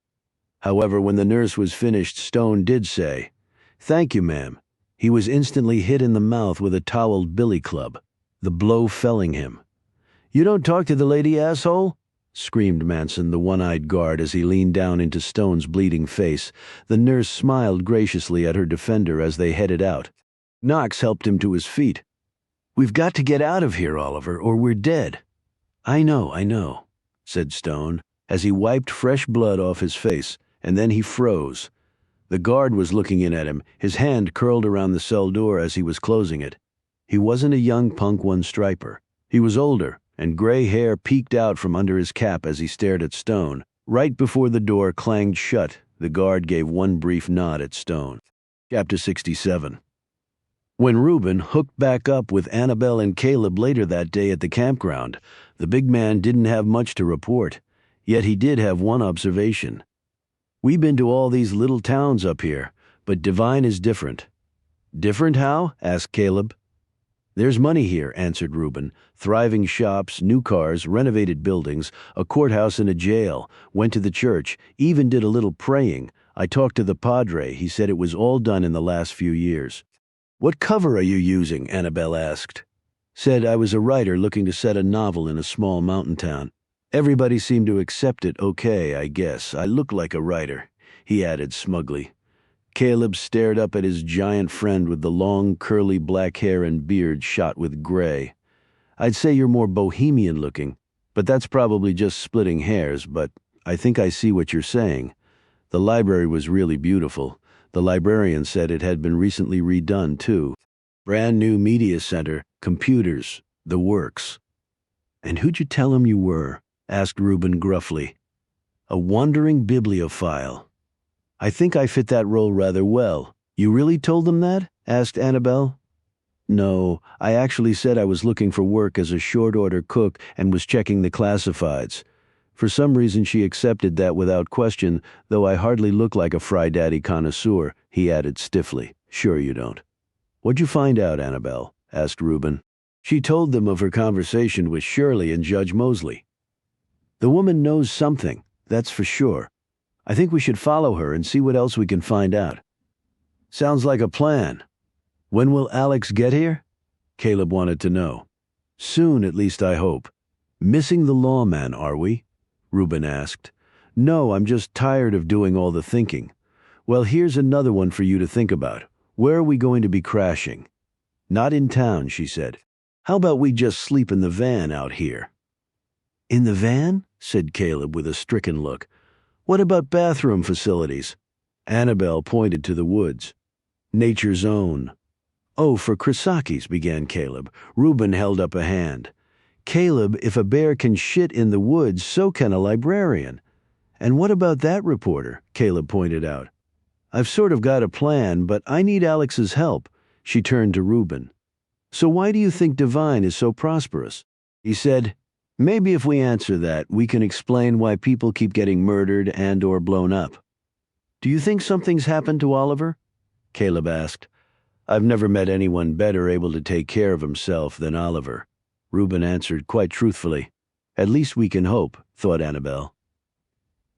However, when the nurse was finished, Stone did say, "Thank you, ma'am." He was instantly hit in the mouth with a toweled billy club, the blow felling him. "You don't talk to the lady, asshole?" screamed Manson, the one-eyed guard, as he leaned down into Stone's bleeding face. The nurse smiled graciously at her defender as they headed out. Knox helped him to his feet. "We've got to get out of here, Oliver, or we're dead." I know," said Stone, as he wiped fresh blood off his face, and then he froze. The guard was looking in at him, his hand curled around the cell door as he was closing it. He wasn't a young punk one-striper. He was older, and gray hair peeked out from under his cap as he stared at Stone. Right before the door clanged shut, the guard gave one brief nod at Stone. Chapter 67. When Reuben hooked back up with Annabelle and Caleb later that day at the campground, the big man didn't have much to report, yet he did have one observation. "We've been to all these little towns up here, but Divine is different." "Different how?" asked Caleb. "There's money here," answered Reuben. "Thriving shops, new cars, renovated buildings, a courthouse and a jail, went to the church, even did a little praying. I talked to the padre, he said it was all done in the last few years." "What cover are you using?" Annabelle asked. "Said I was a writer looking to set a novel in a small mountain town. Everybody seemed to accept it okay, I guess. I look like a writer," he added smugly. Caleb stared up at his giant friend with the long, curly black hair and beard shot with gray. "I'd say you're more bohemian looking, but that's probably just splitting hairs, but I think I see what you're saying. The library was really beautiful. The librarian said it had been recently redone, too. Brand new media center, computers, the works." "And who'd you tell him you were?" asked Reuben gruffly. "A wandering bibliophile." "I think I fit that role rather well." "You really told them that?" asked Annabelle. "No, I actually said I was looking for work as a short-order cook and was checking the classifieds. For some reason she accepted that without question, though I hardly look like a Fry Daddy connoisseur," he added stiffly. "Sure you don't." "What'd you find out, Annabelle?" asked Reuben. She told them of her conversation with Shirley and Judge Mosley. "The woman knows something, that's for sure. I think we should follow her and see what else we can find out." "Sounds like a plan. When will Alex get here?" Caleb wanted to know. "Soon, at least I hope." "Missing the lawman, are we?" Reuben asked. "No, I'm just tired of doing all the thinking." "Well, here's another one for you to think about. Where are we going to be crashing?" "Not in town," she said. "How about we just sleep in the van out here?" "In the van?" said Caleb with a stricken look. "What about bathroom facilities?" Annabelle pointed to the woods. "Nature's own." "Oh, for Krisaki's," began Caleb. Reuben held up a hand. "Caleb, if a bear can shit in the woods, so can a librarian." "And what about that reporter?" Caleb pointed out. "I've sort of got a plan, but I need Alex's help." She turned to Reuben. "So why do you think Divine is so prosperous?" He said, "Maybe if we answer that, we can explain why people keep getting murdered and or blown up." "Do you think something's happened to Oliver?" Caleb asked. "I've never met anyone better able to take care of himself than Oliver," Reuben answered quite truthfully. "At least we can hope," thought Annabelle.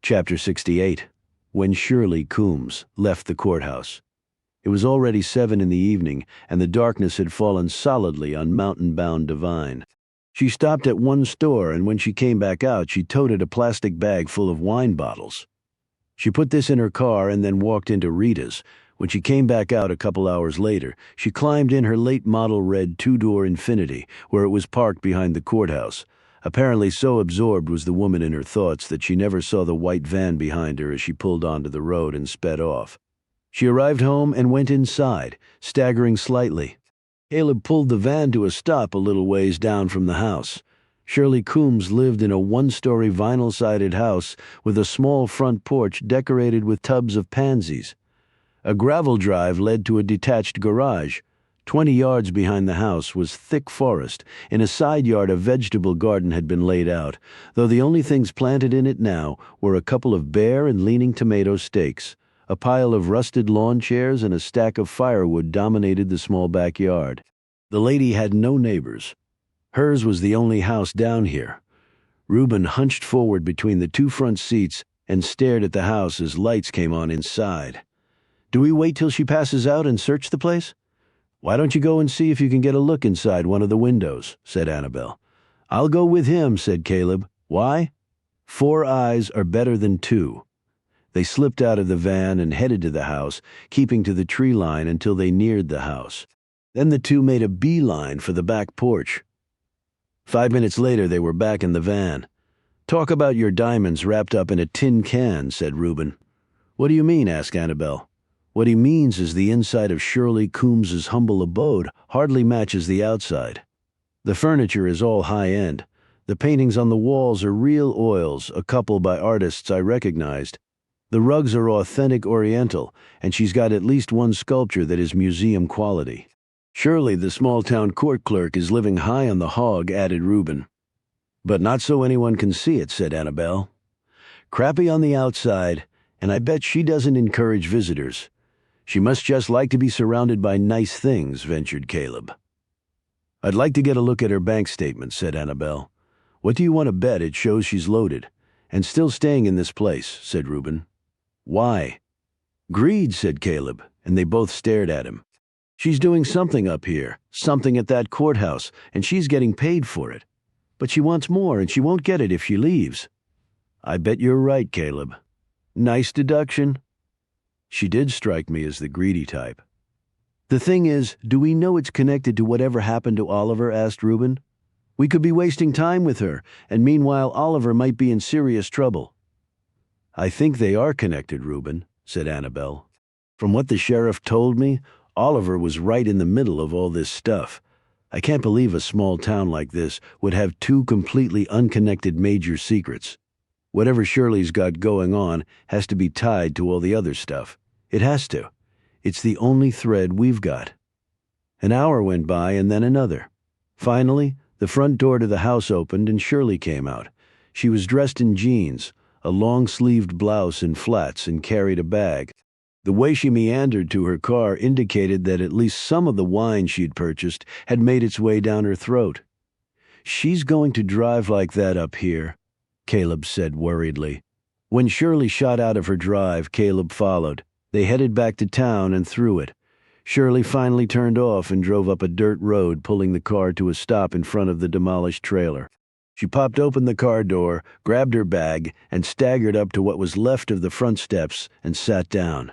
Chapter 68. When Shirley Coombs left the courthouse. It was already 7 in the evening, and the darkness had fallen solidly on mountain-bound Divine. She stopped at one store, and when she came back out, she toted a plastic bag full of wine bottles. She put this in her car and then walked into Rita's. When she came back out a couple hours later, she climbed in her late-model red two-door Infiniti, where it was parked behind the courthouse. Apparently so absorbed was the woman in her thoughts that she never saw the white van behind her as she pulled onto the road and sped off. She arrived home and went inside, staggering slightly. Caleb pulled the van to a stop a little ways down from the house. Shirley Coombs lived in a one-story vinyl-sided house with a small front porch decorated with tubs of pansies. A gravel drive led to a detached garage. 20 yards behind the house was thick forest. In a side yard a vegetable garden had been laid out, though the only things planted in it now were a couple of bare and leaning tomato stakes. A pile of rusted lawn chairs and a stack of firewood dominated the small backyard. The lady had no neighbors. Hers was the only house down here. Reuben hunched forward between the two front seats and stared at the house as lights came on inside. "Do we wait till she passes out and search the place?" "Why don't you go and see if you can get a look inside one of the windows?" said Annabelle. "I'll go with him," said Caleb. "Why?" 4 eyes are better than 2. They slipped out of the van and headed to the house, keeping to the tree line until they neared the house. Then the two made a beeline for the back porch. 5 minutes later, they were back in the van. "Talk about your diamonds wrapped up in a tin can," said Reuben. "What do you mean?" asked Annabelle. "What he means is the inside of Shirley Coombs's humble abode hardly matches the outside. The furniture is all high-end. The paintings on the walls are real oils, a couple by artists I recognized. The rugs are authentic Oriental, and she's got at least one sculpture that is museum quality." "Shirley, the small-town court clerk, is living high on the hog," added Reuben. "But not so anyone can see it," said Annabelle. "Crappy on the outside, and I bet she doesn't encourage visitors. She must just like to be surrounded by nice things," ventured Caleb. "I'd like to get a look at her bank statement," said Annabelle. "What do you want to bet it shows she's loaded? And still staying in this place," said Reuben. "Why?" "Greed," said Caleb, and they both stared at him. "She's doing something up here, something at that courthouse, and she's getting paid for it. But she wants more, and she won't get it if she leaves." "I bet you're right, Caleb." "Nice deduction." "She did strike me as the greedy type." "The thing is, do we know it's connected to whatever happened to Oliver?" asked Reuben. "We could be wasting time with her, and meanwhile Oliver might be in serious trouble." "I think they are connected, Reuben," said Annabelle. "From what the sheriff told me, Oliver was right in the middle of all this stuff. I can't believe a small town like this would have two completely unconnected major secrets. Whatever Shirley's got going on has to be tied to all the other stuff. It has to. It's the only thread we've got." An hour went by and then another. Finally, the front door to the house opened and Shirley came out. She was dressed in jeans, a long-sleeved blouse and flats, and carried a bag. The way she meandered to her car indicated that at least some of the wine she'd purchased had made its way down her throat. "She's going to drive like that up here," Caleb said worriedly. When Shirley shot out of her drive, Caleb followed. They headed back to town and through it. Shirley finally turned off and drove up a dirt road, pulling the car to a stop in front of the demolished trailer. She popped open the car door, grabbed her bag, and staggered up to what was left of the front steps and sat down.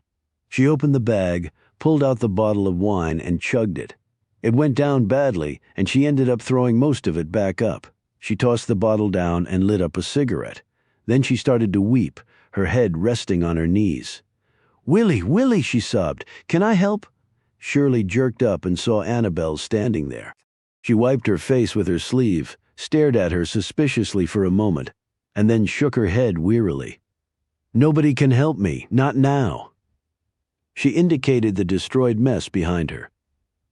She opened the bag, pulled out the bottle of wine, and chugged it. It went down badly, and she ended up throwing most of it back up. She tossed the bottle down and lit up a cigarette. Then she started to weep, her head resting on her knees. "Willie, Willie," she sobbed. "Can I help?" Shirley jerked up and saw Annabelle standing there. She wiped her face with her sleeve, stared at her suspiciously for a moment, and then shook her head wearily. "Nobody can help me, not now." She indicated the destroyed mess behind her.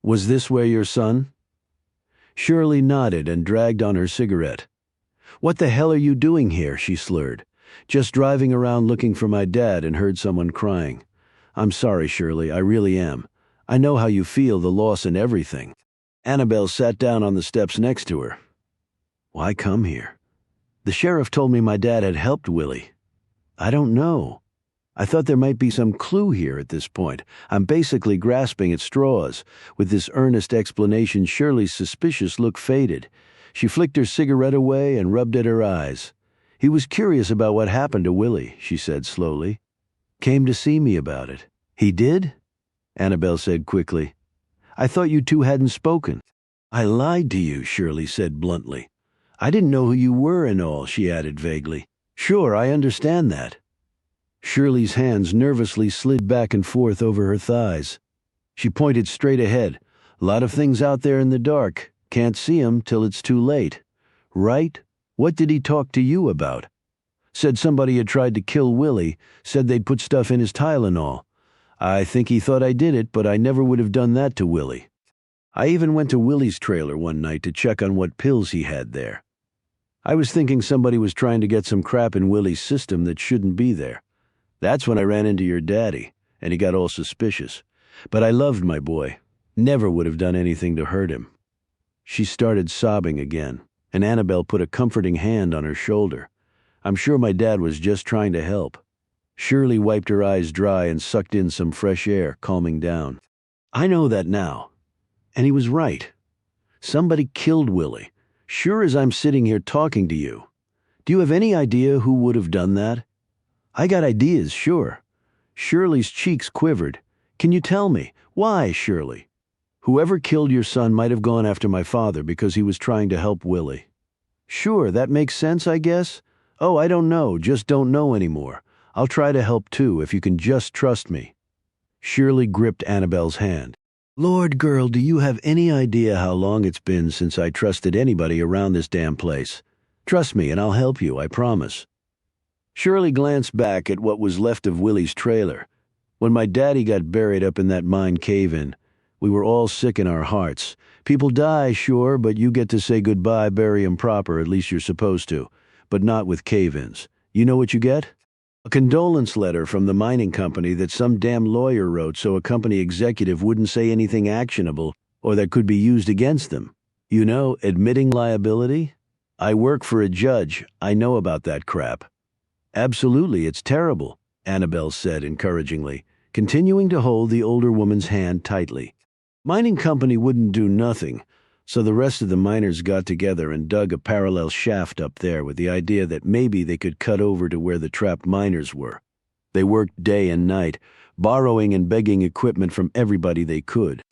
"Was this where your son?" Shirley nodded and dragged on her cigarette. "What the hell are you doing here?" she slurred. "Just driving around looking for my dad and heard someone crying. I'm sorry, Shirley, I really am. I know how you feel, the loss and everything." Annabelle sat down on the steps next to her. "Why come here?" "The sheriff told me my dad had helped Willie." "I don't know. I thought there might be some clue here at this point. I'm basically grasping at straws." With this earnest explanation, Shirley's suspicious look faded. She flicked her cigarette away and rubbed at her eyes. "He was curious about what happened to Willie," she said slowly. "Came to see me about it." "He did?" Annabelle said quickly. "I thought you two hadn't spoken." "I lied to you," Shirley said bluntly. "I didn't know who you were and all," she added vaguely. "Sure, I understand that." Shirley's hands nervously slid back and forth over her thighs. She pointed straight ahead. "A lot of things out there in the dark. Can't see 'em till it's too late. Right? What did he talk to you about?" "Said somebody had tried to kill Willie, said they'd put stuff in his Tylenol. I think he thought I did it, but I never would have done that to Willie. I even went to Willie's trailer one night to check on what pills he had there. I was thinking somebody was trying to get some crap in Willie's system that shouldn't be there. That's when I ran into your daddy, and he got all suspicious. But I loved my boy. Never would have done anything to hurt him." She started sobbing again, and Annabelle put a comforting hand on her shoulder. "I'm sure my dad was just trying to help." Shirley wiped her eyes dry and sucked in some fresh air, calming down. "I know that now. And he was right. Somebody killed Willie, sure as I'm sitting here talking to you. Do you have any idea who would have done that?" "I got ideas, sure." Shirley's cheeks quivered. "Can you tell me? Why, Shirley?" Whoever killed your son might have gone after my father because he was trying to help Willie. Sure, that makes sense, I guess. Oh, I don't know, just don't know anymore. I'll try to help too, if you can just trust me. Shirley gripped Annabelle's hand. Lord, girl, do you have any idea how long it's been since I trusted anybody around this damn place? Trust me and I'll help you, I promise. Shirley glanced back at what was left of Willie's trailer. When my daddy got buried up in that mine cave-in, we were all sick in our hearts. People die, sure, but you get to say goodbye, bury 'em proper, at least you're supposed to. But not with cave-ins. You know what you get? A condolence letter from the mining company that some damn lawyer wrote so a company executive wouldn't say anything actionable or that could be used against them. You know, admitting liability? I work for a judge. I know about that crap. Absolutely, it's terrible, Annabelle said encouragingly, continuing to hold the older woman's hand tightly. Mining company wouldn't do nothing, so the rest of the miners got together and dug a parallel shaft up there with the idea that maybe they could cut over to where the trapped miners were. They worked day and night, borrowing and begging equipment from everybody they could.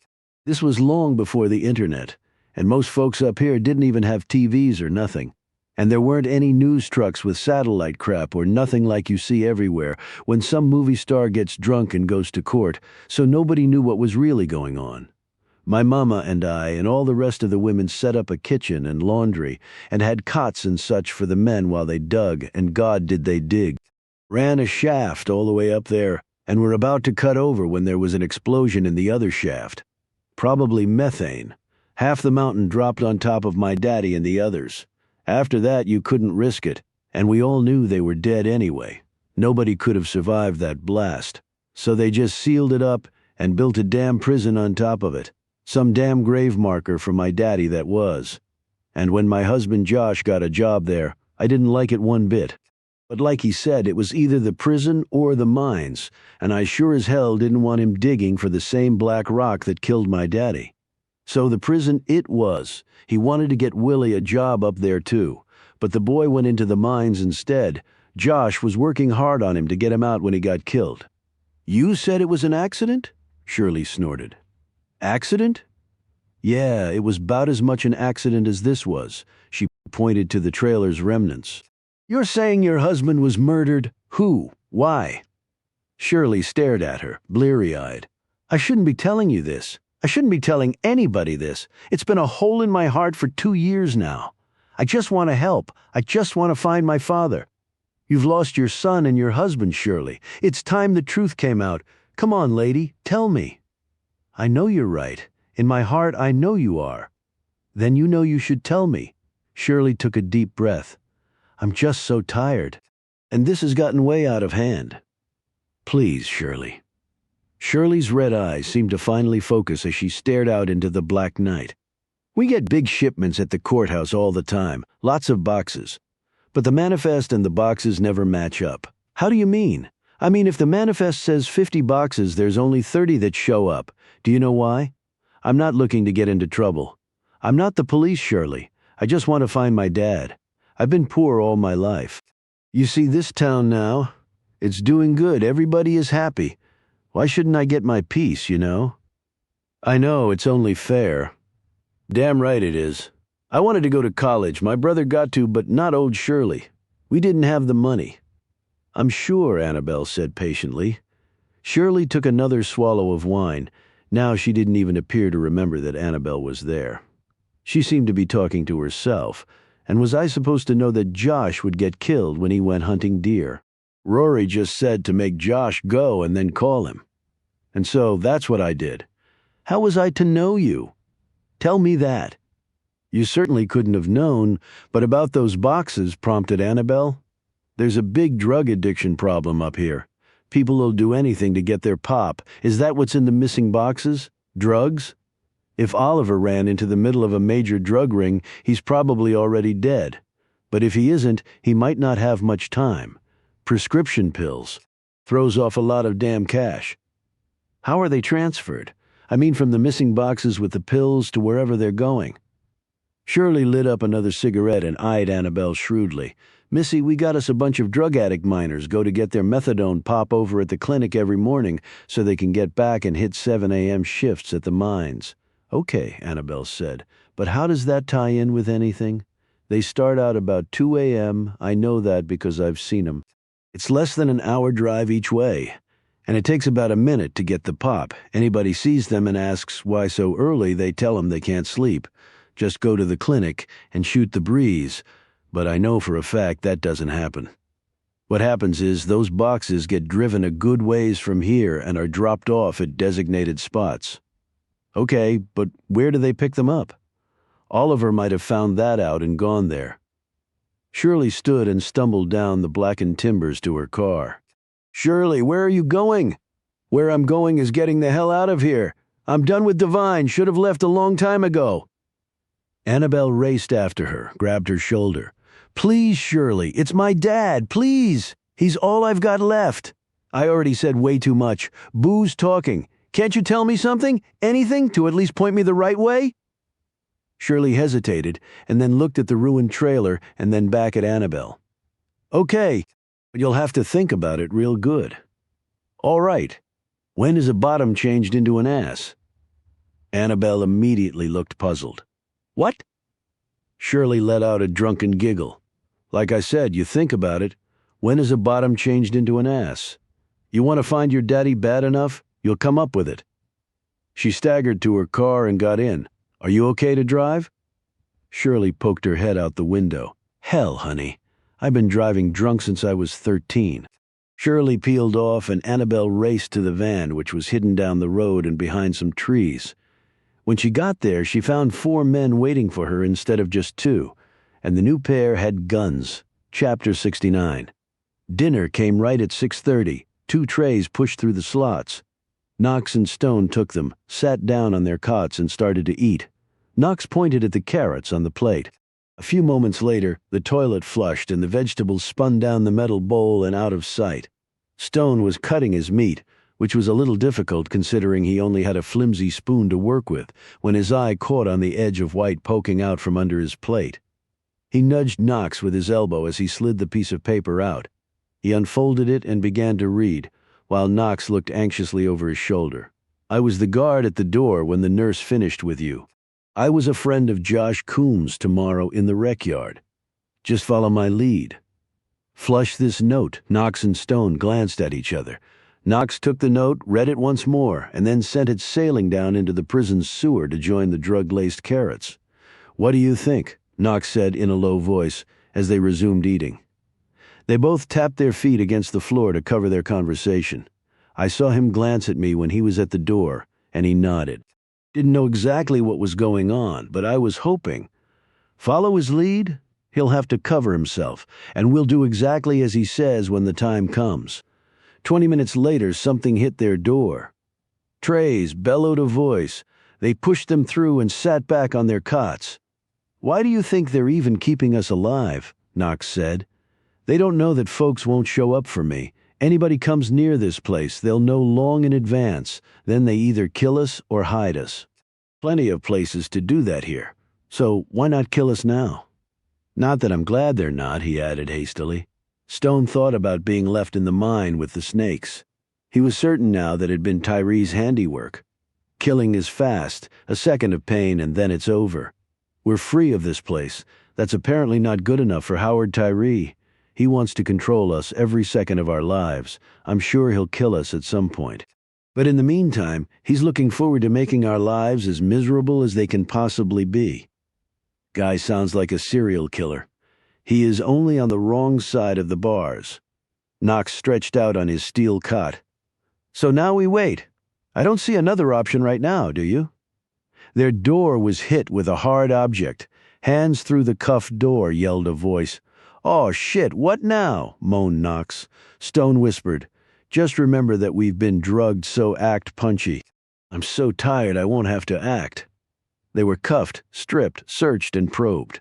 This was long before the internet, and most folks up here didn't even have TVs or nothing. And there weren't any news trucks with satellite crap or nothing like you see everywhere when some movie star gets drunk and goes to court, so nobody knew what was really going on. My mama and I and all the rest of the women set up a kitchen and laundry and had cots and such for the men while they dug, and God did they dig. Ran a shaft all the way up there and were about to cut over when there was an explosion in the other shaft. Probably methane. Half the mountain dropped on top of my daddy and the others. After that, you couldn't risk it, and we all knew they were dead anyway. Nobody could have survived that blast. So they just sealed it up and built a damn prison on top of it. Some damn grave marker for my daddy that was. And when my husband Josh got a job there, I didn't like it one bit. But like he said, it was either the prison or the mines, and I sure as hell didn't want him digging for the same black rock that killed my daddy. So the prison it was. He wanted to get Willie a job up there too, but the boy went into the mines instead. Josh was working hard on him to get him out when he got killed. You said it was an accident? Shirley snorted. Accident? Yeah, it was about as much an accident as this was. She pointed to the trailer's remnants. You're saying your husband was murdered? Who? Why? Shirley stared at her, bleary-eyed. I shouldn't be telling you this. I shouldn't be telling anybody this. It's been a hole in my heart for 2 years now. I just want to help. I just want to find my father. You've lost your son and your husband, Shirley. It's time the truth came out. Come on, lady, tell me. I know you're right. In my heart, I know you are. Then you know you should tell me. Shirley took a deep breath. I'm just so tired. And this has gotten way out of hand. Please, Shirley. Shirley's red eyes seemed to finally focus as she stared out into the black night. We get big shipments at the courthouse all the time, lots of boxes. But the manifest and the boxes never match up. How do you mean? I mean, if the manifest says 50 boxes, there's only 30 that show up. Do you know why? I'm not looking to get into trouble. I'm not the police, Shirley. I just want to find my dad. I've been poor all my life. You see this town now? It's doing good. Everybody is happy. Why shouldn't I get my piece, you know? I know, it's only fair. Damn right it is. I wanted to go to college. My brother got to, but not old Shirley. We didn't have the money. I'm sure, Annabelle said patiently. Shirley took another swallow of wine. Now she didn't even appear to remember that Annabelle was there. She seemed to be talking to herself. And was I supposed to know that Josh would get killed when he went hunting deer? Rory just said to make Josh go and then call him. And so that's what I did. How was I to know you? Tell me that. You certainly couldn't have known, but about those boxes, prompted Annabelle. There's a big drug addiction problem up here. People will do anything to get their pop. Is that what's in the missing boxes? Drugs? If Oliver ran into the middle of a major drug ring, he's probably already dead. But if he isn't, he might not have much time. Prescription pills. Throws off a lot of damn cash. How are they transferred? I mean, from the missing boxes with the pills to wherever they're going. Shirley lit up another cigarette and eyed Annabelle shrewdly. Missy, we got us a bunch of drug addict miners go to get their methadone pop over at the clinic every morning so they can get back and hit 7 a.m. shifts at the mines. Okay, Annabelle said, but how does that tie in with anything? They start out about 2 a.m. I know that because I've seen them. It's less than an hour drive each way, and it takes about a minute to get the pop. Anybody sees them and asks why so early, they tell them they can't sleep. Just go to the clinic and shoot the breeze, but I know for a fact that doesn't happen. What happens is those boxes get driven a good ways from here and are dropped off at designated spots. Okay, but where do they pick them up? Oliver might have found that out and gone there. Shirley stood and stumbled down the blackened timbers to her car. Shirley, where are you going? Where I'm going is getting the hell out of here. I'm done with Divine, should have left a long time ago. Annabelle raced after her, grabbed her shoulder. Please, Shirley, it's my dad, please. He's all I've got left. I already said way too much. Boo's talking. Can't you tell me something? Anything to at least point me the right way? Shirley hesitated and then looked at the ruined trailer and then back at Annabelle. Okay, but you'll have to think about it real good. All right. When is a bottom changed into an ass? Annabelle immediately looked puzzled. What? Shirley let out a drunken giggle. Like I said, you think about it. When is a bottom changed into an ass? You want to find your daddy bad enough? You'll come up with it. She staggered to her car and got in. Are you okay to drive? Shirley poked her head out the window. Hell, honey. I've been driving drunk since I was 13. Shirley peeled off and Annabelle raced to the van, which was hidden down the road and behind some trees. When she got there, she found 4 men waiting for her instead of just 2, and the new pair had guns. Chapter 69. Dinner came right at 6:30. 2 trays pushed through the slots. Knox and Stone took them, sat down on their cots and started to eat. Knox pointed at the carrots on the plate. A few moments later, the toilet flushed and the vegetables spun down the metal bowl and out of sight. Stone was cutting his meat, which was a little difficult considering he only had a flimsy spoon to work with, when his eye caught on the edge of white poking out from under his plate. He nudged Knox with his elbow as he slid the piece of paper out. He unfolded it and began to read, while Knox looked anxiously over his shoulder. I was the guard at the door when the nurse finished with you. I was a friend of Josh Coombs tomorrow in the rec yard. Just follow my lead. Flush this note. Knox and Stone glanced at each other. Knox took the note, read it once more, and then sent it sailing down into the prison's sewer to join the drug-laced carrots. What do you think? Knox said in a low voice as they resumed eating. They both tapped their feet against the floor to cover their conversation. I saw him glance at me when he was at the door, and he nodded. Didn't know exactly what was going on, but I was hoping. Follow his lead? He'll have to cover himself, and we'll do exactly as he says when the time comes. 20 minutes later, something hit their door. Trays bellowed a voice. They pushed them through and sat back on their cots. Why do you think they're even keeping us alive? Knox said. They don't know that folks won't show up for me. Anybody comes near this place, they'll know long in advance. Then they either kill us or hide us. Plenty of places to do that here. So why not kill us now? Not that I'm glad they're not, he added hastily. Stone thought about being left in the mine with the snakes. He was certain now that it had been Tyree's handiwork. Killing is fast, a second of pain and then it's over. We're free of this place. That's apparently not good enough for Howard Tyree. He wants to control us every second of our lives. I'm sure he'll kill us at some point. But in the meantime, he's looking forward to making our lives as miserable as they can possibly be. Guy sounds like a serial killer. He is only on the wrong side of the bars. Knox stretched out on his steel cot. So now we wait. I don't see another option right now, do you? Their door was hit with a hard object. Hands through the cuffed door, yelled a voice. Oh, shit, what now? Moaned Knox. Stone whispered, just remember that we've been drugged, so act punchy. I'm so tired I won't have to act. They were cuffed, stripped, searched, and probed.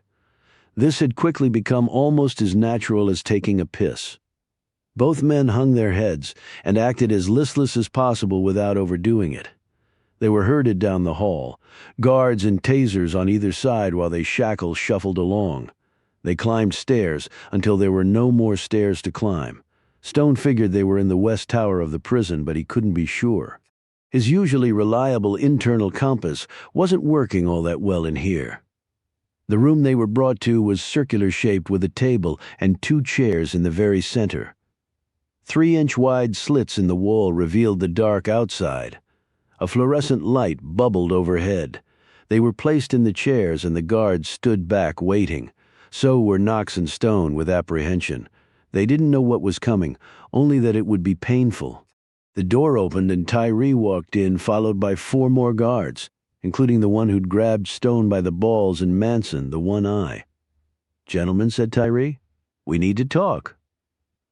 This had quickly become almost as natural as taking a piss. Both men hung their heads and acted as listless as possible without overdoing it. They were herded down the hall, guards and tasers on either side while they shackles shuffled along. They climbed stairs until there were no more stairs to climb. Stone figured they were in the west tower of the prison, but he couldn't be sure. His usually reliable internal compass wasn't working all that well in here. The room they were brought to was circular-shaped with a table and 2 chairs in the very center. 3-inch-wide slits in the wall revealed the dark outside. A fluorescent light bubbled overhead. They were placed in the chairs and the guards stood back waiting. So were Knox and Stone with apprehension. They didn't know what was coming, only that it would be painful. The door opened and Tyree walked in, followed by 4 more guards, including the one who'd grabbed Stone by the balls and Manson, the one eye. "Gentlemen," said Tyree, "we need to talk."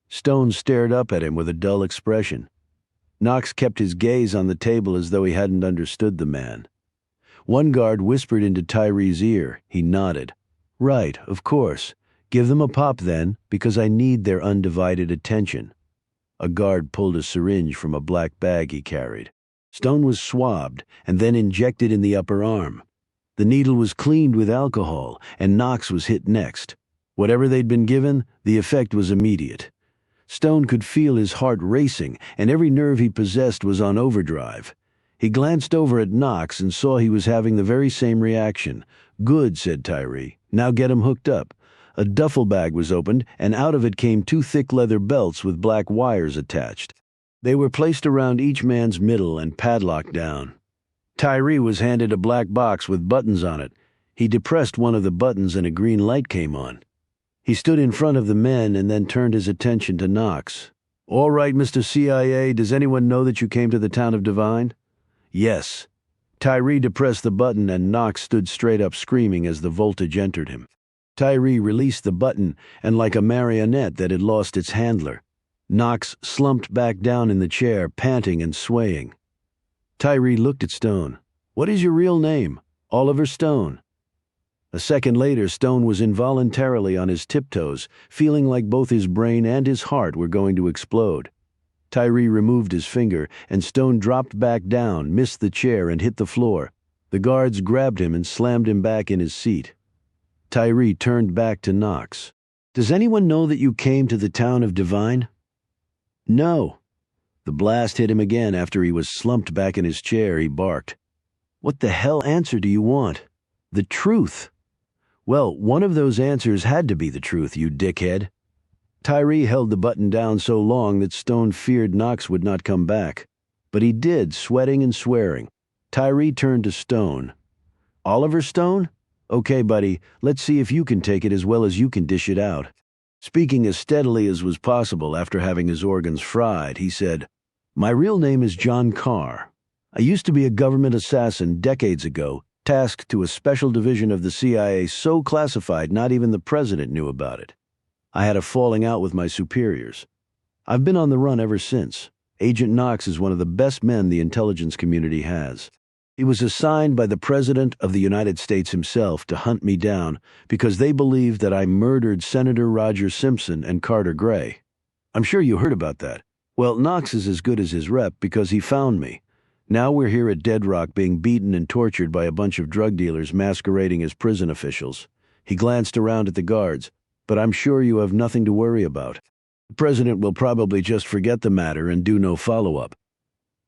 Stone stared up at him with a dull expression. Knox kept his gaze on the table as though he hadn't understood the man. One guard whispered into Tyree's ear. He nodded. "Right, of course. Give them a pop then, because I need their undivided attention." A guard pulled a syringe from a black bag he carried. Stone was swabbed and then injected in the upper arm. The needle was cleaned with alcohol, and Knox was hit next. Whatever they'd been given, the effect was immediate. Stone could feel his heart racing, and every nerve he possessed was on overdrive. He glanced over at Knox and saw he was having the very same reaction. "Good," said Tyree. "Now get him hooked up." A duffel bag was opened, and out of it came 2 thick leather belts with black wires attached. They were placed around each man's middle and padlocked down. Tyree was handed a black box with buttons on it. He depressed one of the buttons and a green light came on. He stood in front of the men and then turned his attention to Knox. "All right, Mr. CIA, does anyone know that you came to the town of Divine?" "Yes." Tyree depressed the button and Knox stood straight up screaming as the voltage entered him. Tyree released the button, and like a marionette that had lost its handler, Knox slumped back down in the chair, panting and swaying. Tyree looked at Stone. "What is your real name?" "Oliver Stone." A second later, Stone was involuntarily on his tiptoes, feeling like both his brain and his heart were going to explode. Tyree removed his finger, and Stone dropped back down, missed the chair, and hit the floor. The guards grabbed him and slammed him back in his seat. Tyree turned back to Knox. "Does anyone know that you came to the town of Divine?" "No." The blast hit him again after he was slumped back in his chair. He barked. "What the hell answer do you want?" "The truth." "Well, one of those answers had to be the truth, you dickhead." Tyree held the button down so long that Stone feared Knox would not come back. But he did, sweating and swearing. Tyree turned to Stone. "Oliver Stone? Okay, buddy, let's see if you can take it as well as you can dish it out." Speaking as steadily as was possible after having his organs fried, he said, "My real name is John Carr. I used to be a government assassin decades ago, tasked to a special division of the CIA so classified not even the president knew about it. I had a falling out with my superiors. I've been on the run ever since. Agent Knox is one of the best men the intelligence community has. He was assigned by the President of the United States himself to hunt me down because they believed that I murdered Senator Roger Simpson and Carter Gray. I'm sure you heard about that. Well, Knox is as good as his rep because he found me. Now we're here at Dead Rock being beaten and tortured by a bunch of drug dealers masquerading as prison officials." He glanced around at the guards. "But I'm sure you have nothing to worry about. The president will probably just forget the matter and do no follow-up.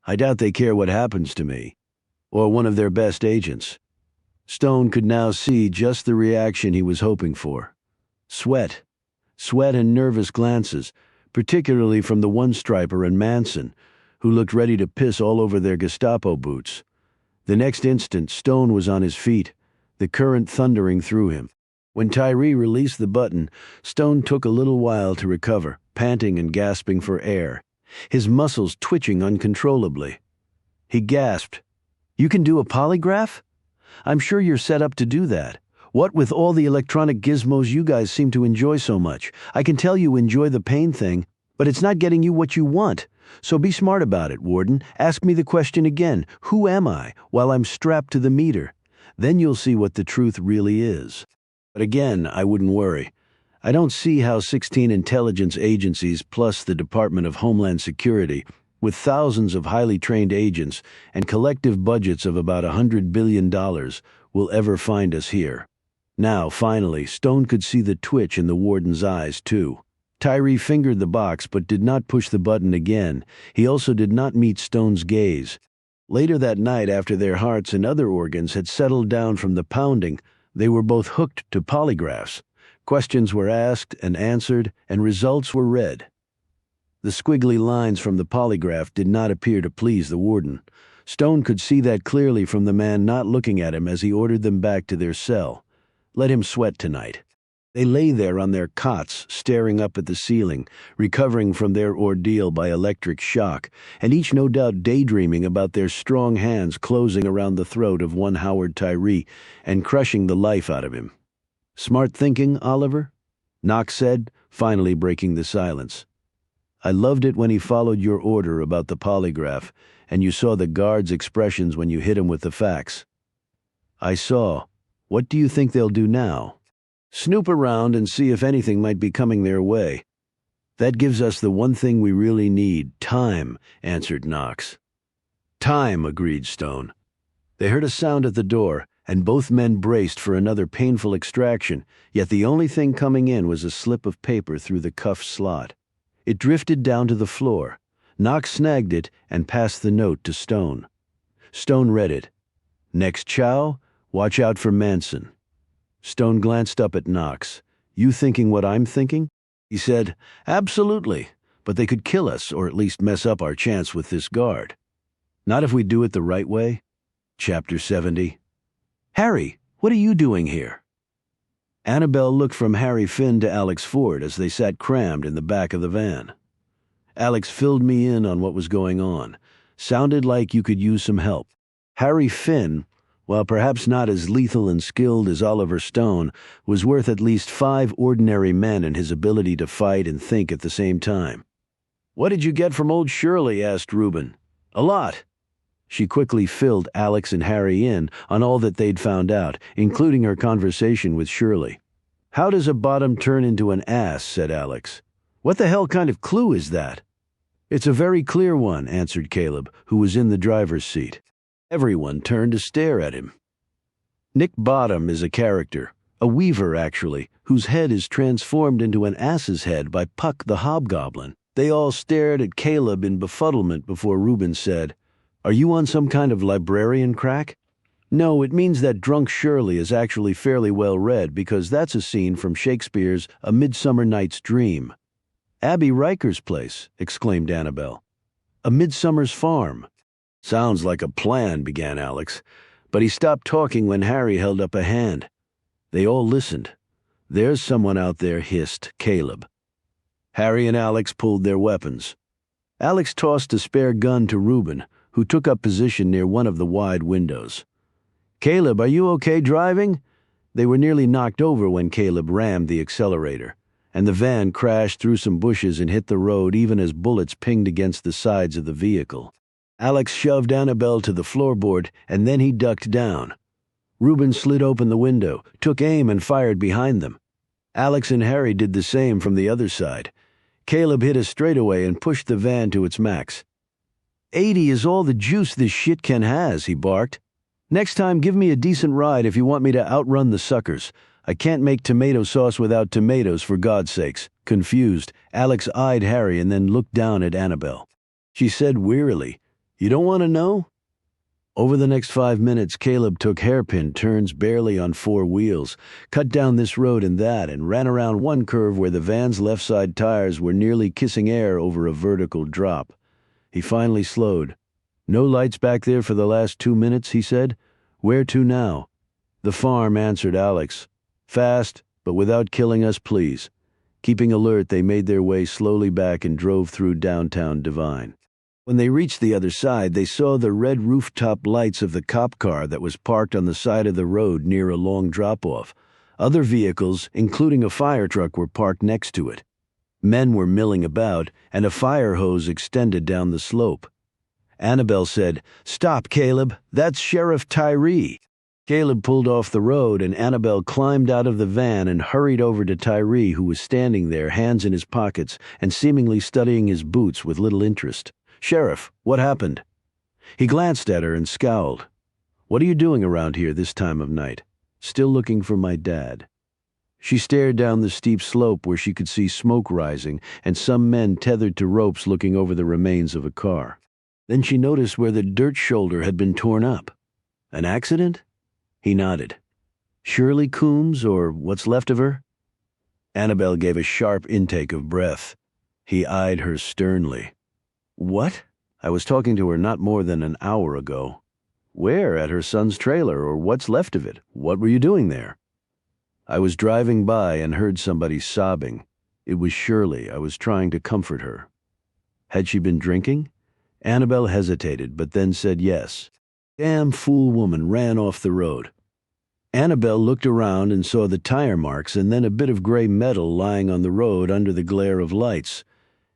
I doubt they care what happens to me, or one of their best agents." Stone could now see just the reaction he was hoping for. Sweat and nervous glances, particularly from the one-striper and Manson, who looked ready to piss all over their Gestapo boots. The next instant, Stone was on his feet, the current thundering through him. When Tyree released the button, Stone took a little while to recover, panting and gasping for air, his muscles twitching uncontrollably. He gasped, "You can do a polygraph? I'm sure you're set up to do that. What with all the electronic gizmos you guys seem to enjoy so much? I can tell you enjoy the pain thing, but it's not getting you what you want. So be smart about it, Warden. Ask me the question again. Who am I while I'm strapped to the meter? Then you'll see what the truth really is." But again, I wouldn't worry. I don't see how 16 intelligence agencies plus the Department of Homeland Security, with thousands of highly trained agents and collective budgets of about $100 billion, will ever find us here. Now, finally, Stone could see the twitch in the warden's eyes, too. Tyree fingered the box but did not push the button again. He also did not meet Stone's gaze. Later that night, after their hearts and other organs had settled down from the pounding, they were both hooked to polygraphs. Questions were asked and answered, and results were read. The squiggly lines from the polygraph did not appear to please the warden. Stone could see that clearly from the man not looking at him as he ordered them back to their cell. Let him sweat tonight. They lay there on their cots, staring up at the ceiling, recovering from their ordeal by electric shock, and each no doubt daydreaming about their strong hands closing around the throat of one Howard Tyree and crushing the life out of him. "Smart thinking, Oliver?" Knox said, finally breaking the silence. "I loved it when he followed your order about the polygraph, and you saw the guard's expressions when you hit him with the facts." "I saw. What do you think they'll do now?" "Snoop around and see if anything might be coming their way." "That gives us the one thing we really need, time," answered Knox. "Time," agreed Stone. They heard a sound at the door, and both men braced for another painful extraction, yet the only thing coming in was a slip of paper through the cuff slot. It drifted down to the floor. Knox snagged it and passed the note to Stone. Stone read it. "Next chow, watch out for Manson." Stone glanced up at Knox. "You thinking what I'm thinking?" He said, "Absolutely, but they could kill us or at least mess up our chance with this guard. Not if we do it the right way." Chapter 70. "Harry, what are you doing here?" Annabelle looked from Harry Finn to Alex Ford as they sat crammed in the back of the van. Alex filled me in on what was going on. Sounded like you could use some help. Harry Finn, while perhaps not as lethal and skilled as Oliver Stone, was worth at least 5 ordinary men in his ability to fight and think at the same time. "What did you get from old Shirley?" asked Reuben. "A lot." She quickly filled Alex and Harry in on all that they'd found out, including her conversation with Shirley. "How does a bottom turn into an ass?" said Alex. "What the hell kind of clue is that?" "It's a very clear one," answered Caleb, who was in the driver's seat. Everyone turned to stare at him. Nick Bottom is a character, a weaver actually, whose head is transformed into an ass's head by Puck the Hobgoblin. They all stared at Caleb in befuddlement before Reuben said, "Are you on some kind of librarian crack?" "No, it means that drunk Shirley is actually fairly well read because that's a scene from Shakespeare's A Midsummer Night's Dream." "Abby Riker's place," exclaimed Annabelle. "A Midsummer's Farm." "Sounds like a plan," began Alex, but he stopped talking when Harry held up a hand. They all listened. "There's someone out there," hissed Caleb. Harry and Alex pulled their weapons. Alex tossed a spare gun to Reuben, who took up position near one of the wide windows. "Caleb, are you okay driving?" They were nearly knocked over when Caleb rammed the accelerator, and the van crashed through some bushes and hit the road even as bullets pinged against the sides of the vehicle. Alex shoved Annabelle to the floorboard, and then he ducked down. Reuben slid open the window, took aim, and fired behind them. Alex and Harry did the same from the other side. Caleb hit a straightaway and pushed the van to its max. "80 is all the juice this shit-can has," he barked. "Next time, give me a decent ride if you want me to outrun the suckers. I can't make tomato sauce without tomatoes, for God's sakes." Confused, Alex eyed Harry and then looked down at Annabelle. She said wearily, "You don't want to know?" Over the next 5 minutes, Caleb took hairpin turns barely on 4 wheels, cut down this road and that, and ran around one curve where the van's left side tires were nearly kissing air over a vertical drop. He finally slowed. "No lights back there for the last 2 minutes," he said. "Where to now?" "The farm," answered Alex. "Fast, but without killing us, please." Keeping alert, they made their way slowly back and drove through downtown Devine. When they reached the other side, they saw the red rooftop lights of the cop car that was parked on the side of the road near a long drop-off. Other vehicles, including a fire truck, were parked next to it. Men were milling about, and a fire hose extended down the slope. Annabelle said, "Stop, Caleb. That's Sheriff Tyree." Caleb pulled off the road, and Annabelle climbed out of the van and hurried over to Tyree, who was standing there, hands in his pockets, and seemingly studying his boots with little interest. "Sheriff, what happened?" He glanced at her and scowled. "What are you doing around here this time of night?" "Still looking for my dad." She stared down the steep slope where she could see smoke rising and some men tethered to ropes looking over the remains of a car. Then she noticed where the dirt shoulder had been torn up. An accident? He nodded. Shirley Coombs, or what's left of her? Annabelle gave a sharp intake of breath. He eyed her sternly. What? I was talking to her not more than an hour ago. Where? At her son's trailer, or what's left of it? What were you doing there? I was driving by and heard somebody sobbing. It was Shirley. I was trying to comfort her. Had she been drinking? Annabelle hesitated, but then said yes. Damn fool woman ran off the road. Annabelle looked around and saw the tire marks and then a bit of gray metal lying on the road under the glare of lights.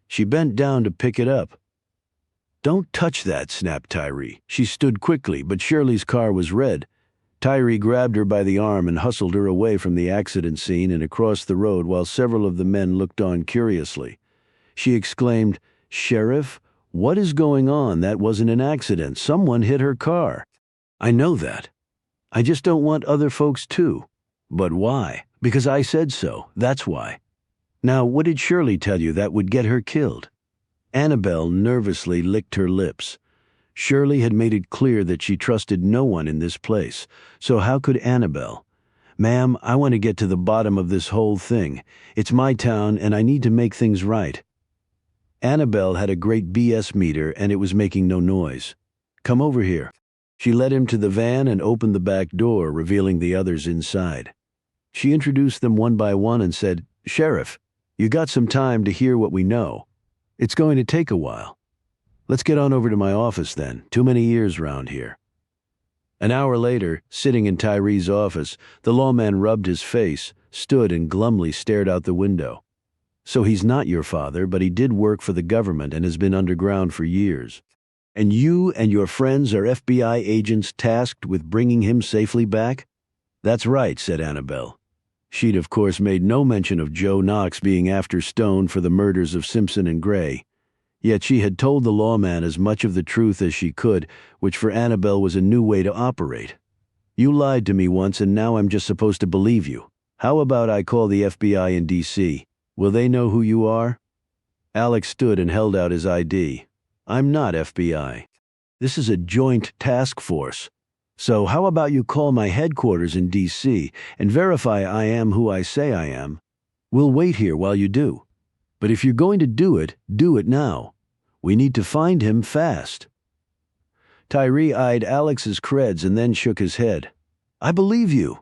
She bent down to pick it up. Don't touch that, snapped Tyree. She stood quickly, but Shirley's car was red. Tyree grabbed her by the arm and hustled her away from the accident scene and across the road while several of the men looked on curiously. She exclaimed, "Sheriff, what is going on? That wasn't an accident. Someone hit her car." I know that. I just don't want other folks to. But why? Because I said so. That's why. Now, what did Shirley tell you that would get her killed? Annabelle nervously licked her lips. Shirley had made it clear that she trusted no one in this place, so how could Annabelle? Ma'am, I want to get to the bottom of this whole thing. It's my town, and I need to make things right. Annabelle had a great BS meter, and it was making no noise. Come over here. She led him to the van and opened the back door, revealing the others inside. She introduced them one by one and said, "Sheriff, you got some time to hear what we know. It's going to take a while. Let's get on over to my office then. Too many ears round here." An hour later, sitting in Tyree's office, the lawman rubbed his face, stood and glumly stared out the window. So he's not your father, but he did work for the government and has been underground for years. And you and your friends are FBI agents tasked with bringing him safely back? That's right, said Annabelle. She'd of course made no mention of Joe Knox being after Stone for the murders of Simpson and Gray. Yet she had told the lawman as much of the truth as she could, which for Annabelle was a new way to operate. You lied to me once and now I'm just supposed to believe you. How about I call the FBI in D.C.? Will they know who you are? Alex stood and held out his ID. I'm not FBI. This is a joint task force. So how about you call my headquarters in D.C. and verify I am who I say I am? We'll wait here while you do. But if you're going to do it now. We need to find him fast. Tyree eyed Alex's creds and then shook his head. I believe you.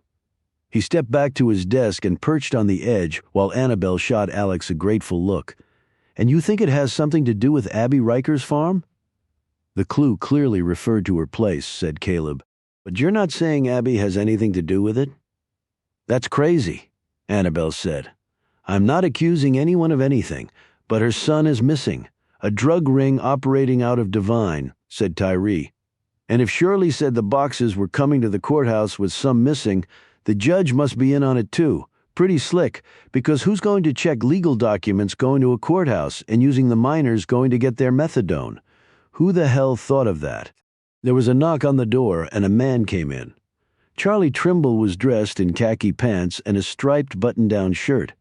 He stepped back to his desk and perched on the edge while Annabelle shot Alex a grateful look. And you think it has something to do with Abby Riker's farm? The clue clearly referred to her place, said Caleb. But you're not saying Abby has anything to do with it? That's crazy, Annabelle said. I'm not accusing anyone of anything, but her son is missing. A drug ring operating out of Devine, said Tyree. And if Shirley said the boxes were coming to the courthouse with some missing, the judge must be in on it too. Pretty slick, because who's going to check legal documents going to a courthouse and using the minors going to get their methadone? Who the hell thought of that? There was a knock on the door and a man came in. Charlie Trimble was dressed in khaki pants and a striped button-down shirt.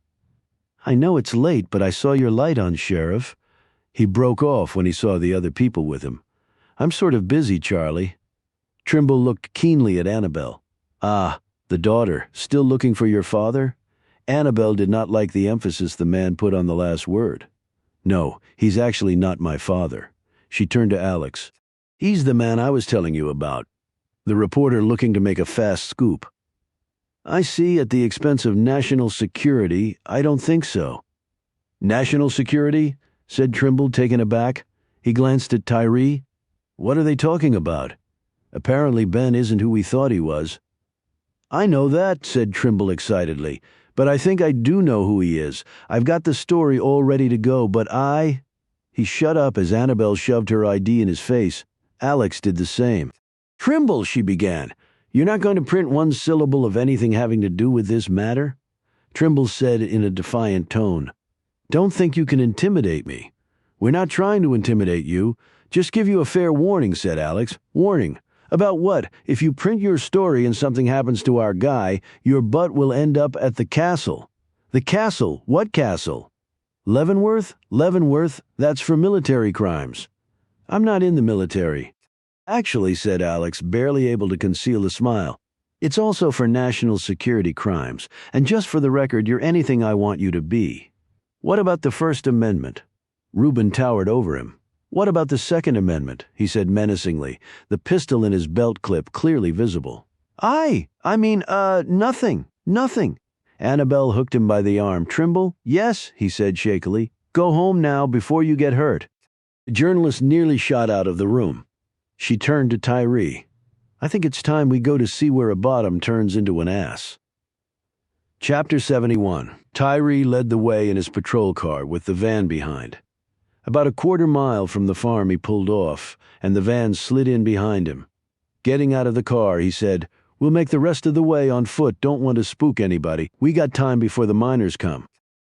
I know it's late, but I saw your light on, Sheriff. He broke off when he saw the other people with him. I'm sort of busy, Charlie. Trimble looked keenly at Annabelle. Ah, the daughter, still looking for your father? Annabelle did not like the emphasis the man put on the last word. No, he's actually not my father. She turned to Alex. He's the man I was telling you about. The reporter looking to make a fast scoop. I see, at the expense of national security. I don't think so. National security? Said Trimble, taken aback. He glanced at Tyree. What are they talking about? Apparently Ben isn't who we thought he was. I know that, said Trimble excitedly. But I think I do know who he is. I've got the story all ready to go, but I... He shut up as Annabelle shoved her ID in his face. Alex did the same. Trimble, she began. You're not going to print one syllable of anything having to do with this matter? Trimble said in a defiant tone. Don't think you can intimidate me. We're not trying to intimidate you. Just give you a fair warning, said Alex. Warning. About what? If you print your story and something happens to our guy, your butt will end up at the castle. The castle? What castle? Leavenworth? Leavenworth? That's for military crimes. I'm not in the military. Actually, said Alex, barely able to conceal a smile. It's also for national security crimes, and just for the record, you're anything I want you to be. What about the First Amendment? Reuben towered over him. What about the Second Amendment? He said menacingly, the pistol in his belt clip clearly visible. Nothing. Annabelle hooked him by the arm. Trimble? Yes, he said shakily. Go home now before you get hurt. The journalist nearly shot out of the room. She turned to Tyree. I think it's time we go to see where a bottom turns into an ass. Chapter 71. Tyree led the way in his patrol car with the van behind. About a quarter mile from the farm he pulled off, and the van slid in behind him. Getting out of the car, he said, We'll make the rest of the way on foot. Don't want to spook anybody. We got time before the miners come.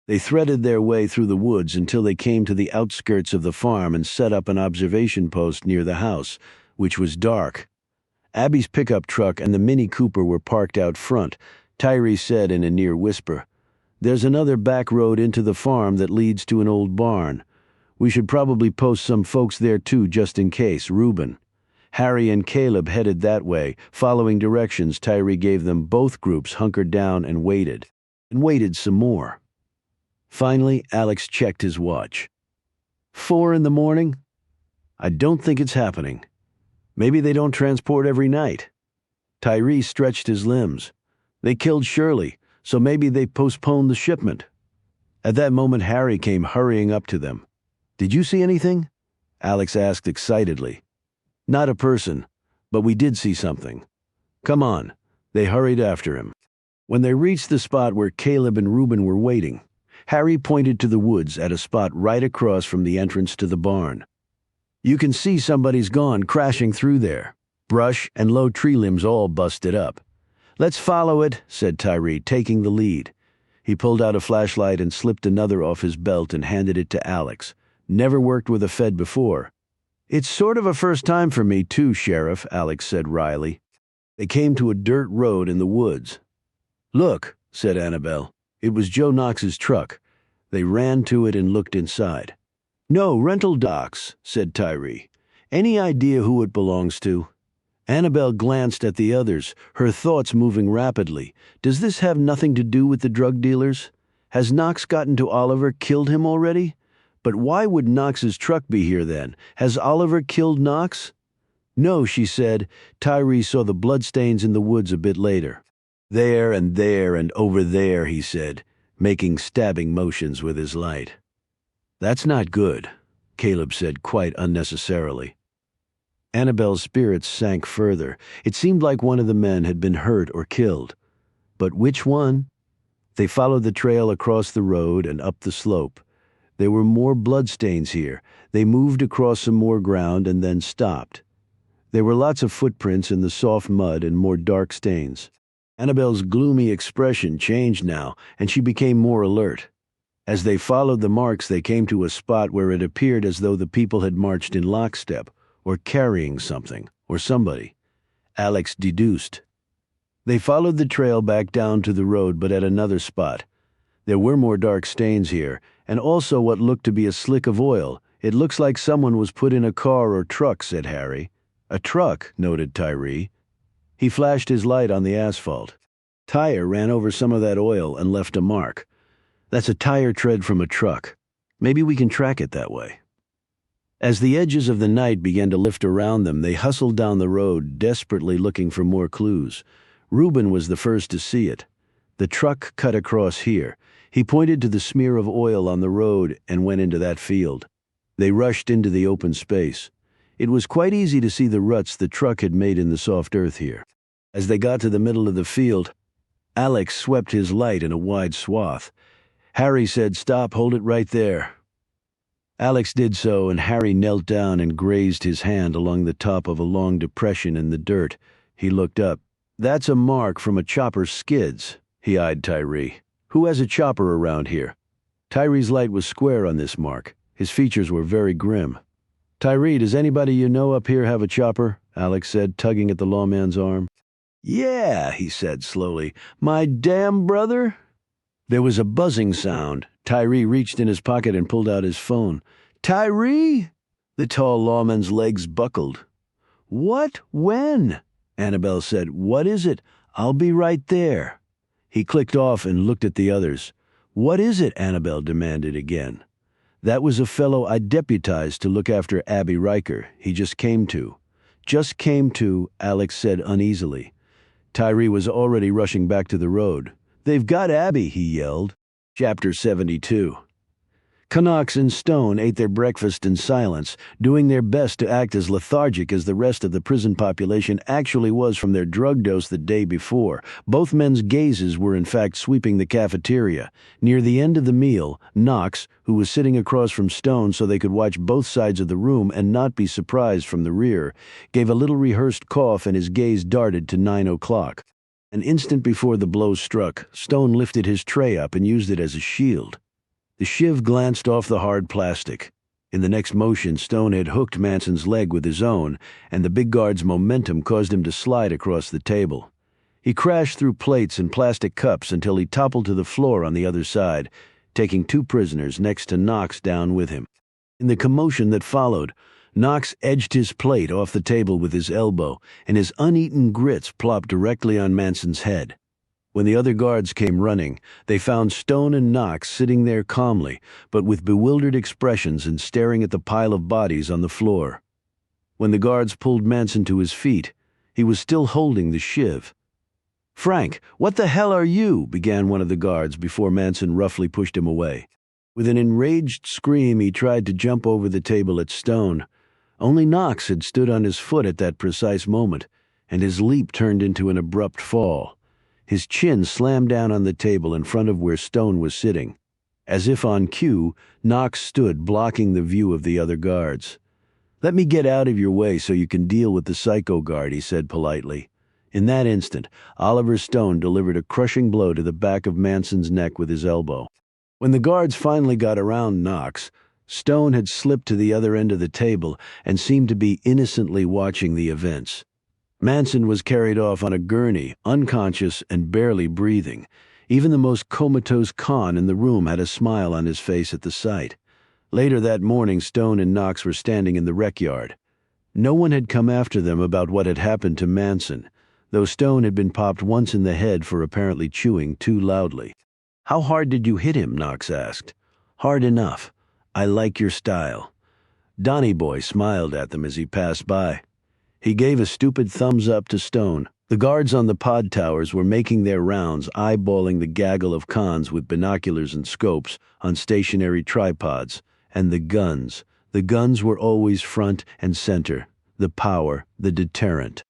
They threaded their way through the woods until they came to the outskirts of the farm and set up an observation post near the house, which was dark. Abby's pickup truck and the Mini Cooper were parked out front. Tyree said in a near whisper, There's another back road into the farm that leads to an old barn. We should probably post some folks there too, just in case. Reuben. Harry and Caleb headed that way. Following directions, Tyree gave them. Both groups hunkered down and waited some more. Finally, Alex checked his watch. 4 a.m? I don't think it's happening. Maybe they don't transport every night. Tyree stretched his limbs. They killed Shirley, so maybe they postponed the shipment. At that moment, Harry came hurrying up to them. Did you see anything? Alex asked excitedly. Not a person, but we did see something. Come on. They hurried after him. When they reached the spot where Caleb and Reuben were waiting, Harry pointed to the woods at a spot right across from the entrance to the barn. You can see somebody's gone crashing through there. Brush and low tree limbs all busted up. Let's follow it, said Tyree, taking the lead. He pulled out a flashlight and slipped another off his belt and handed it to Alex. Never worked with a Fed before. It's sort of a first time for me too, Sheriff, Alex said wryly. They came to a dirt road in the woods. Look, said Annabelle. It was Joe Knox's truck. They ran to it and looked inside. No, rental docks, said Tyree. Any idea who it belongs to? Annabelle glanced at the others, her thoughts moving rapidly. Does this have nothing to do with the drug dealers? Has Knox gotten to Oliver, killed him already? But why would Knox's truck be here then? Has Oliver killed Knox? No, she said. Tyree saw the bloodstains in the woods a bit later. There and over there, he said, making stabbing motions with his light. That's not good, Caleb said quite unnecessarily. Annabelle's spirits sank further. It seemed like one of the men had been hurt or killed. But which one? They followed the trail across the road and up the slope. There were more bloodstains here. They moved across some more ground and then stopped. There were lots of footprints in the soft mud and more dark stains. Annabelle's gloomy expression changed now, and she became more alert. As they followed the marks, they came to a spot where it appeared as though the people had marched in lockstep, or carrying something, or somebody. Alex deduced. They followed the trail back down to the road, but at another spot. There were more dark stains here, and also what looked to be a slick of oil. It looks like someone was put in a car or truck, said Harry. A truck, noted Tyree. He flashed his light on the asphalt. Tire ran over some of that oil and left a mark. That's a tire tread from a truck. Maybe we can track it that way. As the edges of the night began to lift around them, they hustled down the road, desperately looking for more clues. Reuben was the first to see it. The truck cut across here. He pointed to the smear of oil on the road and went into that field. They rushed into the open space. It was quite easy to see the ruts the truck had made in the soft earth here. As they got to the middle of the field, Alex swept his light in a wide swath. Harry said, "Stop, hold it right there." Alex did so, and Harry knelt down and grazed his hand along the top of a long depression in the dirt. He looked up. "That's a mark from a chopper's skids." He eyed Tyree. "Who has a chopper around here?" Tyree's light was square on this mark. His features were very grim. "Tyree, does anybody you know up here have a chopper?" Alex said, tugging at the lawman's arm. "Yeah," he said slowly. "My damn brother." There was a buzzing sound. Tyree reached in his pocket and pulled out his phone. "Tyree?" The tall lawman's legs buckled. "What? When?" Annabelle said. "What is it? I'll be right there." He clicked off and looked at the others. "What is it?" Annabelle demanded again. "That was a fellow I deputized to look after Abby Riker. He just came to." "Just came to," Alex said uneasily. Tyree was already rushing back to the road. "They've got Abby," he yelled. Chapter 72. Knox and Stone ate their breakfast in silence, doing their best to act as lethargic as the rest of the prison population actually was from their drug dose the day before. Both men's gazes were in fact sweeping the cafeteria. Near the end of the meal, Knox, who was sitting across from Stone so they could watch both sides of the room and not be surprised from the rear, gave a little rehearsed cough and his gaze darted to 9 o'clock. An instant before the blow struck, Stone lifted his tray up and used it as a shield. The shiv glanced off the hard plastic. In the next motion, Stone had hooked Manson's leg with his own, and the big guard's momentum caused him to slide across the table. He crashed through plates and plastic cups until he toppled to the floor on the other side, taking two prisoners next to Knox down with him. In the commotion that followed, Knox edged his plate off the table with his elbow, and his uneaten grits plopped directly on Manson's head. When the other guards came running, they found Stone and Knox sitting there calmly, but with bewildered expressions and staring at the pile of bodies on the floor. When the guards pulled Manson to his feet, he was still holding the shiv. "Frank, what the hell are you?" began one of the guards before Manson roughly pushed him away. With an enraged scream, he tried to jump over the table at Stone. Only Knox had stood on his foot at that precise moment, and his leap turned into an abrupt fall. His chin slammed down on the table in front of where Stone was sitting. As if on cue, Knox stood blocking the view of the other guards. "Let me get out of your way so you can deal with the psycho guard," he said politely. In that instant, Oliver Stone delivered a crushing blow to the back of Manson's neck with his elbow. When the guards finally got around Knox, Stone had slipped to the other end of the table and seemed to be innocently watching the events. Manson was carried off on a gurney, unconscious and barely breathing. Even the most comatose con in the room had a smile on his face at the sight. Later that morning, Stone and Knox were standing in the rec yard. No one had come after them about what had happened to Manson, though Stone had been popped once in the head for apparently chewing too loudly. "How hard did you hit him?" Knox asked. "Hard enough. I like your style." Donnie Boy smiled at them as he passed by. He gave a stupid thumbs up to Stone. The guards on the pod towers were making their rounds, eyeballing the gaggle of cons with binoculars and scopes on stationary tripods. And the guns. The guns were always front and center. The power, the deterrent.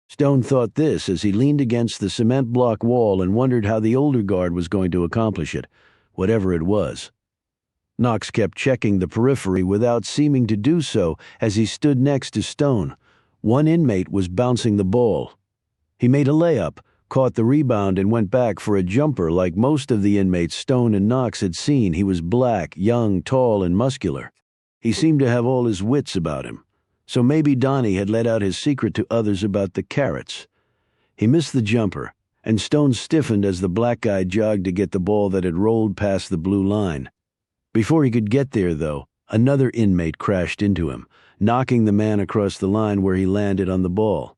Stone thought this as he leaned against the cement block wall and wondered how the older guard was going to accomplish it, whatever it was. Knox kept checking the periphery without seeming to do so as he stood next to Stone. One inmate was bouncing the ball. He made a layup, caught the rebound, and went back for a jumper like most of the inmates Stone and Knox had seen. He was black, young, tall, and muscular. He seemed to have all his wits about him. So maybe Donnie had let out his secret to others about the carrots. He missed the jumper, and Stone stiffened as the black guy jogged to get the ball that had rolled past the blue line. Before he could get there, though, another inmate crashed into him, knocking the man across the line where he landed on the ball.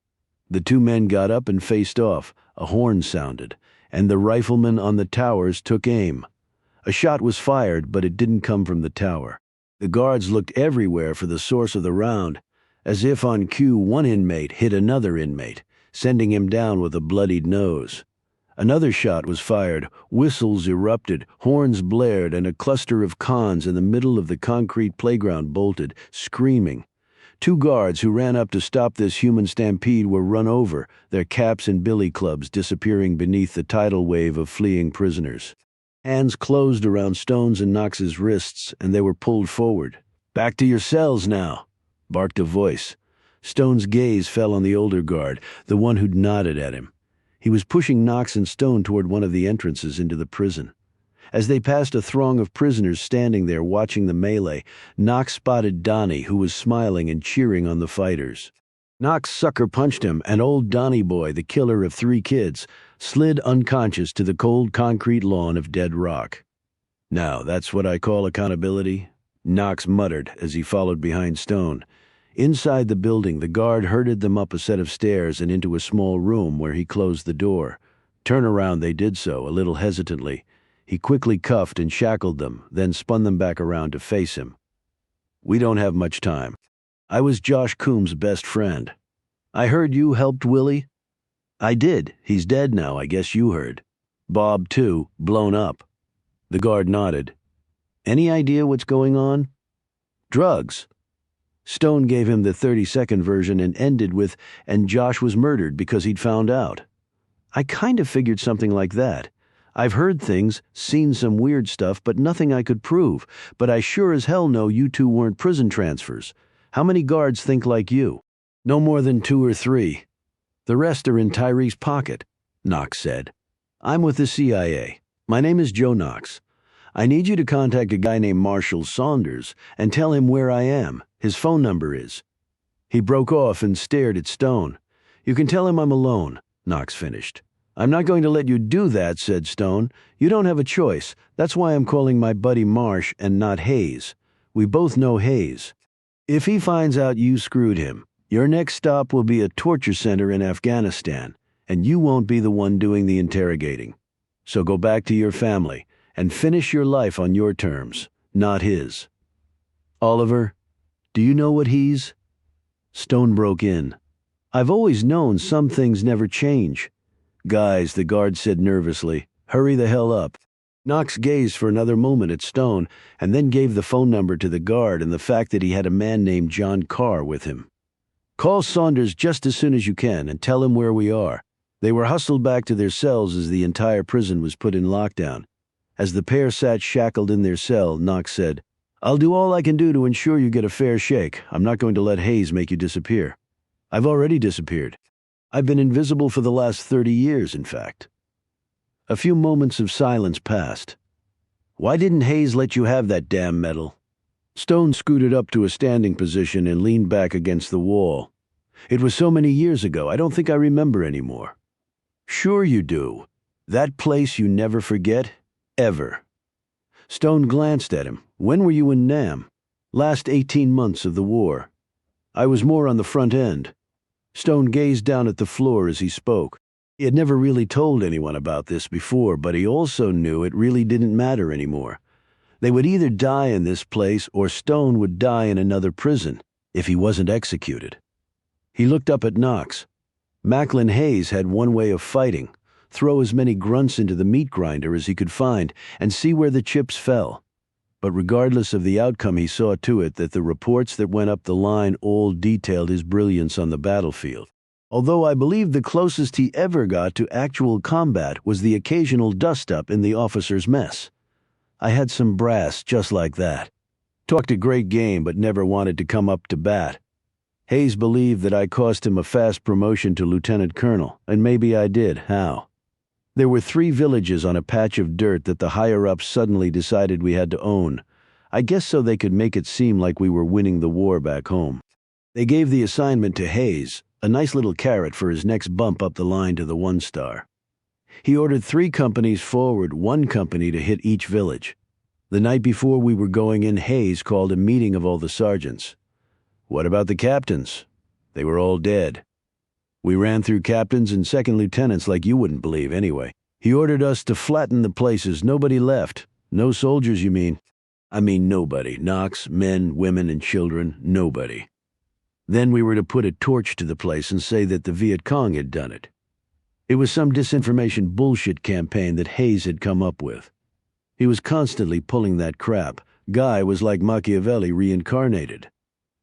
The two men got up and faced off. A horn sounded, and the rifleman on the towers took aim. A shot was fired, but it didn't come from the tower. The guards looked everywhere for the source of the round. As if on cue, one inmate hit another inmate, sending him down with a bloodied nose. Another shot was fired, whistles erupted, horns blared, and a cluster of cons in the middle of the concrete playground bolted, screaming. Two guards who ran up to stop this human stampede were run over, their caps and billy clubs disappearing beneath the tidal wave of fleeing prisoners. Hands closed around Stone's and Knox's wrists, and they were pulled forward. "Back to your cells now," barked a voice. Stone's gaze fell on the older guard, the one who'd nodded at him. He was pushing Knox and Stone toward one of the entrances into the prison. As they passed a throng of prisoners standing there watching the melee, Knox spotted Donnie, who was smiling and cheering on the fighters. Knox sucker punched him, and old Donnie Boy, the killer of 3 kids, slid unconscious to the cold concrete lawn of dead rock. "Now, that's what I call accountability," Knox muttered as he followed behind Stone. Inside the building, the guard herded them up a set of stairs and into a small room where he closed the door. Turn around they did so, a little hesitantly. He quickly cuffed and shackled them, then spun them back around to face him. "We don't have much time. I was Josh Coombs' best friend. I heard you helped Willie?" "I did. He's dead now, I guess you heard. Bob, too, blown up." The guard nodded. "Any idea what's going on?" "Drugs." Stone gave him the 30-second version and ended with, "And Josh was murdered because he'd found out." "I kind of figured something like that. I've heard things, seen some weird stuff, but nothing I could prove. But I sure as hell know you two weren't prison transfers. How many guards think like you?" "No more than 2 or 3. The rest are in Tyree's pocket," Knox said. "I'm with the CIA. My name is Joe Knox. I need you to contact a guy named Marshall Saunders and tell him where I am. His phone number is." He broke off and stared at Stone. "You can tell him I'm alone," Knox finished. "I'm not going to let you do that," said Stone. "You don't have a choice. That's why I'm calling my buddy Marsh and not Hayes. We both know Hayes. If he finds out you screwed him, your next stop will be a torture center in Afghanistan, and you won't be the one doing the interrogating. So go back to your family and finish your life on your terms, not his. Oliver, do you know what he's?" Stone broke in. "I've always known some things never change." "Guys," the guard said nervously, "hurry the hell up." Knox gazed for another moment at Stone and then gave the phone number to the guard and the fact that he had a man named John Carr with him. "Call Saunders just as soon as you can and tell him where we are." They were hustled back to their cells as the entire prison was put in lockdown. As the pair sat shackled in their cell, Knox said, "I'll do all I can do to ensure you get a fair shake. I'm not going to let Hayes make you disappear. I've already disappeared. I've been invisible for the last 30 years, in fact." A few moments of silence passed. "Why didn't Hayes let you have that damn medal?" Stone scooted up to a standing position and leaned back against the wall. "It was so many years ago, I don't think I remember anymore." "Sure you do. That place you never forget, ever." Stone glanced at him. "When were you in Nam?" "Last 18 months of the war. I was more on the front end." Stone gazed down at the floor as he spoke. He had never really told anyone about this before, but he also knew it really didn't matter anymore. They would either die in this place or Stone would die in another prison if he wasn't executed. He looked up at Knox. Macklin Hayes had one way of fighting: throw as many grunts into the meat grinder as he could find and see where the chips fell. But regardless of the outcome, he saw to it that the reports that went up the line all detailed his brilliance on the battlefield. Although I believe the closest he ever got to actual combat was the occasional dust-up in the officers' mess. I had some brass just like that. Talked a great game but never wanted to come up to bat. Hayes believed that I cost him a fast promotion to lieutenant colonel, and maybe I did. How? There were 3 villages on a patch of dirt that the higher-ups suddenly decided we had to own. I guess so they could make it seem like we were winning the war back home. They gave the assignment to Hayes, a nice little carrot for his next bump up the line to the 1-star. He ordered 3 companies forward, 1 company to hit each village. The night before we were going in, Hayes called a meeting of all the sergeants. "What about the captains?" They were all dead. We ran through captains and second lieutenants like you wouldn't believe anyway. He ordered us to flatten the places. Nobody left. No soldiers, you mean? I mean nobody. Knox, men, women, and children. Nobody. Then we were to put a torch to the place and say that the Viet Cong had done it. It was some disinformation bullshit campaign that Hayes had come up with. He was constantly pulling that crap. Guy was like Machiavelli reincarnated.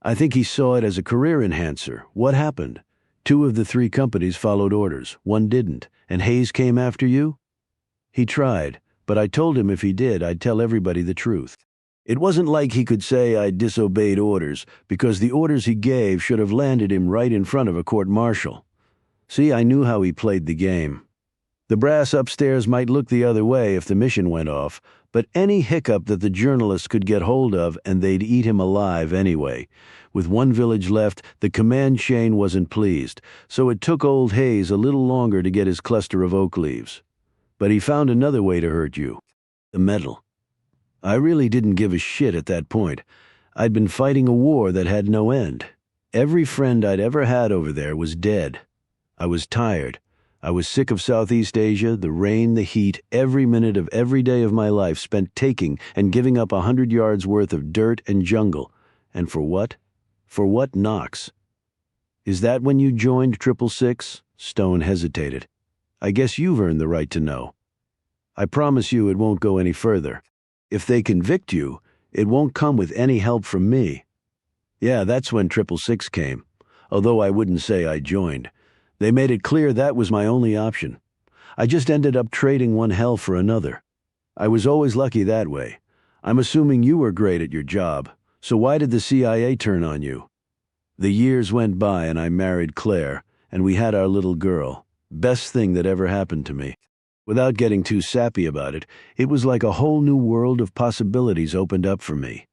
I think he saw it as a career enhancer. What happened? 2 of the 3 companies followed orders. 1 didn't. And Hayes came after you? He tried, but I told him if he did, I'd tell everybody the truth. It wasn't like he could say I disobeyed orders, because the orders he gave should have landed him right in front of a court-martial. See, I knew how he played the game. The brass upstairs might look the other way if the mission went off, but any hiccup that the journalists could get hold of and they'd eat him alive anyway. With 1 village left, the command chain wasn't pleased, so it took old Hayes a little longer to get his cluster of oak leaves. But he found another way to hurt you. The medal. I really didn't give a shit at that point. I'd been fighting a war that had no end. Every friend I'd ever had over there was dead. I was tired. I was sick of Southeast Asia, the rain, the heat, every minute of every day of my life spent taking and giving up 100 yards worth of dirt and jungle. And for what? For what, Knox? Is that when you joined 666? Stone hesitated. I guess you've earned the right to know. I promise you it won't go any further. If they convict you, it won't come with any help from me. Yeah, that's when 666 came, although I wouldn't say I joined. They made it clear that was my only option. I just ended up trading one hell for another. I was always lucky that way. I'm assuming you were great at your job, so why did the CIA turn on you? The years went by and I married Claire, and we had our little girl. Best thing that ever happened to me. Without getting too sappy about it, it was like a whole new world of possibilities opened up for me.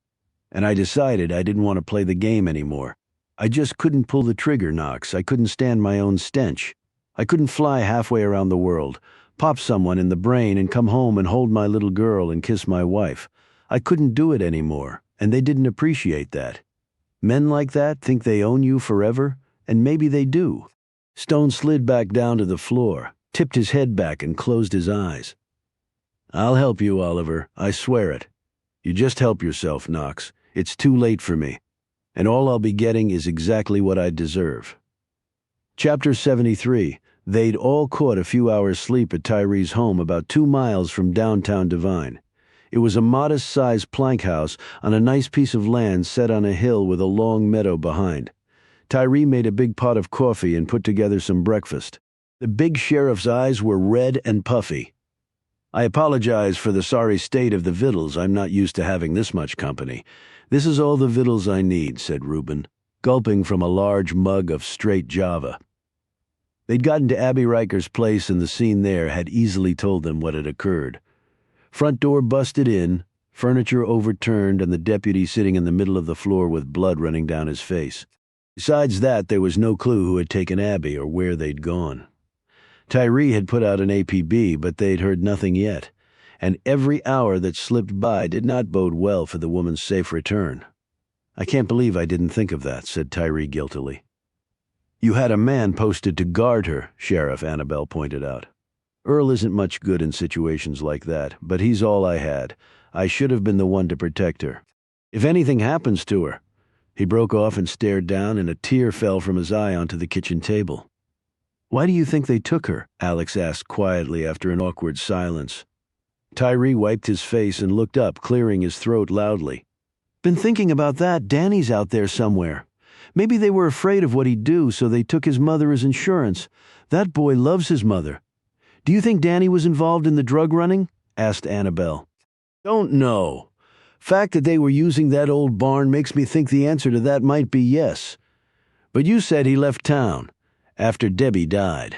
And I decided I didn't want to play the game anymore. I just couldn't pull the trigger, Knox. I couldn't stand my own stench. I couldn't fly halfway around the world, pop someone in the brain and come home and hold my little girl and kiss my wife. I couldn't do it anymore, and they didn't appreciate that. Men like that think they own you forever, and maybe they do. Stone slid back down to the floor, tipped his head back and closed his eyes. I'll help you, Oliver. I swear it. You just help yourself, Knox. It's too late for me. And all I'll be getting is exactly what I deserve. Chapter 73. They'd all caught a few hours' sleep at Tyree's home about 2 miles from downtown Devine. It was a modest-sized plank house on a nice piece of land set on a hill with a long meadow behind. Tyree made a big pot of coffee and put together some breakfast. The big sheriff's eyes were red and puffy. I apologize for the sorry state of the victuals. I'm not used to having this much company. This is all the victuals I need, said Reuben, gulping from a large mug of straight Java. They'd gotten to Abby Riker's place, and the scene there had easily told them what had occurred. Front door busted in, furniture overturned, and the deputy sitting in the middle of the floor with blood running down his face. Besides that, there was no clue who had taken Abby or where they'd gone. Tyree had put out an APB, but they'd heard nothing yet, and every hour that slipped by did not bode well for the woman's safe return. I can't believe I didn't think of that, said Tyree guiltily. You had a man posted to guard her, Sheriff Annabelle pointed out. Earl isn't much good in situations like that, but he's all I had. I should have been the one to protect her. If anything happens to her... He broke off and stared down, and a tear fell from his eye onto the kitchen table. Why do you think they took her? Alex asked quietly after an awkward silence. Tyree wiped his face and looked up, clearing his throat loudly. Been thinking about that. Danny's out there somewhere. Maybe they were afraid of what he'd do, so they took his mother as insurance. That boy loves his mother. Do you think Danny was involved in the drug running? Asked Annabelle. Don't know. Fact that they were using that old barn makes me think the answer to that might be yes. But you said he left town after Debbie died.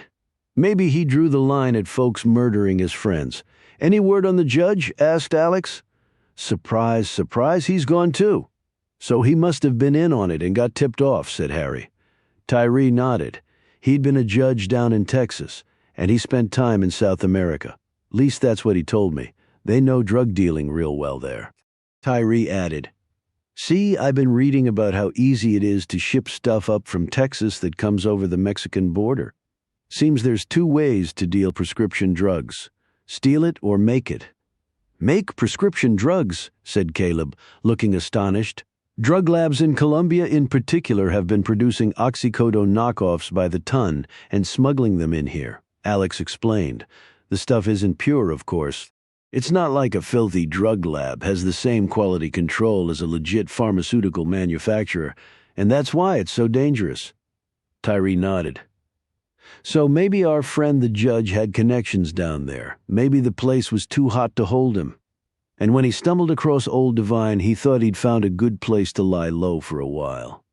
Maybe he drew the line at folks murdering his friends. Any word on the judge? Asked Alex. Surprise, surprise, he's gone too. So he must have been in on it and got tipped off, said Harry. Tyree nodded. He'd been a judge down in Texas, and he spent time in South America. Least that's what he told me. They know drug dealing real well there. Tyree added, See, I've been reading about how easy it is to ship stuff up from Texas that comes over the Mexican border. Seems there's 2 ways to deal prescription drugs. Steal it or make it. Make prescription drugs, said Caleb, looking astonished. Drug labs in Colombia in particular have been producing oxycodone knockoffs by the ton and smuggling them in here, Alex explained. The stuff isn't pure, of course. It's not like a filthy drug lab has the same quality control as a legit pharmaceutical manufacturer, and that's why it's so dangerous. Tyree nodded. So maybe our friend the judge had connections down there. Maybe the place was too hot to hold him. And when he stumbled across Old Devine, he thought he'd found a good place to lie low for a while.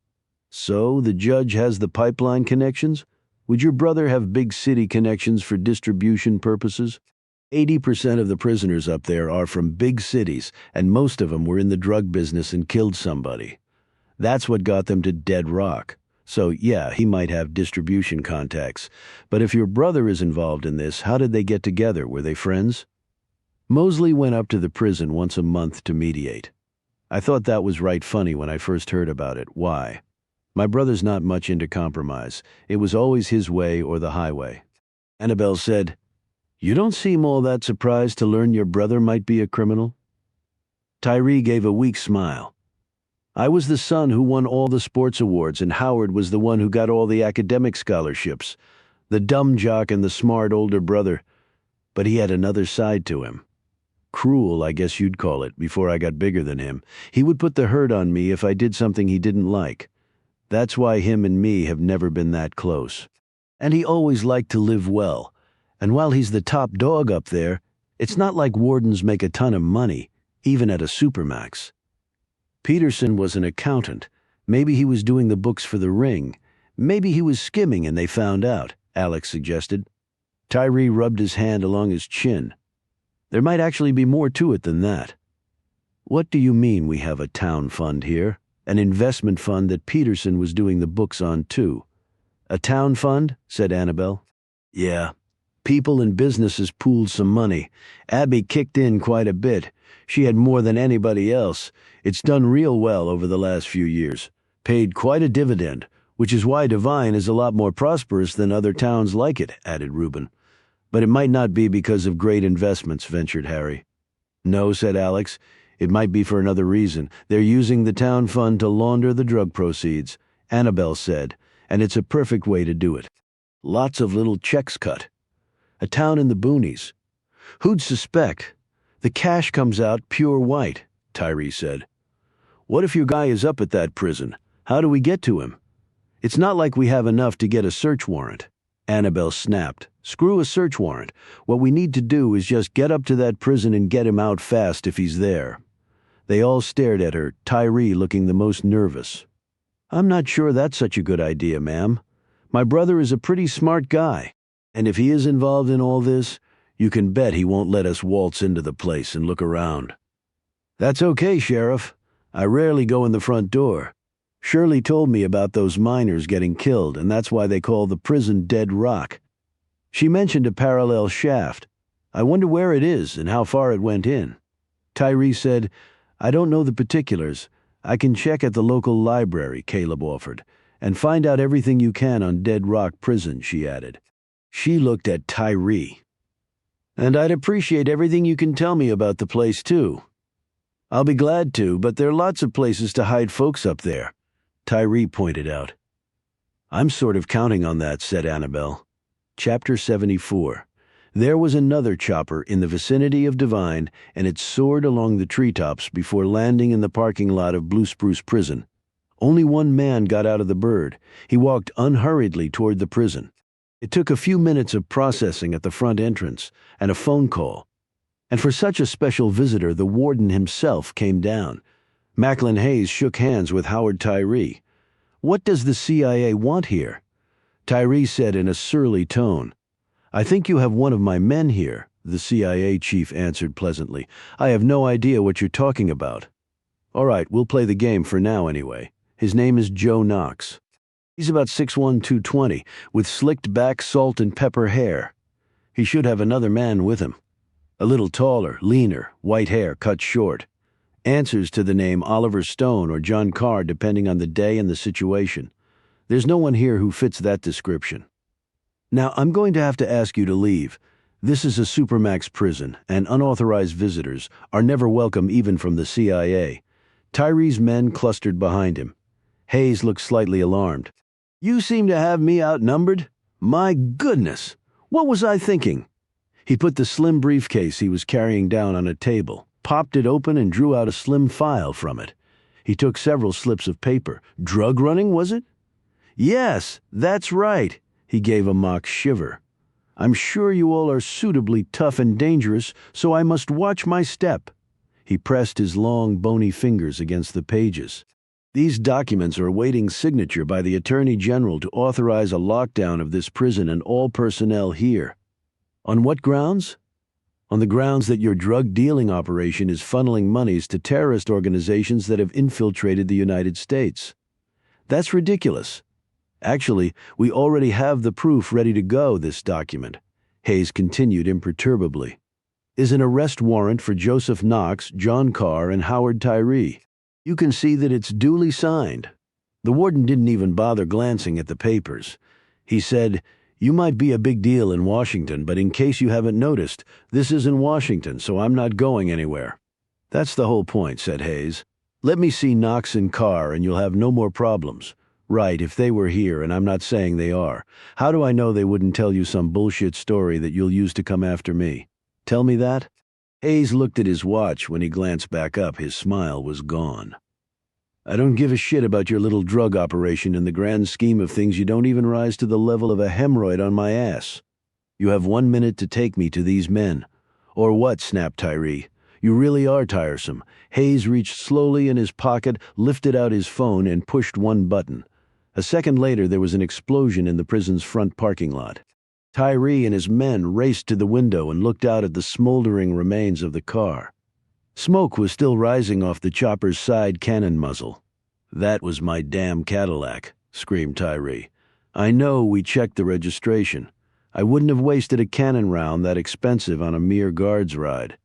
So the judge has the pipeline connections? Would your brother have big city connections for distribution purposes? 80% of the prisoners up there are from big cities, and most of them were in the drug business and killed somebody. That's what got them to dead rock. So, yeah, he might have distribution contacts. But if your brother is involved in this, how did they get together? Were they friends? Mosley went up to the prison once a month to mediate. I thought that was right funny when I first heard about it. Why? My brother's not much into compromise. It was always his way or the highway. Annabelle said, "You don't seem all that surprised to learn your brother might be a criminal." Tyree gave a weak smile. "I was the son who won all the sports awards, and Howard was the one who got all the academic scholarships. The dumb jock and the smart older brother. But he had another side to him. Cruel, I guess you'd call it, before I got bigger than him. He would put the hurt on me if I did something he didn't like. That's why him and me have never been that close. And he always liked to live well. And while he's the top dog up there, it's not like wardens make a ton of money, even at a supermax. Peterson was an accountant. Maybe he was doing the books for the ring. Maybe he was skimming and they found out," Alex suggested. Tyree rubbed his hand along his chin. "There might actually be more to it than that." "What do you mean we have a town fund here? An investment fund that Peterson was doing the books on too." "A town fund?" said Annabelle. "Yeah. People and businesses pooled some money. Abby kicked in quite a bit. She had more than anybody else. It's done real well over the last few years. Paid quite a dividend, which is why Devine is a lot more prosperous than other towns like it," added Reuben. "But it might not be because of great investments," ventured Harry. "No," said Alex. "It might be for another reason. They're using the town fund to launder the drug proceeds," Annabelle said, "and it's a perfect way to do it. Lots of little checks cut. A town in the boonies. Who'd suspect? The cash comes out pure white," Tyree said. "What if your guy is up at that prison? How do we get to him?" "It's not like we have enough to get a search warrant." Annabelle snapped. "Screw a search warrant. What we need to do is just get up to that prison and get him out fast if he's there." They all stared at her, Tyree looking the most nervous. "I'm not sure that's such a good idea, ma'am. My brother is a pretty smart guy, and if he is involved in all this, you can bet he won't let us waltz into the place and look around." "That's okay, Sheriff. I rarely go in the front door. Shirley told me about those miners getting killed, and that's why they call the prison Dead Rock. She mentioned a parallel shaft. I wonder where it is and how far it went in." Tyree said, "I don't know the particulars. I can check at the local library," Caleb offered, "and find out everything you can on Dead Rock Prison," she added. She looked at Tyree. "And I'd appreciate everything you can tell me about the place, too." "I'll be glad to, but there are lots of places to hide folks up there," Tyree pointed out. "I'm sort of counting on that," said Annabelle. Chapter 74. There was another chopper in the vicinity of Devine, and it soared along the treetops before landing in the parking lot of Blue Spruce Prison. Only one man got out of the bird. He walked unhurriedly toward the prison. It took a few minutes of processing at the front entrance and a phone call. And for such a special visitor, the warden himself came down. Macklin Hayes shook hands with Howard Tyree. "What does the CIA want here?" Tyree said in a surly tone. "I think you have one of my men here," the CIA chief answered pleasantly. "I have no idea what you're talking about." "All right, we'll play the game for now anyway. His name is Joe Knox. He's about 6'1", 220, with slicked back salt and pepper hair. He should have another man with him. A little taller, leaner, white hair cut short. Answers to the name Oliver Stone or John Carr depending on the day and the situation. There's no one here who fits that description. Now, I'm going to have to ask you to leave. This is a supermax prison, and unauthorized visitors are never welcome even from the CIA. Tyree's men clustered behind him. Hayes looked slightly alarmed. "You seem to have me outnumbered? My goodness! What was I thinking?" He put the slim briefcase he was carrying down on a table, popped it open, and drew out a slim file from it. He took several slips of paper. "Drug running, was it?" "Yes, that's right." He gave a mock shiver. "I'm sure you all are suitably tough and dangerous, so I must watch my step." He pressed his long, bony fingers against the pages. "These documents are awaiting signature by the Attorney General to authorize a lockdown of this prison and all personnel here." "On what grounds?" "On the grounds that your drug-dealing operation is funneling monies to terrorist organizations that have infiltrated the United States." "That's ridiculous." "Actually, we already have the proof ready to go, this document," Hayes continued imperturbably. is an arrest warrant for Joseph Knox, John Carr, and Howard Tyree. You can see that it's duly signed. The warden didn't even bother glancing at the papers. He said, "You might be a big deal in Washington, but in case you haven't noticed, this isn't Washington, so I'm not going anywhere." "That's the whole point," said Hayes. "Let me see Knox and Carr and you'll have no more problems." "Right, if they were here, and I'm not saying they are. How do I know they wouldn't tell you some bullshit story that you'll use to come after me? Tell me that?" Hayes looked at his watch. When he glanced back up, his smile was gone. "I don't give a shit about your little drug operation. In the grand scheme of things, you don't even rise to the level of a hemorrhoid on my ass. You have 1 minute to take me to these men." "Or what?" snapped Tyree. "You really are tiresome." Hayes reached slowly in his pocket, lifted out his phone, and pushed one button. A second later, there was an explosion in the prison's front parking lot. Tyree and his men raced to the window and looked out at the smoldering remains of the car. Smoke was still rising off the chopper's side cannon muzzle. "That was my damn Cadillac," screamed Tyree. "I know we checked the registration. I wouldn't have wasted a cannon round that expensive on a mere guard's ride.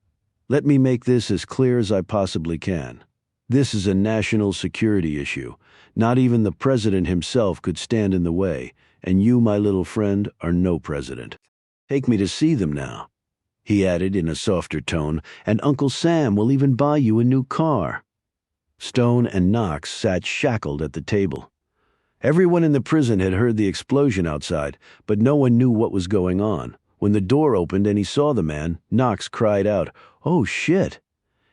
Let me make this as clear as I possibly can. This is a national security issue. Not even the president himself could stand in the way, and you, my little friend, are no president. Take me to see them now," he added in a softer tone, "and Uncle Sam will even buy you a new car." Stone and Knox sat shackled at the table. Everyone in the prison had heard the explosion outside, but no one knew what was going on. When the door opened and he saw the man, Knox cried out, "Oh shit!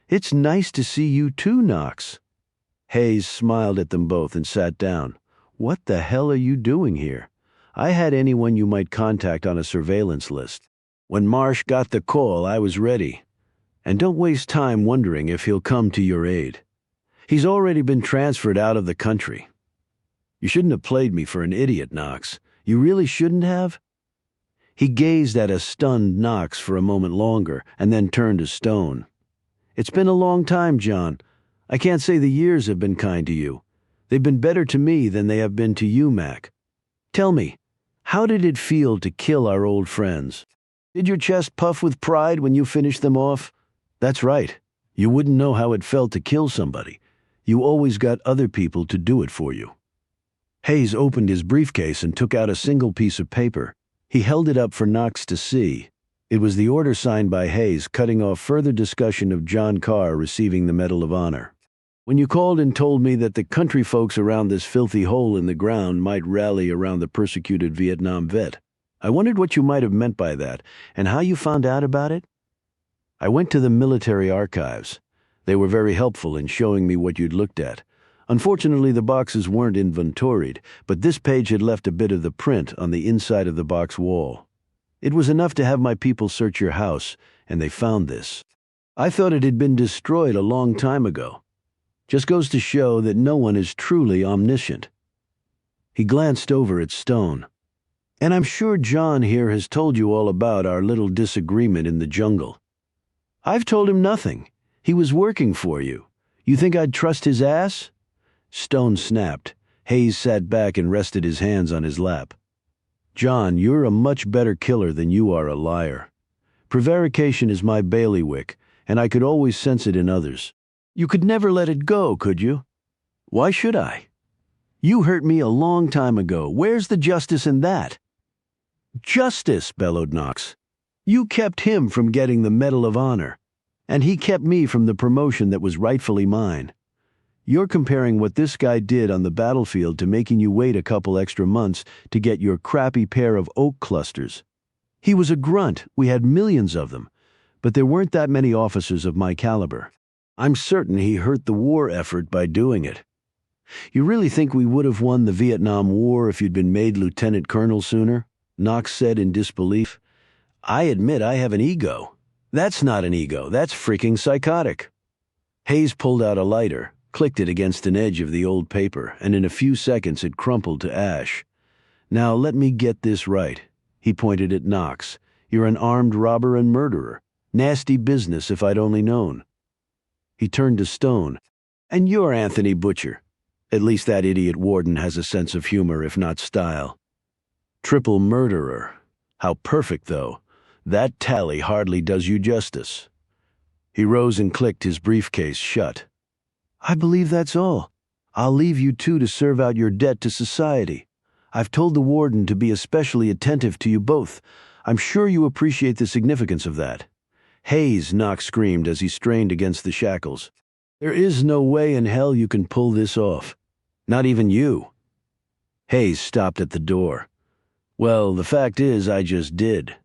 It's nice to see you too, Knox." Hayes smiled at them both and sat down. "What the hell are you doing here? I had anyone you might contact on a surveillance list. When Marsh got the call, I was ready. And don't waste time wondering if he'll come to your aid. He's already been transferred out of the country. You shouldn't have played me for an idiot, Knox. You really shouldn't have." He gazed at a stunned Knox for a moment longer and then turned to Stone. "It's been a long time, John. I can't say the years have been kind to you. They've been better to me than they have been to you, Mac. Tell me, how did it feel to kill our old friends? Did your chest puff with pride when you finished them off? That's right. You wouldn't know how it felt to kill somebody. You always got other people to do it for you." Hayes opened his briefcase and took out a single piece of paper. He held it up for Knox to see. It was the order signed by Hayes, cutting off further discussion of John Carr receiving the Medal of Honor. "When you called and told me that the country folks around this filthy hole in the ground might rally around the persecuted Vietnam vet, I wondered what you might have meant by that and how you found out about it. I went to the military archives. They were very helpful in showing me what you'd looked at. Unfortunately, the boxes weren't inventoried, but this page had left a bit of the print on the inside of the box wall. It was enough to have my people search your house, and they found this. I thought it had been destroyed a long time ago. Just goes to show that no one is truly omniscient." He glanced over at Stone. "And I'm sure John here has told you all about our little disagreement in the jungle." "I've told him nothing. He was working for you. You think I'd trust his ass?" Stone snapped. Hayes sat back and rested his hands on his lap. "John, you're a much better killer than you are a liar. Prevarication is my bailiwick, and I could always sense it in others. You could never let it go, could you? Why should I? You hurt me a long time ago. Where's the justice in that?" "Justice," bellowed Knox. "You kept him from getting the Medal of Honor, and he kept me from the promotion that was rightfully mine. You're comparing what this guy did on the battlefield to making you wait a couple extra months to get your crappy pair of oak clusters. He was a grunt. We had millions of them, but there weren't that many officers of my caliber. I'm certain he hurt the war effort by doing it. You really think we would have won the Vietnam War if you'd been made lieutenant colonel sooner?" Knox said in disbelief. "I admit I have an ego." "That's not an ego. That's freaking psychotic." Hayes pulled out a lighter, clicked it against an edge of the old paper, and in a few seconds it crumpled to ash. "Now let me get this right." He pointed at Knox. "You're an armed robber and murderer. Nasty business if I'd only known." He turned to Stone. "And you're Anthony Butcher. At least that idiot warden has a sense of humor, if not style. Triple murderer. How perfect, though. That tally hardly does you justice. He rose and clicked his briefcase shut. I believe that's all. I'll leave you two to serve out your debt to society. I've told the warden to be especially attentive to you both. I'm sure you appreciate the significance of that. Hayes, Knox screamed as he strained against the shackles. There is no way in hell you can pull this off. Not even you. Hayes stopped at the door. Well, the fact is, I just did.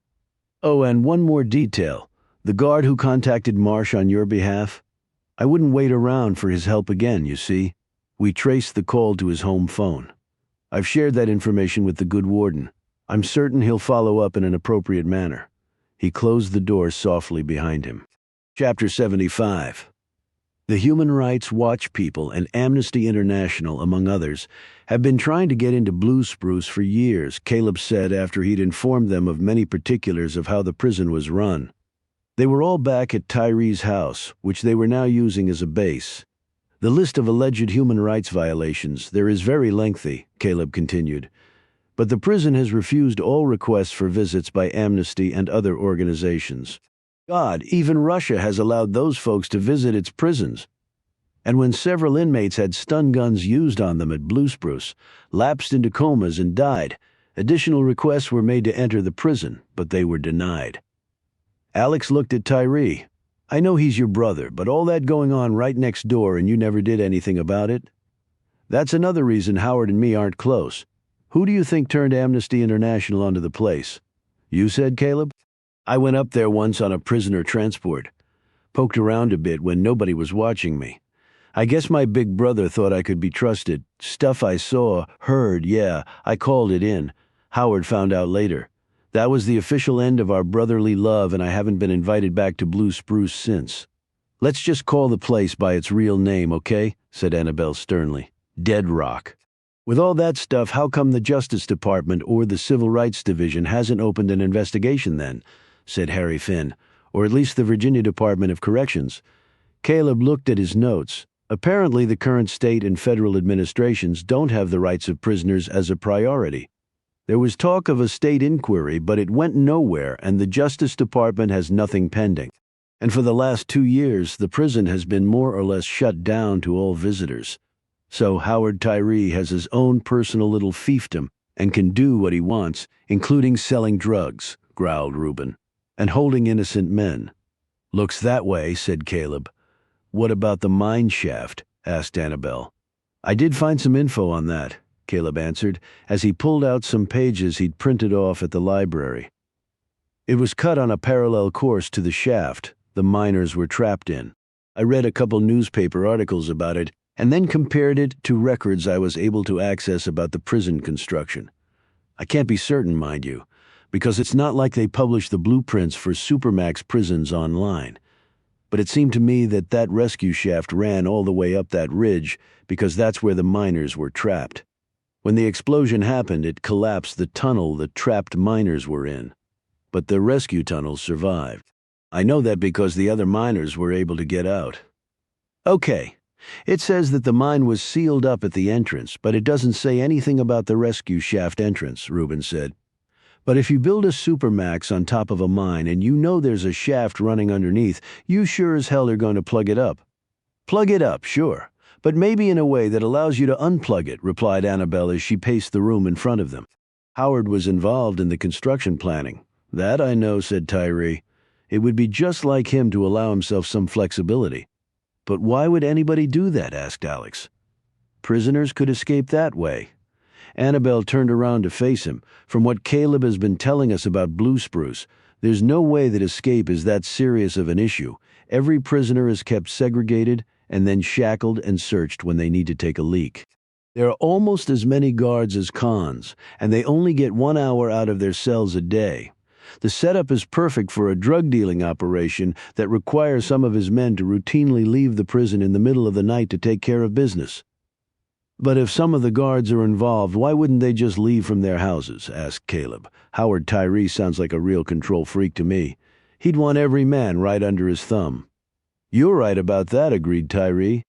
Oh, and one more detail. The guard who contacted Marsh on your behalf? I wouldn't wait around for his help again, you see. We traced the call to his home phone. I've shared that information with the good warden. I'm certain he'll follow up in an appropriate manner. He closed the door softly behind him. Chapter 75. The Human Rights Watch people and Amnesty International, among others, have been trying to get into Blue Spruce for years, Caleb said after he'd informed them of many particulars of how the prison was run. They were all back at Tyree's house, which they were now using as a base. The list of alleged human rights violations there is very lengthy, Caleb continued, but the prison has refused all requests for visits by Amnesty and other organizations. God, even Russia has allowed those folks to visit its prisons. And when several inmates had stun guns used on them at Blue Spruce, lapsed into comas and died, additional requests were made to enter the prison, but they were denied. Alex looked at Tyree. I know he's your brother, but all that going on right next door and you never did anything about it? That's another reason Howard and me aren't close. Who do you think turned Amnesty International onto the place? You said, Caleb? I went up there once on a prisoner transport. Poked around a bit when nobody was watching me. I guess my big brother thought I could be trusted. Stuff I saw, heard, yeah, I called it in. Howard found out later. That was the official end of our brotherly love, and I haven't been invited back to Blue Spruce since. Let's just call the place by its real name, okay? Said Annabelle sternly. Dead Rock. With all that stuff, how come the Justice Department or the Civil Rights Division hasn't opened an investigation then? Said Harry Finn. Or at least the Virginia Department of Corrections. Caleb looked at his notes. Apparently the current state and federal administrations don't have the rights of prisoners as a priority. There was talk of a state inquiry, but it went nowhere, and the Justice Department has nothing pending. And for the last 2 years, the prison has been more or less shut down to all visitors. So Howard Tyree has his own personal little fiefdom and can do what he wants, including selling drugs, growled Reuben, and holding innocent men. Looks that way, said Caleb. What about the mine shaft? Asked Annabelle. I did find some info on that, Caleb answered, as he pulled out some pages he'd printed off at the library. It was cut on a parallel course to the shaft the miners were trapped in. I read a couple newspaper articles about it, and then compared it to records I was able to access about the prison construction. I can't be certain, mind you, because it's not like they publish the blueprints for Supermax prisons online. But it seemed to me that that rescue shaft ran all the way up that ridge because that's where the miners were trapped. When the explosion happened, it collapsed the tunnel the trapped miners were in. But the rescue tunnels survived. I know that because the other miners were able to get out. Okay. It says that the mine was sealed up at the entrance, but it doesn't say anything about the rescue shaft entrance, Reuben said. But if you build a Supermax on top of a mine and you know there's a shaft running underneath, you sure as hell are going to plug it up. Plug it up, sure, but maybe in a way that allows you to unplug it, replied Annabelle as she paced the room in front of them. Howard was involved in the construction planning. That I know, said Tyree. It would be just like him to allow himself some flexibility. But why would anybody do that? Asked Alex. Prisoners could escape that way. Annabelle turned around to face him. From what Caleb has been telling us about Blue Spruce, there's no way that escape is that serious of an issue. Every prisoner is kept segregated and then shackled and searched when they need to take a leak. There are almost as many guards as cons, and they only get 1 hour out of their cells a day. The setup is perfect for a drug-dealing operation that requires some of his men to routinely leave the prison in the middle of the night to take care of business. But if some of the guards are involved, why wouldn't they just leave from their houses? Asked Caleb. Howard Tyree sounds like a real control freak to me. He'd want every man right under his thumb. You're right about that, agreed Tyree.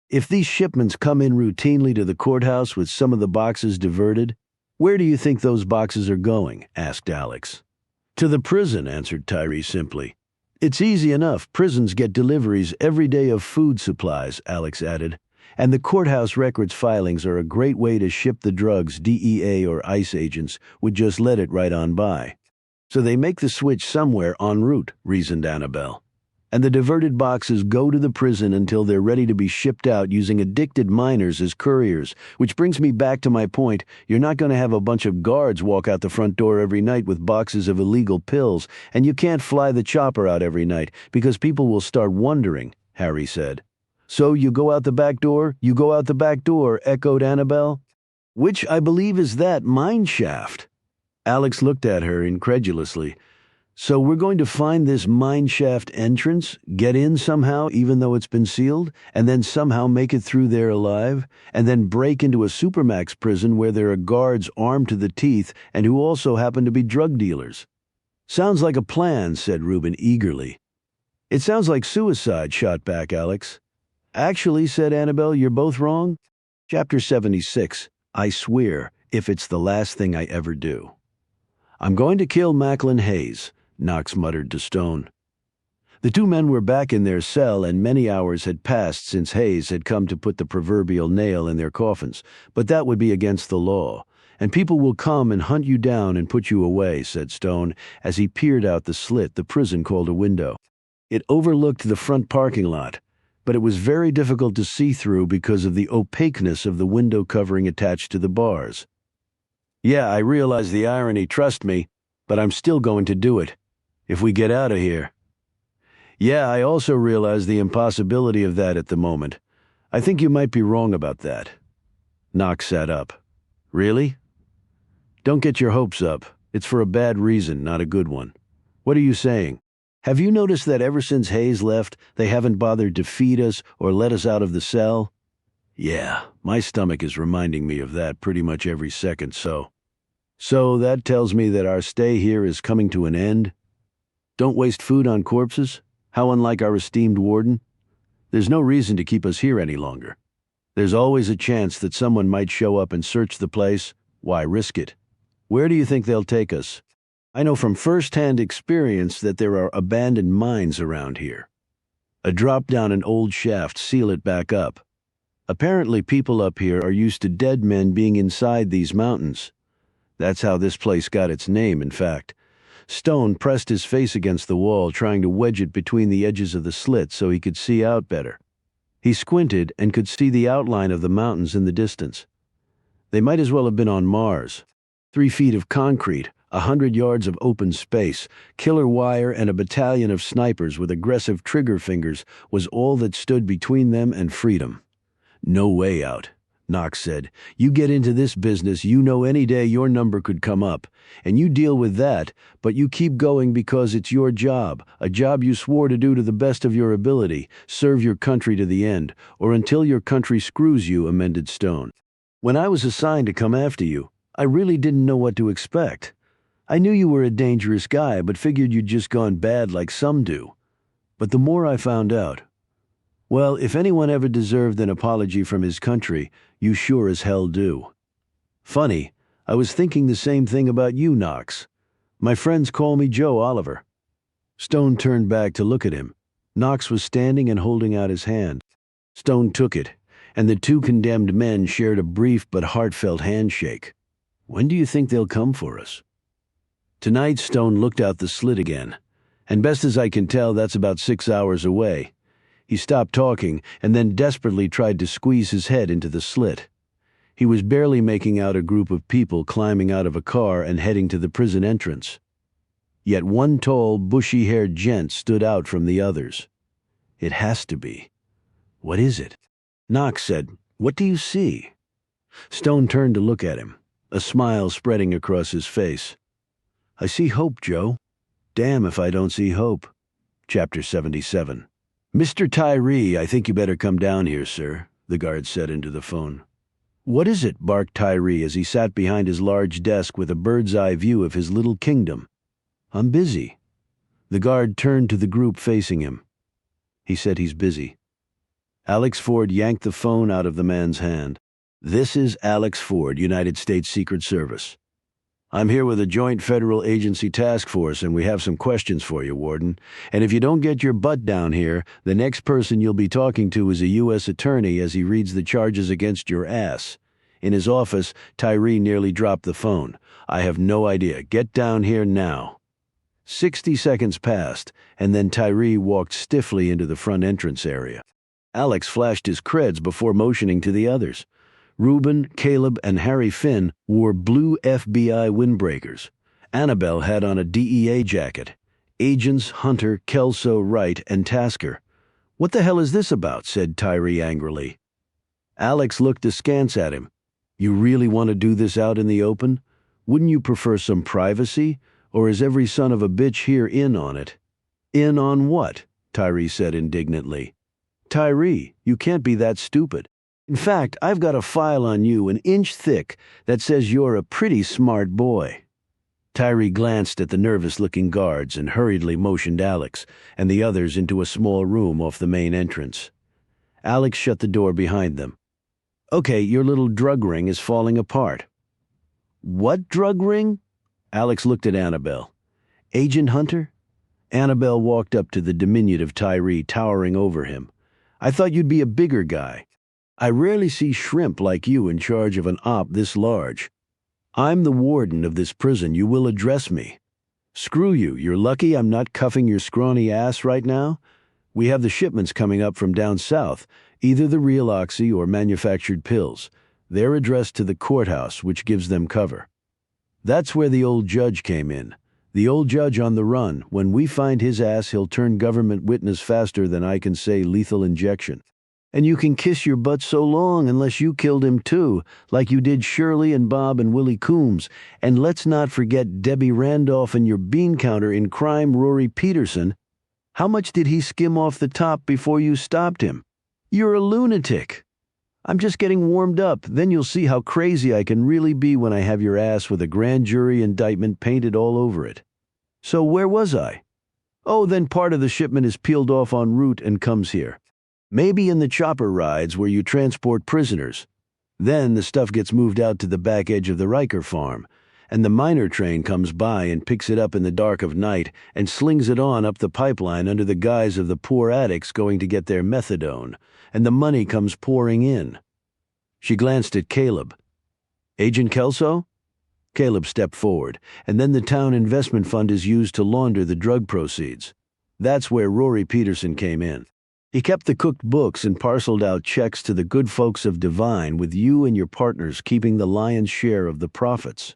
If these shipments come in routinely to the courthouse with some of the boxes diverted, where do you think those boxes are going? Asked Alex. To the prison, answered Tyree simply. It's easy enough. Prisons get deliveries every day of food supplies, Alex added. And the courthouse records filings are a great way to ship the drugs DEA or ICE agents would just let it right on by. So they make the switch somewhere en route, reasoned Annabelle. And the diverted boxes go to the prison until they're ready to be shipped out using addicted minors as couriers, which brings me back to my point. You're not going to have a bunch of guards walk out the front door every night with boxes of illegal pills, and you can't fly the chopper out every night because people will start wondering, Harry said. So you go out the back door? You go out the back door, echoed Annabelle. Which I believe is that mine shaft. Alex looked at her incredulously. So we're going to find this mine shaft entrance, get in somehow even though it's been sealed, and then somehow make it through there alive, and then break into a supermax prison where there are guards armed to the teeth and who also happen to be drug dealers. Sounds like a plan, said Reuben eagerly. It sounds like suicide, shot back Alex. Actually, said Annabelle, you're both wrong. Chapter 76, I swear, if it's the last thing I ever do. I'm going to kill Macklin Hayes, Knox muttered to Stone. The two men were back in their cell, and many hours had passed since Hayes had come to put the proverbial nail in their coffins, but that would be against the law, and people will come and hunt you down and put you away, said Stone, as he peered out the slit the prison called a window. It overlooked the front parking lot, but it was very difficult to see through because of the opaqueness of the window covering attached to the bars. Yeah, I realize the irony, trust me, but I'm still going to do it. If we get out of here. Yeah, I also realize the impossibility of that at the moment. I think you might be wrong about that. Knox sat up. Really? Don't get your hopes up. It's for a bad reason, not a good one. What are you saying? Have you noticed that ever since Hayes left, they haven't bothered to feed us or let us out of the cell? Yeah, my stomach is reminding me of that pretty much every second, so that tells me that our stay here is coming to an end? Don't waste food on corpses? How unlike our esteemed warden? There's no reason to keep us here any longer. There's always a chance that someone might show up and search the place. Why risk it? Where do you think they'll take us? I know from first-hand experience that there are abandoned mines around here. A drop down an old shaft, seal it back up. Apparently people up here are used to dead men being inside these mountains. That's how this place got its name, in fact. Stone pressed his face against the wall, trying to wedge it between the edges of the slit so he could see out better. He squinted and could see the outline of the mountains in the distance. They might as well have been on Mars. 3 feet of concrete, 100 yards of open space, killer wire, and a battalion of snipers with aggressive trigger fingers was all that stood between them and freedom. No way out, Knox said. You get into this business, you know any day your number could come up, and you deal with that, but you keep going because it's your job, a job you swore to do to the best of your ability, serve your country to the end, or until your country screws you, amended Stone. When I was assigned to come after you, I really didn't know what to expect. I knew you were a dangerous guy, but figured you'd just gone bad like some do. But the more I found out, well, if anyone ever deserved an apology from his country, you sure as hell do. Funny, I was thinking the same thing about you, Knox. My friends call me Joe Oliver. Stone turned back to look at him. Knox was standing and holding out his hand. Stone took it, and the two condemned men shared a brief but heartfelt handshake. When do you think they'll come for us? Tonight, Stone looked out the slit again, and best as I can tell, that's about 6 hours away. He stopped talking and then desperately tried to squeeze his head into the slit. He was barely making out a group of people climbing out of a car and heading to the prison entrance. Yet one tall, bushy-haired gent stood out from the others. It has to be. What is it? Knox said, "What do you see?" Stone turned to look at him, a smile spreading across his face. "I see hope, Joe. Damn if I don't see hope." Chapter 77. "Mr. Tyree, I think you better come down here, sir," the guard said into the phone. "What is it?" barked Tyree as he sat behind his large desk with a bird's-eye view of his little kingdom. "I'm busy." The guard turned to the group facing him. He said he's busy. Alex Ford yanked the phone out of the man's hand. "This is Alex Ford, United States Secret Service." I'm here with a joint federal agency task force, and we have some questions for you, Warden. And if you don't get your butt down here, the next person you'll be talking to is a U.S. attorney as he reads the charges against your ass. In his office, Tyree nearly dropped the phone. I have no idea. Get down here now. 60 seconds passed, and then Tyree walked stiffly into the front entrance area. Alex flashed his creds before motioning to the others. Reuben, Caleb, and Harry Finn wore blue FBI windbreakers. Annabelle had on a DEA jacket. Agents Hunter, Kelso, Wright, and Tasker. "What the hell is this about?" said Tyree angrily. Alex looked askance at him. "You really want to do this out in the open? Wouldn't you prefer some privacy? Or is every son of a bitch here in on it?" "In on what?" Tyree said indignantly. "Tyree, you can't be that stupid. In fact, I've got a file on you an inch thick that says you're a pretty smart boy." Tyree glanced at the nervous-looking guards and hurriedly motioned Alex and the others into a small room off the main entrance. Alex shut the door behind them. "Okay, your little drug ring is falling apart." "What drug ring?" Alex looked at Annabelle. "Agent Hunter?" Annabelle walked up to the diminutive Tyree, towering over him. "I thought you'd be a bigger guy. I rarely see shrimp like you in charge of an op this large. I'm the warden of this prison. You will address me." "Screw you. You're lucky I'm not cuffing your scrawny ass right now. We have the shipments coming up from down south, either the real oxy or manufactured pills. They're addressed to the courthouse, which gives them cover. That's where the old judge came in. The old judge on the run. When we find his ass, he'll turn government witness faster than I can say lethal injection. And you can kiss your butt so long unless you killed him too, like you did Shirley and Bob and Willie Coombs. And let's not forget Debbie Randolph and your bean counter in crime, Rory Peterson. How much did he skim off the top before you stopped him? You're a lunatic. I'm just getting warmed up. Then you'll see how crazy I can really be when I have your ass with a grand jury indictment painted all over it." "So where was I?" "Oh, then part of the shipment is peeled off en route and comes here. Maybe in the chopper rides where you transport prisoners. Then the stuff gets moved out to the back edge of the Riker farm, and the miner train comes by and picks it up in the dark of night and slings it on up the pipeline under the guise of the poor addicts going to get their methadone, and the money comes pouring in." She glanced at Caleb. "Agent Kelso?" Caleb stepped forward, "And then the town investment fund is used to launder the drug proceeds. That's where Rory Peterson came in. He kept the cooked books and parceled out checks to the good folks of Divine, with you and your partners keeping the lion's share of the profits.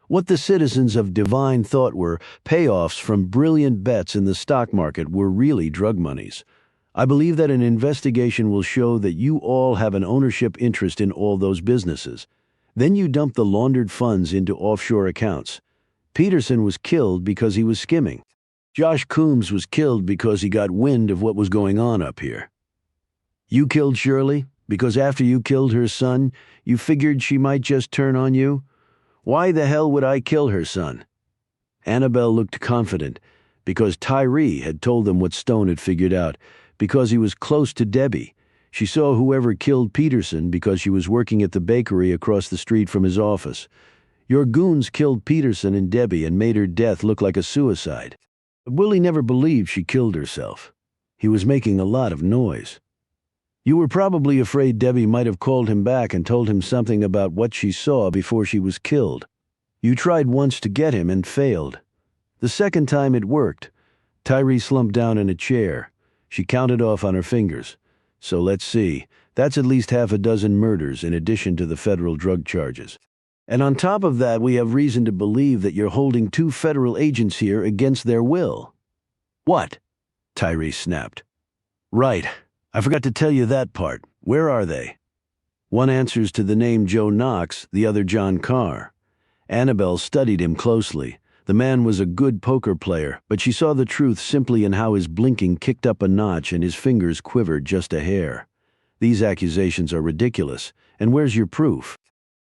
What the citizens of Divine thought were payoffs from brilliant bets in the stock market were really drug monies. I believe that an investigation will show that you all have an ownership interest in all those businesses. Then you dump the laundered funds into offshore accounts. Peterson was killed because he was skimming. Josh Coombs was killed because he got wind of what was going on up here. You killed Shirley because after you killed her son, you figured she might just turn on you? Why the hell would I kill her son?" Annabelle looked confident because Tyree had told them what Stone had figured out, because he was close to Debbie. She saw whoever killed Peterson because she was working at the bakery across the street from his office. Your goons killed Peterson and Debbie and made her death look like a suicide. But Willie never believed she killed herself. He was making a lot of noise. You were probably afraid Debbie might have called him back and told him something about what she saw before she was killed. You tried once to get him and failed. The second time it worked. Tyree slumped down in a chair. She counted off on her fingers. So let's see. That's at least half a dozen murders in addition to the federal drug charges. And on top of that, we have reason to believe that you're holding 2 federal agents here against their will." "What?" Tyree snapped. "Right. I forgot to tell you that part. Where are they?" "One answers to the name Joe Knox, the other John Carr." Annabelle studied him closely. The man was a good poker player, but she saw the truth simply in how his blinking kicked up a notch and his fingers quivered just a hair. "These accusations are ridiculous. And where's your proof?"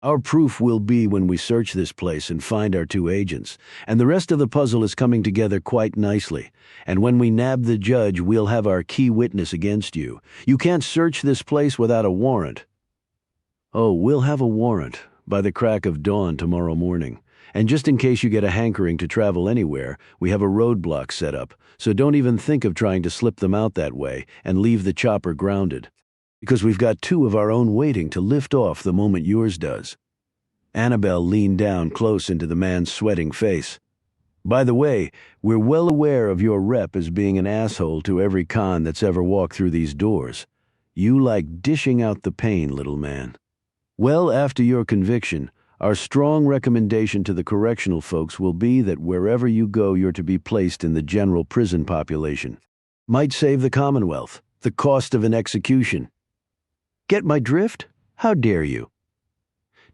"Our proof will be when we search this place and find our 2 agents, and the rest of the puzzle is coming together quite nicely. And when we nab the judge, we'll have our key witness against you. You can't search this place without a warrant." "Oh, we'll have a warrant by the crack of dawn tomorrow morning. And just in case you get a hankering to travel anywhere, we have a roadblock set up, so don't even think of trying to slip them out that way and leave the chopper grounded. Because we've got two of our own waiting to lift off the moment yours does." Annabelle leaned down close into the man's sweating face. "By the way, we're well aware of your rep as being an asshole to every con that's ever walked through these doors. You like dishing out the pain, little man. Well, after your conviction, our strong recommendation to the correctional folks will be that wherever you go, you're to be placed in the general prison population. Might save the Commonwealth the cost of an execution. Get my drift? How dare you?"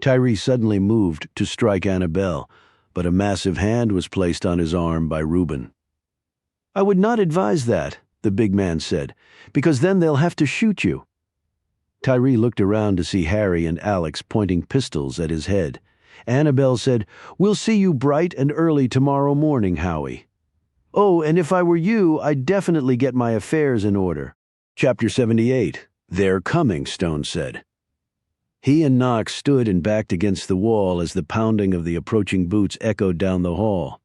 Tyree suddenly moved to strike Annabelle, but a massive hand was placed on his arm by Reuben. "I would not advise that," the big man said, "because then they'll have to shoot you." Tyree looked around to see Harry and Alex pointing pistols at his head. Annabelle said, "We'll see you bright and early tomorrow morning, Howie. Oh, and if I were you, I'd definitely get my affairs in order." Chapter 78. "They're coming," Stone said. He and Knox stood and backed against the wall as the pounding of the approaching boots echoed down the hall.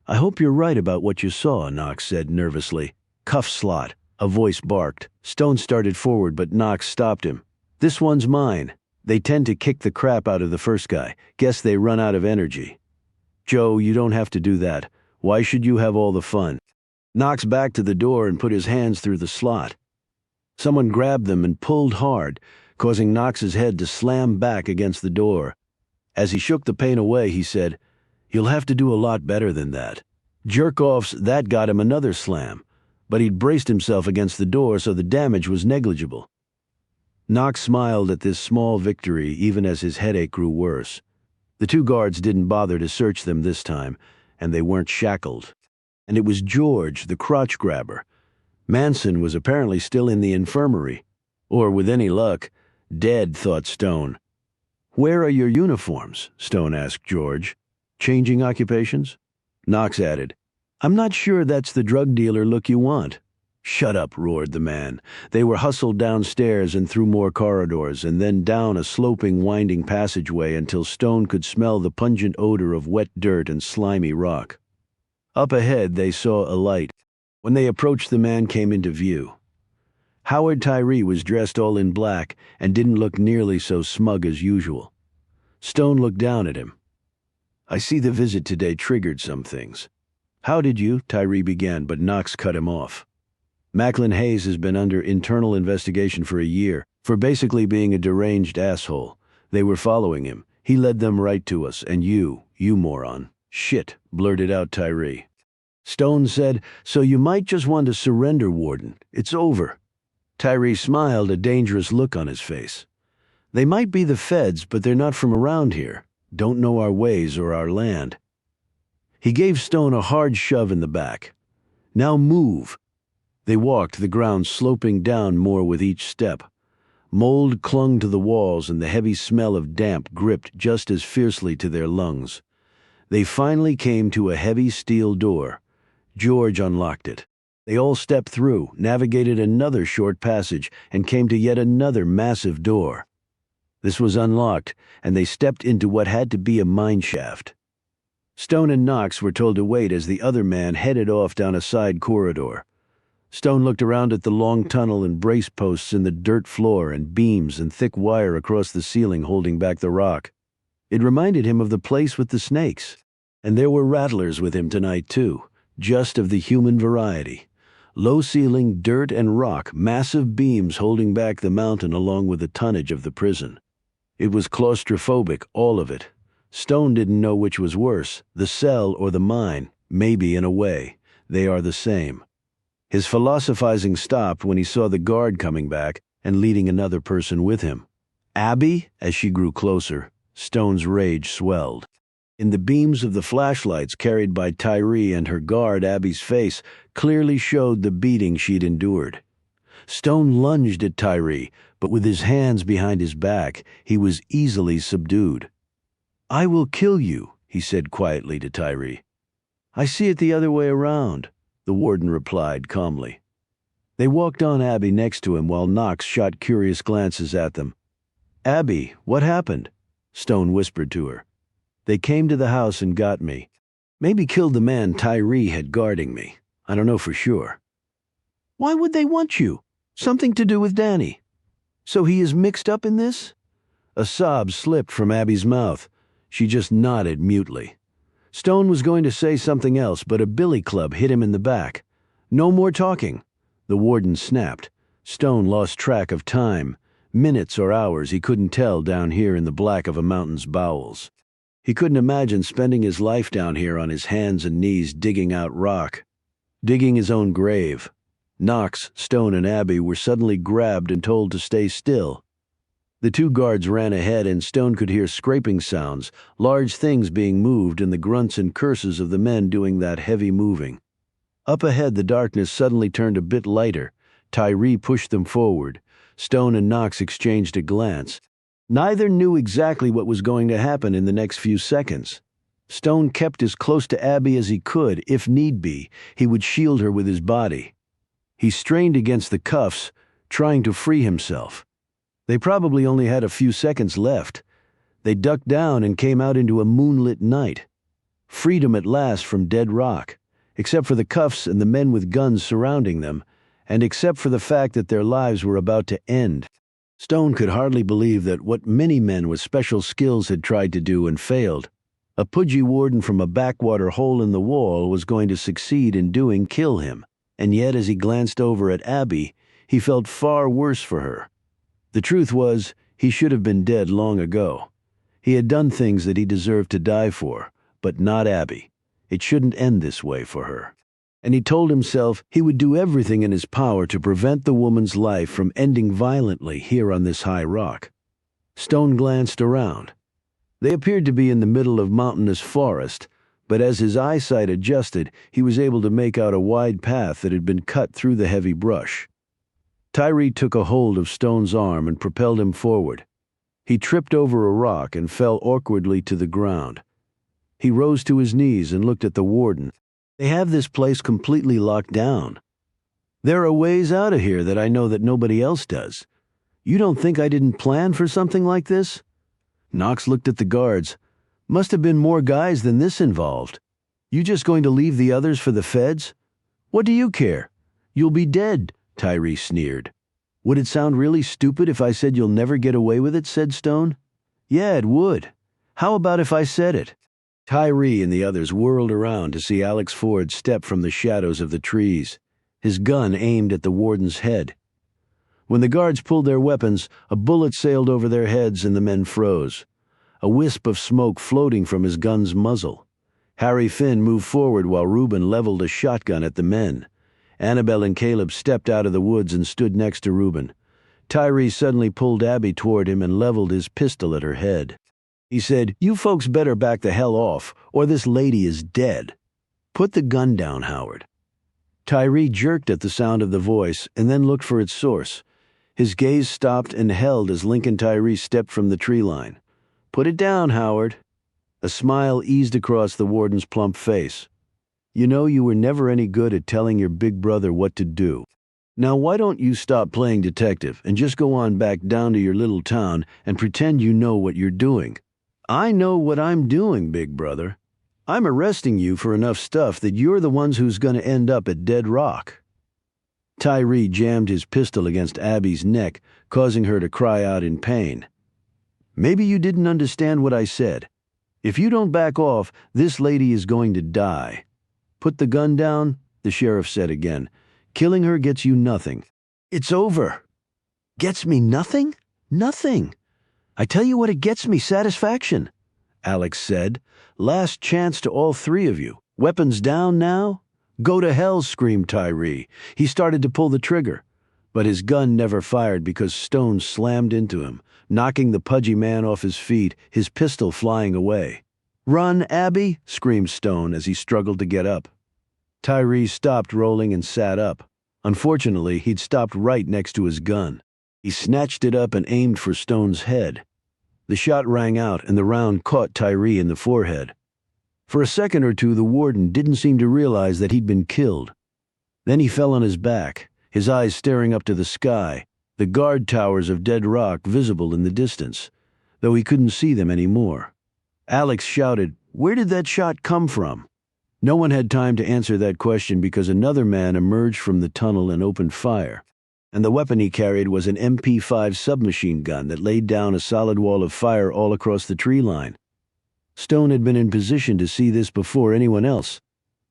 "I hope you're right about what you saw," Knox said nervously. "Cuff slot," a voice barked. Stone started forward, but Knox stopped him. "This one's mine. They tend to kick the crap out of the first guy. Guess they run out of energy." "Joe, you don't have to do that. Why should you have all the fun?" Knox backed to the door and put his hands through the slot. Someone grabbed them and pulled hard, causing Knox's head to slam back against the door. As he shook the pain away, he said, "You'll have to do a lot better than that." Jerk-offs, that got him another slam, but he'd braced himself against the door so the damage was negligible. Knox smiled at this small victory even as his headache grew worse. The two guards didn't bother to search them this time, and they weren't shackled. And it was George, the crotch grabber. Manson was apparently still in the infirmary. Or, with any luck, dead, thought Stone. "Where are your uniforms?" Stone asked George. "Changing occupations?" Knox added, "I'm not sure that's the drug dealer look you want." "Shut up," roared the man. They were hustled downstairs and through more corridors, and then down a sloping, winding passageway until Stone could smell the pungent odor of wet dirt and slimy rock. Up ahead, they saw a light. When they approached, the man came into view. Howard Tyree was dressed all in black and didn't look nearly so smug as usual. Stone looked down at him. "I see the visit today triggered some things." "How did you?" Tyree began, but Knox cut him off. "Macklin Hayes has been under internal investigation for a year for basically being a deranged asshole. They were following him. He led them right to us, and you moron." "Shit," blurted out Tyree. Stone said, "So you might just want to surrender, Warden. It's over." Tyree smiled, a dangerous look on his face. "They might be the feds, but they're not from around here. Don't know our ways or our land." He gave Stone a hard shove in the back. "Now move." They walked, the ground sloping down more with each step. Mold clung to the walls and the heavy smell of damp gripped just as fiercely to their lungs. They finally came to a heavy steel door. George unlocked it. They all stepped through, navigated another short passage, and came to yet another massive door. This was unlocked, and they stepped into what had to be a mine shaft. Stone and Knox were told to wait as the other man headed off down a side corridor. Stone looked around at the long tunnel and brace posts in the dirt floor and beams and thick wire across the ceiling holding back the rock. It reminded him of the place with the snakes. And there were rattlers with him tonight, too, just of the human variety. Low ceiling, dirt and rock, massive beams holding back the mountain along with the tonnage of the prison. It was claustrophobic, all of it. Stone didn't know which was worse, the cell or the mine. Maybe, in a way, they are the same. His philosophizing stopped when he saw the guard coming back and leading another person with him. Abby? As she grew closer, Stone's rage swelled. In the beams of the flashlights carried by Tyree and her guard, Abby's face clearly showed the beating she'd endured. Stone lunged at Tyree, but with his hands behind his back, he was easily subdued. "I will kill you," he said quietly to Tyree. "I see it the other way around," the warden replied calmly. They walked on Abby next to him while Knox shot curious glances at them. "Abby, what happened?" Stone whispered to her. They came to the house and got me. Maybe killed the man Tyree had guarding me. I don't know for sure. Why would they want you? Something to do with Danny. So he is mixed up in this? A sob slipped from Abby's mouth. She just nodded mutely. Stone was going to say something else, but a billy club hit him in the back. No more talking. The warden snapped. Stone lost track of time. Minutes or hours he couldn't tell down here in the black of a mountain's bowels. He couldn't imagine spending his life down here on his hands and knees digging out rock. Digging his own grave. Knox, Stone, and Abby were suddenly grabbed and told to stay still. The two guards ran ahead and Stone could hear scraping sounds, large things being moved and the grunts and curses of the men doing that heavy moving. Up ahead the darkness suddenly turned a bit lighter. Tyree pushed them forward. Stone and Knox exchanged a glance. Neither knew exactly what was going to happen in the next few seconds. Stone kept as close to Abby as he could. If need be, he would shield her with his body. He strained against the cuffs, trying to free himself. They probably only had a few seconds left. They ducked down and came out into a moonlit night. Freedom at last from dead rock, except for the cuffs and the men with guns surrounding them, and except for the fact that their lives were about to end. Stone could hardly believe that what many men with special skills had tried to do and failed, a pudgy warden from a backwater hole in the wall was going to succeed in doing kill him, and yet as he glanced over at Abby, he felt far worse for her. The truth was, he should have been dead long ago. He had done things that he deserved to die for, but not Abby. It shouldn't end this way for her. And he told himself he would do everything in his power to prevent the woman's life from ending violently here on this high rock. Stone glanced around. They appeared to be in the middle of mountainous forest, but as his eyesight adjusted, he was able to make out a wide path that had been cut through the heavy brush. Tyree took a hold of Stone's arm and propelled him forward. He tripped over a rock and fell awkwardly to the ground. He rose to his knees and looked at the warden. They have this place completely locked down. There are ways out of here that I know that nobody else does. You don't think I didn't plan for something like this? Knox looked at the guards. Must have been more guys than this involved. You just going to leave the others for the feds? What do you care? You'll be dead, Tyree sneered. Would it sound really stupid if I said you'll never get away with it, said Stone. Yeah, it would. How about if I said it? Tyree and the others whirled around to see Alex Ford step from the shadows of the trees, his gun aimed at the warden's head. When the guards pulled their weapons, a bullet sailed over their heads and the men froze, a wisp of smoke floating from his gun's muzzle. Harry Finn moved forward while Reuben leveled a shotgun at the men. Annabelle and Caleb stepped out of the woods and stood next to Reuben. Tyree suddenly pulled Abby toward him and leveled his pistol at her head. He said, "You folks better back the hell off, or this lady is dead. Put the gun down, Howard." Tyree jerked at the sound of the voice and then looked for its source. His gaze stopped and held as Lincoln Tyree stepped from the tree line. "Put it down, Howard." A smile eased across the warden's plump face. "You know you were never any good at telling your big brother what to do. Now why don't you stop playing detective and just go on back down to your little town and pretend you know what you're doing?" "I know what I'm doing, big brother. I'm arresting you for enough stuff that you're the ones who's going to end up at Dead Rock." Tyree jammed his pistol against Abby's neck, causing her to cry out in pain. "Maybe you didn't understand what I said. If you don't back off, this lady is going to die." "Put the gun down," the sheriff said again. "Killing her gets you nothing." "It's over." "Gets me nothing? Nothing. I tell you what, it gets me satisfaction," Alex said. "Last chance to all three of you. Weapons down now?" "Go to hell," screamed Tyree. He started to pull the trigger, but his gun never fired because Stone slammed into him, knocking the pudgy man off his feet, his pistol flying away. "Run, Abby," screamed Stone as he struggled to get up. Tyree stopped rolling and sat up. Unfortunately, he'd stopped right next to his gun. He snatched it up and aimed for Stone's head. The shot rang out and the round caught Tyree in the forehead. For a second or two, the warden didn't seem to realize that he'd been killed. Then he fell on his back, his eyes staring up to the sky, the guard towers of Dead Rock visible in the distance, though he couldn't see them anymore. Alex shouted, "Where did that shot come from?" No one had time to answer that question because another man emerged from the tunnel and opened fire. And the weapon he carried was an MP5 submachine gun that laid down a solid wall of fire all across the tree line. Stone had been in position to see this before anyone else.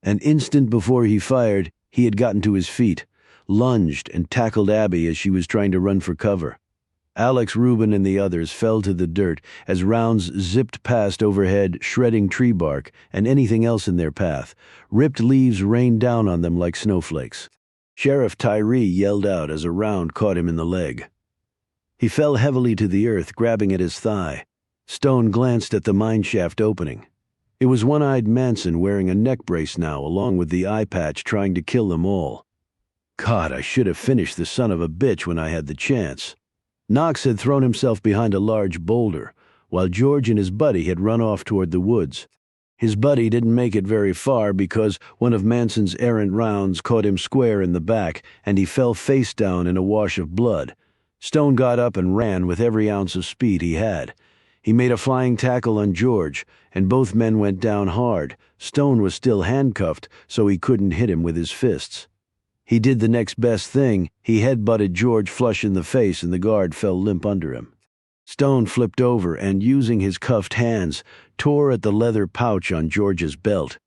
An instant before he fired, he had gotten to his feet, lunged, and tackled Abby as she was trying to run for cover. Alex, Reuben, and the others fell to the dirt as rounds zipped past overhead, shredding tree bark and anything else in their path. Ripped leaves rained down on them like snowflakes. Sheriff Tyree yelled out as a round caught him in the leg. He fell heavily to the earth, grabbing at his thigh. Stone glanced at the mineshaft opening. It was one-eyed Manson wearing a neck brace now, along with the eye patch, trying to kill them all. God, I should have finished the son of a bitch when I had the chance. Knox had thrown himself behind a large boulder, while George and his buddy had run off toward the woods. His buddy didn't make it very far because one of Manson's errant rounds caught him square in the back, and he fell face down in a wash of blood. Stone got up and ran with every ounce of speed he had. He made a flying tackle on George, and both men went down hard. Stone was still handcuffed, so he couldn't hit him with his fists. He did the next best thing. He headbutted George flush in the face, and the guard fell limp under him. Stone flipped over and, using his cuffed hands, tore at the leather pouch on George's belt.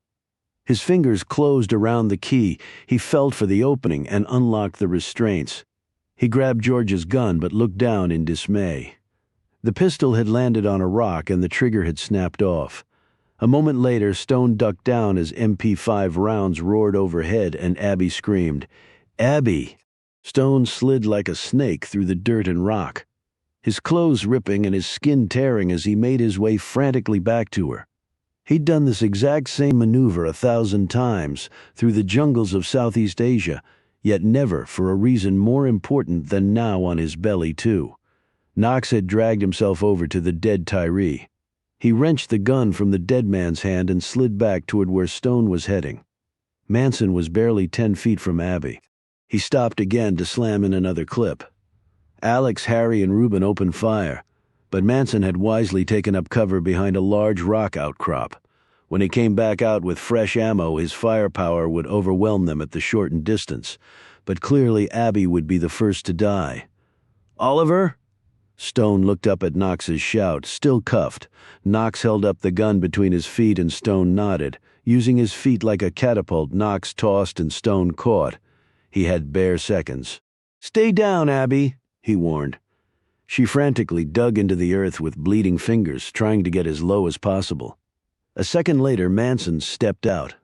His fingers closed around the key. He felt for the opening and unlocked the restraints. He grabbed George's gun but looked down in dismay. The pistol had landed on a rock and the trigger had snapped off. A moment later, Stone ducked down as MP5 rounds roared overhead and Abby screamed, "Abby!" Stone slid like a snake through the dirt and rock, his clothes ripping and his skin tearing as he made his way frantically back to her. He'd done this exact same maneuver 1,000 times through the jungles of Southeast Asia, yet never for a reason more important than now on his belly, too. Knox had dragged himself over to the dead Tyree. He wrenched the gun from the dead man's hand and slid back toward where Stone was heading. Manson was barely 10 feet from Abby. He stopped again to slam in another clip. Alex, Harry, and Reuben opened fire, but Manson had wisely taken up cover behind a large rock outcrop. When he came back out with fresh ammo, his firepower would overwhelm them at the shortened distance, but clearly Abby would be the first to die. "Oliver?" Stone looked up at Knox's shout, still cuffed. Knox held up the gun between his feet and Stone nodded. Using his feet like a catapult, Knox tossed and Stone caught. He had bare seconds. "Stay down, Abby," he warned. She frantically dug into the earth with bleeding fingers, trying to get as low as possible. A second later, Manson stepped out,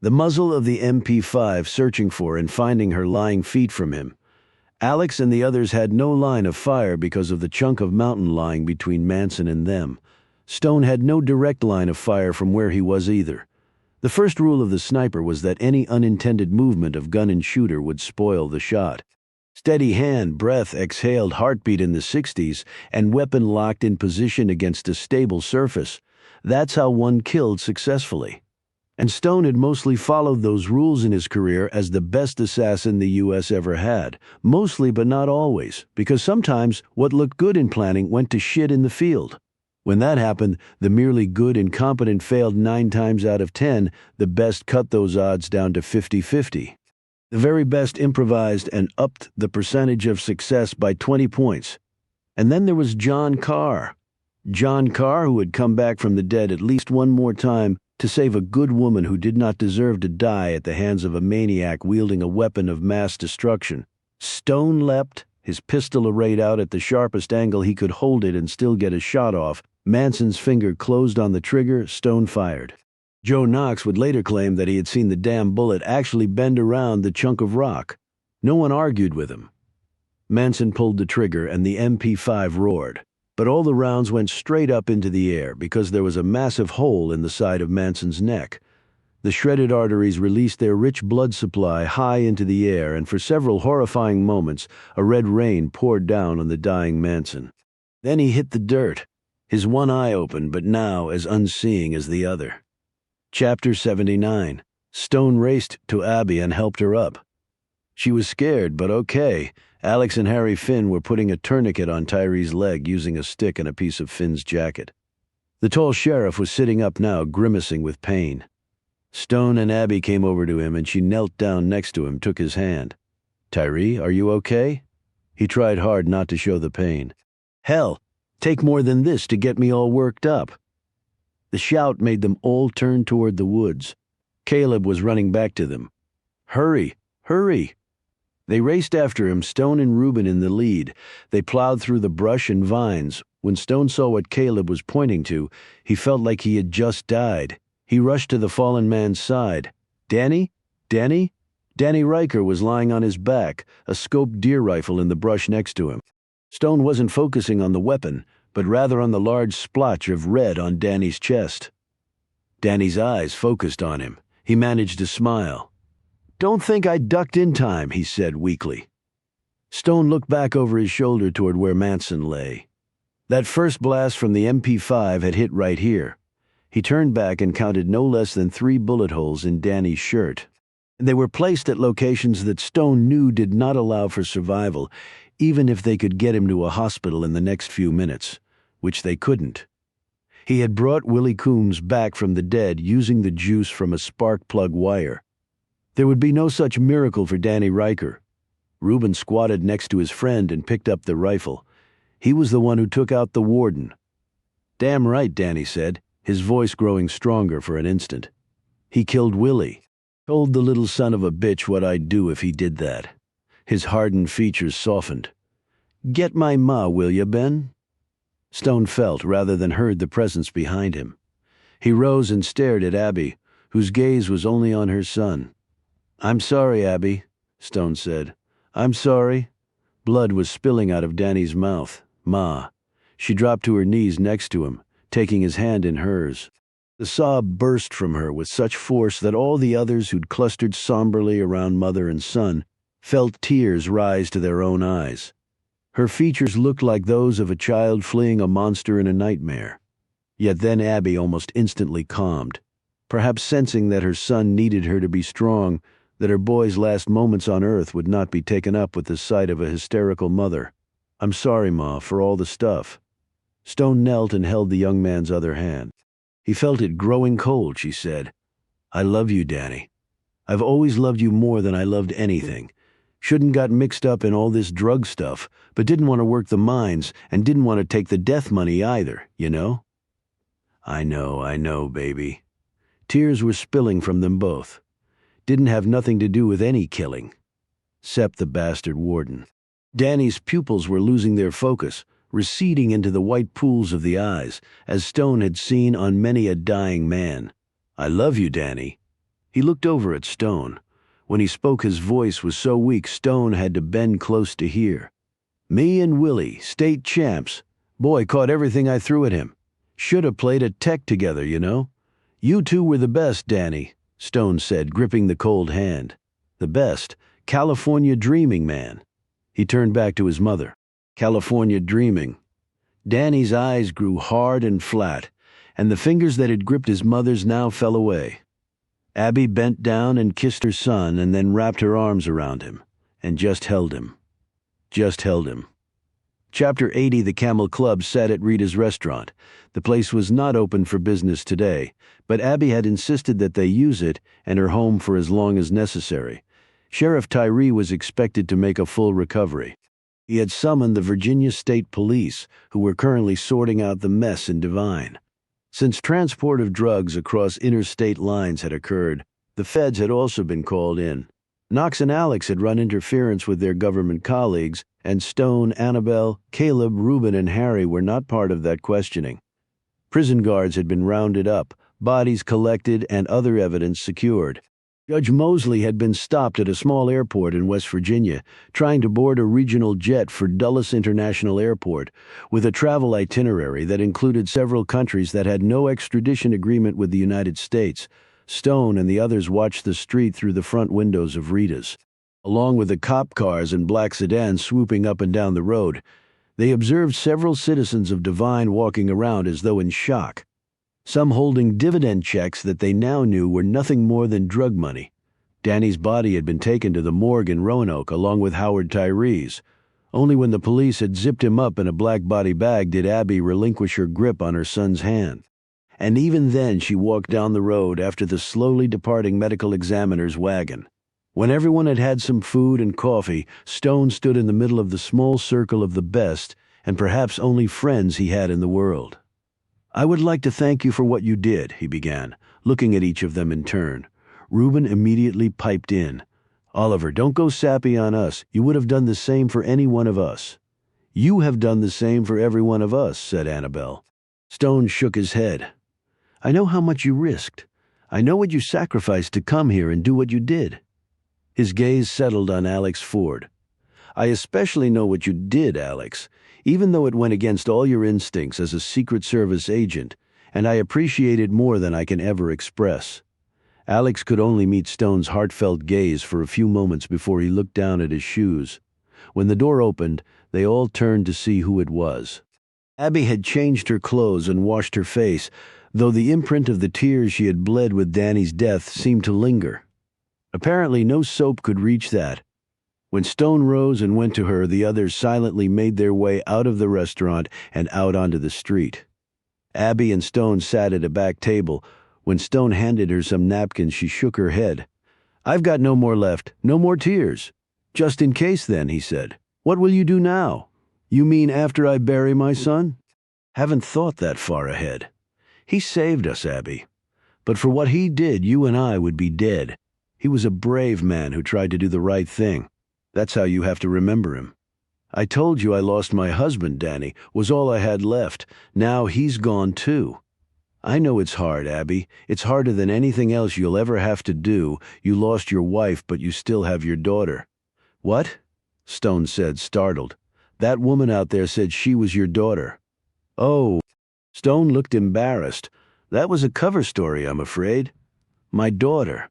the muzzle of the MP5 searching for and finding her lying feet from him. Alex and the others had no line of fire because of the chunk of mountain lying between Manson and them. Stone had no direct line of fire from where he was either. The first rule of the sniper was that any unintended movement of gun and shooter would spoil the shot. Steady hand, breath exhaled, heartbeat in the 60s, and weapon locked in position against a stable surface. That's how one killed successfully. And Stone had mostly followed those rules in his career as the best assassin the U.S. ever had. Mostly, but not always, because sometimes what looked good in planning went to shit in the field. When that happened, the merely good and competent failed 9 times out of 10, the best cut those odds down to 50-50. The very best improvised and upped the percentage of success by 20 points. And then there was John Carr. John Carr, who had come back from the dead at least one more time to save a good woman who did not deserve to die at the hands of a maniac wielding a weapon of mass destruction. Stone leapt, his pistol arrayed out at the sharpest angle he could hold it and still get a shot off. Manson's finger closed on the trigger. Stone fired. Joe Knox would later claim that he had seen the damn bullet actually bend around the chunk of rock. No one argued with him. Manson pulled the trigger and the MP5 roared. But all the rounds went straight up into the air because there was a massive hole in the side of Manson's neck. The shredded arteries released their rich blood supply high into the air, and for several horrifying moments, a red rain poured down on the dying Manson. Then he hit the dirt, his one eye open, but now as unseeing as the other. Chapter 79. Stone raced to Abby and helped her up. She was scared, but okay. Alex and Harry Finn were putting a tourniquet on Tyree's leg using a stick and a piece of Finn's jacket. The tall sheriff was sitting up now, grimacing with pain. Stone and Abby came over to him, and she knelt down next to him, took his hand. "Tyree, are you okay?" He tried hard not to show the pain. "Hell, take more than this to get me all worked up." The shout made them all turn toward the woods. Caleb was running back to them. "Hurry, hurry!" They raced after him, Stone and Reuben in the lead. They plowed through the brush and vines. When Stone saw what Caleb was pointing to, he felt like he had just died. He rushed to the fallen man's side. "Danny? Danny?" Danny Riker was lying on his back, a scoped deer rifle in the brush next to him. Stone wasn't focusing on the weapon, but rather on the large splotch of red on Danny's chest. Danny's eyes focused on him. He managed to smile. "Don't think I ducked in time," he said weakly. Stone looked back over his shoulder toward where Manson lay. That first blast from the MP5 had hit right here. He turned back and counted no less than 3 bullet holes in Danny's shirt. They were placed at locations that Stone knew did not allow for survival, even if they could get him to a hospital in the next few minutes, which they couldn't. He had brought Willie Coombs back from the dead using the juice from a spark plug wire. There would be no such miracle for Danny Riker. Reuben squatted next to his friend and picked up the rifle. He was the one who took out the warden. "Damn right," Danny said, his voice growing stronger for an instant. "He killed Willie. Told the little son of a bitch what I'd do if he did that." His hardened features softened. "Get my ma, will ya, Ben?" Stone felt rather than heard the presence behind him. He rose and stared at Abby, whose gaze was only on her son. "I'm sorry, Abby," Stone said. "I'm sorry." Blood was spilling out of Danny's mouth. "Ma." She dropped to her knees next to him, taking his hand in hers. The sob burst from her with such force that all the others who'd clustered somberly around mother and son felt tears rise to their own eyes. Her features looked like those of a child fleeing a monster in a nightmare. Yet then Abby almost instantly calmed, perhaps sensing that her son needed her to be strong, that her boy's last moments on earth would not be taken up with the sight of a hysterical mother. "I'm sorry, Ma, for all the stuff." Stone knelt and held the young man's other hand. He felt it growing cold, she said. "I love you, Danny. I've always loved you more than I loved anything. Shouldn't got mixed up in all this drug stuff, but didn't want to work the mines and didn't want to take the death money either, you know?" I know, baby." Tears were spilling from them both. Didn't have nothing to do with any killing. Except the bastard warden. Danny's pupils were losing their focus, receding into the white pools of the eyes, as Stone had seen on many a dying man. "I love you, Danny." He looked over at Stone. When he spoke, his voice was so weak Stone had to bend close to hear. "Me and Willie, state champs. Boy caught everything I threw at him. Should have played at Tech together, you know. You two were the best, Danny," Stone said, gripping the cold hand. "The best. California dreaming, man." He turned back to his mother. "California dreaming." Danny's eyes grew hard and flat, and the fingers that had gripped his mother's now fell away. Abby bent down and kissed her son and then wrapped her arms around him and just held him. Just held him. Chapter 80, the Camel Club, sat at Rita's restaurant. The place was not open for business today, but Abby had insisted that they use it and her home for as long as necessary. Sheriff Tyree was expected to make a full recovery. He had summoned the Virginia State Police, who were currently sorting out the mess in Devine. Since transport of drugs across interstate lines had occurred, the feds had also been called in. Knox and Alex had run interference with their government colleagues, and Stone, Annabelle, Caleb, Reuben, and Harry were not part of that questioning. Prison guards had been rounded up, bodies collected, and other evidence secured. Judge Mosley had been stopped at a small airport in West Virginia, trying to board a regional jet for Dulles International Airport, with a travel itinerary that included several countries that had no extradition agreement with the United States. Stone and the others watched the street through the front windows of Rita's. Along with the cop cars and black sedans swooping up and down the road, they observed several citizens of Devine walking around as though in shock. Some holding dividend checks that they now knew were nothing more than drug money. Danny's body had been taken to the morgue in Roanoke along with Howard Tyree's. Only when the police had zipped him up in a black body bag did Abby relinquish her grip on her son's hand. And even then she walked down the road after the slowly departing medical examiner's wagon. When everyone had had some food and coffee, Stone stood in the middle of the small circle of the best and perhaps only friends he had in the world. "I would like to thank you for what you did," he began, looking at each of them in turn. Reuben immediately piped in. "Oliver, don't go sappy on us. You would have done the same for any one of us." "You have done the same for every one of us," said Annabelle. Stone shook his head. "I know how much you risked. I know what you sacrificed to come here and do what you did." His gaze settled on Alex Ford. "I especially know what you did, Alex, even though it went against all your instincts as a Secret Service agent, and I appreciate it more than I can ever express." Alex could only meet Stone's heartfelt gaze for a few moments before he looked down at his shoes. When the door opened, they all turned to see who it was. Abby had changed her clothes and washed her face, though the imprint of the tears she had bled with Danny's death seemed to linger. Apparently no soap could reach that. When Stone rose and went to her, the others silently made their way out of the restaurant and out onto the street. Abby and Stone sat at a back table. When Stone handed her some napkins, she shook her head. "I've got no more left, no more tears." "Just in case then," he said. "What will you do now?" "You mean after I bury my son?" "Haven't thought that far ahead. He saved us, Abby. But for what he did, you and I would be dead. He was a brave man who tried to do the right thing. That's how you have to remember him. I told you I lost my husband, Danny, was all I had left. Now he's gone too. I know it's hard, Abby. It's harder than anything else you'll ever have to do. You lost your wife, but you still have your daughter." "What?" Stone said, startled. "That woman out there said she was your daughter." "Oh." Stone looked embarrassed. "That was a cover story, I'm afraid." "My daughter."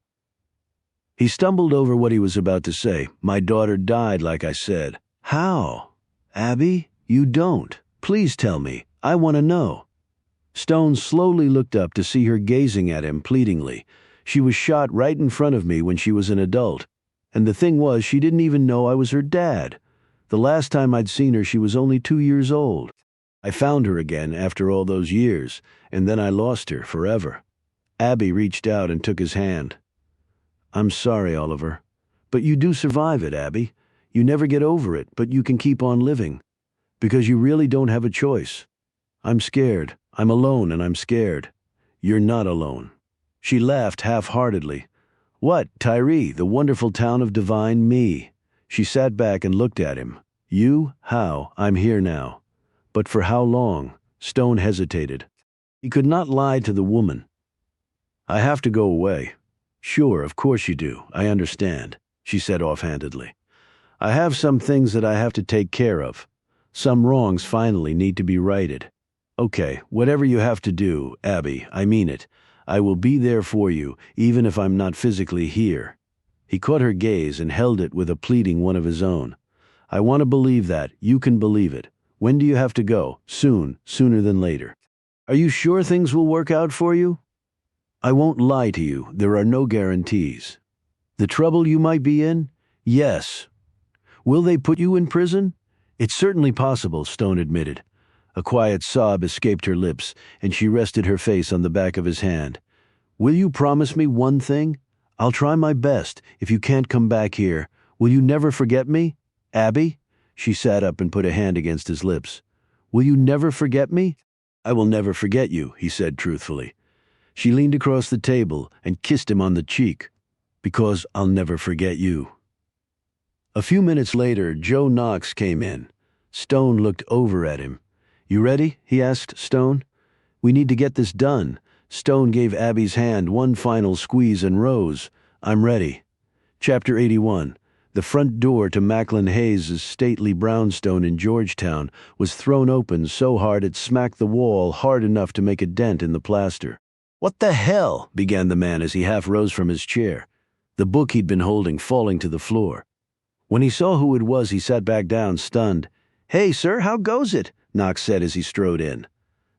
He stumbled over what he was about to say. "My daughter died, like I said." "How?" "Abby, you don't. Please tell me. I want to know." Stone slowly looked up to see her gazing at him pleadingly. "She was shot right in front of me when she was an adult. And the thing was, she didn't even know I was her dad. The last time I'd seen her, she was only 2 years old. I found her again after all those years, and then I lost her forever." Abby reached out and took his hand. "I'm sorry, Oliver. But you do survive it, Abby. You never get over it, but you can keep on living. Because you really don't have a choice. I'm scared. I'm alone and I'm scared. You're not alone." She laughed half-heartedly. "What, Tyree, the wonderful town of divine me?" She sat back and looked at him. "You? How? I'm here now. But for how long?" Stone hesitated. He could not lie to the woman. "I have to go away." "Sure, of course you do. I understand," she said offhandedly. "I have some things that I have to take care of. Some wrongs finally need to be righted. Okay, whatever you have to do, Abby, I mean it. I will be there for you, even if I'm not physically here." He caught her gaze and held it with a pleading one of his own. "I want to believe that. You can believe it. When do you have to go? Soon, sooner than later. Are you sure things will work out for you?" "I won't lie to you. There are no guarantees." "The trouble you might be in?" "Yes." "Will they put you in prison?" "It's certainly possible," Stone admitted. A quiet sob escaped her lips, and she rested her face on the back of his hand. "Will you promise me one thing? I'll try my best. If you can't come back here, will you never forget me? Abby?" She sat up and put a hand against his lips. "Will you never forget me?" "I will never forget you," he said truthfully. She leaned across the table and kissed him on the cheek. "Because I'll never forget you." A few minutes later, Joe Knox came in. Stone looked over at him. "You ready?" he asked Stone. "We need to get this done." Stone gave Abby's hand one final squeeze and rose. "I'm ready." Chapter 81. The front door to Macklin Hayes' stately brownstone in Georgetown was thrown open so hard it smacked the wall hard enough to make a dent in the plaster. "What the hell?" began the man as he half rose from his chair, the book he'd been holding falling to the floor. When he saw who it was, he sat back down, stunned. "Hey, sir, how goes it?" Knox said as he strode in.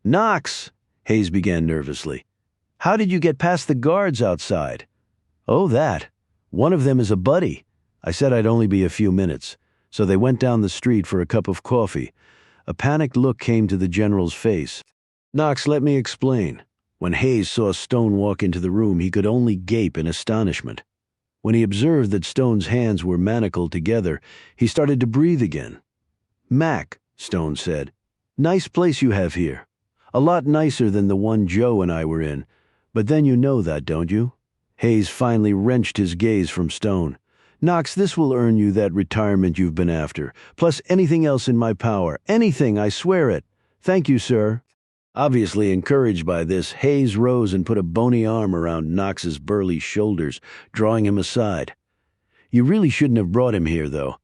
"Knox," Hayes began nervously. "How did you get past the guards outside?" "Oh, that. One of them is a buddy. I said I'd only be a few minutes. So they went down the street for a cup of coffee. A panicked look came to the general's face. "Knox, let me explain." When Hayes saw Stone walk into the room, he could only gape in astonishment. When he observed that Stone's hands were manacled together, he started to breathe again. "Mac," Stone said, "nice place you have here. A lot nicer than the one Joe and I were in. But then you know that, don't you?" Hayes finally wrenched his gaze from Stone. "Knox, this will earn you that retirement you've been after, plus anything else in my power. Anything, I swear it. Thank you, sir." Obviously encouraged by this, Hayes rose and put a bony arm around Knox's burly shoulders, drawing him aside. "You really shouldn't have brought him here, though,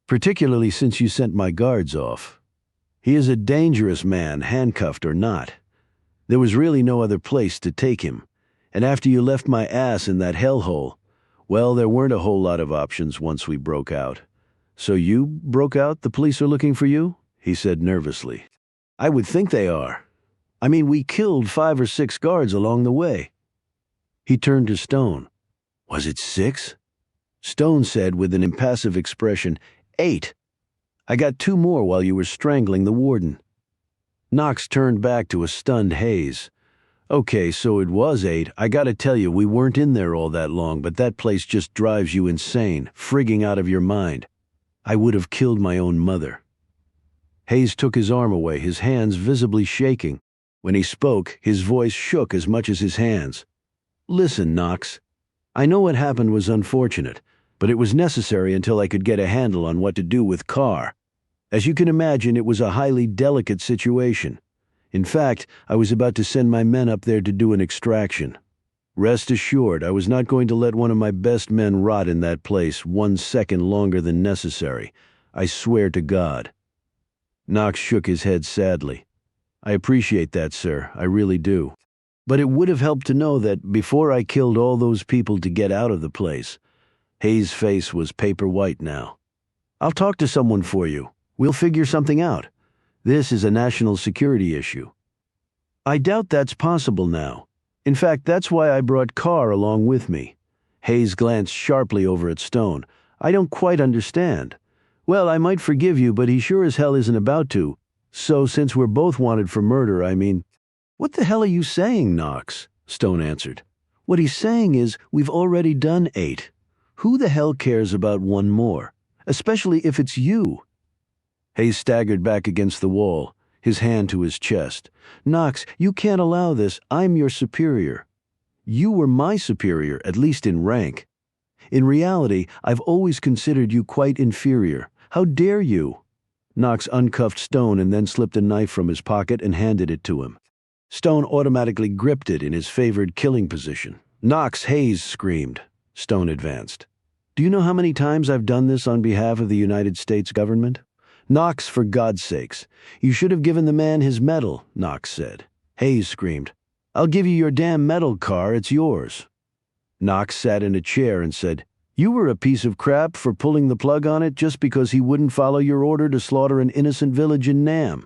particularly since you sent my guards off. He is a dangerous man, handcuffed or not. There was really no other place to take him. And after you left my ass in that hellhole, well, there weren't a whole lot of options once we broke out." "So you broke out? The police are looking for you?" he said nervously. "I would think they are. I mean, we killed 5 or 6 guards along the way." He turned to Stone. "Was it 6? Stone said with an impassive expression, 8. I got 2 more while you were strangling the warden." Knox turned back to a stunned Hayes. "Okay, so it was 8. I gotta tell you, we weren't in there all that long, but that place just drives you insane, frigging out of your mind. I would have killed my own mother." Hayes took his arm away, his hands visibly shaking. When he spoke, his voice shook as much as his hands. "Listen, Knox. I know what happened was unfortunate, but it was necessary until I could get a handle on what to do with Carr. As you can imagine, it was a highly delicate situation. In fact, I was about to send my men up there to do an extraction. Rest assured, I was not going to let one of my best men rot in that place 1 second longer than necessary. I swear to God." Knox shook his head sadly. "I appreciate that, sir. I really do. But it would have helped to know that before I killed all those people to get out of the place." Hayes' face was paper white now. "I'll talk to someone for you. We'll figure something out. This is a national security issue." "I doubt that's possible now. In fact, that's why I brought Carr along with me." Hayes glanced sharply over at Stone. "I don't quite understand." "Well, I might forgive you, but he sure as hell isn't about to. So since we're both wanted for murder, I mean—" "What the hell are you saying, Knox?" Stone answered. "What he's saying is we've already done 8. Who the hell cares about 1 more? Especially if it's you." Hayes staggered back against the wall, his hand to his chest. "Knox, you can't allow this. I'm your superior. You were my superior, at least in rank. In reality, I've always considered you quite inferior. How dare you?" Knox uncuffed Stone and then slipped a knife from his pocket and handed it to him. Stone automatically gripped it in his favored killing position. "Knox," Hayes screamed. Stone advanced. "Do you know how many times I've done this on behalf of the United States government?" "Knox, for God's sakes. You should have given the man his medal," Knox said. Hayes screamed. "I'll give you your damn medal, Carr. It's yours." Knox sat in a chair and said, "You were a piece of crap for pulling the plug on it just because he wouldn't follow your order to slaughter an innocent village in Nam.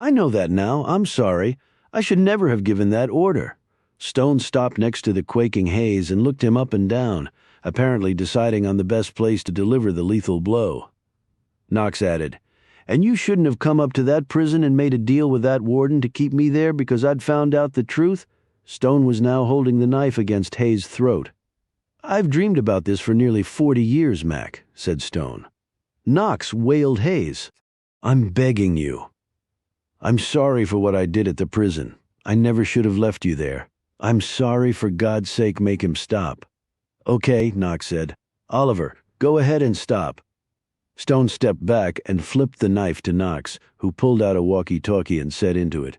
I know that now. I'm sorry. I should never have given that order." Stone stopped next to the quaking Hayes and looked him up and down, apparently deciding on the best place to deliver the lethal blow. Knox added, "And you shouldn't have come up to that prison and made a deal with that warden to keep me there because I'd found out the truth?" Stone was now holding the knife against Hayes' throat. "I've dreamed about this for nearly 40 years, Mac," said Stone. "Knox," wailed Hayes, "I'm begging you. I'm sorry for what I did at the prison. I never should have left you there. I'm sorry. For God's sake, make him stop." "Okay," Knox said. "Oliver, go ahead and stop." Stone stepped back and flipped the knife to Knox, who pulled out a walkie-talkie and said into it,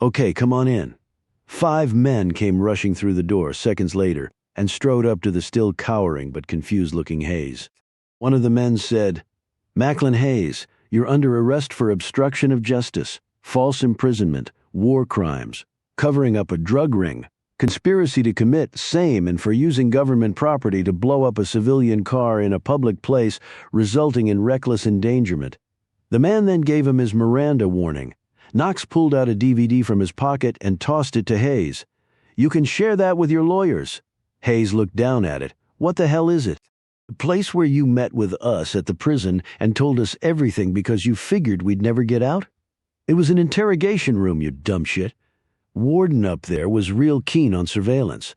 "Okay, come on in." 5 men came rushing through the door seconds later and strode up to the still cowering but confused-looking Hayes. One of the men said, "Macklin Hayes, you're under arrest for obstruction of justice, false imprisonment, war crimes, covering up a drug ring, conspiracy to commit same, and for using government property to blow up a civilian car in a public place, resulting in reckless endangerment." The man then gave him his Miranda warning. Knox pulled out a DVD from his pocket and tossed it to Hayes. "You can share that with your lawyers." Hayes looked down at it. "What the hell is it?" The place where you met with us at the prison and told us everything because you figured we'd never get out? It was an interrogation room, you dumb shit. Warden up there was real keen on surveillance.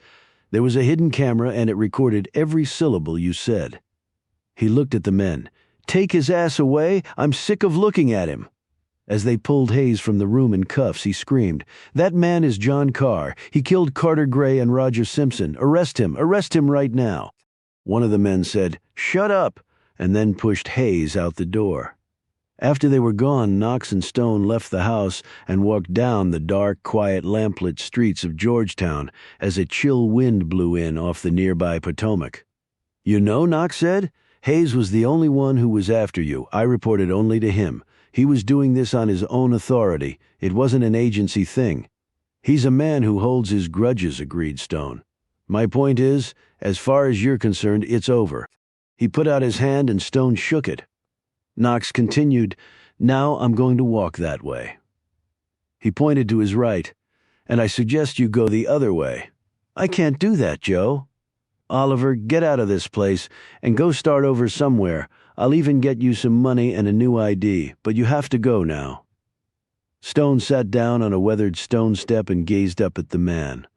There was a hidden camera and it recorded every syllable you said. He looked at the men. Take his ass away, I'm sick of looking at him. As they pulled Hayes from the room in cuffs, he screamed, That man is John Carr. He killed Carter Gray and Roger Simpson. Arrest him right now. One of the men said, Shut up, and then pushed Hayes out the door. After they were gone, Knox and Stone left the house and walked down the dark, quiet, lamplit streets of Georgetown as a chill wind blew in off the nearby Potomac. You know, Knox said, Hayes was the only one who was after you. I reported only to him. He was doing this on his own authority. It wasn't an agency thing. He's a man who holds his grudges, agreed Stone. My point is, as far as you're concerned, it's over. He put out his hand and Stone shook it. Knox continued, Now I'm going to walk that way. He pointed to his right, and I suggest you go the other way. I can't do that, Joe. Oliver, get out of this place and go start over somewhere. I'll even get you some money and a new ID, but you have to go now. Stone sat down on a weathered stone step and gazed up at the man.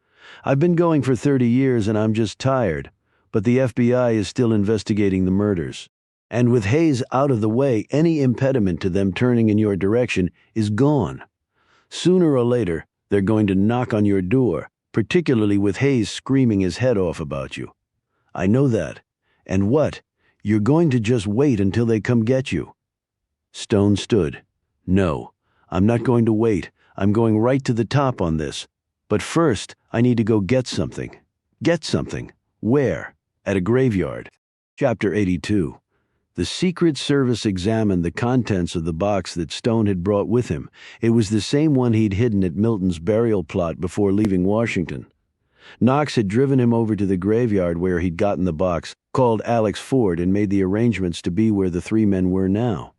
I've been going for 30 years and I'm just tired, but the FBI is still investigating the murders. And with Hayes out of the way, any impediment to them turning in your direction is gone. Sooner or later, they're going to knock on your door, particularly with Hayes screaming his head off about you. I know that. And what? You're going to just wait until they come get you. Stone stood. No, I'm not going to wait. I'm going right to the top on this. But first, I need to go get something. Get something. Where? At a graveyard. Chapter 82. The Secret Service examined the contents of the box that Stone had brought with him. It was the same one he'd hidden at Milton's burial plot before leaving Washington. Knox had driven him over to the graveyard where he'd gotten the box, called Alex Ford, and made the arrangements to be where the three men were now.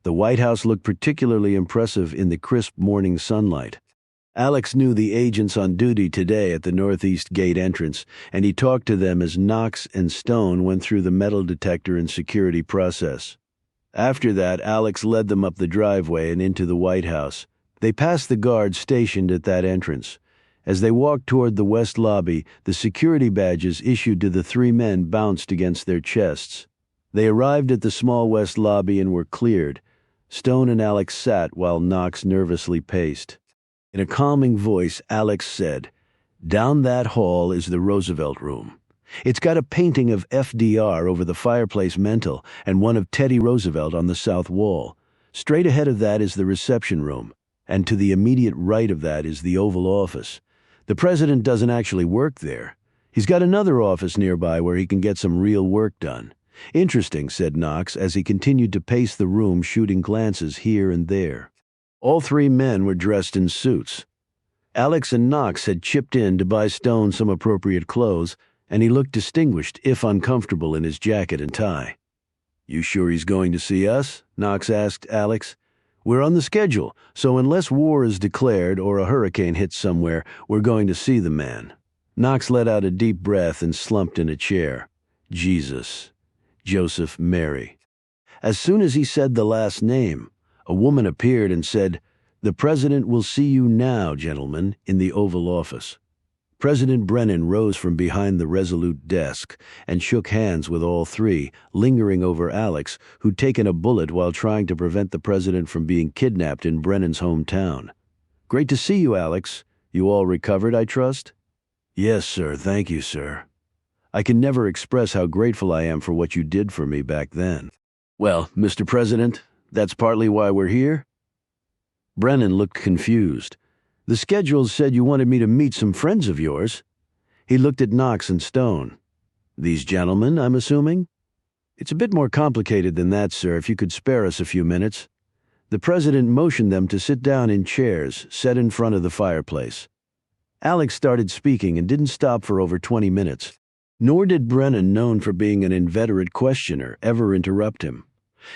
The White House looked particularly impressive in the crisp morning sunlight. Alex knew the agents on duty today at the Northeast Gate entrance, and he talked to them as Knox and Stone went through the metal detector and security process. After that, Alex led them up the driveway and into the White House. They passed the guards stationed at that entrance. As they walked toward the West Lobby, the security badges issued to the three men bounced against their chests. They arrived at the small West Lobby and were cleared. Stone and Alex sat while Knox nervously paced. In a calming voice, Alex said, Down that hall is the Roosevelt Room. It's got a painting of FDR over the fireplace mantel and one of Teddy Roosevelt on the south wall. Straight ahead of that is the reception room, and to the immediate right of that is the Oval Office. The president doesn't actually work there. He's got another office nearby where he can get some real work done. Interesting, said Knox as he continued to pace the room, shooting glances here and there. All three men were dressed in suits. Alex and Knox had chipped in to buy Stone some appropriate clothes, and he looked distinguished, if uncomfortable, in his jacket and tie. You sure he's going to see us? Knox asked Alex. We're on the schedule, so unless war is declared or a hurricane hits somewhere, we're going to see the man. Knox let out a deep breath and slumped in a chair. Jesus. Joseph, Mary. As soon as he said the last name, a woman appeared and said, The president will see you now, gentlemen, in the Oval Office. President Brennan rose from behind the resolute desk and shook hands with all three, lingering over Alex, who'd taken a bullet while trying to prevent the president from being kidnapped in Brennan's hometown. Great to see you, Alex. You all recovered, I trust? Yes, sir. Thank you, sir. I can never express how grateful I am for what you did for me back then. Well, Mr. President, that's partly why we're here? Brennan looked confused. The schedule said you wanted me to meet some friends of yours. He looked at Knox and Stone. These gentlemen, I'm assuming? It's a bit more complicated than that, sir, if you could spare us a few minutes. The president motioned them to sit down in chairs set in front of the fireplace. Alex started speaking and didn't stop for over 20 minutes. Nor did Brennan, known for being an inveterate questioner, ever interrupt him.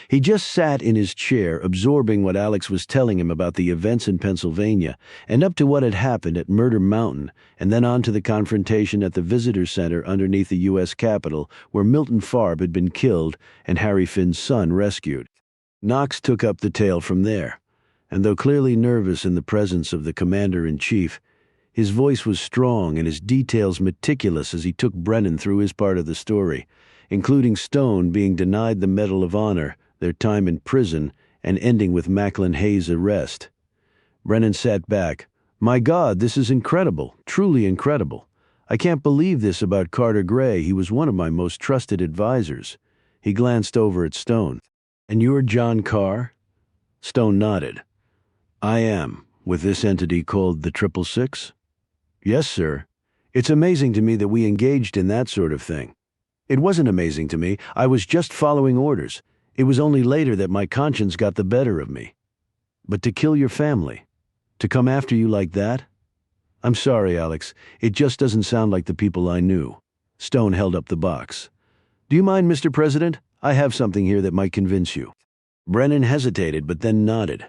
He just sat in his chair, absorbing what Alex was telling him about the events in Pennsylvania, and up to what had happened at Murder Mountain, and then on to the confrontation at the visitor center underneath the U.S. Capitol, where Milton Farb had been killed and Harry Finn's son rescued. Knox took up the tale from there, and though clearly nervous in the presence of the commander-in-chief, his voice was strong and his details meticulous as he took Brennan through his part of the story, including Stone being denied the Medal of Honor, their time in prison, and ending with Macklin Hayes' arrest. Brennan sat back. "My God, this is incredible, truly incredible. I can't believe this about Carter Gray. He was one of my most trusted advisors." He glanced over at Stone. "And you're John Carr?" Stone nodded. "I am, with this entity called the 666? "Yes, sir. It's amazing to me that we engaged in that sort of thing." "It wasn't amazing to me. I was just following orders. It was only later that my conscience got the better of me." "But to kill your family? To come after you like that?" "I'm sorry, Alex. It just doesn't sound like the people I knew." Stone held up the box. "Do you mind, Mr. President? I have something here that might convince you." Brennan hesitated, but then nodded.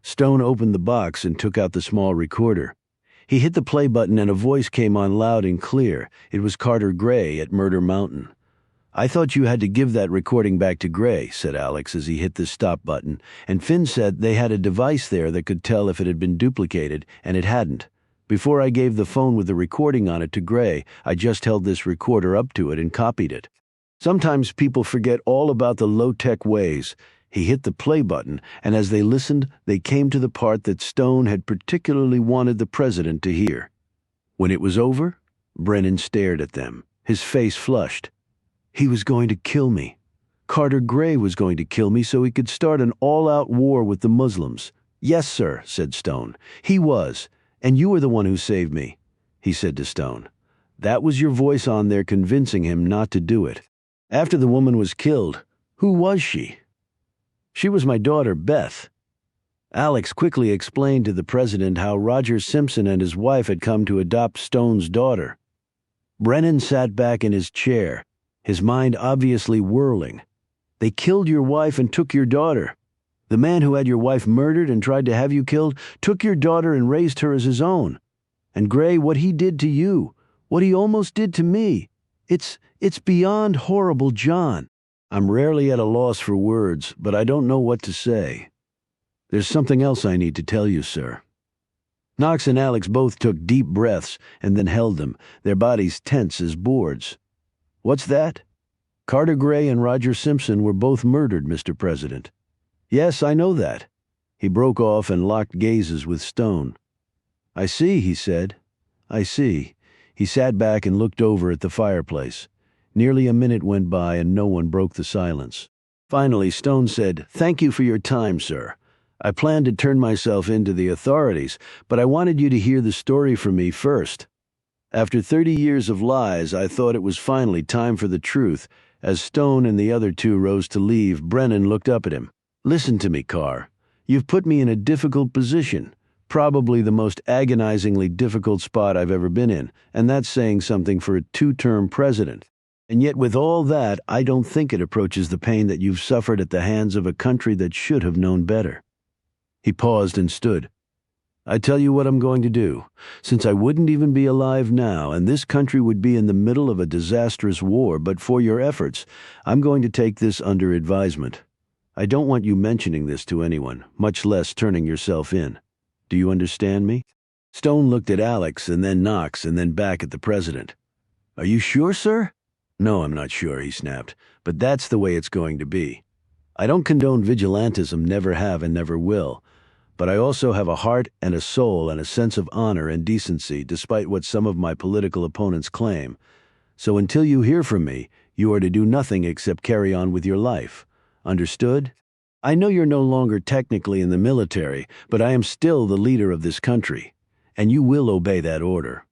Stone opened the box and took out the small recorder. He hit the play button and a voice came on loud and clear. It was Carter Gray at Murder Mountain. "I thought you had to give that recording back to Gray," said Alex as he hit the stop button, "and Finn said they had a device there that could tell if it had been duplicated, and it hadn't. Before I gave the phone with the recording on it to Gray, I just held this recorder up to it and copied it. Sometimes people forget all about the low-tech ways." He hit the play button, and as they listened, they came to the part that Stone had particularly wanted the president to hear. When it was over, Brennan stared at them, his face flushed. "He was going to kill me. Carter Gray was going to kill me so he could start an all-out war with the Muslims." "Yes, sir," said Stone. "He was, and you were the one who saved me," he said to Stone. "That was your voice on there convincing him not to do it. After the woman was killed, who was she?" "She was my daughter, Beth." Alex quickly explained to the president how Roger Simpson and his wife had come to adopt Stone's daughter. Brennan sat back in his chair, his mind obviously whirling. "They killed your wife and took your daughter. The man who had your wife murdered and tried to have you killed took your daughter and raised her as his own. And Gray, what he did to you, what he almost did to me, it's beyond horrible, John. I'm rarely at a loss for words, but I don't know what to say. There's something else I need to tell you, sir." Knox and Alex both took deep breaths and then held them, their bodies tense as boards. "What's that?" "Carter Gray and Roger Simpson were both murdered, Mr. President." "Yes, I know that." He broke off and locked gazes with Stone. "I see," he said. "I see." He sat back and looked over at the fireplace. Nearly a minute went by and no one broke the silence. Finally, Stone said, "Thank you for your time, sir. I planned to turn myself in to the authorities, but I wanted you to hear the story from me first. After 30 years of lies, I thought it was finally time for the truth." As Stone and the other two rose to leave, Brennan looked up at him. "Listen to me, Carr. You've put me in a difficult position, probably the most agonizingly difficult spot I've ever been in, and that's saying something for a 2-term president. And yet with all that, I don't think it approaches the pain that you've suffered at the hands of a country that should have known better." He paused and stood. "I tell you what I'm going to do. Since I wouldn't even be alive now, and this country would be in the middle of a disastrous war but for your efforts, I'm going to take this under advisement. I don't want you mentioning this to anyone, much less turning yourself in. Do you understand me?" Stone looked at Alex and then Knox and then back at the president. "Are you sure, sir?" "No, I'm not sure," he snapped, "but that's the way it's going to be. I don't condone vigilantism, never have and never will, but I also have a heart and a soul and a sense of honor and decency, despite what some of my political opponents claim. So until you hear from me, you are to do nothing except carry on with your life. Understood? I know you're no longer technically in the military, but I am still the leader of this country, and you will obey that order."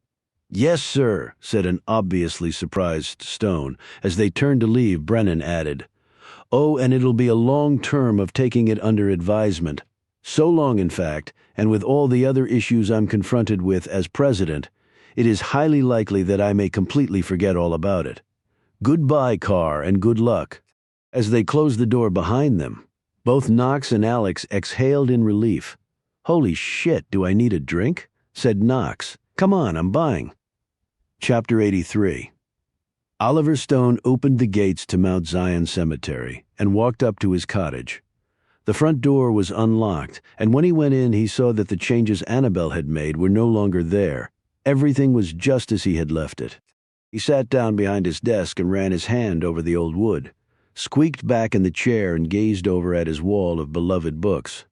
"Yes, sir," said an obviously surprised Stone. As they turned to leave, Brennan added, "Oh, and it'll be a long term of taking it under advisement. So long, in fact, and with all the other issues I'm confronted with as president, it is highly likely that I may completely forget all about it. Goodbye, Carr, and good luck." As they closed the door behind them, both Knox and Alex exhaled in relief. "Holy shit, do I need a drink?" said Knox. "Come on, I'm buying." Chapter 83. Oliver Stone opened the gates to Mount Zion Cemetery and walked up to his cottage. The front door was unlocked, and when he went in, he saw that the changes Annabelle had made were no longer there. Everything was just as he had left it. He sat down behind his desk and ran his hand over the old wood, squeaked back in the chair and gazed over at his wall of beloved books.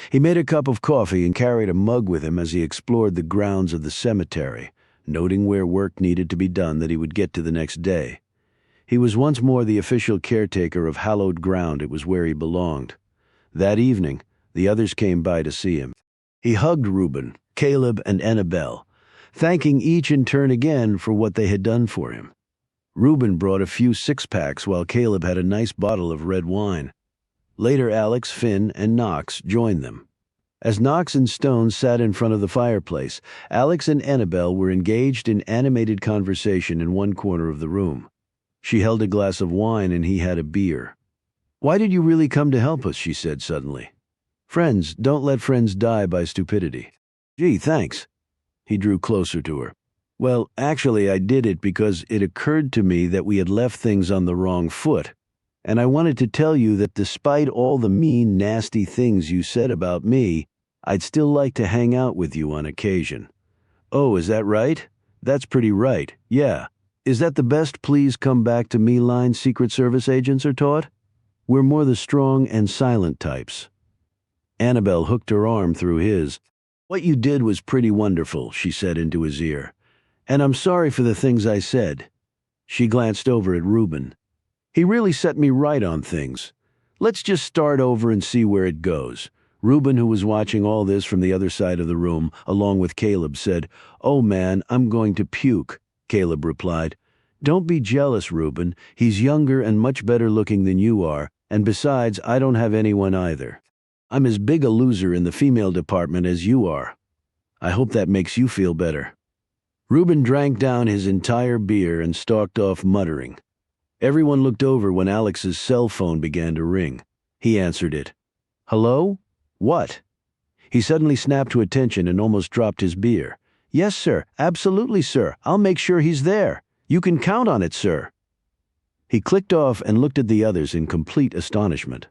He made a cup of coffee and carried a mug with him as he explored the grounds of the cemetery, noting where work needed to be done that he would get to the next day. He was once more the official caretaker of hallowed ground. It was where he belonged. That evening, the others came by to see him. He hugged Reuben, Caleb, and Annabelle, thanking each in turn again for what they had done for him. Reuben brought a few six-packs while Caleb had a nice bottle of red wine. Later, Alex, Finn, and Knox joined them. As Knox and Stone sat in front of the fireplace, Alex and Annabelle were engaged in animated conversation in one corner of the room. She held a glass of wine and he had a beer. "Why did you really come to help us?" she said suddenly. "Friends don't let friends die by stupidity." "Gee, thanks." He drew closer to her. "Well, actually, I did it because it occurred to me that we had left things on the wrong foot. And I wanted to tell you that despite all the mean, nasty things you said about me, I'd still like to hang out with you on occasion." "Oh, is that right? That's pretty right, yeah. Is that the best please come back to me line Secret Service agents are taught? We're more the strong and silent types." Annabelle hooked her arm through his. "What you did was pretty wonderful," she said into his ear. "And I'm sorry for the things I said." She glanced over at Reuben. "He really set me right on things. Let's just start over and see where it goes." Reuben, who was watching all this from the other side of the room, along with Caleb, said, "Oh man, I'm going to puke." Caleb replied, "Don't be jealous, Reuben. He's younger and much better looking than you are, and besides, I don't have anyone either. I'm as big a loser in the female department as you are. I hope that makes you feel better." Reuben drank down his entire beer and stalked off muttering. Everyone looked over when Alex's cell phone began to ring. He answered it. "Hello? What?" He suddenly snapped to attention and almost dropped his beer. "Yes, sir. Absolutely, sir. I'll make sure he's there. You can count on it, sir." He clicked off and looked at the others in complete astonishment.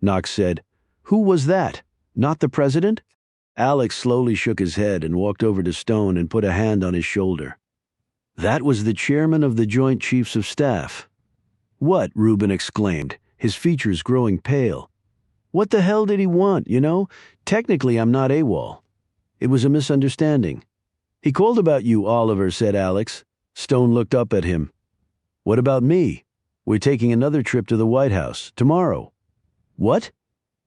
Knox said, "Who was that? Not the president?" Alex slowly shook his head and walked over to Stone and put a hand on his shoulder. "That was the chairman of the Joint Chiefs of Staff." "What?" Reuben exclaimed, his features growing pale. "What the hell did he want, you know? Technically, I'm not AWOL. It was a misunderstanding." "He called about you, Oliver," said Alex. Stone looked up at him. "What about me? We're taking another trip to the White House, tomorrow." "What?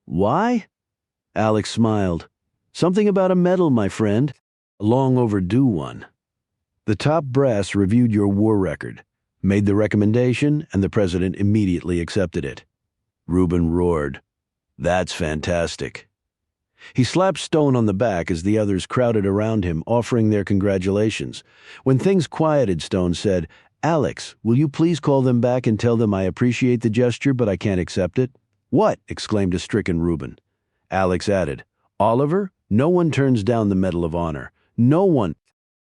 Why?" Alex smiled. "Something about a medal, my friend. A long overdue one. The top brass reviewed your war record, made the recommendation, and the president immediately accepted it." Reuben roared. "That's fantastic." He slapped Stone on the back as the others crowded around him, offering their congratulations. When things quieted, Stone said, "Alex, will you please call them back and tell them I appreciate the gesture, but I can't accept it?" "What?" exclaimed a stricken Reuben. Alex added, "Oliver, no one turns down the Medal of Honor. No one.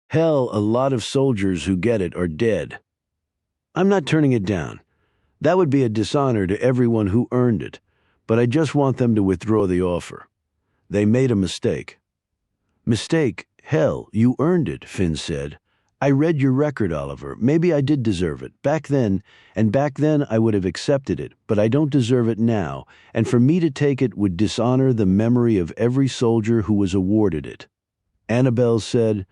Hell, a lot of soldiers who get it are dead. I'm not turning it down. That would be a dishonor to everyone who earned it, but I just want them to withdraw the offer. They made a mistake." "Mistake? Hell, you earned it," Finn said. "I read your record, Oliver. Maybe I did deserve it. Back then I would have accepted it, but I don't deserve it now, and for me to take it would dishonor the memory of every soldier who was awarded it." Annabelle said,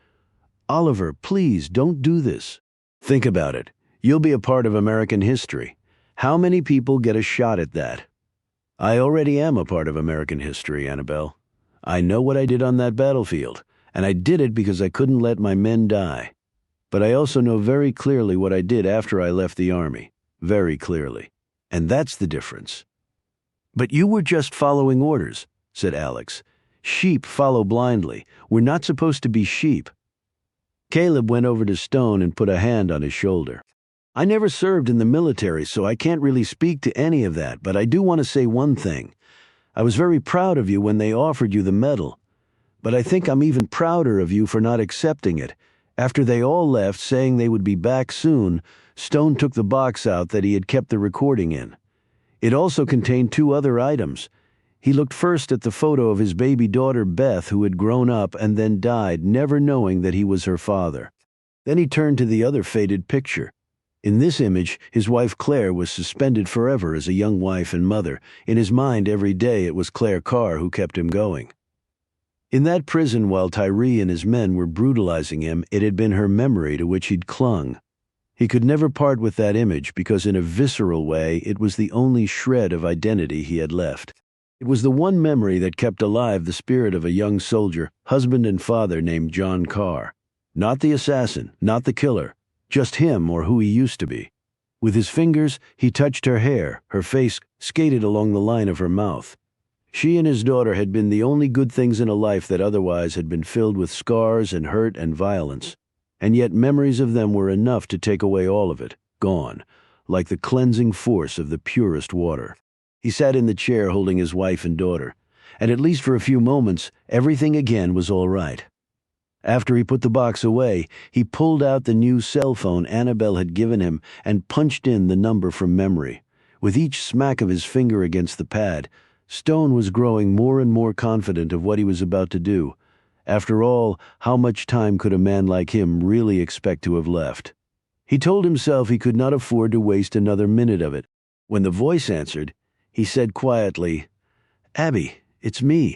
"Oliver, please don't do this. Think about it. You'll be a part of American history. How many people get a shot at that?" "I already am a part of American history, Annabelle. I know what I did on that battlefield, and I did it because I couldn't let my men die. But I also know very clearly what I did after I left the Army. Very clearly. And that's the difference." "But you were just following orders," said Alex. "Sheep follow blindly. We're not supposed to be sheep." Caleb went over to Stone and put a hand on his shoulder. I never served in the military, so I can't really speak to any of that, but I do want to say one thing. I was very proud of you when they offered you the medal, but I think I'm even prouder of you for not accepting it. After they all left, saying they would be back soon, Stone took the box out that he had kept the recording in. It also contained two other items. He looked first at the photo of his baby daughter Beth, who had grown up and then died, never knowing that he was her father. Then he turned to the other faded picture. In this image, his wife Claire was suspended forever as a young wife and mother. In his mind every day it was Claire Carr who kept him going. In that prison while Tyree and his men were brutalizing him, it had been her memory to which he'd clung. He could never part with that image because in a visceral way it was the only shred of identity he had left. It was the one memory that kept alive the spirit of a young soldier, husband and father named John Carr. Not the assassin, not the killer, just him or who he used to be. With his fingers, he touched her hair, her face skated along the line of her mouth. She and his daughter had been the only good things in a life that otherwise had been filled with scars and hurt and violence. And yet memories of them were enough to take away all of it, gone, like the cleansing force of the purest water. He sat in the chair holding his wife and daughter, and at least for a few moments, everything again was all right. After he put the box away, he pulled out the new cell phone Annabelle had given him and punched in the number from memory. With each smack of his finger against the pad, Stone was growing more and more confident of what he was about to do. After all, how much time could a man like him really expect to have left? He told himself he could not afford to waste another minute of it. When the voice answered, he said quietly, "Abby, it's me."